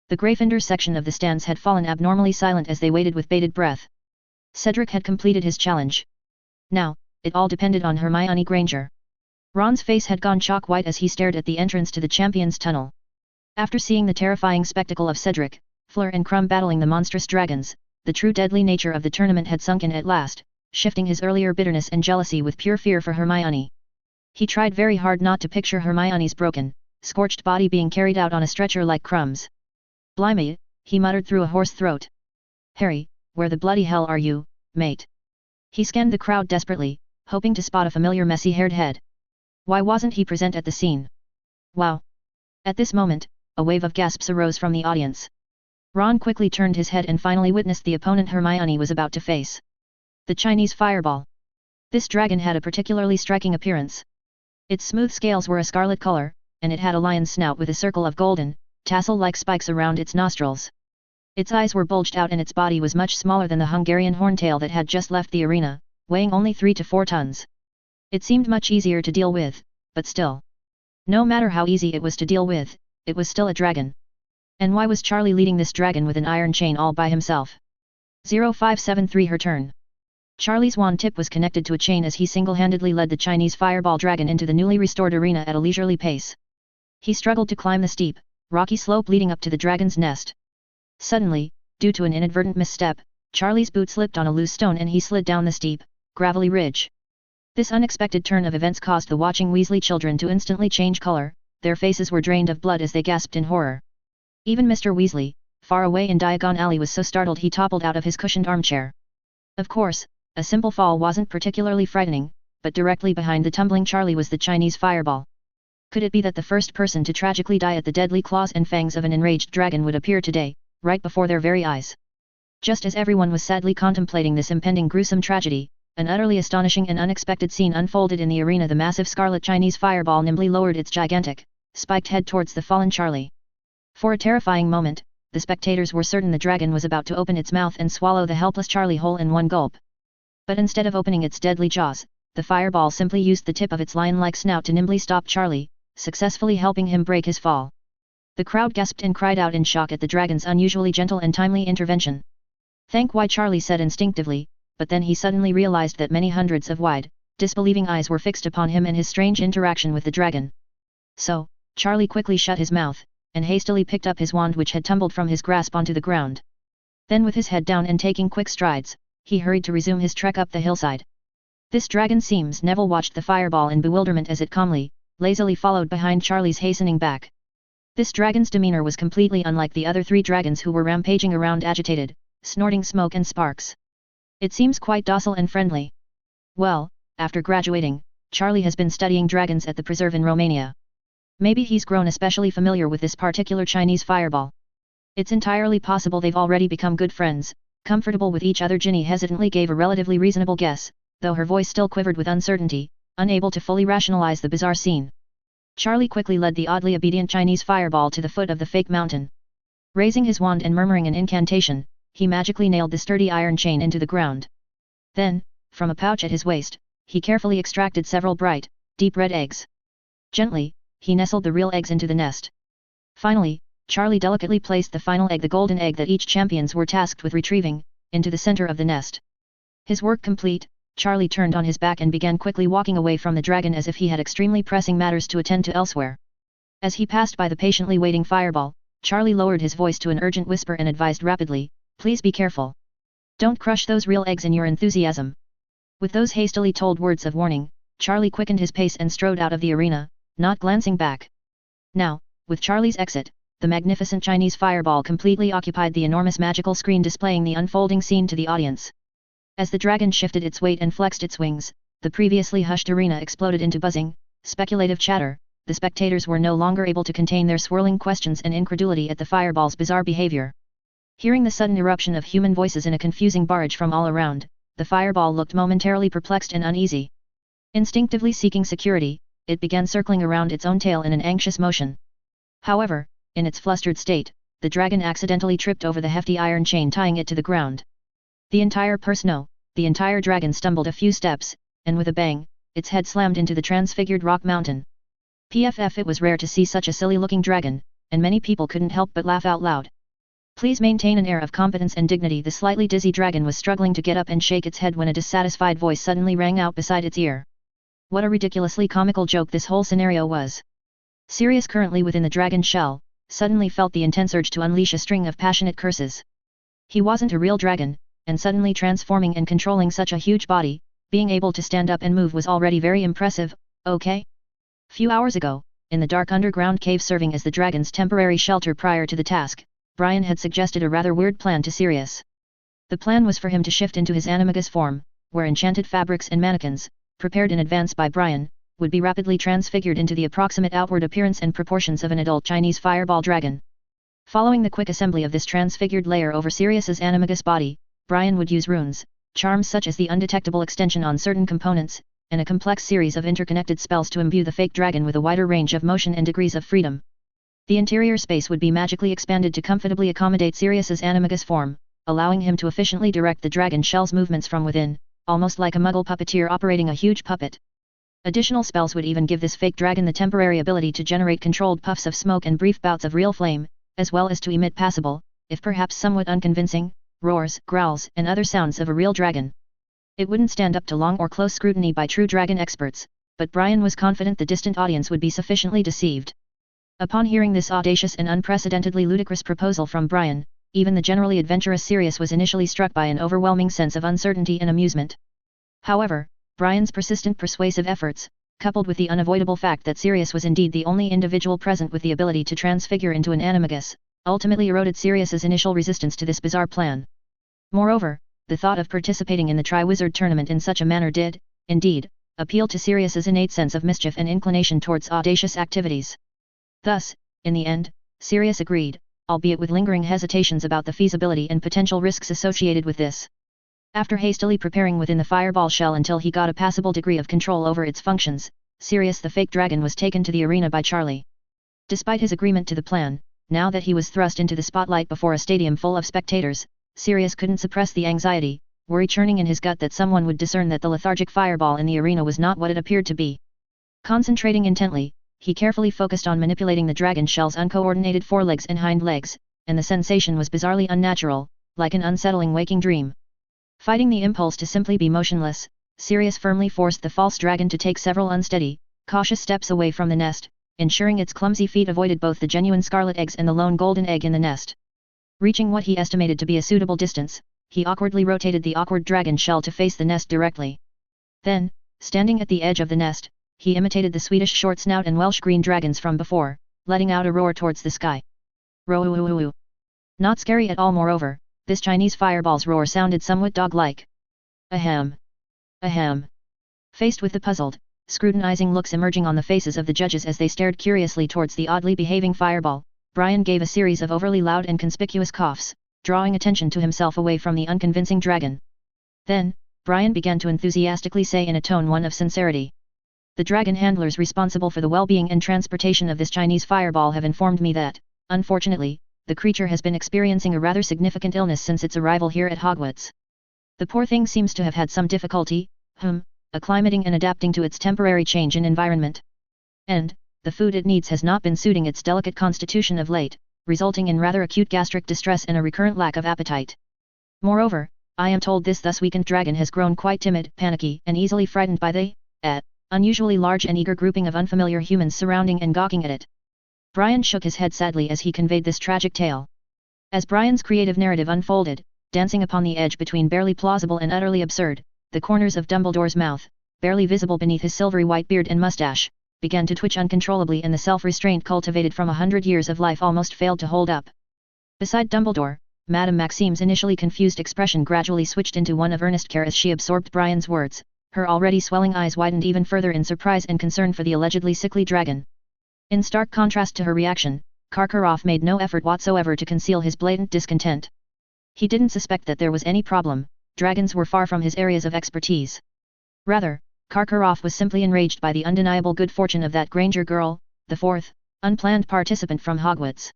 A: The Gryffindor section of the stands had fallen abnormally silent as they waited with bated breath. Cedric had completed his challenge. Now, it all depended on Hermione Granger. Ron's face had gone chalk white as he stared at the entrance to the Champions' Tunnel. After seeing the terrifying spectacle of Cedric, Fleur and Crumb battling the monstrous dragons, the true deadly nature of the tournament had sunk in at last, shifting his earlier bitterness and jealousy with pure fear for Hermione. He tried very hard not to picture Hermione's broken, scorched body being carried out on a stretcher like Crumb's. Blimey, he muttered through a hoarse throat. Harry, where the bloody hell are you, mate? He scanned the crowd desperately, hoping to spot a familiar messy-haired head. Why wasn't he present at the scene? Wow! At this moment, a wave of gasps arose from the audience. Ron quickly turned his head and finally witnessed the opponent Hermione was about to face. The Chinese fireball. This dragon had a particularly striking appearance. Its smooth scales were a scarlet color, and it had a lion's snout with a circle of golden, tassel-like spikes around its nostrils. Its eyes were bulged out and its body was much smaller than the Hungarian horntail that had just left the arena, weighing only 3 to 4 tons. It seemed much easier to deal with, but still. No matter how easy it was to deal with, it was still a dragon. And why was Charlie leading this dragon with an iron chain all by himself? 0573 Her turn. Charlie's wand tip was connected to a chain as he single-handedly led the Chinese fireball dragon into the newly restored arena at a leisurely pace. He struggled to climb the steep, rocky slope leading up to the dragon's nest. Suddenly, due to an inadvertent misstep, Charlie's boot slipped on a loose stone and he slid down the steep, gravelly ridge. This unexpected turn of events caused the watching Weasley children to instantly change color, their faces were drained of blood as they gasped in horror. Even Mr. Weasley, far away in Diagon Alley, was so startled he toppled out of his cushioned armchair. Of course, a simple fall wasn't particularly frightening, but directly behind the tumbling Charlie was the Chinese fireball. Could it be that the first person to tragically die at the deadly claws and fangs of an enraged dragon would appear today, right before their very eyes? Just as everyone was sadly contemplating this impending gruesome tragedy, an utterly astonishing and unexpected scene unfolded in the arena. The massive scarlet Chinese fireball nimbly lowered its gigantic, spiked head towards the fallen Charlie. For a terrifying moment, the spectators were certain the dragon was about to open its mouth and swallow the helpless Charlie whole in one gulp. But instead of opening its deadly jaws, the fireball simply used the tip of its lion-like snout to nimbly stop Charlie, successfully helping him break his fall. The crowd gasped and cried out in shock at the dragon's unusually gentle and timely intervention. "Thank why," Charlie said instinctively, but then he suddenly realized that many hundreds of wide, disbelieving eyes were fixed upon him and his strange interaction with the dragon. So, Charlie quickly shut his mouth, and hastily picked up his wand which had tumbled from his grasp onto the ground. Then with his head down and taking quick strides, he hurried to resume his trek up the hillside. "This dragon seems." Neville watched the fireball in bewilderment as it calmly, lazily followed behind Charlie's hastening back. This dragon's demeanor was completely unlike the other 3 dragons who were rampaging around agitated, snorting smoke and sparks. It seems quite docile and friendly. Well, after graduating, Charlie has been studying dragons at the preserve in Romania. Maybe he's grown especially familiar with this particular Chinese fireball. It's entirely possible they've already become good friends, comfortable with each other. Ginny hesitantly gave a relatively reasonable guess, though her voice still quivered with uncertainty. unable to fully rationalize the bizarre scene. Charlie quickly led the oddly obedient Chinese fireball to the foot of the fake mountain. Raising his wand and murmuring an incantation, he magically nailed the sturdy iron chain into the ground. Then, from a pouch at his waist, he carefully extracted several bright, deep red eggs. Gently, he nestled the real eggs into the nest. Finally, Charlie delicately placed the final egg, the golden egg that each champions were tasked with retrieving, into the center of the nest. His work complete, Charlie turned on his back and began quickly walking away from the dragon as if he had extremely pressing matters to attend to elsewhere. As he passed by the patiently waiting fireball, Charlie lowered his voice to an urgent whisper and advised rapidly, "Please be careful. Don't crush those real eggs in your enthusiasm." With those hastily told words of warning, Charlie quickened his pace and strode out of the arena, not glancing back. Now, with Charlie's exit, the magnificent Chinese fireball completely occupied the enormous magical screen displaying the unfolding scene to the audience. As the dragon shifted its weight and flexed its wings, the previously hushed arena exploded into buzzing, speculative chatter. The spectators were no longer able to contain their swirling questions and incredulity at the fireball's bizarre behavior. Hearing the sudden eruption of human voices in a confusing barrage from all around, the fireball looked momentarily perplexed and uneasy. Instinctively seeking security, it began circling around its own tail in an anxious motion. However, in its flustered state, the dragon accidentally tripped over the hefty iron chain tying it to the ground. The entire dragon stumbled a few steps, and with a bang, its head slammed into the transfigured rock mountain. PFF, it was rare to see such a silly-looking dragon, and many people couldn't help but laugh out loud. Please maintain an air of competence and dignity. The slightly dizzy dragon was struggling to get up and shake its head when a dissatisfied voice suddenly rang out beside its ear. What a ridiculously comical joke this whole scenario was. Sirius, currently within the dragon shell, suddenly felt the intense urge to unleash a string of passionate curses. He wasn't a real dragon, and suddenly transforming and controlling such a huge body, being able to stand up and move was already very impressive, okay? Few hours ago, in the dark underground cave serving as the dragon's temporary shelter prior to the task, Brian had suggested a rather weird plan to Sirius. The plan was for him to shift into his animagus form, where enchanted fabrics and mannequins, prepared in advance by Brian, would be rapidly transfigured into the approximate outward appearance and proportions of an adult Chinese fireball dragon. Following the quick assembly of this transfigured layer over Sirius's animagus body, Brian would use runes, charms such as the undetectable extension on certain components, and a complex series of interconnected spells to imbue the fake dragon with a wider range of motion and degrees of freedom. The interior space would be magically expanded to comfortably accommodate Sirius's animagus form, allowing him to efficiently direct the dragon shell's movements from within, almost like a muggle puppeteer operating a huge puppet. Additional spells would even give this fake dragon the temporary ability to generate controlled puffs of smoke and brief bouts of real flame, as well as to emit passable, if perhaps somewhat unconvincing, roars, growls, and other sounds of a real dragon. It wouldn't stand up to long or close scrutiny by true dragon experts, but Brian was confident the distant audience would be sufficiently deceived. Upon hearing this audacious and unprecedentedly ludicrous proposal from Brian, even the generally adventurous Sirius was initially struck by an overwhelming sense of uncertainty and amusement. However, Brian's persistent persuasive efforts, coupled with the unavoidable fact that Sirius was indeed the only individual present with the ability to transfigure into an animagus, ultimately eroded Sirius's initial resistance to this bizarre plan. Moreover, the thought of participating in the Tri-Wizard tournament in such a manner did, indeed, appeal to Sirius's innate sense of mischief and inclination towards audacious activities. Thus, in the end, Sirius agreed, albeit with lingering hesitations about the feasibility and potential risks associated with this. After hastily preparing within the fireball shell until he got a passable degree of control over its functions, Sirius the fake dragon was taken to the arena by Charlie. Despite his agreement to the plan, now that he was thrust into the spotlight before a stadium full of spectators, Sirius couldn't suppress the anxiety, worry churning in his gut that someone would discern that the lethargic fireball in the arena was not what it appeared to be. Concentrating intently, he carefully focused on manipulating the dragon shell's uncoordinated forelegs and hind legs, and the sensation was bizarrely unnatural, like an unsettling waking dream. Fighting the impulse to simply be motionless, Sirius firmly forced the false dragon to take several unsteady, cautious steps away from the nest, ensuring its clumsy feet avoided both the genuine scarlet eggs and the lone golden egg in the nest. Reaching what he estimated to be a suitable distance, he awkwardly rotated the awkward dragon shell to face the nest directly. Then, standing at the edge of the nest, he imitated the Swedish short snout and Welsh green dragons from before, letting out a roar towards the sky. Rooo. Not scary at all. Moreover, this Chinese fireball's roar sounded somewhat dog-like. Ahem. Ahem. Faced with the puzzled, scrutinizing looks emerging on the faces of the judges as they stared curiously towards the oddly behaving fireball, Brian gave a series of overly loud and conspicuous coughs, drawing attention to himself away from the unconvincing dragon. Then, Brian began to enthusiastically say in a tone one of sincerity. The dragon handlers responsible for the well-being and transportation of this Chinese fireball have informed me that, unfortunately, the creature has been experiencing a rather significant illness since its arrival here at Hogwarts. The poor thing seems to have had some difficulty, acclimating and adapting to its temporary change in environment. And, the food it needs has not been suiting its delicate constitution of late, resulting in rather acute gastric distress and a recurrent lack of appetite. Moreover, I am told this thus weakened dragon has grown quite timid, panicky, and easily frightened by the, unusually large and eager grouping of unfamiliar humans surrounding and gawking at it. Brian shook his head sadly as he conveyed this tragic tale. As Brian's creative narrative unfolded, dancing upon the edge between barely plausible and utterly absurd, the corners of Dumbledore's mouth, barely visible beneath his silvery white beard and mustache, began to twitch uncontrollably and the self-restraint cultivated from 100 years of life almost failed to hold up. Beside Dumbledore, Madame Maxime's initially confused expression gradually switched into one of earnest care as she absorbed Brian's words. Her already swelling eyes widened even further in surprise and concern for the allegedly sickly dragon. In stark contrast to her reaction, Karkaroff made no effort whatsoever to conceal his blatant discontent. He didn't suspect that there was any problem, dragons were far from his areas of expertise. Rather, Karkaroff was simply enraged by the undeniable good fortune of that Granger girl, the fourth, unplanned participant from Hogwarts.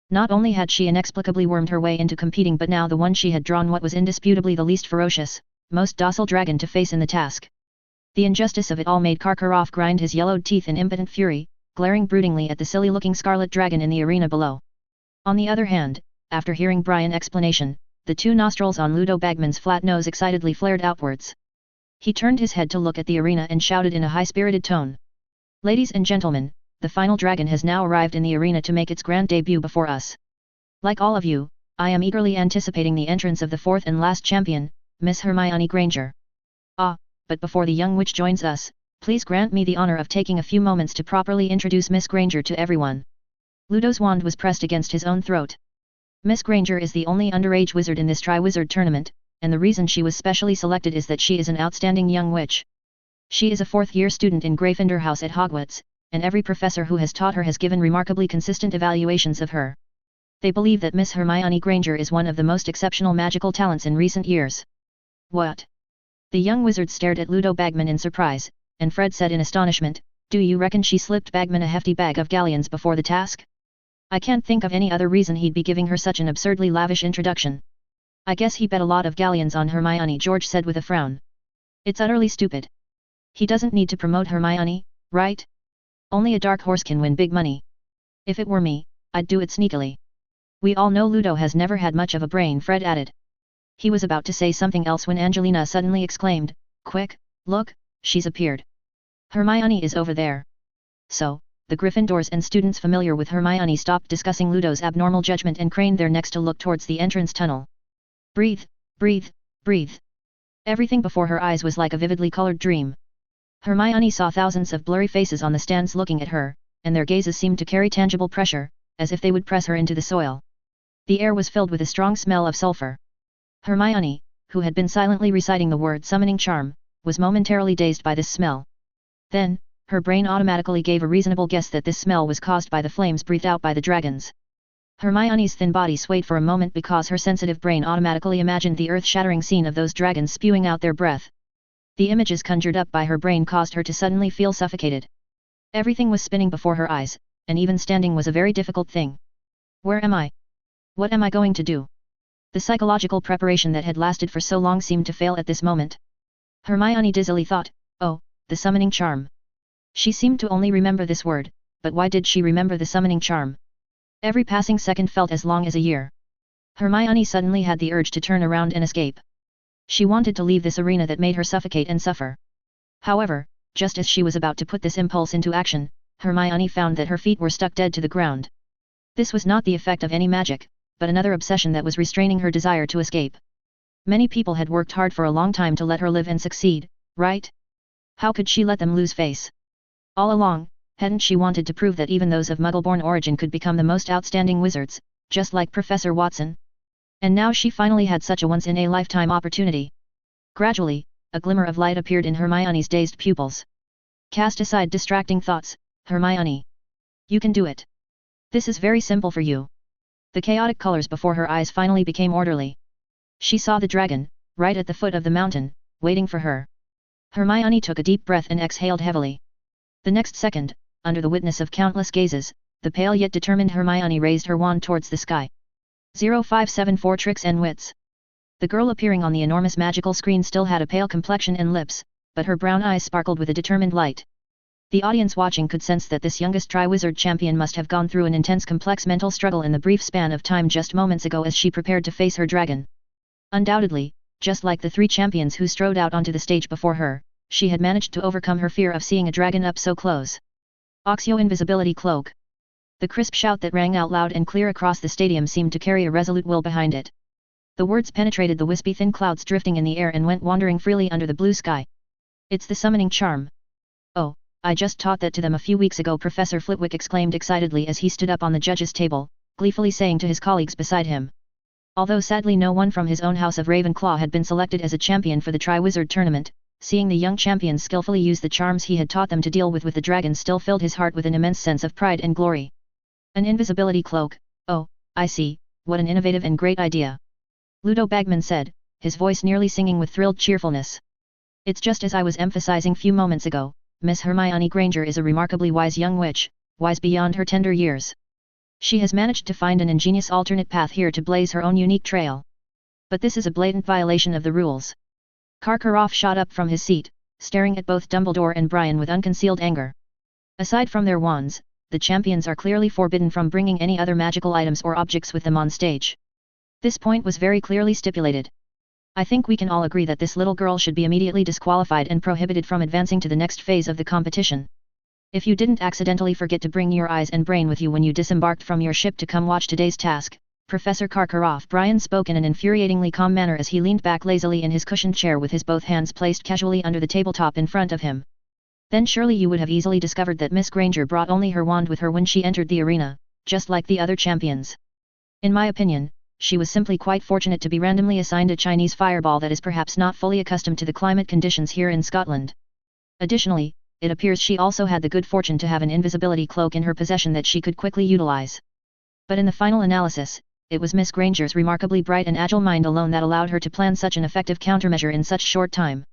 A: Not only had she inexplicably wormed her way into competing but now the one she had drawn what was indisputably the least ferocious, most docile dragon to face in the task. The injustice of it all made Karkaroff grind his yellowed teeth in impotent fury, glaring broodingly at the silly-looking scarlet dragon in the arena below. On the other hand, after hearing Brian's explanation, the two nostrils on Ludo Bagman's flat nose excitedly flared outwards. He turned his head to look at the arena and shouted in a high-spirited tone. "Ladies and gentlemen, the final dragon has now arrived in the arena to make its grand debut before us. Like all of you, I am eagerly anticipating the entrance of the fourth and last champion, Miss Hermione Granger. But before the young witch joins us, please grant me the honor of taking a few moments to properly introduce Miss Granger to everyone." Ludo's wand was pressed against his own throat. Miss Granger is the only underage wizard in this Triwizard tournament, and the reason she was specially selected is that she is an outstanding young witch. She is a fourth-year student in Gryffindor House at Hogwarts, and every professor who has taught her has given remarkably consistent evaluations of her. They believe that Miss Hermione Granger is one of the most exceptional magical talents in recent years. What? The young wizard stared at Ludo Bagman in surprise, and Fred said in astonishment, "Do you reckon she slipped Bagman a hefty bag of galleons before the task? I can't think of any other reason he'd be giving her such an absurdly lavish introduction." "I guess he bet a lot of galleons on Hermione," George said with a frown. "It's utterly stupid. He doesn't need to promote Hermione, right? Only a dark horse can win big money. If it were me, I'd do it sneakily." "We all know Ludo has never had much of a brain," Fred added. He was about to say something else when Angelina suddenly exclaimed, "Quick, look, she's appeared. Hermione is over there." So, the Gryffindors and students familiar with Hermione stopped discussing Ludo's abnormal judgment and craned their necks to look towards the entrance tunnel. Breathe, breathe, breathe. Everything before her eyes was like a vividly colored dream. Hermione saw thousands of blurry faces on the stands looking at her, and their gazes seemed to carry tangible pressure, as if they would press her into the soil. The air was filled with a strong smell of sulfur. Hermione, who had been silently reciting the word summoning charm, was momentarily dazed by this smell. Then, her brain automatically gave a reasonable guess that this smell was caused by the flames breathed out by the dragons. Hermione's thin body swayed for a moment because her sensitive brain automatically imagined the earth-shattering scene of those dragons spewing out their breath. The images conjured up by her brain caused her to suddenly feel suffocated. Everything was spinning before her eyes, and even standing was a very difficult thing. Where am I? What am I going to do? The psychological preparation that had lasted for so long seemed to fail at this moment. Hermione dizzily thought, "Oh, the summoning charm." She seemed to only remember this word, but why did she remember the summoning charm? Every passing second felt as long as a year. Hermione suddenly had the urge to turn around and escape. She wanted to leave this arena that made her suffocate and suffer. However, just as she was about to put this impulse into action, Hermione found that her feet were stuck dead to the ground. This was not the effect of any magic, but another obsession that was restraining her desire to escape. Many people had worked hard for a long time to let her live and succeed, right? How could she let them lose face? All along, hadn't she wanted to prove that even those of Muggle-born origin could become the most outstanding wizards, just like Professor Watson? And now she finally had such a once-in-a-lifetime opportunity. Gradually, a glimmer of light appeared in Hermione's dazed pupils. Cast aside distracting thoughts, Hermione. You can do it. This is very simple for you. The chaotic colors before her eyes finally became orderly. She saw the dragon, right at the foot of the mountain, waiting for her. Hermione took a deep breath and exhaled heavily. The next second, under the witness of countless gazes, the pale yet determined Hermione raised her wand towards the sky. 0574 Tricks and Wits. The girl appearing on the enormous magical screen still had a pale complexion and lips, but her brown eyes sparkled with a determined light. The audience watching could sense that this youngest Triwizard champion must have gone through an intense complex mental struggle in the brief span of time just moments ago as she prepared to face her dragon. Undoubtedly, just like the three champions who strode out onto the stage before her, she had managed to overcome her fear of seeing a dragon up so close. Oxio Invisibility Cloak. The crisp shout that rang out loud and clear across the stadium seemed to carry a resolute will behind it. The words penetrated the wispy thin clouds drifting in the air and went wandering freely under the blue sky. It's the summoning charm. Oh, I just taught that to them a few weeks ago, Professor Flitwick exclaimed excitedly as he stood up on the judges' table, gleefully saying to his colleagues beside him. Although sadly no one from his own house of Ravenclaw had been selected as a champion for the Triwizard tournament, seeing the young champions skillfully use the charms he had taught them to deal with the dragon still filled his heart with an immense sense of pride and glory. An invisibility cloak, oh, I see, what an innovative and great idea. Ludo Bagman said, his voice nearly singing with thrilled cheerfulness. It's just as I was emphasizing few moments ago, Miss Hermione Granger is a remarkably wise young witch, wise beyond her tender years. She has managed to find an ingenious alternate path here to blaze her own unique trail. But this is a blatant violation of the rules. Karkaroff shot up from his seat, staring at both Dumbledore and Brian with unconcealed anger. Aside from their wands, the champions are clearly forbidden from bringing any other magical items or objects with them on stage. This point was very clearly stipulated. I think we can all agree that this little girl should be immediately disqualified and prohibited from advancing to the next phase of the competition. If you didn't accidentally forget to bring your eyes and brain with you when you disembarked from your ship to come watch today's task, Professor Karkaroff Brian spoke in an infuriatingly calm manner as he leaned back lazily in his cushioned chair with his both hands placed casually under the tabletop in front of him. Then surely you would have easily discovered that Miss Granger brought only her wand with her when she entered the arena, just like the other champions. In my opinion, she was simply quite fortunate to be randomly assigned a Chinese fireball that is perhaps not fully accustomed to the climate conditions here in Scotland. Additionally, it appears she also had the good fortune to have an invisibility cloak in her possession that she could quickly utilize. But in the final analysis, it was Miss Granger's remarkably bright and agile mind alone that allowed her to plan such an effective countermeasure in such short time.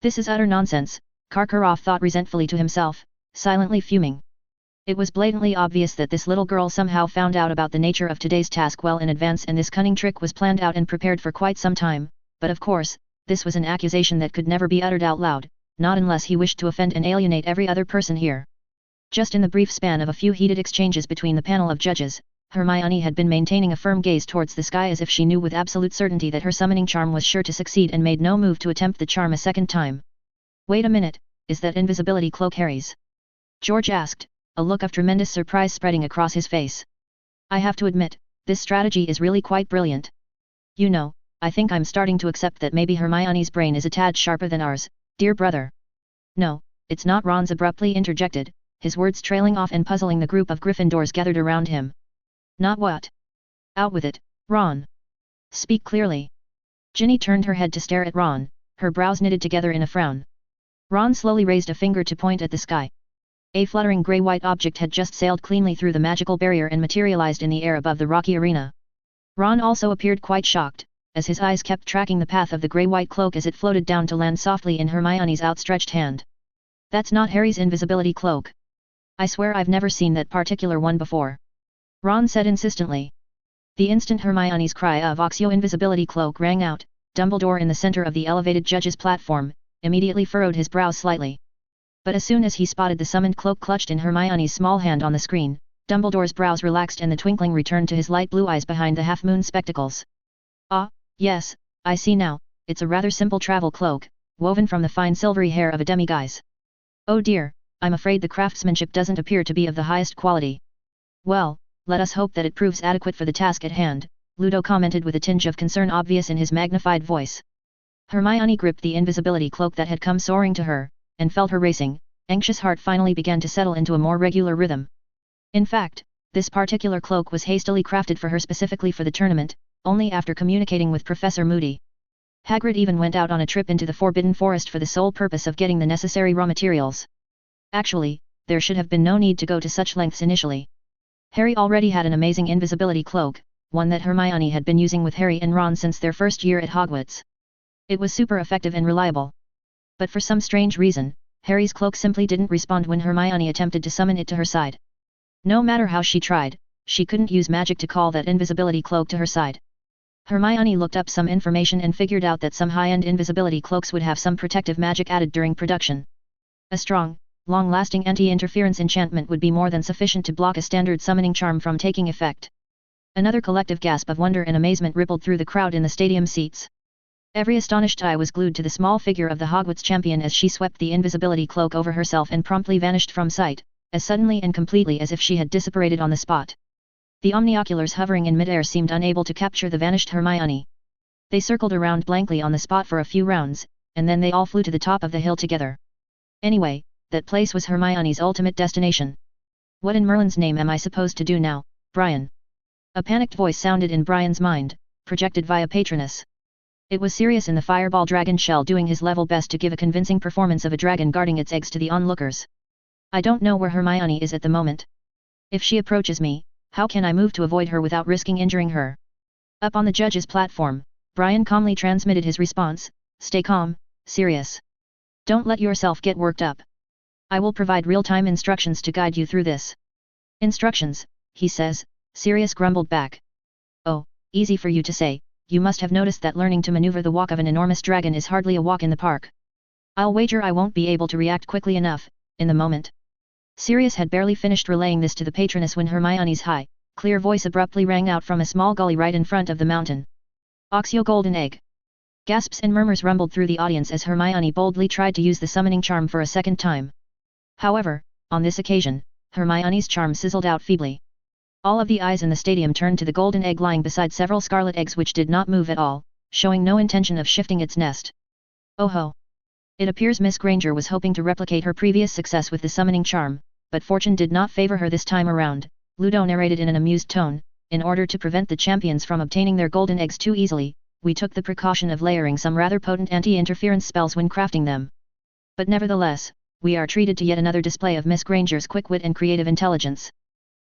A: This is utter nonsense, Karkaroff thought resentfully to himself, silently fuming. It was blatantly obvious that this little girl somehow found out about the nature of today's task well in advance, and this cunning trick was planned out and prepared for quite some time, but of course, this was an accusation that could never be uttered out loud, not unless he wished to offend and alienate every other person here. Just in the brief span of a few heated exchanges between the panel of judges, Hermione had been maintaining a firm gaze towards the sky as if she knew with absolute certainty that her summoning charm was sure to succeed and made no move to attempt the charm a second time. Wait a minute, is that invisibility cloak Harry's? George asked, a look of tremendous surprise spreading across his face. I have to admit, this strategy is really quite brilliant. You know, I think I'm starting to accept that maybe Hermione's brain is a tad sharper than ours, dear brother. No, it's not, Ron abruptly interjected, his words trailing off and puzzling the group of Gryffindors gathered around him. Not what? Out with it, Ron. Speak clearly. Ginny turned her head to stare at Ron, her brows knitted together in a frown. Ron slowly raised a finger to point at the sky. A fluttering grey-white object had just sailed cleanly through the magical barrier and materialized in the air above the rocky arena. Ron also appeared quite shocked, as his eyes kept tracking the path of the grey-white cloak as it floated down to land softly in Hermione's outstretched hand. That's not Harry's invisibility cloak. I swear I've never seen that particular one before. Ron said insistently. The instant Hermione's cry of Oxio invisibility cloak rang out, Dumbledore in the center of the elevated judges' platform, immediately furrowed his brows slightly. But as soon as he spotted the summoned cloak clutched in Hermione's small hand on the screen, Dumbledore's brows relaxed and the twinkling returned to his light blue eyes behind the half-moon spectacles. Ah, yes, I see now, it's a rather simple travel cloak, woven from the fine silvery hair of a demiguise. Oh dear, I'm afraid the craftsmanship doesn't appear to be of the highest quality. Well, let us hope that it proves adequate for the task at hand, Ludo commented with a tinge of concern obvious in his magnified voice. Hermione gripped the invisibility cloak that had come soaring to her, and felt her racing, anxious heart finally began to settle into a more regular rhythm. In fact, this particular cloak was hastily crafted for her specifically for the tournament, only after communicating with Professor Moody. Hagrid even went out on a trip into the Forbidden Forest for the sole purpose of getting the necessary raw materials. Actually, there should have been no need to go to such lengths initially. Harry already had an amazing invisibility cloak, one that Hermione had been using with Harry and Ron since their first year at Hogwarts. It was super effective and reliable. But for some strange reason, Harry's cloak simply didn't respond when Hermione attempted to summon it to her side. No matter how she tried, she couldn't use magic to call that invisibility cloak to her side. Hermione looked up some information and figured out that some high-end invisibility cloaks would have some protective magic added during production. A strong, long-lasting anti-interference enchantment would be more than sufficient to block a standard summoning charm from taking effect. Another collective gasp of wonder and amazement rippled through the crowd in the stadium seats. Every astonished eye was glued to the small figure of the Hogwarts champion as she swept the invisibility cloak over herself and promptly vanished from sight, as suddenly and completely as if she had dissipated on the spot. The omnioculars hovering in midair seemed unable to capture the vanished Hermione. They circled around blankly on the spot for a few rounds, and then they all flew to the top of the hill together. Anyway, that place was Hermione's ultimate destination. What in Merlin's name am I supposed to do now, Brian? A panicked voice sounded in Brian's mind, projected via Patronus. It was Sirius in the fireball dragon shell doing his level best to give a convincing performance of a dragon guarding its eggs to the onlookers. I don't know where Hermione is at the moment. If she approaches me, how can I move to avoid her without risking injuring her? Up on the judge's platform, Brian calmly transmitted his response, "Stay calm, Sirius. Don't let yourself get worked up. I will provide real-time instructions to guide you through this." "Instructions," he says, Sirius grumbled back. "Oh, easy for you to say, you must have noticed that learning to maneuver the walk of an enormous dragon is hardly a walk in the park. I'll wager I won't be able to react quickly enough, in the moment." Sirius had barely finished relaying this to the Patroness when Hermione's high, clear voice abruptly rang out from a small gully right in front of the mountain. "Oxio Golden Egg." Gasps and murmurs rumbled through the audience as Hermione boldly tried to use the summoning charm for a second time. However, on this occasion, Hermione's charm sizzled out feebly. All of the eyes in the stadium turned to the golden egg lying beside several scarlet eggs which did not move at all, showing no intention of shifting its nest. "Oh ho! It appears Miss Granger was hoping to replicate her previous success with the summoning charm, but fortune did not favor her this time around," Ludo narrated in an amused tone. "In order to prevent the champions from obtaining their golden eggs too easily, we took the precaution of layering some rather potent anti-interference spells when crafting them. But nevertheless, we are treated to yet another display of Miss Granger's quick wit and creative intelligence.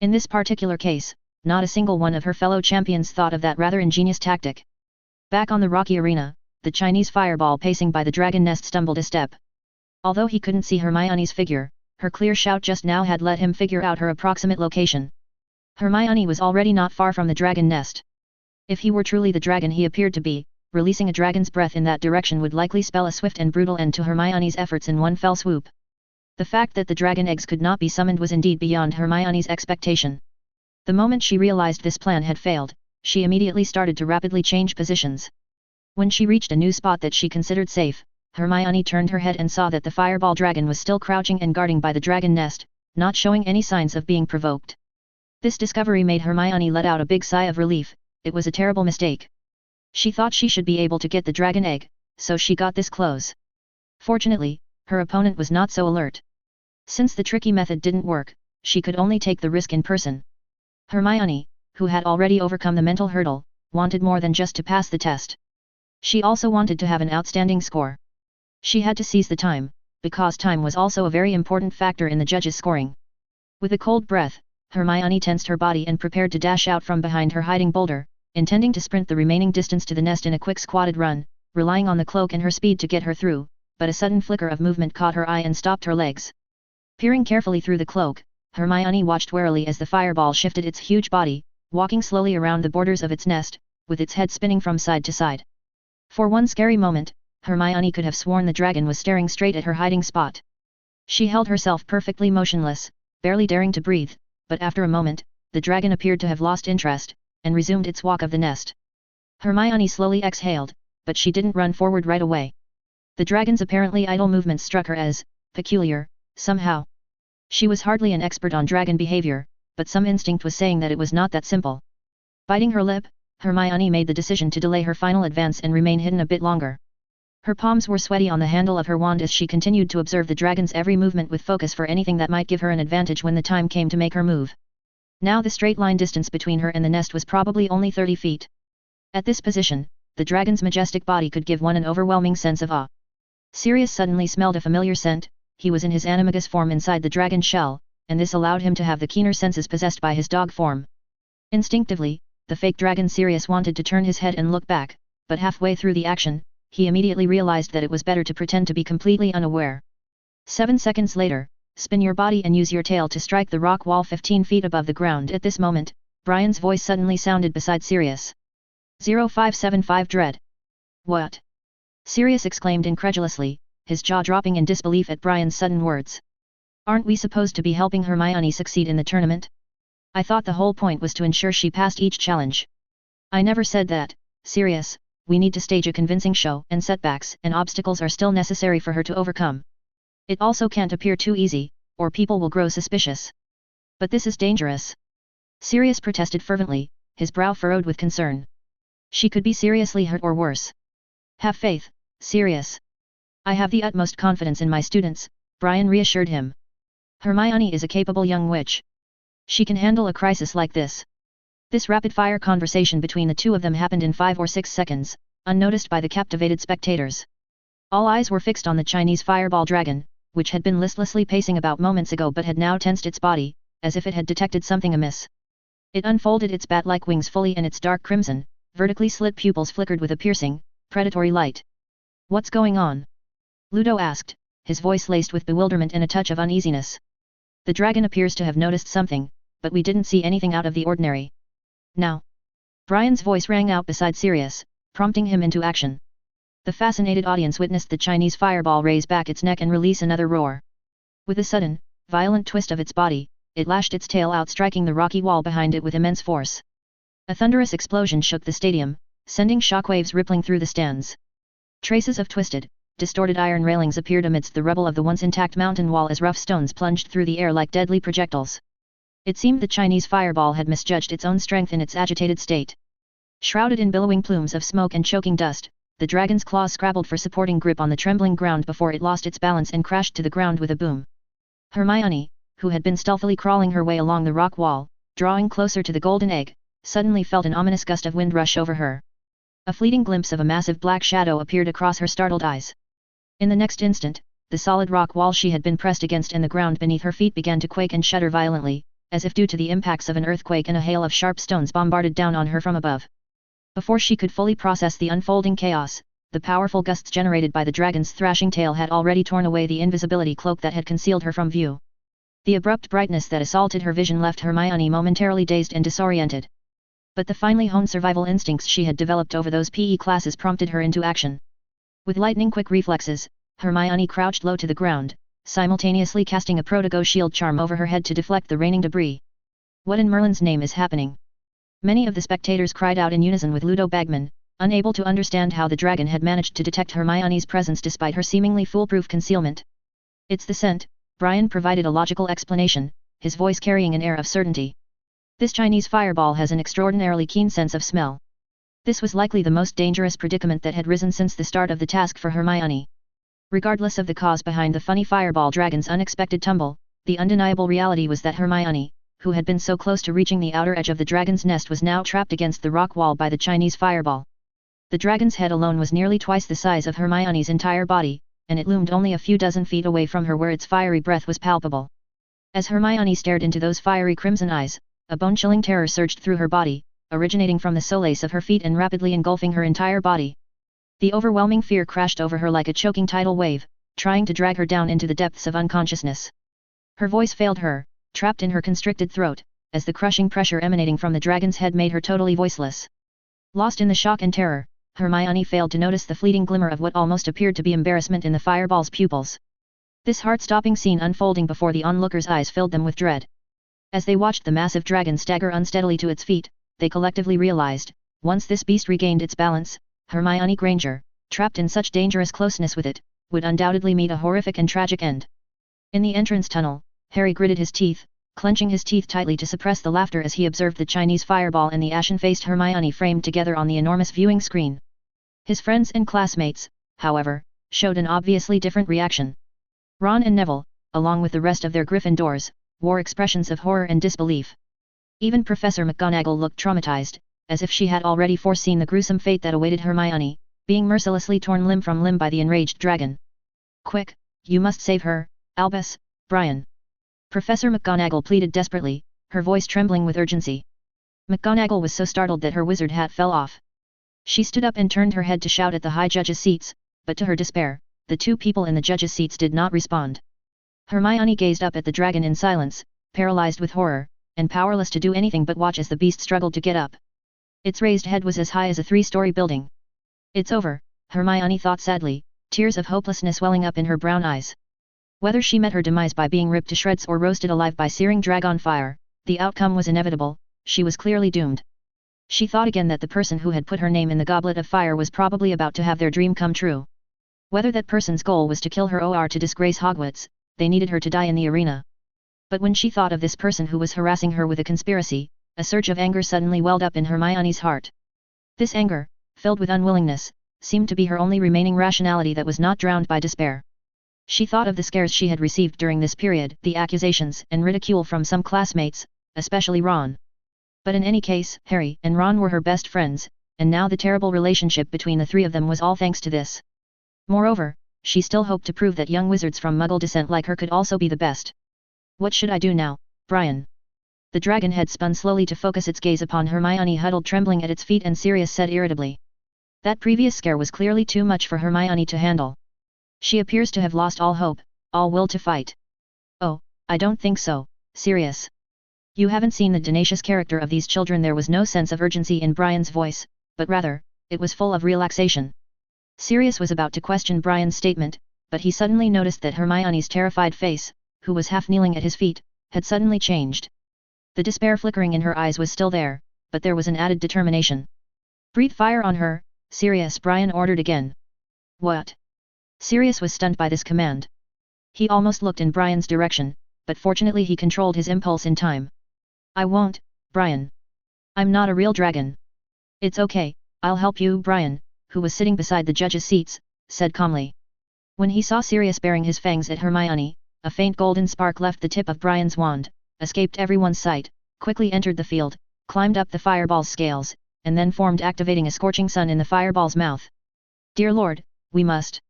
A: In this particular case, not a single one of her fellow champions thought of that rather ingenious tactic." Back on the rocky arena, the Chinese fireball pacing by the dragon nest stumbled a step. Although he couldn't see Hermione's figure, her clear shout just now had let him figure out her approximate location. Hermione was already not far from the dragon nest. If he were truly the dragon he appeared to be, releasing a dragon's breath in that direction would likely spell a swift and brutal end to Hermione's efforts in one fell swoop. The fact that the dragon eggs could not be summoned was indeed beyond Hermione's expectation. The moment she realized this plan had failed, she immediately started to rapidly change positions. When she reached a new spot that she considered safe, Hermione turned her head and saw that the fireball dragon was still crouching and guarding by the dragon nest, not showing any signs of being provoked. This discovery made Hermione let out a big sigh of relief. It was a terrible mistake. She thought she should be able to get the dragon egg, so she got this close. Fortunately, her opponent was not so alert. Since the tricky method didn't work, she could only take the risk in person. Hermione, who had already overcome the mental hurdle, wanted more than just to pass the test. She also wanted to have an outstanding score. She had to seize the time, because time was also a very important factor in the judges' scoring. With a cold breath, Hermione tensed her body and prepared to dash out from behind her hiding boulder, intending to sprint the remaining distance to the nest in a quick squatted run, relying on the cloak and her speed to get her through, but a sudden flicker of movement caught her eye and stopped her legs. Peering carefully through the cloak, Hermione watched warily as the fireball shifted its huge body, walking slowly around the borders of its nest, with its head spinning from side to side. For one scary moment, Hermione could have sworn the dragon was staring straight at her hiding spot. She held herself perfectly motionless, barely daring to breathe, but after a moment, the dragon appeared to have lost interest, and resumed its walk of the nest. Hermione slowly exhaled, but she didn't run forward right away. The dragon's apparently idle movements struck her as peculiar, somehow. She was hardly an expert on dragon behavior, but some instinct was saying that it was not that simple. Biting her lip, Hermione made the decision to delay her final advance and remain hidden a bit longer. Her palms were sweaty on the handle of her wand as she continued to observe the dragon's every movement with focus for anything that might give her an advantage when the time came to make her move. Now the straight line distance between her and the nest was probably only 30 feet. At this position, the dragon's majestic body could give one an overwhelming sense of awe. Sirius suddenly smelled a familiar scent. He was in his animagus form inside the dragon shell, and this allowed him to have the keener senses possessed by his dog form. Instinctively, the fake dragon Sirius wanted to turn his head and look back, but halfway through the action, he immediately realized that it was better to pretend to be completely unaware. 7 seconds later, spin your body and use your tail to strike the rock wall 15 feet above the ground. At this moment, Brian's voice suddenly sounded beside Sirius. 0575 Dread. What? Sirius exclaimed incredulously, his jaw dropping in disbelief at Brian's sudden words. Aren't we supposed to be helping Hermione succeed in the tournament? I thought the whole point was to ensure she passed each challenge. I never said that, Sirius. We need to stage a convincing show, and setbacks and obstacles are still necessary for her to overcome. It also can't appear too easy, or people will grow suspicious. But this is dangerous. Sirius protested fervently, his brow furrowed with concern. She could be seriously hurt or worse. Have faith, Sirius. I have the utmost confidence in my students, Brian reassured him. Hermione is a capable young witch. She can handle a crisis like this. This rapid-fire conversation between the two of them happened in 5 or 6 seconds, unnoticed by the captivated spectators. All eyes were fixed on the Chinese fireball dragon, which had been listlessly pacing about moments ago but had now tensed its body, as if it had detected something amiss. It unfolded its bat-like wings fully and its dark crimson, vertically slit pupils flickered with a piercing, predatory light. What's going on? Ludo asked, his voice laced with bewilderment and a touch of uneasiness. The dragon appears to have noticed something, but we didn't see anything out of the ordinary. Now. Brian's voice rang out beside Sirius, prompting him into action. The fascinated audience witnessed the Chinese fireball raise back its neck and release another roar. With a sudden, violent twist of its body, it lashed its tail out, striking the rocky wall behind it with immense force. A thunderous explosion shook the stadium, sending shockwaves rippling through the stands. Traces of twisted, distorted iron railings appeared amidst the rubble of the once intact mountain wall as rough stones plunged through the air like deadly projectiles. It seemed the Chinese fireball had misjudged its own strength in its agitated state. Shrouded in billowing plumes of smoke and choking dust, the dragon's claws scrabbled for supporting grip on the trembling ground before it lost its balance and crashed to the ground with a boom. Hermione, who had been stealthily crawling her way along the rock wall, drawing closer to the golden egg, suddenly felt an ominous gust of wind rush over her. A fleeting glimpse of a massive black shadow appeared across her startled eyes. In the next instant, the solid rock wall she had been pressed against and the ground beneath her feet began to quake and shudder violently, as if due to the impacts of an earthquake, and a hail of sharp stones bombarded down on her from above. Before she could fully process the unfolding chaos, the powerful gusts generated by the dragon's thrashing tail had already torn away the invisibility cloak that had concealed her from view. The abrupt brightness that assaulted her vision left Hermione momentarily dazed and disoriented. But the finely honed survival instincts she had developed over those PE classes prompted her into action. With lightning-quick reflexes, Hermione crouched low to the ground, simultaneously casting a Protego shield charm over her head to deflect the raining debris. What in Merlin's name is happening? Many of the spectators cried out in unison with Ludo Bagman, unable to understand how the dragon had managed to detect Hermione's presence despite her seemingly foolproof concealment. It's the scent, Brian provided a logical explanation, his voice carrying an air of certainty. This Chinese fireball has an extraordinarily keen sense of smell. This was likely the most dangerous predicament that had risen since the start of the task for Hermione. Regardless of the cause behind the funny fireball dragon's unexpected tumble, the undeniable reality was that Hermione, who had been so close to reaching the outer edge of the dragon's nest, was now trapped against the rock wall by the Chinese fireball. The dragon's head alone was nearly twice the size of Hermione's entire body, and it loomed only a few dozen feet away from her where its fiery breath was palpable. As Hermione stared into those fiery crimson eyes, a bone-chilling terror surged through her body, originating from the solace of her feet and rapidly engulfing her entire body. The overwhelming fear crashed over her like a choking tidal wave, trying to drag her down into the depths of unconsciousness. Her voice failed her, trapped in her constricted throat, as the crushing pressure emanating from the dragon's head made her totally voiceless. Lost in the shock and terror, Hermione failed to notice the fleeting glimmer of what almost appeared to be embarrassment in the fireball's pupils. This heart-stopping scene unfolding before the onlookers' eyes filled them with dread. As they watched the massive dragon stagger unsteadily to its feet, they collectively realized, once this beast regained its balance, Hermione Granger, trapped in such dangerous closeness with it, would undoubtedly meet a horrific and tragic end. In the entrance tunnel, Harry gritted his teeth, clenching his teeth tightly to suppress the laughter as he observed the Chinese fireball and the ashen-faced Hermione framed together on the enormous viewing screen. His friends and classmates, however, showed an obviously different reaction. Ron and Neville, along with the rest of their Gryffindors, wore expressions of horror and disbelief. Even Professor McGonagall looked traumatized, as if she had already foreseen the gruesome fate that awaited Hermione, being mercilessly torn limb from limb by the enraged dragon. "Quick, you must save her, Albus, Brian." Professor McGonagall pleaded desperately, her voice trembling with urgency. McGonagall was so startled that her wizard hat fell off. She stood up and turned her head to shout at the high judges' seats, but to her despair, the two people in the judges' seats did not respond. Hermione gazed up at the dragon in silence, paralyzed with horror, and powerless to do anything but watch as the beast struggled to get up. Its raised head was as high as a 3-story building. It's over, Hermione thought sadly, tears of hopelessness welling up in her brown eyes. Whether she met her demise by being ripped to shreds or roasted alive by searing dragon fire, the outcome was inevitable. She was clearly doomed. She thought again that the person who had put her name in the goblet of fire was probably about to have their dream come true. Whether that person's goal was to kill her or to disgrace Hogwarts, they needed her to die in the arena. But when she thought of this person who was harassing her with a conspiracy, a surge of anger suddenly welled up in Hermione's heart. This anger, filled with unwillingness, seemed to be her only remaining rationality that was not drowned by despair. She thought of the scares she had received during this period, the accusations and ridicule from some classmates, especially Ron. But in any case, Harry and Ron were her best friends, and now the terrible relationship between the three of them was all thanks to this. Moreover, she still hoped to prove that young wizards from Muggle descent like her could also be the best. What should I do now, Brian? The dragon had spun slowly to focus its gaze upon Hermione huddled trembling at its feet, and Sirius said irritably. That previous scare was clearly too much for Hermione to handle. She appears to have lost all hope, all will to fight. Oh, I don't think so, Sirius. You haven't seen the tenacious character of these children. There was no sense of urgency in Brian's voice, but rather, it was full of relaxation. Sirius was about to question Brian's statement, but he suddenly noticed that Hermione's terrified face, who was half kneeling at his feet, had suddenly changed. The despair flickering in her eyes was still there, but there was an added determination. Breathe fire on her, Sirius, Brian ordered again. What? Sirius was stunned by this command. He almost looked in Brian's direction, but fortunately he controlled his impulse in time. I won't, Brian. I'm not a real dragon. It's okay, I'll help you. Brian, who was sitting beside the judges' seats, said calmly. When he saw Sirius baring his fangs at Hermione, a faint golden spark left the tip of Brian's wand, escaped everyone's sight, quickly entered the field, climbed up the fireball's scales, and then formed, activating a scorching sun in the fireball's mouth. Dear Lord, we must.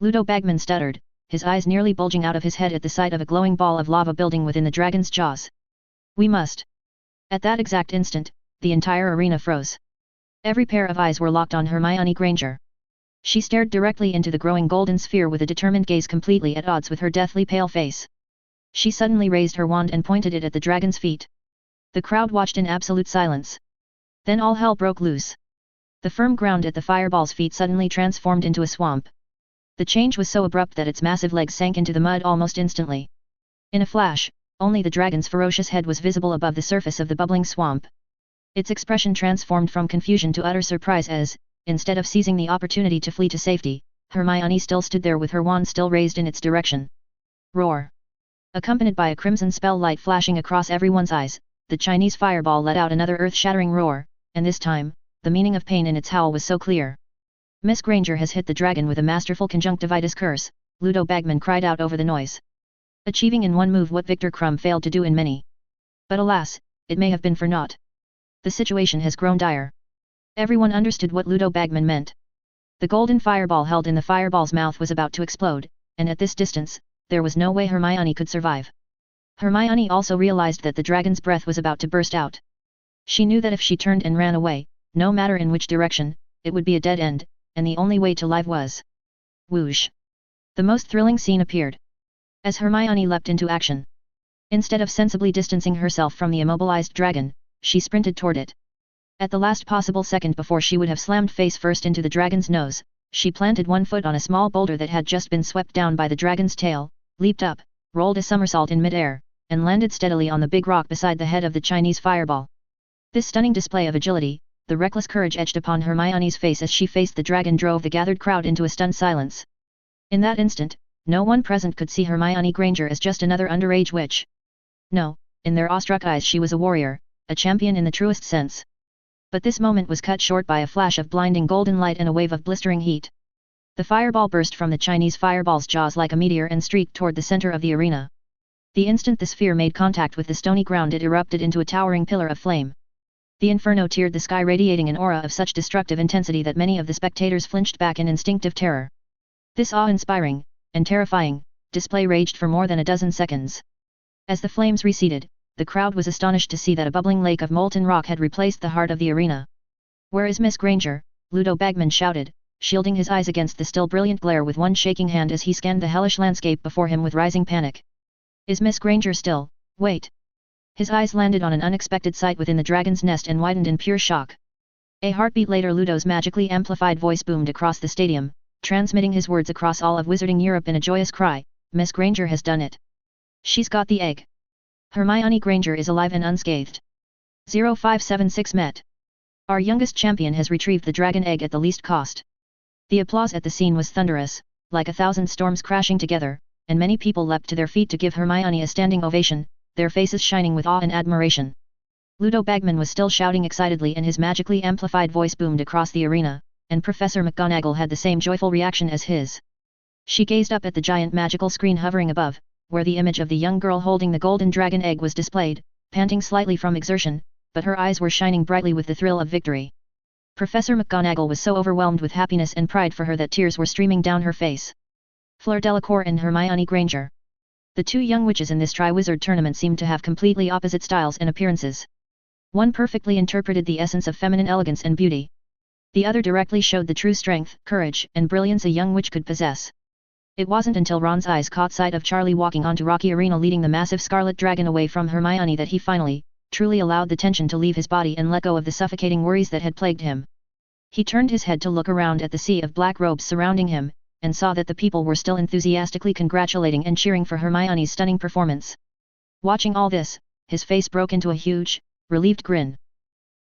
A: Ludo Bagman stuttered, his eyes nearly bulging out of his head at the sight of a glowing ball of lava building within the dragon's jaws. We must. At that exact instant, the entire arena froze. Every pair of eyes were locked on Hermione Granger. She stared directly into the growing golden sphere with a determined gaze completely at odds with her deathly pale face. She suddenly raised her wand and pointed it at the dragon's feet. The crowd watched in absolute silence. Then all hell broke loose. The firm ground at the fireball's feet suddenly transformed into a swamp. The change was so abrupt that its massive legs sank into the mud almost instantly. In a flash, only the dragon's ferocious head was visible above the surface of the bubbling swamp. Its expression transformed from confusion to utter surprise as, instead of seizing the opportunity to flee to safety, Hermione still stood there with her wand still raised in its direction. Roar! Accompanied by a crimson spell light flashing across everyone's eyes, the Chinese fireball let out another earth-shattering roar, and this time, the meaning of pain in its howl was so clear. Miss Granger has hit the dragon with a masterful conjunctivitis curse, Ludo Bagman cried out over the noise. Achieving in one move what Victor Crumb failed to do in many. But alas, it may have been for naught. The situation has grown dire. Everyone understood what Ludo Bagman meant. The golden fireball held in the fireball's mouth was about to explode, and at this distance, there was no way Hermione could survive. Hermione also realized that the dragon's breath was about to burst out. She knew that if she turned and ran away, no matter in which direction, it would be a dead end, and the only way to live was. Whoosh! The most thrilling scene appeared. As Hermione leapt into action. Instead of sensibly distancing herself from the immobilized dragon, she sprinted toward it. At the last possible second before she would have slammed face first into the dragon's nose, she planted one foot on a small boulder that had just been swept down by the dragon's tail, leaped up, rolled a somersault in midair, and landed steadily on the big rock beside the head of the Chinese fireball. This stunning display of agility, the reckless courage etched upon Hermione's face as she faced the dragon, drove the gathered crowd into a stunned silence. In that instant, no one present could see Hermione Granger as just another underage witch. No, in their awestruck eyes she was a warrior, a champion in the truest sense. But this moment was cut short by a flash of blinding golden light and a wave of blistering heat. The fireball burst from the Chinese fireball's jaws like a meteor and streaked toward the center of the arena. The instant the sphere made contact with the stony ground, it erupted into a towering pillar of flame. The inferno tiered the sky, radiating an aura of such destructive intensity that many of the spectators flinched back in instinctive terror. This awe-inspiring, and terrifying, display raged for more than a dozen seconds. As the flames receded, the crowd was astonished to see that a bubbling lake of molten rock had replaced the heart of the arena. "Where is Miss Granger?" Ludo Bagman shouted, shielding his eyes against the still brilliant glare with one shaking hand as he scanned the hellish landscape before him with rising panic. Is Miss Granger still? Wait. His eyes landed on an unexpected sight within the dragon's nest and widened in pure shock. A heartbeat later, Ludo's magically amplified voice boomed across the stadium, transmitting his words across all of Wizarding Europe in a joyous cry. Miss Granger has done it. She's got the egg. Hermione Granger is alive and unscathed. 0576 Met. Our youngest champion has retrieved the dragon egg at the least cost. The applause at the scene was thunderous, like 1,000 storms crashing together, and many people leapt to their feet to give Hermione a standing ovation, their faces shining with awe and admiration. Ludo Bagman was still shouting excitedly and his magically amplified voice boomed across the arena, and Professor McGonagall had the same joyful reaction as his. She gazed up at the giant magical screen hovering above, where the image of the young girl holding the golden dragon egg was displayed, panting slightly from exertion, but her eyes were shining brightly with the thrill of victory. Professor McGonagall was so overwhelmed with happiness and pride for her that tears were streaming down her face. Fleur Delacour and Hermione Granger. The two young witches in this Triwizard tournament seemed to have completely opposite styles and appearances. One perfectly interpreted the essence of feminine elegance and beauty. The other directly showed the true strength, courage, and brilliance a young witch could possess. It wasn't until Ron's eyes caught sight of Charlie walking onto Rocky Arena leading the massive scarlet dragon away from Hermione that he finally, truly allowed the tension to leave his body and let go of the suffocating worries that had plagued him. He turned his head to look around at the sea of black robes surrounding him, and saw that the people were still enthusiastically congratulating and cheering for Hermione's stunning performance. Watching all this, his face broke into a huge, relieved grin.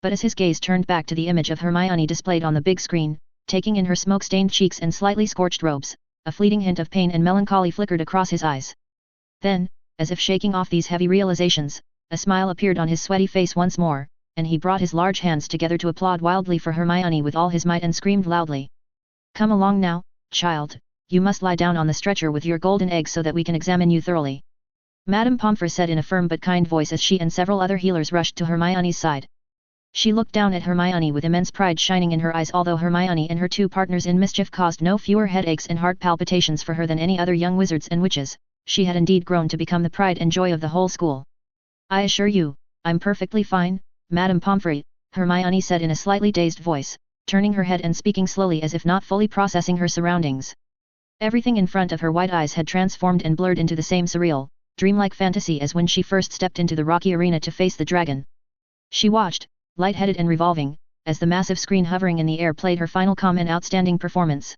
A: But as his gaze turned back to the image of Hermione displayed on the big screen, taking in her smoke-stained cheeks and slightly scorched robes, a fleeting hint of pain and melancholy flickered across his eyes. Then, as if shaking off these heavy realizations, a smile appeared on his sweaty face once more, and he brought his large hands together to applaud wildly for Hermione with all his might and screamed loudly. Come along now, child, you must lie down on the stretcher with your golden egg so that we can examine you thoroughly. Madame Pomfrey said in a firm but kind voice as she and several other healers rushed to Hermione's side. She looked down at Hermione with immense pride shining in her eyes, although Hermione and her two partners in mischief caused no fewer headaches and heart palpitations for her than any other young wizards and witches. She had indeed grown to become the pride and joy of the whole school. I assure you, I'm perfectly fine, Madame Pomfrey, Hermione said in a slightly dazed voice, turning her head and speaking slowly as if not fully processing her surroundings. Everything in front of her white eyes had transformed and blurred into the same surreal, dreamlike fantasy as when she first stepped into the rocky arena to face the dragon. She watched, light-headed and revolving, as the massive screen hovering in the air played her final calm and outstanding performance.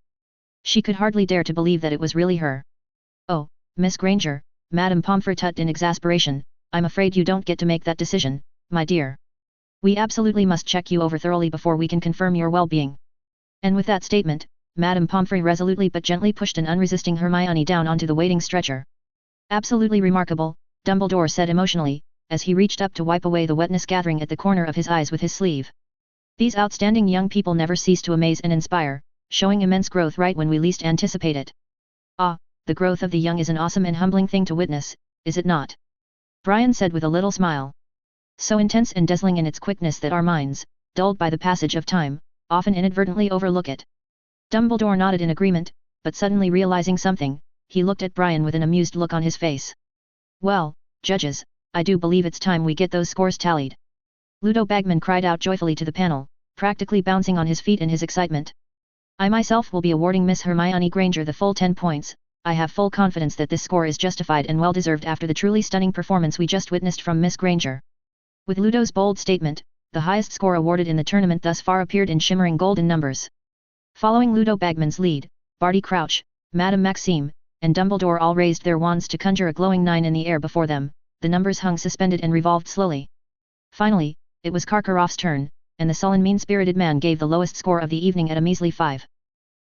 A: She could hardly dare to believe that it was really her. Oh, Miss Granger, Madame Pomfrey tutted in exasperation, I'm afraid you don't get to make that decision, my dear. We absolutely must check you over thoroughly before we can confirm your well-being. And with that statement, Madame Pomfrey resolutely but gently pushed an unresisting Hermione down onto the waiting stretcher. Absolutely remarkable, Dumbledore said emotionally, as he reached up to wipe away the wetness gathering at the corner of his eyes with his sleeve. These outstanding young people never cease to amaze and inspire, showing immense growth right when we least anticipate it. Ah, the growth of the young is an awesome and humbling thing to witness, is it not? Brian said with a little smile. So intense and dazzling in its quickness that our minds, dulled by the passage of time, often inadvertently overlook it. Dumbledore nodded in agreement, but suddenly realizing something, he looked at Brian with an amused look on his face. Well, judges, I do believe it's time we get those scores tallied. Ludo Bagman cried out joyfully to the panel, practically bouncing on his feet in his excitement. I myself will be awarding Miss Hermione Granger the full 10 points, I have full confidence that this score is justified and well-deserved after the truly stunning performance we just witnessed from Miss Granger. With Ludo's bold statement, the highest score awarded in the tournament thus far appeared in shimmering golden numbers. Following Ludo Bagman's lead, Barty Crouch, Madame Maxime, and Dumbledore all raised their wands to conjure a glowing 9 in the air before them, the numbers hung suspended and revolved slowly. Finally, it was Karkaroff's turn, and the sullen mean-spirited man gave the lowest score of the evening at a measly 5.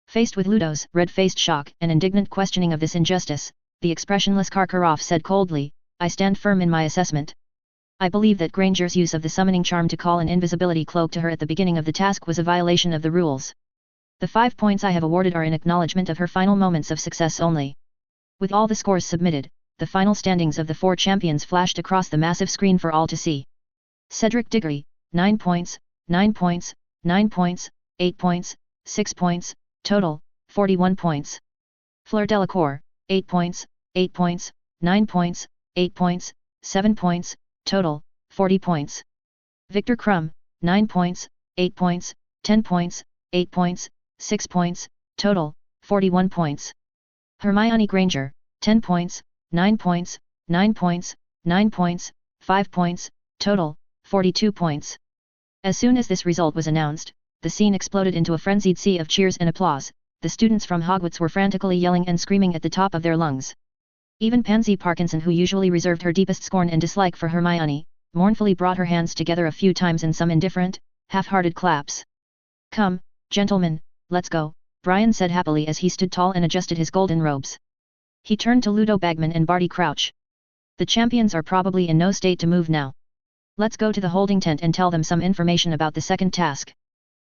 A: Faced with Ludo's red-faced shock and indignant questioning of this injustice, the expressionless Karkaroff said coldly, I stand firm in my assessment. I believe that Granger's use of the summoning charm to call an invisibility cloak to her at the beginning of the task was a violation of the rules. The 5 points I have awarded are in acknowledgement of her final moments of success only. With all the scores submitted, the final standings of the 4 champions flashed across the massive screen for all to see. Cedric Diggory, 9 points, 9 points, 9 points, 8 points, 6 points, total, 41 points. Fleur Delacour, 8 points, 8 points, 9 points, 8 points, 7 points, total, 40 points. Victor Krum, 9 points, 8 points, 10 points, 8 points, 6 points, total, 41 points. Hermione Granger, 10 points, 9 points, 9 points, 9 points, 5 points, total, 42 points. As soon as this result was announced, the scene exploded into a frenzied sea of cheers and applause. The students from Hogwarts were frantically yelling and screaming at the top of their lungs. Even Pansy Parkinson, who usually reserved her deepest scorn and dislike for Hermione, mournfully brought her hands together a few times in some indifferent, half-hearted claps. "Come, gentlemen, let's go," Brian said happily as he stood tall and adjusted his golden robes. He turned to Ludo Bagman and Barty Crouch. "The champions are probably in no state to move now. Let's go to the holding tent and tell them some information about the second task."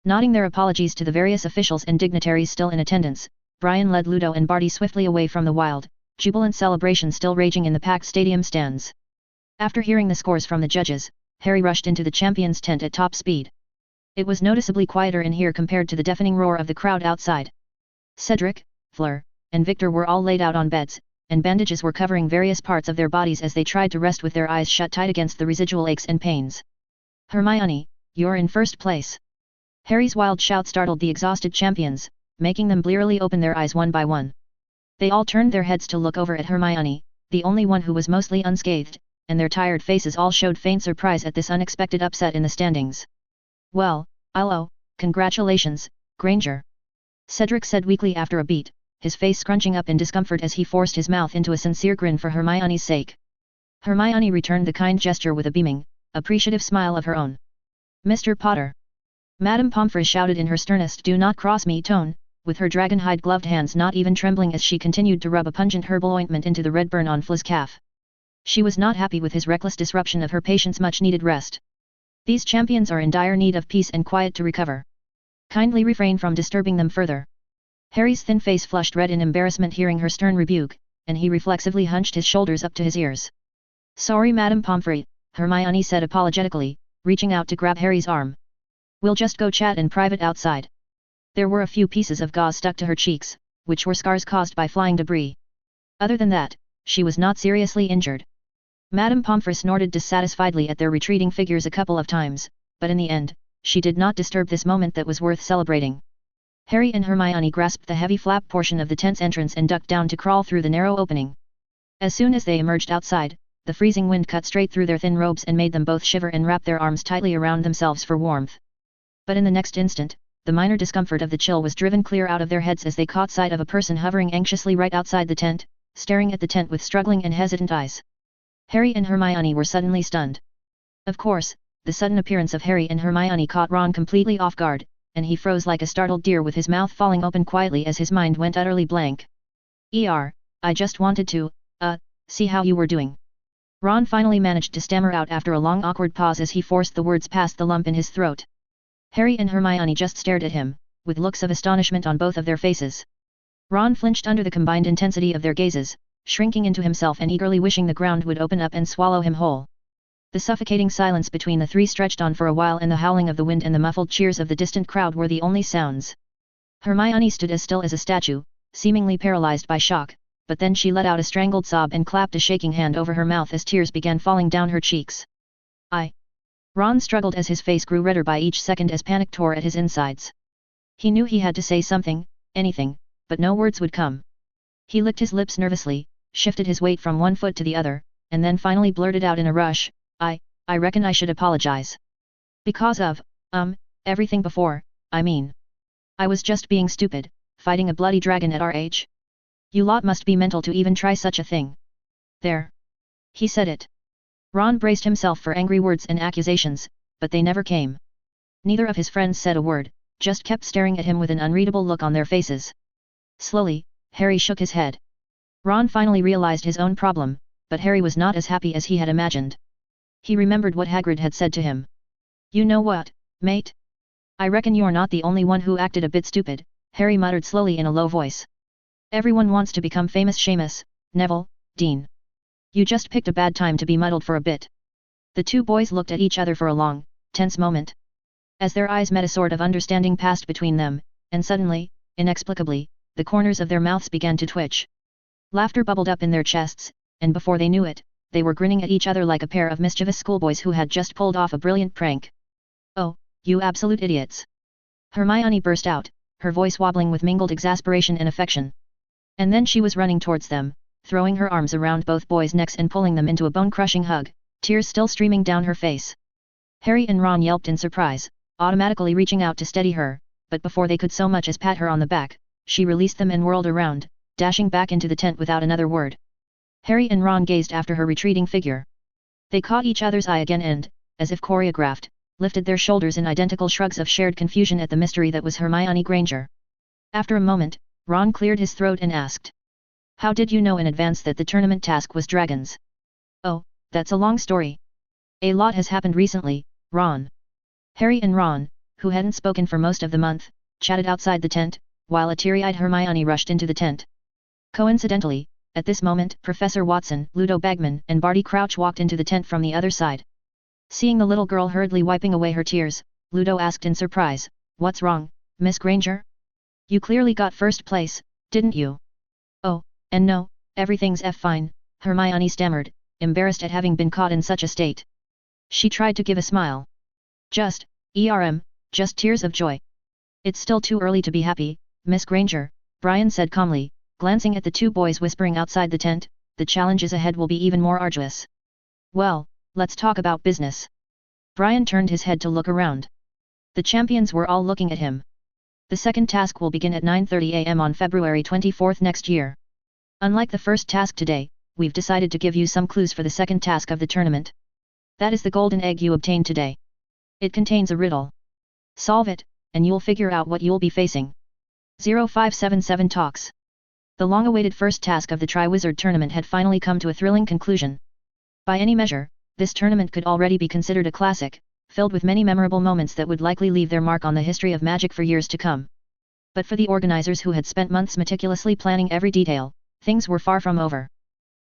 A: Nodding their apologies to the various officials and dignitaries still in attendance, Brian led Ludo and Barty swiftly away from the wild, jubilant celebration still raging in the packed stadium stands. After hearing the scores from the judges, Harry rushed into the champions' tent at top speed. It was noticeably quieter in here compared to the deafening roar of the crowd outside. Cedric, Fleur, and Victor were all laid out on beds, and bandages were covering various parts of their bodies as they tried to rest with their eyes shut tight against the residual aches and pains. "Hermione, you're in first place!" Harry's wild shout startled the exhausted champions, making them blearily open their eyes one by one. They all turned their heads to look over at Hermione, the only one who was mostly unscathed, and their tired faces all showed faint surprise at this unexpected upset in the standings. "Well, congratulations, Granger," Cedric said weakly after a beat, his face scrunching up in discomfort as he forced his mouth into a sincere grin for Hermione's sake. Hermione returned the kind gesture with a beaming, appreciative smile of her own. "Mr. Potter!" Madame Pomfrey shouted in her sternest "do not cross me" tone, with her dragon-hide gloved hands not even trembling as she continued to rub a pungent herbal ointment into the red burn on Flea's calf. She was not happy with his reckless disruption of her patient's much-needed rest. "These champions are in dire need of peace and quiet to recover. Kindly refrain from disturbing them further." Harry's thin face flushed red in embarrassment hearing her stern rebuke, and he reflexively hunched his shoulders up to his ears. "Sorry, Madame Pomfrey," Hermione said apologetically, reaching out to grab Harry's arm. "We'll just go chat in private outside." There were a few pieces of gauze stuck to her cheeks, which were scars caused by flying debris. Other than that, she was not seriously injured. Madame Pomfrey snorted dissatisfiedly at their retreating figures a couple of times, but in the end, she did not disturb this moment that was worth celebrating. Harry and Hermione grasped the heavy flap portion of the tent's entrance and ducked down to crawl through the narrow opening. As soon as they emerged outside, the freezing wind cut straight through their thin robes and made them both shiver and wrap their arms tightly around themselves for warmth. But in the next instant, the minor discomfort of the chill was driven clear out of their heads as they caught sight of a person hovering anxiously right outside the tent, staring at the tent with struggling and hesitant eyes. Harry and Hermione were suddenly stunned. Of course, the sudden appearance of Harry and Hermione caught Ron completely off guard, and he froze like a startled deer with his mouth falling open quietly as his mind went utterly blank. I just wanted to, see how you were doing." Ron finally managed to stammer out after a long awkward pause as he forced the words past the lump in his throat. Harry and Hermione just stared at him, with looks of astonishment on both of their faces. Ron flinched under the combined intensity of their gazes, shrinking into himself and eagerly wishing the ground would open up and swallow him whole. The suffocating silence between the three stretched on for a while, and the howling of the wind and the muffled cheers of the distant crowd were the only sounds. Hermione stood as still as a statue, seemingly paralyzed by shock, but then she let out a strangled sob and clapped a shaking hand over her mouth as tears began falling down her cheeks. Ron struggled as his face grew redder by each second as panic tore at his insides. He knew he had to say something, anything, but no words would come. He licked his lips nervously, shifted his weight from one foot to the other, and then finally blurted out in a rush, I reckon I should apologize. Because of, everything before, I mean. I was just being stupid, fighting a bloody dragon at our age. You lot must be mental to even try such a thing. There. He said it. Ron braced himself for angry words and accusations, but they never came. Neither of his friends said a word, just kept staring at him with an unreadable look on their faces. Slowly, Harry shook his head. Ron finally realized his own problem, but Harry was not as happy as he had imagined. He remembered what Hagrid had said to him. "You know what, mate? I reckon you're not the only one who acted a bit stupid," Harry muttered slowly in a low voice. "Everyone wants to become famous, Seamus, Neville, Dean. You just picked a bad time to be muddled for a bit." The two boys looked at each other for a long, tense moment. As their eyes met, a sort of understanding passed between them, and suddenly, inexplicably, the corners of their mouths began to twitch. Laughter bubbled up in their chests, and before they knew it, they were grinning at each other like a pair of mischievous schoolboys who had just pulled off a brilliant prank. "Oh, you absolute idiots!" Hermione burst out, her voice wobbling with mingled exasperation and affection. And then she was running towards them, throwing her arms around both boys' necks and pulling them into a bone-crushing hug, tears still streaming down her face. Harry and Ron yelped in surprise, automatically reaching out to steady her, but before they could so much as pat her on the back, she released them and whirled around, dashing back into the tent without another word. Harry and Ron gazed after her retreating figure. They caught each other's eye again and, as if choreographed, lifted their shoulders in identical shrugs of shared confusion at the mystery that was Hermione Granger. After a moment, Ron cleared his throat and asked, "How did you know in advance that the tournament task was dragons?" "Oh, that's a long story. A lot has happened recently, Ron." Harry and Ron, who hadn't spoken for most of the month, chatted outside the tent, while a teary-eyed Hermione rushed into the tent. Coincidentally, at this moment Professor Watson, Ludo Bagman and Barty Crouch walked into the tent from the other side. Seeing the little girl hurriedly wiping away her tears, Ludo asked in surprise, "What's wrong, Miss Granger? You clearly got first place, didn't you?" "Oh, and no, everything's fine," Hermione stammered, embarrassed at having been caught in such a state. She tried to give a smile. Just tears of joy." "It's still too early to be happy, Miss Granger," Brian said calmly, glancing at the two boys whispering outside the tent, "the challenges ahead will be even more arduous." "Well, let's talk about business." Brian turned his head to look around. The champions were all looking at him. "The second task will begin at 9:30 am on February 24th next year. Unlike the first task today, we've decided to give you some clues for the second task of the tournament. That is the golden egg you obtained today. It contains a riddle. Solve it, and you'll figure out what you'll be facing." 0577 Talks. The long-awaited first task of the Triwizard Tournament had finally come to a thrilling conclusion. By any measure, this tournament could already be considered a classic, filled with many memorable moments that would likely leave their mark on the history of magic for years to come. But for the organizers who had spent months meticulously planning every detail, things were far from over.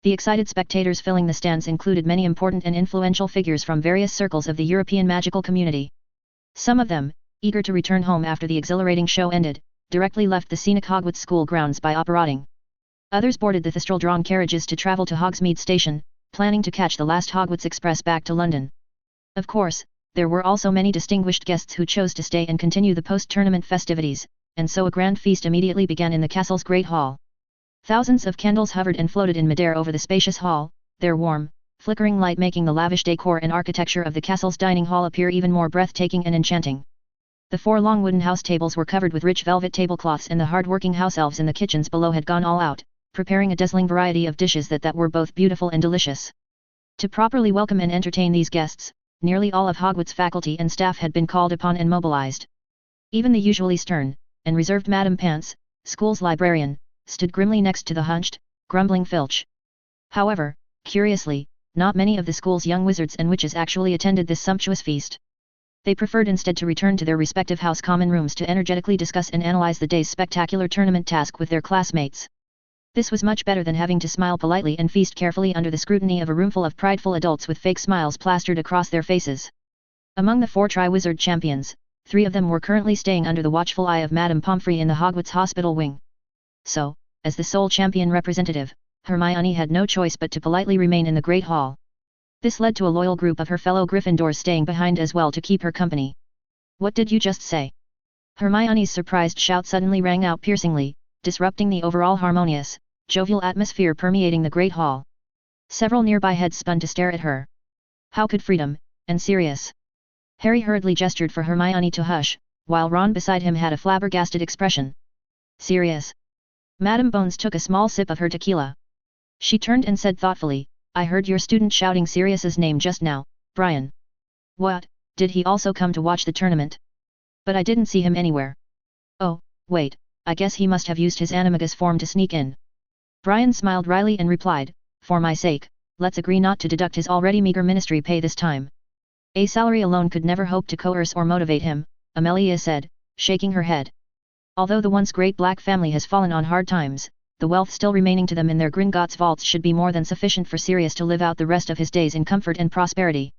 A: The excited spectators filling the stands included many important and influential figures from various circles of the European magical community. Some of them, eager to return home after the exhilarating show ended, directly left the scenic Hogwarts school grounds by operating. Others boarded the Thistral-drawn carriages to travel to Hogsmeade Station, planning to catch the last Hogwarts Express back to London. Of course, there were also many distinguished guests who chose to stay and continue the post-tournament festivities, and so a grand feast immediately began in the castle's Great Hall. Thousands of candles hovered and floated in midair over the spacious hall, their warm, flickering light making the lavish decor and architecture of the castle's dining hall appear even more breathtaking and enchanting. The 4 long wooden house tables were covered with rich velvet tablecloths and the hard-working house elves in the kitchens below had gone all out, preparing a dazzling variety of dishes that were both beautiful and delicious. To properly welcome and entertain these guests, nearly all of Hogwarts faculty and staff had been called upon and mobilized. Even the usually stern and reserved Madame Pants, school's librarian, stood grimly next to the hunched, grumbling Filch. However, curiously, not many of the school's young wizards and witches actually attended this sumptuous feast. They preferred instead to return to their respective house common rooms to energetically discuss and analyze the day's spectacular tournament task with their classmates. This was much better than having to smile politely and feast carefully under the scrutiny of a roomful of prideful adults with fake smiles plastered across their faces. Among the 4 Triwizard champions, 3 of them were currently staying under the watchful eye of Madame Pomfrey in the Hogwarts Hospital wing. So, as the sole champion representative, Hermione had no choice but to politely remain in the Great Hall. This led to a loyal group of her fellow Gryffindors staying behind as well to keep her company. "What did you just say?" Hermione's surprised shout suddenly rang out piercingly, disrupting the overall harmonious, jovial atmosphere permeating the Great Hall. Several nearby heads spun to stare at her. How could Freedom, and Sirius? Harry hurriedly gestured for Hermione to hush, while Ron beside him had a flabbergasted expression. "Sirius?" Madame Bones took a small sip of her tequila. She turned and said thoughtfully, "I heard your student shouting Sirius's name just now, Brian." "What, did he also come to watch the tournament? But I didn't see him anywhere." "Oh, wait, I guess he must have used his animagus form to sneak in." Brian smiled wryly and replied, "For my sake, let's agree not to deduct his already meager ministry pay this time." "A salary alone could never hope to coerce or motivate him," Amelia said, shaking her head. "Although the once great Black family has fallen on hard times, the wealth still remaining to them in their Gringotts vaults should be more than sufficient for Sirius to live out the rest of his days in comfort and prosperity.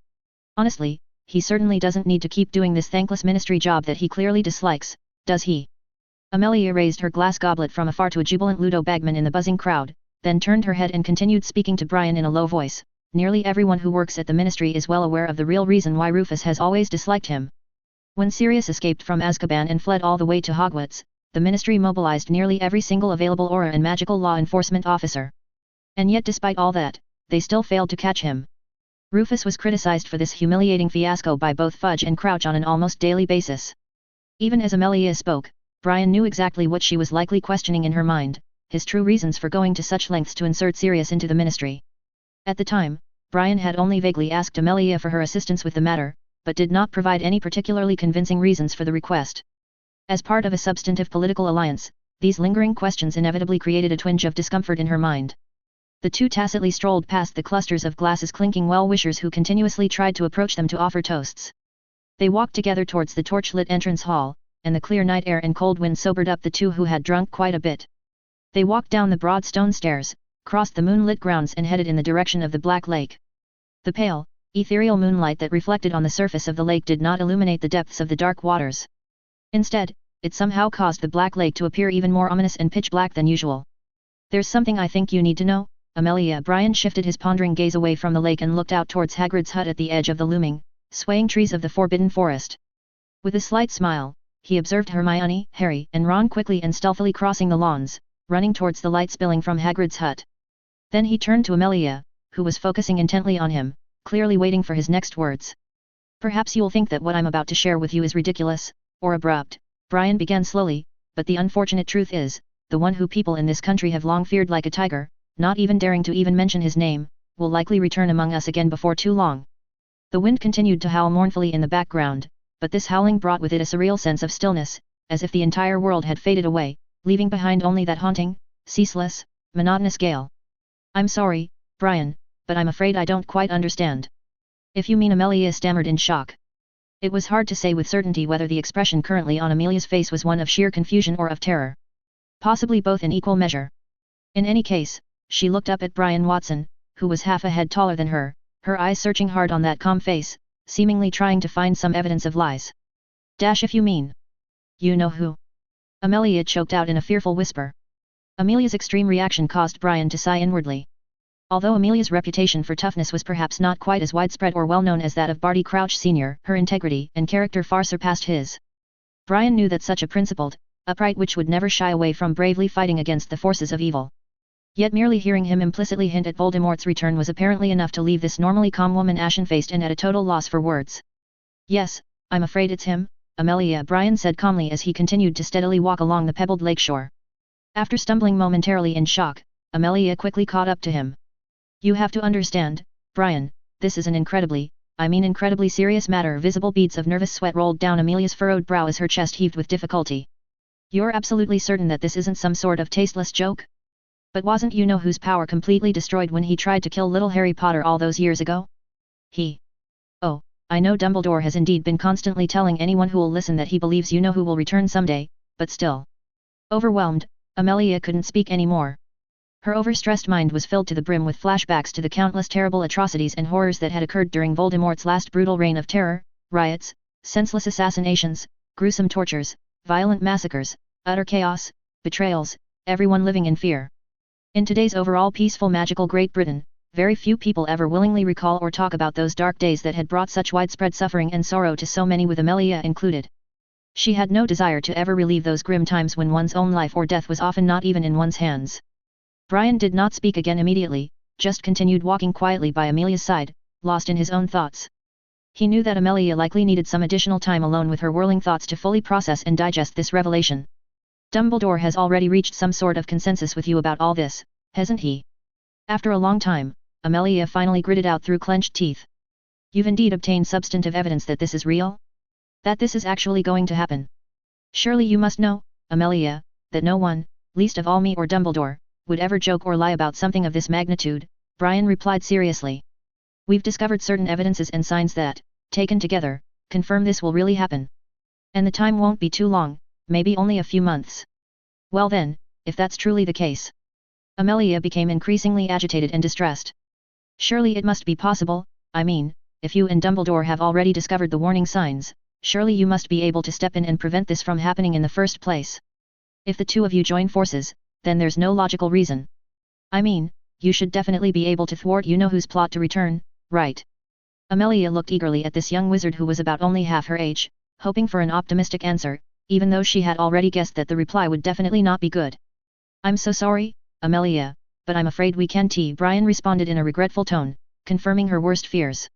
A: Honestly, he certainly doesn't need to keep doing this thankless ministry job that he clearly dislikes, does he?" Amelia raised her glass goblet from afar to a jubilant Ludo Bagman in the buzzing crowd, then turned her head and continued speaking to Brian in a low voice. "Nearly everyone who works at the ministry is well aware of the real reason why Rufus has always disliked him. When Sirius escaped from Azkaban and fled all the way to Hogwarts, the ministry mobilized nearly every single available aura and magical law enforcement officer. And yet despite all that, they still failed to catch him. Rufus was criticized for this humiliating fiasco by both Fudge and Crouch on an almost daily basis. Even as Amelia spoke, Brian knew exactly what she was likely questioning in her mind, his true reasons for going to such lengths to insert Sirius into the ministry. At the time, Brian had only vaguely asked Amelia for her assistance with the matter, but did not provide any particularly convincing reasons for the request. As part of a substantive political alliance, these lingering questions inevitably created a twinge of discomfort in her mind. The two tacitly strolled past the clusters of glasses clinking well-wishers who continuously tried to approach them to offer toasts. They walked together towards the torch-lit entrance hall, and the clear night air and cold wind sobered up the two who had drunk quite a bit. They walked down the broad stone stairs, crossed the moonlit grounds and headed in the direction of the Black Lake. The pale, ethereal moonlight that reflected on the surface of the lake did not illuminate the depths of the dark waters. Instead, it somehow caused the Black Lake to appear even more ominous and pitch-black than usual. "There's something I think you need to know, Amelia." Brian shifted his pondering gaze away from the lake and looked out towards Hagrid's hut at the edge of the looming, swaying trees of the Forbidden Forest. With a slight smile, he observed Hermione, Harry, and Ron quickly and stealthily crossing the lawns, running towards the light spilling from Hagrid's hut. Then he turned to Amelia, who was focusing intently on him, clearly waiting for his next words. "Perhaps you'll think that what I'm about to share with you is ridiculous, or abrupt," Brian began slowly, "but the unfortunate truth is, the one who people in this country have long feared like a tiger, not even daring to even mention his name, will likely return among us again before too long." The wind continued to howl mournfully in the background, but this howling brought with it a surreal sense of stillness, as if the entire world had faded away, leaving behind only that haunting, ceaseless, monotonous gale. "I'm sorry, Brian, but I'm afraid I don't quite understand." "If you mean," Amelia stammered in shock. It was hard to say with certainty whether the expression currently on Amelia's face was one of sheer confusion or of terror. Possibly both in equal measure. In any case, she looked up at Brian Watson, who was half a head taller than her, her eyes searching hard on that calm face, seemingly trying to find some evidence of lies. "If you mean. You know who?" Amelia choked out in a fearful whisper. Amelia's extreme reaction caused Brian to sigh inwardly. Although Amelia's reputation for toughness was perhaps not quite as widespread or well known as that of Barty Crouch Sr., her integrity and character far surpassed his. Brian knew that such a principled, upright witch would never shy away from bravely fighting against the forces of evil. Yet merely hearing him implicitly hint at Voldemort's return was apparently enough to leave this normally calm woman ashen-faced and at a total loss for words. "Yes, I'm afraid it's him, Amelia," Brian said calmly as he continued to steadily walk along the pebbled lakeshore. After stumbling momentarily in shock, Amelia quickly caught up to him. "You have to understand, Brian, this is an incredibly serious matter." Visible beads of nervous sweat rolled down Amelia's furrowed brow as her chest heaved with difficulty. "You're absolutely certain that this isn't some sort of tasteless joke? But wasn't you-know-whose power completely destroyed when he tried to kill little Harry Potter all those years ago?" "Oh, I know Dumbledore has indeed been constantly telling anyone who'll listen that he believes you-know-who will return someday, but still." Overwhelmed, Amelia couldn't speak any more. Her overstressed mind was filled to the brim with flashbacks to the countless terrible atrocities and horrors that had occurred during Voldemort's last brutal reign of terror: riots, senseless assassinations, gruesome tortures, violent massacres, utter chaos, betrayals, everyone living in fear. In today's overall peaceful magical Great Britain, very few people ever willingly recall or talk about those dark days that had brought such widespread suffering and sorrow to so many, with Amelia included. She had no desire to ever relive those grim times when one's own life or death was often not even in one's hands. Brian did not speak again immediately, just continued walking quietly by Amelia's side, lost in his own thoughts. He knew that Amelia likely needed some additional time alone with her whirling thoughts to fully process and digest this revelation. "Dumbledore has already reached some sort of consensus with you about all this, hasn't he?" After a long time, Amelia finally gritted out through clenched teeth. "You've indeed obtained substantive evidence that this is real? That this is actually going to happen? Surely you must know, Amelia, that no one, least of all me or Dumbledore, would ever joke or lie about something of this magnitude," Brian replied seriously. "We've discovered certain evidences and signs that, taken together, confirm this will really happen. And the time won't be too long, maybe only a few months." "Well then, if that's truly the case." Amelia became increasingly agitated and distressed. "Surely it must be possible, I mean, if you and Dumbledore have already discovered the warning signs, surely you must be able to step in and prevent this from happening in the first place. If the two of you join forces, then there's no logical reason. I mean, you should definitely be able to thwart you-know-who's plot to return, right?" Amelia looked eagerly at this young wizard who was about only half her age, hoping for an optimistic answer, even though she had already guessed that the reply would definitely not be good. "I'm so sorry, Amelia, but I'm afraid we can't. Brian responded in a regretful tone, confirming her worst fears.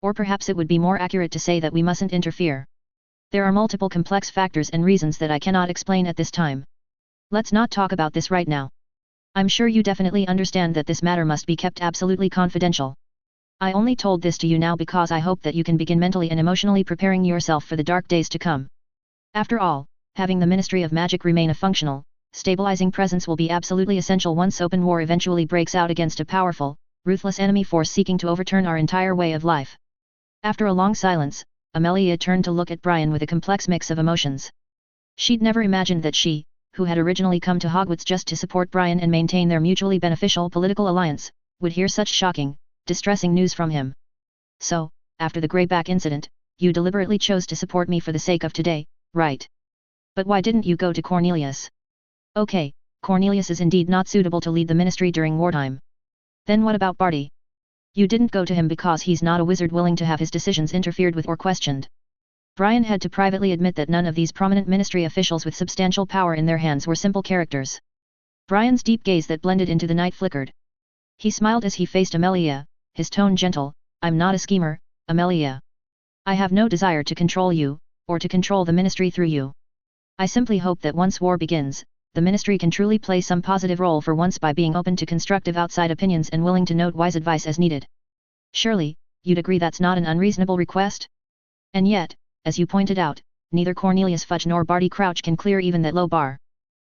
A: Or perhaps it would be more accurate to say that we mustn't interfere. There are multiple complex factors and reasons that I cannot explain at this time. Let's not talk about this right now. I'm sure you definitely understand that this matter must be kept absolutely confidential. I only told this to you now because I hope that you can begin mentally and emotionally preparing yourself for the dark days to come. After all, having the Ministry of Magic remain a functional, stabilizing presence will be absolutely essential once open war eventually breaks out against a powerful, ruthless enemy force seeking to overturn our entire way of life. After a long silence, Amelia turned to look at Brian with a complex mix of emotions. She'd never imagined that she, who had originally come to Hogwarts just to support Brian and maintain their mutually beneficial political alliance, would hear such shocking, distressing news from him. So, after the Greyback incident, you deliberately chose to support me for the sake of today, right? But why didn't you go to Cornelius? Okay, Cornelius is indeed not suitable to lead the ministry during wartime. Then what about Barty? You didn't go to him because he's not a wizard willing to have his decisions interfered with or questioned. Brian had to privately admit that none of these prominent ministry officials with substantial power in their hands were simple characters. Brian's deep gaze that blended into the night flickered. He smiled as he faced Amelia, his tone gentle. I'm not a schemer, Amelia. I have no desire to control you, or to control the ministry through you. I simply hope that once war begins, the ministry can truly play some positive role for once by being open to constructive outside opinions and willing to note wise advice as needed. Surely, you'd agree that's not an unreasonable request? And yet, as you pointed out, neither Cornelius Fudge nor Barty Crouch can clear even that low bar.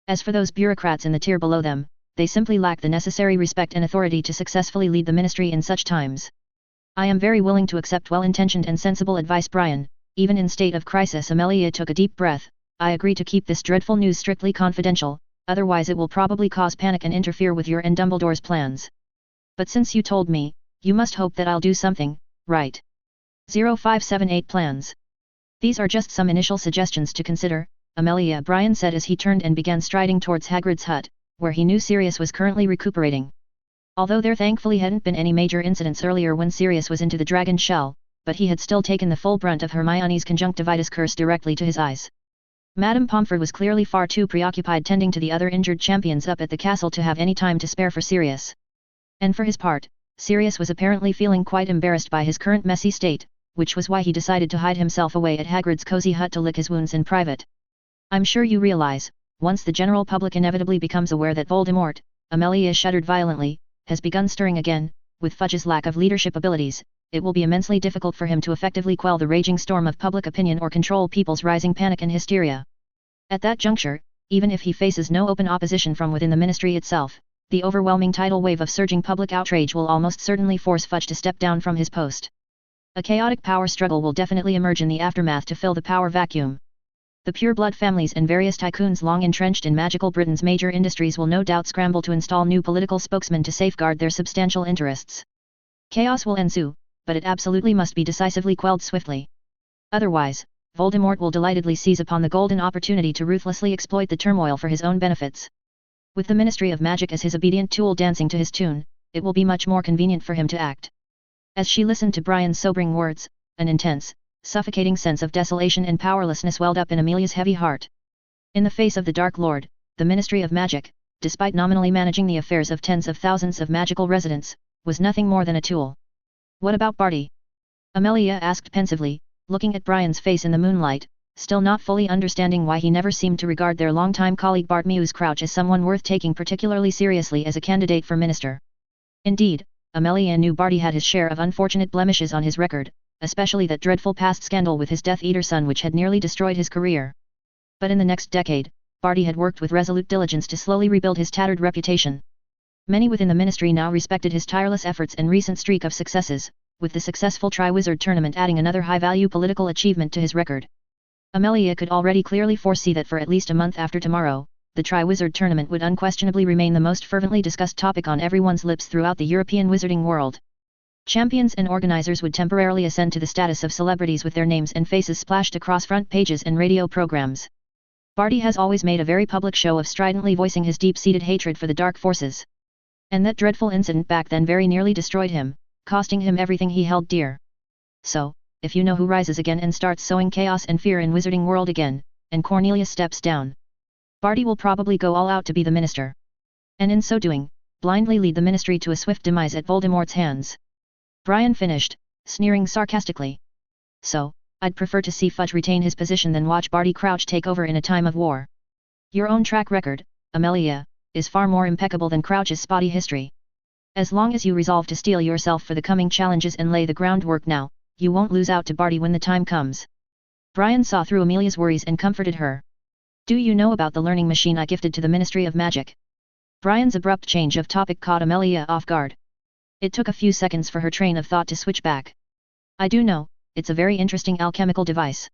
A: As for those bureaucrats in the tier below them, they simply lack the necessary respect and authority to successfully lead the ministry in such times. I am very willing to accept well-intentioned and sensible advice, Brian. Even in state of crisis, Amelia took a deep breath. I agree to keep this dreadful news strictly confidential, otherwise it will probably cause panic and interfere with your and Dumbledore's plans. But since you told me, you must hope that I'll do something, right? 0578 plans. These are just some initial suggestions to consider, Amelia, Brian said as he turned and began striding towards Hagrid's hut, where he knew Sirius was currently recuperating. Although there thankfully hadn't been any major incidents earlier when Sirius was into the dragon shell, but he had still taken the full brunt of Hermione's conjunctivitis curse directly to his eyes. Madame Pomfrey was clearly far too preoccupied tending to the other injured champions up at the castle to have any time to spare for Sirius. And for his part, Sirius was apparently feeling quite embarrassed by his current messy state, which was why he decided to hide himself away at Hagrid's cozy hut to lick his wounds in private. I'm sure you realize, once the general public inevitably becomes aware that Voldemort, Amelia shuddered violently, has begun stirring again, with Fudge's lack of leadership abilities, it will be immensely difficult for him to effectively quell the raging storm of public opinion or control people's rising panic and hysteria. At that juncture, even if he faces no open opposition from within the ministry itself, the overwhelming tidal wave of surging public outrage will almost certainly force Fudge to step down from his post. A chaotic power struggle will definitely emerge in the aftermath to fill the power vacuum. The pureblood families and various tycoons long entrenched in magical Britain's major industries will no doubt scramble to install new political spokesmen to safeguard their substantial interests. Chaos will ensue, but it absolutely must be decisively quelled swiftly. Otherwise, Voldemort will delightedly seize upon the golden opportunity to ruthlessly exploit the turmoil for his own benefits. With the Ministry of Magic as his obedient tool dancing to his tune, it will be much more convenient for him to act. As she listened to Brian's sobering words, an intense, suffocating sense of desolation and powerlessness welled up in Amelia's heavy heart. In the face of the Dark Lord, the Ministry of Magic, despite nominally managing the affairs of tens of thousands of magical residents, was nothing more than a tool. What about Barty? Amelia asked pensively, looking at Brian's face in the moonlight, still not fully understanding why he never seemed to regard their longtime colleague Bartmeus Crouch as someone worth taking particularly seriously as a candidate for minister. Indeed, Amelia knew Barty had his share of unfortunate blemishes on his record, especially that dreadful past scandal with his Death Eater son which had nearly destroyed his career. But in the next decade, Barty had worked with resolute diligence to slowly rebuild his tattered reputation. Many within the ministry now respected his tireless efforts and recent streak of successes, with the successful Triwizard Tournament adding another high-value political achievement to his record. Amelia could already clearly foresee that for at least a month after tomorrow, the Triwizard Tournament would unquestionably remain the most fervently discussed topic on everyone's lips throughout the European wizarding world. Champions and organizers would temporarily ascend to the status of celebrities with their names and faces splashed across front pages and radio programs. Barty has always made a very public show of stridently voicing his deep-seated hatred for the dark forces. And that dreadful incident back then very nearly destroyed him, costing him everything he held dear. So, if you know who rises again and starts sowing chaos and fear in wizarding world again, and Cornelius steps down, Barty will probably go all out to be the minister. And in so doing, blindly lead the ministry to a swift demise at Voldemort's hands. Brian finished, sneering sarcastically. So, I'd prefer to see Fudge retain his position than watch Barty Crouch take over in a time of war. Your own track record, Amelia, is far more impeccable than Crouch's spotty history. As long as you resolve to steel yourself for the coming challenges and lay the groundwork now, you won't lose out to Barty when the time comes. Brian saw through Amelia's worries and comforted her. Do you know about the learning machine I gifted to the Ministry of Magic? Brian's abrupt change of topic caught Amelia off guard. It took a few seconds for her train of thought to switch back. I do know, it's a very interesting alchemical device.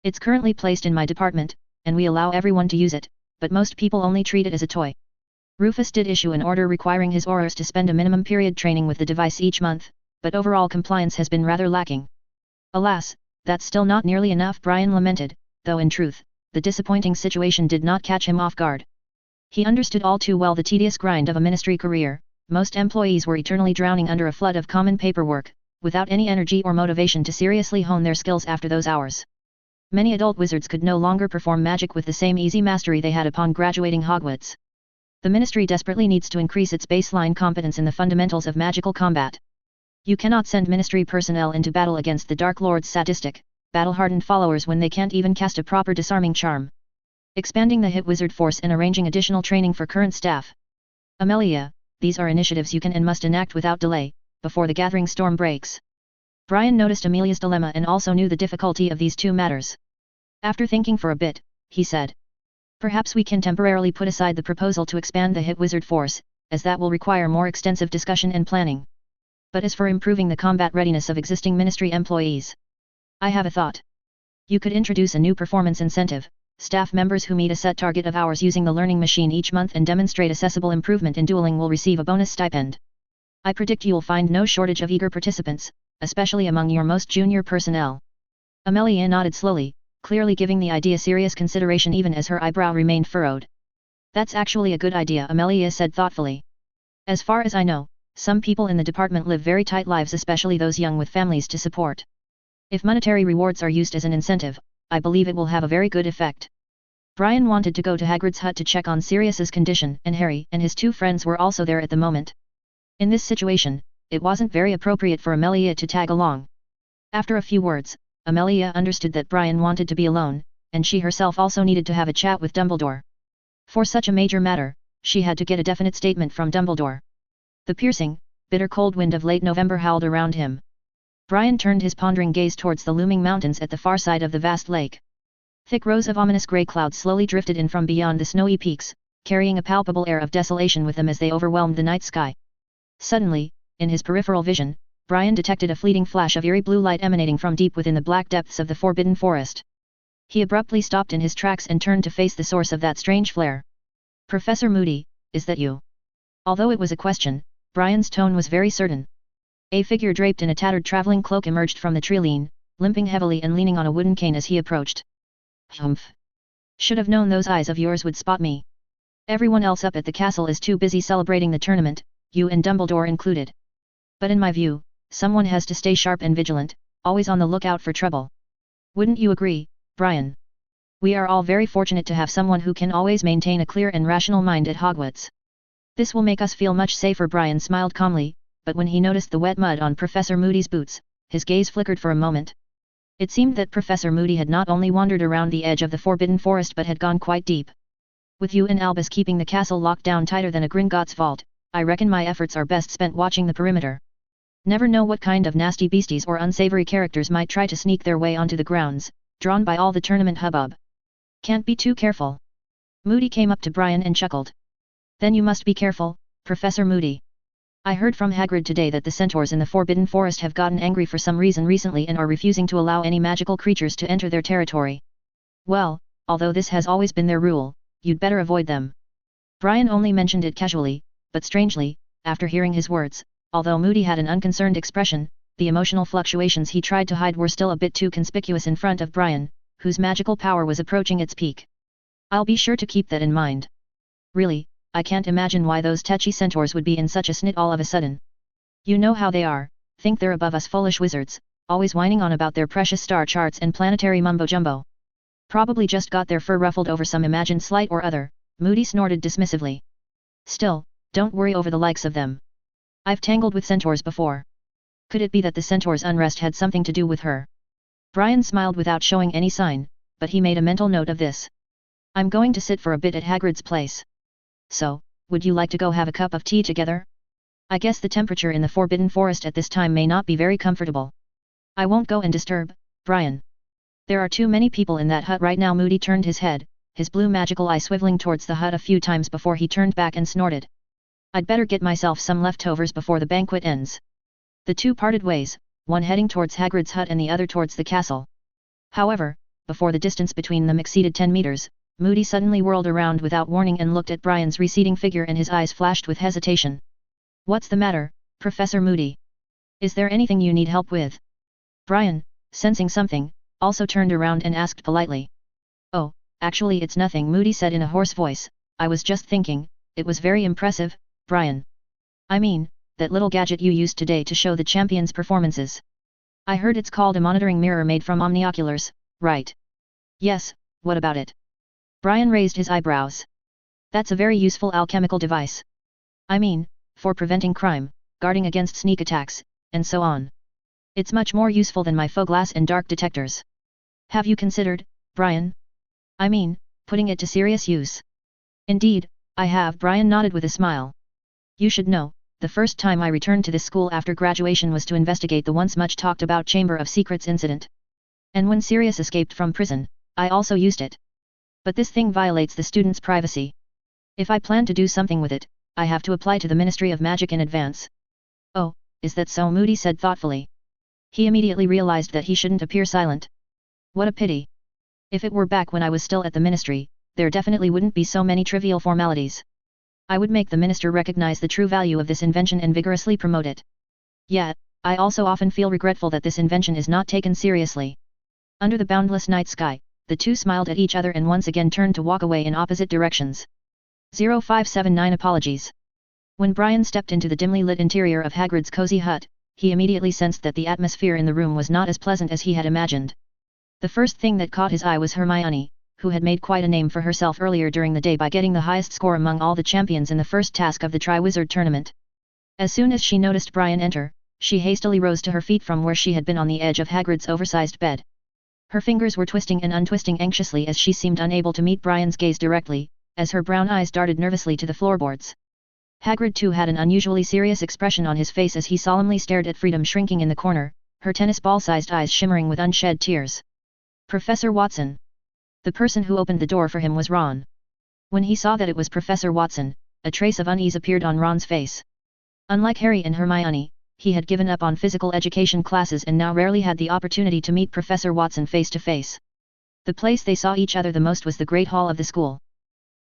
A: It's currently placed in my department, and we allow everyone to use it, but most people only treat it as a toy. Rufus did issue an order requiring his Aurors to spend a minimum period training with the device each month, but overall compliance has been rather lacking. Alas, that's still not nearly enough, Brian lamented, though in truth, the disappointing situation did not catch him off guard. He understood all too well the tedious grind of a ministry career. Most employees were eternally drowning under a flood of common paperwork, without any energy or motivation to seriously hone their skills after those hours. Many adult wizards could no longer perform magic with the same easy mastery they had upon graduating Hogwarts. The ministry desperately needs to increase its baseline competence in the fundamentals of magical combat. You cannot send ministry personnel into battle against the Dark Lord's sadistic, battle-hardened followers when they can't even cast a proper disarming charm. Expanding the hit wizard force and arranging additional training for current staff. Amelia, these are initiatives you can and must enact without delay, before the gathering storm breaks. Brian noticed Amelia's dilemma and also knew the difficulty of these two matters. After thinking for a bit, he said, perhaps we can temporarily put aside the proposal to expand the hit wizard force, as that will require more extensive discussion and planning. But as for improving the combat readiness of existing ministry employees, I have a thought. You could introduce a new performance incentive. Staff members who meet a set target of hours using the learning machine each month and demonstrate accessible improvement in dueling will receive a bonus stipend. I predict you'll find no shortage of eager participants, especially among your most junior personnel. Amelia nodded slowly, clearly giving the idea serious consideration even as her eyebrow remained furrowed. That's actually a good idea, Amelia said thoughtfully. As far as I know, some people in the department live very tight lives, especially those young with families to support. If monetary rewards are used as an incentive, I believe it will have a very good effect. Brian wanted to go to Hagrid's hut to check on Sirius's condition, and Harry and his two friends were also there at the moment. In this situation, it wasn't very appropriate for Amelia to tag along. After a few words, Amelia understood that Brian wanted to be alone, and she herself also needed to have a chat with Dumbledore. For such a major matter, she had to get a definite statement from Dumbledore. The piercing, bitter cold wind of late November howled around him. Brian turned his pondering gaze towards the looming mountains at the far side of the vast lake. Thick rows of ominous grey clouds slowly drifted in from beyond the snowy peaks, carrying a palpable air of desolation with them as they overwhelmed the night sky. Suddenly, in his peripheral vision, Brian detected a fleeting flash of eerie blue light emanating from deep within the black depths of the Forbidden Forest. He abruptly stopped in his tracks and turned to face the source of that strange flare. Professor Moody, is that you? Although it was a question, Brian's tone was very certain. A figure draped in a tattered traveling cloak emerged from the treeline, limping heavily and leaning on a wooden cane as he approached. Humph. Should have known those eyes of yours would spot me. Everyone else up at the castle is too busy celebrating the tournament, you and Dumbledore included. But in my view, someone has to stay sharp and vigilant, always on the lookout for trouble. Wouldn't you agree, Brian? We are all very fortunate to have someone who can always maintain a clear and rational mind at Hogwarts. This will make us feel much safer, Brian smiled calmly, but when he noticed the wet mud on Professor Moody's boots, his gaze flickered for a moment. It seemed that Professor Moody had not only wandered around the edge of the Forbidden Forest but had gone quite deep. With you and Albus keeping the castle locked down tighter than a Gringotts vault, I reckon my efforts are best spent watching the perimeter. Never know what kind of nasty beasties or unsavory characters might try to sneak their way onto the grounds, drawn by all the tournament hubbub. Can't be too careful. Moody came up to Brian and chuckled. Then you must be careful, Professor Moody. I heard from Hagrid today that the centaurs in the Forbidden Forest have gotten angry for some reason recently and are refusing to allow any magical creatures to enter their territory. Well, although this has always been their rule, you'd better avoid them. Brian only mentioned it casually, but strangely, after hearing his words, although Moody had an unconcerned expression, the emotional fluctuations he tried to hide were still a bit too conspicuous in front of Brian, whose magical power was approaching its peak. I'll be sure to keep that in mind. Really, I can't imagine why those tetchy centaurs would be in such a snit all of a sudden. You know how they are, think they're above us foolish wizards, always whining on about their precious star charts and planetary mumbo-jumbo. Probably just got their fur ruffled over some imagined slight or other, Moody snorted dismissively. Still, Don't worry over the likes of them. I've tangled with centaurs before. Could it be that the centaur's unrest had something to do with her? Brian smiled without showing any sign, but he made a mental note of this. I'm going to sit for a bit at Hagrid's place. So, would you like to go have a cup of tea together? I guess the temperature in the Forbidden Forest at this time may not be very comfortable. I won't go and disturb, Brian. There are too many people in that hut right now. Moody turned his head, his blue magical eye swiveling towards the hut a few times before he turned back and snorted. I'd better get myself some leftovers before the banquet ends. The two parted ways, one heading towards Hagrid's hut and the other towards the castle. However, before the distance between them exceeded 10 meters, Moody suddenly whirled around without warning and looked at Brian's receding figure, and his eyes flashed with hesitation. What's the matter, Professor Moody? Is there anything you need help with? Brian, sensing something, also turned around and asked politely. Oh, actually it's nothing, Moody said in a hoarse voice. I was just thinking, it was very impressive, Brian. I mean, that little gadget you used today to show the champions' performances. I heard it's called a monitoring mirror made from omnioculars, right? Yes, what about it? Brian raised his eyebrows. That's a very useful alchemical device. I mean, for preventing crime, guarding against sneak attacks, and so on. It's much more useful than my faux glass and dark detectors. Have you considered, Brian? I mean, putting it to serious use? Indeed, I have. Brian nodded with a smile. You should know, the first time I returned to this school after graduation was to investigate the once much talked about Chamber of Secrets incident. And when Sirius escaped from prison, I also used it. But this thing violates the students' privacy. If I plan to do something with it, I have to apply to the Ministry of Magic in advance. Oh, is that so? Moody said thoughtfully. He immediately realized that he shouldn't appear silent. What a pity. If it were back when I was still at the Ministry, there definitely wouldn't be so many trivial formalities. I would make the Minister recognize the true value of this invention and vigorously promote it. Yet, I also often feel regretful that this invention is not taken seriously. Under the boundless night sky, the two smiled at each other and once again turned to walk away in opposite directions. 0579 Apologies. When Brian stepped into the dimly lit interior of Hagrid's cozy hut, he immediately sensed that the atmosphere in the room was not as pleasant as he had imagined. The first thing that caught his eye was Hermione, who had made quite a name for herself earlier during the day by getting the highest score among all the champions in the first task of the Triwizard Tournament. As soon as she noticed Brian enter, she hastily rose to her feet from where she had been on the edge of Hagrid's oversized bed. Her fingers were twisting and untwisting anxiously as she seemed unable to meet Brian's gaze directly, as her brown eyes darted nervously to the floorboards. Hagrid too had an unusually serious expression on his face as he solemnly stared at Freedom shrinking in the corner, her tennis ball-sized eyes shimmering with unshed tears. Professor Watson. The person who opened the door for him was Ron. When he saw that it was Professor Watson, a trace of unease appeared on Ron's face. Unlike Harry and Hermione, he had given up on physical education classes and now rarely had the opportunity to meet Professor Watson face to face. The place they saw each other the most was the Great Hall of the school.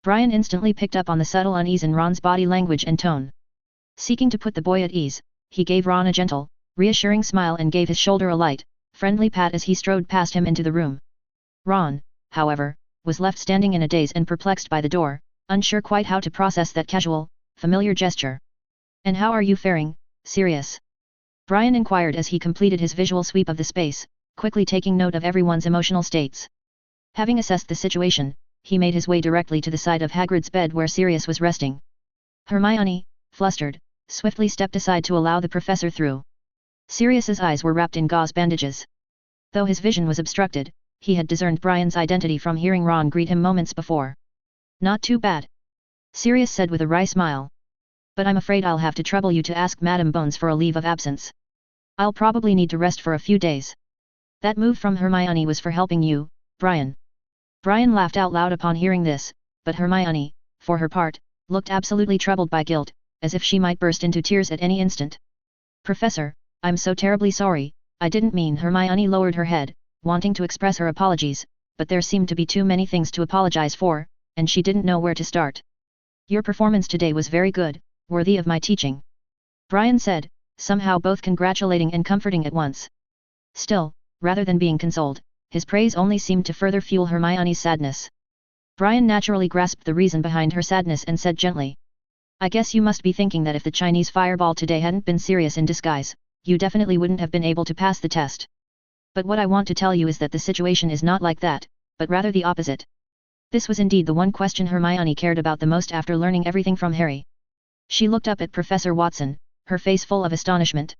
A: Brian instantly picked up on the subtle unease in Ron's body language and tone. Seeking to put the boy at ease, he gave Ron a gentle, reassuring smile and gave his shoulder a light, friendly pat as he strode past him into the room. Ron, however, was left standing in a daze and perplexed by the door, unsure quite how to process that casual, familiar gesture. And how are you faring, Sirius? Brian inquired as he completed his visual sweep of the space, quickly taking note of everyone's emotional states. Having assessed the situation, he made his way directly to the side of Hagrid's bed where Sirius was resting. Hermione, flustered, swiftly stepped aside to allow the professor through. Sirius's eyes were wrapped in gauze bandages. Though his vision was obstructed, he had discerned Brian's identity from hearing Ron greet him moments before. Not too bad, Sirius said with a wry smile. But I'm afraid I'll have to trouble you to ask Madame Bones for a leave of absence. I'll probably need to rest for a few days. That move from Hermione was for helping you, Brian. Brian laughed out loud upon hearing this, but Hermione, for her part, looked absolutely troubled by guilt, as if she might burst into tears at any instant. Professor, I'm so terribly sorry, I didn't mean. Hermione lowered her head, wanting to express her apologies, but there seemed to be too many things to apologize for, and she didn't know where to start. Your performance today was very good, worthy of my teaching, Brian said, somehow both congratulating and comforting at once. Still, rather than being consoled, his praise only seemed to further fuel Hermione's sadness. Brian naturally grasped the reason behind her sadness and said gently, I guess you must be thinking that if the Chinese fireball today hadn't been Sirius in disguise, you definitely wouldn't have been able to pass the test. But what I want to tell you is that the situation is not like that, but rather the opposite. This was indeed the one question Hermione cared about the most after learning everything from Harry. She looked up at Professor Watson, her face full of astonishment.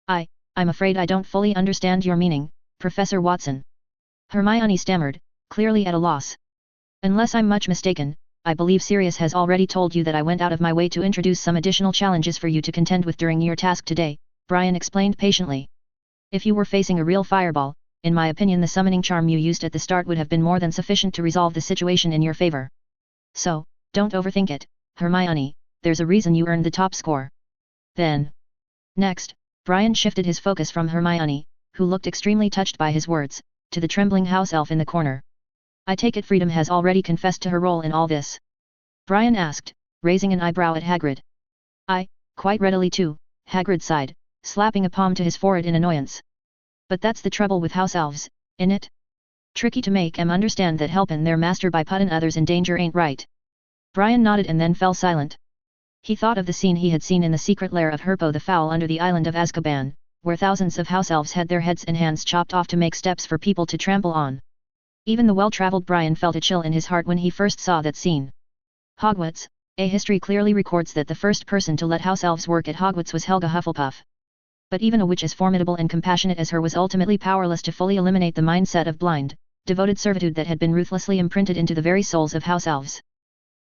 A: I'm afraid I don't fully understand your meaning, Professor Watson. Hermione stammered, clearly at a loss. Unless I'm much mistaken, I believe Sirius has already told you that I went out of my way to introduce some additional challenges for you to contend with during your task today, Brian explained patiently. If you were facing a real fireball, in my opinion the summoning charm you used at the start would have been more than sufficient to resolve the situation in your favor. So, don't overthink it, Hermione, there's a reason you earned the top score. Then. Next, Brian shifted his focus from Hermione, who looked extremely touched by his words, to the trembling house elf in the corner. I take it Freedom has already confessed to her role in all this? Brian asked, raising an eyebrow at Hagrid. Quite readily too, Hagrid sighed, slapping a palm to his forehead in annoyance. But that's the trouble with house elves, innit? Tricky to make 'em understand that helpin' their master by puttin' others in danger ain't right. Brian nodded and then fell silent. He thought of the scene he had seen in the secret lair of Herpo the Foul under the island of Azkaban, where thousands of house elves had their heads and hands chopped off to make steps for people to trample on. Even the well-traveled Brian felt a chill in his heart when he first saw that scene. Hogwarts, a history clearly records that the first person to let house elves work at Hogwarts was Helga Hufflepuff. But even a witch as formidable and compassionate as her was ultimately powerless to fully eliminate the mindset of blind, devoted servitude that had been ruthlessly imprinted into the very souls of house elves.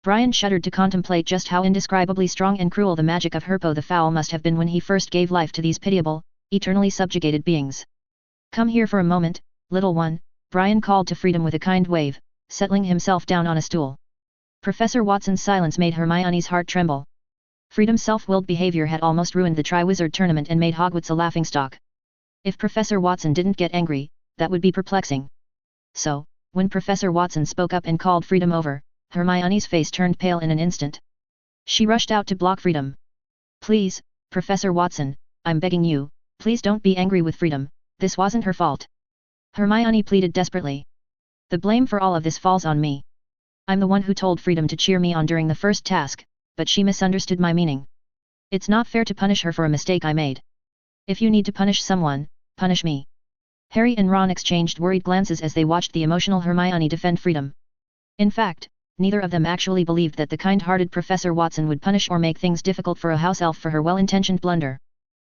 A: Brian shuddered to contemplate just how indescribably strong and cruel the magic of Herpo the Foul must have been when he first gave life to these pitiable, eternally subjugated beings. Come here for a moment, little one, Brian called to Freedom with a kind wave, settling himself down on a stool. Professor Watson's silence made Hermione's heart tremble. Freedom's self-willed behavior had almost ruined the Triwizard Tournament and made Hogwarts a laughingstock. If Professor Watson didn't get angry, that would be perplexing. So, when Professor Watson spoke up and called Freedom over, Hermione's face turned pale in an instant. She rushed out to block Freedom. Please, Professor Watson, I'm begging you, please don't be angry with Freedom, this wasn't her fault. Hermione pleaded desperately. The blame for all of this falls on me. I'm the one who told Freedom to cheer me on during the first task, but she misunderstood my meaning. It's not fair to punish her for a mistake I made. If you need to punish someone, punish me. Harry and Ron exchanged worried glances as they watched the emotional Hermione defend Freedom. In fact, neither of them actually believed that the kind-hearted Professor Watson would punish or make things difficult for a house elf for her well-intentioned blunder.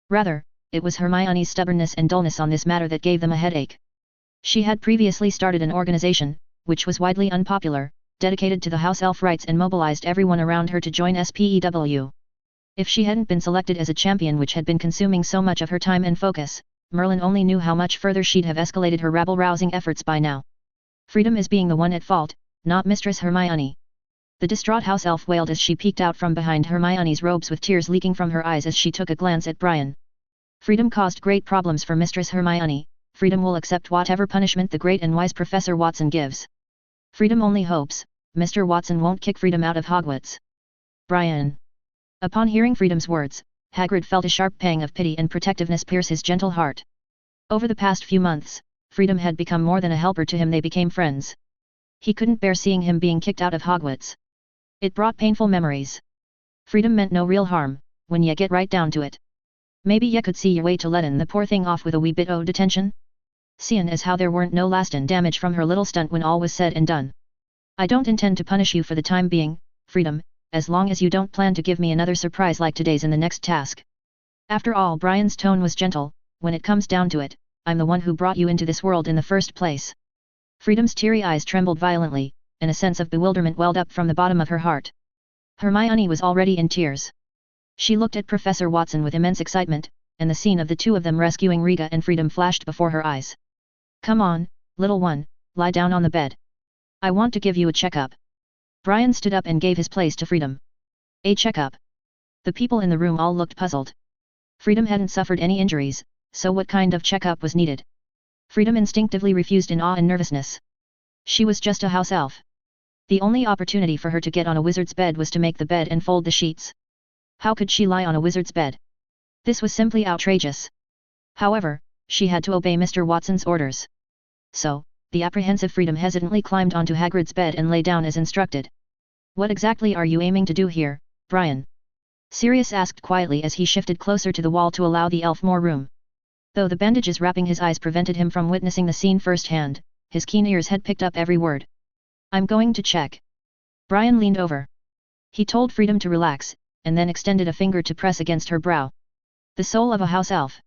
A: Rather, it was Hermione's stubbornness and dullness on this matter that gave them a headache. She had previously started an organization, which was widely unpopular, dedicated to the house elf rights and mobilized everyone around her to join SPEW. If she hadn't been selected as a champion which had been consuming so much of her time and focus, Merlin only knew how much further she'd have escalated her rabble-rousing efforts by now. Freedom is being the one at fault, not Mistress Hermione. The distraught house elf wailed as she peeked out from behind Hermione's robes with tears leaking from her eyes as she took a glance at Brian. Freedom caused great problems for Mistress Hermione. Freedom will accept whatever punishment the great and wise Professor Watson gives. Freedom only hopes, Mr. Watson won't kick Freedom out of Hogwarts. Brian. Upon hearing Freedom's words, Hagrid felt a sharp pang of pity and protectiveness pierce his gentle heart. Over the past few months, Freedom had become more than a helper to him, they became friends. He couldn't bear seeing him being kicked out of Hogwarts. It brought painful memories. Freedom meant no real harm, when ya get right down to it. Maybe ya could see your way to lettin' the poor thing off with a wee bit o' detention? Seein' as how there weren't no lastin' damage from her little stunt when all was said and done. I don't intend to punish you for the time being, Freedom, as long as you don't plan to give me another surprise like today's in the next task. After all, Brian's tone was gentle. When it comes down to it, I'm the one who brought you into this world in the first place. Freedom's teary eyes trembled violently, and a sense of bewilderment welled up from the bottom of her heart. Hermione was already in tears. She looked at Professor Watson with immense excitement, and the scene of the two of them rescuing Riga and Freedom flashed before her eyes. Come on, little one, lie down on the bed. I want to give you a checkup. Brian stood up and gave his place to Freedom. A checkup? The people in the room all looked puzzled. Freedom hadn't suffered any injuries, so what kind of checkup was needed? Freedom instinctively refused in awe and nervousness. She was just a house elf. The only opportunity for her to get on a wizard's bed was to make the bed and fold the sheets. How could she lie on a wizard's bed? This was simply outrageous. However, she had to obey Mr. Watson's orders. So, the apprehensive Freedom hesitantly climbed onto Hagrid's bed and lay down as instructed. What exactly are you aiming to do here, Brian? Sirius asked quietly as he shifted closer to the wall to allow the elf more room. Though the bandages wrapping his eyes prevented him from witnessing the scene firsthand, his keen ears had picked up every word. I'm going to check. Brian leaned over. He told Freedom to relax, and then extended a finger to press against her brow. The soul of a house elf.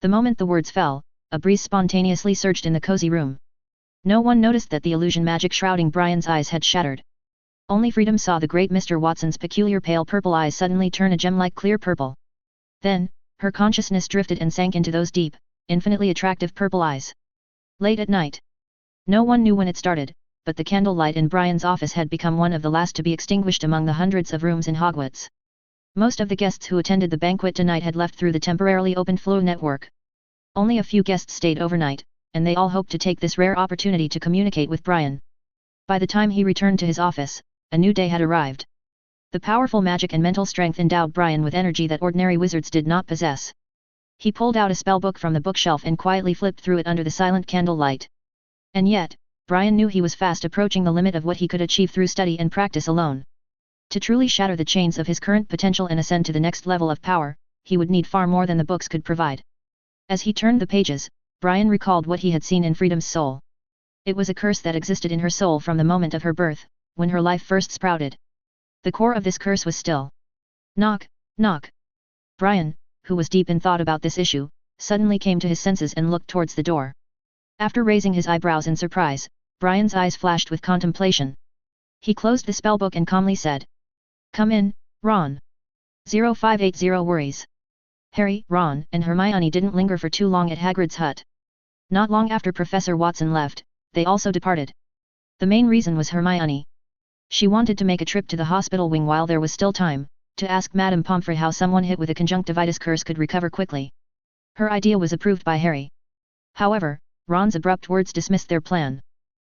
A: The moment the words fell, a breeze spontaneously surged in the cozy room. No one noticed that the illusion magic shrouding Brian's eyes had shattered. Only Freedom saw the great Mr. Watson's peculiar pale purple eyes suddenly turn a gem-like clear purple. Then, her consciousness drifted and sank into those deep, infinitely attractive purple eyes. Late at night. No one knew when it started, but the candlelight in Brian's office had become one of the last to be extinguished among the hundreds of rooms in Hogwarts. Most of the guests who attended the banquet tonight had left through the temporarily opened Flow network. Only a few guests stayed overnight, and they all hoped to take this rare opportunity to communicate with Brian. By the time he returned to his office, a new day had arrived. The powerful magic and mental strength endowed Brian with energy that ordinary wizards did not possess. He pulled out a spellbook from the bookshelf and quietly flipped through it under the silent candlelight. And yet, Brian knew he was fast approaching the limit of what he could achieve through study and practice alone. To truly shatter the chains of his current potential and ascend to the next level of power, he would need far more than the books could provide. As he turned the pages, Brian recalled what he had seen in Freedom's soul. It was a curse that existed in her soul from the moment of her birth, when her life first sprouted. The core of this curse was still. Knock, knock. Brian, who was deep in thought about this issue, suddenly came to his senses and looked towards the door. After raising his eyebrows in surprise, Brian's eyes flashed with contemplation. He closed the spellbook and calmly said, "Come in, Ron." 0580 worries. Harry, Ron, and Hermione didn't linger for too long at Hagrid's hut. Not long after Professor Watson left, they also departed. The main reason was Hermione. She wanted to make a trip to the hospital wing while there was still time, to ask Madame Pomfrey how someone hit with a conjunctivitis curse could recover quickly. Her idea was approved by Harry. However, Ron's abrupt words dismissed their plan.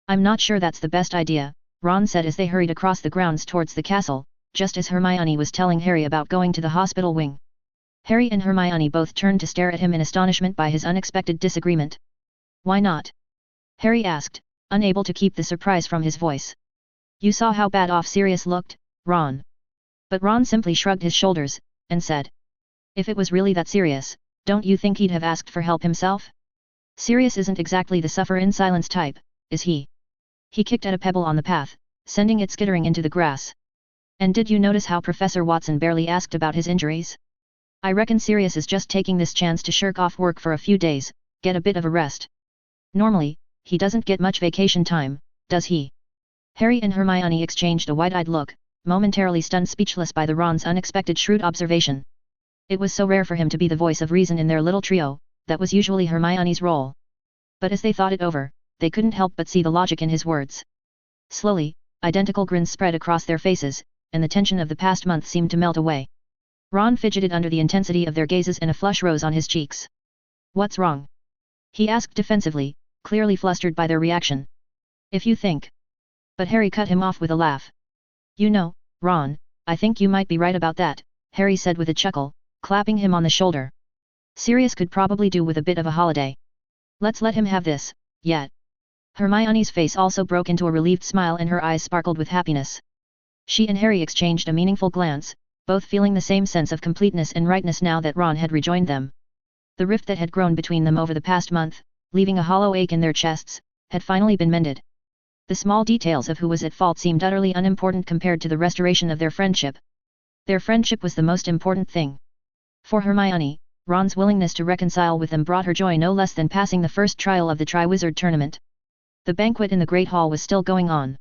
A: "I'm not sure that's the best idea," Ron said as they hurried across the grounds towards the castle, just as Hermione was telling Harry about going to the hospital wing. Harry and Hermione both turned to stare at him in astonishment by his unexpected disagreement. "Why not?" Harry asked, unable to keep the surprise from his voice. "You saw how bad off Sirius looked, Ron." But Ron simply shrugged his shoulders, and said, "If it was really that serious, don't you think he'd have asked for help himself? Sirius isn't exactly the suffer in silence type, is he?" He kicked at a pebble on the path, sending it skittering into the grass. "And did you notice how Professor Watson barely asked about his injuries? I reckon Sirius is just taking this chance to shirk off work for a few days, get a bit of a rest. Normally, he doesn't get much vacation time, does he?" Harry and Hermione exchanged a wide-eyed look, momentarily stunned speechless by the Ron's unexpected shrewd observation. It was so rare for him to be the voice of reason in their little trio, that was usually Hermione's role. But as they thought it over, they couldn't help but see the logic in his words. Slowly, identical grins spread across their faces, and the tension of the past month seemed to melt away. Ron fidgeted under the intensity of their gazes and a flush rose on his cheeks. "What's wrong?" he asked defensively, clearly flustered by their reaction. "If you think..." But Harry cut him off with a laugh. "You know, Ron, I think you might be right about that," Harry said with a chuckle, clapping him on the shoulder. "Sirius could probably do with a bit of a holiday. Let's let him have this, yet." Hermione's face also broke into a relieved smile and her eyes sparkled with happiness. She and Harry exchanged a meaningful glance, both feeling the same sense of completeness and rightness now that Ron had rejoined them. The rift that had grown between them over the past month, leaving a hollow ache in their chests, had finally been mended. The small details of who was at fault seemed utterly unimportant compared to the restoration of their friendship. Their friendship was the most important thing. For Hermione, Ron's willingness to reconcile with them brought her joy no less than passing the first trial of the Triwizard Tournament. The banquet in the Great Hall was still going on.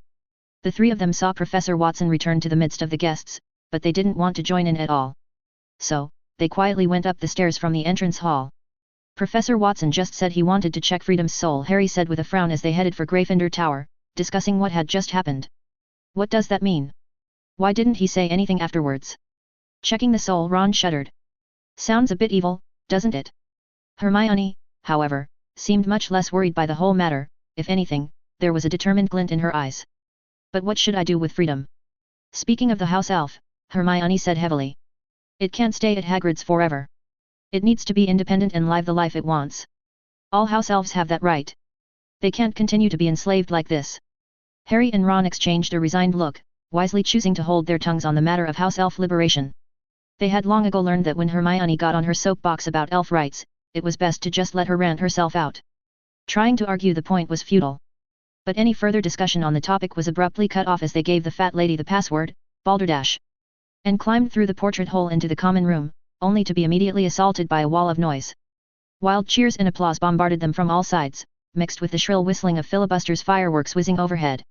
A: The three of them saw Professor Watson return to the midst of the guests, but they didn't want to join in at all. So, they quietly went up the stairs from the entrance hall. "Professor Watson just said he wanted to check Freedom's soul," Harry said with a frown as they headed for Gryffindor Tower, discussing what had just happened. "What does that mean? Why didn't he say anything afterwards?" "Checking the soul," Ron shuddered. "Sounds a bit evil, doesn't it?" Hermione, however, seemed much less worried by the whole matter. If anything, there was a determined glint in her eyes. "But what should I do with Freedom?" "Speaking of the house elf," Hermione said heavily. "It can't stay at Hagrid's forever. It needs to be independent and live the life it wants. All house elves have that right. They can't continue to be enslaved like this." Harry and Ron exchanged a resigned look, wisely choosing to hold their tongues on the matter of house elf liberation. They had long ago learned that when Hermione got on her soapbox about elf rights, it was best to just let her rant herself out. Trying to argue the point was futile. But any further discussion on the topic was abruptly cut off as they gave the fat lady the password, Balderdash. and climbed through the portrait hole into the common room, only to be immediately assaulted by a wall of noise. Wild cheers and applause bombarded them from all sides, mixed with the shrill whistling of filibusters' fireworks whizzing overhead.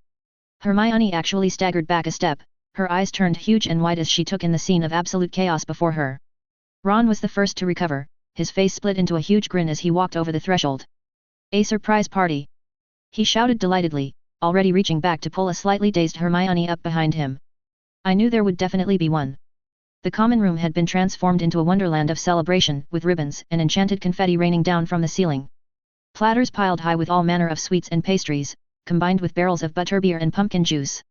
A: Hermione actually staggered back a step, her eyes turned huge and wide as she took in the scene of absolute chaos before her. Ron was the first to recover, his face split into a huge grin as he walked over the threshold. "A surprise party!" he shouted delightedly, already reaching back to pull a slightly dazed Hermione up behind him. "I knew there would definitely be one." The common room had been transformed into a wonderland of celebration, with ribbons and enchanted confetti raining down from the ceiling. Platters piled high with all manner of sweets and pastries, combined with barrels of butterbeer and pumpkin juice.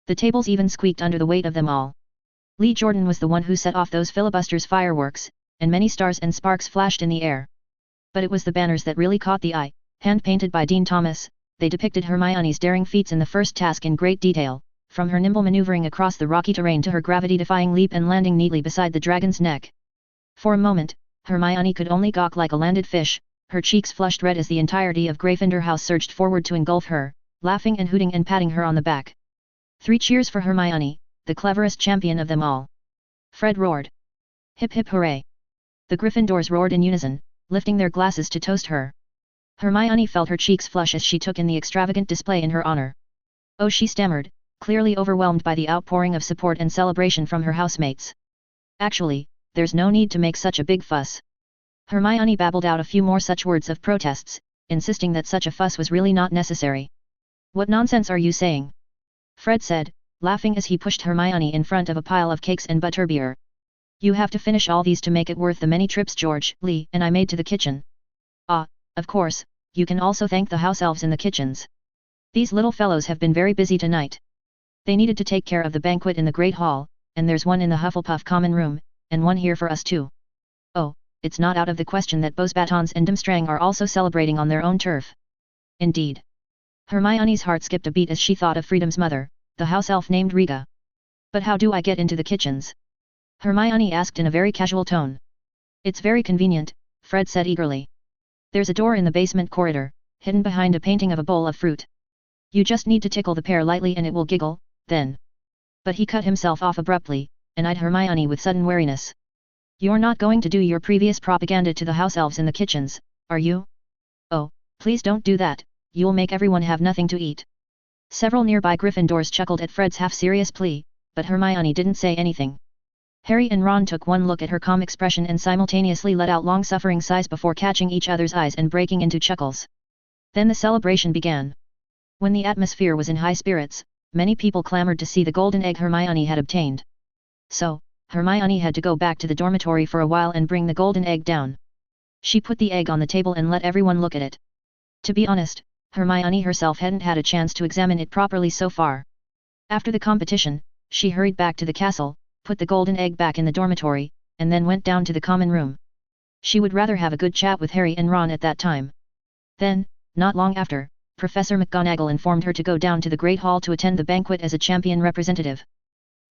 A: The tables even squeaked under the weight of them all. Lee Jordan was the one who set off those filibusters' fireworks, and many stars and sparks flashed in the air. But it was the banners that really caught the eye, hand-painted by Dean Thomas. They depicted Hermione's daring feats in the first task in great detail, from her nimble maneuvering across the rocky terrain to her gravity-defying leap and landing neatly beside the dragon's neck. For a moment, Hermione could only gawk like a landed fish, her cheeks flushed red as the entirety of Gryffindor House surged forward to engulf her, laughing and hooting and patting her on the back. 3 cheers for Hermione, the cleverest champion of them all! Fred roared. Hip hip hooray! The Gryffindors roared in unison, lifting their glasses to toast her. Hermione felt her cheeks flush as she took in the extravagant display in her honor. "Oh," she stammered, clearly overwhelmed by the outpouring of support and celebration from her housemates. "Actually, there's no need to make such a big fuss." Hermione babbled out a few more such words of protests, insisting that such a fuss was really not necessary. "What nonsense are you saying?" Fred said, laughing as he pushed Hermione in front of a pile of cakes and butterbeer. "You have to finish all these to make it worth the many trips George, Lee, and I made to the kitchen. Ah, of course, you can also thank the house elves in the kitchens. These little fellows have been very busy tonight. They needed to take care of the banquet in the Great Hall, and there's one in the Hufflepuff common room, and one here for us too. Oh, it's not out of the question that Bosbatons and Durmstrang are also celebrating on their own turf." Indeed. Hermione's heart skipped a beat as she thought of Freedom's mother, the house elf named Riga. "But how do I get into the kitchens?" Hermione asked in a very casual tone. "It's very convenient," Fred said eagerly. "There's a door in the basement corridor, hidden behind a painting of a bowl of fruit. You just need to tickle the pear lightly and it will giggle, then." But he cut himself off abruptly, and eyed Hermione with sudden wariness. "You're not going to do your previous propaganda to the house elves in the kitchens, are you?" "Oh, please don't do that, you'll make everyone have nothing to eat." Several nearby Gryffindors chuckled at Fred's half-serious plea, but Hermione didn't say anything. Harry and Ron took one look at her calm expression and simultaneously let out long-suffering sighs before catching each other's eyes and breaking into chuckles. Then the celebration began. When the atmosphere was in high spirits, many people clamored to see the golden egg Hermione had obtained. So, Hermione had to go back to the dormitory for a while and bring the golden egg down. She put the egg on the table and let everyone look at it. To be honest, Hermione herself hadn't had a chance to examine it properly so far. After the competition, she hurried back to the castle, put the golden egg back in the dormitory, and then went down to the common room. She would rather have a good chat with Harry and Ron at that time. Then, not long after, Professor McGonagall informed her to go down to the Great Hall to attend the banquet as a champion representative.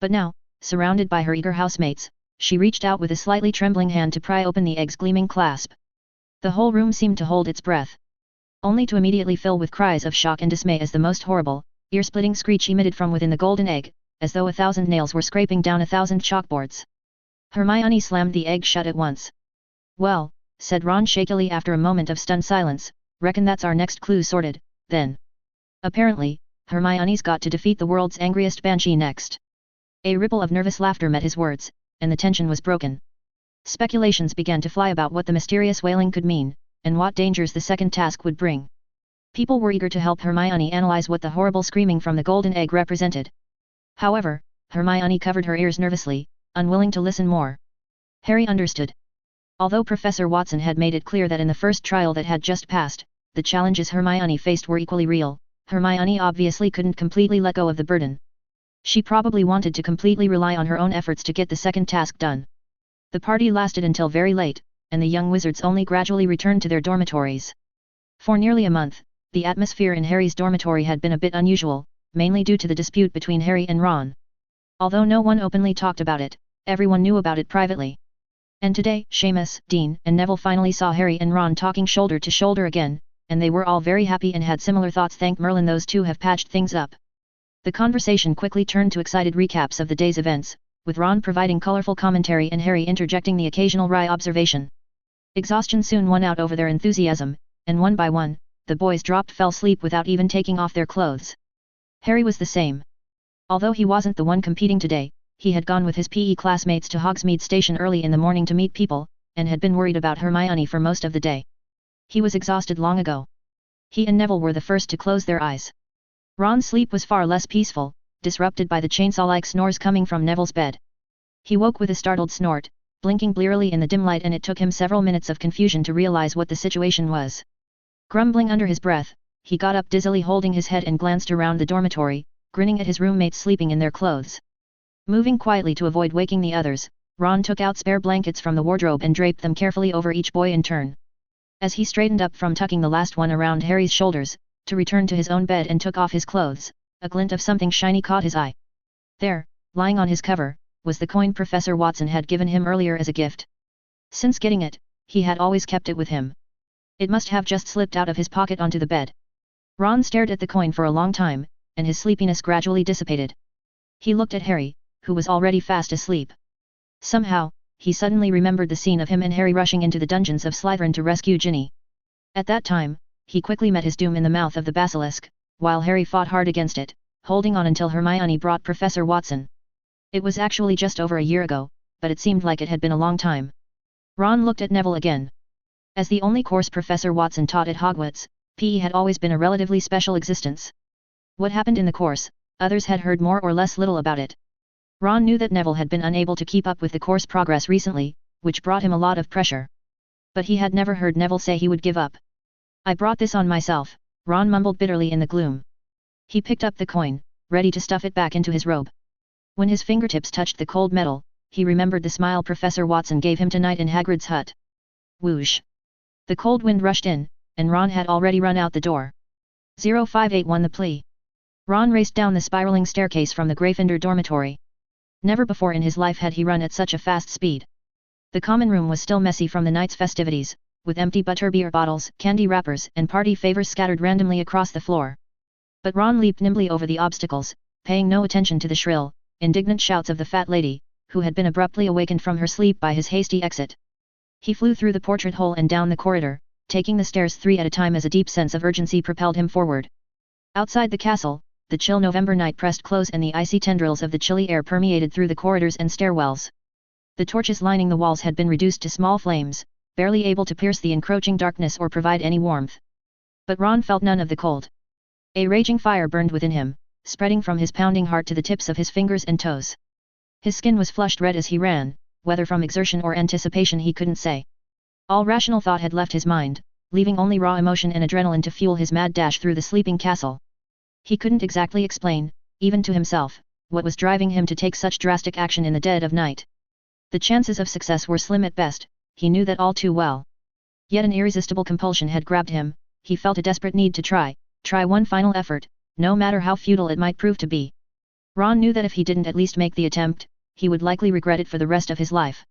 A: But now, surrounded by her eager housemates, she reached out with a slightly trembling hand to pry open the egg's gleaming clasp. The whole room seemed to hold its breath, only to immediately fill with cries of shock and dismay as the most horrible, ear-splitting screech emitted from within the golden egg, as though 1,000 nails were scraping down 1,000 chalkboards. Hermione slammed the egg shut at once. "Well," said Ron shakily after a moment of stunned silence, "reckon that's our next clue sorted, then." Apparently, Hermione's got to defeat the world's angriest banshee next. A ripple of nervous laughter met his words, and the tension was broken. Speculations began to fly about what the mysterious wailing could mean, and what dangers the second task would bring. People were eager to help Hermione analyze what the horrible screaming from the golden egg represented. However, Hermione covered her ears nervously, unwilling to listen more. Harry understood. Although Professor Watson had made it clear that in the first trial that had just passed, the challenges Hermione faced were equally real, Hermione obviously couldn't completely let go of the burden. She probably wanted to completely rely on her own efforts to get the second task done. The party lasted until very late, and the young wizards only gradually returned to their dormitories. For nearly a month, the atmosphere in Harry's dormitory had been a bit unusual, mainly due to the dispute between Harry and Ron. Although no one openly talked about it, everyone knew about it privately. And today, Seamus, Dean, and Neville finally saw Harry and Ron talking shoulder to shoulder again, and they were all very happy and had similar thoughts. Thank Merlin, those two have patched things up. The conversation quickly turned to excited recaps of the day's events, with Ron providing colorful commentary and Harry interjecting the occasional wry observation. Exhaustion soon won out over their enthusiasm, and one by one, the boys fell asleep without even taking off their clothes. Harry was the same. Although he wasn't the one competing today, he had gone with his PE classmates to Hogsmeade Station early in the morning to meet people, and had been worried about Hermione for most of the day. He was exhausted long ago. He and Neville were the first to close their eyes. Ron's sleep was far less peaceful, disrupted by the chainsaw-like snores coming from Neville's bed. He woke with a startled snort, blinking blearily in the dim light, and it took him several minutes of confusion to realize what the situation was. Grumbling under his breath, he got up dizzily holding his head and glanced around the dormitory, grinning at his roommates sleeping in their clothes. Moving quietly to avoid waking the others, Ron took out spare blankets from the wardrobe and draped them carefully over each boy in turn. As he straightened up from tucking the last one around Harry's shoulders, to return to his own bed and took off his clothes, a glint of something shiny caught his eye. There, lying on his cover, was the coin Professor Watson had given him earlier as a gift. Since getting it, he had always kept it with him. It must have just slipped out of his pocket onto the bed. Ron stared at the coin for a long time, and his sleepiness gradually dissipated. He looked at Harry, who was already fast asleep. Somehow, he suddenly remembered the scene of him and Harry rushing into the dungeons of Slytherin to rescue Ginny. At that time, he quickly met his doom in the mouth of the basilisk, while Harry fought hard against it, holding on until Hermione brought Professor Watson. It was actually just over a year ago, but it seemed like it had been a long time. Ron looked at Neville again. As the only course Professor Watson taught at Hogwarts, PE had always been a relatively special existence. What happened in the course, others had heard more or less little about it. Ron knew that Neville had been unable to keep up with the course progress recently, which brought him a lot of pressure. But he had never heard Neville say he would give up. "I brought this on myself," Ron mumbled bitterly in the gloom. He picked up the coin, ready to stuff it back into his robe. When his fingertips touched the cold metal, he remembered the smile Professor Watson gave him tonight in Hagrid's hut. Whoosh! The cold wind rushed in, and Ron had already run out the door. 0581 the plea. Ron raced down the spiraling staircase from the Gryffindor dormitory. Never before in his life had he run at such a fast speed. The common room was still messy from the night's festivities, with empty butterbeer bottles, candy wrappers, and party favors scattered randomly across the floor. But Ron leaped nimbly over the obstacles, paying no attention to the shrill, indignant shouts of the fat lady, who had been abruptly awakened from her sleep by his hasty exit. He flew through the portrait hole and down the corridor, taking the stairs 3 at a time as a deep sense of urgency propelled him forward. Outside the castle, the chill November night pressed close and the icy tendrils of the chilly air permeated through the corridors and stairwells. The torches lining the walls had been reduced to small flames, barely able to pierce the encroaching darkness or provide any warmth. But Ron felt none of the cold. A raging fire burned within him, spreading from his pounding heart to the tips of his fingers and toes. His skin was flushed red as he ran, whether from exertion or anticipation he couldn't say. All rational thought had left his mind, leaving only raw emotion and adrenaline to fuel his mad dash through the sleeping castle. He couldn't exactly explain, even to himself, what was driving him to take such drastic action in the dead of night. The chances of success were slim at best, he knew that all too well. Yet an irresistible compulsion had grabbed him, he felt a desperate need to try one final effort, no matter how futile it might prove to be. Ron knew that if he didn't at least make the attempt, he would likely regret it for the rest of his life.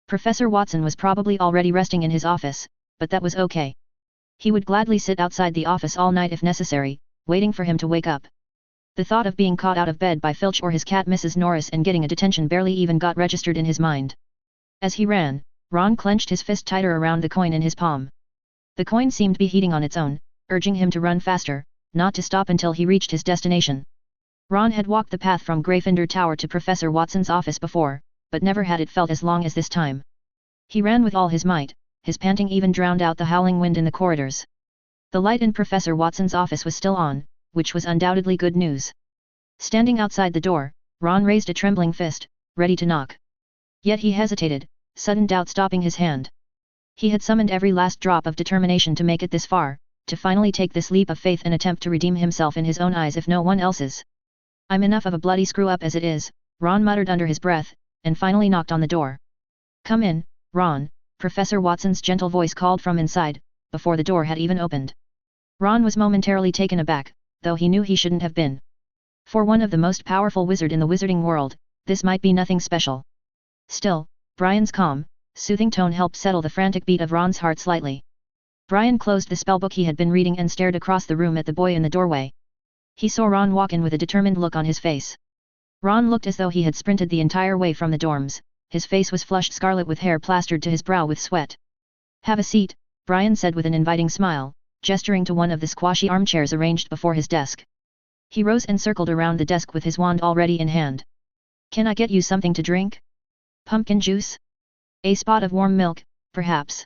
A: Professor Watson was probably already resting in his office, but that was okay. He would gladly sit outside the office all night if necessary, waiting for him to wake up. The thought of being caught out of bed by Filch or his cat Mrs. Norris and getting a detention barely even got registered in his mind. As he ran, Ron clenched his fist tighter around the coin in his palm. The coin seemed to be heating on its own, urging him to run faster, not to stop until he reached his destination. Ron had walked the path from Gryffindor Tower to Professor Watson's office before, but never had it felt as long as this time. He ran with all his might, his panting even drowned out the howling wind in the corridors. The light in Professor Watson's office was still on, which was undoubtedly good news. Standing outside the door, Ron raised a trembling fist, ready to knock. Yet he hesitated, sudden doubt stopping his hand. He had summoned every last drop of determination to make it this far, to finally take this leap of faith and attempt to redeem himself in his own eyes if no one else's. "I'm enough of a bloody screw-up as it is," Ron muttered under his breath, and finally knocked on the door. "Come in, Ron," Professor Watson's gentle voice called from inside, before the door had even opened. Ron was momentarily taken aback, though he knew he shouldn't have been. For one of the most powerful wizard in the wizarding world, this might be nothing special. Still, Brian's calm, soothing tone helped settle the frantic beat of Ron's heart slightly. Brian closed the spellbook he had been reading and stared across the room at the boy in the doorway. He saw Ron walk in with a determined look on his face. Ron looked as though he had sprinted the entire way from the dorms, his face was flushed scarlet with hair plastered to his brow with sweat. "Have a seat," Brian said with an inviting smile, gesturing to one of the squashy armchairs arranged before his desk. He rose and circled around the desk with his wand already in hand. "Can I get you something to drink? Pumpkin juice? A spot of warm milk, perhaps?"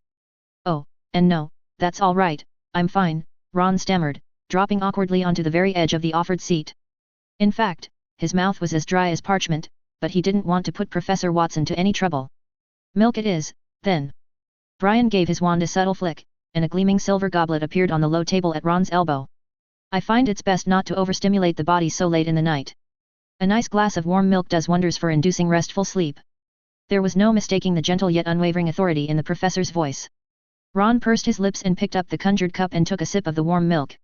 A: "Oh, and no, that's all right, I'm fine," Ron stammered, dropping awkwardly onto the very edge of the offered seat. In fact, his mouth was as dry as parchment, but he didn't want to put Professor Watson to any trouble. "Milk it is, then." Brian gave his wand a subtle flick, and a gleaming silver goblet appeared on the low table at Ron's elbow. "I find it's best not to overstimulate the body so late in the night. A nice glass of warm milk does wonders for inducing restful sleep." There was no mistaking the gentle yet unwavering authority in the professor's voice. Ron pursed his lips and picked up the conjured cup and took a sip of the warm milk.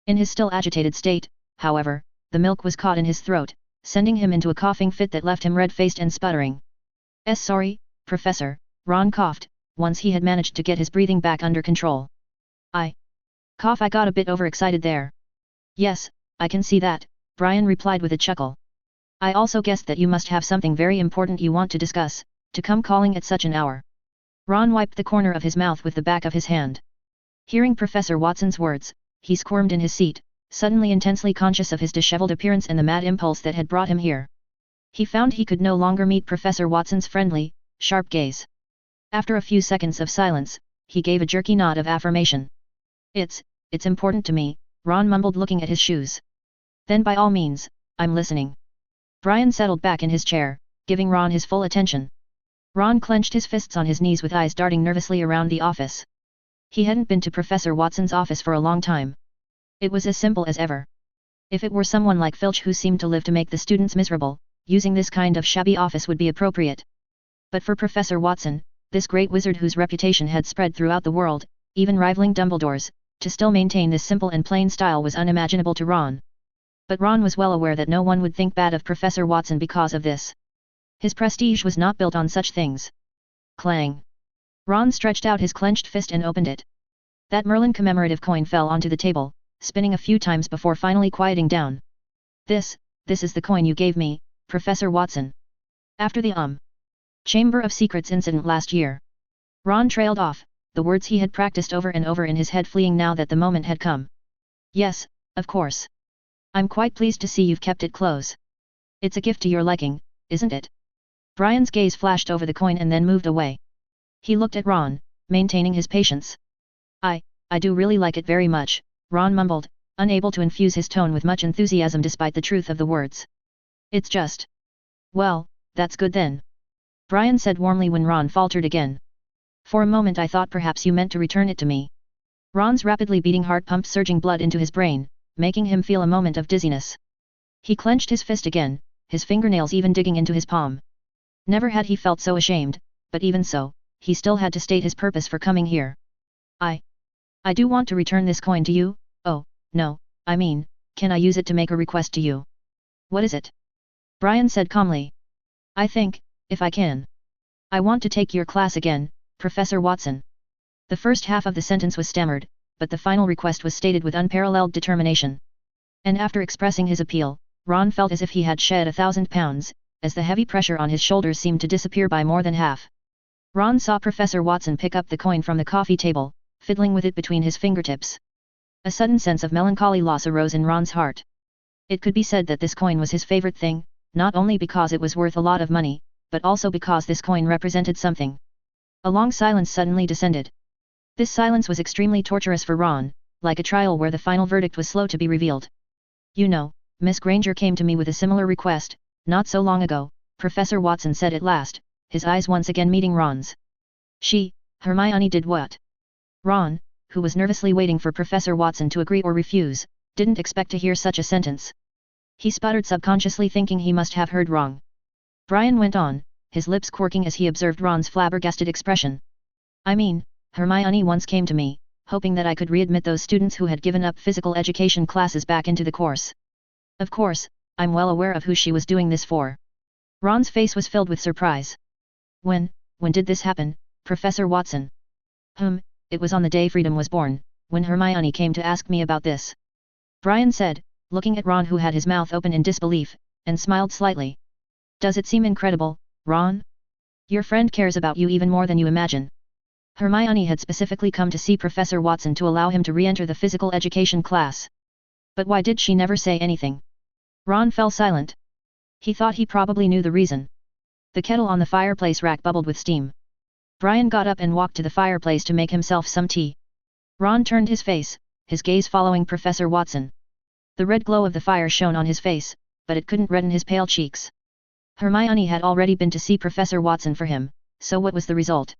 A: In his still agitated state, however, the milk was caught in his throat, sending him into a coughing fit that left him red-faced and sputtering. Sorry, Professor," Ron coughed, once he had managed to get his breathing back under control. I got a bit overexcited there." "Yes, I can see that," Brian replied with a chuckle. "I also guessed that you must have something very important you want to discuss, to come calling at such an hour." Ron wiped the corner of his mouth with the back of his hand. Hearing Professor Watson's words, he squirmed in his seat, suddenly intensely conscious of his disheveled appearance and the mad impulse that had brought him here. He found he could no longer meet Professor Watson's friendly, sharp gaze. After a few seconds of silence, he gave a jerky nod of affirmation. It's important to me," Ron mumbled looking at his shoes. "Then by all means, I'm listening." Brian settled back in his chair, giving Ron his full attention. Ron clenched his fists on his knees with eyes darting nervously around the office. He hadn't been to Professor Watson's office for a long time. It was as simple as ever. If it were someone like Filch who seemed to live to make the students miserable, using this kind of shabby office would be appropriate. But for Professor Watson, this great wizard whose reputation had spread throughout the world, even rivaling Dumbledore's, to still maintain this simple and plain style was unimaginable to Ron. But Ron was well aware that no one would think bad of Professor Watson because of this. His prestige was not built on such things. Clang! Ron stretched out his clenched fist and opened it. That Merlin commemorative coin fell onto the table, spinning a few times before finally quieting down. This is the coin you gave me, Professor Watson. After the Chamber of Secrets incident last year. Ron trailed off, the words he had practiced over and over in his head fleeing now that the moment had come. "Yes, of course. I'm quite pleased to see you've kept it close. It's a gift to your liking, isn't it?" Brian's gaze flashed over the coin and then moved away. He looked at Ron, maintaining his patience. I do really like it very much," Ron mumbled, unable to infuse his tone with much enthusiasm despite the truth of the words. "It's just..." "Well, that's good then," Brian said warmly when Ron faltered again. "For a moment I thought perhaps you meant to return it to me." Ron's rapidly beating heart pumped surging blood into his brain, making him feel a moment of dizziness. He clenched his fist again, his fingernails even digging into his palm. Never had he felt so ashamed, but even so, he still had to state his purpose for coming here. I do want to return this coin to you." "Oh, no, I mean, can I use it to make a request to you?" "What is it?" Brian said calmly. "I think, if I can. I want to take your class again, Professor Watson." The first half of the sentence was stammered, but the final request was stated with unparalleled determination. And after expressing his appeal, Ron felt as if he had shed 1,000 pounds, as the heavy pressure on his shoulders seemed to disappear by more than half. Ron saw Professor Watson pick up the coin from the coffee table, fiddling with it between his fingertips. A sudden sense of melancholy loss arose in Ron's heart. It could be said that this coin was his favorite thing, not only because it was worth a lot of money, but also because this coin represented something. A long silence suddenly descended. This silence was extremely torturous for Ron, like a trial where the final verdict was slow to be revealed. "You know, Miss Granger came to me with a similar request, not so long ago," Professor Watson said at last, his eyes once again meeting Ron's. Hermione did what?" Ron, who was nervously waiting for Professor Watson to agree or refuse, didn't expect to hear such a sentence. He sputtered subconsciously thinking he must have heard wrong. Brian went on, his lips quirking as he observed Ron's flabbergasted expression. "I mean, Hermione once came to me, hoping that I could readmit those students who had given up physical education classes back into the course. Of course, I'm well aware of who she was doing this for." Ron's face was filled with surprise. When did this happen, Professor Watson?" It was on the day Freedom was born, when Hermione came to ask me about this." Brian said, looking at Ron who had his mouth open in disbelief, and smiled slightly. Does it seem incredible, Ron? Your friend cares about you even more than you imagine. Hermione had specifically come to see Professor Watson to allow him to re-enter the physical education class. But why did she never say anything? Ron fell silent. He thought he probably knew the reason. The kettle on the fireplace rack bubbled with steam. Brian got up and walked to the fireplace to make himself some tea. Ron turned his face, his gaze following Professor Watson. The red glow of the fire shone on his face, but it couldn't redden his pale cheeks. Hermione had already been to see Professor Watson for him, so what was the result?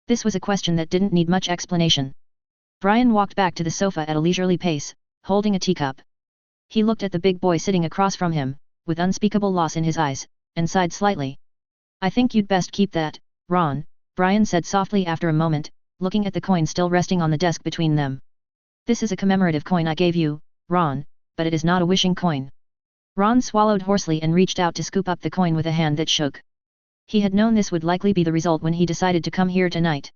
A: This was a question that didn't need much explanation. Brian walked back to the sofa at a leisurely pace, holding a teacup. He looked at the big boy sitting across from him, with unspeakable loss in his eyes, and sighed slightly. I think you'd best keep that, Ron, Brian said softly after a moment, looking at the coin still resting on the desk between them. This is a commemorative coin I gave you, Ron, but it is not a wishing coin. Ron swallowed hoarsely and reached out to scoop up the coin with a hand that shook. He had known this would likely be the result when he decided to come here tonight.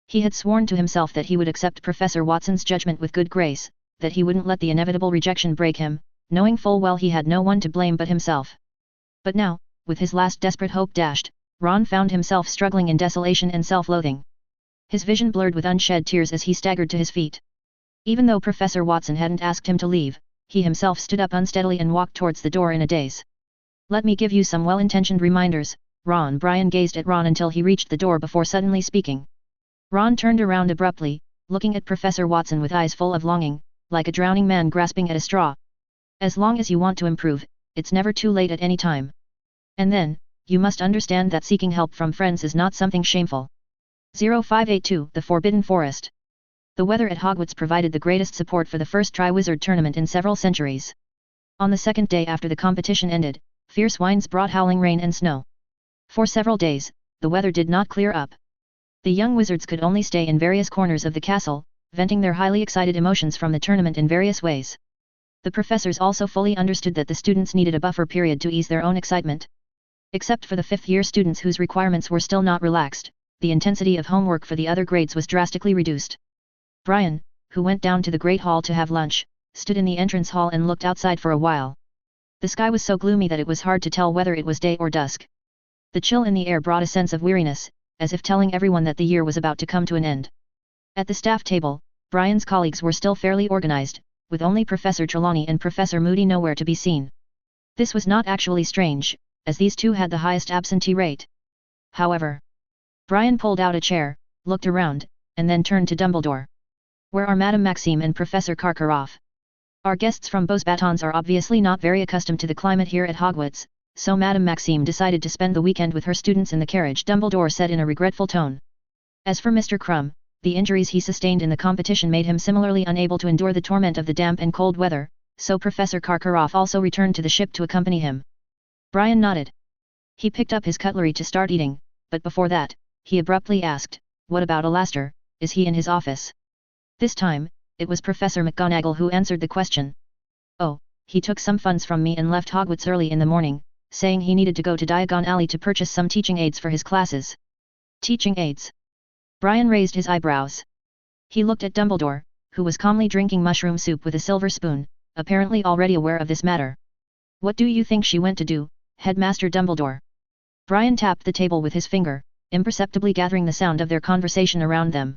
A: He had sworn to himself that he would accept Professor Watson's judgment with good grace, that he wouldn't let the inevitable rejection break him, knowing full well he had no one to blame but himself. But now, with his last desperate hope dashed, Ron found himself struggling in desolation and self-loathing. His vision blurred with unshed tears as he staggered to his feet. Even though Professor Watson hadn't asked him to leave, he himself stood up unsteadily and walked towards the door in a daze. Let me give you some well-intentioned reminders, Ron. Brian gazed at Ron until he reached the door before suddenly speaking. Ron turned around abruptly, looking at Professor Watson with eyes full of longing, like a drowning man grasping at a straw. As long as you want to improve, it's never too late at any time. And then, you must understand that seeking help from friends is not something shameful. 0582 The Forbidden Forest. The weather at Hogwarts provided the greatest support for the first Triwizard Tournament in several centuries. On the second day after the competition ended, fierce winds brought howling rain and snow. For several days, the weather did not clear up. The young wizards could only stay in various corners of the castle, venting their highly excited emotions from the tournament in various ways. The professors also fully understood that the students needed a buffer period to ease their own excitement. Except for the fifth-year students whose requirements were still not relaxed, the intensity of homework for the other grades was drastically reduced. Brian, who went down to the Great Hall to have lunch, stood in the entrance hall and looked outside for a while. The sky was so gloomy that it was hard to tell whether it was day or dusk. The chill in the air brought a sense of weariness, as if telling everyone that the year was about to come to an end. At the staff table, Brian's colleagues were still fairly organized, with only Professor Trelawney and Professor Moody nowhere to be seen. This was not actually strange, as these two had the highest absentee rate. However, Brian pulled out a chair, looked around, and then turned to Dumbledore. Where are Madame Maxime and Professor Karkaroff? Our guests from Beauxbatons are obviously not very accustomed to the climate here at Hogwarts, so Madame Maxime decided to spend the weekend with her students in the carriage, Dumbledore said in a regretful tone. As for Mr. Krum, the injuries he sustained in the competition made him similarly unable to endure the torment of the damp and cold weather, so Professor Karkaroff also returned to the ship to accompany him. Brian nodded. He picked up his cutlery to start eating, but before that, he abruptly asked, what about Alastor, is he in his office? This time, it was Professor McGonagall who answered the question. Oh, he took some funds from me and left Hogwarts early in the morning, saying he needed to go to Diagon Alley to purchase some teaching aids for his classes. Teaching aids? Brian raised his eyebrows. He looked at Dumbledore, who was calmly drinking mushroom soup with a silver spoon, apparently already aware of this matter. What do you think she went to do, Headmaster Dumbledore? Brian tapped the table with his finger, imperceptibly gathering the sound of their conversation around them.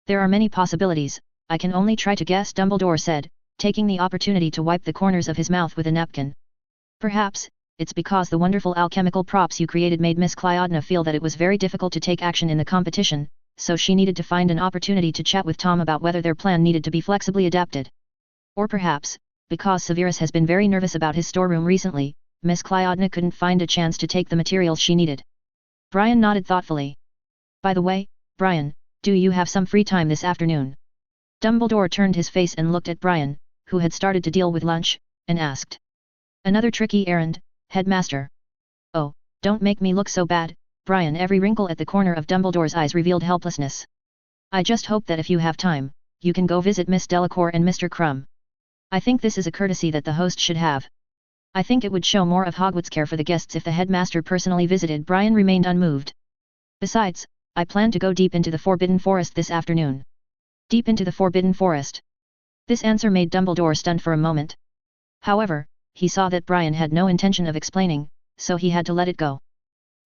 A: There are many possibilities, I can only try to guess, Dumbledore said, taking the opportunity to wipe the corners of his mouth with a napkin. Perhaps, it's because the wonderful alchemical props you created made Miss Clyodna feel that it was very difficult to take action in the competition, so she needed to find an opportunity to chat with Tom about whether their plan needed to be flexibly adapted. Or perhaps, because Severus has been very nervous about his storeroom recently, Miss Clyodna couldn't find a chance to take the materials she needed. Brian nodded thoughtfully. By the way, Brian, do you have some free time this afternoon? Dumbledore turned his face and looked at Brian, who had started to deal with lunch, and asked. Another tricky errand, Headmaster. Oh, don't make me look so bad, Brian. Every wrinkle at the corner of Dumbledore's eyes revealed helplessness. I just hope that if you have time, you can go visit Miss Delacour and Mr. Krum. I think this is a courtesy that the host should have. I think it would show more of Hogwarts care for the guests if the headmaster personally visited. Brian remained unmoved. Besides, I plan to go deep into the Forbidden Forest this afternoon. Deep into the Forbidden Forest? This answer made Dumbledore stunned for a moment. However, he saw that Brian had no intention of explaining, so he had to let it go.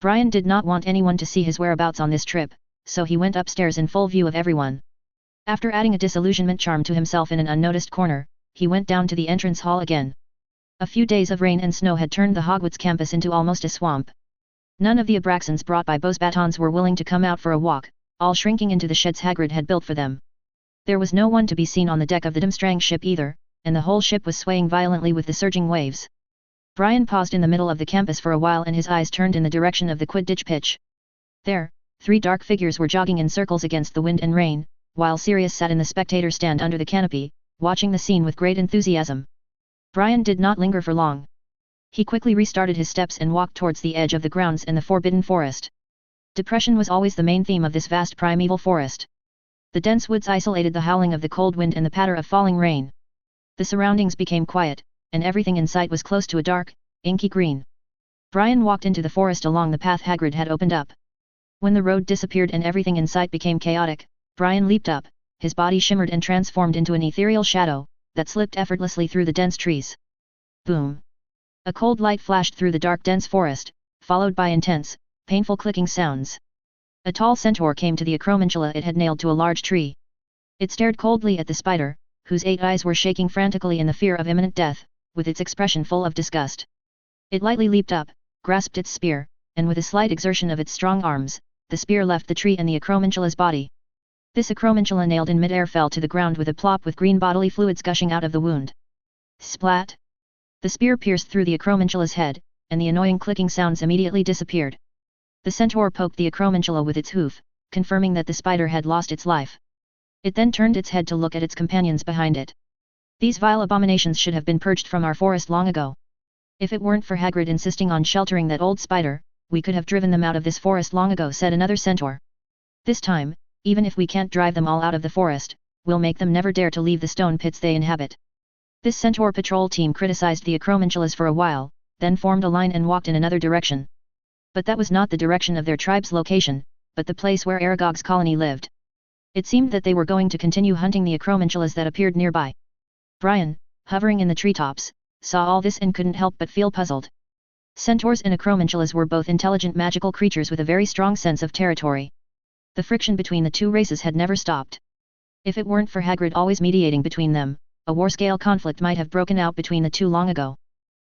A: Brian did not want anyone to see his whereabouts on this trip, so he went upstairs in full view of everyone. After adding a disillusionment charm to himself in an unnoticed corner, he went down to the entrance hall again. A few days of rain and snow had turned the Hogwarts campus into almost a swamp. None of the Abraxans brought by Beau's batons were willing to come out for a walk, all shrinking into the sheds Hagrid had built for them. There was no one to be seen on the deck of the Durmstrang ship either, and the whole ship was swaying violently with the surging waves. Brian paused in the middle of the campus for a while and his eyes turned in the direction of the Quidditch pitch. There, 3 dark figures were jogging in circles against the wind and rain, while Sirius sat in the spectator stand under the canopy, watching the scene with great enthusiasm. Brian did not linger for long. He quickly restarted his steps and walked towards the edge of the grounds in the Forbidden Forest. Depression was always the main theme of this vast primeval forest. The dense woods isolated the howling of the cold wind and the patter of falling rain. The surroundings became quiet, and everything in sight was close to a dark, inky green. Brian walked into the forest along the path Hagrid had opened up. When the road disappeared and everything in sight became chaotic, Brian leaped up, his body shimmered and transformed into an ethereal shadow, that slipped effortlessly through the dense trees. Boom! A cold light flashed through the dark dense forest, followed by intense, painful clicking sounds. A tall centaur came to the acromantula it had nailed to a large tree. It stared coldly at the spider, whose 8 eyes were shaking frantically in the fear of imminent death, with its expression full of disgust. It lightly leaped up, grasped its spear, and with a slight exertion of its strong arms, the spear left the tree and the acromantula's body. This acromantula nailed in midair fell to the ground with a plop with green bodily fluids gushing out of the wound. Splat! The spear pierced through the acromantula's head, and the annoying clicking sounds immediately disappeared. The centaur poked the acromantula with its hoof, confirming that the spider had lost its life. It then turned its head to look at its companions behind it. These vile abominations should have been purged from our forest long ago. If it weren't for Hagrid insisting on sheltering that old spider, we could have driven them out of this forest long ago, said another centaur. This time, even if we can't drive them all out of the forest, we'll make them never dare to leave the stone pits they inhabit. This centaur patrol team criticized the acromantulas for a while, then formed a line and walked in another direction. But that was not the direction of their tribe's location, but the place where Aragog's colony lived. It seemed that they were going to continue hunting the acromantulas that appeared nearby. Brian, hovering in the treetops, saw all this and couldn't help but feel puzzled. Centaurs and acromantulas were both intelligent magical creatures with a very strong sense of territory. The friction between the two races had never stopped. If it weren't for Hagrid always mediating between them, a war-scale conflict might have broken out between the two long ago.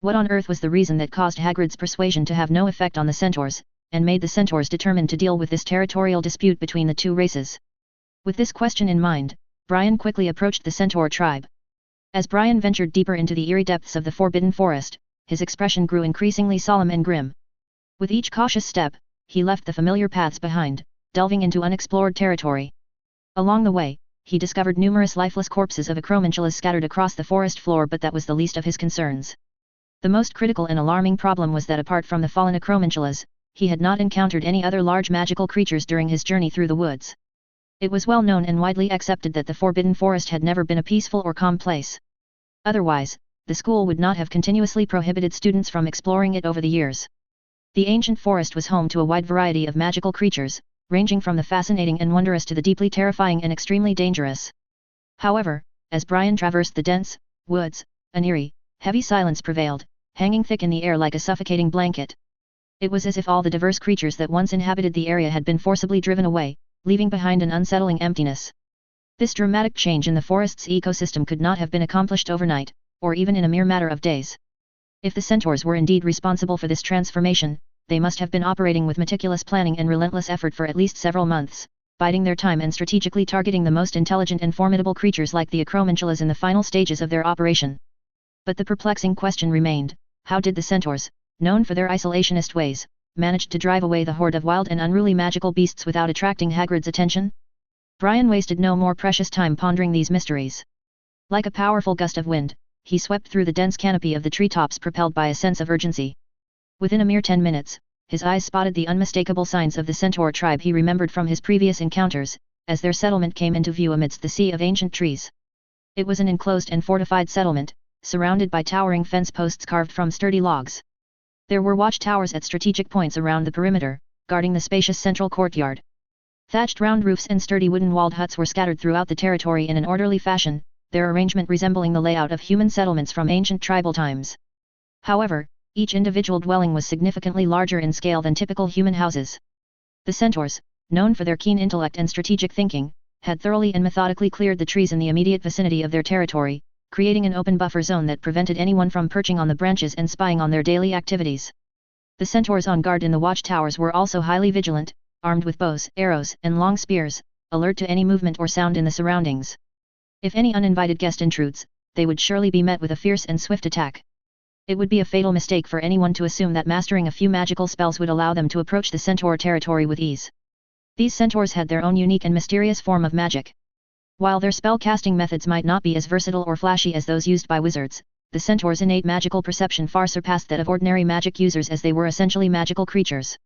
A: What on earth was the reason that caused Hagrid's persuasion to have no effect on the centaurs, and made the centaurs determined to deal with this territorial dispute between the two races? With this question in mind, Brian quickly approached the centaur tribe. As Brian ventured deeper into the eerie depths of the Forbidden Forest, his expression grew increasingly solemn and grim. With each cautious step, he left the familiar paths behind, delving into unexplored territory. Along the way, he discovered numerous lifeless corpses of acromantulas scattered across the forest floor, but that was the least of his concerns. The most critical and alarming problem was that apart from the fallen acromantulas, he had not encountered any other large magical creatures during his journey through the woods. It was well known and widely accepted that the Forbidden Forest had never been a peaceful or calm place. Otherwise, the school would not have continuously prohibited students from exploring it over the years. The ancient forest was home to a wide variety of magical creatures, ranging from the fascinating and wondrous to the deeply terrifying and extremely dangerous. However, as Brian traversed the dense woods, an eerie, heavy silence prevailed, hanging thick in the air like a suffocating blanket. It was as if all the diverse creatures that once inhabited the area had been forcibly driven away, leaving behind an unsettling emptiness. This dramatic change in the forest's ecosystem could not have been accomplished overnight, or even in a mere matter of days. If the centaurs were indeed responsible for this transformation, they must have been operating with meticulous planning and relentless effort for at least several months, biding their time and strategically targeting the most intelligent and formidable creatures like the acromantulas in the final stages of their operation. But the perplexing question remained: how did the centaurs, known for their isolationist ways, manage to drive away the horde of wild and unruly magical beasts without attracting Hagrid's attention? Brian wasted no more precious time pondering these mysteries. Like a powerful gust of wind, he swept through the dense canopy of the treetops propelled by a sense of urgency. Within a mere 10 minutes, his eyes spotted the unmistakable signs of the centaur tribe he remembered from his previous encounters, as their settlement came into view amidst the sea of ancient trees. It was an enclosed and fortified settlement, surrounded by towering fence posts carved from sturdy logs. There were watchtowers at strategic points around the perimeter, guarding the spacious central courtyard. Thatched round roofs and sturdy wooden-walled huts were scattered throughout the territory in an orderly fashion, their arrangement resembling the layout of human settlements from ancient tribal times. However, each individual dwelling was significantly larger in scale than typical human houses. The centaurs, known for their keen intellect and strategic thinking, had thoroughly and methodically cleared the trees in the immediate vicinity of their territory, creating an open buffer zone that prevented anyone from perching on the branches and spying on their daily activities. The centaurs on guard in the watchtowers were also highly vigilant, armed with bows, arrows, and long spears, alert to any movement or sound in the surroundings. If any uninvited guest intrudes, they would surely be met with a fierce and swift attack. It would be a fatal mistake for anyone to assume that mastering a few magical spells would allow them to approach the centaur territory with ease. These centaurs had their own unique and mysterious form of magic. While their spell-casting methods might not be as versatile or flashy as those used by wizards, the centaurs' innate magical perception far surpassed that of ordinary magic users, as they were essentially magical creatures.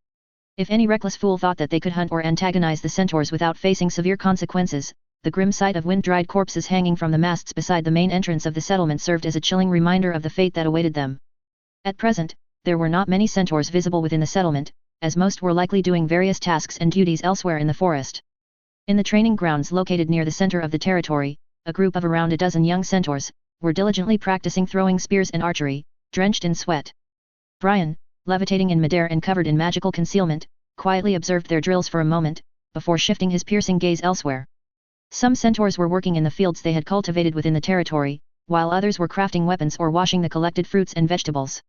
A: If any reckless fool thought that they could hunt or antagonize the centaurs without facing severe consequences, the grim sight of wind-dried corpses hanging from the masts beside the main entrance of the settlement served as a chilling reminder of the fate that awaited them. At present, there were not many centaurs visible within the settlement, as most were likely doing various tasks and duties elsewhere in the forest. In the training grounds located near the center of the territory, a group of around a dozen young centaurs were diligently practicing throwing spears and archery, drenched in sweat. Brian, levitating in midair and covered in magical concealment, quietly observed their drills for a moment, before shifting his piercing gaze elsewhere. Some centaurs were working in the fields they had cultivated within the territory, while others were crafting weapons or washing the collected fruits and vegetables.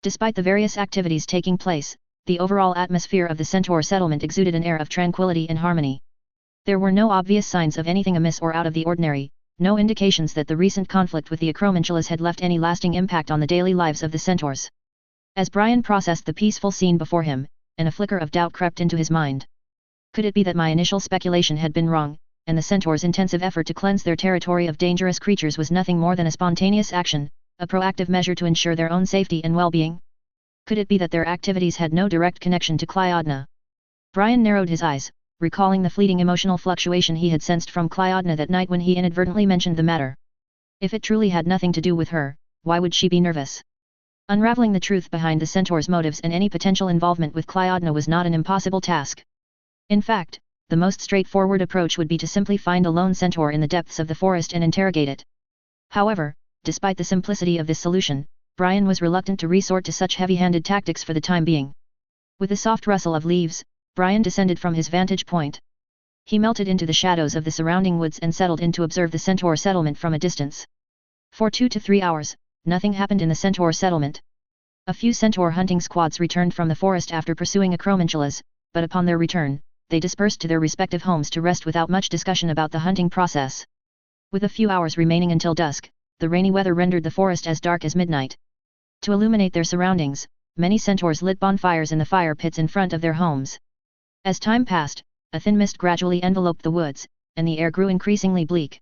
A: Despite the various activities taking place, the overall atmosphere of the centaur settlement exuded an air of tranquility and harmony. There were no obvious signs of anything amiss or out of the ordinary, no indications that the recent conflict with the acromantulas had left any lasting impact on the daily lives of the centaurs. As Brian processed the peaceful scene before him, and a flicker of doubt crept into his mind. Could it be that my initial speculation had been wrong, and the centaurs' intensive effort to cleanse their territory of dangerous creatures was nothing more than a spontaneous action, a proactive measure to ensure their own safety and well-being? Could it be that their activities had no direct connection to Cleodna? Brian narrowed his eyes, recalling the fleeting emotional fluctuation he had sensed from Cleodna that night when he inadvertently mentioned the matter. If it truly had nothing to do with her, why would she be nervous? Unraveling the truth behind the centaur's motives and any potential involvement with Cleodna was not an impossible task. In fact, the most straightforward approach would be to simply find a lone centaur in the depths of the forest and interrogate it. However, despite the simplicity of this solution, Brian was reluctant to resort to such heavy-handed tactics for the time being. With a soft rustle of leaves, Brian descended from his vantage point. He melted into the shadows of the surrounding woods and settled in to observe the centaur settlement from a distance. For 2 to 3 hours, nothing happened in the centaur settlement. A few centaur hunting squads returned from the forest after pursuing acromantulas, but upon their return, they dispersed to their respective homes to rest without much discussion about the hunting process. With a few hours remaining until dusk, the rainy weather rendered the forest as dark as midnight. To illuminate their surroundings, many centaurs lit bonfires in the fire pits in front of their homes. As time passed, a thin mist gradually enveloped the woods, and the air grew increasingly bleak.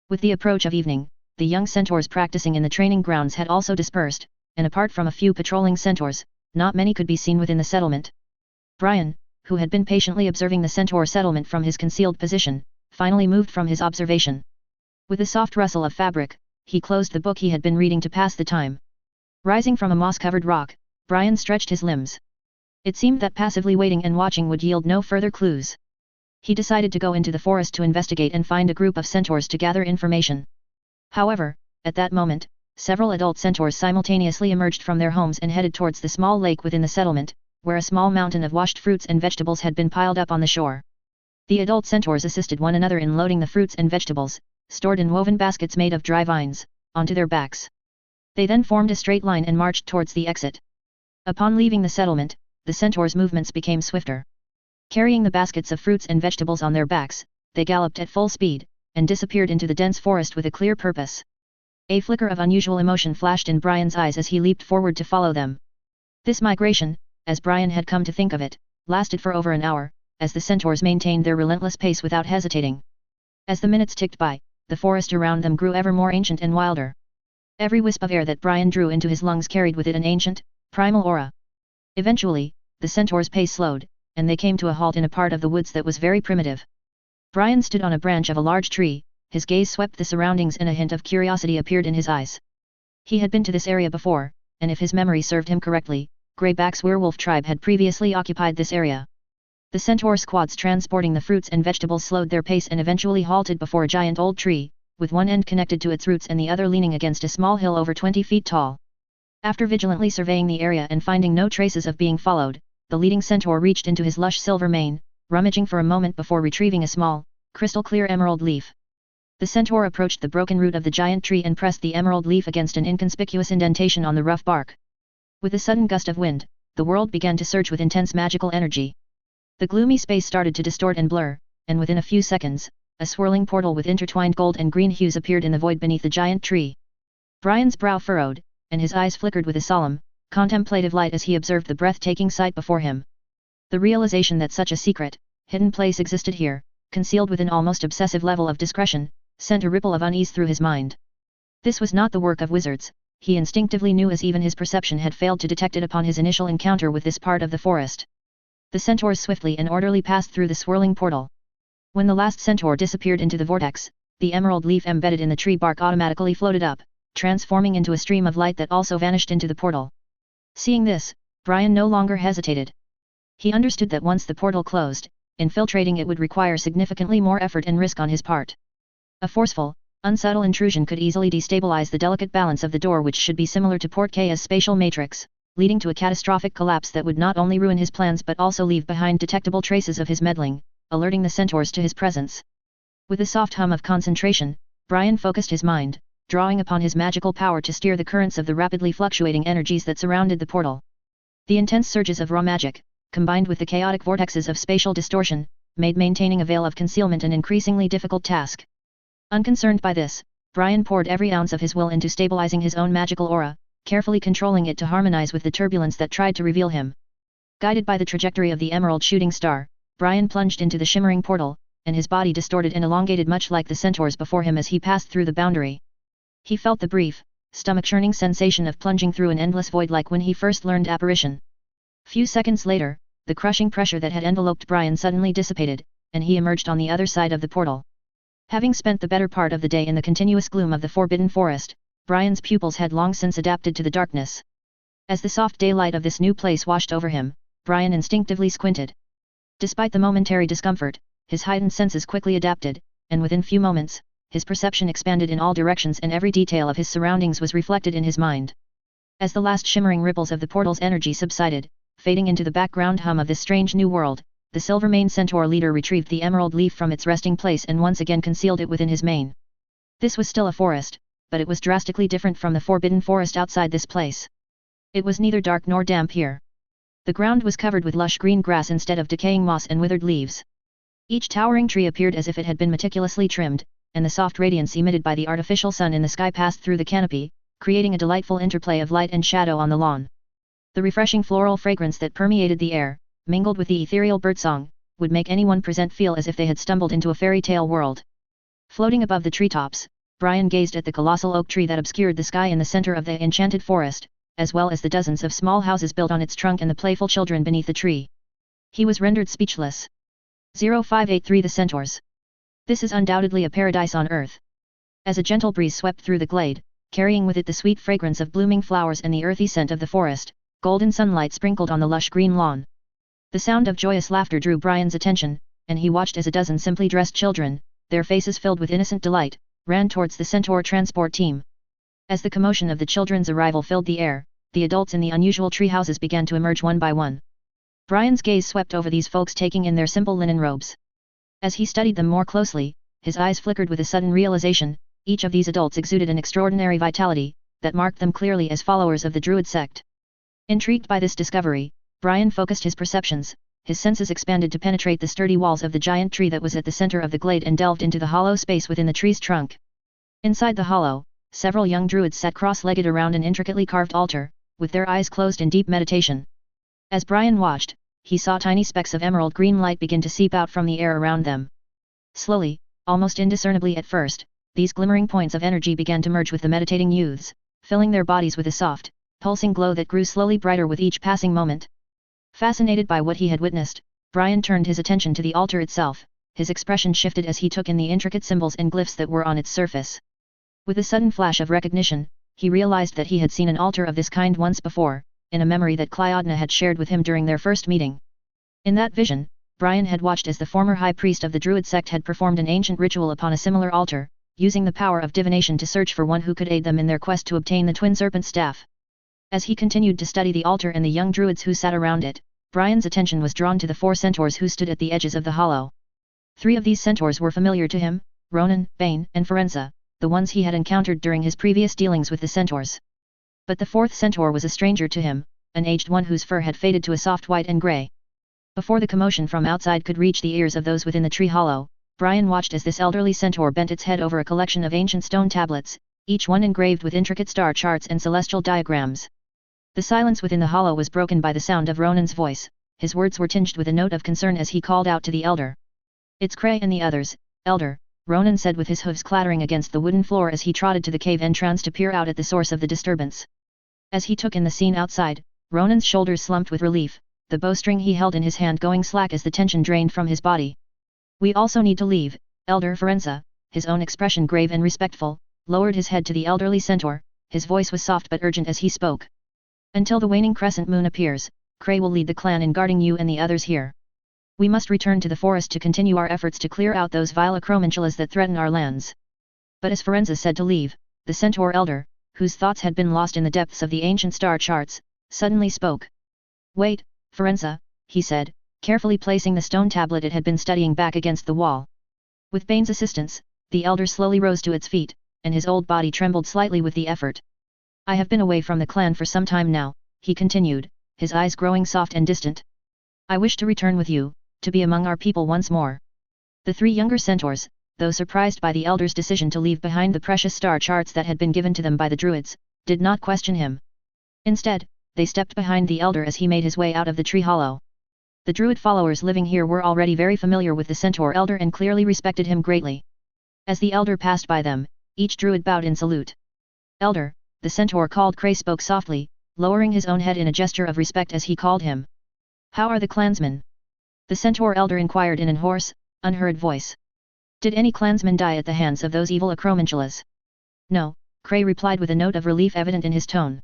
A: With the approach of evening, the young centaurs practicing in the training grounds had also dispersed, and apart from a few patrolling centaurs, not many could be seen within the settlement. Brian, who had been patiently observing the centaur settlement from his concealed position, finally moved from his observation. With a soft rustle of fabric, he closed the book he had been reading to pass the time. Rising from a moss-covered rock, Brian stretched his limbs. It seemed that passively waiting and watching would yield no further clues. He decided to go into the forest to investigate and find a group of centaurs to gather information. However, at that moment, several adult centaurs simultaneously emerged from their homes and headed towards the small lake within the settlement, where a small mountain of washed fruits and vegetables had been piled up on the shore. The adult centaurs assisted one another in loading the fruits and vegetables, stored in woven baskets made of dry vines, onto their backs. They then formed a straight line and marched towards the exit. Upon leaving the settlement, the centaurs' movements became swifter. Carrying the baskets of fruits and vegetables on their backs, they galloped at full speed, and disappeared into the dense forest with a clear purpose. A flicker of unusual emotion flashed in Brian's eyes as he leaped forward to follow them. This migration, as Brian had come to think of it, lasted for over an hour, as the centaurs maintained their relentless pace without hesitating. As the minutes ticked by, the forest around them grew ever more ancient and wilder. Every wisp of air that Brian drew into his lungs carried with it an ancient, primal aura. Eventually, the centaurs' pace slowed, and they came to a halt in a part of the woods that was very primitive. Brian stood on a branch of a large tree, his gaze swept the surroundings and a hint of curiosity appeared in his eyes. He had been to this area before, and if his memory served him correctly, Greyback's werewolf tribe had previously occupied this area. The centaur squads transporting the fruits and vegetables slowed their pace and eventually halted before a giant old tree, with one end connected to its roots and the other leaning against a small hill over 20 feet tall. After vigilantly surveying the area and finding no traces of being followed, the leading centaur reached into his lush silver mane, rummaging for a moment before retrieving a small, crystal-clear emerald leaf. The centaur approached the broken root of the giant tree and pressed the emerald leaf against an inconspicuous indentation on the rough bark. With a sudden gust of wind, the world began to surge with intense magical energy. The gloomy space started to distort and blur, and within a few seconds, a swirling portal with intertwined gold and green hues appeared in the void beneath the giant tree. Brian's brow furrowed, and his eyes flickered with a solemn, contemplative light as he observed the breathtaking sight before him. The realization that such a secret, hidden place existed here, concealed with an almost obsessive level of discretion, sent a ripple of unease through his mind. This was not the work of wizards, he instinctively knew, as even his perception had failed to detect it upon his initial encounter with this part of the forest. The centaurs swiftly and orderly passed through the swirling portal. When the last centaur disappeared into the vortex, the emerald leaf embedded in the tree bark automatically floated up, transforming into a stream of light that also vanished into the portal. Seeing this, Brian no longer hesitated. He understood that once the portal closed, infiltrating it would require significantly more effort and risk on his part. A unsubtle intrusion could easily destabilize the delicate balance of the door, which should be similar to part9's spatial matrix, leading to a catastrophic collapse that would not only ruin his plans but also leave behind detectable traces of his meddling, alerting the centaurs to his presence. With a soft hum of concentration, Brian focused his mind, drawing upon his magical power to steer the currents of the rapidly fluctuating energies that surrounded the portal. The intense surges of raw magic, combined with the chaotic vortexes of spatial distortion, made maintaining a veil of concealment an increasingly difficult task. Unconcerned by this, Brian poured every ounce of his will into stabilizing his own magical aura, carefully controlling it to harmonize with the turbulence that tried to reveal him. Guided by the trajectory of the emerald shooting star, Brian plunged into the shimmering portal, and his body distorted and elongated much like the centaurs before him as he passed through the boundary. He felt the brief, stomach-churning sensation of plunging through an endless void like when he first learned apparition. Few seconds later, the crushing pressure that had enveloped Brian suddenly dissipated, and he emerged on the other side of the portal. Having spent the better part of the day in the continuous gloom of the forbidden forest, Brian's pupils had long since adapted to the darkness. As the soft daylight of this new place washed over him, Brian instinctively squinted. Despite the momentary discomfort, his heightened senses quickly adapted, and within few moments, his perception expanded in all directions and every detail of his surroundings was reflected in his mind. As the last shimmering ripples of the portal's energy subsided, fading into the background hum of this strange new world, the silver-maned centaur leader retrieved the emerald leaf from its resting place and once again concealed it within his mane. This was still a forest, but it was drastically different from the forbidden forest outside this place. It was neither dark nor damp here. The ground was covered with lush green grass instead of decaying moss and withered leaves. Each towering tree appeared as if it had been meticulously trimmed, and the soft radiance emitted by the artificial sun in the sky passed through the canopy, creating a delightful interplay of light and shadow on the lawn. The refreshing floral fragrance that permeated the air, mingled with the ethereal birdsong, would make anyone present feel as if they had stumbled into a fairy tale world. Floating above the treetops, Brian gazed at the colossal oak tree that obscured the sky in the center of the enchanted forest, as well as the dozens of small houses built on its trunk and the playful children beneath the tree. He was rendered speechless. 0583 The Centaurs. This is undoubtedly a paradise on earth. As a gentle breeze swept through the glade, carrying with it the sweet fragrance of blooming flowers and the earthy scent of the forest, golden sunlight sprinkled on the lush green lawn. The sound of joyous laughter drew Brian's attention, and he watched as a dozen simply dressed children, their faces filled with innocent delight, ran towards the centaur transport team. As the commotion of the children's arrival filled the air, the adults in the unusual tree houses began to emerge one by one. Brian's gaze swept over these folks taking in their simple linen robes. As he studied them more closely, his eyes flickered with a sudden realization: each of these adults exuded an extraordinary vitality, that marked them clearly as followers of the Druid sect. Intrigued by this discovery, Brian focused his perceptions, his senses expanded to penetrate the sturdy walls of the giant tree that was at the center of the glade and delved into the hollow space within the tree's trunk. Inside the hollow, several young druids sat cross-legged around an intricately carved altar, with their eyes closed in deep meditation. As Brian watched, he saw tiny specks of emerald green light begin to seep out from the air around them. Slowly, almost indiscernibly at first, these glimmering points of energy began to merge with the meditating youths, filling their bodies with a soft, pulsing glow that grew slowly brighter with each passing moment. Fascinated by what he had witnessed, Brian turned his attention to the altar itself. His expression shifted as he took in the intricate symbols and glyphs that were on its surface. With a sudden flash of recognition, he realized that he had seen an altar of this kind once before, in a memory that Cleodna had shared with him during their first meeting. In that vision, Brian had watched as the former high priest of the Druid sect had performed an ancient ritual upon a similar altar, using the power of divination to search for one who could aid them in their quest to obtain the twin serpent staff. As he continued to study the altar and the young druids who sat around it, Brian's attention was drawn to the 4 centaurs who stood at the edges of the hollow. 3 of these centaurs were familiar to him, Ronan, Bane, and FicFrenzy, the ones he had encountered during his previous dealings with the centaurs. But the 4th centaur was a stranger to him, an aged one whose fur had faded to a soft white and grey. Before the commotion from outside could reach the ears of those within the tree hollow, Brian watched as this elderly centaur bent its head over a collection of ancient stone tablets, each one engraved with intricate star charts and celestial diagrams. The silence within the hollow was broken by the sound of Ronan's voice. His words were tinged with a note of concern as he called out to the elder. "It's Cray and the others, elder," Ronan said with his hooves clattering against the wooden floor as he trotted to the cave entrance to peer out at the source of the disturbance. As he took in the scene outside, Ronan's shoulders slumped with relief, the bowstring he held in his hand going slack as the tension drained from his body. "We also need to leave," Elder FicFrenzy, his own expression grave and respectful, lowered his head to the elderly centaur. His voice was soft but urgent as he spoke. "Until the waning crescent moon appears, Cray will lead the clan in guarding you and the others here. We must return to the forest to continue our efforts to clear out those vile acromantulas that threaten our lands." But as FicFrenzy said to leave, the centaur elder, whose thoughts had been lost in the depths of the ancient star charts, suddenly spoke. "Wait, FicFrenzy," he said, carefully placing the stone tablet it had been studying back against the wall. With Bane's assistance, the elder slowly rose to its feet, and his old body trembled slightly with the effort. "I have been away from the clan for some time now," he continued, his eyes growing soft and distant. "I wish to return with you, to be among our people once more." The 3 younger centaurs, though surprised by the elder's decision to leave behind the precious star charts that had been given to them by the druids, did not question him. Instead, they stepped behind the elder as he made his way out of the tree hollow. The druid followers living here were already very familiar with the centaur elder and clearly respected him greatly. As the elder passed by them, each druid bowed in salute. "Elder," the centaur called Cray spoke softly, lowering his own head in a gesture of respect as he called him. "How are the clansmen?" The centaur elder inquired in an hoarse, unheard voice. "Did any clansmen die at the hands of those evil acromantulas?" "No," Cray replied with a note of relief evident in his tone.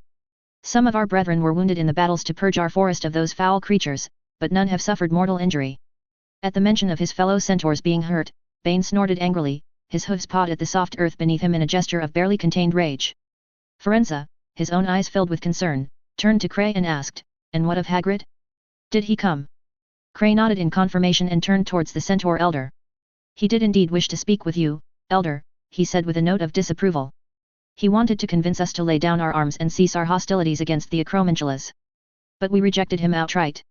A: "Some of our brethren were wounded in the battles to purge our forest of those foul creatures, but none have suffered mortal injury." At the mention of his fellow centaurs being hurt, Bane snorted angrily, his hooves pawed at the soft earth beneath him in a gesture of barely contained rage. FicFrenzy, his own eyes filled with concern, turned to Cray and asked, "And what of Hagrid? Did he come?" Cray nodded in confirmation and turned towards the centaur elder. "He did indeed wish to speak with you, elder," he said with a note of disapproval. "He wanted to convince us to lay down our arms and cease our hostilities against the acromantulas. But we rejected him outright."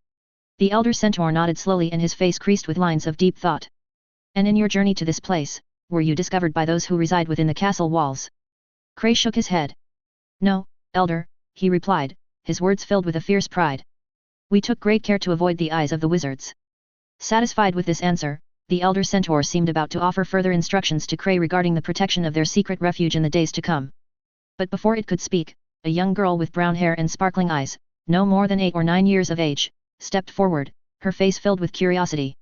A: The elder centaur nodded slowly and his face creased with lines of deep thought. "And in your journey to this place, were you discovered by those who reside within the castle walls?" Cray shook his head. "No, elder," he replied, his words filled with a fierce pride. "We took great care to avoid the eyes of the wizards." Satisfied with this answer, the elder centaur seemed about to offer further instructions to Cray regarding the protection of their secret refuge in the days to come. But before it could speak, a young girl with brown hair and sparkling eyes, no more than 8 or 9 years of age, stepped forward, her face filled with curiosity.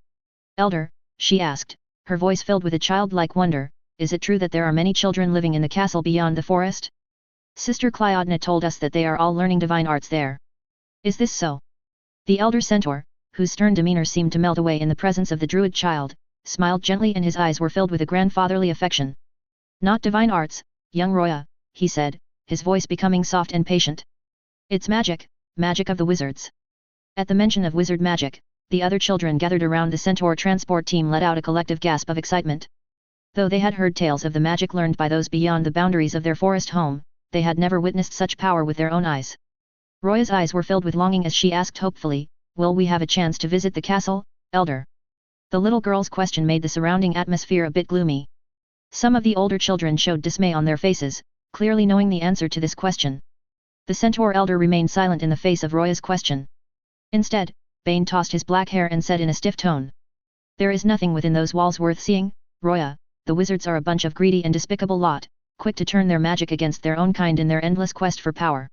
A: "Elder," she asked, her voice filled with a childlike wonder, "is it true that there are many children living in the castle beyond the forest? Sister Clyodna told us that they are all learning divine arts there. Is this so?" The elder centaur, whose stern demeanor seemed to melt away in the presence of the druid child, smiled gently and his eyes were filled with a grandfatherly affection. "Not divine arts, young Roya," he said, his voice becoming soft and patient. "It's magic, magic of the wizards." At the mention of wizard magic, the other children gathered around the centaur transport team let out a collective gasp of excitement. Though they had heard tales of the magic learned by those beyond the boundaries of their forest home, they had never witnessed such power with their own eyes. Roya's eyes were filled with longing as she asked hopefully, "Will we have a chance to visit the castle, elder?" The little girl's question made the surrounding atmosphere a bit gloomy. Some of the older children showed dismay on their faces, clearly knowing the answer to this question. The centaur elder remained silent in the face of Roya's question. Instead, Bane tossed his black hair and said in a stiff tone. "There is nothing within those walls worth seeing, Roya. The wizards are a bunch of greedy and despicable lot, quick to turn their magic against their own kind in their endless quest for power.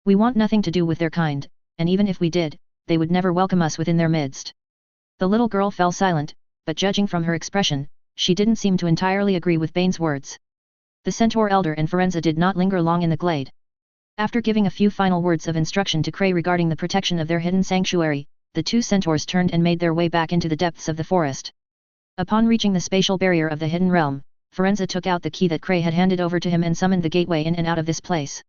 A: We want nothing to do with their kind, and even if we did, they would never welcome us within their midst." The little girl fell silent, but judging from her expression, she didn't seem to entirely agree with Bane's words. The centaur elder and FicFrenzy did not linger long in the glade. After giving a few final words of instruction to Cray regarding the protection of their hidden sanctuary, the 2 centaurs turned and made their way back into the depths of the forest. Upon reaching the spatial barrier of the hidden realm, FicFrenzy took out the key that Cray had handed over to him and summoned the gateway in and out of this place.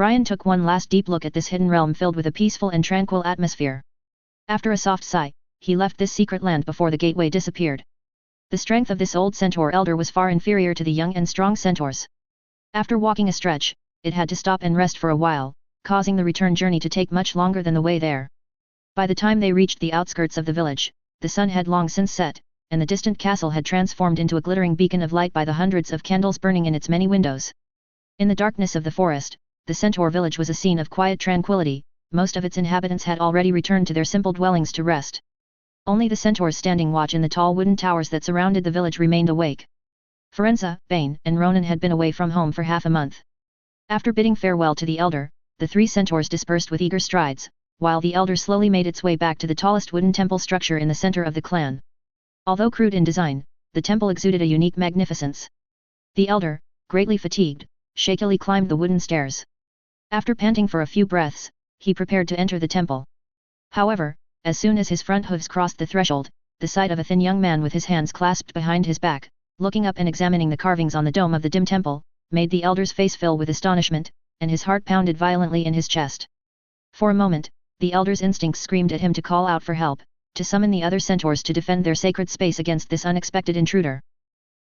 A: Brian took one last deep look at this hidden realm filled with a peaceful and tranquil atmosphere. After a soft sigh, he left this secret land before the gateway disappeared. The strength of this old centaur elder was far inferior to the young and strong centaurs. After walking a stretch, it had to stop and rest for a while, causing the return journey to take much longer than the way there. By the time they reached the outskirts of the village, the sun had long since set, and the distant castle had transformed into a glittering beacon of light by the hundreds of candles burning in its many windows. In the darkness of the forest, the centaur village was a scene of quiet tranquility. Most of its inhabitants had already returned to their simple dwellings to rest. Only the centaurs standing watch in the tall wooden towers that surrounded the village remained awake. FicFrenzy, Bane, and Ronan had been away from home for half a month. After bidding farewell to the elder, the three centaurs dispersed with eager strides, while the elder slowly made its way back to the tallest wooden temple structure in the center of the clan. Although crude in design, the temple exuded a unique magnificence. The elder, greatly fatigued, shakily climbed the wooden stairs. After panting for a few breaths, he prepared to enter the temple. However, as soon as his front hooves crossed the threshold, the sight of a thin young man with his hands clasped behind his back, looking up and examining the carvings on the dome of the dim temple, made the elder's face fill with astonishment, and his heart pounded violently in his chest. For a moment, the elder's instincts screamed at him to call out for help, to summon the other centaurs to defend their sacred space against this unexpected intruder.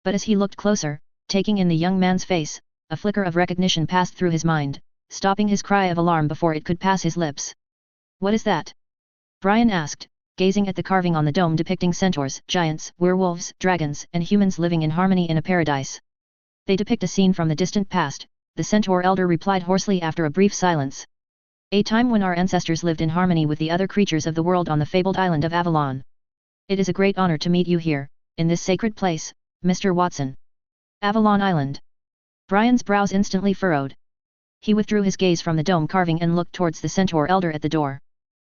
A: But as he looked closer, taking in the young man's face, a flicker of recognition passed through his mind, stopping his cry of alarm before it could pass his lips. "What is that?" Brian asked, gazing at the carving on the dome depicting centaurs, giants, werewolves, dragons, and humans living in harmony in a paradise. "They depict a scene from the distant past," the centaur elder replied hoarsely after a brief silence. "A time when our ancestors lived in harmony with the other creatures of the world on the fabled island of Avalon. It is a great honor to meet you here, in this sacred place, Mr. Watson." Avalon Island. Brian's brows instantly furrowed. He withdrew his gaze from the dome carving and looked towards the centaur elder at the door.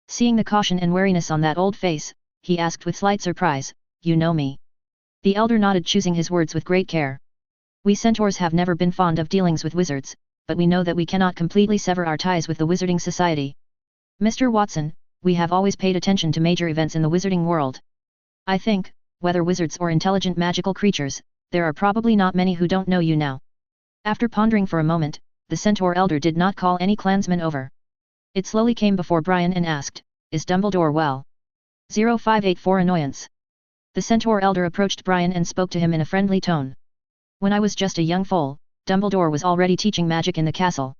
A: Seeing the caution and wariness on that old face, he asked with slight surprise, "You know me?" The elder nodded, choosing his words with great care. "We centaurs have never been fond of dealings with wizards, but we know that we cannot completely sever our ties with the Wizarding Society. Mr. Watson, we have always paid attention to major events in the wizarding world. I think, whether wizards or intelligent magical creatures, there are probably not many who don't know you now." After pondering for a moment, the centaur elder did not call any clansmen over. It slowly came before Brian and asked, "Is Dumbledore well?" 0584 Annoyance. The centaur elder approached Brian and spoke to him in a friendly tone. "When I was just a young foal, Dumbledore was already teaching magic in the castle.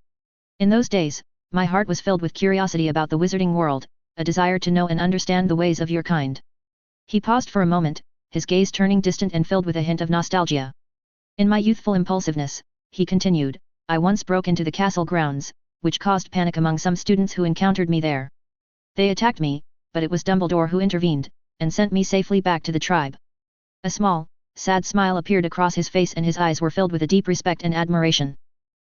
A: In those days, my heart was filled with curiosity about the wizarding world, a desire to know and understand the ways of your kind." He paused for a moment, his gaze turning distant and filled with a hint of nostalgia. "In my youthful impulsiveness," he continued, "I once broke into the castle grounds, which caused panic among some students who encountered me there. They attacked me, but it was Dumbledore who intervened, and sent me safely back to the tribe." A small, sad smile appeared across his face and his eyes were filled with a deep respect and admiration.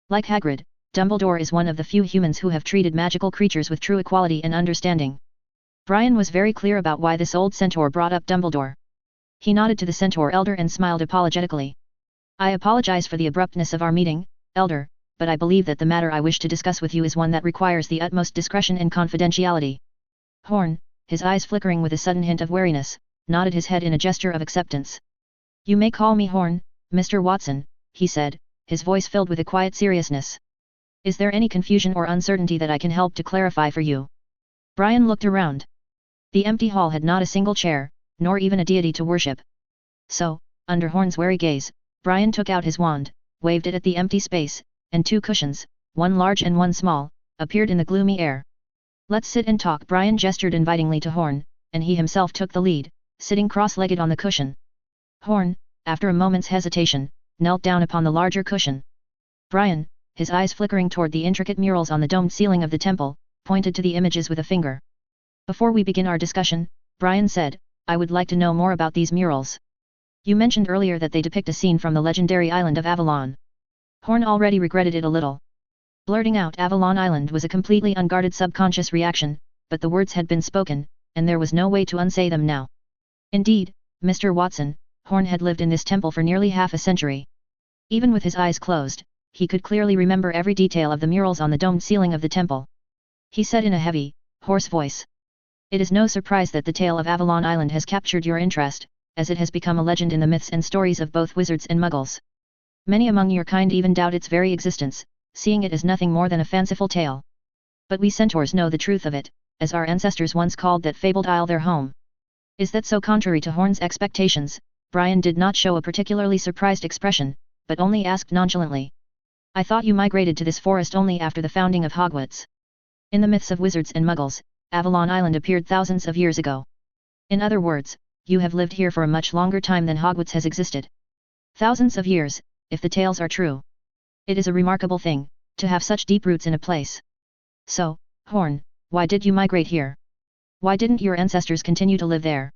A: Like Hagrid, Dumbledore is one of the few humans who have treated magical creatures with true equality and understanding. Brian was very clear about why this old centaur brought up Dumbledore. He nodded to the centaur elder and smiled apologetically. "I apologize for the abruptness of our meeting, elder, but I believe that the matter I wish to discuss with you is one that requires the utmost discretion and confidentiality." Horn, his eyes flickering with a sudden hint of wariness, nodded his head in a gesture of acceptance. "You may call me Horn, Mr. Watson," he said, his voice filled with a quiet seriousness. "Is there any confusion or uncertainty that I can help to clarify for you?" Brian looked around. The empty hall had not a single chair, nor even a deity to worship. So, under Horn's wary gaze, Brian took out his wand, waved it at the empty space, and two cushions, one large and one small, appeared in the gloomy air. "Let's sit and talk." Brian gestured invitingly to Horn, and he himself took the lead, sitting cross-legged on the cushion. Horn, after a moment's hesitation, knelt down upon the larger cushion. Brian, his eyes flickering toward the intricate murals on the domed ceiling of the temple, pointed to the images with a finger. "Before we begin our discussion," Brian said, "I would like to know more about these murals. You mentioned earlier that they depict a scene from the legendary island of Avalon." Horn already regretted it a little. Blurting out Avalon Island was a completely unguarded subconscious reaction, but the words had been spoken, and there was no way to unsay them now. Indeed, Mr. Watson, Horn had lived in this temple for nearly half a century. Even with his eyes closed, he could clearly remember every detail of the murals on the domed ceiling of the temple. He said in a heavy, hoarse voice. "It is no surprise that the tale of Avalon Island has captured your interest, as it has become a legend in the myths and stories of both wizards and muggles. Many among your kind even doubt its very existence, seeing it as nothing more than a fanciful tale. But we centaurs know the truth of it, as our ancestors once called that fabled isle their home. Is that so? Contrary to Horn's expectations, Brian did not show a particularly surprised expression, but only asked nonchalantly. I thought you migrated to this forest only after the founding of Hogwarts. In the myths of wizards and muggles, Avalon Island appeared thousands of years ago. In other words, you have lived here for a much longer time than Hogwarts has existed. Thousands of years, if the tales are true. It is a remarkable thing, to have such deep roots in a place. So, Horn, why did you migrate here? Why didn't your ancestors continue to live there?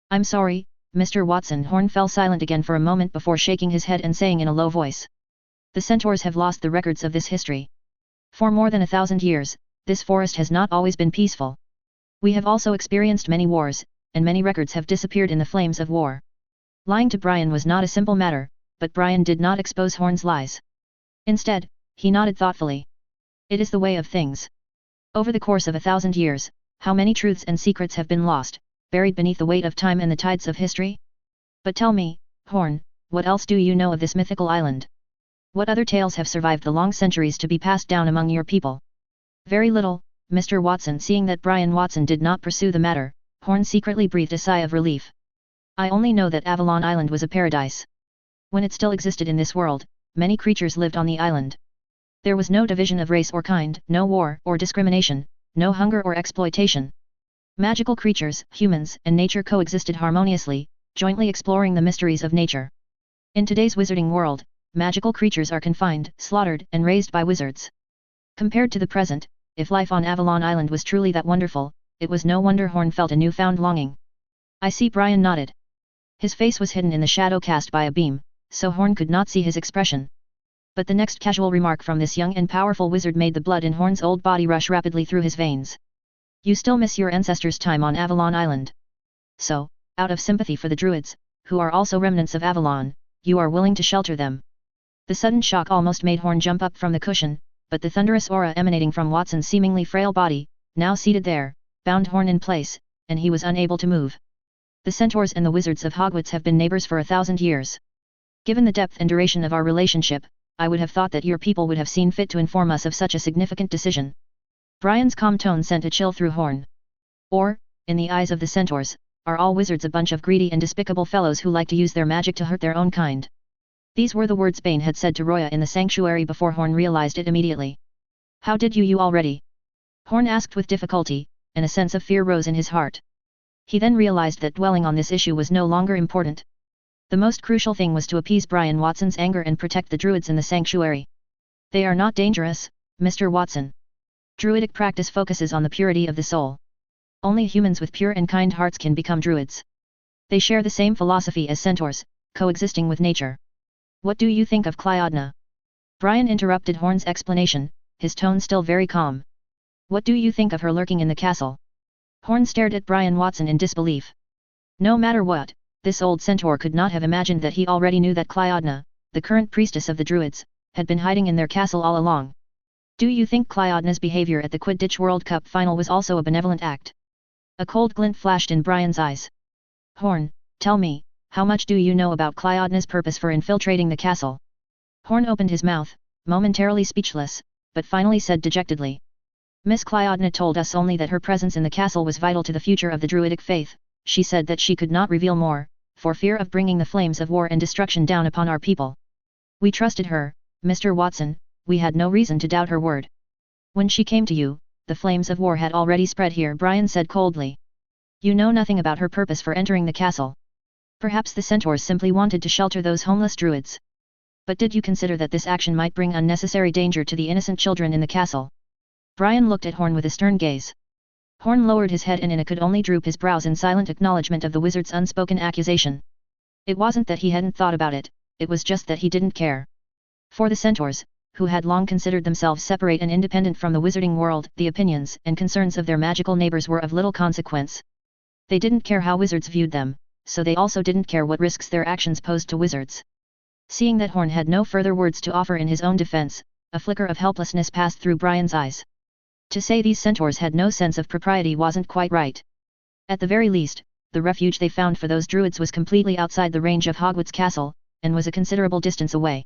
A: I'm sorry, Mr. Watson. Horn fell silent again for a moment before shaking his head and saying in a low voice. The centaurs have lost the records of this history. For more than 1,000 years, this forest has not always been peaceful. We have also experienced many wars, and many records have disappeared in the flames of war. Lying to Brian was not a simple matter, but Brian did not expose Horn's lies. Instead, he nodded thoughtfully. It is the way of things. Over the course of 1,000 years, how many truths and secrets have been lost, buried beneath the weight of time and the tides of history? But tell me, Horn, what else do you know of this mythical island? What other tales have survived the long centuries to be passed down among your people? Very little, Mr. Watson. Seeing that Brian Watson did not pursue the matter, Horn secretly breathed a sigh of relief. I only know that Avalon Island was a paradise. When it still existed in this world, many creatures lived on the island. There was no division of race or kind, no war or discrimination, no hunger or exploitation. Magical creatures, humans, and nature coexisted harmoniously, jointly exploring the mysteries of nature. In today's wizarding world, magical creatures are confined, slaughtered, and raised by wizards. Compared to the present, if life on Avalon Island was truly that wonderful, it was no wonder Horn felt a newfound longing. I see. Brian nodded. His face was hidden in the shadow cast by a beam, so Horn could not see his expression. But the next casual remark from this young and powerful wizard made the blood in Horn's old body rush rapidly through his veins. You still miss your ancestors' time on Avalon Island. So, out of sympathy for the druids, who are also remnants of Avalon, you are willing to shelter them. The sudden shock almost made Horn jump up from the cushion, but the thunderous aura emanating from Watson's seemingly frail body, now seated there, bound Horn in place, and he was unable to move. The centaurs and the wizards of Hogwarts have been neighbors for 1,000 years. Given the depth and duration of our relationship, I would have thought that your people would have seen fit to inform us of such a significant decision. Brian's calm tone sent a chill through Horn. Or, in the eyes of the centaurs, are all wizards a bunch of greedy and despicable fellows who like to use their magic to hurt their own kind? These were the words Bane had said to Roya in the sanctuary before Horn realized it immediately. How did you already? Horn asked with difficulty, and a sense of fear rose in his heart. He then realized that dwelling on this issue was no longer important. The most crucial thing was to appease Brian Watson's anger and protect the druids in the sanctuary. They are not dangerous, Mr. Watson. Druidic practice focuses on the purity of the soul. Only humans with pure and kind hearts can become druids. They share the same philosophy as centaurs, coexisting with nature. What do you think of Clyodna? Brian interrupted Horn's explanation, his tone still very calm. What do you think of her lurking in the castle? Horn stared at Brian Watson in disbelief. No matter what, this old centaur could not have imagined that he already knew that Clyodna, the current priestess of the druids, had been hiding in their castle all along. Do you think Clyodna's behavior at the Quidditch World Cup final was also a benevolent act? A cold glint flashed in Brian's eyes. Horn, tell me, how much do you know about Clyodna's purpose for infiltrating the castle? Horn opened his mouth, momentarily speechless, but finally said dejectedly. Miss Clyodna told us only that her presence in the castle was vital to the future of the druidic faith. She said that she could not reveal more, for fear of bringing the flames of war and destruction down upon our people. We trusted her, Mr. Watson, we had no reason to doubt her word. When she came to you, the flames of war had already spread here, Brian said coldly. You know nothing about her purpose for entering the castle. Perhaps the centaurs simply wanted to shelter those homeless druids. But did you consider that this action might bring unnecessary danger to the innocent children in the castle? Brian looked at Horn with a stern gaze. Horn lowered his head and could only droop his brows in silent acknowledgement of the wizard's unspoken accusation. It wasn't that he hadn't thought about it was just that he didn't care. For the centaurs, who had long considered themselves separate and independent from the wizarding world, the opinions and concerns of their magical neighbors were of little consequence. They didn't care how wizards viewed them, so they also didn't care what risks their actions posed to wizards. Seeing that Horn had no further words to offer in his own defense, a flicker of helplessness passed through Brian's eyes. To say these centaurs had no sense of propriety wasn't quite right. At the very least, the refuge they found for those druids was completely outside the range of Hogwarts Castle, and was a considerable distance away.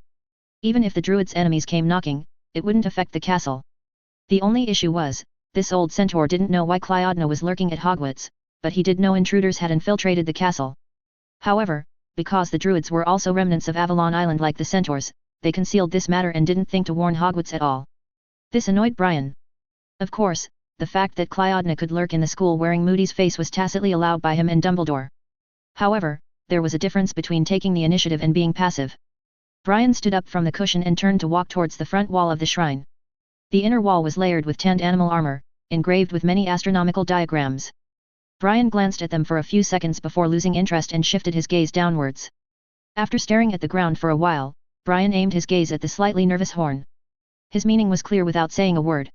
A: Even if the druids' enemies came knocking, it wouldn't affect the castle. The only issue was, this old centaur didn't know why Cleodna was lurking at Hogwarts, but he did know intruders had infiltrated the castle. However, because the druids were also remnants of Avalon Island like the centaurs, they concealed this matter and didn't think to warn Hogwarts at all. This annoyed Brian. Of course, the fact that Cleodna could lurk in the school wearing Moody's face was tacitly allowed by him and Dumbledore. However, there was a difference between taking the initiative and being passive. Brian stood up from the cushion and turned to walk towards the front wall of the shrine. The inner wall was layered with tanned animal armor, engraved with many astronomical diagrams. Brian glanced at them for a few seconds before losing interest and shifted his gaze downwards. After staring at the ground for a while, Brian aimed his gaze at the slightly nervous Horn. His meaning was clear without saying a word.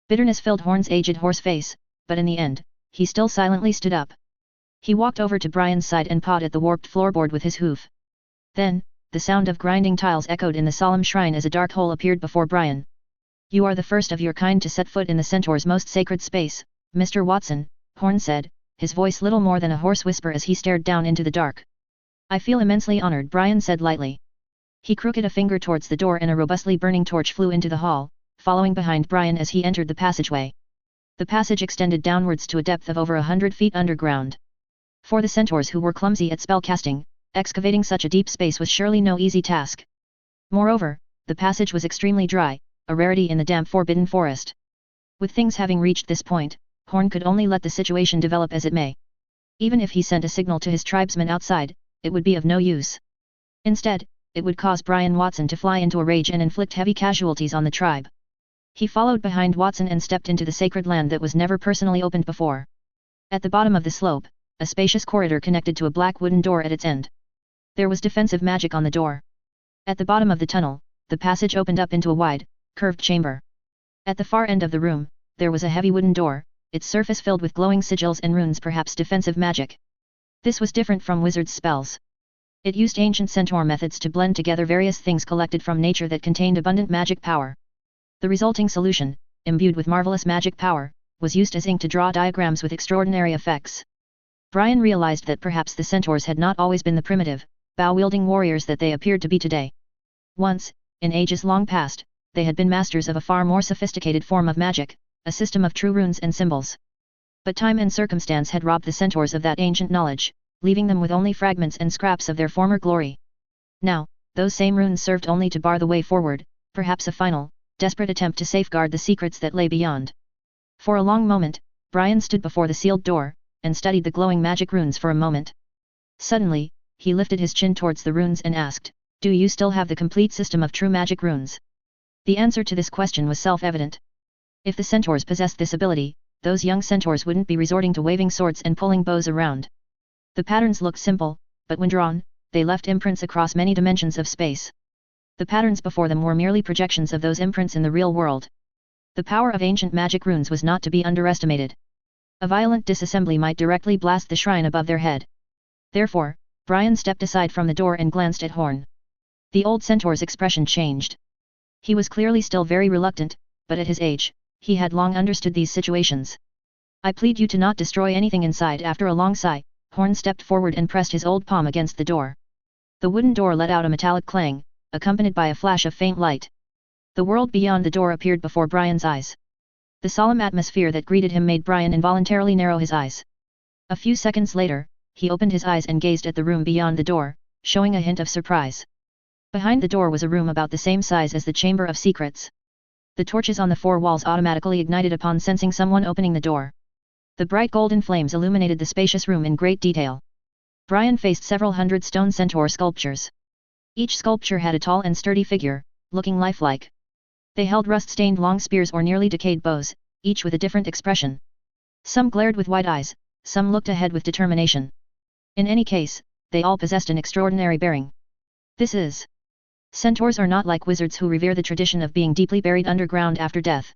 A: Bitterness filled Horn's aged horse face, but in the end, he still silently stood up. He walked over to Brian's side and pawed at the warped floorboard with his hoof. Then, the sound of grinding tiles echoed in the solemn shrine as a dark hole appeared before Brian. "You are the first of your kind to set foot in the centaur's most sacred space, Mr. Watson," Horn said, his voice little more than a hoarse whisper as he stared down into the dark. "I feel immensely honored," Brian said lightly. He crooked a finger towards the door and a robustly burning torch flew into the hall, following behind Brian as he entered the passageway. The passage extended downwards to a depth of over 100 feet underground. For the centaurs who were clumsy at spellcasting, excavating such a deep space was surely no easy task. Moreover, the passage was extremely dry, a rarity in the damp forbidden forest. With things having reached this point, Horn could only let the situation develop as it may. Even if he sent a signal to his tribesmen outside, it would be of no use. Instead, it would cause Brian Watson to fly into a rage and inflict heavy casualties on the tribe. He followed behind Watson and stepped into the sacred land that was never personally opened before. At the bottom of the slope, a spacious corridor connected to a black wooden door at its end. There was defensive magic on the door. At the bottom of the tunnel, the passage opened up into a wide, curved chamber. At the far end of the room, there was a heavy wooden door, its surface filled with glowing sigils and runes, perhaps defensive magic. This was different from wizards' spells. It used ancient centaur methods to blend together various things collected from nature that contained abundant magic power. The resulting solution, imbued with marvelous magic power, was used as ink to draw diagrams with extraordinary effects. Brian realized that perhaps the centaurs had not always been the primitive, bow-wielding warriors that they appeared to be today. Once, in ages long past, they had been masters of a far more sophisticated form of magic, a system of true runes and symbols. But time and circumstance had robbed the centaurs of that ancient knowledge, leaving them with only fragments and scraps of their former glory. Now, those same runes served only to bar the way forward, perhaps a final, desperate attempt to safeguard the secrets that lay beyond. For a long moment, Brian stood before the sealed door, and studied the glowing magic runes for a moment. Suddenly, he lifted his chin towards the runes and asked, "Do you still have the complete system of true magic runes?" The answer to this question was self-evident. If the centaurs possessed this ability, those young centaurs wouldn't be resorting to waving swords and pulling bows around. The patterns looked simple, but when drawn, they left imprints across many dimensions of space. The patterns before them were merely projections of those imprints in the real world. The power of ancient magic runes was not to be underestimated. A violent disassembly might directly blast the shrine above their head. Therefore, Brian stepped aside from the door and glanced at Horn. The old centaur's expression changed. He was clearly still very reluctant, but at his age, he had long understood these situations. "I plead you to not destroy anything inside." After a long sigh, Horn stepped forward and pressed his old palm against the door. The wooden door let out a metallic clang, accompanied by a flash of faint light. The world beyond the door appeared before Brian's eyes. The solemn atmosphere that greeted him made Brian involuntarily narrow his eyes. A few seconds later, he opened his eyes and gazed at the room beyond the door, showing a hint of surprise. Behind the door was a room about the same size as the Chamber of Secrets. The torches on the four walls automatically ignited upon sensing someone opening the door. The bright golden flames illuminated the spacious room in great detail. Brian faced several hundred stone centaur sculptures. Each sculpture had a tall and sturdy figure, looking lifelike. They held rust-stained long spears or nearly decayed bows, each with a different expression. Some glared with wide eyes, some looked ahead with determination. In any case, they all possessed an extraordinary bearing. This is. Centaurs are not like wizards who revere the tradition of being deeply buried underground after death.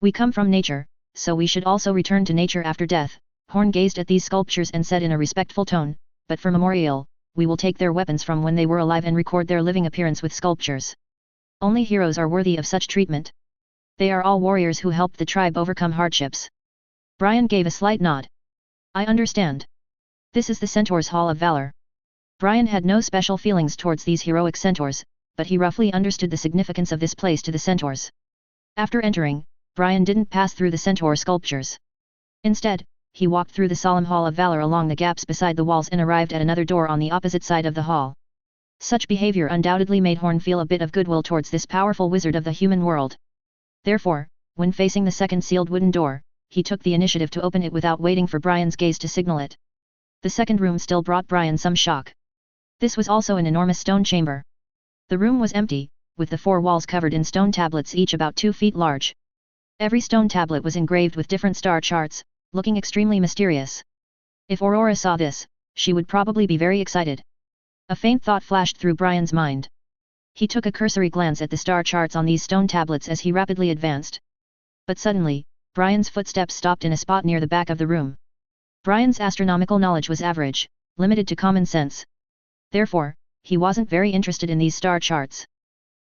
A: We come from nature, so we should also return to nature after death. Horn gazed at these sculptures and said in a respectful tone, "But for memorial, we will take their weapons from when they were alive and record their living appearance with sculptures. Only heroes are worthy of such treatment. They are all warriors who helped the tribe overcome hardships." Brian gave a slight nod. "I understand. This is the Centaurs' Hall of Valor." Brian had no special feelings towards these heroic centaurs, but he roughly understood the significance of this place to the centaurs. After entering, Brian didn't pass through the centaur sculptures. Instead, he walked through the solemn Hall of Valor along the gaps beside the walls and arrived at another door on the opposite side of the hall. Such behavior undoubtedly made Horn feel a bit of goodwill towards this powerful wizard of the human world. Therefore, when facing the second sealed wooden door, he took the initiative to open it without waiting for Brian's gaze to signal it. The second room still brought Brian some shock. This was also an enormous stone chamber. The room was empty, with the four walls covered in stone tablets each about 2 feet large. Every stone tablet was engraved with different star charts, looking extremely mysterious. If Aurora saw this, she would probably be very excited. A faint thought flashed through Brian's mind. He took a cursory glance at the star charts on these stone tablets as he rapidly advanced. But suddenly, Brian's footsteps stopped in a spot near the back of the room. Brian's astronomical knowledge was average, limited to common sense. Therefore, he wasn't very interested in these star charts.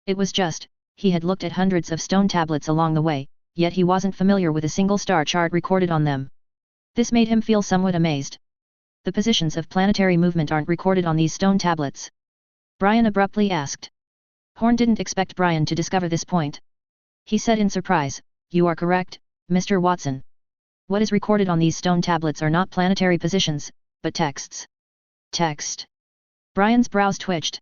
A: It was just, he had looked at hundreds of stone tablets along the way, yet he wasn't familiar with a single star chart recorded on them. This made him feel somewhat amazed. The positions of planetary movement aren't recorded on these stone tablets? Brian abruptly asked. Horn didn't expect Brian to discover this point. He said in surprise, "You are correct, Mr. Watson. What is recorded on these stone tablets are not planetary positions, but texts." Text. Brian's brows twitched.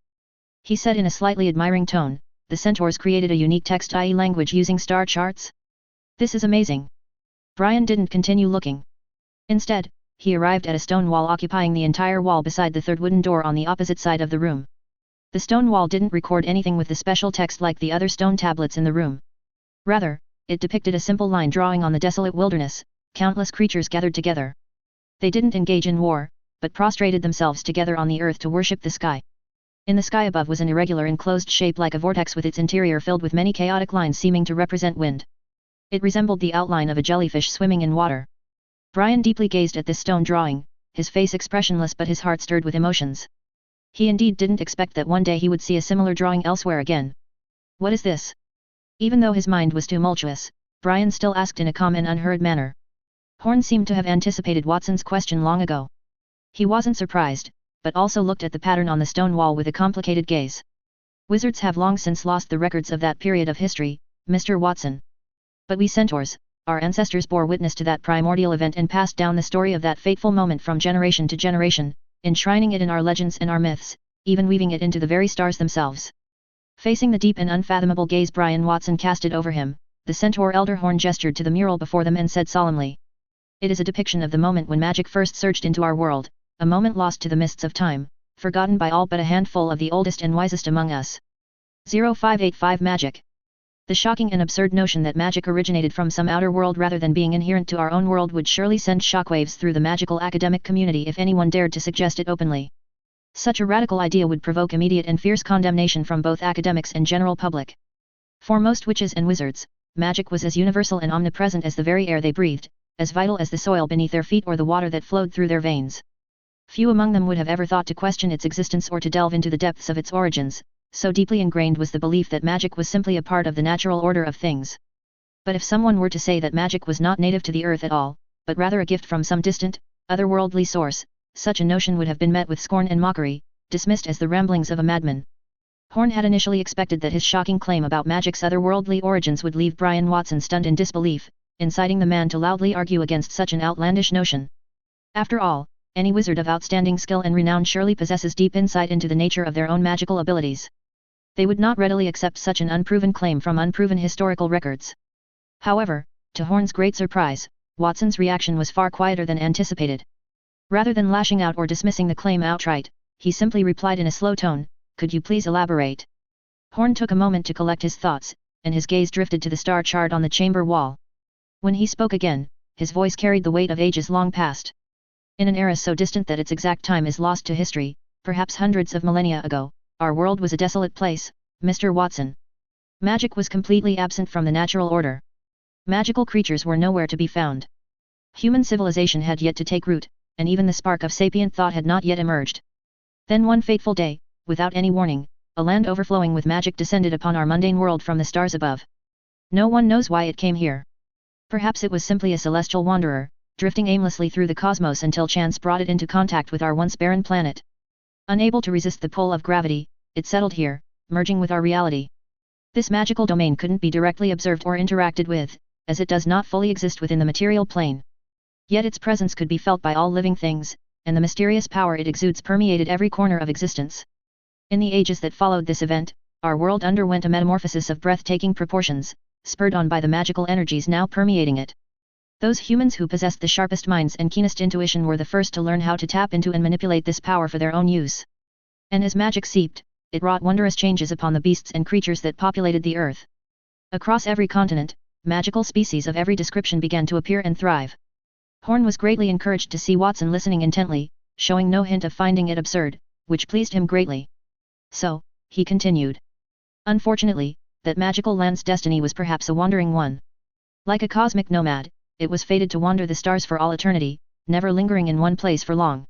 A: He said in a slightly admiring tone, "The centaurs created a unique text, i.e. language using star charts? This is amazing." Brian didn't continue looking. Instead, he arrived at a stone wall occupying the entire wall beside the third wooden door on the opposite side of the room. The stone wall didn't record anything with the special text like the other stone tablets in the room. Rather, it depicted a simple line drawing on the desolate wilderness, countless creatures gathered together. They didn't engage in war, but prostrated themselves together on the earth to worship the sky. In the sky above was an irregular enclosed shape like a vortex with its interior filled with many chaotic lines seeming to represent wind. It resembled the outline of a jellyfish swimming in water. Brian deeply gazed at this stone drawing, his face expressionless but his heart stirred with emotions. He indeed didn't expect that one day he would see a similar drawing elsewhere again. "What is this?" Even though his mind was tumultuous, Brian still asked in a calm and unhurried manner. Horn seemed to have anticipated Watson's question long ago. He wasn't surprised, but also looked at the pattern on the stone wall with a complicated gaze. "Wizards have long since lost the records of that period of history, Mr. Watson. But we centaurs, our ancestors bore witness to that primordial event and passed down the story of that fateful moment from generation to generation, enshrining it in our legends and our myths, even weaving it into the very stars themselves." Facing the deep and unfathomable gaze Brian Watson casted over him, the centaur elder Horn gestured to the mural before them and said solemnly, "It is a depiction of the moment when magic first surged into our world, a moment lost to the mists of time, forgotten by all but a handful of the oldest and wisest among us." 0585 Magic. The shocking and absurd notion that magic originated from some outer world rather than being inherent to our own world would surely send shockwaves through the magical academic community if anyone dared to suggest it openly. Such a radical idea would provoke immediate and fierce condemnation from both academics and general public. For most witches and wizards, magic was as universal and omnipresent as the very air they breathed, as vital as the soil beneath their feet or the water that flowed through their veins. Few among them would have ever thought to question its existence or to delve into the depths of its origins, so deeply ingrained was the belief that magic was simply a part of the natural order of things. But if someone were to say that magic was not native to the earth at all, but rather a gift from some distant, otherworldly source, such a notion would have been met with scorn and mockery, dismissed as the ramblings of a madman. Horn had initially expected that his shocking claim about magic's otherworldly origins would leave Brian Watson stunned in disbelief, inciting the man to loudly argue against such an outlandish notion. After all, any wizard of outstanding skill and renown surely possesses deep insight into the nature of their own magical abilities. They would not readily accept such an unproven claim from unproven historical records. However, to Horn's great surprise, Watson's reaction was far quieter than anticipated. Rather than lashing out or dismissing the claim outright, he simply replied in a slow tone, "Could you please elaborate?" Horn took a moment to collect his thoughts, and his gaze drifted to the star chart on the chamber wall. When he spoke again, his voice carried the weight of ages long past. "In an era so distant that its exact time is lost to history, perhaps hundreds of millennia ago, our world was a desolate place, Mr. Watson. Magic was completely absent from the natural order. Magical creatures were nowhere to be found. Human civilization had yet to take root, and even the spark of sapient thought had not yet emerged. Then one fateful day, without any warning, a land overflowing with magic descended upon our mundane world from the stars above. No one knows why it came here. Perhaps it was simply a celestial wanderer, drifting aimlessly through the cosmos until chance brought it into contact with our once barren planet. Unable to resist the pull of gravity, it settled here, merging with our reality. This magical domain couldn't be directly observed or interacted with, as it does not fully exist within the material plane. Yet its presence could be felt by all living things, and the mysterious power it exudes permeated every corner of existence. In the ages that followed this event, our world underwent a metamorphosis of breathtaking proportions, spurred on by the magical energies now permeating it. Those humans who possessed the sharpest minds and keenest intuition were the first to learn how to tap into and manipulate this power for their own use. And as magic seeped, it wrought wondrous changes upon the beasts and creatures that populated the earth. Across every continent, magical species of every description began to appear and thrive. Horn was greatly encouraged to see Watson listening intently, showing no hint of finding it absurd, which pleased him greatly. So, he continued. Unfortunately, that magical land's destiny was perhaps a wandering one. Like a cosmic nomad, it was fated to wander the stars for all eternity, never lingering in one place for long.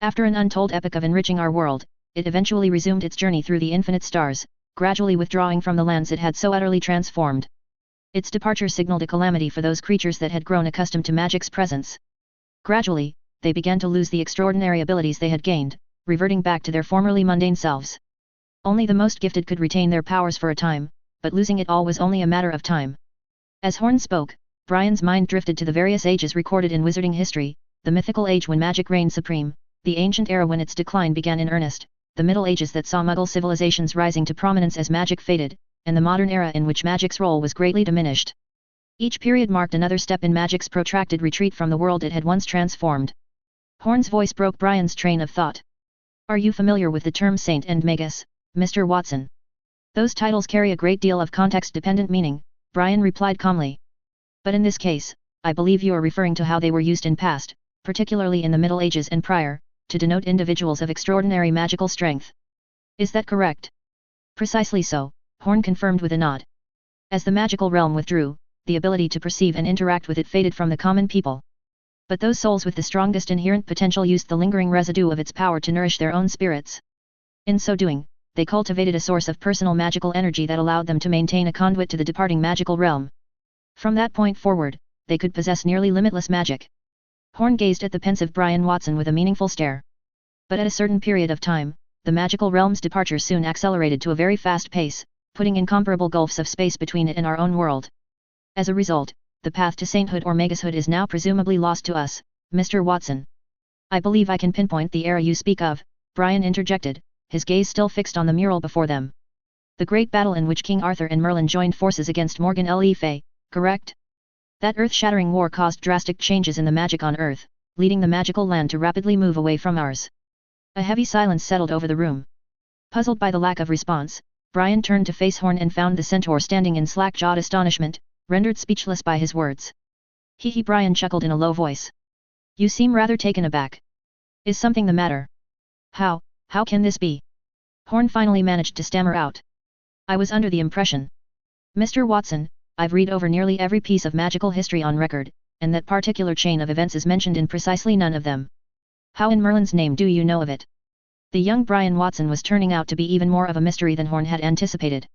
A: After an untold epoch of enriching our world, it eventually resumed its journey through the infinite stars, gradually withdrawing from the lands it had so utterly transformed. Its departure signaled a calamity for those creatures that had grown accustomed to magic's presence. Gradually, they began to lose the extraordinary abilities they had gained, reverting back to their formerly mundane selves. Only the most gifted could retain their powers for a time, but losing it all was only a matter of time. As Horn spoke, Brian's mind drifted to the various ages recorded in wizarding history, the mythical age when magic reigned supreme, the ancient era when its decline began in earnest, the Middle Ages that saw Muggle civilizations rising to prominence as magic faded, and the modern era in which magic's role was greatly diminished. Each period marked another step in magic's protracted retreat from the world it had once transformed. Horn's voice broke Brian's train of thought. Are you familiar with the term Saint and Magus, Mr. Watson? Those titles carry a great deal of context-dependent meaning, Brian replied calmly. But in this case, I believe you are referring to how they were used in past, particularly in the Middle Ages and prior, to denote individuals of extraordinary magical strength. Is that correct? Precisely so, Horn confirmed with a nod. As the magical realm withdrew, the ability to perceive and interact with it faded from the common people. But those souls with the strongest inherent potential used the lingering residue of its power to nourish their own spirits. In so doing, they cultivated a source of personal magical energy that allowed them to maintain a conduit to the departing magical realm. From that point forward, they could possess nearly limitless magic. Horn gazed at the pensive Brian Watson with a meaningful stare. But at a certain period of time, the magical realm's departure soon accelerated to a very fast pace, putting incomparable gulfs of space between it and our own world. As a result, the path to sainthood or magushood is now presumably lost to us, Mr. Watson. I believe I can pinpoint the era you speak of, Brian interjected, his gaze still fixed on the mural before them. The great battle in which King Arthur and Merlin joined forces against Morgan Le Fay, correct? That earth-shattering war caused drastic changes in the magic on Earth, leading the magical land to rapidly move away from ours. A heavy silence settled over the room. Puzzled by the lack of response, Brian turned to face Horn and found the centaur standing in slack-jawed astonishment, rendered speechless by his words. He Brian chuckled in a low voice. You seem rather taken aback. Is something the matter? How can this be? Horn finally managed to stammer out. I was under the impression. Mr. Watson, I've read over nearly every piece of magical history on record, and that particular chain of events is mentioned in precisely none of them. How in Merlin's name do you know of it? The young Brian Watson was turning out to be even more of a mystery than Horn had anticipated.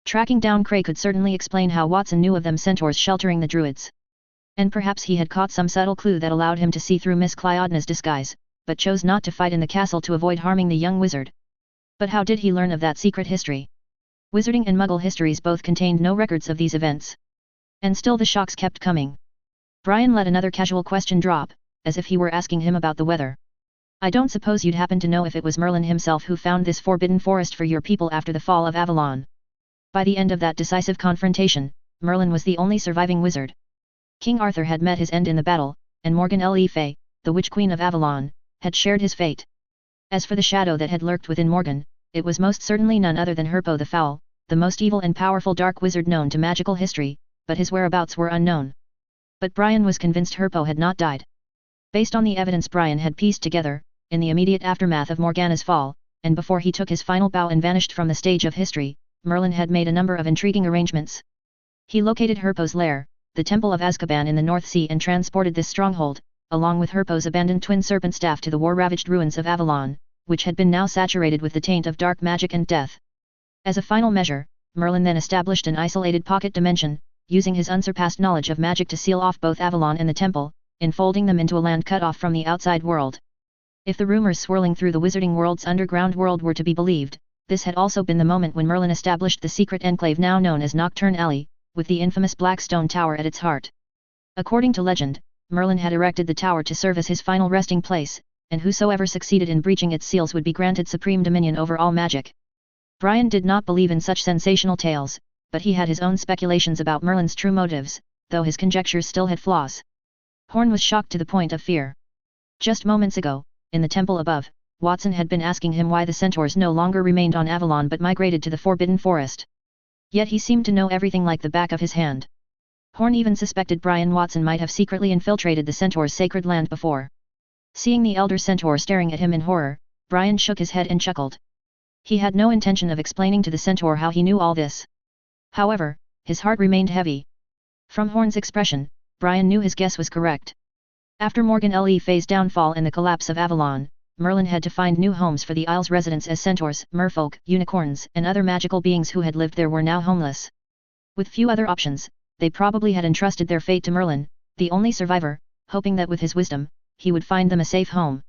A: Tracking down Cray could certainly explain how Watson knew of them centaurs sheltering the druids. And perhaps he had caught some subtle clue that allowed him to see through Miss Cleodna's disguise, but chose not to fight in the castle to avoid harming the young wizard. But how did he learn of that secret history? Wizarding and Muggle histories both contained no records of these events. And still the shocks kept coming. Brian let another casual question drop, as if he were asking him about the weather. I don't suppose you'd happen to know if it was Merlin himself who found this forbidden forest for your people after the fall of Avalon. By the end of that decisive confrontation, Merlin was the only surviving wizard. King Arthur had met his end in the battle, and Morgan Le Fay, the Witch Queen of Avalon, had shared his fate. As for the shadow that had lurked within Morgan, it was most certainly none other than Herpo the Foul, the most evil and powerful dark wizard known to magical history, but his whereabouts were unknown. But Brian was convinced Herpo had not died. Based on the evidence Brian had pieced together, in the immediate aftermath of Morgana's fall, and before he took his final bow and vanished from the stage of history, Merlin had made a number of intriguing arrangements. He located Herpo's lair, the Temple of Azkaban in the North Sea, and transported this stronghold, along with Herpo's abandoned twin serpent staff, to the war-ravaged ruins of Avalon, which had been now saturated with the taint of dark magic and death. As a final measure, Merlin then established an isolated pocket dimension, using his unsurpassed knowledge of magic to seal off both Avalon and the temple, enfolding them into a land cut off from the outside world. If the rumors swirling through the wizarding world's underground world were to be believed, this had also been the moment when Merlin established the secret enclave now known as Nocturne Alley, with the infamous Black Stone Tower at its heart. According to legend, Merlin had erected the tower to serve as his final resting place, and whosoever succeeded in breaching its seals would be granted supreme dominion over all magic. Brian did not believe in such sensational tales, but he had his own speculations about Merlin's true motives, though his conjectures still had flaws. Horn was shocked to the point of fear. Just moments ago, in the temple above, Watson had been asking him why the centaurs no longer remained on Avalon but migrated to the Forbidden Forest. Yet he seemed to know everything like the back of his hand. Horn even suspected Brian Watson might have secretly infiltrated the centaur's sacred land before. Seeing the elder centaur staring at him in horror, Brian shook his head and chuckled. He had no intention of explaining to the centaur how he knew all this. However, his heart remained heavy. From Horn's expression, Brian knew his guess was correct. After Morgan Le Fay's downfall and the collapse of Avalon, Merlin had to find new homes for the Isle's residents as centaurs, merfolk, unicorns, and other magical beings who had lived there were now homeless. With few other options, they probably had entrusted their fate to Merlin, the only survivor, hoping that with his wisdom, he would find them a safe home.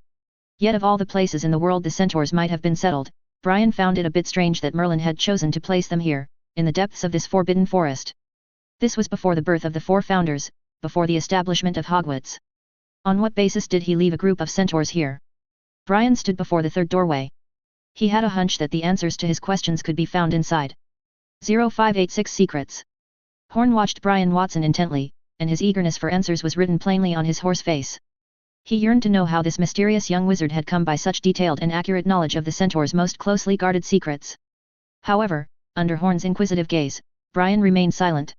A: Yet of all the places in the world the centaurs might have been settled, Brian found it a bit strange that Merlin had chosen to place them here, in the depths of this forbidden forest. This was before the birth of the four founders, before the establishment of Hogwarts. On what basis did he leave a group of centaurs here? Brian stood before the third doorway. He had a hunch that the answers to his questions could be found inside. 0586 Secrets. Horn watched Brian Watson intently, and his eagerness for answers was written plainly on his hoarse face. He yearned to know how this mysterious young wizard had come by such detailed and accurate knowledge of the centaur's most closely guarded secrets. However, under Horn's inquisitive gaze, Brian remained silent.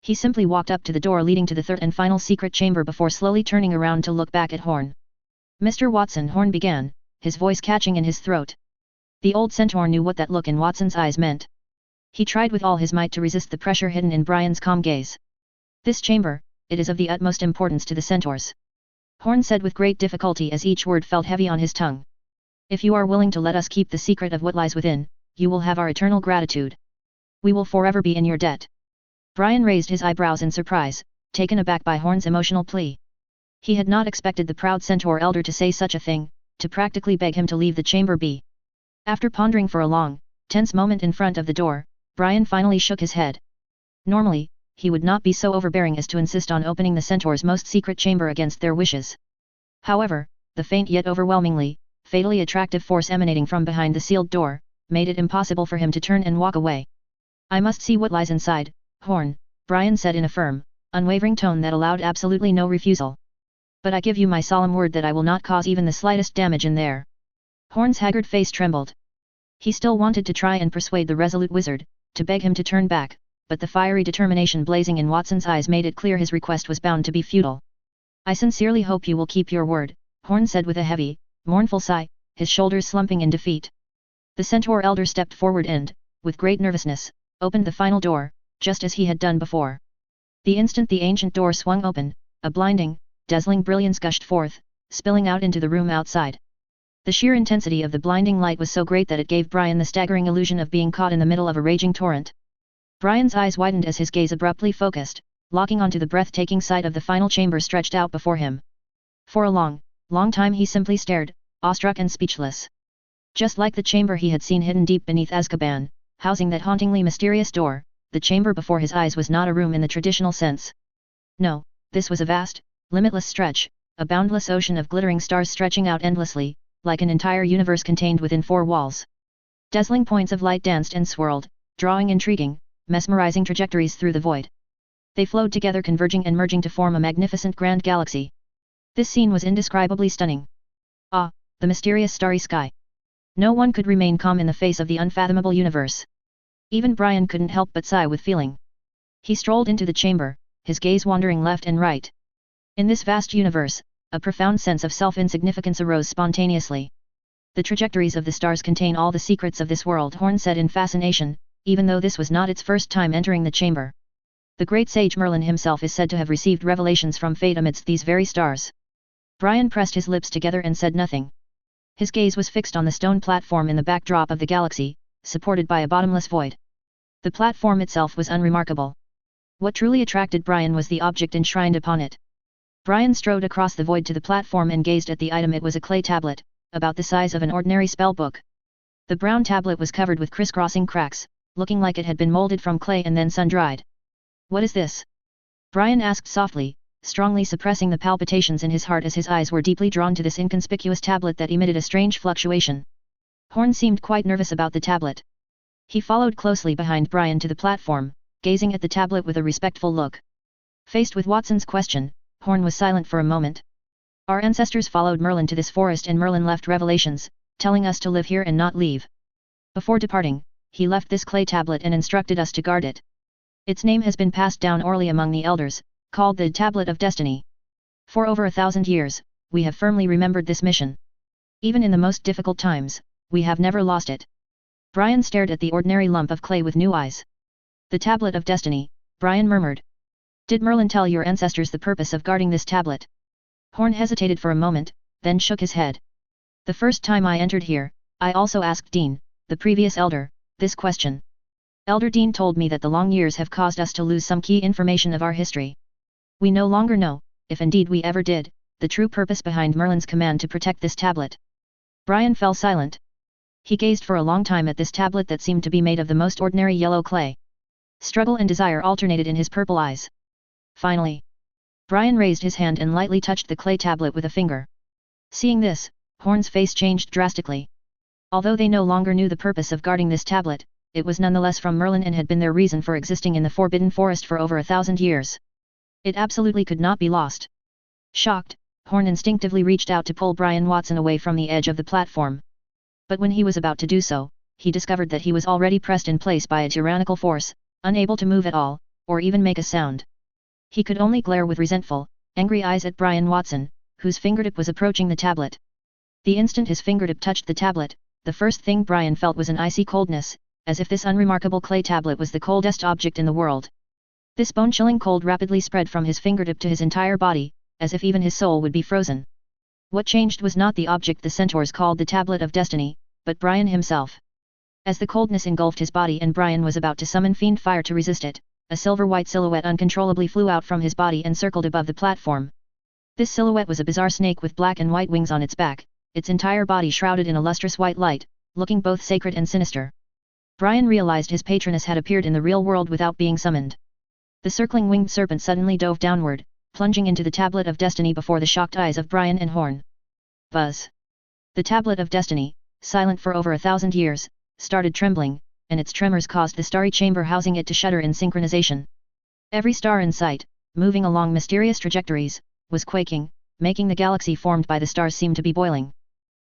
A: He simply walked up to the door leading to the third and final secret chamber before slowly turning around to look back at Horn. "Mr. Watson," Horn began, his voice catching in his throat. The old centaur knew what that look in Watson's eyes meant. He tried with all his might to resist the pressure hidden in Brian's calm gaze. "This chamber, it is of the utmost importance to the centaurs," Horn said with great difficulty as each word felt heavy on his tongue. "If you are willing to let us keep the secret of what lies within, you will have our eternal gratitude. We will forever be in your debt." Brian raised his eyebrows in surprise, taken aback by Horn's emotional plea. He had not expected the proud centaur elder to say such a thing, to practically beg him to leave the chamber be. After pondering for a long, tense moment in front of the door, Brian finally shook his head. Normally, he would not be so overbearing as to insist on opening the centaur's most secret chamber against their wishes. However, the faint yet overwhelmingly, fatally attractive force emanating from behind the sealed door, made it impossible for him to turn and walk away. "I must see what lies inside, Horn," Brian said in a firm, unwavering tone that allowed absolutely no refusal. "But I give you my solemn word that I will not cause even the slightest damage in there." Horn's haggard face trembled. He still wanted to try and persuade the resolute wizard, to beg him to turn back, but the fiery determination blazing in Watson's eyes made it clear his request was bound to be futile. "I sincerely hope you will keep your word," Horn said with a heavy, mournful sigh, his shoulders slumping in defeat. The centaur elder stepped forward and, with great nervousness, opened the final door, just as he had done before. The instant the ancient door swung open, a blinding, dazzling brilliance gushed forth, spilling out into the room outside. The sheer intensity of the blinding light was so great that it gave Brian the staggering illusion of being caught in the middle of a raging torrent. Brian's eyes widened as his gaze abruptly focused, locking onto the breathtaking sight of the final chamber stretched out before him. For a long, long time he simply stared, awestruck and speechless. Just like the chamber he had seen hidden deep beneath Azkaban, housing that hauntingly mysterious door, the chamber before his eyes was not a room in the traditional sense. No, this was a vast, limitless stretch, a boundless ocean of glittering stars stretching out endlessly, like an entire universe contained within four walls. Dazzling points of light danced and swirled, drawing intriguing, mesmerizing trajectories through the void. They flowed together, converging and merging to form a magnificent grand galaxy. This scene was indescribably stunning. Ah, the mysterious starry sky. No one could remain calm in the face of the unfathomable universe. Even Brian couldn't help but sigh with feeling. He strolled into the chamber, his gaze wandering left and right. In this vast universe, a profound sense of self-insignificance arose spontaneously. "The trajectories of the stars contain all the secrets of this world," Horn said in fascination, even though this was not its first time entering the chamber. "The great sage Merlin himself is said to have received revelations from fate amidst these very stars." Brian pressed his lips together and said nothing. His gaze was fixed on the stone platform in the backdrop of the galaxy, supported by a bottomless void. The platform itself was unremarkable. What truly attracted Brian was the object enshrined upon it. Brian strode across the void to the platform and gazed at the item. It was a clay tablet, about the size of an ordinary spell book. The brown tablet was covered with crisscrossing cracks, looking like it had been molded from clay and then sun-dried. "What is this?" Brian asked softly, strongly suppressing the palpitations in his heart as his eyes were deeply drawn to this inconspicuous tablet that emitted a strange fluctuation. Horn seemed quite nervous about the tablet. He followed closely behind Brian to the platform, gazing at the tablet with a respectful look. Faced with Watson's question, Horn was silent for a moment. "Our ancestors followed Merlin to this forest and Merlin left revelations, telling us to live here and not leave. Before departing, he left this clay tablet and instructed us to guard it. Its name has been passed down orally among the elders, called the Tablet of Destiny. For over 1,000 years, we have firmly remembered this mission. Even in the most difficult times, we have never lost it." Brian stared at the ordinary lump of clay with new eyes. "The Tablet of Destiny," Brian murmured. "Did Merlin tell your ancestors the purpose of guarding this tablet?" Horn hesitated for a moment, then shook his head. "The first time I entered here, I also asked Dean, the previous elder, this question. Elder Dean told me that the long years have caused us to lose some key information of our history. We no longer know, if indeed we ever did, the true purpose behind Merlin's command to protect this tablet." Brian fell silent. He gazed for a long time at this tablet that seemed to be made of the most ordinary yellow clay. Struggle and desire alternated in his purple eyes. Finally, Brian raised his hand and lightly touched the clay tablet with a finger. Seeing this, Horn's face changed drastically. Although they no longer knew the purpose of guarding this tablet, it was nonetheless from Merlin and had been their reason for existing in the Forbidden Forest for over 1,000 years. It absolutely could not be lost. Shocked, Horn instinctively reached out to pull Brian Watson away from the edge of the platform. But when he was about to do so, he discovered that he was already pressed in place by a tyrannical force, unable to move at all, or even make a sound. He could only glare with resentful, angry eyes at Brian Watson, whose fingertip was approaching the tablet. The instant his fingertip touched the tablet, the first thing Brian felt was an icy coldness, as if this unremarkable clay tablet was the coldest object in the world. This bone-chilling cold rapidly spread from his fingertip to his entire body, as if even his soul would be frozen. What changed was not the object the centaurs called the Tablet of Destiny, but Brian himself. As the coldness engulfed his body and Brian was about to summon fiend fire to resist it, a silver-white silhouette uncontrollably flew out from his body and circled above the platform. This silhouette was a bizarre snake with black and white wings on its back, its entire body shrouded in a lustrous white light, looking both sacred and sinister. Brian realized his patroness had appeared in the real world without being summoned. The circling winged serpent suddenly dove downward, plunging into the Tablet of Destiny before the shocked eyes of Brian and Horn. Buzz. The Tablet of Destiny, silent for over 1,000 years, started trembling, and its tremors caused the starry chamber housing it to shudder in synchronization. Every star in sight, moving along mysterious trajectories, was quaking, making the galaxy formed by the stars seem to be boiling.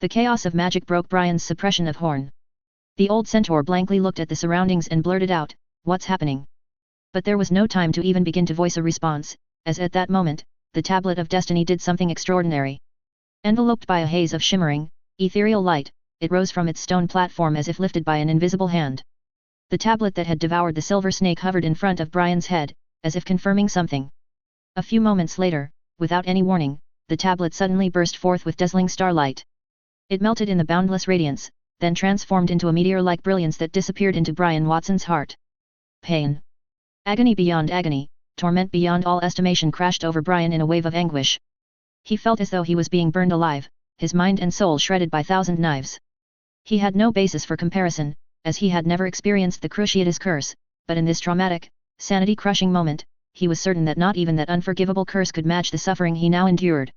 A: The chaos of magic broke Brian's suppression of Horn. The old centaur blankly looked at the surroundings and blurted out, "What's happening?" But there was no time to even begin to voice a response, as at that moment, the Tablet of Destiny did something extraordinary. Enveloped by a haze of shimmering, ethereal light, it rose from its stone platform as if lifted by an invisible hand. The tablet that had devoured the silver snake hovered in front of Brian's head, as if confirming something. A few moments later, without any warning, the tablet suddenly burst forth with dazzling starlight. It melted in the boundless radiance, then transformed into a meteor-like brilliance that disappeared into Brian Watson's heart. Pain. Agony beyond agony, torment beyond all estimation crashed over Brian in a wave of anguish. He felt as though he was being burned alive, his mind and soul shredded by 1,000 knives. He had no basis for comparison, as he had never experienced the Cruciatus curse, but in this traumatic, sanity-crushing moment, he was certain that not even that unforgivable curse could match the suffering he now endured.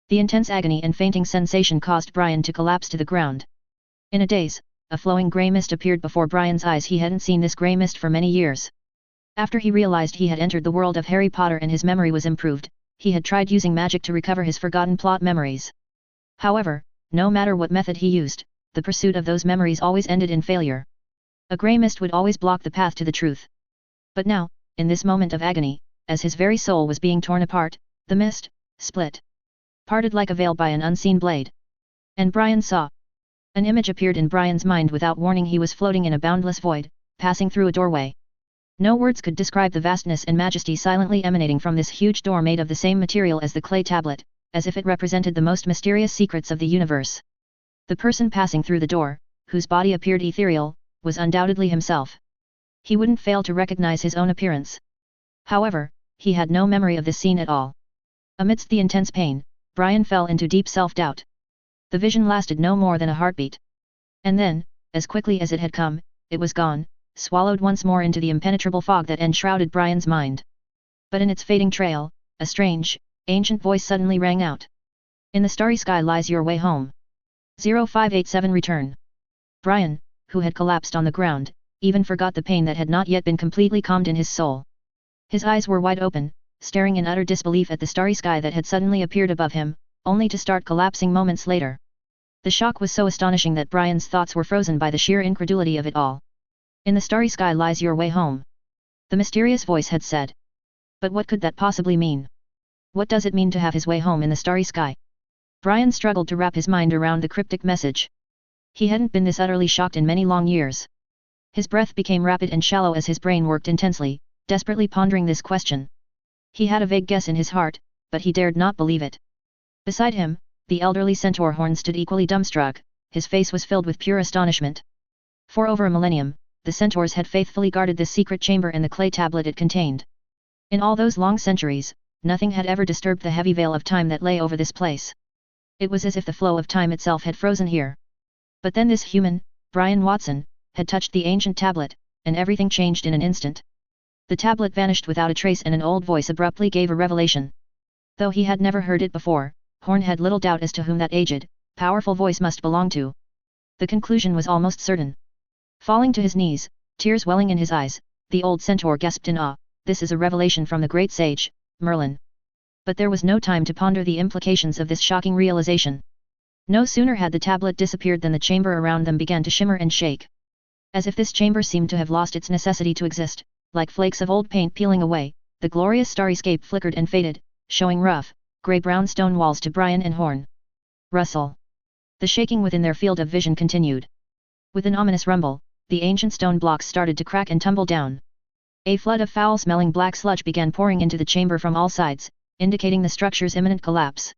A: The intense agony and fainting sensation caused Brian to collapse to the ground. In a daze, a flowing grey mist appeared before Brian's eyes. He hadn't seen this grey mist for many years. After he realized he had entered the world of Harry Potter and his memory was improved, he had tried using magic to recover his forgotten plot memories. However, no matter what method he used, the pursuit of those memories always ended in failure. A grey mist would always block the path to the truth. But now, in this moment of agony, as his very soul was being torn apart, the mist split, parted like a veil by an unseen blade. And Brian saw. An image appeared in Brian's mind without warning. He was floating in a boundless void, passing through a doorway. No words could describe the vastness and majesty silently emanating from this huge door made of the same material as the clay tablet, as if it represented the most mysterious secrets of the universe. The person passing through the door, whose body appeared ethereal, was undoubtedly himself. He wouldn't fail to recognize his own appearance. However, he had no memory of this scene at all. Amidst the intense pain, Brian fell into deep self-doubt. The vision lasted no more than a heartbeat. And then, as quickly as it had come, it was gone, swallowed once more into the impenetrable fog that enshrouded Brian's mind. But in its fading trail, a strange, ancient voice suddenly rang out. In the starry sky lies your way home. 0587 Return. Brian, who had collapsed on the ground, even forgot the pain that had not yet been completely calmed in his soul. His eyes were wide open, staring in utter disbelief at the starry sky that had suddenly appeared above him, only to start collapsing moments later. The shock was so astonishing that Brian's thoughts were frozen by the sheer incredulity of it all. In the starry sky lies your way home. The mysterious voice had said. But what could that possibly mean? What does it mean to have his way home in the starry sky? Brian struggled to wrap his mind around the cryptic message. He hadn't been this utterly shocked in many long years. His breath became rapid and shallow as his brain worked intensely, desperately pondering this question. He had a vague guess in his heart, but he dared not believe it. Beside him, the elderly centaur Horn stood equally dumbstruck, his face was filled with pure astonishment. For over a millennium, the centaurs had faithfully guarded this secret chamber and the clay tablet it contained. In all those long centuries, nothing had ever disturbed the heavy veil of time that lay over this place. It was as if the flow of time itself had frozen here. But then this human, Brian Watson, had touched the ancient tablet, and everything changed in an instant. The tablet vanished without a trace and an old voice abruptly gave a revelation. Though he had never heard it before, Horn had little doubt as to whom that aged, powerful voice must belong to. The conclusion was almost certain. Falling to his knees, tears welling in his eyes, the old centaur gasped in awe, "This is a revelation from the great sage, Merlin." But there was no time to ponder the implications of this shocking realization. No sooner had the tablet disappeared than the chamber around them began to shimmer and shake. As if this chamber seemed to have lost its necessity to exist, like flakes of old paint peeling away, the glorious starryscape flickered and faded, showing rough, grey-brown stone walls to Brian and Horn. Rustle. The shaking within their field of vision continued. With an ominous rumble, the ancient stone blocks started to crack and tumble down. A flood of foul-smelling black sludge began pouring into the chamber from all sides, indicating the structure's imminent collapse.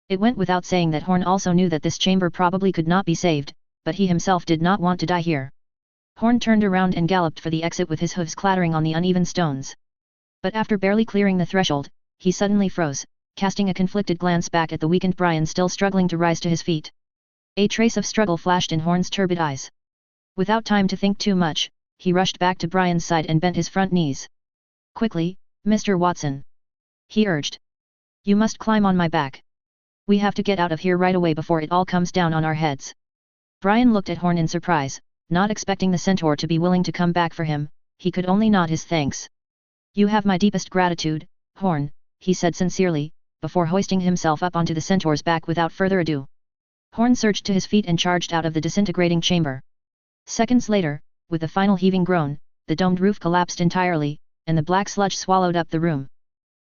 A: It went without saying that Horn also knew that this chamber probably could not be saved, but he himself did not want to die here. Horn turned around and galloped for the exit with his hooves clattering on the uneven stones. But after barely clearing the threshold, he suddenly froze, casting a conflicted glance back at the weakened Brian still struggling to rise to his feet. A trace of struggle flashed in Horn's turbid eyes. Without time to think too much, he rushed back to Brian's side and bent his front knees. "Quickly, Mr. Watson," he urged. "You must climb on my back. We have to get out of here right away before it all comes down on our heads." Brian looked at Horn in surprise, not expecting the centaur to be willing to come back for him. He could only nod his thanks. "You have my deepest gratitude, Horn," he said sincerely, before hoisting himself up onto the centaur's back without further ado. Horn surged to his feet and charged out of the disintegrating chamber. Seconds later, with a final heaving groan, the domed roof collapsed entirely, and the black sludge swallowed up the room.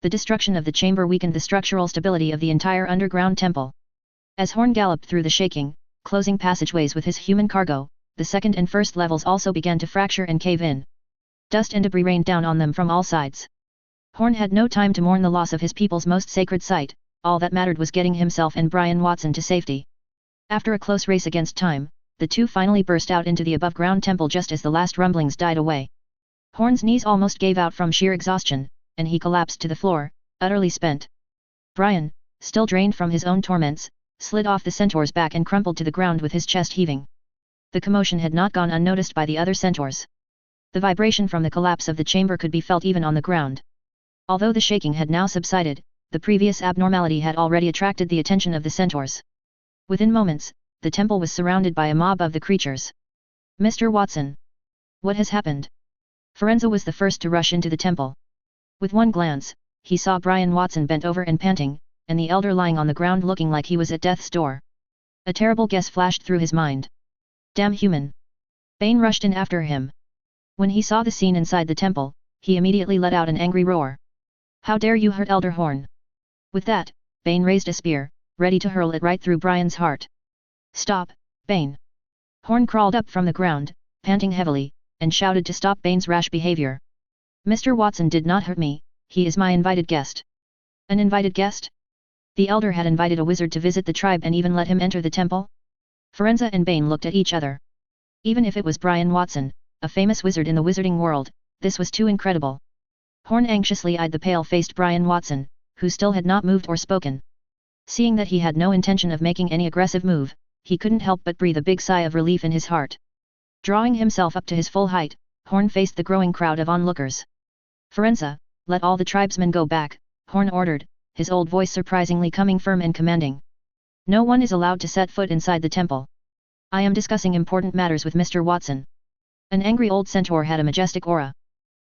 A: The destruction of the chamber weakened the structural stability of the entire underground temple. As Horn galloped through the shaking, closing passageways with his human cargo, the second and first levels also began to fracture and cave in. Dust and debris rained down on them from all sides. Horn had no time to mourn the loss of his people's most sacred site, all that mattered was getting himself and Brian Watson to safety. After a close race against time, the two finally burst out into the above-ground temple just as the last rumblings died away. Horn's knees almost gave out from sheer exhaustion, and he collapsed to the floor, utterly spent. Brian, still drained from his own torments, slid off the centaur's back and crumpled to the ground with his chest heaving. The commotion had not gone unnoticed by the other centaurs. The vibration from the collapse of the chamber could be felt even on the ground. Although the shaking had now subsided, the previous abnormality had already attracted the attention of the centaurs. Within moments, the temple was surrounded by a mob of the creatures. "Mr. Watson! What has happened?" FicFrenzy was the first to rush into the temple. With one glance, he saw Brian Watson bent over and panting, and the elder lying on the ground looking like he was at death's door. A terrible guess flashed through his mind. "Damn human!" Bane rushed in after him. When he saw the scene inside the temple, he immediately let out an angry roar. "How dare you hurt Elder Horn!" With that, Bane raised a spear, ready to hurl it right through Brian's heart. "Stop, Bane!" Horn crawled up from the ground, panting heavily, and shouted to stop Bane's rash behavior. "Mr. Watson did not hurt me, he is my invited guest." "An invited guest?" The elder had invited a wizard to visit the tribe and even let him enter the temple? FicFrenzy and Bane looked at each other. Even if it was Brian Watson, a famous wizard in the wizarding world, this was too incredible. Horn anxiously eyed the pale-faced Brian Watson, who still had not moved or spoken. Seeing that he had no intention of making any aggressive move, he couldn't help but breathe a big sigh of relief in his heart. Drawing himself up to his full height, Horn faced the growing crowd of onlookers. "FicFrenzy, let all the tribesmen go back," Horn ordered, his old voice surprisingly coming firm and commanding. "No one is allowed to set foot inside the temple. I am discussing important matters with Mr. Watson." An angry old centaur had a majestic aura.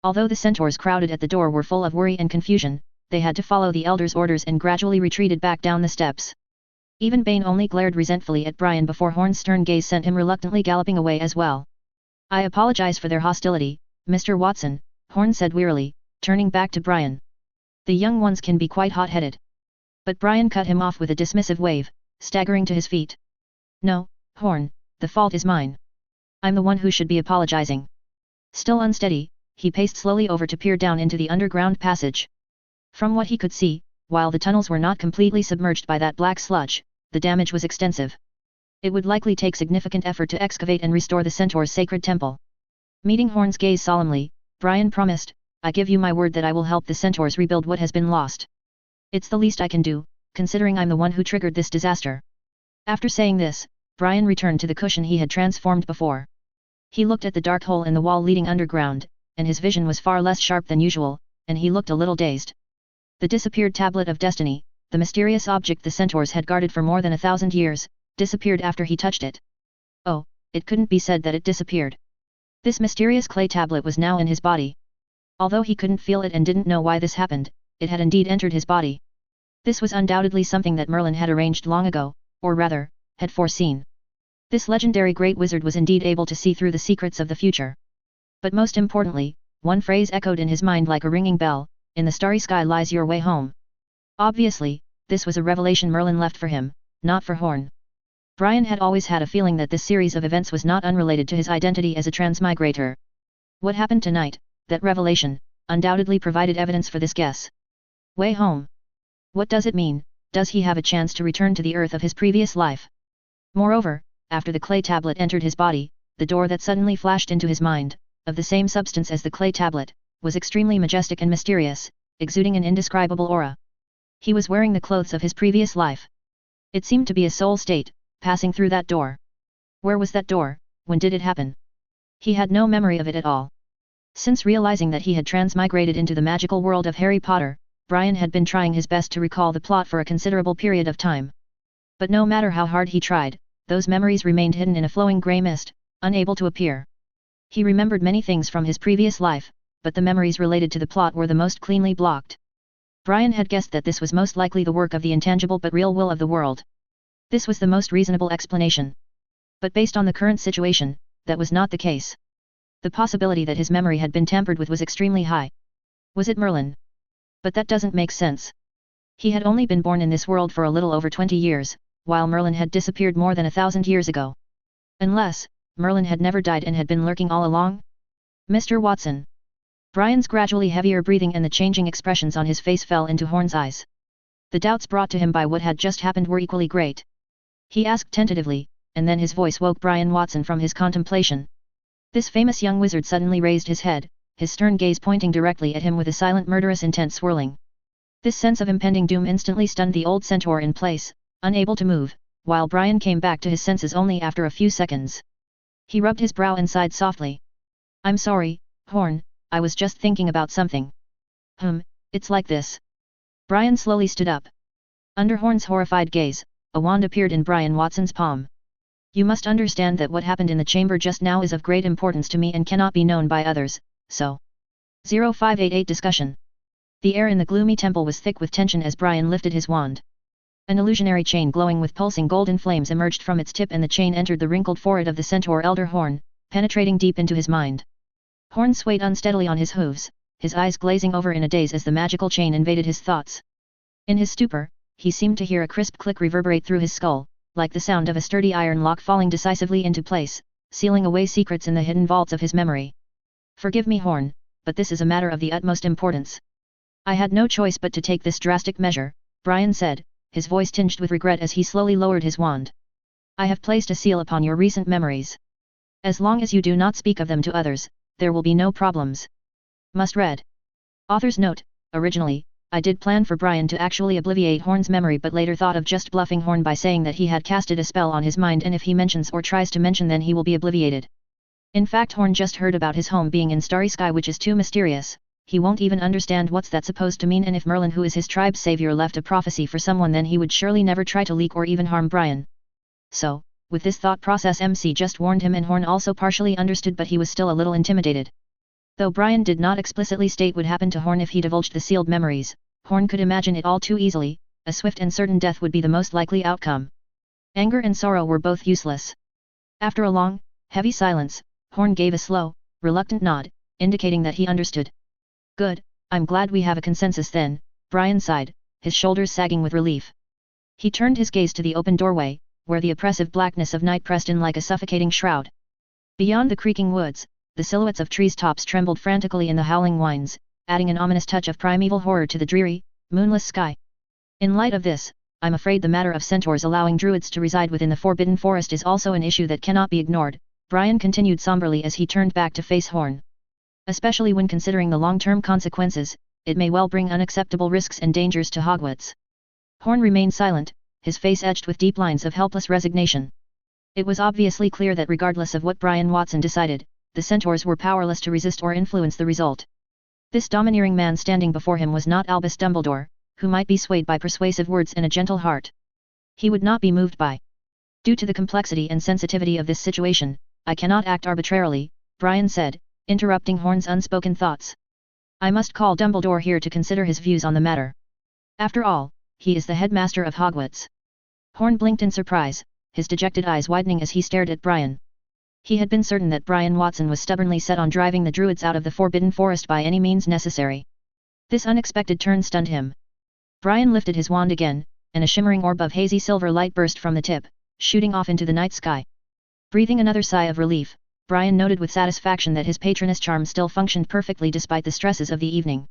A: Although the centaurs crowded at the door were full of worry and confusion, they had to follow the elder's orders and gradually retreated back down the steps. Even Bane only glared resentfully at Brian before Horn's stern gaze sent him reluctantly galloping away as well. "I apologize for their hostility, Mr. Watson," Horn said wearily, turning back to Brian. "The young ones can be quite hot-headed." But Brian cut him off with a dismissive wave, staggering to his feet. "No, Horn, the fault is mine. I'm the one who should be apologizing." Still unsteady, he paced slowly over to peer down into the underground passage. From what he could see, while the tunnels were not completely submerged by that black sludge, the damage was extensive. It would likely take significant effort to excavate and restore the centaur's sacred temple. Meeting Horn's gaze solemnly, Brian promised, "I give you my word that I will help the centaurs rebuild what has been lost. It's the least I can do, considering I'm the one who triggered this disaster." After saying this, Brian returned to the cushion he had transformed before. He looked at the dark hole in the wall leading underground, and his vision was far less sharp than usual, and he looked a little dazed. The disappeared Tablet of Destiny, the mysterious object the centaurs had guarded for more than 1,000 years, disappeared after he touched it. Oh, it couldn't be said that it disappeared. This mysterious clay tablet was now in his body. Although he couldn't feel it and didn't know why this happened, it had indeed entered his body. This was undoubtedly something that Merlin had arranged long ago, or rather, had foreseen. This legendary great wizard was indeed able to see through the secrets of the future. But most importantly, one phrase echoed in his mind like a ringing bell: "In the starry sky lies your way home." Obviously, this was a revelation Merlin left for him, not for Horn. Brian had always had a feeling that this series of events was not unrelated to his identity as a transmigrator. What happened tonight, that revelation, undoubtedly provided evidence for this guess. Way home. What does it mean? Does he have a chance to return to the earth of his previous life? Moreover, after the clay tablet entered his body, the door that suddenly flashed into his mind, of the same substance as the clay tablet, was extremely majestic and mysterious, exuding an indescribable aura. He was wearing the clothes of his previous life. It seemed to be a soul state, passing through that door. Where was that door? When did it happen? He had no memory of it at all. Since realizing that he had transmigrated into the magical world of Harry Potter, Brian had been trying his best to recall the plot for a considerable period of time. But no matter how hard he tried, those memories remained hidden in a flowing grey mist, unable to appear. He remembered many things from his previous life, but the memories related to the plot were the most cleanly blocked. Brian had guessed that this was most likely the work of the intangible but real will of the world. This was the most reasonable explanation. But based on the current situation, that was not the case. The possibility that his memory had been tampered with was extremely high. Was it Merlin? But that doesn't make sense. He had only been born in this world for a little over 20 years, while Merlin had disappeared more than 1,000 years ago. Unless, Merlin had never died and had been lurking all along? Mr. Watson. Brian's gradually heavier breathing and the changing expressions on his face fell into Horn's eyes. The doubts brought to him by what had just happened were equally great. He asked tentatively, and then his voice woke Brian Watson from his contemplation. This famous young wizard suddenly raised his head, his stern gaze pointing directly at him with a silent murderous intent swirling. This sense of impending doom instantly stunned the old centaur in place, unable to move, while Brian came back to his senses only after a few seconds. He rubbed his brow and sighed softly. "I'm sorry, Horn, I was just thinking about something." It's like this." Brian slowly stood up. Under Horn's horrified gaze, a wand appeared in Brian Watson's palm. "You must understand that what happened in the chamber just now is of great importance to me and cannot be known by others, so." 0588 Discussion. The air in the gloomy temple was thick with tension as Brian lifted his wand. An illusionary chain glowing with pulsing golden flames emerged from its tip and the chain entered the wrinkled forehead of the centaur elder Horn, penetrating deep into his mind. Horn swayed unsteadily on his hooves, his eyes glazing over in a daze as the magical chain invaded his thoughts. In his stupor, he seemed to hear a crisp click reverberate through his skull, like the sound of a sturdy iron lock falling decisively into place, sealing away secrets in the hidden vaults of his memory. "Forgive me, Horn, but this is a matter of the utmost importance. I had no choice but to take this drastic measure," Brian said, his voice tinged with regret as he slowly lowered his wand. "I have placed a seal upon your recent memories. As long as you do not speak of them to others, there will be no problems." Must read. Author's note: originally, I did plan for Brian to actually obliviate Horn's memory but later thought of just bluffing Horn by saying that he had casted a spell on his mind and if he mentions or tries to mention then he will be obliviated. In fact, Horn just heard about his home being in Starry Sky, which is too mysterious. He won't even understand what's that supposed to mean, and if Merlin, who is his tribe's savior, left a prophecy for someone, then he would surely never try to leak or even harm Brian. So, with this thought process, MC just warned him, and Horn also partially understood, but he was still a little intimidated. Though Brian did not explicitly state what happened to Horn if he divulged the sealed memories, Horn could imagine it all too easily. A swift and certain death would be the most likely outcome. Anger and sorrow were both useless. After a long, heavy silence, Horn gave a slow, reluctant nod, indicating that he understood. Good, I'm glad we have a consensus then, Brian sighed, his shoulders sagging with relief. He turned his gaze to the open doorway, where the oppressive blackness of night pressed in like a suffocating shroud. Beyond the creaking woods, the silhouettes of trees' tops trembled frantically in the howling winds, adding an ominous touch of primeval horror to the dreary, moonless sky. In light of this, I'm afraid the matter of centaurs allowing druids to reside within the Forbidden Forest is also an issue that cannot be ignored, Brian continued somberly as he turned back to face Horn. Especially when considering the long-term consequences, it may well bring unacceptable risks and dangers to Hogwarts. Horn remained silent, his face etched with deep lines of helpless resignation. It was obviously clear that regardless of what Brian Watson decided, the centaurs were powerless to resist or influence the result. This domineering man standing before him was not Albus Dumbledore, who might be swayed by persuasive words and a gentle heart. He would not be moved by. Due to the complexity and sensitivity of this situation, I cannot act arbitrarily, Brian said, interrupting Horn's unspoken thoughts. I must call Dumbledore here to consider his views on the matter. After all, he is the headmaster of Hogwarts. Horn blinked in surprise, his dejected eyes widening as he stared at Brian. He had been certain that Brian Watson was stubbornly set on driving the druids out of the Forbidden Forest by any means necessary. This unexpected turn stunned him. Brian lifted his wand again, and a shimmering orb of hazy silver light burst from the tip, shooting off into the night sky. Breathing another sigh of relief, Brian noted with satisfaction that his patroness charm still functioned perfectly despite the stresses of the evening.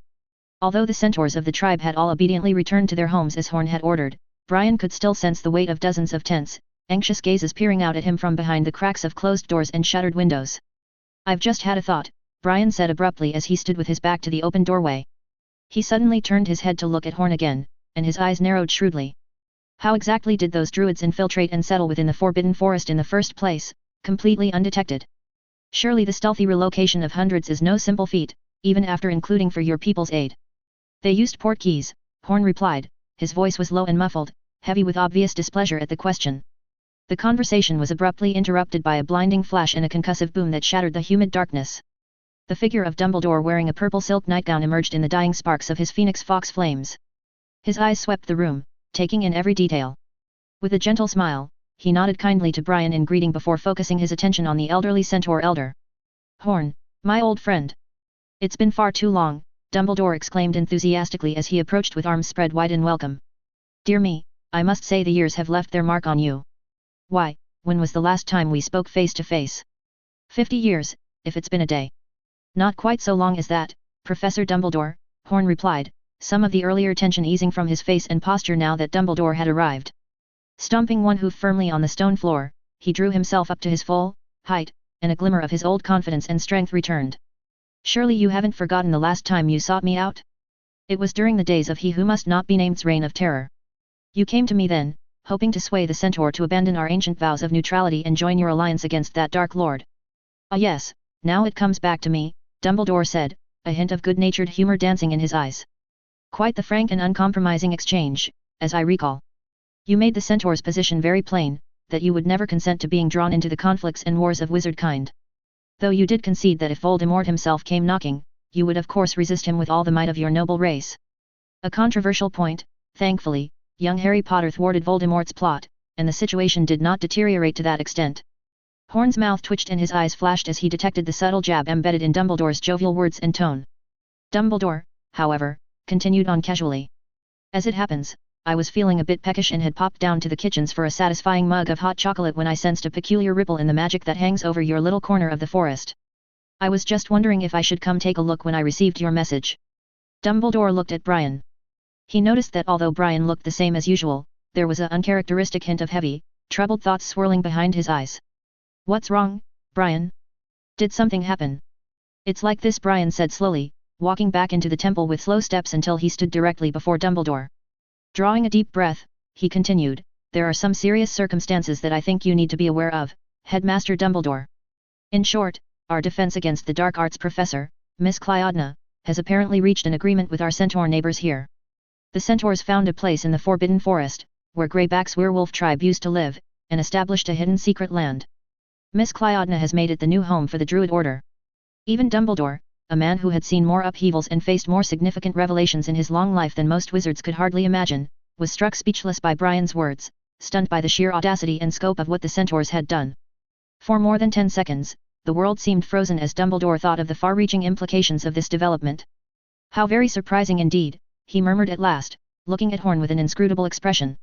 A: Although the centaurs of the tribe had all obediently returned to their homes as Horn had ordered, Brian could still sense the weight of dozens of tense, anxious gazes peering out at him from behind the cracks of closed doors and shuttered windows. I've just had a thought, Brian said abruptly as he stood with his back to the open doorway. He suddenly turned his head to look at Horn again, and his eyes narrowed shrewdly. How exactly did those druids infiltrate and settle within the Forbidden Forest in the first place, completely undetected? Surely the stealthy relocation of hundreds is no simple feat, even after including for your people's aid. They used port keys, Horn replied, his voice was low and muffled, heavy with obvious displeasure at the question. The conversation was abruptly interrupted by a blinding flash and a concussive boom that shattered the humid darkness. The figure of Dumbledore wearing a purple silk nightgown emerged in the dying sparks of his phoenix fox flames. His eyes swept the room, taking in every detail. With a gentle smile, he nodded kindly to Brian in greeting before focusing his attention on the elderly centaur elder. Horn, my old friend. It's been far too long, Dumbledore exclaimed enthusiastically as he approached with arms spread wide in welcome. Dear me, I must say the years have left their mark on you. Why, when was the last time we spoke face to face? 50 years, if it's been a day. Not quite so long as that, Professor Dumbledore, Horn replied, some of the earlier tension easing from his face and posture now that Dumbledore had arrived. Stomping one hoof firmly on the stone floor, he drew himself up to his full height, and a glimmer of his old confidence and strength returned. Surely you haven't forgotten the last time you sought me out? It was during the days of He Who Must Not Be Named's reign of terror. You came to me then, hoping to sway the centaur to abandon our ancient vows of neutrality and join your alliance against that Dark Lord. Ah yes, now it comes back to me, Dumbledore said, a hint of good-natured humor dancing in his eyes. Quite the frank and uncompromising exchange, as I recall. You made the centaur's position very plain, that you would never consent to being drawn into the conflicts and wars of wizard kind. Though you did concede that if Voldemort himself came knocking, you would of course resist him with all the might of your noble race. A controversial point, thankfully, young Harry Potter thwarted Voldemort's plot, and the situation did not deteriorate to that extent. Horn's mouth twitched and his eyes flashed as he detected the subtle jab embedded in Dumbledore's jovial words and tone. Dumbledore, however, continued on casually. As it happens, I was feeling a bit peckish and had popped down to the kitchens for a satisfying mug of hot chocolate when I sensed a peculiar ripple in the magic that hangs over your little corner of the forest. I was just wondering if I should come take a look when I received your message. Dumbledore looked at Brian. He noticed that although Brian looked the same as usual, there was an uncharacteristic hint of heavy, troubled thoughts swirling behind his eyes. What's wrong, Brian? Did something happen? It's like this, Brian said slowly, walking back into the temple with slow steps until he stood directly before Dumbledore. Drawing a deep breath, he continued, there are some serious circumstances that I think you need to be aware of, Headmaster Dumbledore. In short, our defense against the dark arts professor, Miss Clyodna, has apparently reached an agreement with our centaur neighbors here. The centaurs found a place in the Forbidden Forest, where Greyback's werewolf tribe used to live, and established a hidden secret land. Miss Clyodna has made it the new home for the Druid Order. Even Dumbledore, a man who had seen more upheavals and faced more significant revelations in his long life than most wizards could hardly imagine, was struck speechless by Brian's words, stunned by the sheer audacity and scope of what the centaurs had done. For more than 10 seconds, the world seemed frozen as Dumbledore thought of the far-reaching implications of this development. How very surprising indeed, he murmured at last, looking at Horn with an inscrutable expression.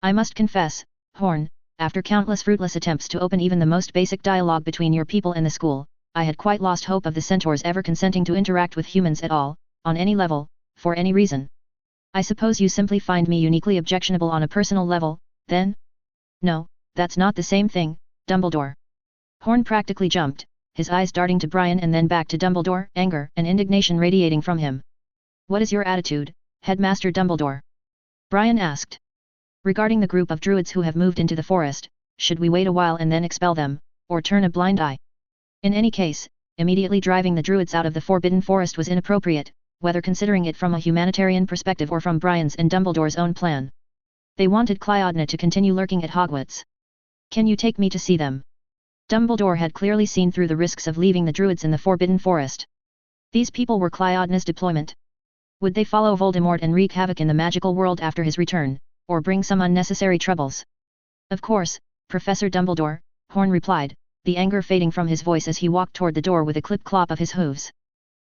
A: I must confess, Horn, after countless fruitless attempts to open even the most basic dialogue between your people and the school, I had quite lost hope of the centaurs ever consenting to interact with humans at all, on any level, for any reason. I suppose you simply find me uniquely objectionable on a personal level, then? No, that's not the same thing, Dumbledore. Horn practically jumped, his eyes darting to Brian and then back to Dumbledore, anger and indignation radiating from him. What is your attitude, Headmaster Dumbledore? Brian asked. Regarding the group of druids who have moved into the forest, should we wait a while and then expel them, or turn a blind eye? In any case, immediately driving the druids out of the Forbidden Forest was inappropriate, whether considering it from a humanitarian perspective or from Brian's and Dumbledore's own plan. They wanted Clyodna to continue lurking at Hogwarts. Can you take me to see them? Dumbledore had clearly seen through the risks of leaving the druids in the Forbidden Forest. These people were Clyodna's deployment. Would they follow Voldemort and wreak havoc in the magical world after his return, or bring some unnecessary troubles? Of course, Professor Dumbledore, Horn replied, the anger fading from his voice as he walked toward the door with a clip-clop of his hooves.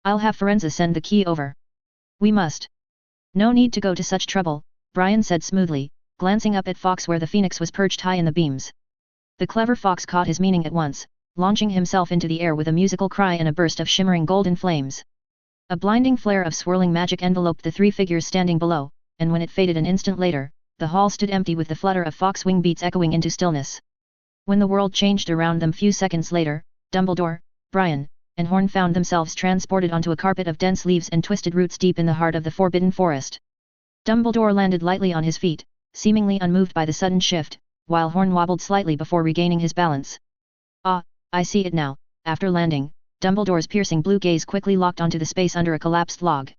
A: I'll have FicFrenzy send the key over. We must. No need to go to such trouble, Brian said smoothly, glancing up at Fawkes where the phoenix was perched high in the beams. The clever Fawkes caught his meaning at once, launching himself into the air with a musical cry and a burst of shimmering golden flames. A blinding flare of swirling magic enveloped the three figures standing below, and when it faded an instant later, the hall stood empty with the flutter of Fawkes' wing beats echoing into stillness. When the world changed around them few seconds later, Dumbledore, Brian, and Horn found themselves transported onto a carpet of dense leaves and twisted roots deep in the heart of the Forbidden Forest. Dumbledore landed lightly on his feet, seemingly unmoved by the sudden shift, while Horn wobbled slightly before regaining his balance. Ah, I see it now. After landing, Dumbledore's piercing blue gaze quickly locked onto the space under a collapsed log.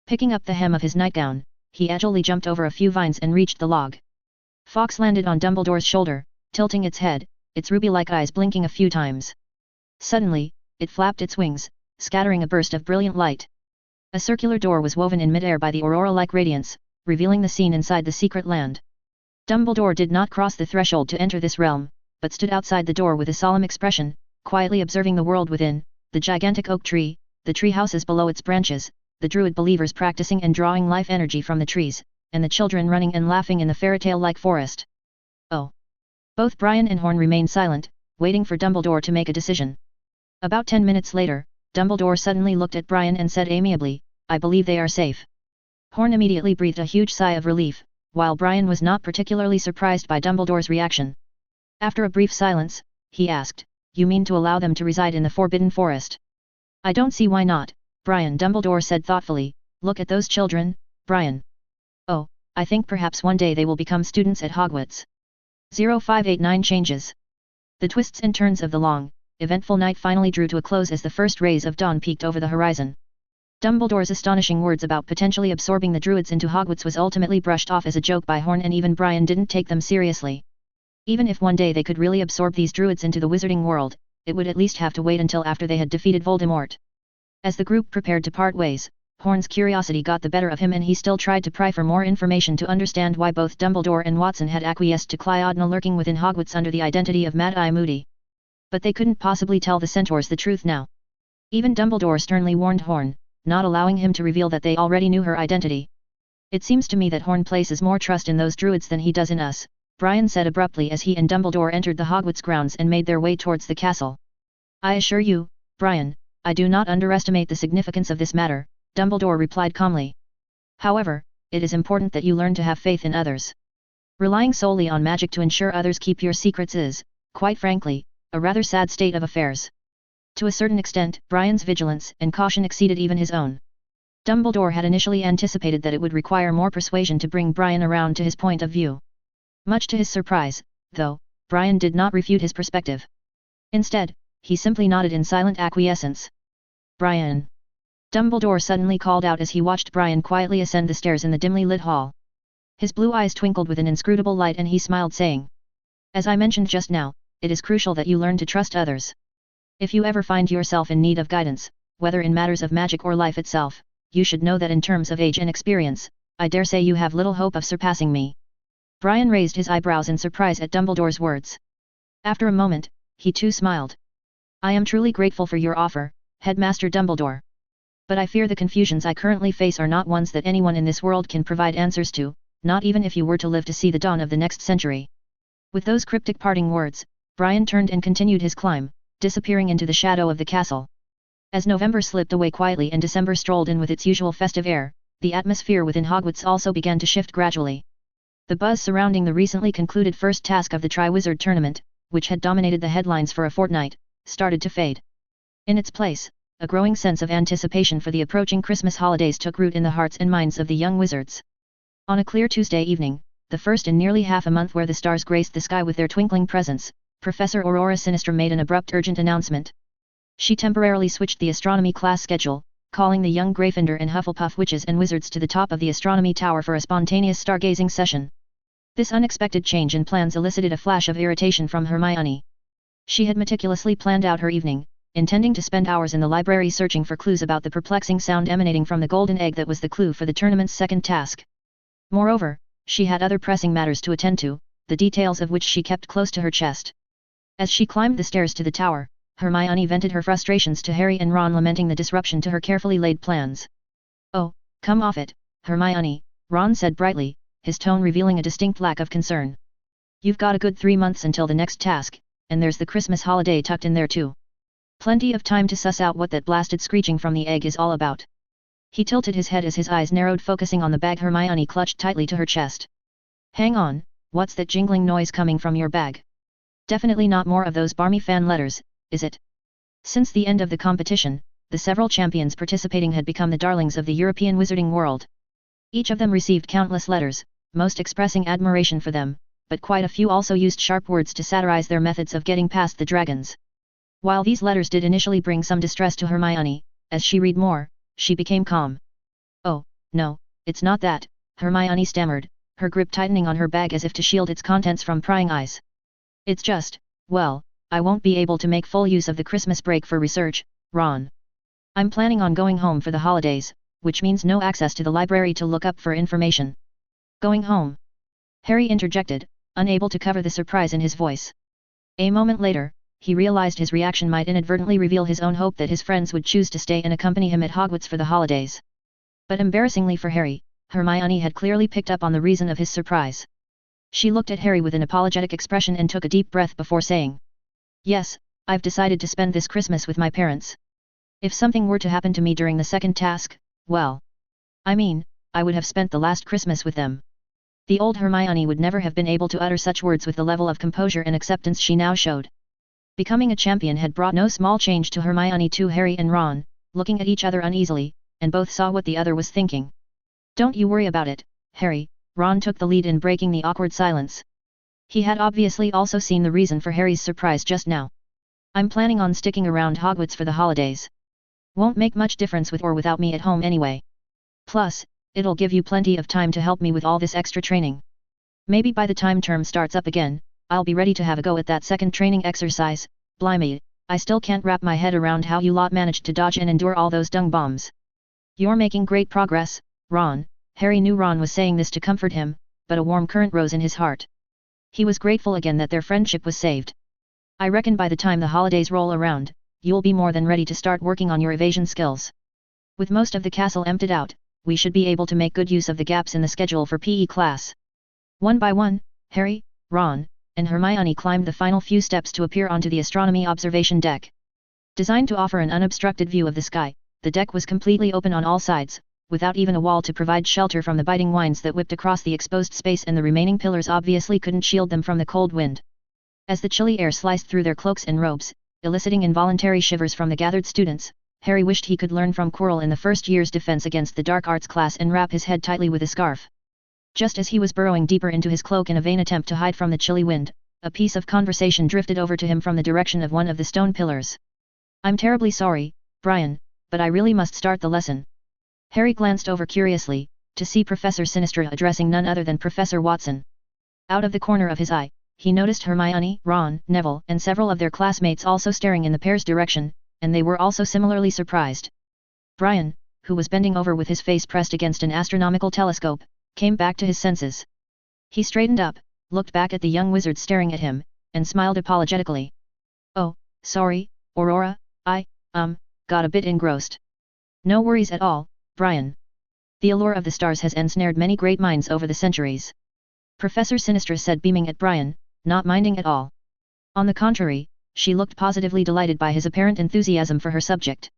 A: Picking up the hem of his nightgown, he agilely jumped over a few vines and reached the log. Fawkes landed on Dumbledore's shoulder, tilting its head, its ruby-like eyes blinking a few times. Suddenly, it flapped its wings, scattering a burst of brilliant light. A circular door was woven in midair by the aurora-like radiance, revealing the scene inside the secret land. Dumbledore did not cross the threshold to enter this realm, but stood outside the door with a solemn expression, quietly observing the world within, the gigantic oak tree, the tree houses below its branches, the druid believers practicing and drawing life energy from the trees, and the children running and laughing in the fairy-tale-like forest. Oh! Both Brian and Horn remained silent, waiting for Dumbledore to make a decision. About 10 minutes later, Dumbledore suddenly looked at Brian and said amiably, I believe they are safe. Horn immediately breathed a huge sigh of relief, while Brian was not particularly surprised by Dumbledore's reaction. After a brief silence, he asked, You mean to allow them to reside in the Forbidden Forest? I don't see why not, Brian. Dumbledore said thoughtfully, Look at those children, Brian. Oh, I think perhaps one day they will become students at Hogwarts. 0589 changes. The twists and turns of the long, eventful night finally drew to a close as the first rays of dawn peeked over the horizon. Dumbledore's astonishing words about potentially absorbing the druids into Hogwarts was ultimately brushed off as a joke by Horn, and even Brian didn't take them seriously. Even if one day they could really absorb these druids into the wizarding world, it would at least have to wait until after they had defeated Voldemort. As the group prepared to part ways, Horn's curiosity got the better of him and he still tried to pry for more information to understand why both Dumbledore and Watson had acquiesced to Clyodna lurking within Hogwarts under the identity of Mad-Eye Moody. But they couldn't possibly tell the centaurs the truth now. Even Dumbledore sternly warned Horn, not allowing him to reveal that they already knew her identity. It seems to me that Horn places more trust in those druids than he does in us, Brian said abruptly as he and Dumbledore entered the Hogwarts grounds and made their way towards the castle. I assure you, Brian, I do not underestimate the significance of this matter, Dumbledore replied calmly. However, it is important that you learn to have faith in others. Relying solely on magic to ensure others keep your secrets is, quite frankly, a rather sad state of affairs. To a certain extent, Brian's vigilance and caution exceeded even his own. Dumbledore had initially anticipated that it would require more persuasion to bring Brian around to his point of view. Much to his surprise, though, Brian did not refute his perspective. Instead, he simply nodded in silent acquiescence. "Brian!" Dumbledore suddenly called out as he watched Brian quietly ascend the stairs in the dimly lit hall. His blue eyes twinkled with an inscrutable light and he smiled saying, "As I mentioned just now, it is crucial that you learn to trust others. If you ever find yourself in need of guidance, whether in matters of magic or life itself, you should know that in terms of age and experience, I dare say you have little hope of surpassing me." Brian raised his eyebrows in surprise at Dumbledore's words. After a moment, he too smiled. "I am truly grateful for your offer, Headmaster Dumbledore. But I fear the confusions I currently face are not ones that anyone in this world can provide answers to, not even if you were to live to see the dawn of the next century." With those cryptic parting words, Brian turned and continued his climb, disappearing into the shadow of the castle. As November slipped away quietly and December strolled in with its usual festive air, the atmosphere within Hogwarts also began to shift gradually. The buzz surrounding the recently concluded first task of the Triwizard Tournament, which had dominated the headlines for a fortnight, started to fade. In its place, a growing sense of anticipation for the approaching Christmas holidays took root in the hearts and minds of the young wizards. On a clear Tuesday evening, the first in nearly half a month where the stars graced the sky with their twinkling presence, Professor Aurora Sinistra made an abrupt urgent announcement. She temporarily switched the astronomy class schedule, calling the young Gryffindor and Hufflepuff witches and wizards to the top of the astronomy tower for a spontaneous stargazing session. This unexpected change in plans elicited a flash of irritation from Hermione. She had meticulously planned out her evening, intending to spend hours in the library searching for clues about the perplexing sound emanating from the golden egg that was the clue for the tournament's second task. Moreover, she had other pressing matters to attend to, the details of which she kept close to her chest. As she climbed the stairs to the tower, Hermione vented her frustrations to Harry and Ron, lamenting the disruption to her carefully laid plans. "Oh, come off it, Hermione," Ron said brightly, his tone revealing a distinct lack of concern. "You've got a good 3 months until the next task, and there's the Christmas holiday tucked in there too. Plenty of time to suss out what that blasted screeching from the egg is all about." He tilted his head as his eyes narrowed, focusing on the bag Hermione clutched tightly to her chest. "Hang on, what's that jingling noise coming from your bag? Definitely not more of those barmy fan letters, is it?" Since the end of the competition, the several champions participating had become the darlings of the European wizarding world. Each of them received countless letters, most expressing admiration for them, but quite a few also used sharp words to satirize their methods of getting past the dragons. While these letters did initially bring some distress to Hermione, as she read more, she became calm. "Oh, no, it's not that," Hermione stammered, her grip tightening on her bag as if to shield its contents from prying eyes. "It's just, well, I won't be able to make full use of the Christmas break for research, Ron. I'm planning on going home for the holidays, which means no access to the library to look up for information." "Going home?" Harry interjected, unable to cover the surprise in his voice. A moment later, he realized his reaction might inadvertently reveal his own hope that his friends would choose to stay and accompany him at Hogwarts for the holidays. But embarrassingly for Harry, Hermione had clearly picked up on the reason of his surprise. She looked at Harry with an apologetic expression and took a deep breath before saying, "Yes, I've decided to spend this Christmas with my parents. If something were to happen to me during the second task, well, I mean, I would have spent the last Christmas with them." The old Hermione would never have been able to utter such words with the level of composure and acceptance she now showed. Becoming a champion had brought no small change to Hermione too. Harry and Ron, looking at each other uneasily, and both saw what the other was thinking. "Don't you worry about it, Harry," Ron took the lead in breaking the awkward silence. He had obviously also seen the reason for Harry's surprise just now. "I'm planning on sticking around Hogwarts for the holidays. Won't make much difference with or without me at home anyway. Plus, it'll give you plenty of time to help me with all this extra training. Maybe by the time term starts up again, I'll be ready to have a go at that second training exercise. Blimey, I still can't wrap my head around how you lot managed to dodge and endure all those dung bombs." "You're making great progress, Ron." Harry knew Ron was saying this to comfort him, but a warm current rose in his heart. He was grateful again that their friendship was saved. "I reckon by the time the holidays roll around, you'll be more than ready to start working on your evasion skills. With most of the castle emptied out, we should be able to make good use of the gaps in the schedule for PE class." One by one, Harry, Ron, and Hermione climbed the final few steps to appear onto the astronomy observation deck. Designed to offer an unobstructed view of the sky, the deck was completely open on all sides, without even a wall to provide shelter from the biting winds that whipped across the exposed space, and the remaining pillars obviously couldn't shield them from the cold wind. As the chilly air sliced through their cloaks and robes, eliciting involuntary shivers from the gathered students, Harry wished he could learn from Quirrell in the first year's defense against the dark arts class and wrap his head tightly with a scarf. Just as he was burrowing deeper into his cloak in a vain attempt to hide from the chilly wind, a piece of conversation drifted over to him from the direction of one of the stone pillars. "I'm terribly sorry, Brian, but I really must start the lesson." Harry glanced over curiously, to see Professor Sinistra addressing none other than Professor Watson. Out of the corner of his eye, he noticed Hermione, Ron, Neville and several of their classmates also staring in the pair's direction, and they were also similarly surprised. Brian, who was bending over with his face pressed against an astronomical telescope, came back to his senses. He straightened up, looked back at the young wizard staring at him, and smiled apologetically. "Oh, sorry, Aurora, I got a bit engrossed." "No worries at all, Brian. The allure of the stars has ensnared many great minds over the centuries," Professor Sinistra said, beaming at Brian, not minding at all. On the contrary, she looked positively delighted by his apparent enthusiasm for her subject.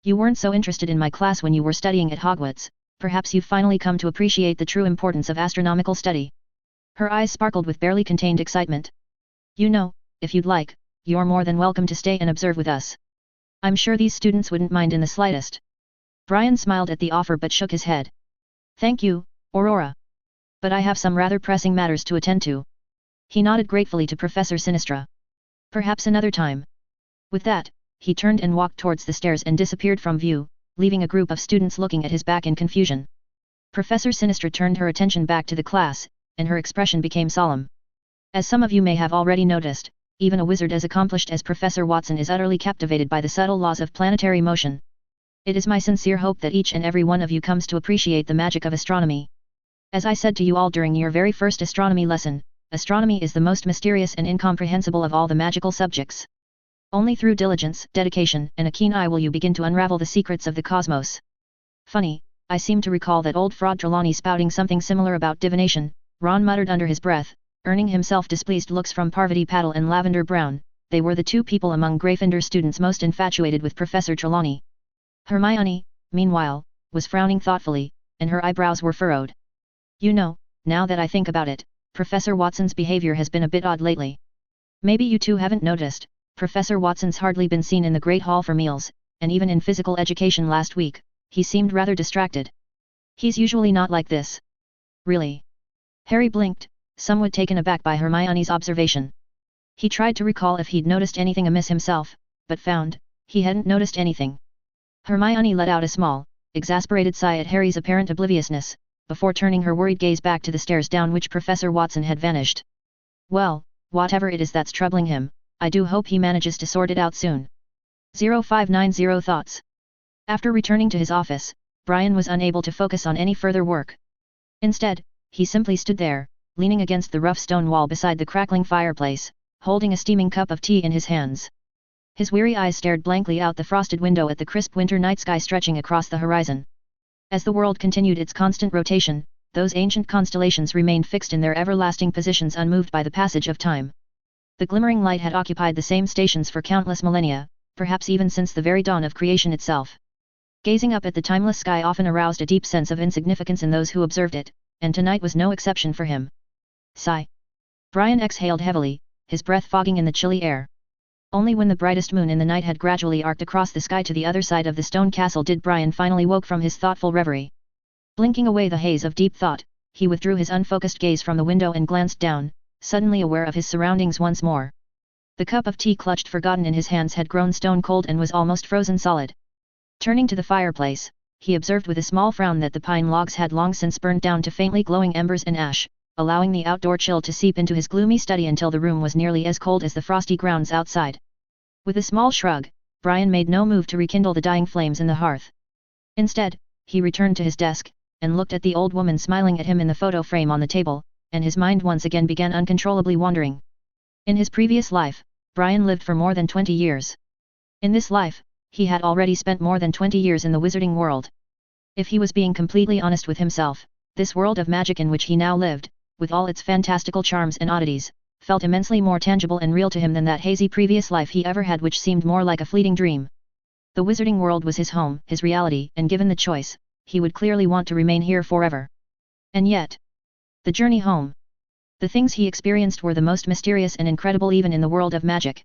A: "You weren't so interested in my class when you were studying at Hogwarts, perhaps you've finally come to appreciate the true importance of astronomical study." Her eyes sparkled with barely contained excitement. "You know, if you'd like, you're more than welcome to stay and observe with us. I'm sure these students wouldn't mind in the slightest." Brian smiled at the offer but shook his head. "Thank you, Aurora. But I have some rather pressing matters to attend to." He nodded gratefully to Professor Sinistra. "Perhaps another time." With that, he turned and walked towards the stairs and disappeared from view, leaving a group of students looking at his back in confusion. Professor Sinistra turned her attention back to the class, and her expression became solemn. "As some of you may have already noticed, even a wizard as accomplished as Professor Watson is utterly captivated by the subtle laws of planetary motion. It is my sincere hope that each and every one of you comes to appreciate the magic of astronomy. As I said to you all during your very first astronomy lesson, astronomy is the most mysterious and incomprehensible of all the magical subjects. Only through diligence, dedication, and a keen eye will you begin to unravel the secrets of the cosmos." "Funny, I seem to recall that old fraud Trelawney spouting something similar about divination," Ron muttered under his breath, earning himself displeased looks from Parvati Patil and Lavender Brown. They were the two people among Gryffindor students most infatuated with Professor Trelawney. Hermione, meanwhile, was frowning thoughtfully, and her eyebrows were furrowed. "You know, now that I think about it, Professor Watson's behavior has been a bit odd lately. Maybe you two haven't noticed, Professor Watson's hardly been seen in the Great Hall for meals, and even in physical education last week, he seemed rather distracted. He's usually not like this." "Really?" Harry blinked, somewhat taken aback by Hermione's observation. He tried to recall if he'd noticed anything amiss himself, but found he hadn't noticed anything. Hermione let out a small, exasperated sigh at Harry's apparent obliviousness, before turning her worried gaze back to the stairs down which Professor Watson had vanished. "Well, whatever it is that's troubling him, I do hope he manages to sort it out soon." 0590 Thoughts. After returning to his office, Brian was unable to focus on any further work. Instead, he simply stood there, leaning against the rough stone wall beside the crackling fireplace, holding a steaming cup of tea in his hands. His weary eyes stared blankly out the frosted window at the crisp winter night sky stretching across the horizon. As the world continued its constant rotation, those ancient constellations remained fixed in their everlasting positions unmoved by the passage of time. The glimmering light had occupied the same stations for countless millennia, perhaps even since the very dawn of creation itself. Gazing up at the timeless sky often aroused a deep sense of insignificance in those who observed it, and tonight was no exception for him. Sigh. Brian exhaled heavily, his breath fogging in the chilly air. Only when the brightest moon in the night had gradually arced across the sky to the other side of the stone castle did Brian finally woke from his thoughtful reverie. Blinking away the haze of deep thought, he withdrew his unfocused gaze from the window and glanced down, suddenly aware of his surroundings once more. The cup of tea clutched forgotten in his hands had grown stone cold and was almost frozen solid. Turning to the fireplace, he observed with a small frown that the pine logs had long since burned down to faintly glowing embers and ash, allowing the outdoor chill to seep into his gloomy study until the room was nearly as cold as the frosty grounds outside. With a small shrug, Brian made no move to rekindle the dying flames in the hearth. Instead, he returned to his desk, and looked at the old woman smiling at him in the photo frame on the table, and his mind once again began uncontrollably wandering. In his previous life, Brian lived for more than 20 years. In this life, he had already spent more than 20 years in the wizarding world. If he was being completely honest with himself, this world of magic in which he now lived, with all its fantastical charms and oddities, felt immensely more tangible and real to him than that hazy previous life he ever had which seemed more like a fleeting dream. The wizarding world was his home, his reality, and given the choice, he would clearly want to remain here forever. And yet, the journey home. The things he experienced were the most mysterious and incredible even in the world of magic.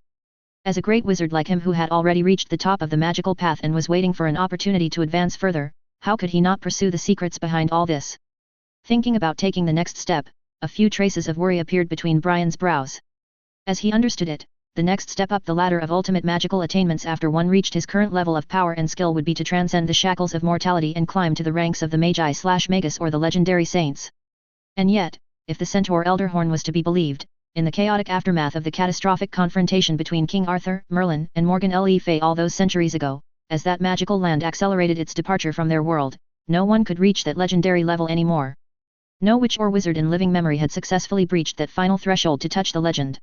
A: As a great wizard like him who had already reached the top of the magical path and was waiting for an opportunity to advance further, how could he not pursue the secrets behind all this? Thinking about taking the next step, a few traces of worry appeared between Brian's brows. As he understood it, the next step up the ladder of ultimate magical attainments after one reached his current level of power and skill would be to transcend the shackles of mortality and climb to the ranks of the Magi/Magus or the legendary saints. And yet, if the centaur Elderhorn was to be believed, in the chaotic aftermath of the catastrophic confrontation between King Arthur, Merlin, and Morgan Le Fay all those centuries ago, as that magical land accelerated its departure from their world, no one could reach that legendary level anymore. No witch or wizard in living memory had successfully breached that final threshold to touch the legend.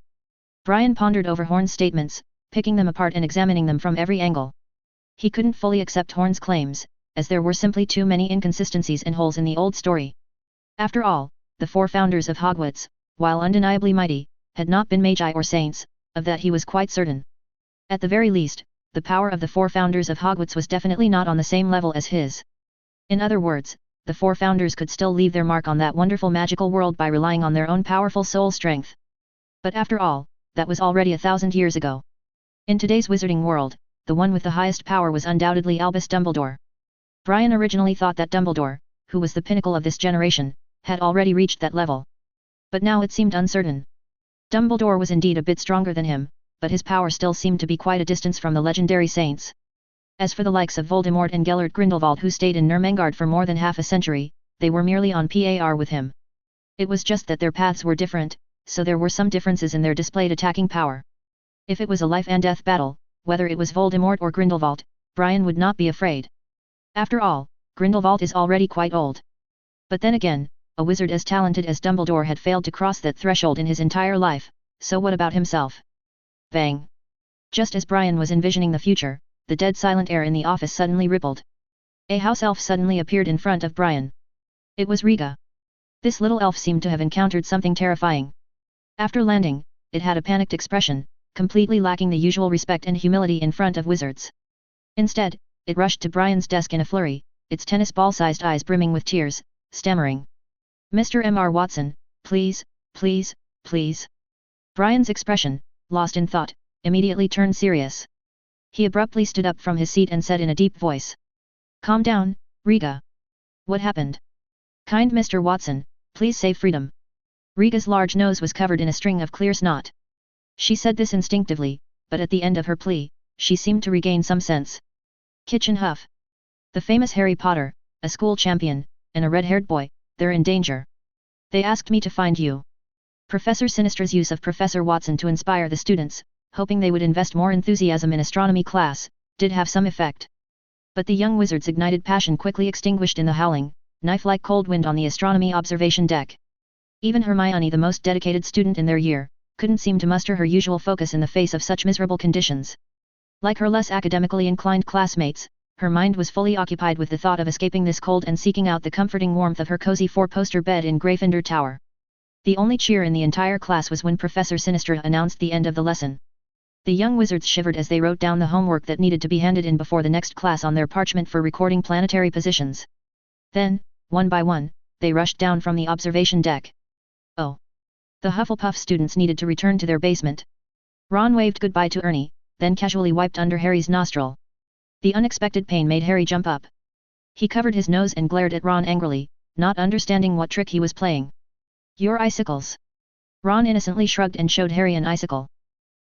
A: Brian pondered over Horn's statements, picking them apart and examining them from every angle. He couldn't fully accept Horn's claims, as there were simply too many inconsistencies and holes in the old story. After all, the four founders of Hogwarts, while undeniably mighty, had not been magi or saints, of that he was quite certain. At the very least, the power of the four founders of Hogwarts was definitely not on the same level as his. In other words, the four founders could still leave their mark on that wonderful magical world by relying on their own powerful soul strength. But after all, that was already 1,000 years ago. In today's wizarding world, the one with the highest power was undoubtedly Albus Dumbledore. Brian originally thought that Dumbledore, who was the pinnacle of this generation, had already reached that level. But now it seemed uncertain. Dumbledore was indeed a bit stronger than him, but his power still seemed to be quite a distance from the legendary saints. As for the likes of Voldemort and Gellert Grindelwald who stayed in Nurmengard for more than half a century, they were merely on par with him. It was just that their paths were different, so there were some differences in their displayed attacking power. If it was a life and death battle, whether it was Voldemort or Grindelwald, Brian would not be afraid. After all, Grindelwald is already quite old. But then again, a wizard as talented as Dumbledore had failed to cross that threshold in his entire life, so what about himself? Bang! Just as Brian was envisioning the future, the dead silent air in the office suddenly rippled. A house elf suddenly appeared in front of Brian. It was Riga. This little elf seemed to have encountered something terrifying. After landing, it had a panicked expression, completely lacking the usual respect and humility in front of wizards. Instead, it rushed to Brian's desk in a flurry, its tennis ball-sized eyes brimming with tears, stammering. "Mr. M.R. Watson, please, please, please." Brian's expression, lost in thought, immediately turned serious. He abruptly stood up from his seat and said in a deep voice. "Calm down, Riga. What happened? Kind Mr. Watson, please save freedom." Riga's large nose was covered in a string of clear snot. She said this instinctively, but at the end of her plea, she seemed to regain some sense. Kitchen Huff. The famous Harry Potter, a school champion, and a red-haired boy, they're in danger. They asked me to find you. Professor Sinistra's use of Professor Watson to inspire the students, hoping they would invest more enthusiasm in astronomy class, did have some effect. But the young wizard's ignited passion quickly extinguished in the howling, knife-like cold wind on the astronomy observation deck. Even Hermione, the most dedicated student in their year, couldn't seem to muster her usual focus in the face of such miserable conditions. Like her less academically inclined classmates, her mind was fully occupied with the thought of escaping this cold and seeking out the comforting warmth of her cozy four-poster bed in Gryffindor Tower. The only cheer in the entire class was when Professor Sinistra announced the end of the lesson. The young wizards shivered as they wrote down the homework that needed to be handed in before the next class on their parchment for recording planetary positions. Then, one by one, they rushed down from the observation deck. Oh! The Hufflepuff students needed to return to their basement. Ron waved goodbye to Ernie, then casually wiped under Harry's nostril. The unexpected pain made Harry jump up. He covered his nose and glared at Ron angrily, not understanding what trick he was playing. "Your icicles." Ron innocently shrugged and showed Harry an icicle.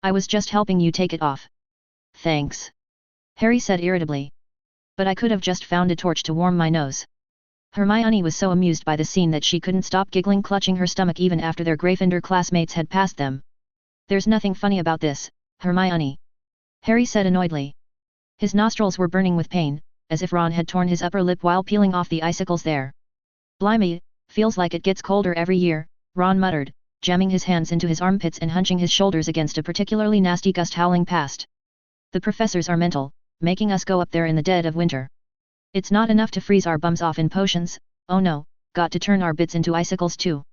A: "I was just helping you take it off." "Thanks," Harry said irritably. "But I could have just found a torch to warm my nose." Hermione was so amused by the scene that she couldn't stop giggling, clutching her stomach even after their Gryffindor classmates had passed them. "There's nothing funny about this, Hermione," Harry said annoyedly. His nostrils were burning with pain, as if Ron had torn his upper lip while peeling off the icicles there. "Blimey, feels like it gets colder every year," Ron muttered, jamming his hands into his armpits and hunching his shoulders against a particularly nasty gust howling past. "The professors are mental, making us go up there in the dead of winter. It's not enough to freeze our bums off in potions, oh no, got to turn our bits into icicles too.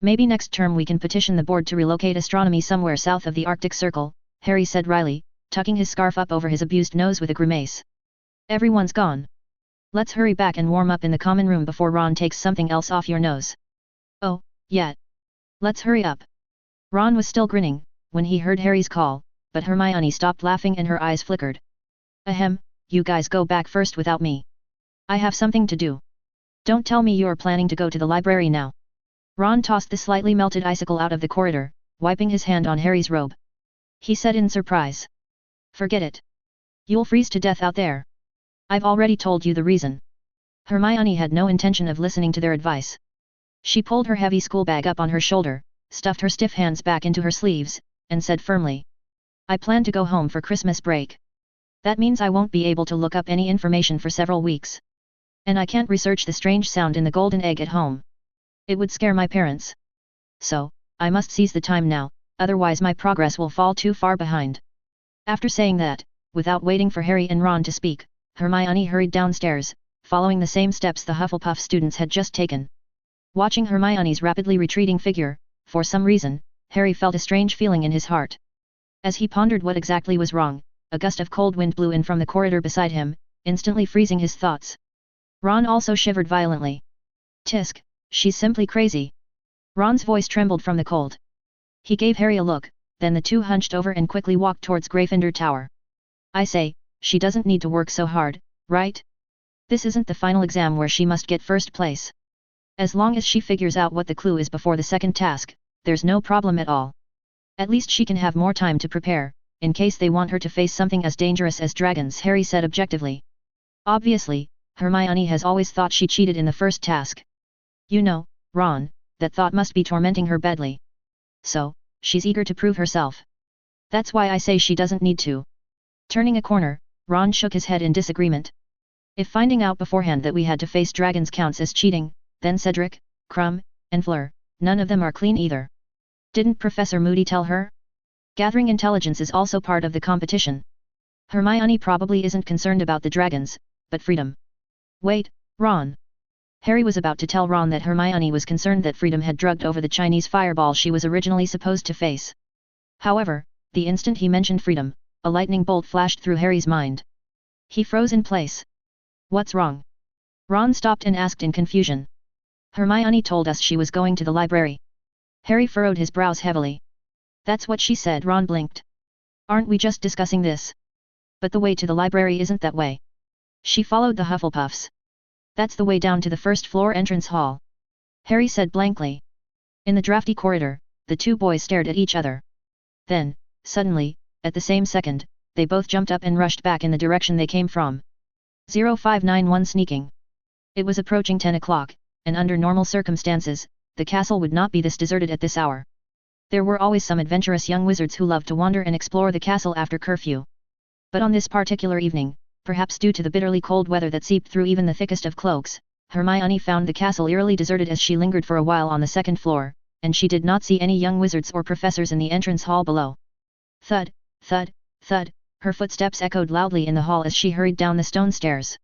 A: Maybe next term we can petition the board to relocate astronomy somewhere south of the Arctic Circle," Harry said wryly, tucking his scarf up over his abused nose with a grimace. "Everyone's gone. Let's hurry back and warm up in the common room before Ron takes something else off your nose." "Oh, yeah. Let's hurry up." Ron was still grinning, when he heard Harry's call, but Hermione stopped laughing and her eyes flickered. "Ahem, you guys go back first without me. I have something to do. Don't tell me you're planning to go to the library now." Ron tossed the slightly melted icicle out of the corridor, wiping his hand on Harry's robe. He said in surprise. Forget it. You'll freeze to death out there. I've already told you the reason. Hermione had no intention of listening to their advice. She pulled her heavy school bag up on her shoulder, stuffed her stiff hands back into her sleeves, and said firmly. I plan to go home for Christmas break. That means I won't be able to look up any information for several weeks. And I can't research the strange sound in the golden egg at home. It would scare my parents. So, I must seize the time now, otherwise my progress will fall too far behind. After saying that, without waiting for Harry and Ron to speak, Hermione hurried downstairs, following the same steps the Hufflepuff students had just taken. Watching Hermione's rapidly retreating figure, for some reason, Harry felt a strange feeling in his heart. As he pondered what exactly was wrong, a gust of cold wind blew in from the corridor beside him, instantly freezing his thoughts. Ron also shivered violently. Tisk, she's simply crazy. Ron's voice trembled from the cold. He gave Harry a look, then the two hunched over and quickly walked towards Gryffindor Tower. I say, she doesn't need to work so hard, right? This isn't the final exam where she must get first place. As long as she figures out what the clue is before the second task, there's no problem at all. At least she can have more time to prepare, in case they want her to face something as dangerous as dragons, Harry said objectively. Obviously, Hermione has always thought she cheated in the first task. You know, Ron, that thought must be tormenting her badly. So, she's eager to prove herself. That's why I say she doesn't need to. Turning a corner, Ron shook his head in disagreement. If finding out beforehand that we had to face dragons counts as cheating, then Cedric, Krum, and Fleur, none of them are clean either. Didn't Professor Moody tell her? Gathering intelligence is also part of the competition. Hermione probably isn't concerned about the dragons, but freedom. Wait, Ron. Harry was about to tell Ron that Hermione was concerned that freedom had drugged over the Chinese fireball she was originally supposed to face. However, the instant he mentioned freedom, a lightning bolt flashed through Harry's mind. He froze in place. What's wrong? Ron stopped and asked in confusion. Hermione told us she was going to the library. Harry furrowed his brows heavily. That's what she said, Ron blinked. Aren't we just discussing this? But the way to the library isn't that way. She followed the Hufflepuffs. That's the way down to the first floor entrance hall. Harry said blankly. In the drafty corridor, the two boys stared at each other. Then, suddenly, at the same second, they both jumped up and rushed back in the direction they came from. 0591 sneaking. It was approaching 10 o'clock, and under normal circumstances, the castle would not be this deserted at this hour. There were always some adventurous young wizards who loved to wander and explore the castle after curfew. But on this particular evening, perhaps due to the bitterly cold weather that seeped through even the thickest of cloaks, Hermione found the castle eerily deserted as she lingered for a while on the second floor, and she did not see any young wizards or professors in the entrance hall below. Thud, thud, thud, her footsteps echoed loudly in the hall as she hurried down the stone stairs.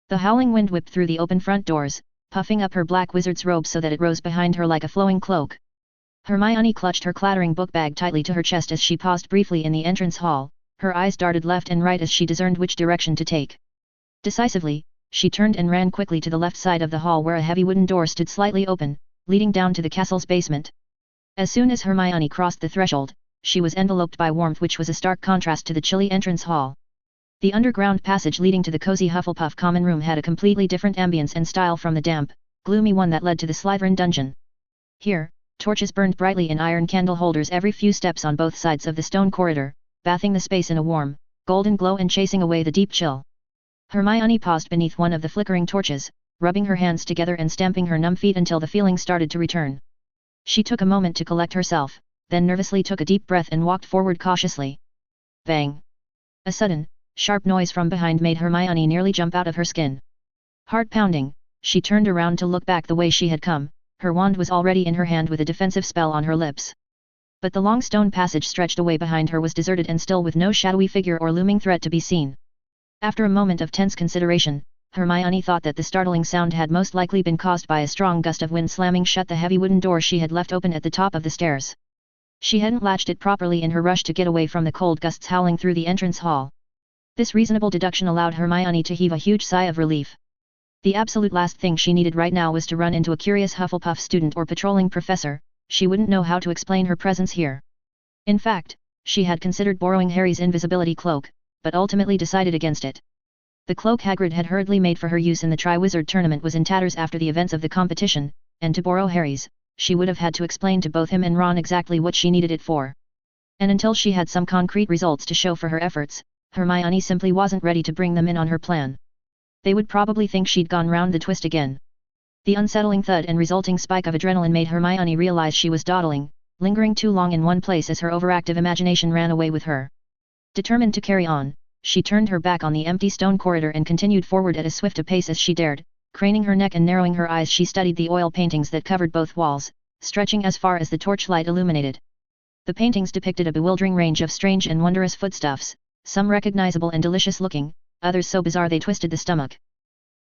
A: The howling wind whipped through the open front doors, puffing up her black wizard's robe so that it rose behind her like a flowing cloak. Hermione clutched her clattering book bag tightly to her chest as she paused briefly in the entrance hall, her eyes darted left and right as she discerned which direction to take. Decisively, she turned and ran quickly to the left side of the hall where a heavy wooden door stood slightly open, leading down to the castle's basement. As soon as Hermione crossed the threshold, she was enveloped by warmth which was a stark contrast to the chilly entrance hall. The underground passage leading to the cozy Hufflepuff common room had a completely different ambience and style from the damp, gloomy one that led to the Slytherin dungeon. Here, torches burned brightly in iron candle holders every few steps on both sides of the stone corridor, bathing the space in a warm, golden glow and chasing away the deep chill. Hermione paused beneath one of the flickering torches, rubbing her hands together and stamping her numb feet until the feeling started to return. She took a moment to collect herself, then nervously took a deep breath and walked forward cautiously. Bang! A sudden, sharp noise from behind made Hermione nearly jump out of her skin. Heart pounding, she turned around to look back the way she had come, her wand was already in her hand with a defensive spell on her lips. But the long stone passage stretched away behind her was deserted and still with no shadowy figure or looming threat to be seen. After a moment of tense consideration, Hermione thought that the startling sound had most likely been caused by a strong gust of wind slamming shut the heavy wooden door she had left open at the top of the stairs. She hadn't latched it properly in her rush to get away from the cold gusts howling through the entrance hall. This reasonable deduction allowed Hermione to heave a huge sigh of relief. The absolute last thing she needed right now was to run into a curious Hufflepuff student or patrolling professor. She wouldn't know how to explain her presence here. In fact, she had considered borrowing Harry's invisibility cloak, but ultimately decided against it. The cloak Hagrid had hurriedly made for her use in the Triwizard Tournament was in tatters after the events of the competition, and to borrow Harry's, she would have had to explain to both him and Ron exactly what she needed it for. And until she had some concrete results to show for her efforts, Hermione simply wasn't ready to bring them in on her plan. They would probably think she'd gone round the twist again. The unsettling thud and resulting spike of adrenaline made Hermione realize she was dawdling, lingering too long in one place as her overactive imagination ran away with her. Determined to carry on, she turned her back on the empty stone corridor and continued forward at as swift a pace as she dared. Craning her neck and narrowing her eyes, she studied the oil paintings that covered both walls, stretching as far as the torchlight illuminated. The paintings depicted a bewildering range of strange and wondrous foodstuffs, some recognizable and delicious looking, others so bizarre they twisted the stomach.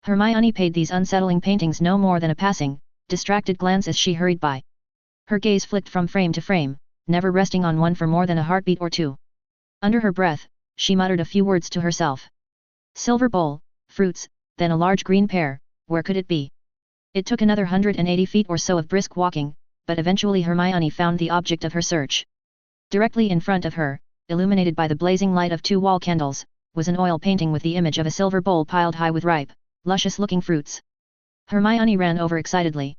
A: Hermione paid these unsettling paintings no more than a passing, distracted glance as she hurried by. Her gaze flicked from frame to frame, never resting on one for more than a heartbeat or two. Under her breath, she muttered a few words to herself. Silver bowl, fruits, then a large green pear, where could it be? It took another 180 feet or so of brisk walking, but eventually Hermione found the object of her search. Directly in front of her, illuminated by the blazing light of 2 wall candles, was an oil painting with the image of a silver bowl piled high with ripe, luscious-looking fruits. Hermione ran over excitedly.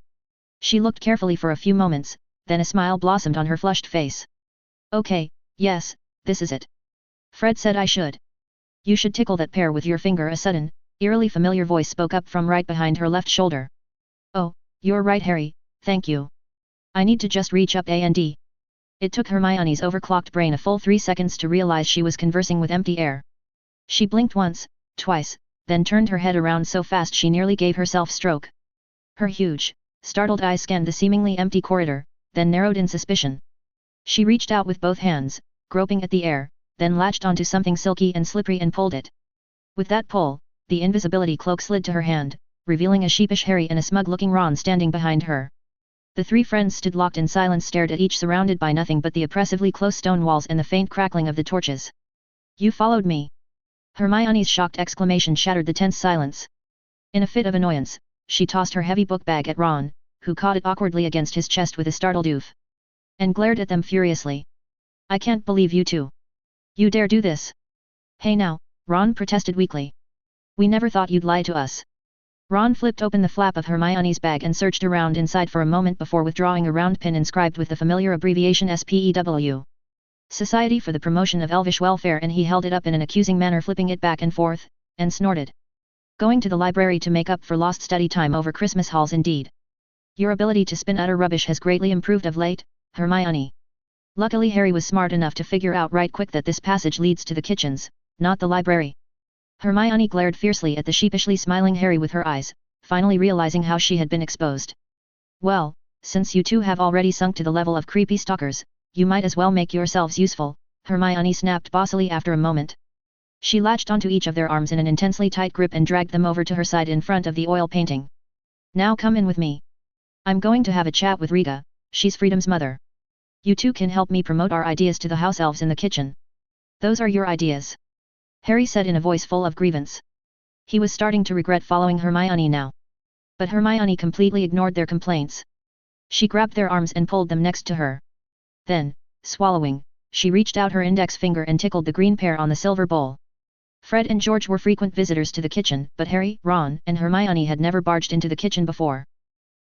A: She looked carefully for a few moments, then a smile blossomed on her flushed face. Okay, yes, this is it. Fred said I should. You should tickle that pear with your finger. A sudden, eerily familiar voice spoke up from right behind her left shoulder. Oh, you're right, Harry, thank you. I need to just reach up and... It took Hermione's overclocked brain a full 3 seconds to realize she was conversing with empty air. She blinked once, twice, then turned her head around so fast she nearly gave herself stroke. Her huge, startled eyes scanned the seemingly empty corridor, then narrowed in suspicion. She reached out with both hands, groping at the air, then latched onto something silky and slippery and pulled it. With that pull, the invisibility cloak slid to her hand, revealing a sheepish Harry and a smug-looking Ron standing behind her. The 3 friends stood locked in silence, stared at each, surrounded by nothing but the oppressively close stone walls and the faint crackling of the torches. You followed me. Hermione's shocked exclamation shattered the tense silence. In a fit of annoyance, she tossed her heavy book bag at Ron, who caught it awkwardly against his chest with a startled oof. And glared at them furiously. I can't believe you two. You dare do this? Hey now, Ron protested weakly. We never thought you'd lie to us. Ron flipped open the flap of Hermione's bag and searched around inside for a moment before withdrawing a round pin inscribed with the familiar abbreviation SPEW. Society for the Promotion of Elvish Welfare, and he held it up in an accusing manner, flipping it back and forth, and snorted. Going to the library to make up for lost study time over Christmas halls indeed. Your ability to spin utter rubbish has greatly improved of late, Hermione. Luckily Harry was smart enough to figure out right quick that this passage leads to the kitchens, not the library. Hermione glared fiercely at the sheepishly smiling Harry with her eyes, finally realizing how she had been exposed. Well, since you two have already sunk to the level of creepy stalkers, you might as well make yourselves useful, Hermione snapped bossily after a moment. She latched onto each of their arms in an intensely tight grip and dragged them over to her side in front of the oil painting. Now come in with me. I'm going to have a chat with Rita, she's Freedom's mother. You two can help me promote our ideas to the house elves in the kitchen. Those are your ideas? Harry said in a voice full of grievance. He was starting to regret following Hermione now. But Hermione completely ignored their complaints. She grabbed their arms and pulled them next to her. Then, swallowing, she reached out her index finger and tickled the green pear on the silver bowl. Fred and George were frequent visitors to the kitchen, but Harry, Ron, and Hermione had never barged into the kitchen before.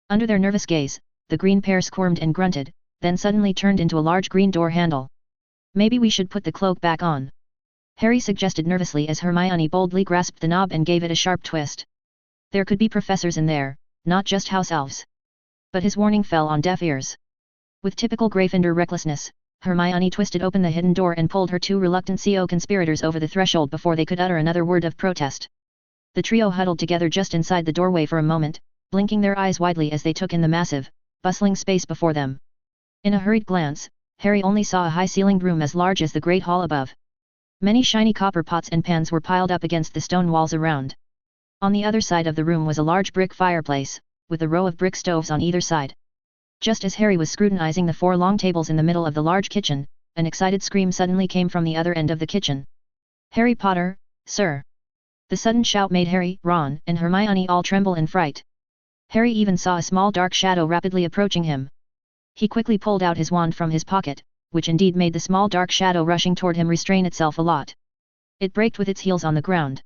A: Under their nervous gaze, the green pear squirmed and grunted, then suddenly turned into a large green door handle. Maybe we should put the cloak back on, Harry suggested nervously as Hermione boldly grasped the knob and gave it a sharp twist. There could be professors in there, not just house elves. But his warning fell on deaf ears. With typical Gryffindor recklessness, Hermione twisted open the hidden door and pulled her 2 reluctant co-conspirators over the threshold before they could utter another word of protest. The trio huddled together just inside the doorway for a moment, blinking their eyes widely as they took in the massive, bustling space before them. In a hurried glance, Harry only saw a high-ceilinged room as large as the great hall above. Many shiny copper pots and pans were piled up against the stone walls around. On the other side of the room was a large brick fireplace, with a row of brick stoves on either side. Just as Harry was scrutinizing the 4 long tables in the middle of the large kitchen, an excited scream suddenly came from the other end of the kitchen. Harry Potter, sir! The sudden shout made Harry, Ron, and Hermione all tremble in fright. Harry even saw a small dark shadow rapidly approaching him. He quickly pulled out his wand from his pocket, which indeed made the small dark shadow rushing toward him restrain itself a lot. It braked with its heels on the ground.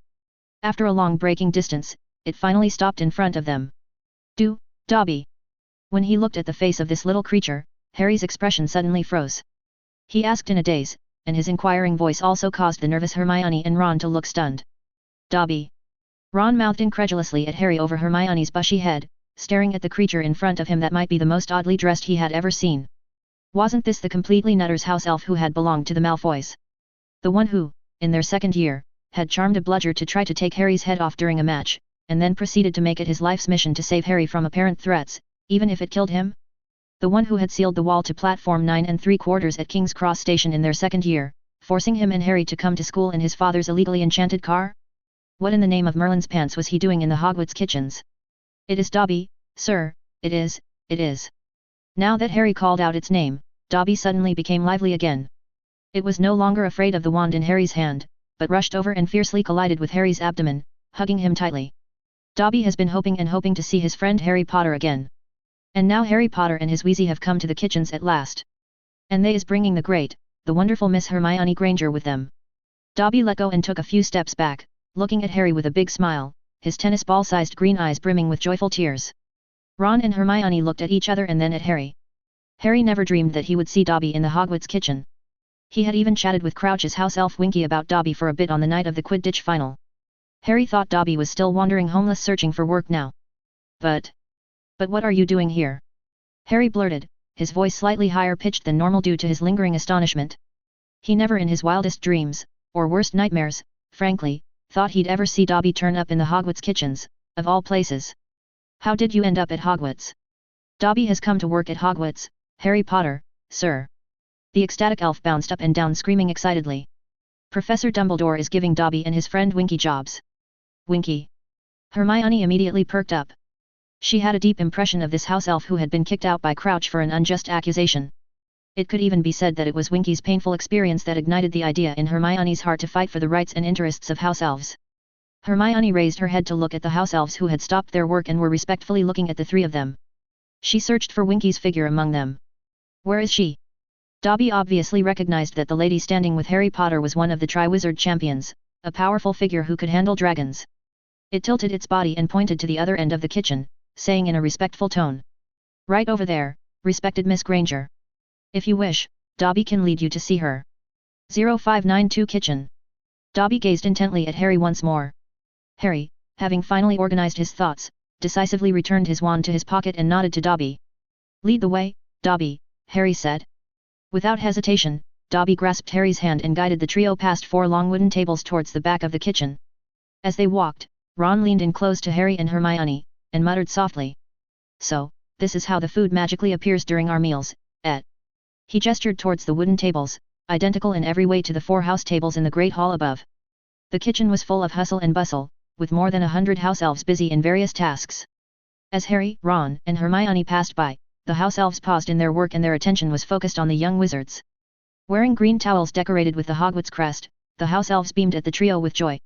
A: After a long braking distance, it finally stopped in front of them. Dobby! When he looked at the face of this little creature, Harry's expression suddenly froze. He asked in a daze, and his inquiring voice also caused the nervous Hermione and Ron to look stunned. Dobby. Ron mouthed incredulously at Harry over Hermione's bushy head, staring at the creature in front of him that might be the most oddly dressed he had ever seen. Wasn't this the completely nutters house elf who had belonged to the Malfoys? The one who, in their second year, had charmed a bludger to try to take Harry's head off during a match, and then proceeded to make it his life's mission to save Harry from apparent threats, even if it killed him? The one who had sealed the wall to platform 9 3/4 at King's Cross Station in their second year, forcing him and Harry to come to school in his father's illegally enchanted car? What in the name of Merlin's pants was he doing in the Hogwarts kitchens? It is Dobby, sir, it is, it is. Now that Harry called out its name, Dobby suddenly became lively again. It was no longer afraid of the wand in Harry's hand, but rushed over and fiercely collided with Harry's abdomen, hugging him tightly. Dobby has been hoping and hoping to see his friend Harry Potter again. And now Harry Potter and his Weasley have come to the kitchens at last. And they is bringing the great, the wonderful Miss Hermione Granger with them. Dobby let go and took a few steps back, looking at Harry with a big smile, his tennis ball-sized green eyes brimming with joyful tears. Ron and Hermione looked at each other and then at Harry. Harry never dreamed that he would see Dobby in the Hogwarts kitchen. He had even chatted with Crouch's house elf Winky about Dobby for a bit on the night of the Quidditch final. Harry thought Dobby was still wandering homeless searching for work now. But what are you doing here? Harry blurted, his voice slightly higher pitched than normal due to his lingering astonishment. He never in his wildest dreams, or worst nightmares, frankly, thought he'd ever see Dobby turn up in the Hogwarts kitchens, of all places. How did you end up at Hogwarts? Dobby has come to work at Hogwarts, Harry Potter, sir. The ecstatic elf bounced up and down screaming excitedly. Professor Dumbledore is giving Dobby and his friend Winky jobs. Winky. Hermione immediately perked up. She had a deep impression of this house elf who had been kicked out by Crouch for an unjust accusation. It could even be said that it was Winky's painful experience that ignited the idea in Hermione's heart to fight for the rights and interests of house elves. Hermione raised her head to look at the house elves who had stopped their work and were respectfully looking at the three of them. She searched for Winky's figure among them. Where is she? Dobby obviously recognized that the lady standing with Harry Potter was one of the Triwizard champions, a powerful figure who could handle dragons. It tilted its body and pointed to the other end of the kitchen, saying in a respectful tone. Right over there, respected Miss Granger. If you wish, Dobby can lead you to see her. 0592 Kitchen. Dobby gazed intently at Harry once more. Harry, having finally organized his thoughts, decisively returned his wand to his pocket and nodded to Dobby. Lead the way, Dobby, Harry said. Without hesitation, Dobby grasped Harry's hand and guided the trio past 4 long wooden tables towards the back of the kitchen. As they walked, Ron leaned in close to Harry and Hermione, and muttered softly. So, this is how the food magically appears during our meals, eh? He gestured towards the wooden tables, identical in every way to the 4 house tables in the great hall above. The kitchen was full of hustle and bustle, with more than 100 house elves busy in various tasks. As Harry, Ron, and Hermione passed by, the house elves paused in their work and their attention was focused on the young wizards. Wearing green towels decorated with the Hogwarts crest, the house elves beamed at the trio with joy.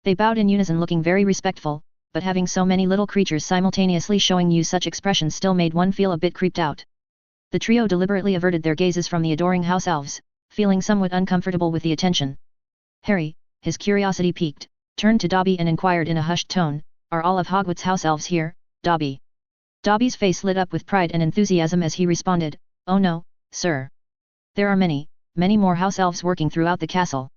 A: They bowed in unison looking very respectful, but having so many little creatures simultaneously showing you such expressions still made one feel a bit creeped out. The trio deliberately averted their gazes from the adoring house elves, feeling somewhat uncomfortable with the attention. Harry, his curiosity piqued, turned to Dobby and inquired in a hushed tone, are all of Hogwarts house elves here, Dobby? Dobby's face lit up with pride and enthusiasm as he responded, oh no, sir. There are many, many more house elves working throughout the castle.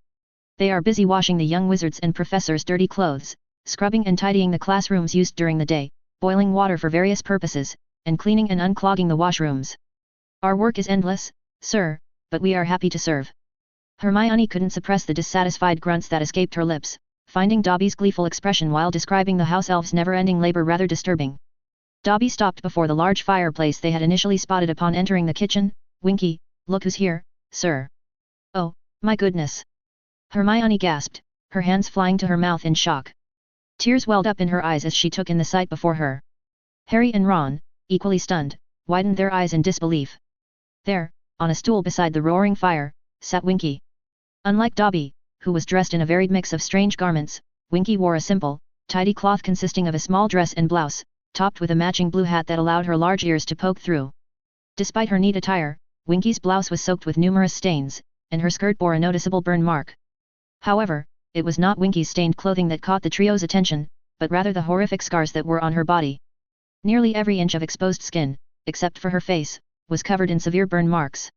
A: They are busy washing the young wizards' and professors' dirty clothes, scrubbing and tidying the classrooms used during the day, boiling water for various purposes, and cleaning and unclogging the washrooms. Our work is endless, sir, but we are happy to serve. Hermione couldn't suppress the dissatisfied grunts that escaped her lips, finding Dobby's gleeful expression while describing the house elves' never-ending labor rather disturbing. Dobby stopped before the large fireplace they had initially spotted upon entering the kitchen. Winky, look who's here, sir. Oh, my goodness. Hermione gasped, her hands flying to her mouth in shock. Tears welled up in her eyes as she took in the sight before her. Harry and Ron, equally stunned, widened their eyes in disbelief. There, on a stool beside the roaring fire, sat Winky. Unlike Dobby, who was dressed in a varied mix of strange garments, Winky wore a simple, tidy cloth consisting of a small dress and blouse, topped with a matching blue hat that allowed her large ears to poke through. Despite her neat attire, Winky's blouse was soaked with numerous stains, and her skirt bore a noticeable burn mark. However, it was not Winky's stained clothing that caught the trio's attention, but rather the horrific scars that were on her body. Nearly every inch of exposed skin, except for her face, was covered in severe burn marks.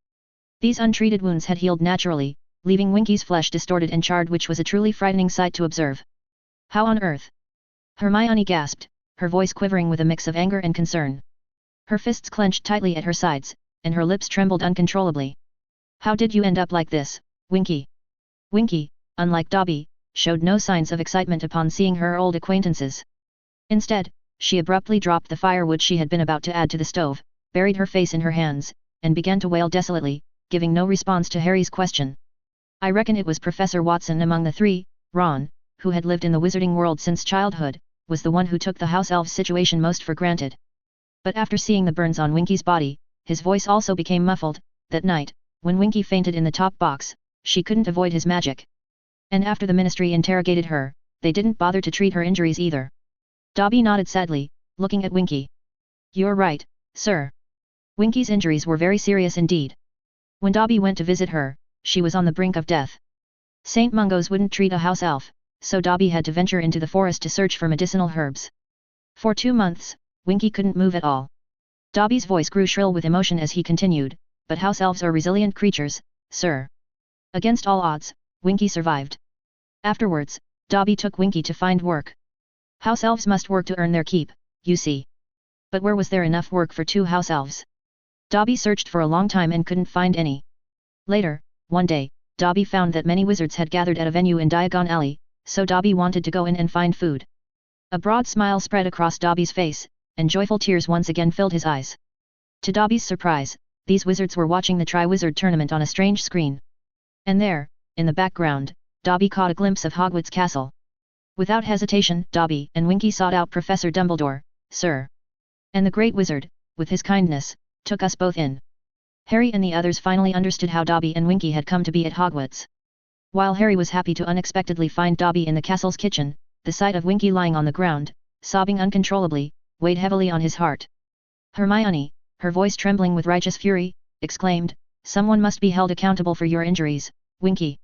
A: These untreated wounds had healed naturally, leaving Winky's flesh distorted and charred, which was a truly frightening sight to observe. How on earth? Hermione gasped, her voice quivering with a mix of anger and concern. Her fists clenched tightly at her sides, and her lips trembled uncontrollably. How did you end up like this, Winky? Winky, unlike Dobby, showed no signs of excitement upon seeing her old acquaintances. Instead, she abruptly dropped the firewood she had been about to add to the stove, buried her face in her hands, and began to wail desolately, giving no response to Harry's question. I reckon it was Professor Watson among the three. Ron, who had lived in the wizarding world since childhood, was the one who took the house elf's situation most for granted. But after seeing the burns on Winky's body, his voice also became muffled. That night, when Winky fainted in the top box, she couldn't avoid his magic. And after the Ministry interrogated her, they didn't bother to treat her injuries either. Dobby nodded sadly, looking at Winky. You're right, sir. Winky's injuries were very serious indeed. When Dobby went to visit her, she was on the brink of death. St. Mungo's wouldn't treat a house elf, so Dobby had to venture into the forest to search for medicinal herbs. For 2 months, Winky couldn't move at all. Dobby's voice grew shrill with emotion as he continued, but house elves are resilient creatures, sir. Against all odds, Winky survived. Afterwards, Dobby took Winky to find work. House elves must work to earn their keep, you see. But where was there enough work for 2 house elves? Dobby searched for a long time and couldn't find any. Later, one day, Dobby found that many wizards had gathered at a venue in Diagon Alley, so Dobby wanted to go in and find food. A broad smile spread across Dobby's face, and joyful tears once again filled his eyes. To Dobby's surprise, these wizards were watching the Tri-Wizard tournament on a strange screen. And there, in the background, Dobby caught a glimpse of Hogwarts Castle. Without hesitation, Dobby and Winky sought out Professor Dumbledore, sir. And the Great Wizard, with his kindness, took us both in. Harry and the others finally understood how Dobby and Winky had come to be at Hogwarts. While Harry was happy to unexpectedly find Dobby in the castle's kitchen, the sight of Winky lying on the ground, sobbing uncontrollably, weighed heavily on his heart. Hermione, her voice trembling with righteous fury, exclaimed, someone must be held accountable for your injuries, Winky.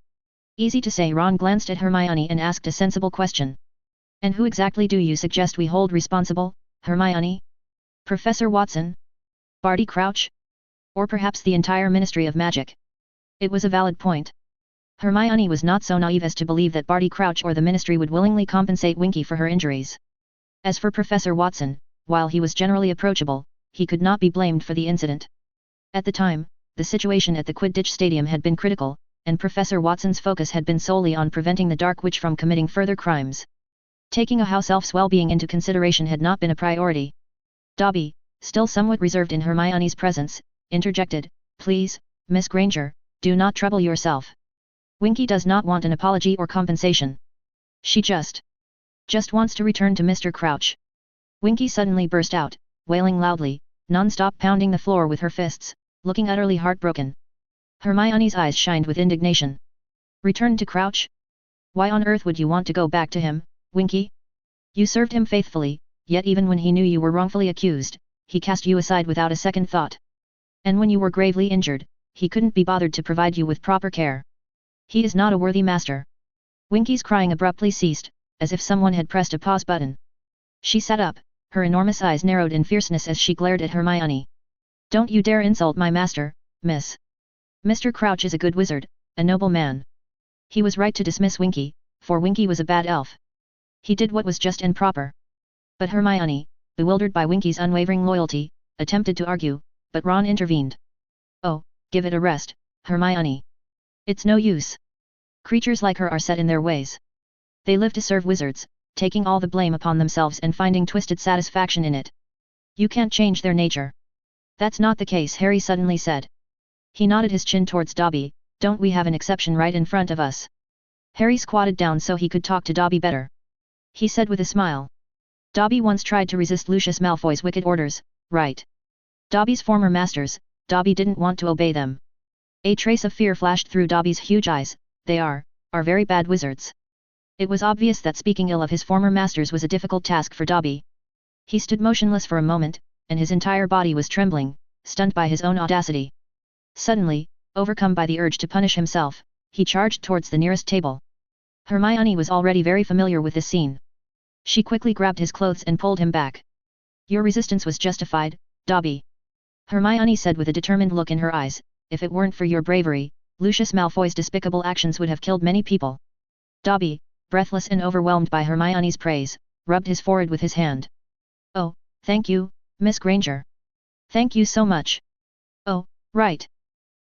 A: Easy to say. Ron glanced at Hermione and asked a sensible question. And who exactly do you suggest we hold responsible, Hermione? Professor Watson? Barty Crouch? Or perhaps the entire Ministry of Magic? It was a valid point. Hermione was not so naive as to believe that Barty Crouch or the Ministry would willingly compensate Winky for her injuries. As for Professor Watson, while he was generally approachable, he could not be blamed for the incident. At the time, the situation at the Quidditch Stadium had been critical, and Professor Watson's focus had been solely on preventing the Dark Witch from committing further crimes. Taking a house elf's well-being into consideration had not been a priority. Dobby, still somewhat reserved in Hermione's presence, interjected, please, Miss Granger, do not trouble yourself. Winky does not want an apology or compensation. She just wants to return to Mr. Crouch. Winky suddenly burst out, wailing loudly, non-stop pounding the floor with her fists, looking utterly heartbroken. Hermione's eyes shined with indignation. Return to Crouch? Why on earth would you want to go back to him, Winky? You served him faithfully, yet even when he knew you were wrongfully accused, he cast you aside without a second thought. And when you were gravely injured, he couldn't be bothered to provide you with proper care. He is not a worthy master. Winky's crying abruptly ceased, as if someone had pressed a pause button. She sat up, her enormous eyes narrowed in fierceness as she glared at Hermione. Don't you dare insult my master, miss. Mr. Crouch is a good wizard, a noble man. He was right to dismiss Winky, for Winky was a bad elf. He did what was just and proper. But Hermione, bewildered by Winky's unwavering loyalty, attempted to argue, but Ron intervened. Oh, give it a rest, Hermione. It's no use. Creatures like her are set in their ways. They live to serve wizards, taking all the blame upon themselves and finding twisted satisfaction in it. You can't change their nature. That's not the case, Harry suddenly said. He nodded his chin towards Dobby. Don't we have an exception right in front of us? Harry squatted down so he could talk to Dobby better. He said with a smile. Dobby once tried to resist Lucius Malfoy's wicked orders, right? Dobby's former masters, Dobby didn't want to obey them. A trace of fear flashed through Dobby's huge eyes. They are very bad wizards. It was obvious that speaking ill of his former masters was a difficult task for Dobby. He stood motionless for a moment, and his entire body was trembling, stunned by his own audacity. Suddenly, overcome by the urge to punish himself, he charged towards the nearest table. Hermione was already very familiar with this scene. She quickly grabbed his clothes and pulled him back. Your resistance was justified, Dobby. Hermione said with a determined look in her eyes, if it weren't for your bravery, Lucius Malfoy's despicable actions would have killed many people. Dobby, breathless and overwhelmed by Hermione's praise, rubbed his forehead with his hand. Oh, thank you, Miss Granger. Thank you so much. Oh, right.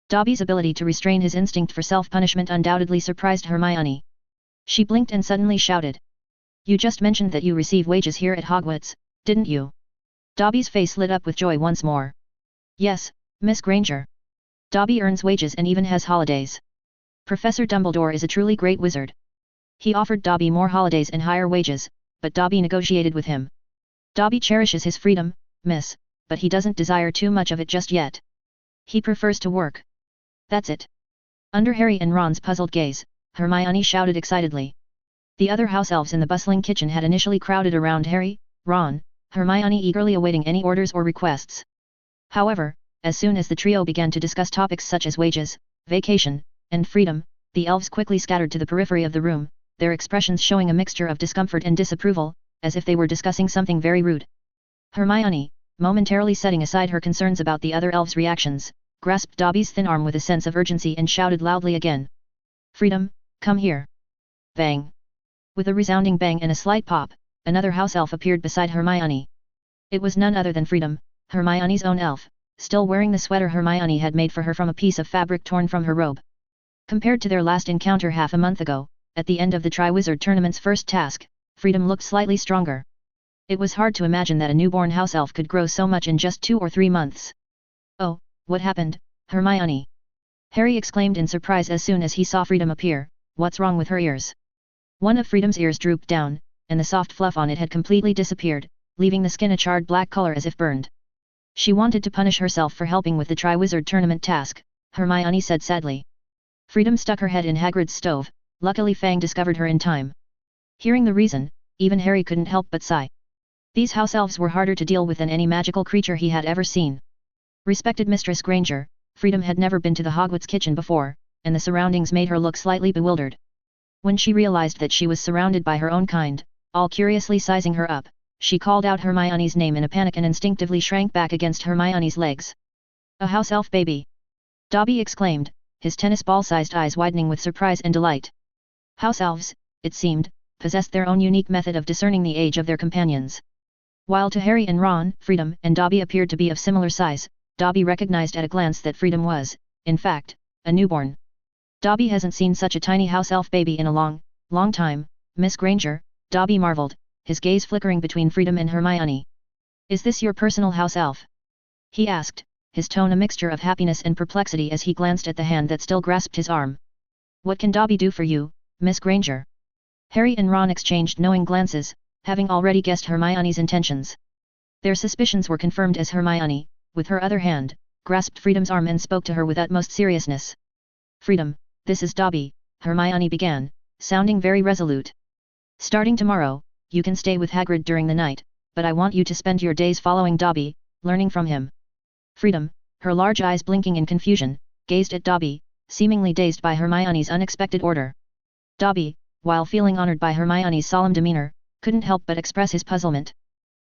A: Dobby's ability to restrain his instinct for self-punishment undoubtedly surprised Hermione. She blinked and suddenly shouted. You just mentioned that you receive wages here at Hogwarts, didn't you? Dobby's face lit up with joy once more. Yes, Miss Granger. Dobby earns wages and even has holidays. Professor Dumbledore is a truly great wizard. He offered Dobby more holidays and higher wages, but Dobby negotiated with him. Dobby cherishes his freedom, miss, but he doesn't desire too much of it just yet. He prefers to work. That's it. Under Harry and Ron's puzzled gaze, Hermione shouted excitedly. The other house elves in the bustling kitchen had initially crowded around Harry, Ron, Hermione eagerly awaiting any orders or requests. However, as soon as the trio began to discuss topics such as wages, vacation, and freedom, the elves quickly scattered to the periphery of the room, their expressions showing a mixture of discomfort and disapproval, as if they were discussing something very rude. Hermione, momentarily setting aside her concerns about the other elves' reactions, grasped Dobby's thin arm with a sense of urgency and shouted loudly again. Freedom, come here. Bang. With a resounding bang and a slight pop, another house elf appeared beside Hermione. It was none other than Freedom, Hermione's own elf, still wearing the sweater Hermione had made for her from a piece of fabric torn from her robe. Compared to their last encounter half a month ago, at the end of the Triwizard Tournament's first task, Freedom looked slightly stronger. It was hard to imagine that a newborn house elf could grow so much in just 2 or 3 months. Oh, what happened, Hermione? Harry exclaimed in surprise as soon as he saw Freedom appear. What's wrong with her ears? One of Freedom's ears drooped down, and the soft fluff on it had completely disappeared, leaving the skin a charred black color as if burned. She wanted to punish herself for helping with the Triwizard Tournament task, Hermione said sadly. Freedom stuck her head in Hagrid's stove. Luckily Fang discovered her in time. Hearing the reason, even Harry couldn't help but sigh. These house elves were harder to deal with than any magical creature he had ever seen. Respected Mistress Granger, Freedom had never been to the Hogwarts kitchen before, and the surroundings made her look slightly bewildered. When she realized that she was surrounded by her own kind, all curiously sizing her up, she called out Hermione's name in a panic and instinctively shrank back against Hermione's legs. A house elf baby! Dobby exclaimed, his tennis ball-sized eyes widening with surprise and delight. House elves, it seemed, possessed their own unique method of discerning the age of their companions. While to Harry and Ron, Freedom and Dobby appeared to be of similar size, Dobby recognized at a glance that Freedom was, in fact, a newborn. Dobby hasn't seen such a tiny house elf baby in a long time, Miss Granger, Dobby marveled, his gaze flickering between Freedom and Hermione. Is this your personal house elf? He asked, his tone a mixture of happiness and perplexity as he glanced at the hand that still grasped his arm. What can Dobby do for you, Miss Granger? Harry and Ron exchanged knowing glances, having already guessed Hermione's intentions. Their suspicions were confirmed as Hermione, with her other hand, grasped Freedom's arm and spoke to her with utmost seriousness. Freedom, this is Dobby, Hermione began, sounding very resolute. Starting tomorrow, you can stay with Hagrid during the night, but I want you to spend your days following Dobby, learning from him. Freedom, her large eyes blinking in confusion, gazed at Dobby, seemingly dazed by Hermione's unexpected order. Dobby, while feeling honored by Hermione's solemn demeanor, couldn't help but express his puzzlement.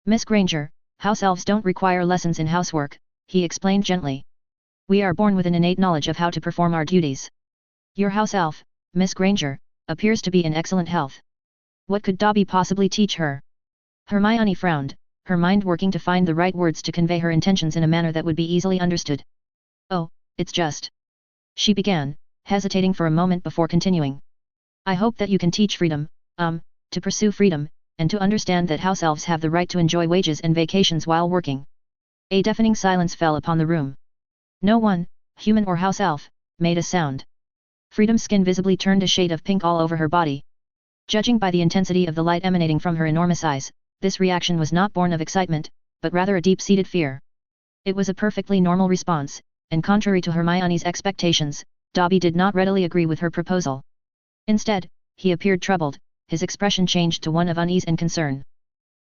A: Miss Granger, house elves don't require lessons in housework, he explained gently. We are born with an innate knowledge of how to perform our duties. Your house elf, Miss Granger, appears to be in excellent health. What could Dobby possibly teach her? Hermione frowned, her mind working to find the right words to convey her intentions in a manner that would be easily understood. Oh, it's just. She began, hesitating for a moment before continuing. I hope that you can teach Freedom, to pursue freedom, and to understand that house elves have the right to enjoy wages and vacations while working. A deafening silence fell upon the room. No one, human or house elf, made a sound. Freedom's skin visibly turned a shade of pink all over her body. Judging by the intensity of the light emanating from her enormous eyes, this reaction was not born of excitement, but rather a deep-seated fear. It was a perfectly normal response, and contrary to Hermione's expectations, Dobby did not readily agree with her proposal. Instead, he appeared troubled, his expression changed to one of unease and concern.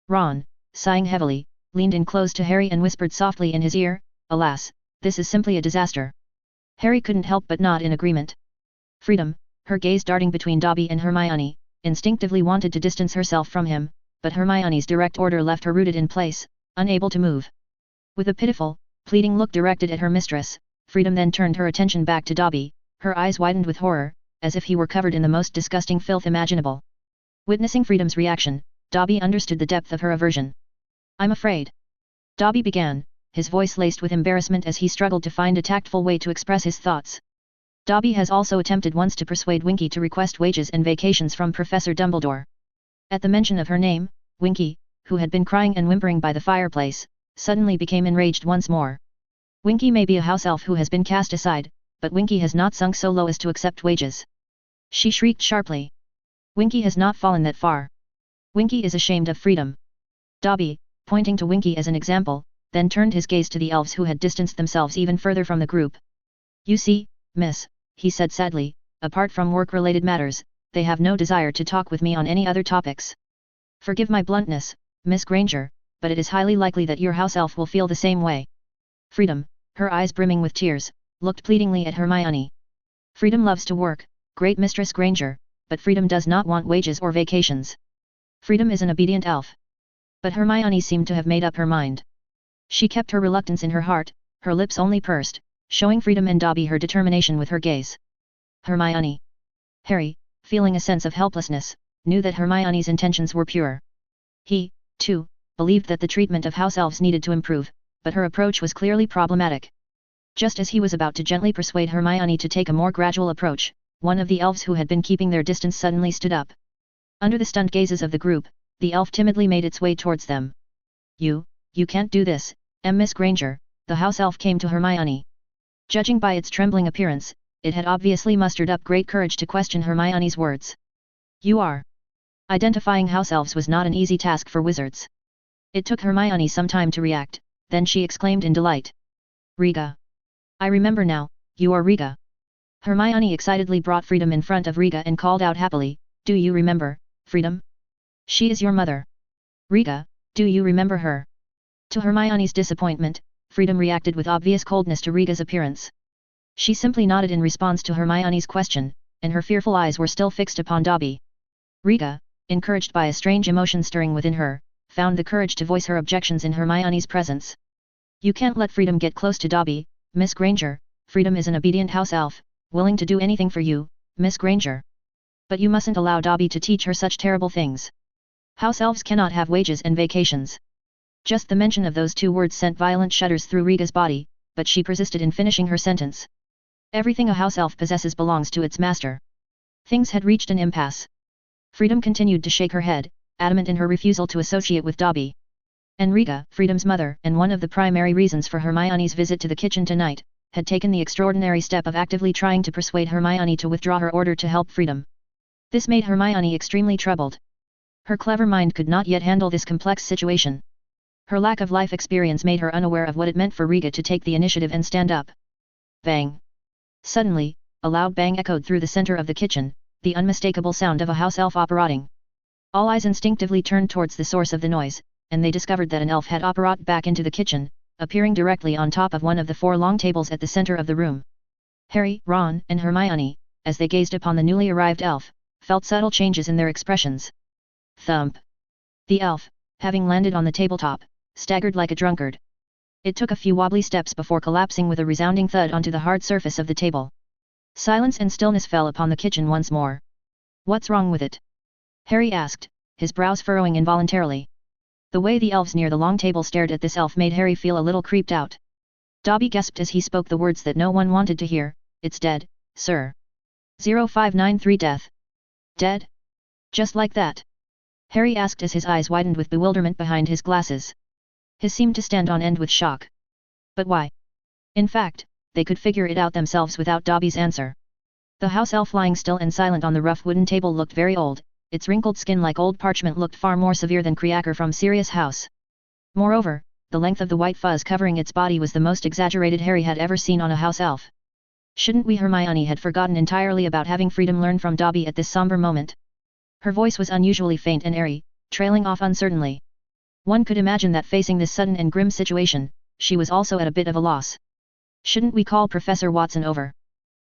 A: Ron, sighing heavily, leaned in close to Harry and whispered softly in his ear, Alas, this is simply a disaster. Harry couldn't help but nod in agreement. Freedom, her gaze darting between Dobby and Hermione, instinctively wanted to distance herself from him, but Hermione's direct order left her rooted in place, unable to move. With a pitiful, pleading look directed at her mistress, Freedom then turned her attention back to Dobby, her eyes widened with horror, as if he were covered in the most disgusting filth imaginable. Witnessing Freedom's reaction, Dobby understood the depth of her aversion. "I'm afraid," Dobby began, his voice laced with embarrassment as he struggled to find a tactful way to express his thoughts. Dobby has also attempted once to persuade Winky to request wages and vacations from Professor Dumbledore. At the mention of her name, Winky, who had been crying and whimpering by the fireplace, suddenly became enraged once more. Winky may be a house elf who has been cast aside, but Winky has not sunk so low as to accept wages. She shrieked sharply. Winky has not fallen that far. Winky is ashamed of Freedom. Dobby, pointing to Winky as an example, then turned his gaze to the elves who had distanced themselves even further from the group. "You see, miss," he said sadly, "apart from work-related matters, they have no desire to talk with me on any other topics. Forgive my bluntness, Miss Granger, but it is highly likely that your house elf will feel the same way." Freedom, her eyes brimming with tears, looked pleadingly at Hermione. "Freedom loves to work, great Mistress Granger, but Freedom does not want wages or vacations. Freedom is an obedient elf." But Hermione seemed to have made up her mind. She kept her reluctance in her heart, her lips only pursed, showing Freedom and Dobby her determination with her gaze. Hermione. Harry, feeling a sense of helplessness, knew that Hermione's intentions were pure. He, too, believed that the treatment of house elves needed to improve, but her approach was clearly problematic. Just as he was about to gently persuade Hermione to take a more gradual approach, one of the elves who had been keeping their distance suddenly stood up. Under the stunned gazes of the group, the elf timidly made its way towards them. You can't do this, Miss Granger," the house elf came to Hermione. Judging by its trembling appearance, it had obviously mustered up great courage to question Hermione's words. "You are." Identifying house elves was not an easy task for wizards. It took Hermione some time to react, then she exclaimed in delight. "Riga. I remember now, you are Riga." Hermione excitedly brought Freedom in front of Riga and called out happily, "Do you remember, Freedom? She is your mother. Riga, do you remember her?" To Hermione's disappointment, Freedom reacted with obvious coldness to Riga's appearance. She simply nodded in response to Hermione's question, and her fearful eyes were still fixed upon Dobby. Riga, encouraged by a strange emotion stirring within her, found the courage to voice her objections in Hermione's presence. "You can't let Freedom get close to Dobby, Miss Granger. Freedom is an obedient house elf, willing to do anything for you, Miss Granger. But you mustn't allow Dobby to teach her such terrible things. House elves cannot have wages and vacations." Just the mention of those two words sent violent shudders through Riga's body, but she persisted in finishing her sentence. "Everything a house elf possesses belongs to its master." Things had reached an impasse. Freedom continued to shake her head, adamant in her refusal to associate with Dobby. And Riga, Freedom's mother and one of the primary reasons for Hermione's visit to the kitchen tonight, had taken the extraordinary step of actively trying to persuade Hermione to withdraw her order to help Freedom. This made Hermione extremely troubled. Her clever mind could not yet handle this complex situation. Her lack of life experience made her unaware of what it meant for Riga to take the initiative and stand up. Bang! Suddenly, a loud bang echoed through the center of the kitchen, the unmistakable sound of a house elf operating. All eyes instinctively turned towards the source of the noise, and they discovered that an elf had operated back into the kitchen, appearing directly on top of one of the 4 long tables at the center of the room. Harry, Ron, and Hermione, as they gazed upon the newly arrived elf, felt subtle changes in their expressions. Thump! The elf, having landed on the tabletop, staggered like a drunkard. It took a few wobbly steps before collapsing with a resounding thud onto the hard surface of the table. Silence and stillness fell upon the kitchen once more. "What's wrong with it?" Harry asked, his brows furrowing involuntarily. The way the elves near the long table stared at this elf made Harry feel a little creeped out. Dobby gasped as he spoke the words that no one wanted to hear, "It's dead, sir. 0593 death. Dead? Just like that?" Harry asked as his eyes widened with bewilderment behind his glasses. His seemed to stand on end with shock. But why? In fact, they could figure it out themselves without Dobby's answer. The house elf lying still and silent on the rough wooden table looked very old, its wrinkled skin like old parchment looked far more severe than Creaker from Sirius House. Moreover, the length of the white fuzz covering its body was the most exaggerated Harry had ever seen on a house elf. Shouldn't we? Hermione had forgotten entirely about having Freedom learn from Dobby at this somber moment. Her voice was unusually faint and airy, trailing off uncertainly. One could imagine that facing this sudden and grim situation, she was also at a bit of a loss. Shouldn't we call Professor Watson over?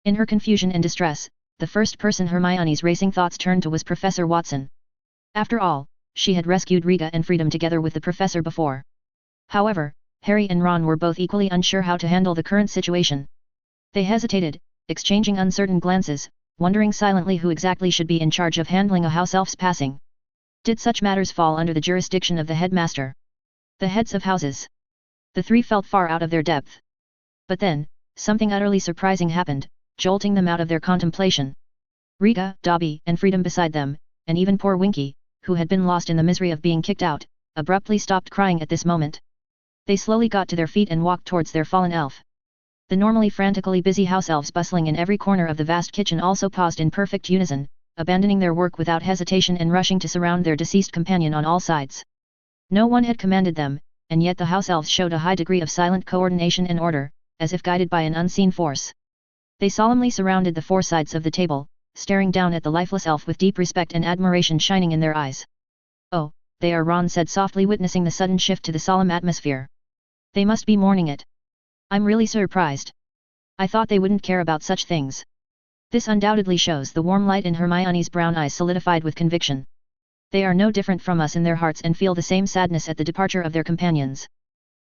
A: In her confusion and distress, the first person Hermione's racing thoughts turned to was Professor Watson. After all, she had rescued Riga and Freedom together with the professor before. However, Harry and Ron were both equally unsure how to handle the current situation. They hesitated, exchanging uncertain glances, wondering silently who exactly should be in charge of handling a house elf's passing. Did such matters fall under the jurisdiction of the headmaster? The heads of houses? The three felt far out of their depth. But then, something utterly surprising happened, jolting them out of their contemplation. Rita, Dobby, and Freedom beside them, and even poor Winky, who had been lost in the misery of being kicked out, abruptly stopped crying at this moment. They slowly got to their feet and walked towards their fallen elf. The normally frantically busy house elves bustling in every corner of the vast kitchen also paused in perfect unison, abandoning their work without hesitation and rushing to surround their deceased companion on all sides. No one had commanded them, and yet the house elves showed a high degree of silent coordination and order, as if guided by an unseen force. They solemnly surrounded the four sides of the table, staring down at the lifeless elf with deep respect and admiration shining in their eyes. "Oh, they are," Ron said softly, witnessing the sudden shift to the solemn atmosphere. "They must be mourning it. I'm really surprised. I thought they wouldn't care about such things." This undoubtedly shows. The warm light in Hermione's brown eyes solidified with conviction. "They are no different from us in their hearts and feel the same sadness at the departure of their companions."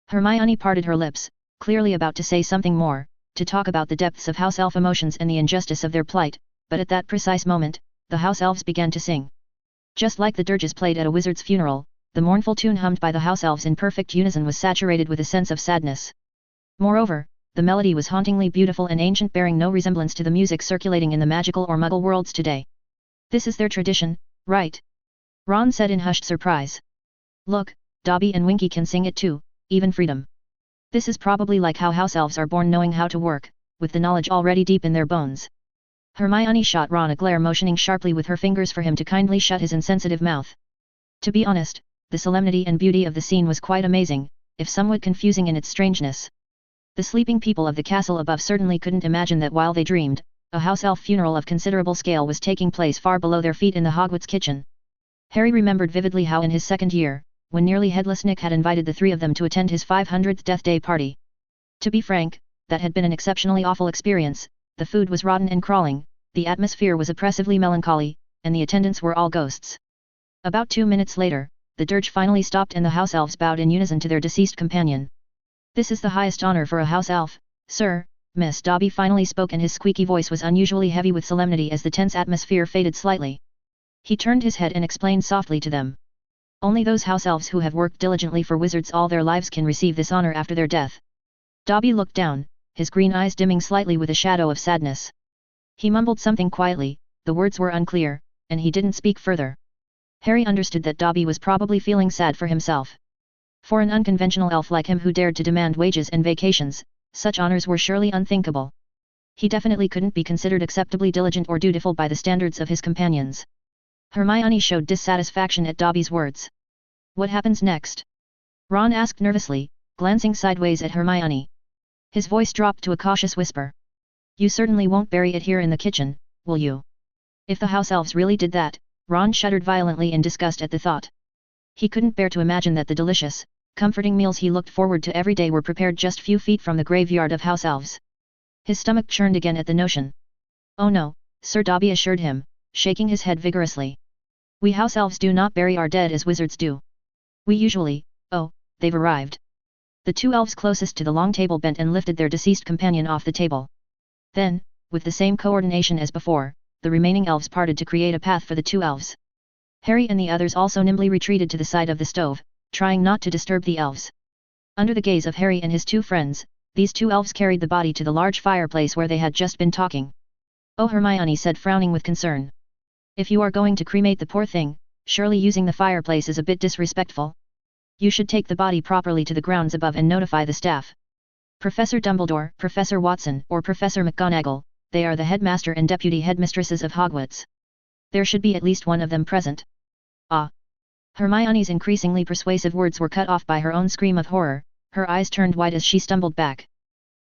A: Hermione parted her lips, clearly about to say something more, to talk about the depths of house elf emotions and the injustice of their plight, but at that precise moment, the house elves began to sing. Just like the dirges played at a wizard's funeral, the mournful tune hummed by the house elves in perfect unison was saturated with a sense of sadness. Moreover, the melody was hauntingly beautiful and ancient, bearing no resemblance to the music circulating in the magical or muggle worlds today. "This is their tradition, right?" Ron said in hushed surprise. "Look, Dobby and Winky can sing it too, even Freedom. This is probably like how house elves are born knowing how to work, with the knowledge already deep in their bones." Hermione shot Ron a glare, motioning sharply with her fingers for him to kindly shut his insensitive mouth. To be honest, the solemnity and beauty of the scene was quite amazing, if somewhat confusing in its strangeness. The sleeping people of the castle above certainly couldn't imagine that while they dreamed, a house elf funeral of considerable scale was taking place far below their feet in the Hogwarts kitchen. Harry remembered vividly how in his second year, when nearly headless Nick had invited the three of them to attend his 500th death day party. To be frank, that had been an exceptionally awful experience. The food was rotten and crawling, the atmosphere was oppressively melancholy, and the attendants were all ghosts. About 2 minutes later, the dirge finally stopped and the house elves bowed in unison to their deceased companion. "This is the highest honor for a house elf, sir," Miss Dobby finally spoke, and his squeaky voice was unusually heavy with solemnity as the tense atmosphere faded slightly. He turned his head and explained softly to them. "Only those house elves who have worked diligently for wizards all their lives can receive this honor after their death." Dobby looked down, his green eyes dimming slightly with a shadow of sadness. He mumbled something quietly, the words were unclear, and he didn't speak further. Harry understood that Dobby was probably feeling sad for himself. For an unconventional elf like him who dared to demand wages and vacations, such honors were surely unthinkable. He definitely couldn't be considered acceptably diligent or dutiful by the standards of his companions. Hermione showed dissatisfaction at Dobby's words. "What happens next?" Ron asked nervously, glancing sideways at Hermione. His voice dropped to a cautious whisper. "You certainly won't bury it here in the kitchen, will you?" If the house elves really did that, Ron shuddered violently in disgust at the thought. He couldn't bear to imagine that the delicious, comforting meals he looked forward to every day were prepared just few feet from the graveyard of house elves. His stomach churned again at the notion. "Oh no, Sir," Dobby assured him, shaking his head vigorously. "We house elves do not bury our dead as wizards do. We usually—" "Oh, they've arrived." The two elves closest to the long table bent and lifted their deceased companion off the table. Then, with the same coordination as before, the remaining elves parted to create a path for the two elves. Harry and the others also nimbly retreated to the side of the stove, trying not to disturb the elves. Under the gaze of Harry and his two friends, these two elves carried the body to the large fireplace where they had just been talking. "Oh," Hermione said, frowning with concern. "If you are going to cremate the poor thing, surely using the fireplace is a bit disrespectful. You should take the body properly to the grounds above and notify the staff. Professor Dumbledore, Professor Watson, or Professor McGonagall, they are the headmaster and deputy headmistresses of Hogwarts. There should be at least one of them present." "Ah!" Hermione's increasingly persuasive words were cut off by her own scream of horror, her eyes turned wide as she stumbled back.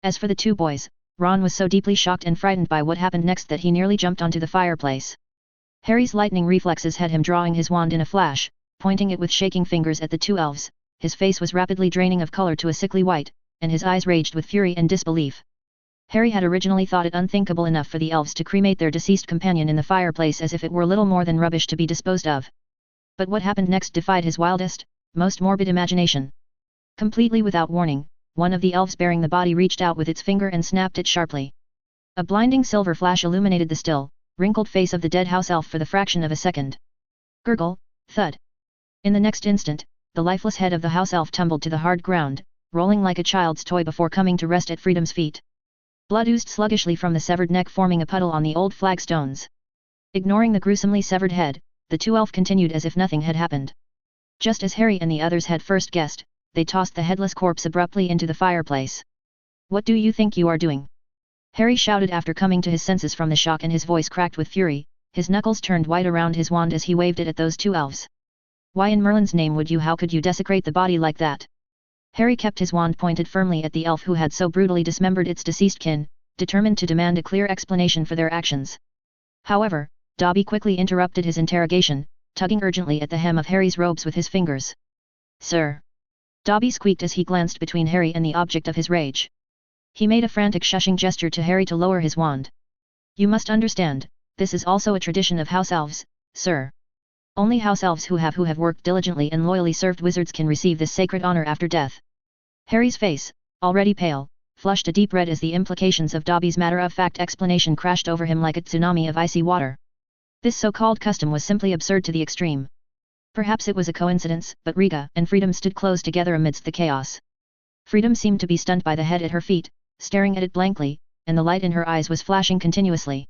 A: As for the two boys, Ron was so deeply shocked and frightened by what happened next that he nearly jumped onto the fireplace. Harry's lightning reflexes had him drawing his wand in a flash, pointing it with shaking fingers at the two elves. His face was rapidly draining of color to a sickly white, and his eyes raged with fury and disbelief. Harry had originally thought it unthinkable enough for the elves to cremate their deceased companion in the fireplace as if it were little more than rubbish to be disposed of. But what happened next defied his wildest, most morbid imagination. Completely without warning, one of the elves bearing the body reached out with its finger and snapped it sharply. A blinding silver flash illuminated the still, wrinkled face of the dead house elf for the fraction of a second. Gurgle, thud. In the next instant, the lifeless head of the house elf tumbled to the hard ground, rolling like a child's toy before coming to rest at Freedom's feet. Blood oozed sluggishly from the severed neck, forming a puddle on the old flagstones. Ignoring the gruesomely severed head, the two elf continued as if nothing had happened. Just as Harry and the others had first guessed, they tossed the headless corpse abruptly into the fireplace. "What do you think you are doing?" Harry shouted after coming to his senses from the shock, and his voice cracked with fury. His knuckles turned white around his wand as he waved it at those two elves. "Why in Merlin's name would you? How could you desecrate the body like that?" Harry kept his wand pointed firmly at the elf who had so brutally dismembered its deceased kin, determined to demand a clear explanation for their actions. However, Dobby quickly interrupted his interrogation, tugging urgently at the hem of Harry's robes with his fingers. "Sir!" Dobby squeaked as he glanced between Harry and the object of his rage. He made a frantic shushing gesture to Harry to lower his wand. "You must understand, this is also a tradition of house elves, sir. Only house elves who have worked diligently and loyally served wizards can receive this sacred honor after death." Harry's face, already pale, flushed a deep red as the implications of Dobby's matter-of-fact explanation crashed over him like a tsunami of icy water. This so-called custom was simply absurd to the extreme. Perhaps it was a coincidence, but Riga and Freedom stood close together amidst the chaos. Freedom seemed to be stunned by the head at her feet, staring at it blankly, and the light in her eyes was flashing continuously.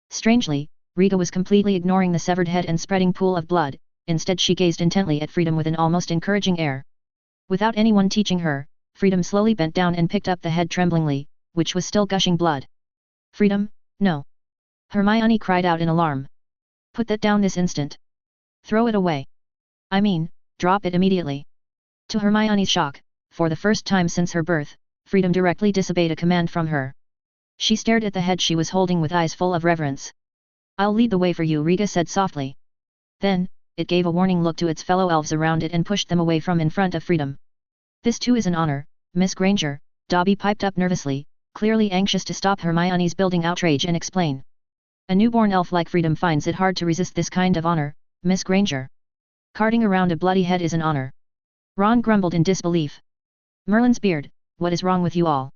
A: Strangely, Riga was completely ignoring the severed head and spreading pool of blood. Instead she gazed intently at Freedom with an almost encouraging air. Without anyone teaching her, Freedom slowly bent down and picked up the head tremblingly, which was still gushing blood. "Freedom, no!" Hermione cried out in alarm. "Put that down this instant. Throw it away. I mean, drop it immediately." To Hermione's shock, for the first time since her birth, Freedom directly disobeyed a command from her. She stared at the head she was holding with eyes full of reverence. "I'll lead the way for you," Riga said softly. Then, it gave a warning look to its fellow elves around it and pushed them away from in front of Freedom. "This too is an honor, Miss Granger," Dobby piped up nervously, clearly anxious to stop Hermione's building outrage and explain. "A newborn elf like Freedom finds it hard to resist this kind of honor, Miss Granger. Carting around a bloody head is an honor." Ron grumbled in disbelief. "Merlin's beard, what is wrong with you all?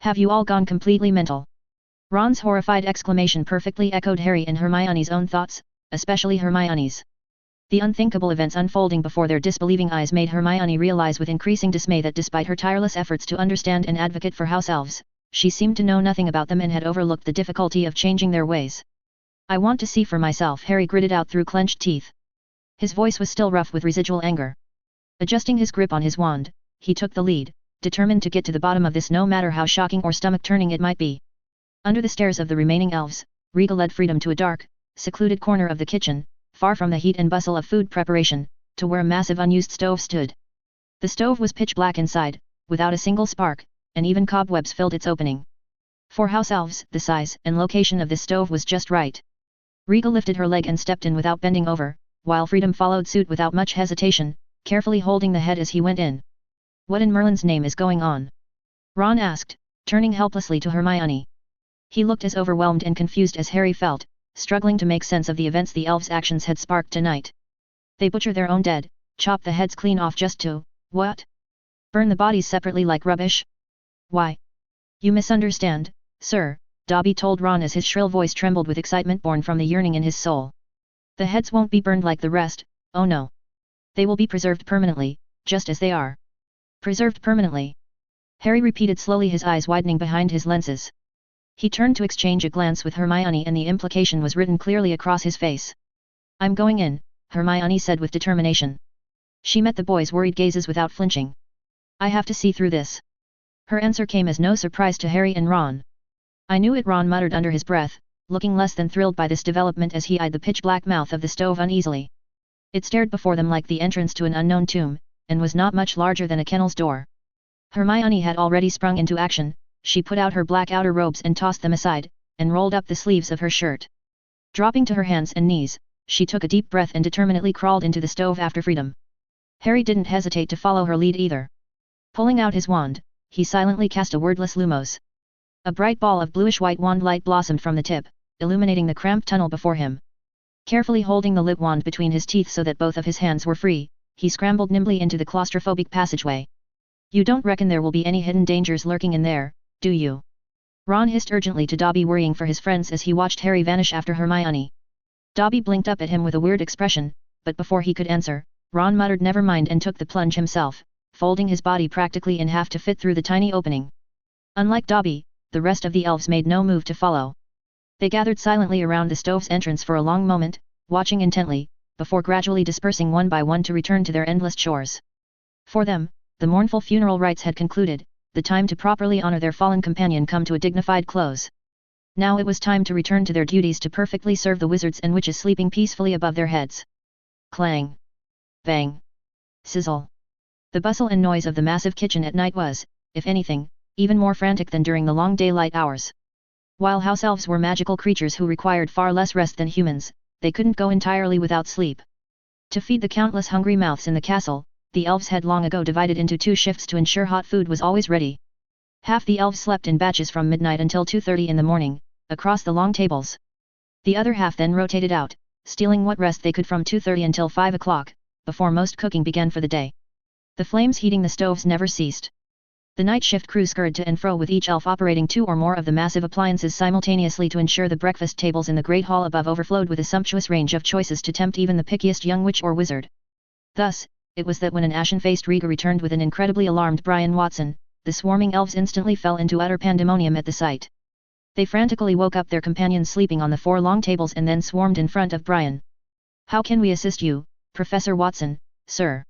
A: Have you all gone completely mental?" Ron's horrified exclamation perfectly echoed Harry and Hermione's own thoughts, especially Hermione's. The unthinkable events unfolding before their disbelieving eyes made Hermione realize with increasing dismay that despite her tireless efforts to understand and advocate for house elves, she seemed to know nothing about them and had overlooked the difficulty of changing their ways. "I want to see for myself," Harry gritted out through clenched teeth. His voice was still rough with residual anger. Adjusting his grip on his wand, he took the lead, determined to get to the bottom of this no matter how shocking or stomach-turning it might be. Under the stares of the remaining elves, Riga led Freedom to a dark, secluded corner of the kitchen, far from the heat and bustle of food preparation, to where a massive unused stove stood. The stove was pitch black inside, without a single spark, and even cobwebs filled its opening. For house elves, the size and location of this stove was just right. Riga lifted her leg and stepped in without bending over, while Freedom followed suit without much hesitation, carefully holding the head as he went in. "What in Merlin's name is going on?" Ron asked, turning helplessly to Hermione. He looked as overwhelmed and confused as Harry felt, struggling to make sense of the events the elves' actions had sparked tonight. They butcher their own dead, chop the heads clean off just to, what? Burn the bodies separately like rubbish? Why? "You misunderstand, sir," Dobby told Ron as his shrill voice trembled with excitement born from the yearning in his soul. "The heads won't be burned like the rest, oh no. They will be preserved permanently, just as they are." "Preserved permanently?" Harry repeated slowly, his eyes widening behind his lenses. He turned to exchange a glance with Hermione and the implication was written clearly across his face. "I'm going in," Hermione said with determination. She met the boys' worried gazes without flinching. "I have to see through this." Her answer came as no surprise to Harry and Ron. "I knew it," Ron muttered under his breath, looking less than thrilled by this development as he eyed the pitch-black mouth of the stove uneasily. It stared before them like the entrance to an unknown tomb, and was not much larger than a kennel's door. Hermione had already sprung into action. She put out her black outer robes and tossed them aside, and rolled up the sleeves of her shirt. Dropping to her hands and knees, she took a deep breath and determinedly crawled into the stove after Freedom. Harry didn't hesitate to follow her lead either. Pulling out his wand, he silently cast a wordless lumos. A bright ball of bluish-white wand light blossomed from the tip, illuminating the cramped tunnel before him. Carefully holding the lit wand between his teeth so that both of his hands were free, he scrambled nimbly into the claustrophobic passageway. You don't reckon there will be any hidden dangers lurking in there, do you? Ron hissed urgently to Dobby, worrying for his friends as he watched Harry vanish after Hermione. Dobby blinked up at him with a weird expression, but before he could answer, Ron muttered never mind and took the plunge himself, folding his body practically in half to fit through the tiny opening. Unlike Dobby, the rest of the elves made no move to follow. They gathered silently around the stove's entrance for a long moment, watching intently, before gradually dispersing one by one to return to their endless chores. For them, the mournful funeral rites had concluded, the time to properly honor their fallen companion come to a dignified close. Now it was time to return to their duties to perfectly serve the wizards and witches sleeping peacefully above their heads. Clang! Bang! Sizzle! The bustle and noise of the massive kitchen at night was, if anything, even more frantic than during the long daylight hours. While house elves were magical creatures who required far less rest than humans, they couldn't go entirely without sleep. To feed the countless hungry mouths in the castle, the elves had long ago divided into 2 shifts to ensure hot food was always ready. Half the elves slept in batches from midnight until 2:30 in the morning, across the long tables. The other half then rotated out, stealing what rest they could from 2:30 until 5 o'clock, before most cooking began for the day. The flames heating the stoves never ceased. The night shift crew scurried to and fro with each elf operating 2 or more of the massive appliances simultaneously to ensure the breakfast tables in the great hall above overflowed with a sumptuous range of choices to tempt even the pickiest young witch or wizard. Thus, it was that when an ashen-faced Riga returned with an incredibly alarmed Brian Watson, the swarming elves instantly fell into utter pandemonium at the sight. They frantically woke up their companions sleeping on the 4 long tables and then swarmed in front of Brian. "How can we assist you, Professor Watson, sir?"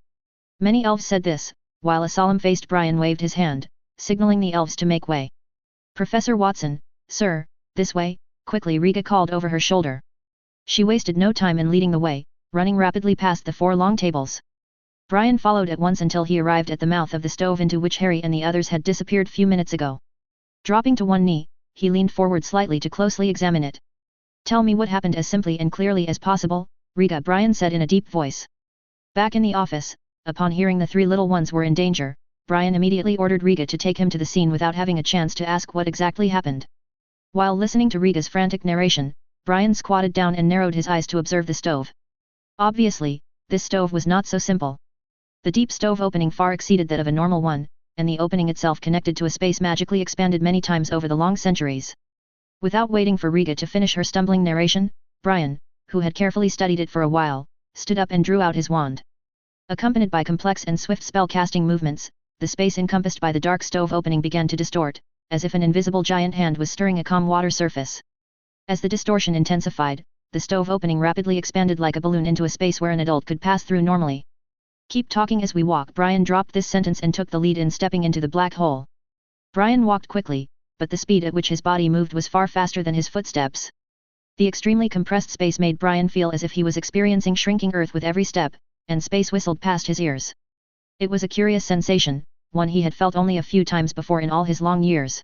A: Many elves said this, while a solemn-faced Brian waved his hand, signaling the elves to make way. "Professor Watson, sir, this way," quickly Riga called over her shoulder. She wasted no time in leading the way, running rapidly past the 4 long tables. Brian followed at once until he arrived at the mouth of the stove into which Harry and the others had disappeared few minutes ago. Dropping to one knee, he leaned forward slightly to closely examine it. "Tell me what happened as simply and clearly as possible, Riga," Brian said in a deep voice. Back in the office, upon hearing the 3 little ones were in danger, Brian immediately ordered Riga to take him to the scene without having a chance to ask what exactly happened. While listening to Riga's frantic narration, Brian squatted down and narrowed his eyes to observe the stove. Obviously, this stove was not so simple. The deep stove opening far exceeded that of a normal one, and the opening itself connected to a space magically expanded many times over the long centuries. Without waiting for Riga to finish her stumbling narration, Brian, who had carefully studied it for a while, stood up and drew out his wand. Accompanied by complex and swift spell-casting movements, the space encompassed by the dark stove opening began to distort, as if an invisible giant hand was stirring a calm water surface. As the distortion intensified, the stove opening rapidly expanded like a balloon into a space where an adult could pass through normally. "Keep talking as we walk." Brian dropped this sentence and took the lead in stepping into the black hole. Brian walked quickly, but the speed at which his body moved was far faster than his footsteps. The extremely compressed space made Brian feel as if he was experiencing shrinking Earth with every step, and space whistled past his ears. It was a curious sensation, one he had felt only a few times before in all his long years.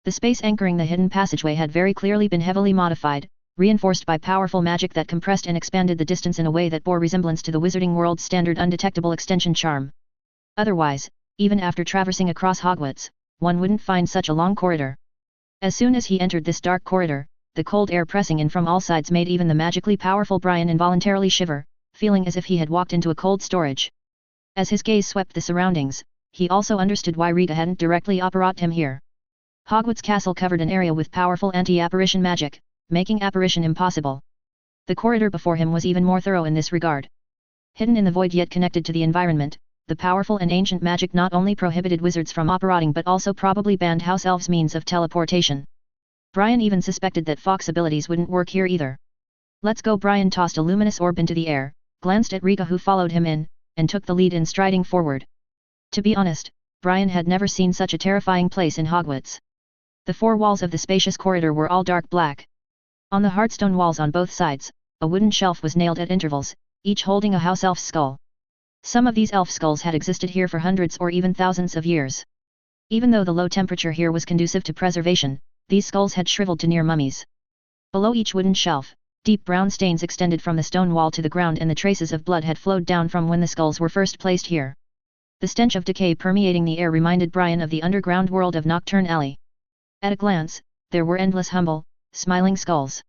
A: The space anchoring the hidden passageway had very clearly been heavily modified, reinforced by powerful magic that compressed and expanded the distance in a way that bore resemblance to the wizarding world's standard undetectable extension charm. Otherwise, even after traversing across Hogwarts, one wouldn't find such a long corridor. As soon as he entered this dark corridor, the cold air pressing in from all sides made even the magically powerful Brian involuntarily shiver, feeling as if he had walked into a cold storage. As his gaze swept the surroundings, he also understood why Riga hadn't directly approached him here. Hogwarts Castle covered an area with powerful anti-apparition magic, making apparition impossible. The corridor before him was even more thorough in this regard. Hidden in the void yet connected to the environment, the powerful and ancient magic not only prohibited wizards from operating but also probably banned house elves' means of teleportation. Brian even suspected that Fawkes' abilities wouldn't work here either. "Let's go." Brian tossed a luminous orb into the air, glanced at Riga who followed him in, and took the lead in striding forward. To be honest, Brian had never seen such a terrifying place in Hogwarts. The 4 walls of the spacious corridor were all dark black. On the hardstone walls on both sides, a wooden shelf was nailed at intervals, each holding a house elf's skull. Some of these elf skulls had existed here for hundreds or even thousands of years. Even though the low temperature here was conducive to preservation, these skulls had shriveled to near mummies. Below each wooden shelf, deep brown stains extended from the stone wall to the ground and the traces of blood had flowed down from when the skulls were first placed here. The stench of decay permeating the air reminded Brian of the underground world of Nocturne Alley. At a glance, there were endless humble, smiling skulls.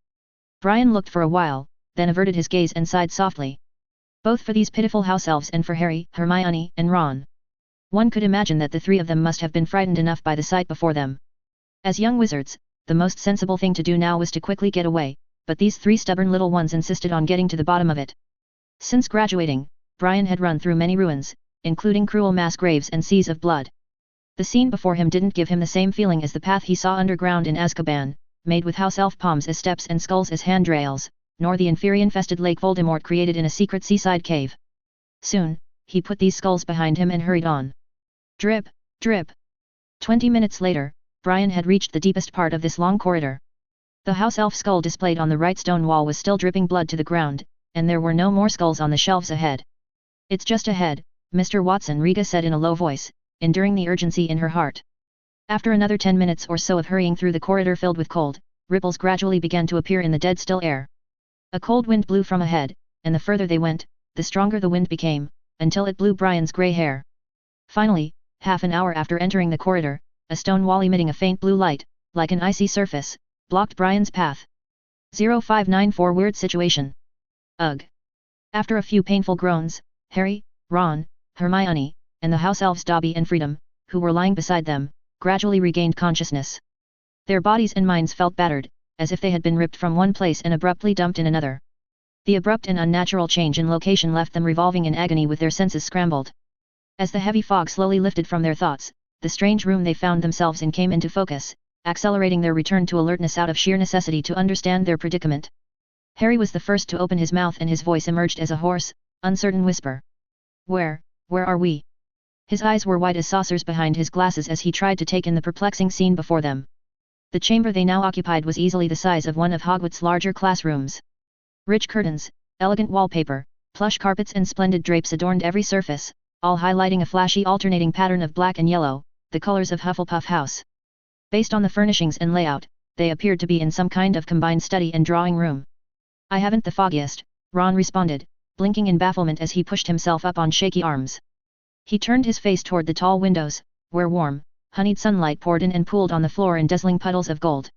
A: Brian looked for a while, then averted his gaze and sighed softly. Both for these pitiful house elves and for Harry, Hermione, and Ron. One could imagine that the three of them must have been frightened enough by the sight before them. As young wizards, the most sensible thing to do now was to quickly get away, but these three stubborn little ones insisted on getting to the bottom of it. Since graduating, Brian had run through many ruins, including cruel mass graves and seas of blood. The scene before him didn't give him the same feeling as the path he saw underground in Azkaban, made with house elf palms as steps and skulls as handrails, nor the inferi-infested lake Voldemort created in a secret seaside cave. Soon, he put these skulls behind him and hurried on. Drip, drip. 20 minutes later, Brian had reached the deepest part of this long corridor. The house elf skull displayed on the right stone wall was still dripping blood to the ground, and there were no more skulls on the shelves ahead. It's just ahead, Mr. Watson, Riga said in a low voice, enduring the urgency in her heart. After another 10 minutes or so of hurrying through the corridor filled with cold, ripples gradually began to appear in the dead still air. A cold wind blew from ahead, and the further they went, the stronger the wind became, until it blew Brian's grey hair. Finally, half an hour after entering the corridor, a stone wall emitting a faint blue light, like an icy surface, blocked Brian's path. 0594 Weird situation. Ugh. After a few painful groans, Harry, Ron, Hermione, and the house elves Dobby and Freedom, who were lying beside them, gradually regained consciousness. Their bodies and minds felt battered, as if they had been ripped from one place and abruptly dumped in another. The abrupt and unnatural change in location left them revolving in agony with their senses scrambled. As the heavy fog slowly lifted from their thoughts, the strange room they found themselves in came into focus, accelerating their return to alertness out of sheer necessity to understand their predicament. Harry was the first to open his mouth and his voice emerged as a hoarse, uncertain whisper. Where are we? His eyes were wide as saucers behind his glasses as he tried to take in the perplexing scene before them. The chamber they now occupied was easily the size of one of Hogwarts' larger classrooms. Rich curtains, elegant wallpaper, plush carpets and splendid drapes adorned every surface, all highlighting a flashy alternating pattern of black and yellow, the colors of Hufflepuff House. Based on the furnishings and layout, they appeared to be in some kind of combined study and drawing room. I haven't the foggiest, Ron responded, blinking in bafflement as he pushed himself up on shaky arms. He turned his face toward the tall windows, where warm, honeyed sunlight poured in and pooled on the floor in dazzling puddles of gold.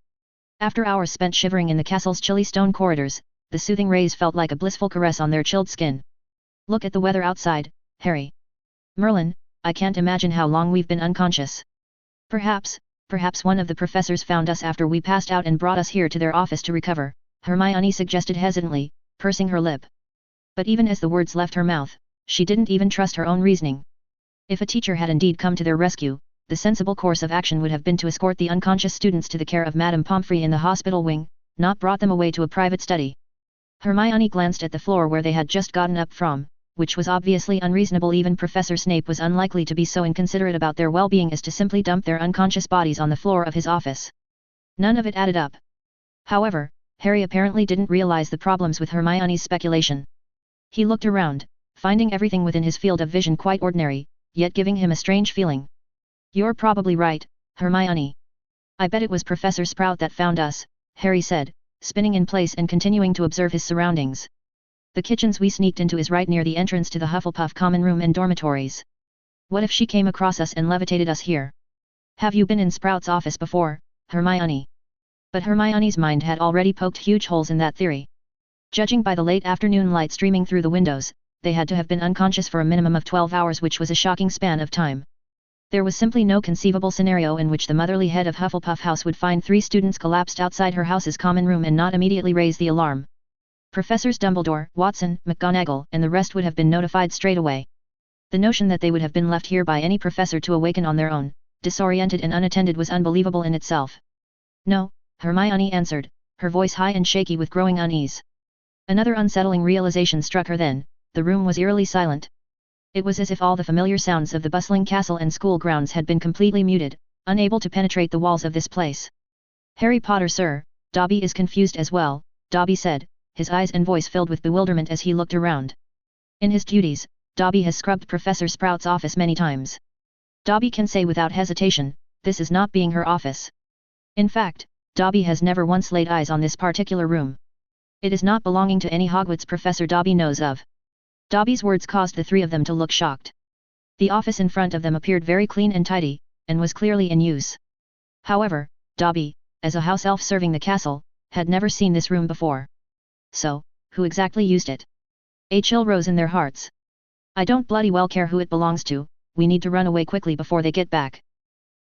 A: After hours spent shivering in the castle's chilly stone corridors, the soothing rays felt like a blissful caress on their chilled skin. Look at the weather outside, Harry. Merlin, I can't imagine how long we've been unconscious. Perhaps one of the professors found us after we passed out and brought us here to their office to recover, Hermione suggested hesitantly, pursing her lip. But even as the words left her mouth, she didn't even trust her own reasoning. If a teacher had indeed come to their rescue, the sensible course of action would have been to escort the unconscious students to the care of Madame Pomfrey in the hospital wing, not brought them away to a private study. Hermione glanced at the floor where they had just gotten up from, which was obviously unreasonable. Even Professor Snape was unlikely to be so inconsiderate about their well-being as to simply dump their unconscious bodies on the floor of his office. None of it added up. However, Harry apparently didn't realize the problems with Hermione's speculation. He looked around, finding everything within his field of vision quite ordinary, yet giving him a strange feeling. You're probably right, Hermione. I bet it was Professor Sprout that found us, Harry said, spinning in place and continuing to observe his surroundings. The kitchens we sneaked into is right near the entrance to the Hufflepuff common room and dormitories. What if she came across us and levitated us here? Have you been in Sprout's office before, Hermione? But Hermione's mind had already poked huge holes in that theory. Judging by the late afternoon light streaming through the windows, they had to have been unconscious for a minimum of 12 hours, which was a shocking span of time. There was simply no conceivable scenario in which the motherly head of Hufflepuff House would find 3 students collapsed outside her house's common room and not immediately raise the alarm. Professors Dumbledore, Watson, McGonagall, and the rest would have been notified straight away. The notion that they would have been left here by any professor to awaken on their own, disoriented and unattended, was unbelievable in itself. No, Hermione answered, her voice high and shaky with growing unease. Another unsettling realization struck her then: the room was eerily silent. It was as if all the familiar sounds of the bustling castle and school grounds had been completely muted, unable to penetrate the walls of this place. Harry Potter, sir, Dobby is confused as well, Dobby said, his eyes and voice filled with bewilderment as he looked around. In his duties, Dobby has scrubbed Professor Sprout's office many times. Dobby can say without hesitation, this is not being her office. In fact, Dobby has never once laid eyes on this particular room. It is not belonging to any Hogwarts professor Dobby knows of. Dobby's words caused the 3 of them to look shocked. The office in front of them appeared very clean and tidy, and was clearly in use. However, Dobby, as a house elf serving the castle, had never seen this room before. So, who exactly used it? A chill rose in their hearts. I don't bloody well care who it belongs to, we need to run away quickly before they get back.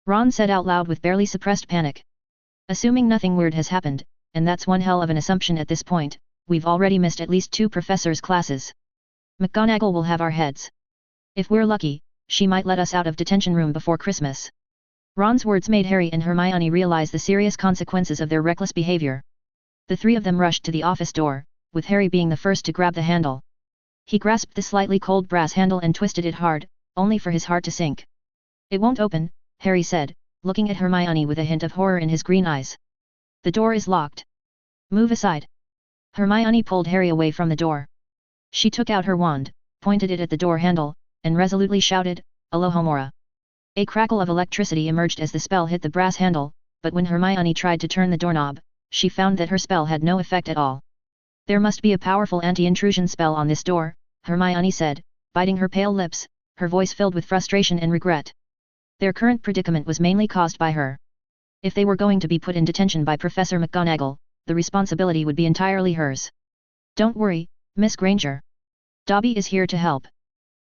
A: Ron said out loud with barely suppressed panic. Assuming nothing weird has happened, and that's one hell of an assumption at this point, we've already missed at least 2 professors' classes. McGonagall will have our heads. If we're lucky, she might let us out of detention room before Christmas. Ron's words made Harry and Hermione realize the serious consequences of their reckless behavior. The 3 of them rushed to the office door, with Harry being the first to grab the handle. He grasped the slightly cold brass handle and twisted it hard, only for his heart to sink. It won't open, Harry said, looking at Hermione with a hint of horror in his green eyes. The door is locked. Move aside. Hermione pulled Harry away from the door. She took out her wand, pointed it at the door handle, and resolutely shouted, Alohomora. A crackle of electricity emerged as the spell hit the brass handle, but when Hermione tried to turn the doorknob, she found that her spell had no effect at all. There must be a powerful anti-intrusion spell on this door, Hermione said, biting her pale lips, her voice filled with frustration and regret. Their current predicament was mainly caused by her. If they were going to be put in detention by Professor McGonagall, the responsibility would be entirely hers. Don't worry, Miss Granger. Dobby is here to help.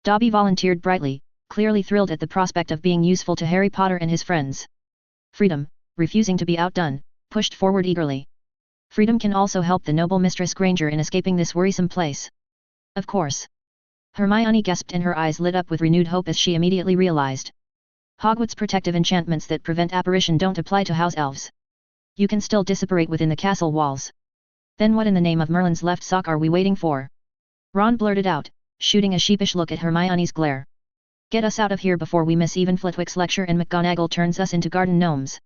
A: Dobby volunteered brightly, clearly thrilled at the prospect of being useful to Harry Potter and his friends. Freedom, refusing to be outdone, pushed forward eagerly. Freedom can also help the noble Mistress Granger in escaping this worrisome place. Of course. Hermione gasped and her eyes lit up with renewed hope as she immediately realized. Hogwarts' protective enchantments that prevent apparition don't apply to house elves. You can still disapparate within the castle walls. Then what in the name of Merlin's left sock are we waiting for? Ron blurted out, shooting a sheepish look at Hermione's glare. Get us out of here before we miss even Flitwick's lecture and McGonagall turns us into garden gnomes.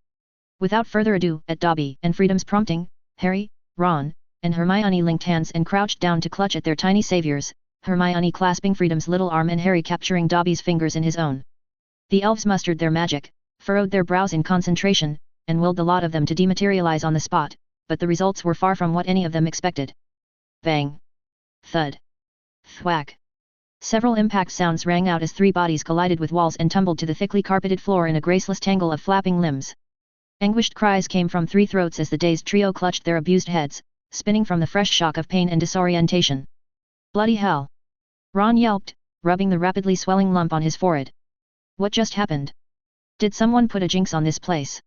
A: Without further ado, at Dobby and Freedom's prompting, Harry, Ron, and Hermione linked hands and crouched down to clutch at their tiny saviors, Hermione clasping Freedom's little arm and Harry capturing Dobby's fingers in his own. The elves mustered their magic, furrowed their brows in concentration, and willed the lot of them to dematerialize on the spot, but the results were far from what any of them expected. Bang! Thud! Thwack! Several impact sounds rang out as 3 bodies collided with walls and tumbled to the thickly carpeted floor in a graceless tangle of flapping limbs. Anguished cries came from 3 throats as the dazed trio clutched their abused heads, spinning from the fresh shock of pain and disorientation. Bloody hell! Ron yelped, rubbing the rapidly swelling lump on his forehead. What just happened? Did someone put a jinx on this place?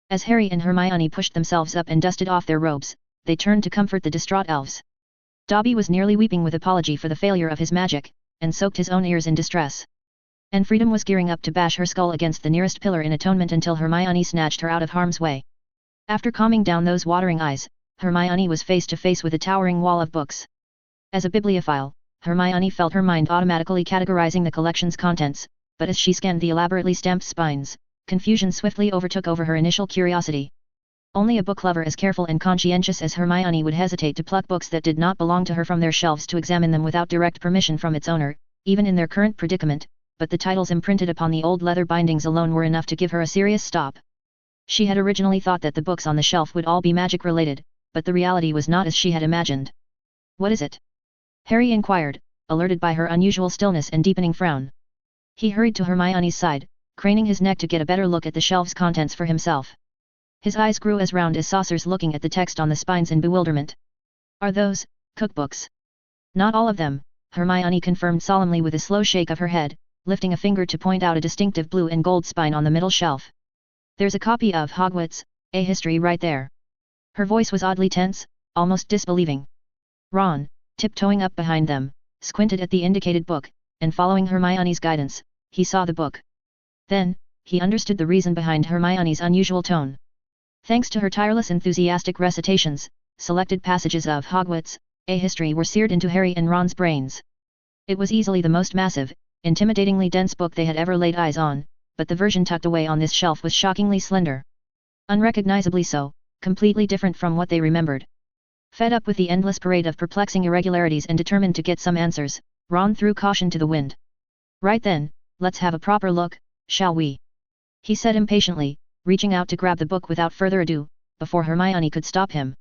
A: As Harry and Hermione pushed themselves up and dusted off their robes, they turned to comfort the distraught elves. Dobby was nearly weeping with apology for the failure of his magic, and soaked his own ears in distress. And Freedom was gearing up to bash her skull against the nearest pillar in atonement until Hermione snatched her out of harm's way. After calming down those watering eyes, Hermione was face to face with a towering wall of books. As a bibliophile, Hermione felt her mind automatically categorizing the collection's contents, but as she scanned the elaborately stamped spines, confusion swiftly overtook over her initial curiosity. Only a book lover as careful and conscientious as Hermione would hesitate to pluck books that did not belong to her from their shelves to examine them without direct permission from its owner, even in their current predicament, but the titles imprinted upon the old leather bindings alone were enough to give her a serious stop. She had originally thought that the books on the shelf would all be magic-related, but the reality was not as she had imagined. What is it? Harry inquired, alerted by her unusual stillness and deepening frown. He hurried to Hermione's side, craning his neck to get a better look at the shelf's contents for himself. His eyes grew as round as saucers looking at the text on the spines in bewilderment. Are those cookbooks? Not all of them, Hermione confirmed solemnly with a slow shake of her head, lifting a finger to point out a distinctive blue and gold spine on the middle shelf. There's a copy of Hogwarts, a history right there. Her voice was oddly tense, almost disbelieving. Ron, tiptoeing up behind them, squinted at the indicated book, and following Hermione's guidance, he saw the book. Then, he understood the reason behind Hermione's unusual tone. Thanks to her tireless enthusiastic recitations, selected passages of Hogwarts, a history were seared into Harry and Ron's brains. It was easily the most massive, intimidatingly dense book they had ever laid eyes on, but the version tucked away on this shelf was shockingly slender. Unrecognizably so, completely different from what they remembered. Fed up with the endless parade of perplexing irregularities and determined to get some answers, Ron threw caution to the wind. Right then, let's have a proper look, shall we? He said impatiently, reaching out to grab the book without further ado, before Hermione could stop him.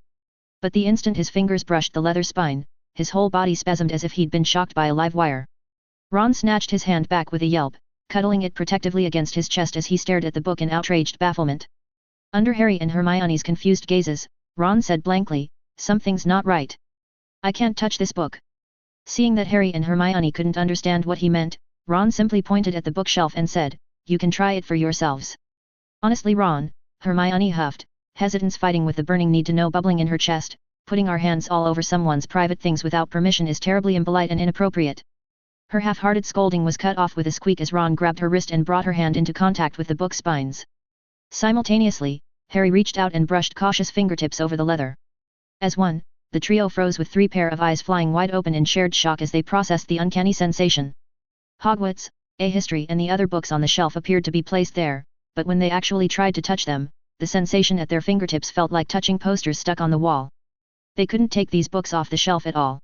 A: But the instant his fingers brushed the leather spine, his whole body spasmed as if he'd been shocked by a live wire. Ron snatched his hand back with a yelp, cuddling it protectively against his chest as he stared at the book in outraged bafflement. Under Harry and Hermione's confused gazes, Ron said blankly, "Something's not right. I can't touch this book." Seeing that Harry and Hermione couldn't understand what he meant, Ron simply pointed at the bookshelf and said, "You can try it for yourselves." "Honestly, Ron," Hermione huffed, hesitance fighting with the burning need to know bubbling in her chest, "putting our hands all over someone's private things without permission is terribly impolite and inappropriate." Her half-hearted scolding was cut off with a squeak as Ron grabbed her wrist and brought her hand into contact with the book spines. Simultaneously, Harry reached out and brushed cautious fingertips over the leather. As one, the trio froze with 3 pair of eyes flying wide open in shared shock as they processed the uncanny sensation. Hogwarts, A History and the other books on the shelf appeared to be placed there, but when they actually tried to touch them, the sensation at their fingertips felt like touching posters stuck on the wall. They couldn't take these books off the shelf at all.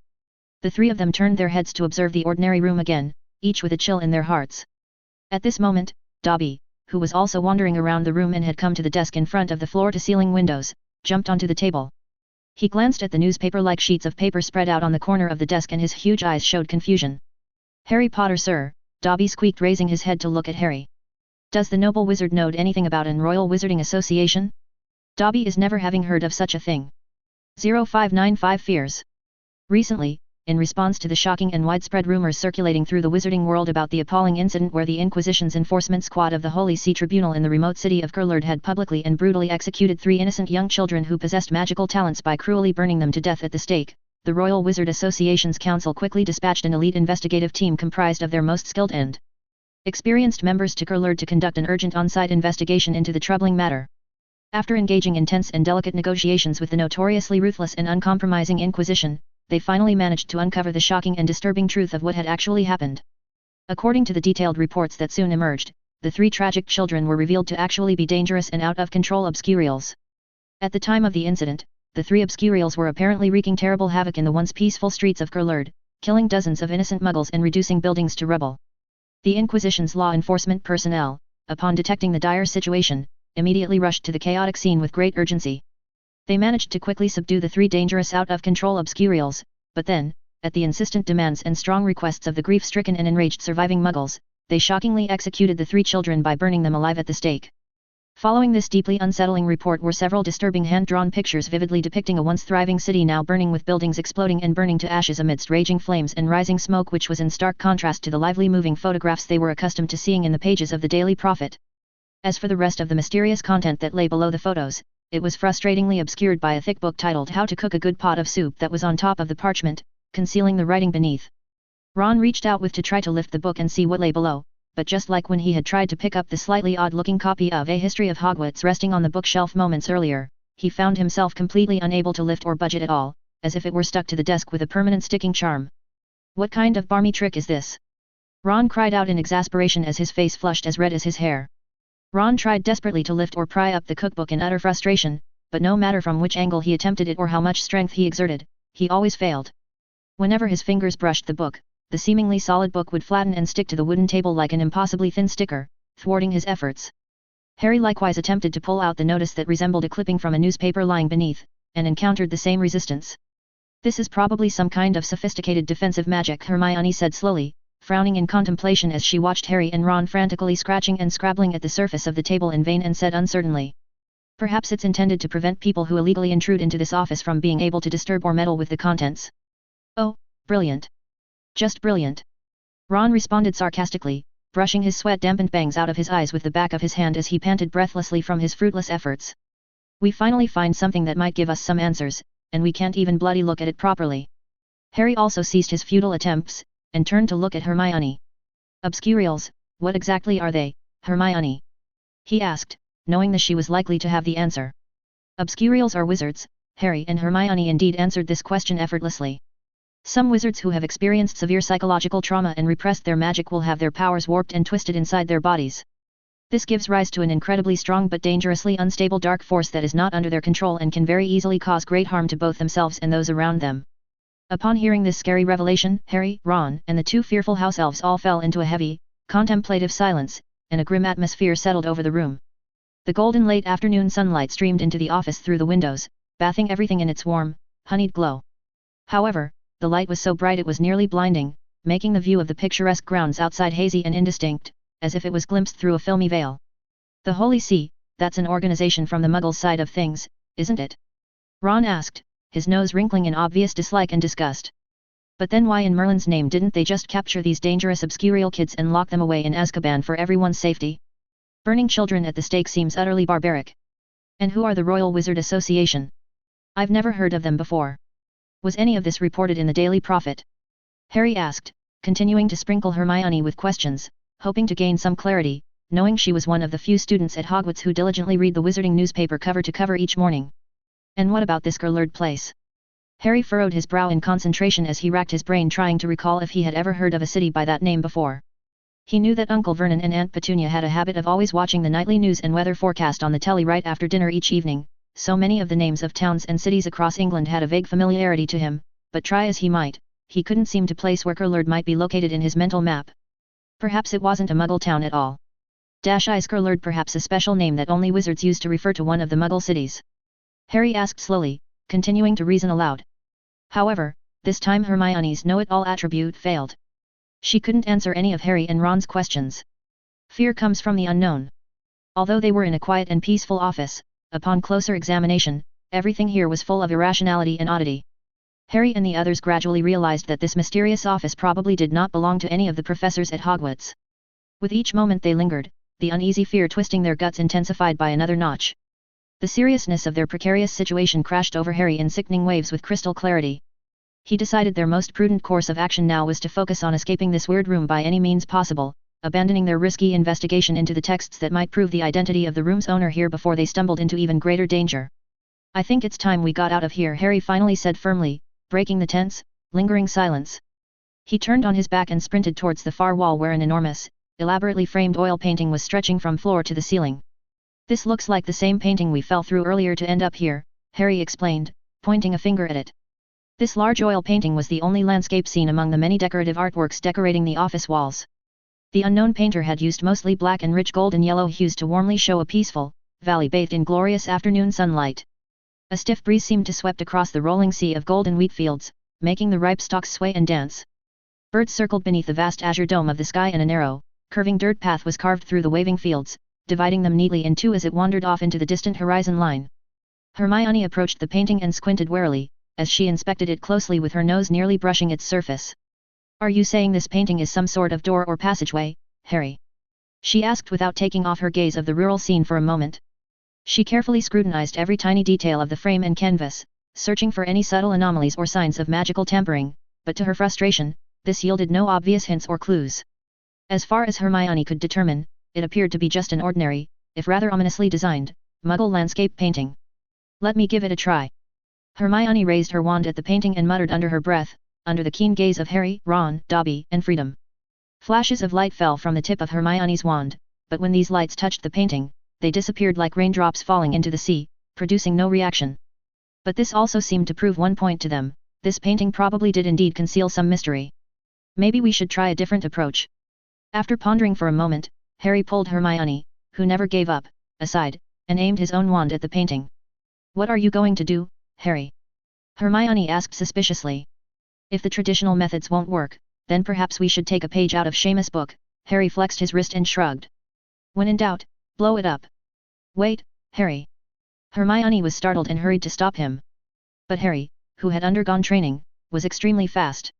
A: The 3 of them turned their heads to observe the ordinary room again, each with a chill in their hearts. At this moment, Dobby, who was also wandering around the room and had come to the desk in front of the floor-to-ceiling windows, jumped onto the table. He glanced at the newspaper-like sheets of paper spread out on the corner of the desk and his huge eyes showed confusion. "Harry Potter, sir," Dobby squeaked, raising his head to look at Harry. "Does the noble wizard know anything about an Royal Wizarding Association?" Dobby is never having heard of such a thing. 0595 fears. Recently, in response to the shocking and widespread rumors circulating through the wizarding world about the appalling incident where the Inquisition's enforcement squad of the Holy See Tribunal in the remote city of Curlord had publicly and brutally executed 3 innocent young children who possessed magical talents by cruelly burning them to death at the stake, the Royal Wizard Association's council quickly dispatched an elite investigative team comprised of their most skilled and experienced members to Curlord to conduct an urgent on-site investigation into the troubling matter. After engaging in tense and delicate negotiations with the notoriously ruthless and uncompromising Inquisition, they finally managed to uncover the shocking and disturbing truth of what had actually happened. According to the detailed reports that soon emerged, the 3 tragic children were revealed to actually be dangerous and out-of-control obscurials. At the time of the incident, the 3 obscurials were apparently wreaking terrible havoc in the once peaceful streets of Curlord, killing dozens of innocent muggles and reducing buildings to rubble. The Inquisition's law enforcement personnel, upon detecting the dire situation, immediately rushed to the chaotic scene with great urgency. They managed to quickly subdue the 3 dangerous out-of-control obscurials, but then, at the insistent demands and strong requests of the grief-stricken and enraged surviving muggles, they shockingly executed the 3 children by burning them alive at the stake. Following this deeply unsettling report were several disturbing hand-drawn pictures vividly depicting a once thriving city now burning, with buildings exploding and burning to ashes amidst raging flames and rising smoke, which was in stark contrast to the lively moving photographs they were accustomed to seeing in the pages of the Daily Prophet. As for the rest of the mysterious content that lay below the photos, it was frustratingly obscured by a thick book titled How to Cook a Good Pot of Soup that was on top of the parchment, concealing the writing beneath. Ron reached out to try to lift the book and see what lay below, but just like when he had tried to pick up the slightly odd-looking copy of A History of Hogwarts resting on the bookshelf moments earlier, he found himself completely unable to lift or budge it at all, as if it were stuck to the desk with a permanent sticking charm. "What kind of barmy trick is this?" Ron cried out in exasperation as his face flushed as red as his hair. Ron tried desperately to lift or pry up the cookbook in utter frustration, but no matter from which angle he attempted it or how much strength he exerted, he always failed. Whenever his fingers brushed the book, the seemingly solid book would flatten and stick to the wooden table like an impossibly thin sticker, thwarting his efforts. Harry likewise attempted to pull out the notice that resembled a clipping from a newspaper lying beneath, and encountered the same resistance. "This is probably some kind of sophisticated defensive magic," Hermione said slowly, frowning in contemplation as she watched Harry and Ron frantically scratching and scrabbling at the surface of the table in vain, and said uncertainly, "Perhaps it's intended to prevent people who illegally intrude into this office from being able to disturb or meddle with the contents." "Oh, brilliant. Just brilliant," Ron responded sarcastically, brushing his sweat-dampened bangs out of his eyes with the back of his hand as he panted breathlessly from his fruitless efforts. "We finally find something that might give us some answers, and we can't even bloody look at it properly." Harry also ceased his futile attempts, and turned to look at Hermione. "Obscurials, what exactly are they, Hermione?" he asked, knowing that she was likely to have the answer. "Obscurials are wizards," Harry and Hermione indeed answered this question effortlessly. "Some wizards who have experienced severe psychological trauma and repressed their magic will have their powers warped and twisted inside their bodies. This gives rise to an incredibly strong but dangerously unstable dark force that is not under their control and can very easily cause great harm to both themselves and those around them." Upon hearing this scary revelation, Harry, Ron, and the 2 fearful house elves all fell into a heavy, contemplative silence, and a grim atmosphere settled over the room. The golden late afternoon sunlight streamed into the office through the windows, bathing everything in its warm, honeyed glow. However, the light was so bright it was nearly blinding, making the view of the picturesque grounds outside hazy and indistinct, as if it was glimpsed through a filmy veil. "The Holy See, that's an organization from the Muggle side of things, isn't it?" Ron asked, his nose wrinkling in obvious dislike and disgust. But then why in Merlin's name didn't they just capture these dangerous obscurial kids and lock them away in Azkaban for everyone's safety? Burning children at the stake seems utterly barbaric. And who are the Royal Wizard Association? I've never heard of them before. Was any of this reported in the Daily Prophet? Harry asked, continuing to sprinkle Hermione with questions, hoping to gain some clarity, knowing she was one of the few students at Hogwarts who diligently read the wizarding newspaper cover to cover each morning. And what about this Gerlerd place? Harry furrowed his brow in concentration as he racked his brain trying to recall if he had ever heard of a city by that name before. He knew that Uncle Vernon and Aunt Petunia had a habit of always watching the nightly news and weather forecast on the telly right after dinner each evening, so many of the names of towns and cities across England had a vague familiarity to him, but try as he might, he couldn't seem to place where Gerlerd might be located in his mental map. Perhaps it wasn't a Muggle town at all. Is Gerlerd perhaps a special name that only wizards use to refer to one of the Muggle cities? Harry asked slowly, continuing to reason aloud. However, this time Hermione's know-it-all attribute failed. She couldn't answer any of Harry and Ron's questions. Fear comes from the unknown. Although they were in a quiet and peaceful office, upon closer examination, everything here was full of irrationality and oddity. Harry and the others gradually realized that this mysterious office probably did not belong to any of the professors at Hogwarts. With each moment they lingered, the uneasy fear twisting their guts intensified by another notch. The seriousness of their precarious situation crashed over Harry in sickening waves with crystal clarity. He decided their most prudent course of action now was to focus on escaping this weird room by any means possible, abandoning their risky investigation into the texts that might prove the identity of the room's owner here before they stumbled into even greater danger. I think it's time we got out of here, Harry finally said firmly, breaking the tense, lingering silence. He turned on his back and sprinted towards the far wall where an enormous, elaborately framed oil painting was stretching from floor to the ceiling. This looks like the same painting we fell through earlier to end up here, Harry explained, pointing a finger at it. This large oil painting was the only landscape scene among the many decorative artworks decorating the office walls. The unknown painter had used mostly black and rich gold and yellow hues to warmly show a peaceful valley bathed in glorious afternoon sunlight. A stiff breeze seemed to sweep across the rolling sea of golden wheat fields, making the ripe stalks sway and dance. Birds circled beneath the vast azure dome of the sky, and a narrow, curving dirt path was carved through the waving fields, dividing them neatly in two as it wandered off into the distant horizon line. Hermione approached the painting and squinted warily, as she inspected it closely with her nose nearly brushing its surface. Are you saying this painting is some sort of door or passageway, Harry? She asked without taking off her gaze of the rural scene for a moment. She carefully scrutinized every tiny detail of the frame and canvas, searching for any subtle anomalies or signs of magical tampering, but to her frustration, this yielded no obvious hints or clues. As far as Hermione could determine, it appeared to be just an ordinary, if rather ominously designed, Muggle landscape painting. Let me give it a try. Hermione raised her wand at the painting and muttered under her breath, under the keen gaze of Harry, Ron, Dobby, and Freedom. Flashes of light fell from the tip of Hermione's wand, but when these lights touched the painting, they disappeared like raindrops falling into the sea, producing no reaction. But this also seemed to prove one point to them: this painting probably did indeed conceal some mystery. Maybe we should try a different approach. After pondering for a moment, Harry pulled Hermione, who never gave up, aside, and aimed his own wand at the painting. What are you going to do, Harry? Hermione asked suspiciously. If the traditional methods won't work, then perhaps we should take a page out of Seamus' book. Harry flexed his wrist and shrugged. When in doubt, blow it up. Wait, Harry. Hermione was startled and hurried to stop him. But Harry, who had undergone training, was extremely fast.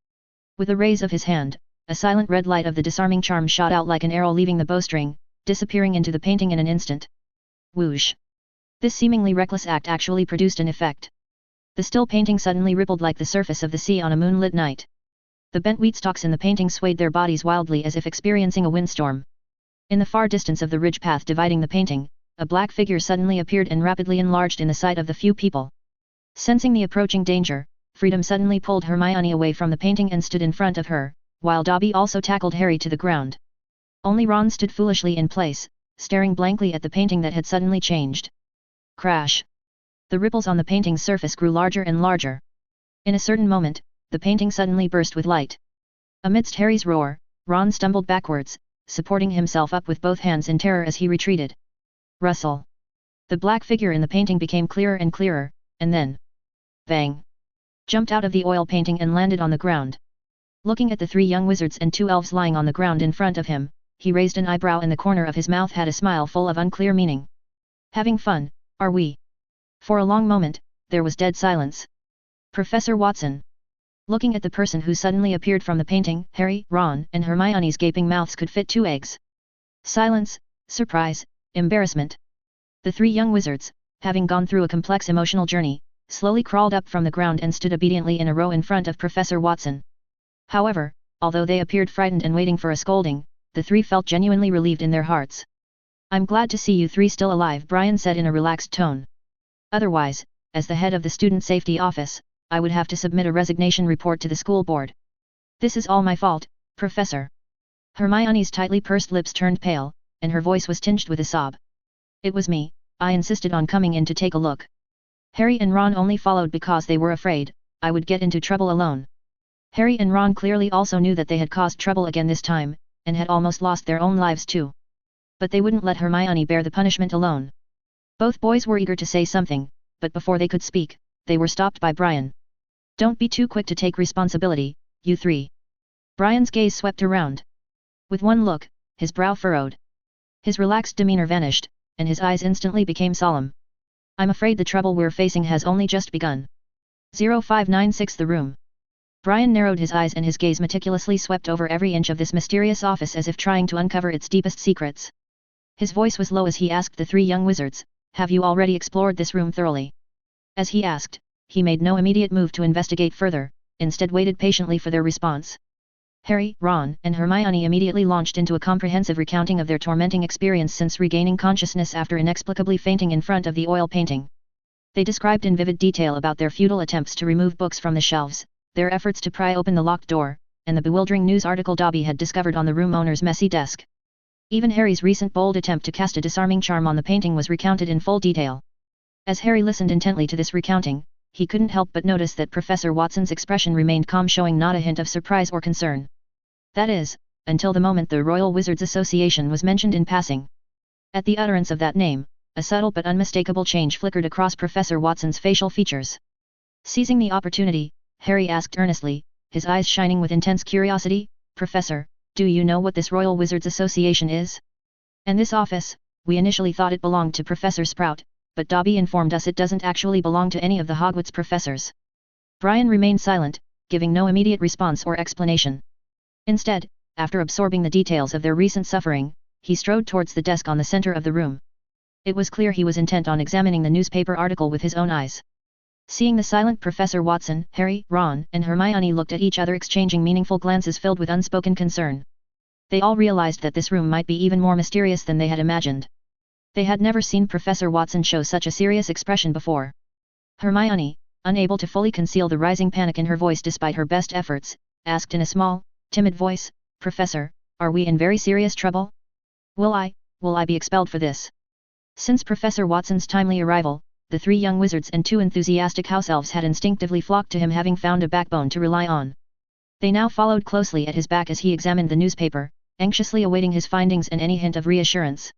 A: With a raise of his hand, a silent red light of the disarming charm shot out like an arrow leaving the bowstring, disappearing into the painting in an instant. Whoosh! This seemingly reckless act actually produced an effect. The still painting suddenly rippled like the surface of the sea on a moonlit night. The bent wheat stalks in the painting swayed their bodies wildly as if experiencing a windstorm. In the far distance of the ridge path dividing the painting, a black figure suddenly appeared and rapidly enlarged in the sight of the few people. Sensing the approaching danger, Freedom suddenly pulled Hermione away from the painting and stood in front of her, while Dobby also tackled Harry to the ground. Only Ron stood foolishly in place, staring blankly at the painting that had suddenly changed. Crash! The ripples on the painting's surface grew larger and larger. In a certain moment, the painting suddenly burst with light. Amidst Harry's roar, Ron stumbled backwards, supporting himself up with both hands in terror as he retreated. Rustle! The black figure in the painting became clearer and clearer, and then, bang! Jumped out of the oil painting and landed on the ground. Looking at the three young wizards and two elves lying on the ground in front of him, he raised an eyebrow and the corner of his mouth had a smile full of unclear meaning. Having fun, are we? For a long moment, there was dead silence. Professor Watson! Looking at the person who suddenly appeared from the painting, Harry, Ron, and Hermione's gaping mouths could fit 2 eggs. Silence, surprise, embarrassment. The 3 young wizards, having gone through a complex emotional journey, slowly crawled up from the ground and stood obediently in a row in front of Professor Watson. However, although they appeared frightened and waiting for a scolding, the 3 felt genuinely relieved in their hearts. "I'm glad to see you 3 still alive," Brian said in a relaxed tone. "Otherwise, as the head of the Student Safety Office, I would have to submit a resignation report to the school board. This is all my fault, Professor." Hermione's tightly pursed lips turned pale, and her voice was tinged with a sob. "It was me, I insisted on coming in to take a look. Harry and Ron only followed because they were afraid I would get into trouble alone." Harry and Ron clearly also knew that they had caused trouble again this time, and had almost lost their own lives too. But they wouldn't let Hermione bear the punishment alone. Both boys were eager to say something, but before they could speak, they were stopped by Brian. "Don't be too quick to take responsibility, you 3. Brian's gaze swept around. With one look, his brow furrowed. His relaxed demeanor vanished, and his eyes instantly became solemn. "I'm afraid the trouble we're facing has only just begun." 0596 The room. Brian narrowed his eyes and his gaze meticulously swept over every inch of this mysterious office as if trying to uncover its deepest secrets. His voice was low as he asked the 3 young wizards, "Have you already explored this room thoroughly?" As he asked, he made no immediate move to investigate further, instead waited patiently for their response. Harry, Ron, and Hermione immediately launched into a comprehensive recounting of their tormenting experience since regaining consciousness after inexplicably fainting in front of the oil painting. They described in vivid detail about their futile attempts to remove books from the shelves, their efforts to pry open the locked door, and the bewildering news article Dobby had discovered on the room owner's messy desk. Even Harry's recent bold attempt to cast a disarming charm on the painting was recounted in full detail. As Harry listened intently to this recounting, he couldn't help but notice that Professor Watson's expression remained calm, showing not a hint of surprise or concern. That is, until the moment the Royal Wizards Association was mentioned in passing. At the utterance of that name, a subtle but unmistakable change flickered across Professor Watson's facial features. Seizing the opportunity, Harry asked earnestly, his eyes shining with intense curiosity, "Professor, do you know what this Royal Wizards Association is? And this office, we initially thought it belonged to Professor Sprout, but Dobby informed us it doesn't actually belong to any of the Hogwarts professors." Brian remained silent, giving no immediate response or explanation. Instead, after absorbing the details of their recent suffering, he strode towards the desk on the center of the room. It was clear he was intent on examining the newspaper article with his own eyes. Seeing the silent Professor Watson, Harry, Ron, and Hermione looked at each other, exchanging meaningful glances filled with unspoken concern. They all realized that this room might be even more mysterious than they had imagined. They had never seen Professor Watson show such a serious expression before. Hermione, unable to fully conceal the rising panic in her voice despite her best efforts, asked in a small, timid voice, "Professor, are we in very serious trouble? Will I be expelled for this?" Since Professor Watson's timely arrival, the 3 young wizards and 2 enthusiastic house elves had instinctively flocked to him, having found a backbone to rely on. They now followed closely at his back as he examined the newspaper, anxiously awaiting his findings and any hint of reassurance.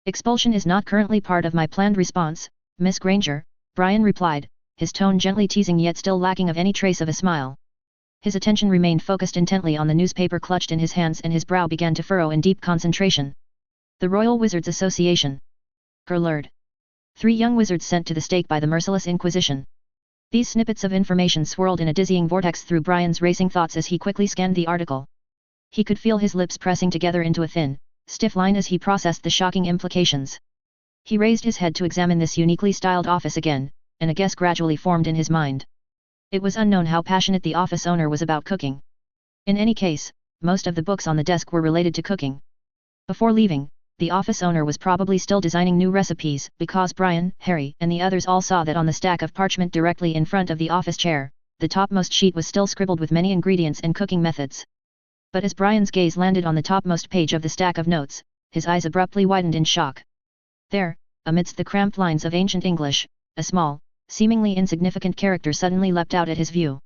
A: "Expulsion is not currently part of my planned response, Miss Granger," Brian replied, his tone gently teasing yet still lacking of any trace of a smile. His attention remained focused intently on the newspaper clutched in his hands, and his brow began to furrow in deep concentration. The Royal Wizards Association. Gerlerd. 3 young wizards sent to the stake by the merciless Inquisition. These snippets of information swirled in a dizzying vortex through Brian's racing thoughts as he quickly scanned the article. He could feel his lips pressing together into a thin, stiff line as he processed the shocking implications. He raised his head to examine this uniquely styled office again, and a guess gradually formed in his mind. It was unknown how passionate the office owner was about cooking. In any case, most of the books on the desk were related to cooking. Before leaving, the office owner was probably still designing new recipes, because Brian, Harry, and the others all saw that on the stack of parchment directly in front of the office chair, the topmost sheet was still scribbled with many ingredients and cooking methods. But as Brian's gaze landed on the topmost page of the stack of notes, his eyes abruptly widened in shock. There, amidst the cramped lines of ancient English, a small, seemingly insignificant character suddenly leapt out at his view.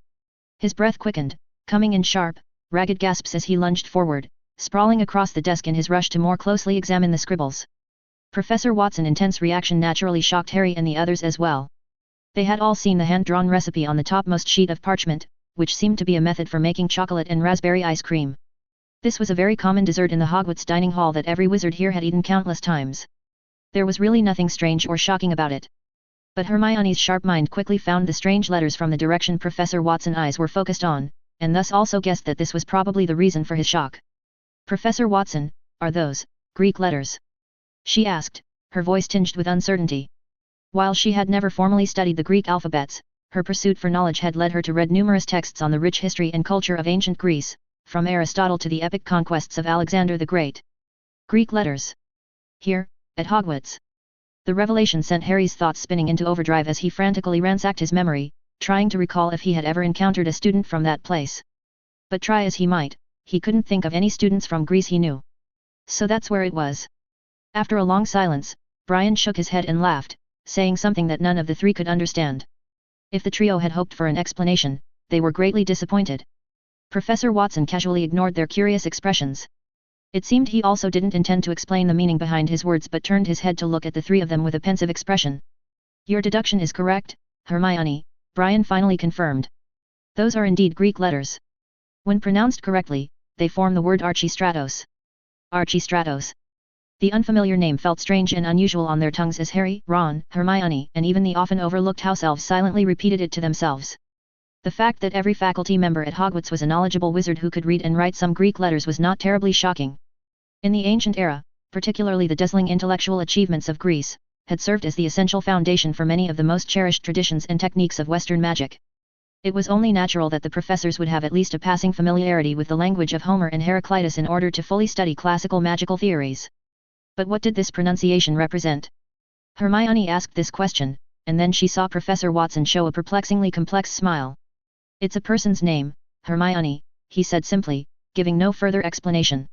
A: His breath quickened, coming in sharp, ragged gasps as he lunged forward, sprawling across the desk in his rush to more closely examine the scribbles. Professor Watson's intense reaction naturally shocked Harry and the others as well. They had all seen the hand-drawn recipe on the topmost sheet of parchment, which seemed to be a method for making chocolate and raspberry ice cream. This was a very common dessert in the Hogwarts dining hall that every wizard here had eaten countless times. There was really nothing strange or shocking about it. But Hermione's sharp mind quickly found the strange letters from the direction Professor Watson's eyes were focused on, and thus also guessed that this was probably the reason for his shock. "Professor Watson, are those Greek letters?" she asked, her voice tinged with uncertainty. While she had never formally studied the Greek alphabets, her pursuit for knowledge had led her to read numerous texts on the rich history and culture of ancient Greece, from Aristotle to the epic conquests of Alexander the Great. Greek letters. Here, at Hogwarts. The revelation sent Harry's thoughts spinning into overdrive as he frantically ransacked his memory, trying to recall if he had ever encountered a student from that place. But try as he might, he couldn't think of any students from Greece he knew. So that's where it was. After a long silence, Brian shook his head and laughed, saying something that none of the three could understand. If the trio had hoped for an explanation, they were greatly disappointed. Professor Watson casually ignored their curious expressions. It seemed he also didn't intend to explain the meaning behind his words but turned his head to look at the three of them with a pensive expression. "Your deduction is correct, Hermione," Brian finally confirmed. "Those are indeed Greek letters. When pronounced correctly, they form the word Archistratos." Archistratos. The unfamiliar name felt strange and unusual on their tongues as Harry, Ron, Hermione, and even the often overlooked house elves silently repeated it to themselves. The fact that every faculty member at Hogwarts was a knowledgeable wizard who could read and write some Greek letters was not terribly shocking. In the ancient era, particularly the dazzling intellectual achievements of Greece, had served as the essential foundation for many of the most cherished traditions and techniques of Western magic. It was only natural that the professors would have at least a passing familiarity with the language of Homer and Heraclitus in order to fully study classical magical theories. But what did this pronunciation represent? Hermione asked this question, and then she saw Professor Watson show a perplexingly complex smile. "It's a person's name, Hermione," he said simply, giving no further explanation.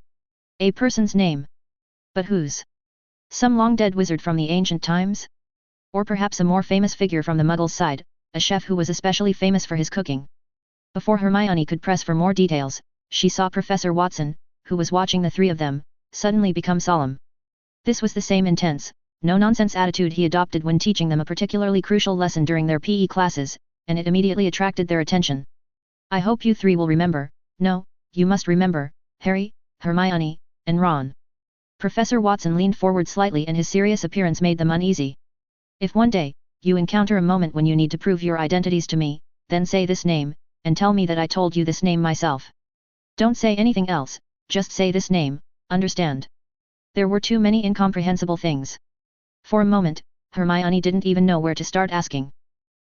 A: "A person's name? But whose? Some long-dead wizard from the ancient times? Or perhaps a more famous figure from the Muggles' side, a chef who was especially famous for his cooking?" Before Hermione could press for more details, she saw Professor Watson, who was watching the three of them, suddenly become solemn. This was the same intense, no-nonsense attitude he adopted when teaching them a particularly crucial lesson during their PE classes, and it immediately attracted their attention. "I hope you three will remember, no, you must remember, Harry, Hermione, and Ron." Professor Watson leaned forward slightly and his serious appearance made them uneasy. "If one day, you encounter a moment when you need to prove your identities to me, then say this name, and tell me that I told you this name myself. Don't say anything else, just say this name, understand?" There were too many incomprehensible things. For a moment, Hermione didn't even know where to start asking.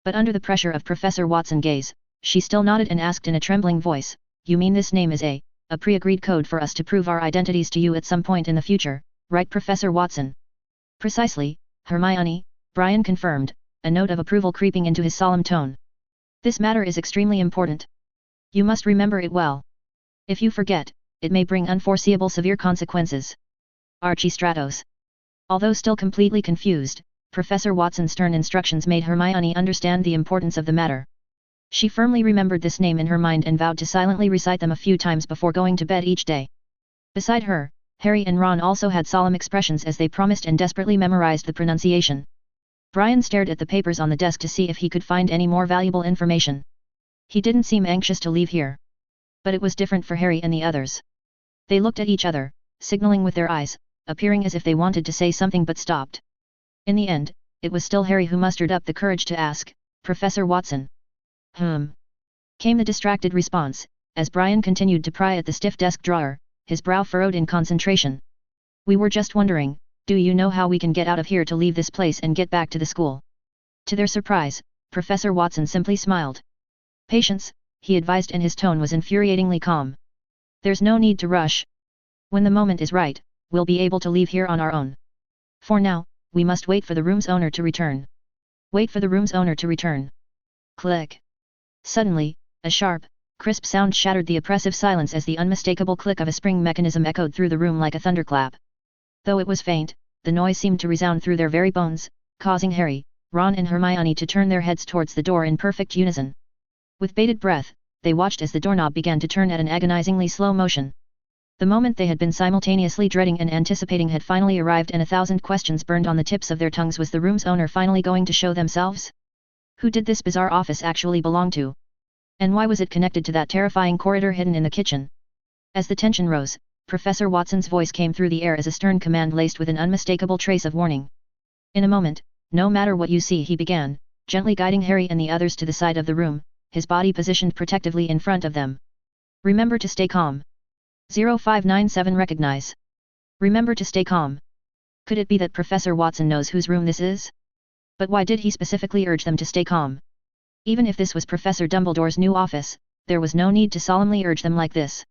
A: But under the pressure of Professor Watson's gaze, she still nodded and asked in a trembling voice, "You mean this name is a pre-agreed code for us to prove our identities to you at some point in the future, right, Professor Watson?" "Precisely, Hermione," Brian confirmed, a note of approval creeping into his solemn tone. "This matter is extremely important. You must remember it well. If you forget, it may bring unforeseeable severe consequences." Archistratos. Although still completely confused, Professor Watson's stern instructions made Hermione understand the importance of the matter. She firmly remembered this name in her mind and vowed to silently recite them a few times before going to bed each day. Beside her, Harry and Ron also had solemn expressions as they promised and desperately memorized the pronunciation. Brian stared at the papers on the desk to see if he could find any more valuable information. He didn't seem anxious to leave here. But it was different for Harry and the others. They looked at each other, signaling with their eyes, appearing as if they wanted to say something but stopped. In the end, it was still Harry who mustered up the courage to ask, "Professor Watson?" Came the distracted response, as Brian continued to pry at the stiff desk drawer, his brow furrowed in concentration. "We were just wondering, do you know how we can get out of here to leave this place and get back to the school?" To their surprise, Professor Watson simply smiled. "Patience," he advised, and his tone was infuriatingly calm. "There's no need to rush. When the moment is right, we'll be able to leave here on our own. For now, we must wait for the room's owner to return. Wait for the room's owner to return." Click. Suddenly, a sharp, crisp sound shattered the oppressive silence as the unmistakable click of a spring mechanism echoed through the room like a thunderclap. Though it was faint, the noise seemed to resound through their very bones, causing Harry, Ron and Hermione to turn their heads towards the door in perfect unison. With bated breath, they watched as the doorknob began to turn at an agonizingly slow motion. The moment they had been simultaneously dreading and anticipating had finally arrived, and 1,000 questions burned on the tips of their tongues. Was the room's owner finally going to show themselves? Who did this bizarre office actually belong to? And why was it connected to that terrifying corridor hidden in the kitchen? As the tension rose, Professor Watson's voice came through the air as a stern command laced with an unmistakable trace of warning. In a moment, No matter what you see, he began, gently guiding Harry and the others to the side of the room, his body positioned protectively in front of them. Remember to stay calm. 0597 recognize. Remember to stay calm. Could it be that Professor Watson knows whose room this is? But why did he specifically urge them to stay calm? Even if this was Professor Dumbledore's new office, there was no need to solemnly urge them like this.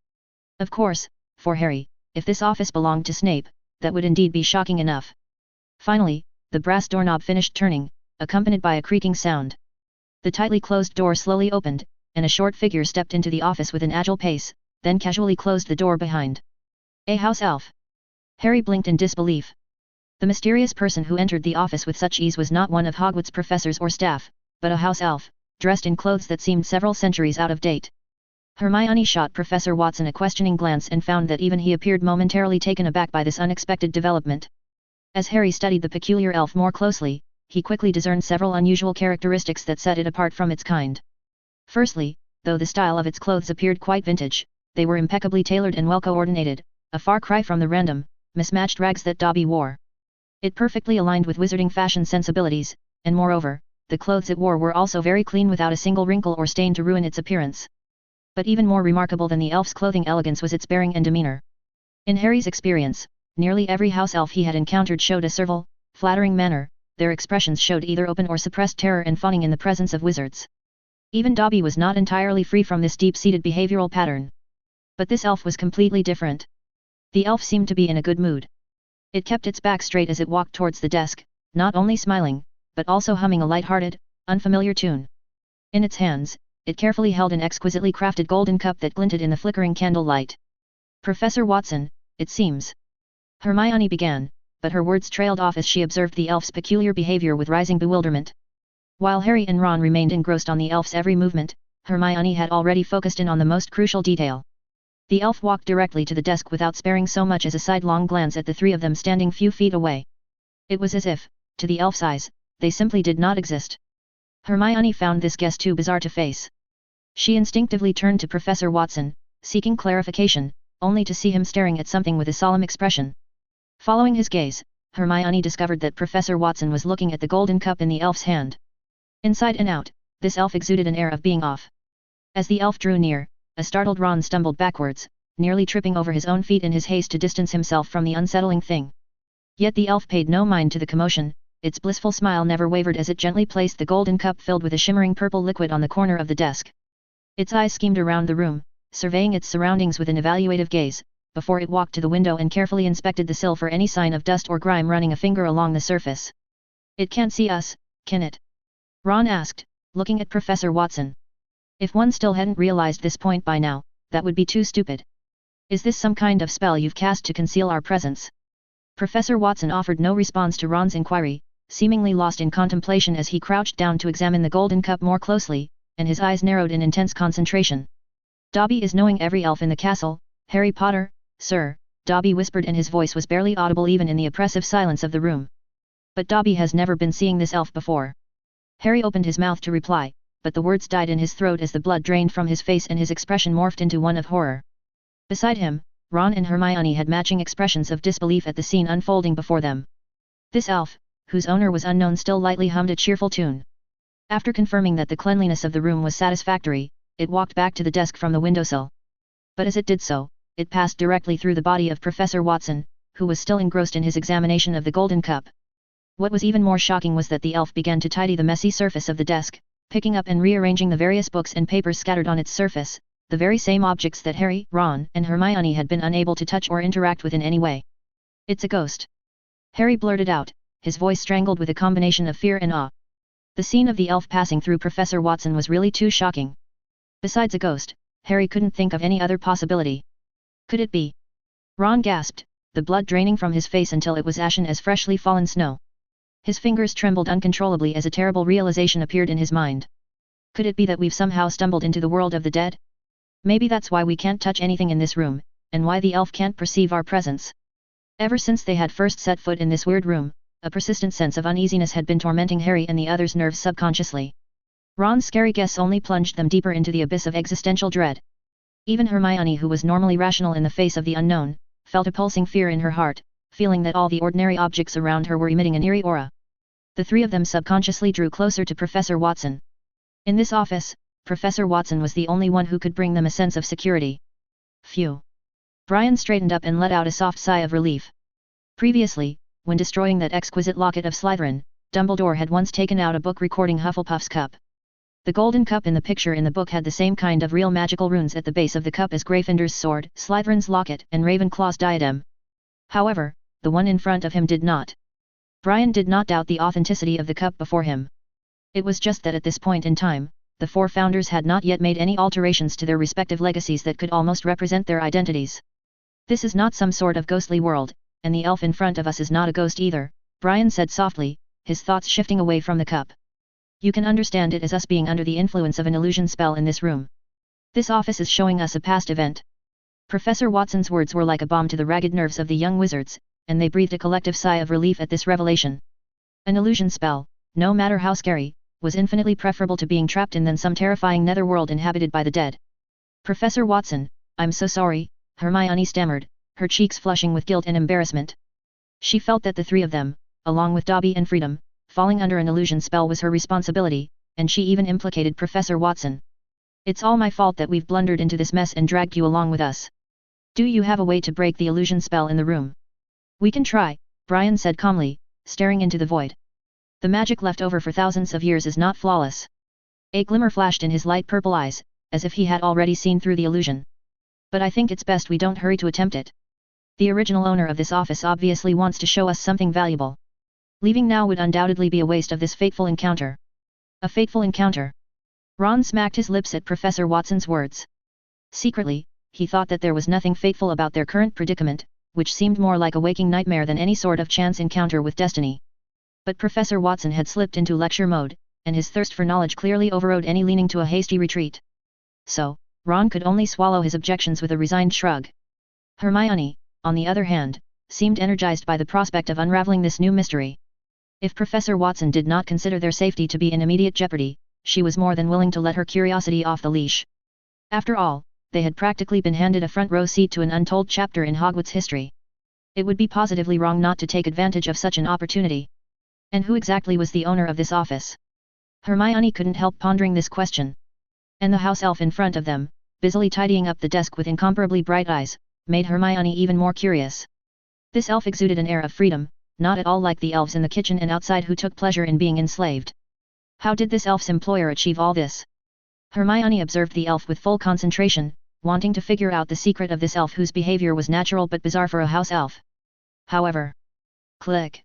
A: Of course, for Harry, if this office belonged to Snape, that would indeed be shocking enough. Finally, the brass doorknob finished turning, accompanied by a creaking sound. The tightly closed door slowly opened, and a short figure stepped into the office with an agile pace, then casually closed the door behind. A house elf. Harry blinked in disbelief. The mysterious person who entered the office with such ease was not one of Hogwarts' professors or staff, but a house elf, dressed in clothes that seemed several centuries out of date. Hermione shot Professor Watson a questioning glance and found that even he appeared momentarily taken aback by this unexpected development. As Harry studied the peculiar elf more closely, he quickly discerned several unusual characteristics that set it apart from its kind. Firstly, though the style of its clothes appeared quite vintage, they were impeccably tailored and well-coordinated, a far cry from the random, mismatched rags that Dobby wore. It perfectly aligned with wizarding fashion sensibilities, and moreover, the clothes it wore were also very clean without a single wrinkle or stain to ruin its appearance. But even more remarkable than the elf's clothing elegance was its bearing and demeanor. In Harry's experience, nearly every house elf he had encountered showed a servile, flattering manner, their expressions showed either open or suppressed terror and fawning in the presence of wizards. Even Dobby was not entirely free from this deep-seated behavioral pattern. But this elf was completely different. The elf seemed to be in a good mood. It kept its back straight as it walked towards the desk, not only smiling, but also humming a light-hearted, unfamiliar tune. In its hands, it carefully held an exquisitely crafted golden cup that glinted in the flickering candlelight. Professor Watson, it seems. Hermione began, but her words trailed off as she observed the elf's peculiar behavior with rising bewilderment. While Harry and Ron remained engrossed on the elf's every movement, Hermione had already focused in on the most crucial detail. The elf walked directly to the desk without sparing so much as a sidelong glance at the three of them standing few feet away. It was as if, to the elf's eyes, they simply did not exist. Hermione found this guess too bizarre to face. She instinctively turned to Professor Watson, seeking clarification, only to see him staring at something with a solemn expression. Following his gaze, Hermione discovered that Professor Watson was looking at the golden cup in the elf's hand. Inside and out, this elf exuded an air of being off. As the elf drew near, a startled Ron stumbled backwards, nearly tripping over his own feet in his haste to distance himself from the unsettling thing. Yet the elf paid no mind to the commotion, its blissful smile never wavered as it gently placed the golden cup filled with a shimmering purple liquid on the corner of the desk. Its eyes schemed around the room, surveying its surroundings with an evaluative gaze, before it walked to the window and carefully inspected the sill for any sign of dust or grime, running a finger along the surface. "It can't see us, can it?" Ron asked, looking at Professor Watson. If one still hadn't realized this point by now, that would be too stupid. "Is this some kind of spell you've cast to conceal our presence?" Professor Watson offered no response to Ron's inquiry, seemingly lost in contemplation as he crouched down to examine the golden cup more closely, and his eyes narrowed in intense concentration. "Dobby is knowing every elf in the castle, Harry Potter, sir," Dobby whispered, and his voice was barely audible even in the oppressive silence of the room. "But Dobby has never been seeing this elf before." Harry opened his mouth to reply, but the words died in his throat as the blood drained from his face and his expression morphed into one of horror. Beside him, Ron and Hermione had matching expressions of disbelief at the scene unfolding before them. This elf, whose owner was unknown, still lightly hummed a cheerful tune. After confirming that the cleanliness of the room was satisfactory, it walked back to the desk from the windowsill. But as it did so, it passed directly through the body of Professor Watson, who was still engrossed in his examination of the golden cup. What was even more shocking was that the elf began to tidy the messy surface of the desk, picking up and rearranging the various books and papers scattered on its surface, the very same objects that Harry, Ron, and Hermione had been unable to touch or interact with in any way. "It's a ghost," Harry blurted out, his voice strangled with a combination of fear and awe. The scene of the elf passing through Professor Watson was really too shocking. Besides a ghost, Harry couldn't think of any other possibility. Could it be? Ron gasped, the blood draining from his face until it was ashen as freshly fallen snow. His fingers trembled uncontrollably as a terrible realization appeared in his mind. Could it be that we've somehow stumbled into the world of the dead? Maybe that's why we can't touch anything in this room, and why the elf can't perceive our presence. Ever since they had first set foot in this weird room, a persistent sense of uneasiness had been tormenting Harry and the others' nerves subconsciously. Ron's scary guess only plunged them deeper into the abyss of existential dread. Even Hermione, who was normally rational in the face of the unknown, felt a pulsing fear in her heart, feeling that all the ordinary objects around her were emitting an eerie aura. The three of them subconsciously drew closer to Professor Watson. In this office, Professor Watson was the only one who could bring them a sense of security. Phew. Brian straightened up and let out a soft sigh of relief. Previously, when destroying that exquisite locket of Slytherin, Dumbledore had once taken out a book recording Hufflepuff's cup. The golden cup in the picture in the book had the same kind of real magical runes at the base of the cup as Gryffindor's sword, Slytherin's locket, and Ravenclaw's diadem. However, the one in front of him did not. Brian did not doubt the authenticity of the cup before him. It was just that at this point in time, the four founders had not yet made any alterations to their respective legacies that could almost represent their identities. This is not some sort of ghostly world, and the elf in front of us is not a ghost either, Brian said softly, his thoughts shifting away from the cup. You can understand it as us being under the influence of an illusion spell in this room. This office is showing us a past event. Professor Watson's words were like a balm to the ragged nerves of the young wizards, and they breathed a collective sigh of relief at this revelation. An illusion spell, no matter how scary, was infinitely preferable to being trapped in than some terrifying netherworld inhabited by the dead. Professor Watson, I'm so sorry, Hermione stammered, her cheeks flushing with guilt and embarrassment. She felt that the three of them, along with Dobby and Freedom, falling under an illusion spell was her responsibility, and she even implicated Professor Watson. It's all my fault that we've blundered into this mess and dragged you along with us. Do you have a way to break the illusion spell in the room? We can try, Brian said calmly, staring into the void. The magic left over for thousands of years is not flawless. A glimmer flashed in his light purple eyes, as if he had already seen through the illusion. But I think it's best we don't hurry to attempt it. The original owner of this office obviously wants to show us something valuable. Leaving now would undoubtedly be a waste of this fateful encounter. A fateful encounter. Ron smacked his lips at Professor Watson's words. Secretly, he thought that there was nothing fateful about their current predicament, which seemed more like a waking nightmare than any sort of chance encounter with destiny. But Professor Watson had slipped into lecture mode, and his thirst for knowledge clearly overrode any leaning to a hasty retreat. So, Ron could only swallow his objections with a resigned shrug. Hermione, on the other hand, seemed energized by the prospect of unraveling this new mystery. If Professor Watson did not consider their safety to be in immediate jeopardy, she was more than willing to let her curiosity off the leash. After all, they had practically been handed a front-row seat to an untold chapter in Hogwarts history. It would be positively wrong not to take advantage of such an opportunity. And who exactly was the owner of this office? Hermione couldn't help pondering this question. And the house elf in front of them, busily tidying up the desk with incomparably bright eyes, made Hermione even more curious. This elf exuded an air of freedom, not at all like the elves in the kitchen and outside who took pleasure in being enslaved. How did this elf's employer achieve all this? Hermione observed the elf with full concentration, wanting to figure out the secret of this elf whose behavior was natural but bizarre for a house elf. However, click.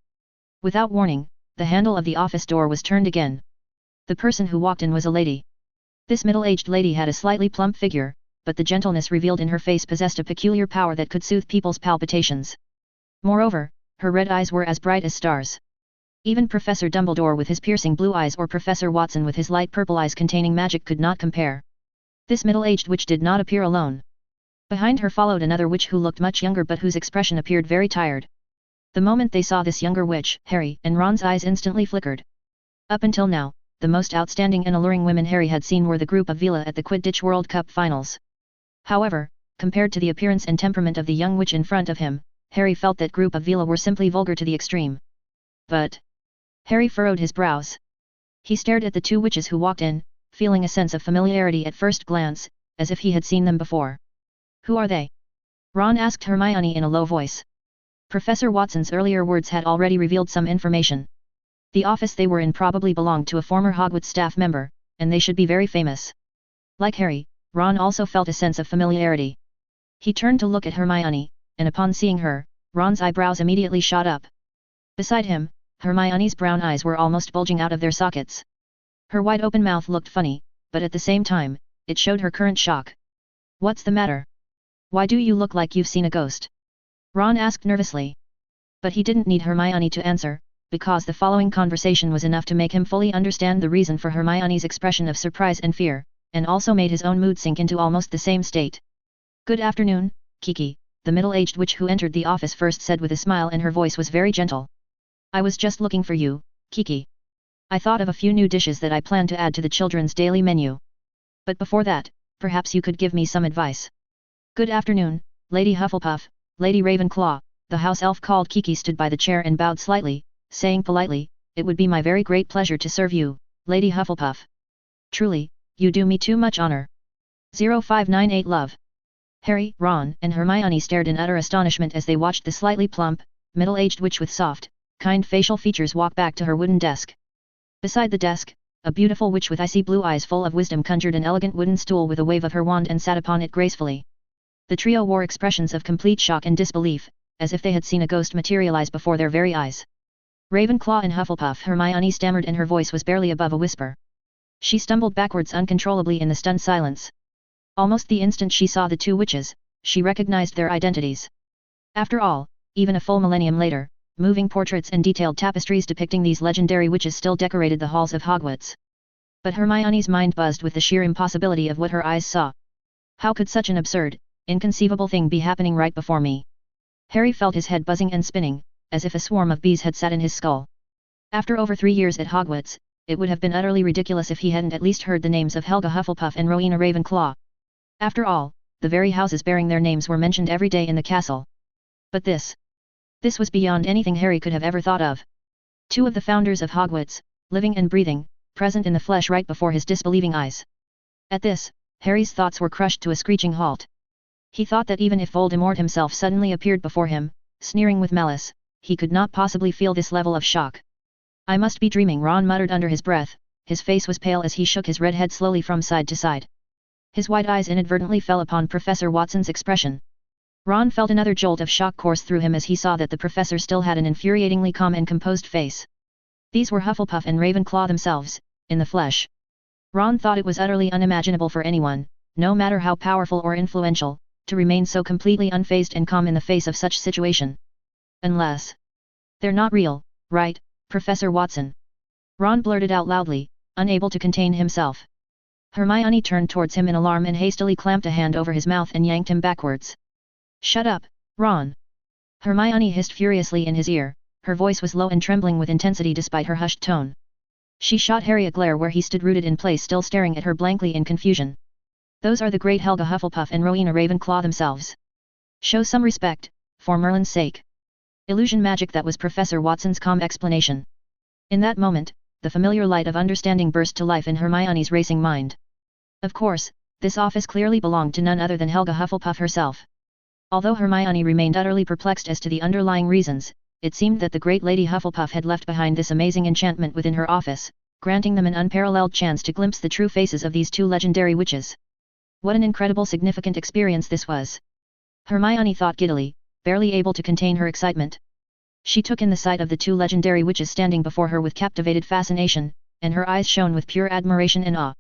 A: Without warning, the handle of the office door was turned again. The person who walked in was a lady. This middle-aged lady had a slightly plump figure, but the gentleness revealed in her face possessed a peculiar power that could soothe people's palpitations. Moreover, her red eyes were as bright as stars. Even Professor Dumbledore with his piercing blue eyes or Professor Watson with his light purple eyes containing magic could not compare. This middle-aged witch did not appear alone. Behind her followed another witch who looked much younger but whose expression appeared very tired. The moment they saw this younger witch, Harry and Ron's eyes instantly flickered. Up until now, the most outstanding and alluring women Harry had seen were the group of Vila at the Quidditch World Cup finals. However, compared to the appearance and temperament of the young witch in front of him, Harry felt that group of Vila were simply vulgar to the extreme. But Harry furrowed his brows. He stared at the two witches who walked in, feeling a sense of familiarity at first glance, as if he had seen them before. Who are they? Ron asked Hermione in a low voice. Professor Watson's earlier words had already revealed some information. The office they were in probably belonged to a former Hogwarts staff member, and they should be very famous. Like Harry, Ron also felt a sense of familiarity. He turned to look at Hermione, and upon seeing her, Ron's eyebrows immediately shot up. Beside him, Hermione's brown eyes were almost bulging out of their sockets. Her wide-open mouth looked funny, but at the same time, it showed her current shock. What's the matter? Why do you look like you've seen a ghost? Ron asked nervously. But he didn't need Hermione to answer, because the following conversation was enough to make him fully understand the reason for Hermione's expression of surprise and fear, and also made his own mood sink into almost the same state. Good afternoon, Kiki, the middle-aged witch who entered the office first said with a smile and her voice was very gentle. I was just looking for you, Kiki. I thought of a few new dishes that I plan to add to the children's daily menu. But before that, perhaps you could give me some advice. Good afternoon, Lady Hufflepuff, Lady Ravenclaw, the house elf called Kiki stood by the chair and bowed slightly, saying politely, it would be my very great pleasure to serve you, Lady Hufflepuff. Truly, you do me too much honor. 0598 Love. Harry, Ron, and Hermione stared in utter astonishment as they watched the slightly plump, middle-aged witch with soft, kind facial features walk back to her wooden desk. Beside the desk, a beautiful witch with icy blue eyes full of wisdom conjured an elegant wooden stool with a wave of her wand and sat upon it gracefully. The trio wore expressions of complete shock and disbelief, as if they had seen a ghost materialize before their very eyes. Ravenclaw and Hufflepuff, Hermione stammered, and her voice was barely above a whisper. She stumbled backwards uncontrollably in the stunned silence. Almost the instant she saw the two witches, she recognized their identities. After all, even a full millennium later, moving portraits and detailed tapestries depicting these legendary witches still decorated the halls of Hogwarts. But Hermione's mind buzzed with the sheer impossibility of what her eyes saw. How could such an absurd, inconceivable thing be happening right before me? Harry felt his head buzzing and spinning, as if a swarm of bees had sat in his skull. After over 3 years at Hogwarts, it would have been utterly ridiculous if he hadn't at least heard the names of Helga Hufflepuff and Rowena Ravenclaw. After all, the very houses bearing their names were mentioned every day in the castle. But this was beyond anything Harry could have ever thought of. Two of the founders of Hogwarts, living and breathing, present in the flesh right before his disbelieving eyes. At this, Harry's thoughts were crushed to a screeching halt. He thought that even if Voldemort himself suddenly appeared before him, sneering with malice, he could not possibly feel this level of shock. I must be dreaming, Ron muttered under his breath. His face was pale as he shook his red head slowly from side to side. His wide eyes inadvertently fell upon Professor Watson's expression. Ron felt another jolt of shock course through him as he saw that the professor still had an infuriatingly calm and composed face. These were Hufflepuff and Ravenclaw themselves, in the flesh. Ron thought it was utterly unimaginable for anyone, no matter how powerful or influential, to remain so completely unfazed and calm in the face of such situation. Unless they're not real, right, Professor Watson? Ron blurted out loudly, unable to contain himself. Hermione turned towards him in alarm and hastily clamped a hand over his mouth and yanked him backwards. Shut up, Ron! Hermione hissed furiously in his ear. Her voice was low and trembling with intensity despite her hushed tone. She shot Harry a glare where he stood rooted in place, still staring at her blankly in confusion. Those are the great Helga Hufflepuff and Rowena Ravenclaw themselves. Show some respect, for Merlin's sake. Illusion magic, that was Professor Watson's calm explanation. In that moment, the familiar light of understanding burst to life in Hermione's racing mind. Of course, this office clearly belonged to none other than Helga Hufflepuff herself. Although Hermione remained utterly perplexed as to the underlying reasons, it seemed that the great Lady Hufflepuff had left behind this amazing enchantment within her office, granting them an unparalleled chance to glimpse the true faces of these two legendary witches. What an incredible significant experience this was! Hermione thought giddily, barely able to contain her excitement. She took in the sight of the two legendary witches standing before her with captivated fascination, and her eyes shone with pure admiration and awe.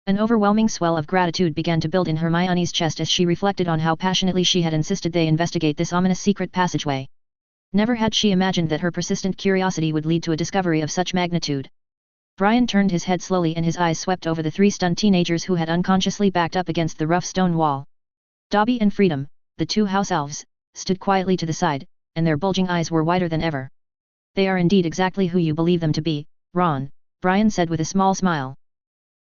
A: An overwhelming swell of gratitude began to build in Hermione's chest as she reflected on how passionately she had insisted they investigate this ominous secret passageway. Never had she imagined that her persistent curiosity would lead to a discovery of such magnitude. Brian turned his head slowly and his eyes swept over the three stunned teenagers who had unconsciously backed up against the rough stone wall. Dobby and Freedom, the two house elves, stood quietly to the side, and their bulging eyes were wider than ever. They are indeed exactly who you believe them to be, Ron, Brian said with a small smile.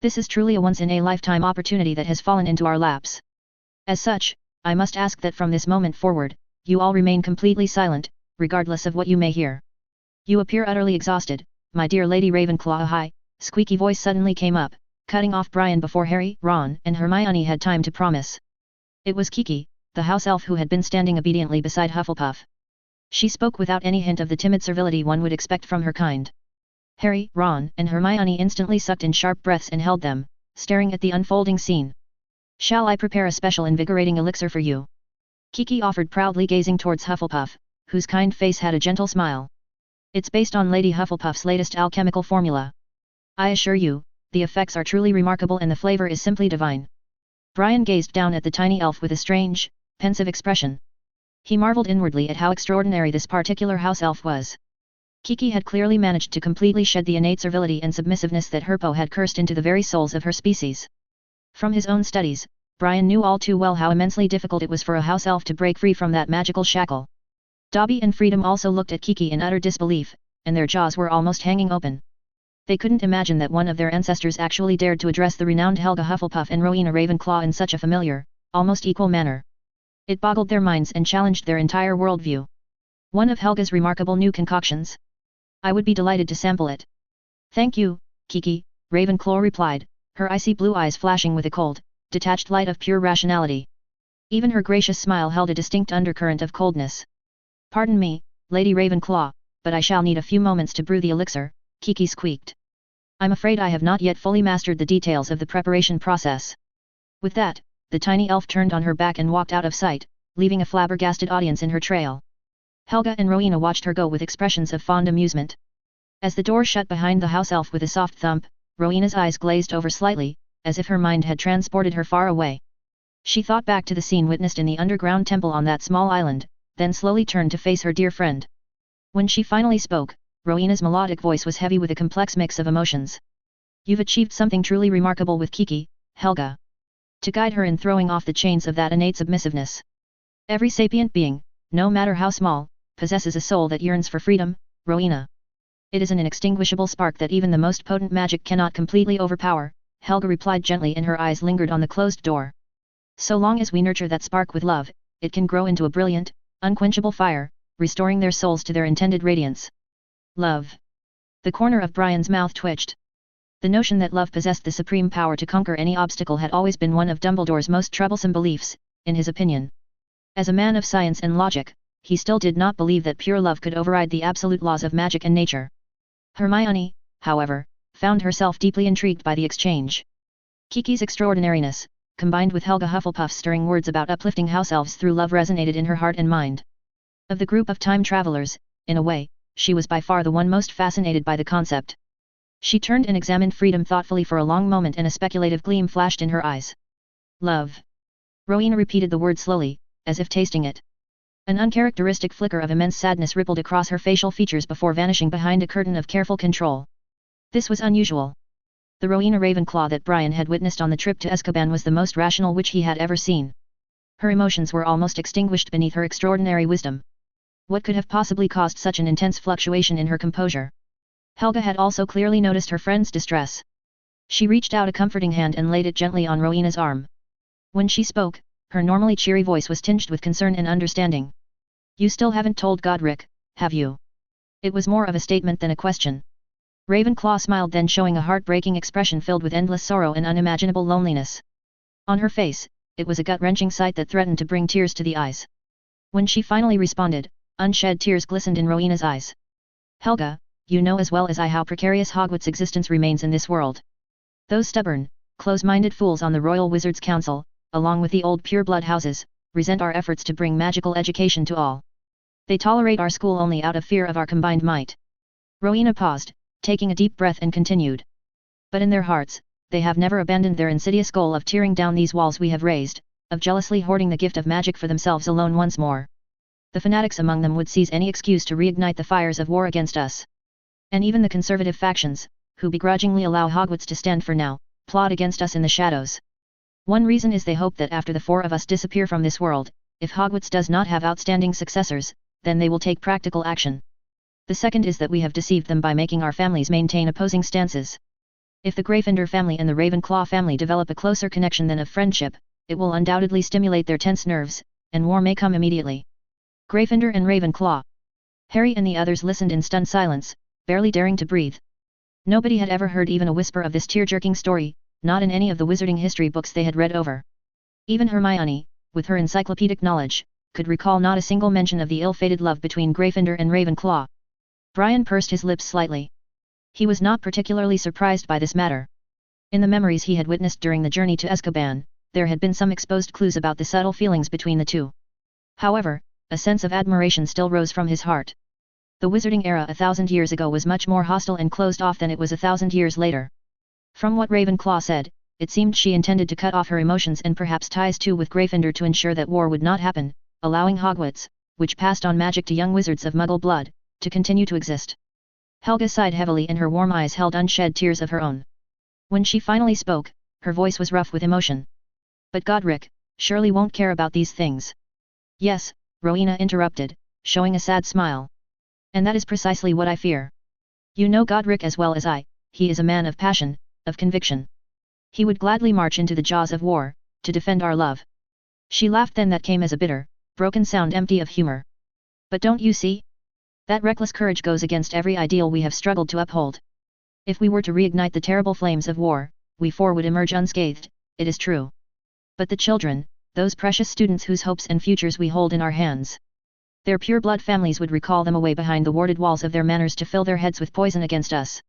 A: This is truly a once-in-a-lifetime opportunity that has fallen into our laps. As such, I must ask that from this moment forward, you all remain completely silent, regardless of what you may hear. You appear utterly exhausted, my dear Lady Ravenclaw. A high, squeaky voice suddenly came up, cutting off Brian before Harry, Ron, and Hermione had time to promise. It was Kiki, the house elf who had been standing obediently beside Hufflepuff. She spoke without any hint of the timid servility one would expect from her kind. Harry, Ron, and Hermione instantly sucked in sharp breaths and held them, staring at the unfolding scene. Shall I prepare a special invigorating elixir for you? Kiki offered, proudly gazing towards Hufflepuff, whose kind face had a gentle smile. It's based on Lady Hufflepuff's latest alchemical formula. I assure you, the effects are truly remarkable and the flavor is simply divine. Brian gazed down at the tiny elf with a strange, pensive expression. He marveled inwardly at how extraordinary this particular house elf was. Kiki had clearly managed to completely shed the innate servility and submissiveness that Herpo had cursed into the very souls of her species. From his own studies, Brian knew all too well how immensely difficult it was for a house elf to break free from that magical shackle. Dobby and Freedom also looked at Kiki in utter disbelief, and their jaws were almost hanging open. They couldn't imagine that one of their ancestors actually dared to address the renowned Helga Hufflepuff and Rowena Ravenclaw in such a familiar, almost equal manner. It boggled their minds and challenged their entire worldview. One of Helga's remarkable new concoctions? I would be delighted to sample it. Thank you, Kiki, Ravenclaw replied, her icy blue eyes flashing with a cold, detached light of pure rationality. Even her gracious smile held a distinct undercurrent of coldness. Pardon me, Lady Ravenclaw, but I shall need a few moments to brew the elixir, Kiki squeaked. I'm afraid I have not yet fully mastered the details of the preparation process. With that, the tiny elf turned on her back and walked out of sight, leaving a flabbergasted audience in her trail. Helga and Rowena watched her go with expressions of fond amusement. As the door shut behind the house elf with a soft thump, Rowena's eyes glazed over slightly, as if her mind had transported her far away. She thought back to the scene witnessed in the underground temple on that small island, then slowly turned to face her dear friend. When she finally spoke, Rowena's melodic voice was heavy with a complex mix of emotions. You've achieved something truly remarkable with Kiki, Helga. To guide her in throwing off the chains of that innate submissiveness. Every sapient being, no matter how small, possesses a soul that yearns for freedom, Rowena. It is an inextinguishable spark that even the most potent magic cannot completely overpower, Helga replied gently, and her eyes lingered on the closed door. So long as we nurture that spark with love, it can grow into a brilliant, unquenchable fire, restoring their souls to their intended radiance. Love. The corner of Brian's mouth twitched. The notion that love possessed the supreme power to conquer any obstacle had always been one of Dumbledore's most troublesome beliefs, in his opinion. As a man of science and logic, he still did not believe that pure love could override the absolute laws of magic and nature. Hermione, however, found herself deeply intrigued by the exchange. Kiki's extraordinariness, combined with Helga Hufflepuff's stirring words about uplifting house elves through love, resonated in her heart and mind. Of the group of time travelers, in a way, she was by far the one most fascinated by the concept. She turned and examined Freedom thoughtfully for a long moment, and a speculative gleam flashed in her eyes. Love. Rowena repeated the word slowly, as if tasting it. An uncharacteristic flicker of immense sadness rippled across her facial features before vanishing behind a curtain of careful control. This was unusual. The Rowena Ravenclaw that Brian had witnessed on the trip to Azkaban was the most rational witch he had ever seen. Her emotions were almost extinguished beneath her extraordinary wisdom. What could have possibly caused such an intense fluctuation in her composure? Helga had also clearly noticed her friend's distress. She reached out a comforting hand and laid it gently on Rowena's arm. When she spoke, her normally cheery voice was tinged with concern and understanding. You still haven't told Godric, have you? It was more of a statement than a question. Ravenclaw smiled, then showing a heartbreaking expression filled with endless sorrow and unimaginable loneliness. On her face, it was a gut-wrenching sight that threatened to bring tears to the eyes. When she finally responded, unshed tears glistened in Rowena's eyes. Helga, you know as well as I how precarious Hogwarts' existence remains in this world. Those stubborn, close-minded fools on the Royal Wizards Council, along with the old pureblood houses, resent our efforts to bring magical education to all. They tolerate our school only out of fear of our combined might. Rowena paused, taking a deep breath, and continued. But in their hearts, they have never abandoned their insidious goal of tearing down these walls we have raised, of jealously hoarding the gift of magic for themselves alone once more. The fanatics among them would seize any excuse to reignite the fires of war against us. And even the conservative factions, who begrudgingly allow Hogwarts to stand for now, plot against us in the shadows. One reason is they hope that after the four of us disappear from this world, if Hogwarts does not have outstanding successors, then they will take practical action. The second is that we have deceived them by making our families maintain opposing stances. If the Gryffindor family and the Ravenclaw family develop a closer connection than of friendship, it will undoubtedly stimulate their tense nerves, and war may come immediately. Gryffindor and Ravenclaw. Harry and the others listened in stunned silence, barely daring to breathe. Nobody had ever heard even a whisper of this tear-jerking story, not in any of the wizarding history books they had read over. Even Hermione, with her encyclopedic knowledge, could recall not a single mention of the ill-fated love between Gryffindor and Ravenclaw. Brian pursed his lips slightly. He was not particularly surprised by this matter. In the memories he had witnessed during the journey to Azkaban, there had been some exposed clues about the subtle feelings between the two. However, a sense of admiration still rose from his heart. The wizarding era 1,000 years ago was much more hostile and closed off than it was 1,000 years later. From what Ravenclaw said, it seemed she intended to cut off her emotions and perhaps ties too with Gryffindor to ensure that war would not happen, allowing Hogwarts, which passed on magic to young wizards of Muggle blood, to continue to exist. Helga sighed heavily and her warm eyes held unshed tears of her own. When she finally spoke, her voice was rough with emotion. But Godric, surely won't care about these things. Yes, Rowena interrupted, showing a sad smile. And that is precisely what I fear. You know Godric as well as I, he is a man of passion, of conviction. He would gladly march into the jaws of war, to defend our love. She laughed, then that came as a bitter, broken sound empty of humor. But don't you see? That reckless courage goes against every ideal we have struggled to uphold. If we were to reignite the terrible flames of war, we four would emerge unscathed, it is true. But the children, those precious students whose hopes and futures we hold in our hands. Their pure-blood families would recall them away behind the warded walls of their manors to fill their heads with poison against us.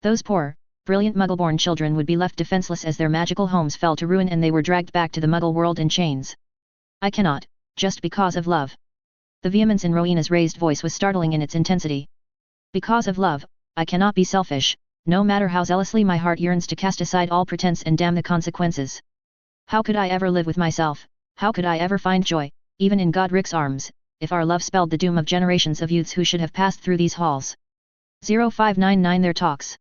A: Those poor, brilliant Muggle-born children would be left defenseless as their magical homes fell to ruin and they were dragged back to the Muggle world in chains. I cannot, just because of love. The vehemence in Rowena's raised voice was startling in its intensity. Because of love, I cannot be selfish, no matter how zealously my heart yearns to cast aside all pretense and damn the consequences. How could I ever live with myself, how could I ever find joy, even in Godric's arms, if our love spelled the doom of generations of youths who should have passed through these halls? 0599 Their talks.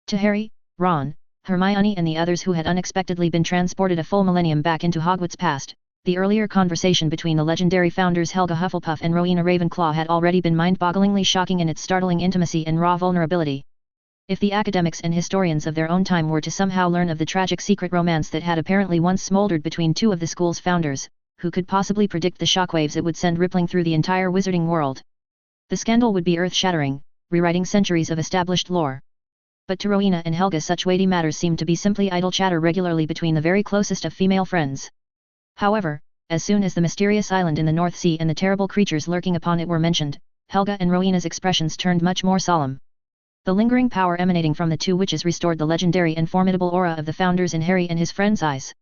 A: To Harry, Ron, Hermione and the others who had unexpectedly been transported a full millennium back into Hogwarts past, the earlier conversation between the legendary founders Helga Hufflepuff and Rowena Ravenclaw had already been mind-bogglingly shocking in its startling intimacy and raw vulnerability. If the academics and historians of their own time were to somehow learn of the tragic secret romance that had apparently once smoldered between two of the school's founders, who could possibly predict the shockwaves it would send rippling through the entire wizarding world? The scandal would be earth-shattering, rewriting centuries of established lore. But to Rowena and Helga such weighty matters seemed to be simply idle chatter regularly between the very closest of female friends. However, as soon as the mysterious island in the North Sea and the terrible creatures lurking upon it were mentioned, Helga and Rowena's expressions turned much more solemn. The lingering power emanating from the two witches restored the legendary and formidable aura of the founders in Harry and his friends' eyes.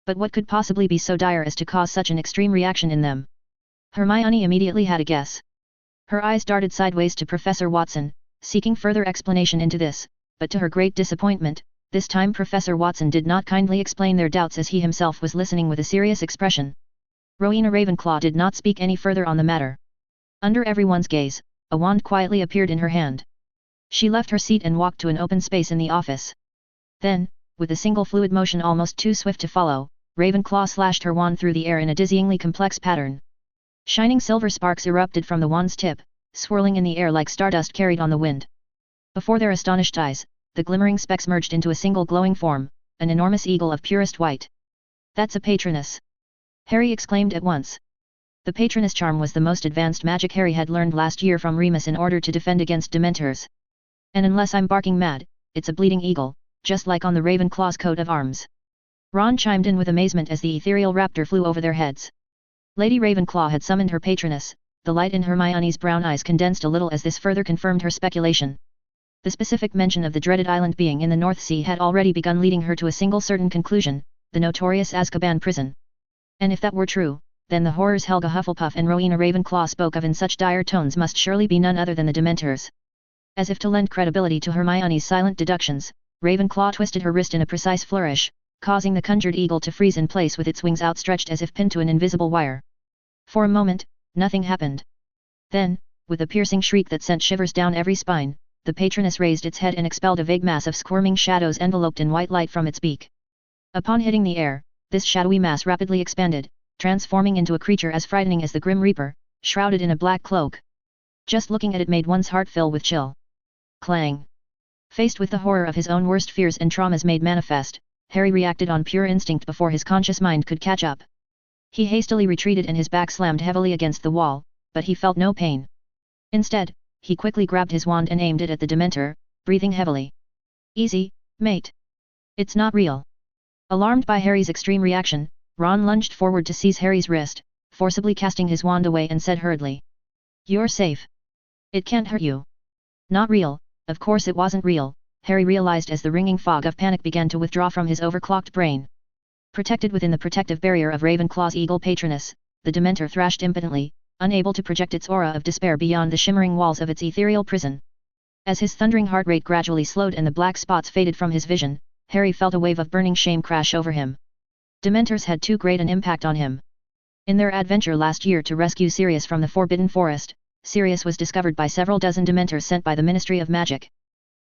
A: But what could possibly be so dire as to cause such an extreme reaction in them? Hermione immediately had a guess. Her eyes darted sideways to Professor Watson, seeking further explanation into this, but to her great disappointment, this time Professor Watson did not kindly explain their doubts as he himself was listening with a serious expression. Rowena Ravenclaw did not speak any further on the matter. Under everyone's gaze, a wand quietly appeared in her hand. She left her seat and walked to an open space in the office. Then, with a single fluid motion almost too swift to follow, Ravenclaw slashed her wand through the air in a dizzyingly complex pattern. Shining silver sparks erupted from the wand's tip, swirling in the air like stardust carried on the wind. Before their astonished eyes, the glimmering specks merged into a single glowing form, an enormous eagle of purest white. That's a Patronus! Harry exclaimed at once. The Patronus charm was the most advanced magic Harry had learned last year from Remus in order to defend against Dementors. And unless I'm barking mad, it's a bleeding eagle, just like on the Ravenclaw's coat of arms. Ron chimed in with amazement as the ethereal raptor flew over their heads. Lady Ravenclaw had summoned her Patronus. The light in Hermione's brown eyes condensed a little as this further confirmed her speculation. The specific mention of the dreaded island being in the North Sea had already begun leading her to a single certain conclusion, the notorious Azkaban prison. And if that were true, then the horrors Helga Hufflepuff and Rowena Ravenclaw spoke of in such dire tones must surely be none other than the Dementors. As if to lend credibility to Hermione's silent deductions, Ravenclaw twisted her wrist in a precise flourish, causing the conjured eagle to freeze in place with its wings outstretched as if pinned to an invisible wire. For a moment, nothing happened. Then, with a piercing shriek that sent shivers down every spine, the Patronus raised its head and expelled a vague mass of squirming shadows enveloped in white light from its beak. Upon hitting the air, this shadowy mass rapidly expanded, transforming into a creature as frightening as the Grim Reaper, shrouded in a black cloak. Just looking at it made one's heart fill with chill. Clang! Faced with the horror of his own worst fears and traumas made manifest, Harry reacted on pure instinct before his conscious mind could catch up. He hastily retreated and his back slammed heavily against the wall, but he felt no pain. Instead, he quickly grabbed his wand and aimed it at the Dementor, breathing heavily. Easy, mate. It's not real. Alarmed by Harry's extreme reaction, Ron lunged forward to seize Harry's wrist, forcibly casting his wand away and said hurriedly. You're safe. It can't hurt you. Not real. Of course it wasn't real, Harry realized as the ringing fog of panic began to withdraw from his overclocked brain. Protected within the protective barrier of Ravenclaw's eagle Patronus, the Dementor thrashed impotently, unable to project its aura of despair beyond the shimmering walls of its ethereal prison. As his thundering heart rate gradually slowed and the black spots faded from his vision, Harry felt a wave of burning shame crash over him. Dementors had too great an impact on him. In their adventure last year to rescue Sirius from the Forbidden Forest, Sirius was discovered by several dozen Dementors sent by the Ministry of Magic.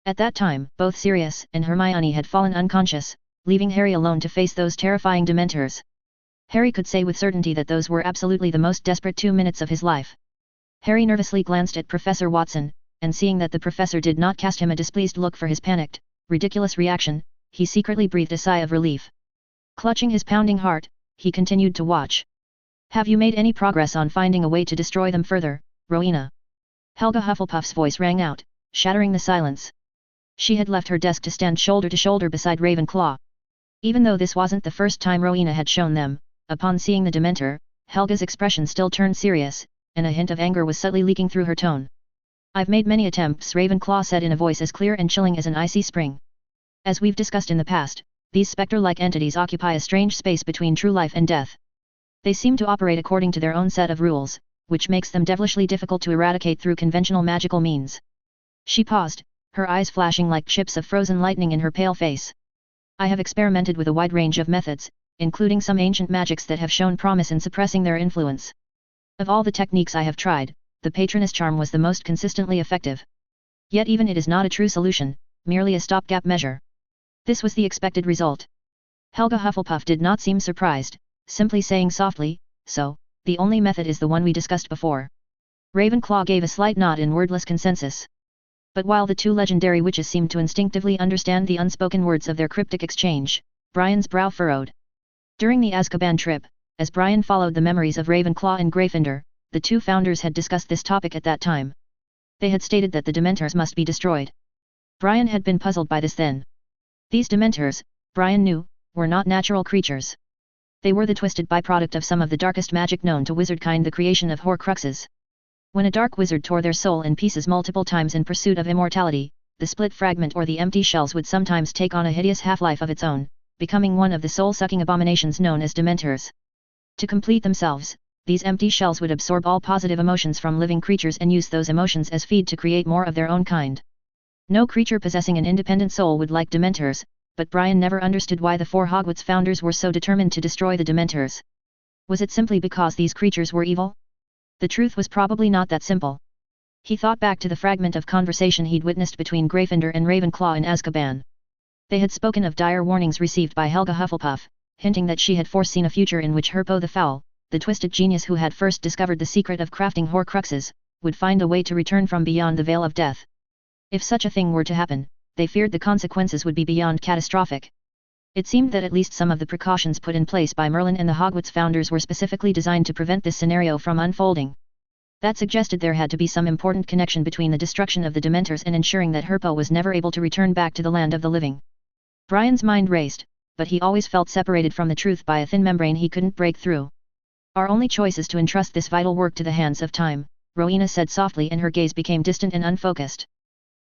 A: At that time, both Sirius and Hermione had fallen unconscious, leaving Harry alone to face those terrifying Dementors. Harry could say with certainty that those were absolutely the most desperate 2 minutes of his life. Harry nervously glanced at Professor Watson, and seeing that the professor did not cast him a displeased look for his panicked, ridiculous reaction, he secretly breathed a sigh of relief. Clutching his pounding heart, he continued to watch. Have you made any progress on finding a way to destroy them further, Rowena? Helga Hufflepuff's voice rang out, shattering the silence. She had left her desk to stand shoulder to shoulder beside Ravenclaw. Even though this wasn't the first time Rowena had shown them, upon seeing the Dementor, Helga's expression still turned serious, and a hint of anger was subtly leaking through her tone. "I've made many attempts," Ravenclaw said in a voice as clear and chilling as an icy spring. "As we've discussed in the past, these spectre-like entities occupy a strange space between true life and death. They seem to operate according to their own set of rules, which makes them devilishly difficult to eradicate through conventional magical means." She paused, her eyes flashing like chips of frozen lightning in her pale face. "I have experimented with a wide range of methods, including some ancient magics that have shown promise in suppressing their influence. Of all the techniques I have tried, the Patroness charm was the most consistently effective. Yet even it is not a true solution, merely a stopgap measure." This was the expected result. Helga Hufflepuff did not seem surprised, simply saying softly, "So, the only method is the one we discussed before." Ravenclaw gave a slight nod in wordless consensus. But while the two legendary witches seemed to instinctively understand the unspoken words of their cryptic exchange, Brian's brow furrowed. During the Azkaban trip, as Brian followed the memories of Ravenclaw and Gryffindor, the two founders had discussed this topic at that time. They had stated that the Dementors must be destroyed. Brian had been puzzled by this then. These Dementors, Brian knew, were not natural creatures. They were the twisted byproduct of some of the darkest magic known to wizardkind, the creation of Horcruxes. When a dark wizard tore their soul in pieces multiple times in pursuit of immortality, the split fragment or the empty shells would sometimes take on a hideous half-life of its own, becoming one of the soul-sucking abominations known as Dementors. To complete themselves, these empty shells would absorb all positive emotions from living creatures and use those emotions as feed to create more of their own kind. No creature possessing an independent soul would like Dementors, but Brian never understood why the four Hogwarts founders were so determined to destroy the Dementors. Was it simply because these creatures were evil? The truth was probably not that simple. He thought back to the fragment of conversation he'd witnessed between Gryffindor and Ravenclaw in Azkaban. They had spoken of dire warnings received by Helga Hufflepuff, hinting that she had foreseen a future in which Herpo the Foul, the twisted genius who had first discovered the secret of crafting Horcruxes, would find a way to return from beyond the veil of death. If such a thing were to happen, they feared the consequences would be beyond catastrophic. It seemed that at least some of the precautions put in place by Merlin and the Hogwarts founders were specifically designed to prevent this scenario from unfolding. That suggested there had to be some important connection between the destruction of the Dementors and ensuring that Herpo was never able to return back to the land of the living. Brian's mind raced, but he always felt separated from the truth by a thin membrane he couldn't break through. "Our only choice is to entrust this vital work to the hands of time," Rowena said softly, and her gaze became distant and unfocused.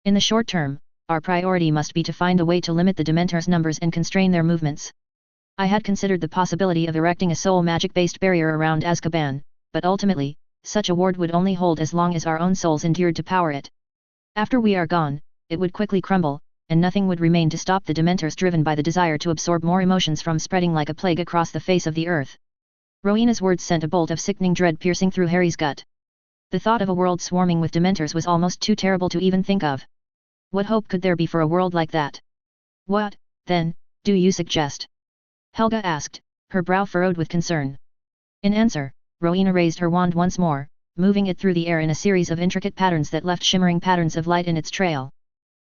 A: "In the short term, our priority must be to find a way to limit the Dementors' numbers and constrain their movements. I had considered the possibility of erecting a soul magic-based barrier around Azkaban, but ultimately, such a ward would only hold as long as our own souls endured to power it. After we are gone, it would quickly crumble, and nothing would remain to stop the Dementors driven by the desire to absorb more emotions from spreading like a plague across the face of the earth." Rowena's words sent a bolt of sickening dread piercing through Harry's gut. The thought of a world swarming with Dementors was almost too terrible to even think of. What hope could there be for a world like that? "What, then, do you suggest?" Helga asked, her brow furrowed with concern. In answer, Rowena raised her wand once more, moving it through the air in a series of intricate patterns that left shimmering patterns of light in its trail.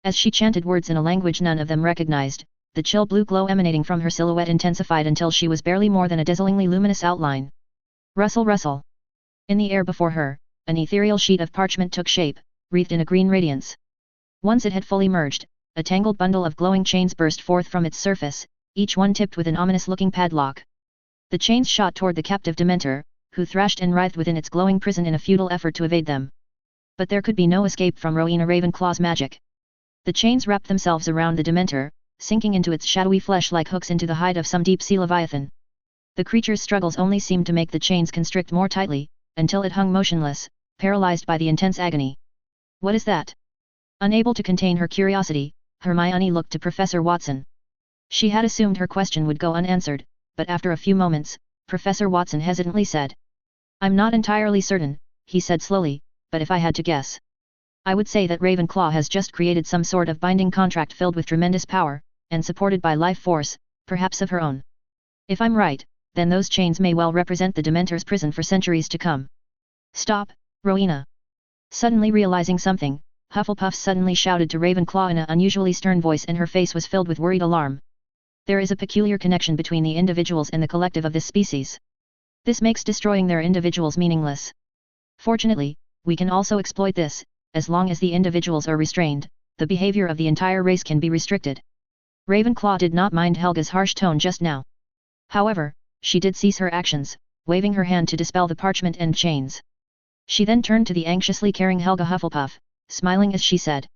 A: As she chanted words in a language none of them recognized, the chill blue glow emanating from her silhouette intensified until she was barely more than a dazzlingly luminous outline. Rustle, rustle. In the air before her, an ethereal sheet of parchment took shape, wreathed in a green radiance. Once it had fully merged, a tangled bundle of glowing chains burst forth from its surface, each one tipped with an ominous-looking padlock. The chains shot toward the captive Dementor, who thrashed and writhed within its glowing prison in a futile effort to evade them. But there could be no escape from Rowena Ravenclaw's magic. The chains wrapped themselves around the Dementor, sinking into its shadowy flesh like hooks into the hide of some deep-sea leviathan. The creature's struggles only seemed to make the chains constrict more tightly, until it hung motionless, paralyzed by the intense agony. "What is that?" Unable to contain her curiosity, Hermione looked to Professor Watson. She had assumed her question would go unanswered, but after a few moments, Professor Watson hesitantly said. "I'm not entirely certain," he said slowly, "but if I had to guess, I would say that Ravenclaw has just created some sort of binding contract filled with tremendous power, and supported by life force, perhaps of her own. If I'm right, then those chains may well represent the Dementor's prison for centuries to come." "Stop, Rowena!" Suddenly realizing something, Hufflepuff suddenly shouted to Ravenclaw in an unusually stern voice, and her face was filled with worried alarm. "There is a peculiar connection between the individuals and the collective of this species. This makes destroying their individuals meaningless. Fortunately, we can also exploit this, as long as the individuals are restrained, the behavior of the entire race can be restricted. Ravenclaw did not mind Helga's harsh tone just now. However, she did cease her actions, waving her hand to dispel the parchment and chains. She then turned to the anxiously caring Helga Hufflepuff, smiling as she said,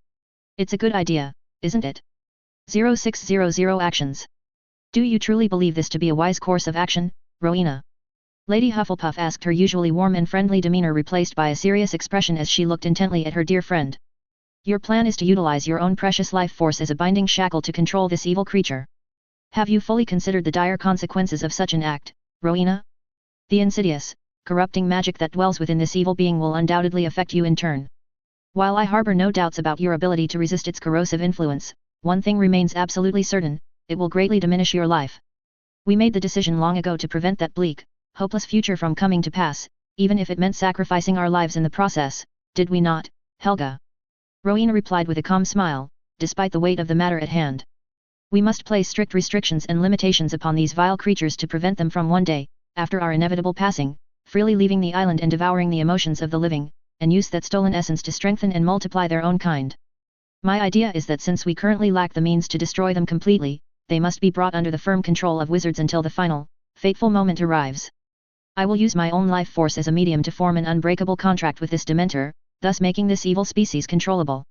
A: "It's a good idea, isn't it? 0600 actions. Do you truly believe this to be a wise course of action, Rowena?" Lady Hufflepuff asked, her usually warm and friendly demeanor replaced by a serious expression as she looked intently at her dear friend. "Your plan is to utilize your own precious life force as a binding shackle to control this evil creature. Have you fully considered the dire consequences of such an act, Rowena? The insidious, corrupting magic that dwells within this evil being will undoubtedly affect you in turn. While I harbor no doubts about your ability to resist its corrosive influence, one thing remains absolutely certain: it will greatly diminish your life. We made the decision long ago to prevent that bleak, hopeless future from coming to pass, even if it meant sacrificing our lives in the process, did we not, Helga?" Rowena replied with a calm smile, despite the weight of the matter at hand. "We must place strict restrictions and limitations upon these vile creatures to prevent them from one day, after our inevitable passing, freely leaving the island and devouring the emotions of the living, and use that stolen essence to strengthen and multiply their own kind. My idea is that since we currently lack the means to destroy them completely, they must be brought under the firm control of wizards until the final, fateful moment arrives. I will use my own life force as a medium to form an unbreakable contract with this Dementor, thus making this evil species controllable.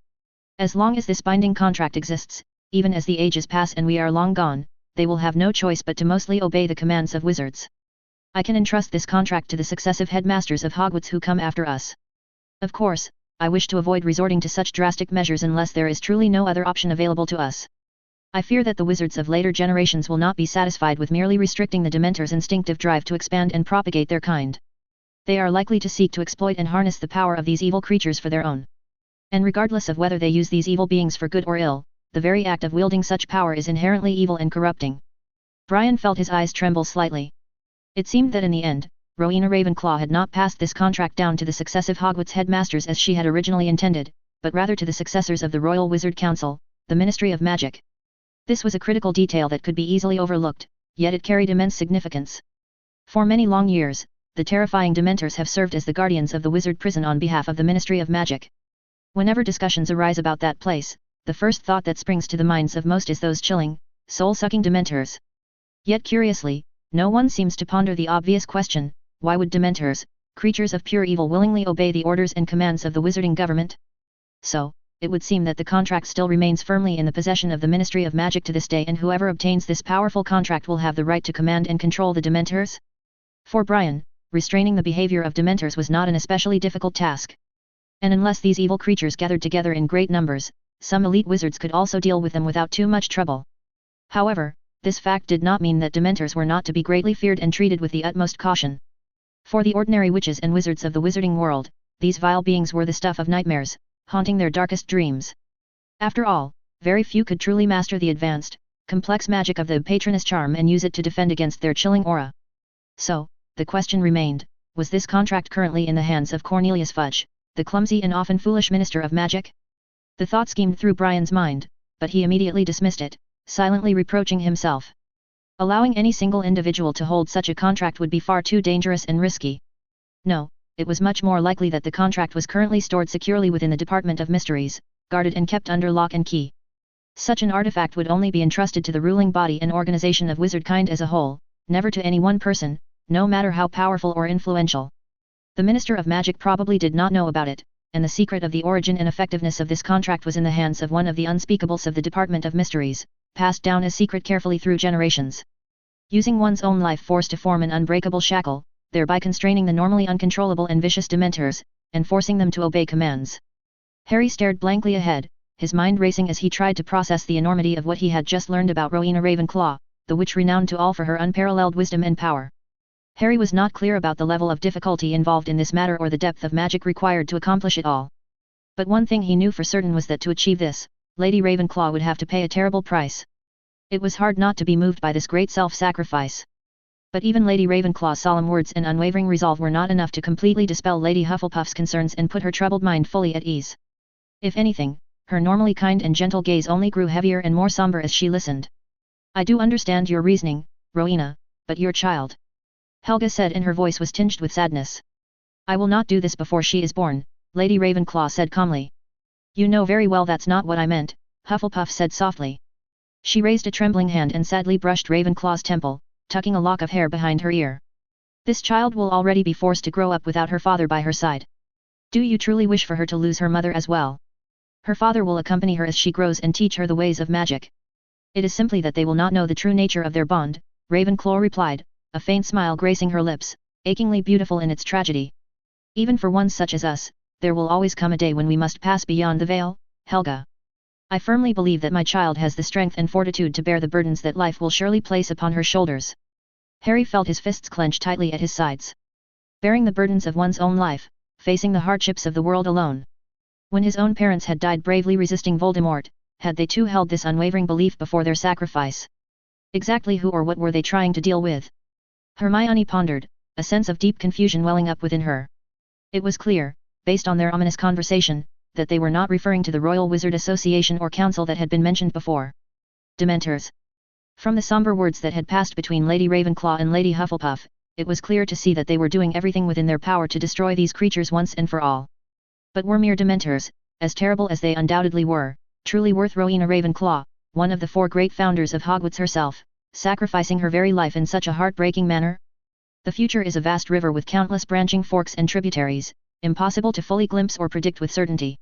A: As long as this binding contract exists, even as the ages pass and we are long gone, they will have no choice but to mostly obey the commands of wizards. I can entrust this contract to the successive headmasters of Hogwarts who come after us. Of course, I wish to avoid resorting to such drastic measures unless there is truly no other option available to us. I fear that the wizards of later generations will not be satisfied with merely restricting the Dementor's instinctive drive to expand and propagate their kind. They are likely to seek to exploit and harness the power of these evil creatures for their own. And regardless of whether they use these evil beings for good or ill, the very act of wielding such power is inherently evil and corrupting." Brian felt his eyes tremble slightly. It seemed that in the end, Rowena Ravenclaw had not passed this contract down to the successive Hogwarts headmasters as she had originally intended, but rather to the successors of the Royal Wizard Council, the Ministry of Magic. This was a critical detail that could be easily overlooked, yet it carried immense significance. For many long years, the terrifying Dementors have served as the guardians of the wizard prison on behalf of the Ministry of Magic. Whenever discussions arise about that place, the first thought that springs to the minds of most is those chilling, soul-sucking Dementors. Yet curiously, no one seems to ponder the obvious question: why would Dementors, creatures of pure evil, willingly obey the orders and commands of the wizarding government? So, it would seem that the contract still remains firmly in the possession of the Ministry of Magic to this day, and whoever obtains this powerful contract will have the right to command and control the Dementors? For Brian, restraining the behavior of Dementors was not an especially difficult task. And unless these evil creatures gathered together in great numbers, some elite wizards could also deal with them without too much trouble. However, this fact did not mean that Dementors were not to be greatly feared and treated with the utmost caution. For the ordinary witches and wizards of the wizarding world, these vile beings were the stuff of nightmares, haunting their darkest dreams. After all, very few could truly master the advanced, complex magic of the patroness charm and use it to defend against their chilling aura. So, the question remained: was this contract currently in the hands of Cornelius Fudge, the clumsy and often foolish Minister of Magic? The thought schemed through Brian's mind, but he immediately dismissed it, silently reproaching himself. Allowing any single individual to hold such a contract would be far too dangerous and risky. No, it was much more likely that the contract was currently stored securely within the Department of Mysteries, guarded and kept under lock and key. Such an artifact would only be entrusted to the ruling body and organization of wizardkind as a whole, never to any one person, no matter how powerful or influential. The Minister of Magic probably did not know about it, and the secret of the origin and effectiveness of this contract was in the hands of one of the unspeakables of the Department of Mysteries, passed down as secret carefully through generations. Using one's own life force to form an unbreakable shackle, thereby constraining the normally uncontrollable and vicious Dementors, and forcing them to obey commands. Harry stared blankly ahead, his mind racing as he tried to process the enormity of what he had just learned about Rowena Ravenclaw, the witch renowned to all for her unparalleled wisdom and power. Harry was not clear about the level of difficulty involved in this matter or the depth of magic required to accomplish it all. But one thing he knew for certain was that to achieve this, Lady Ravenclaw would have to pay a terrible price. It was hard not to be moved by this great self-sacrifice. But even Lady Ravenclaw's solemn words and unwavering resolve were not enough to completely dispel Lady Hufflepuff's concerns and put her troubled mind fully at ease. If anything, her normally kind and gentle gaze only grew heavier and more somber as she listened. "I do understand your reasoning, Rowena, but your child," Helga said, and her voice was tinged with sadness. "I will not do this before she is born, Lady Ravenclaw said calmly. You know very well that's not what I meant, Hufflepuff said softly. She raised a trembling hand and sadly brushed Ravenclaw's temple, tucking a lock of hair behind her ear. This child will already be forced to grow up without her father by her side. Do you truly wish for her to lose her mother as well? Her father will accompany her as she grows and teach her the ways of magic. It is simply that they will not know the true nature of their bond, Ravenclaw replied, a faint smile gracing her lips, achingly beautiful in its tragedy. Even for one such as us, there will always come a day when we must pass beyond the veil, Helga. I firmly believe that my child has the strength and fortitude to bear the burdens that life will surely place upon her shoulders. Harry felt his fists clench tightly at his sides. Bearing the burdens of one's own life, facing the hardships of the world alone. When his own parents had died bravely resisting Voldemort, had they too held this unwavering belief before their sacrifice? Exactly who or what were they trying to deal with? Hermione pondered, a sense of deep confusion welling up within her. It was clear, based on their ominous conversation, that they were not referring to the Royal Wizard Association or Council that had been mentioned before. Dementors. From the somber words that had passed between Lady Ravenclaw and Lady Hufflepuff, it was clear to see that they were doing everything within their power to destroy these creatures once and for all. But were mere Dementors, as terrible as they undoubtedly were, truly worth Rowena Ravenclaw, one of the 4 great founders of Hogwarts herself, sacrificing her very life in such a heartbreaking manner? The future is a vast river with countless branching forks and tributaries, impossible to fully glimpse or predict with certainty.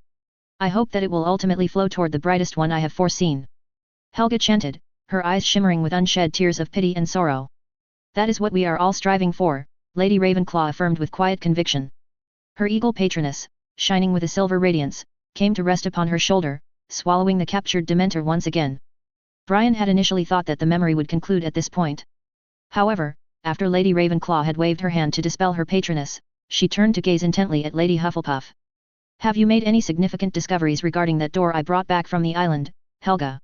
A: I hope that it will ultimately flow toward the brightest one I have foreseen. Helga chanted, her eyes shimmering with unshed tears of pity and sorrow. That is what we are all striving for, Lady Ravenclaw affirmed with quiet conviction. Her eagle patroness, shining with a silver radiance, came to rest upon her shoulder, swallowing the captured Dementor once again. Brian had initially thought that the memory would conclude at this point. However, after Lady Ravenclaw had waved her hand to dispel her patroness, she turned to gaze intently at Lady Hufflepuff. Have you made any significant discoveries regarding that door I brought back from the island, Helga?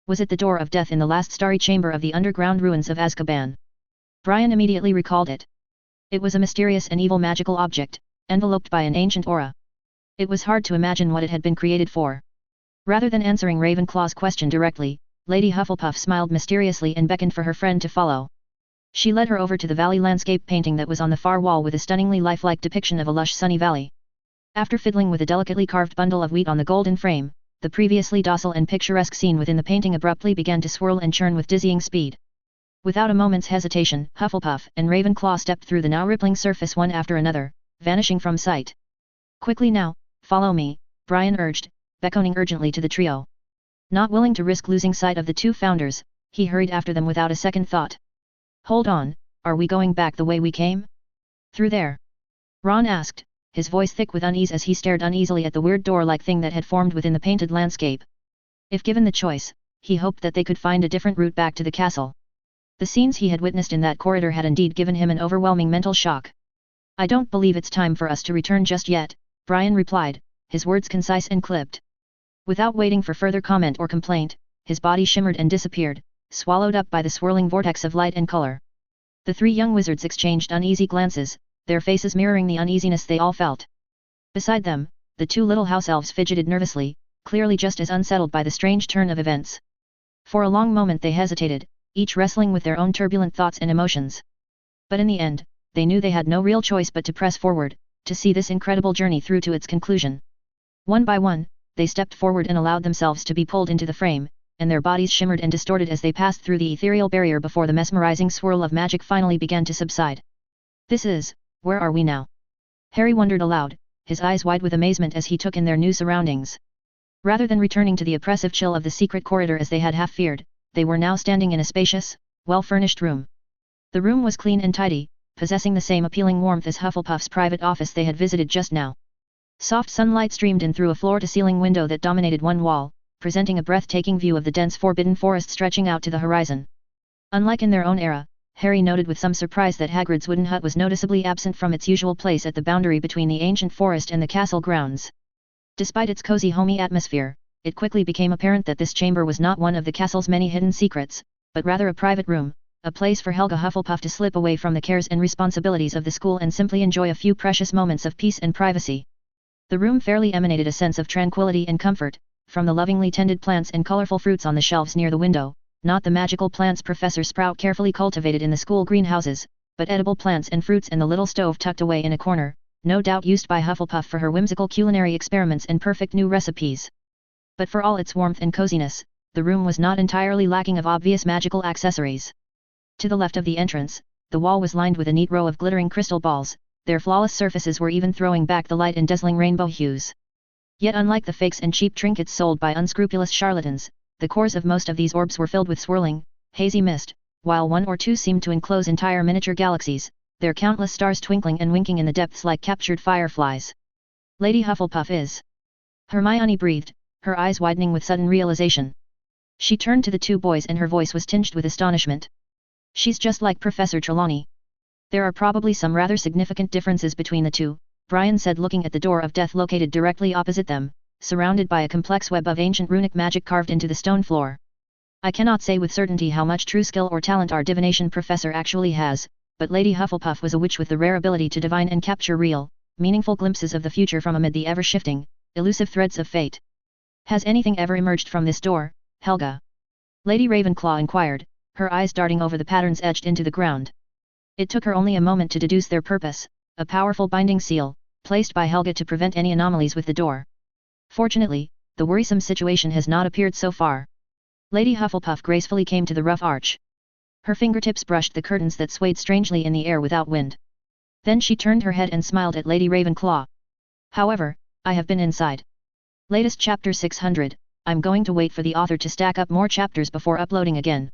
A: Was it the door of death in the last starry chamber of the underground ruins of Azkaban? Brian immediately recalled it. It was a mysterious and evil magical object, enveloped by an ancient aura. It was hard to imagine what it had been created for. Rather than answering Ravenclaw's question directly, Lady Hufflepuff smiled mysteriously and beckoned for her friend to follow. She led her over to the valley landscape painting that was on the far wall with a stunningly lifelike depiction of a lush sunny valley. After fiddling with a delicately carved bundle of wheat on the golden frame, the previously docile and picturesque scene within the painting abruptly began to swirl and churn with dizzying speed. Without a moment's hesitation, Hufflepuff and Ravenclaw stepped through the now rippling surface one after another, vanishing from sight. Quickly now, follow me, Brian urged, beckoning urgently to the trio. Not willing to risk losing sight of the 2 founders, he hurried after them without a second thought. Hold on, are we going back the way we came? Through there? Ron asked, his voice thick with unease as he stared uneasily at the weird door-like thing that had formed within the painted landscape. If given the choice, he hoped that they could find a different route back to the castle. The scenes he had witnessed in that corridor had indeed given him an overwhelming mental shock. I don't believe it's time for us to return just yet, Brian replied, his words concise and clipped. Without waiting for further comment or complaint, his body shimmered and disappeared, swallowed up by the swirling vortex of light and color. The 3 young wizards exchanged uneasy glances, their faces mirroring the uneasiness they all felt. Beside them, the 2 little house elves fidgeted nervously, clearly just as unsettled by the strange turn of events. For a long moment they hesitated, each wrestling with their own turbulent thoughts and emotions. But in the end, they knew they had no real choice but to press forward, to see this incredible journey through to its conclusion. One by one, they stepped forward and allowed themselves to be pulled into the frame, and their bodies shimmered and distorted as they passed through the ethereal barrier before the mesmerizing swirl of magic finally began to subside. This is, where are we now? Harry wondered aloud, his eyes wide with amazement as he took in their new surroundings. Rather than returning to the oppressive chill of the secret corridor as they had half feared, they were now standing in a spacious, well-furnished room. The room was clean and tidy, possessing the same appealing warmth as Hufflepuff's private office they had visited just now. Soft sunlight streamed in through a floor-to-ceiling window that dominated one wall, presenting a breathtaking view of the dense forbidden forest stretching out to the horizon. Unlike in their own era, Harry noted with some surprise that Hagrid's wooden hut was noticeably absent from its usual place at the boundary between the ancient forest and the castle grounds. Despite its cozy homey atmosphere, it quickly became apparent that this chamber was not one of the castle's many hidden secrets, but rather a private room, a place for Helga Hufflepuff to slip away from the cares and responsibilities of the school and simply enjoy a few precious moments of peace and privacy. The room fairly emanated a sense of tranquility and comfort, from the lovingly tended plants and colorful fruits on the shelves near the window, not the magical plants Professor Sprout carefully cultivated in the school greenhouses, but edible plants and fruits in the little stove tucked away in a corner, no doubt used by Hufflepuff for her whimsical culinary experiments and perfect new recipes. But for all its warmth and coziness, the room was not entirely lacking of obvious magical accessories. To the left of the entrance, the wall was lined with a neat row of glittering crystal balls, their flawless surfaces were even throwing back the light in dazzling rainbow hues. Yet unlike the fakes and cheap trinkets sold by unscrupulous charlatans, the cores of most of these orbs were filled with swirling, hazy mist, while one or two seemed to enclose entire miniature galaxies, their countless stars twinkling and winking in the depths like captured fireflies. Lady Hufflepuff is. Hermione breathed, her eyes widening with sudden realization. She turned to the two boys and her voice was tinged with astonishment. She's just like Professor Trelawney. There are probably some rather significant differences between the two, Brian said looking at the door of death located directly opposite them, surrounded by a complex web of ancient runic magic carved into the stone floor. I cannot say with certainty how much true skill or talent our divination professor actually has, but Lady Hufflepuff was a witch with the rare ability to divine and capture real, meaningful glimpses of the future from amid the ever-shifting, elusive threads of fate. Has anything ever emerged from this door, Helga? Lady Ravenclaw inquired, her eyes darting over the patterns etched into the ground. It took her only a moment to deduce their purpose, a powerful binding seal, placed by Helga to prevent any anomalies with the door. Fortunately, the worrisome situation has not appeared so far. Lady Hufflepuff gracefully came to the rough arch. Her fingertips brushed the curtains that swayed strangely in the air without wind. Then she turned her head and smiled at Lady Ravenclaw. However, I have been inside. Latest chapter 600, I'm going to wait for the author to stack up more chapters before uploading again.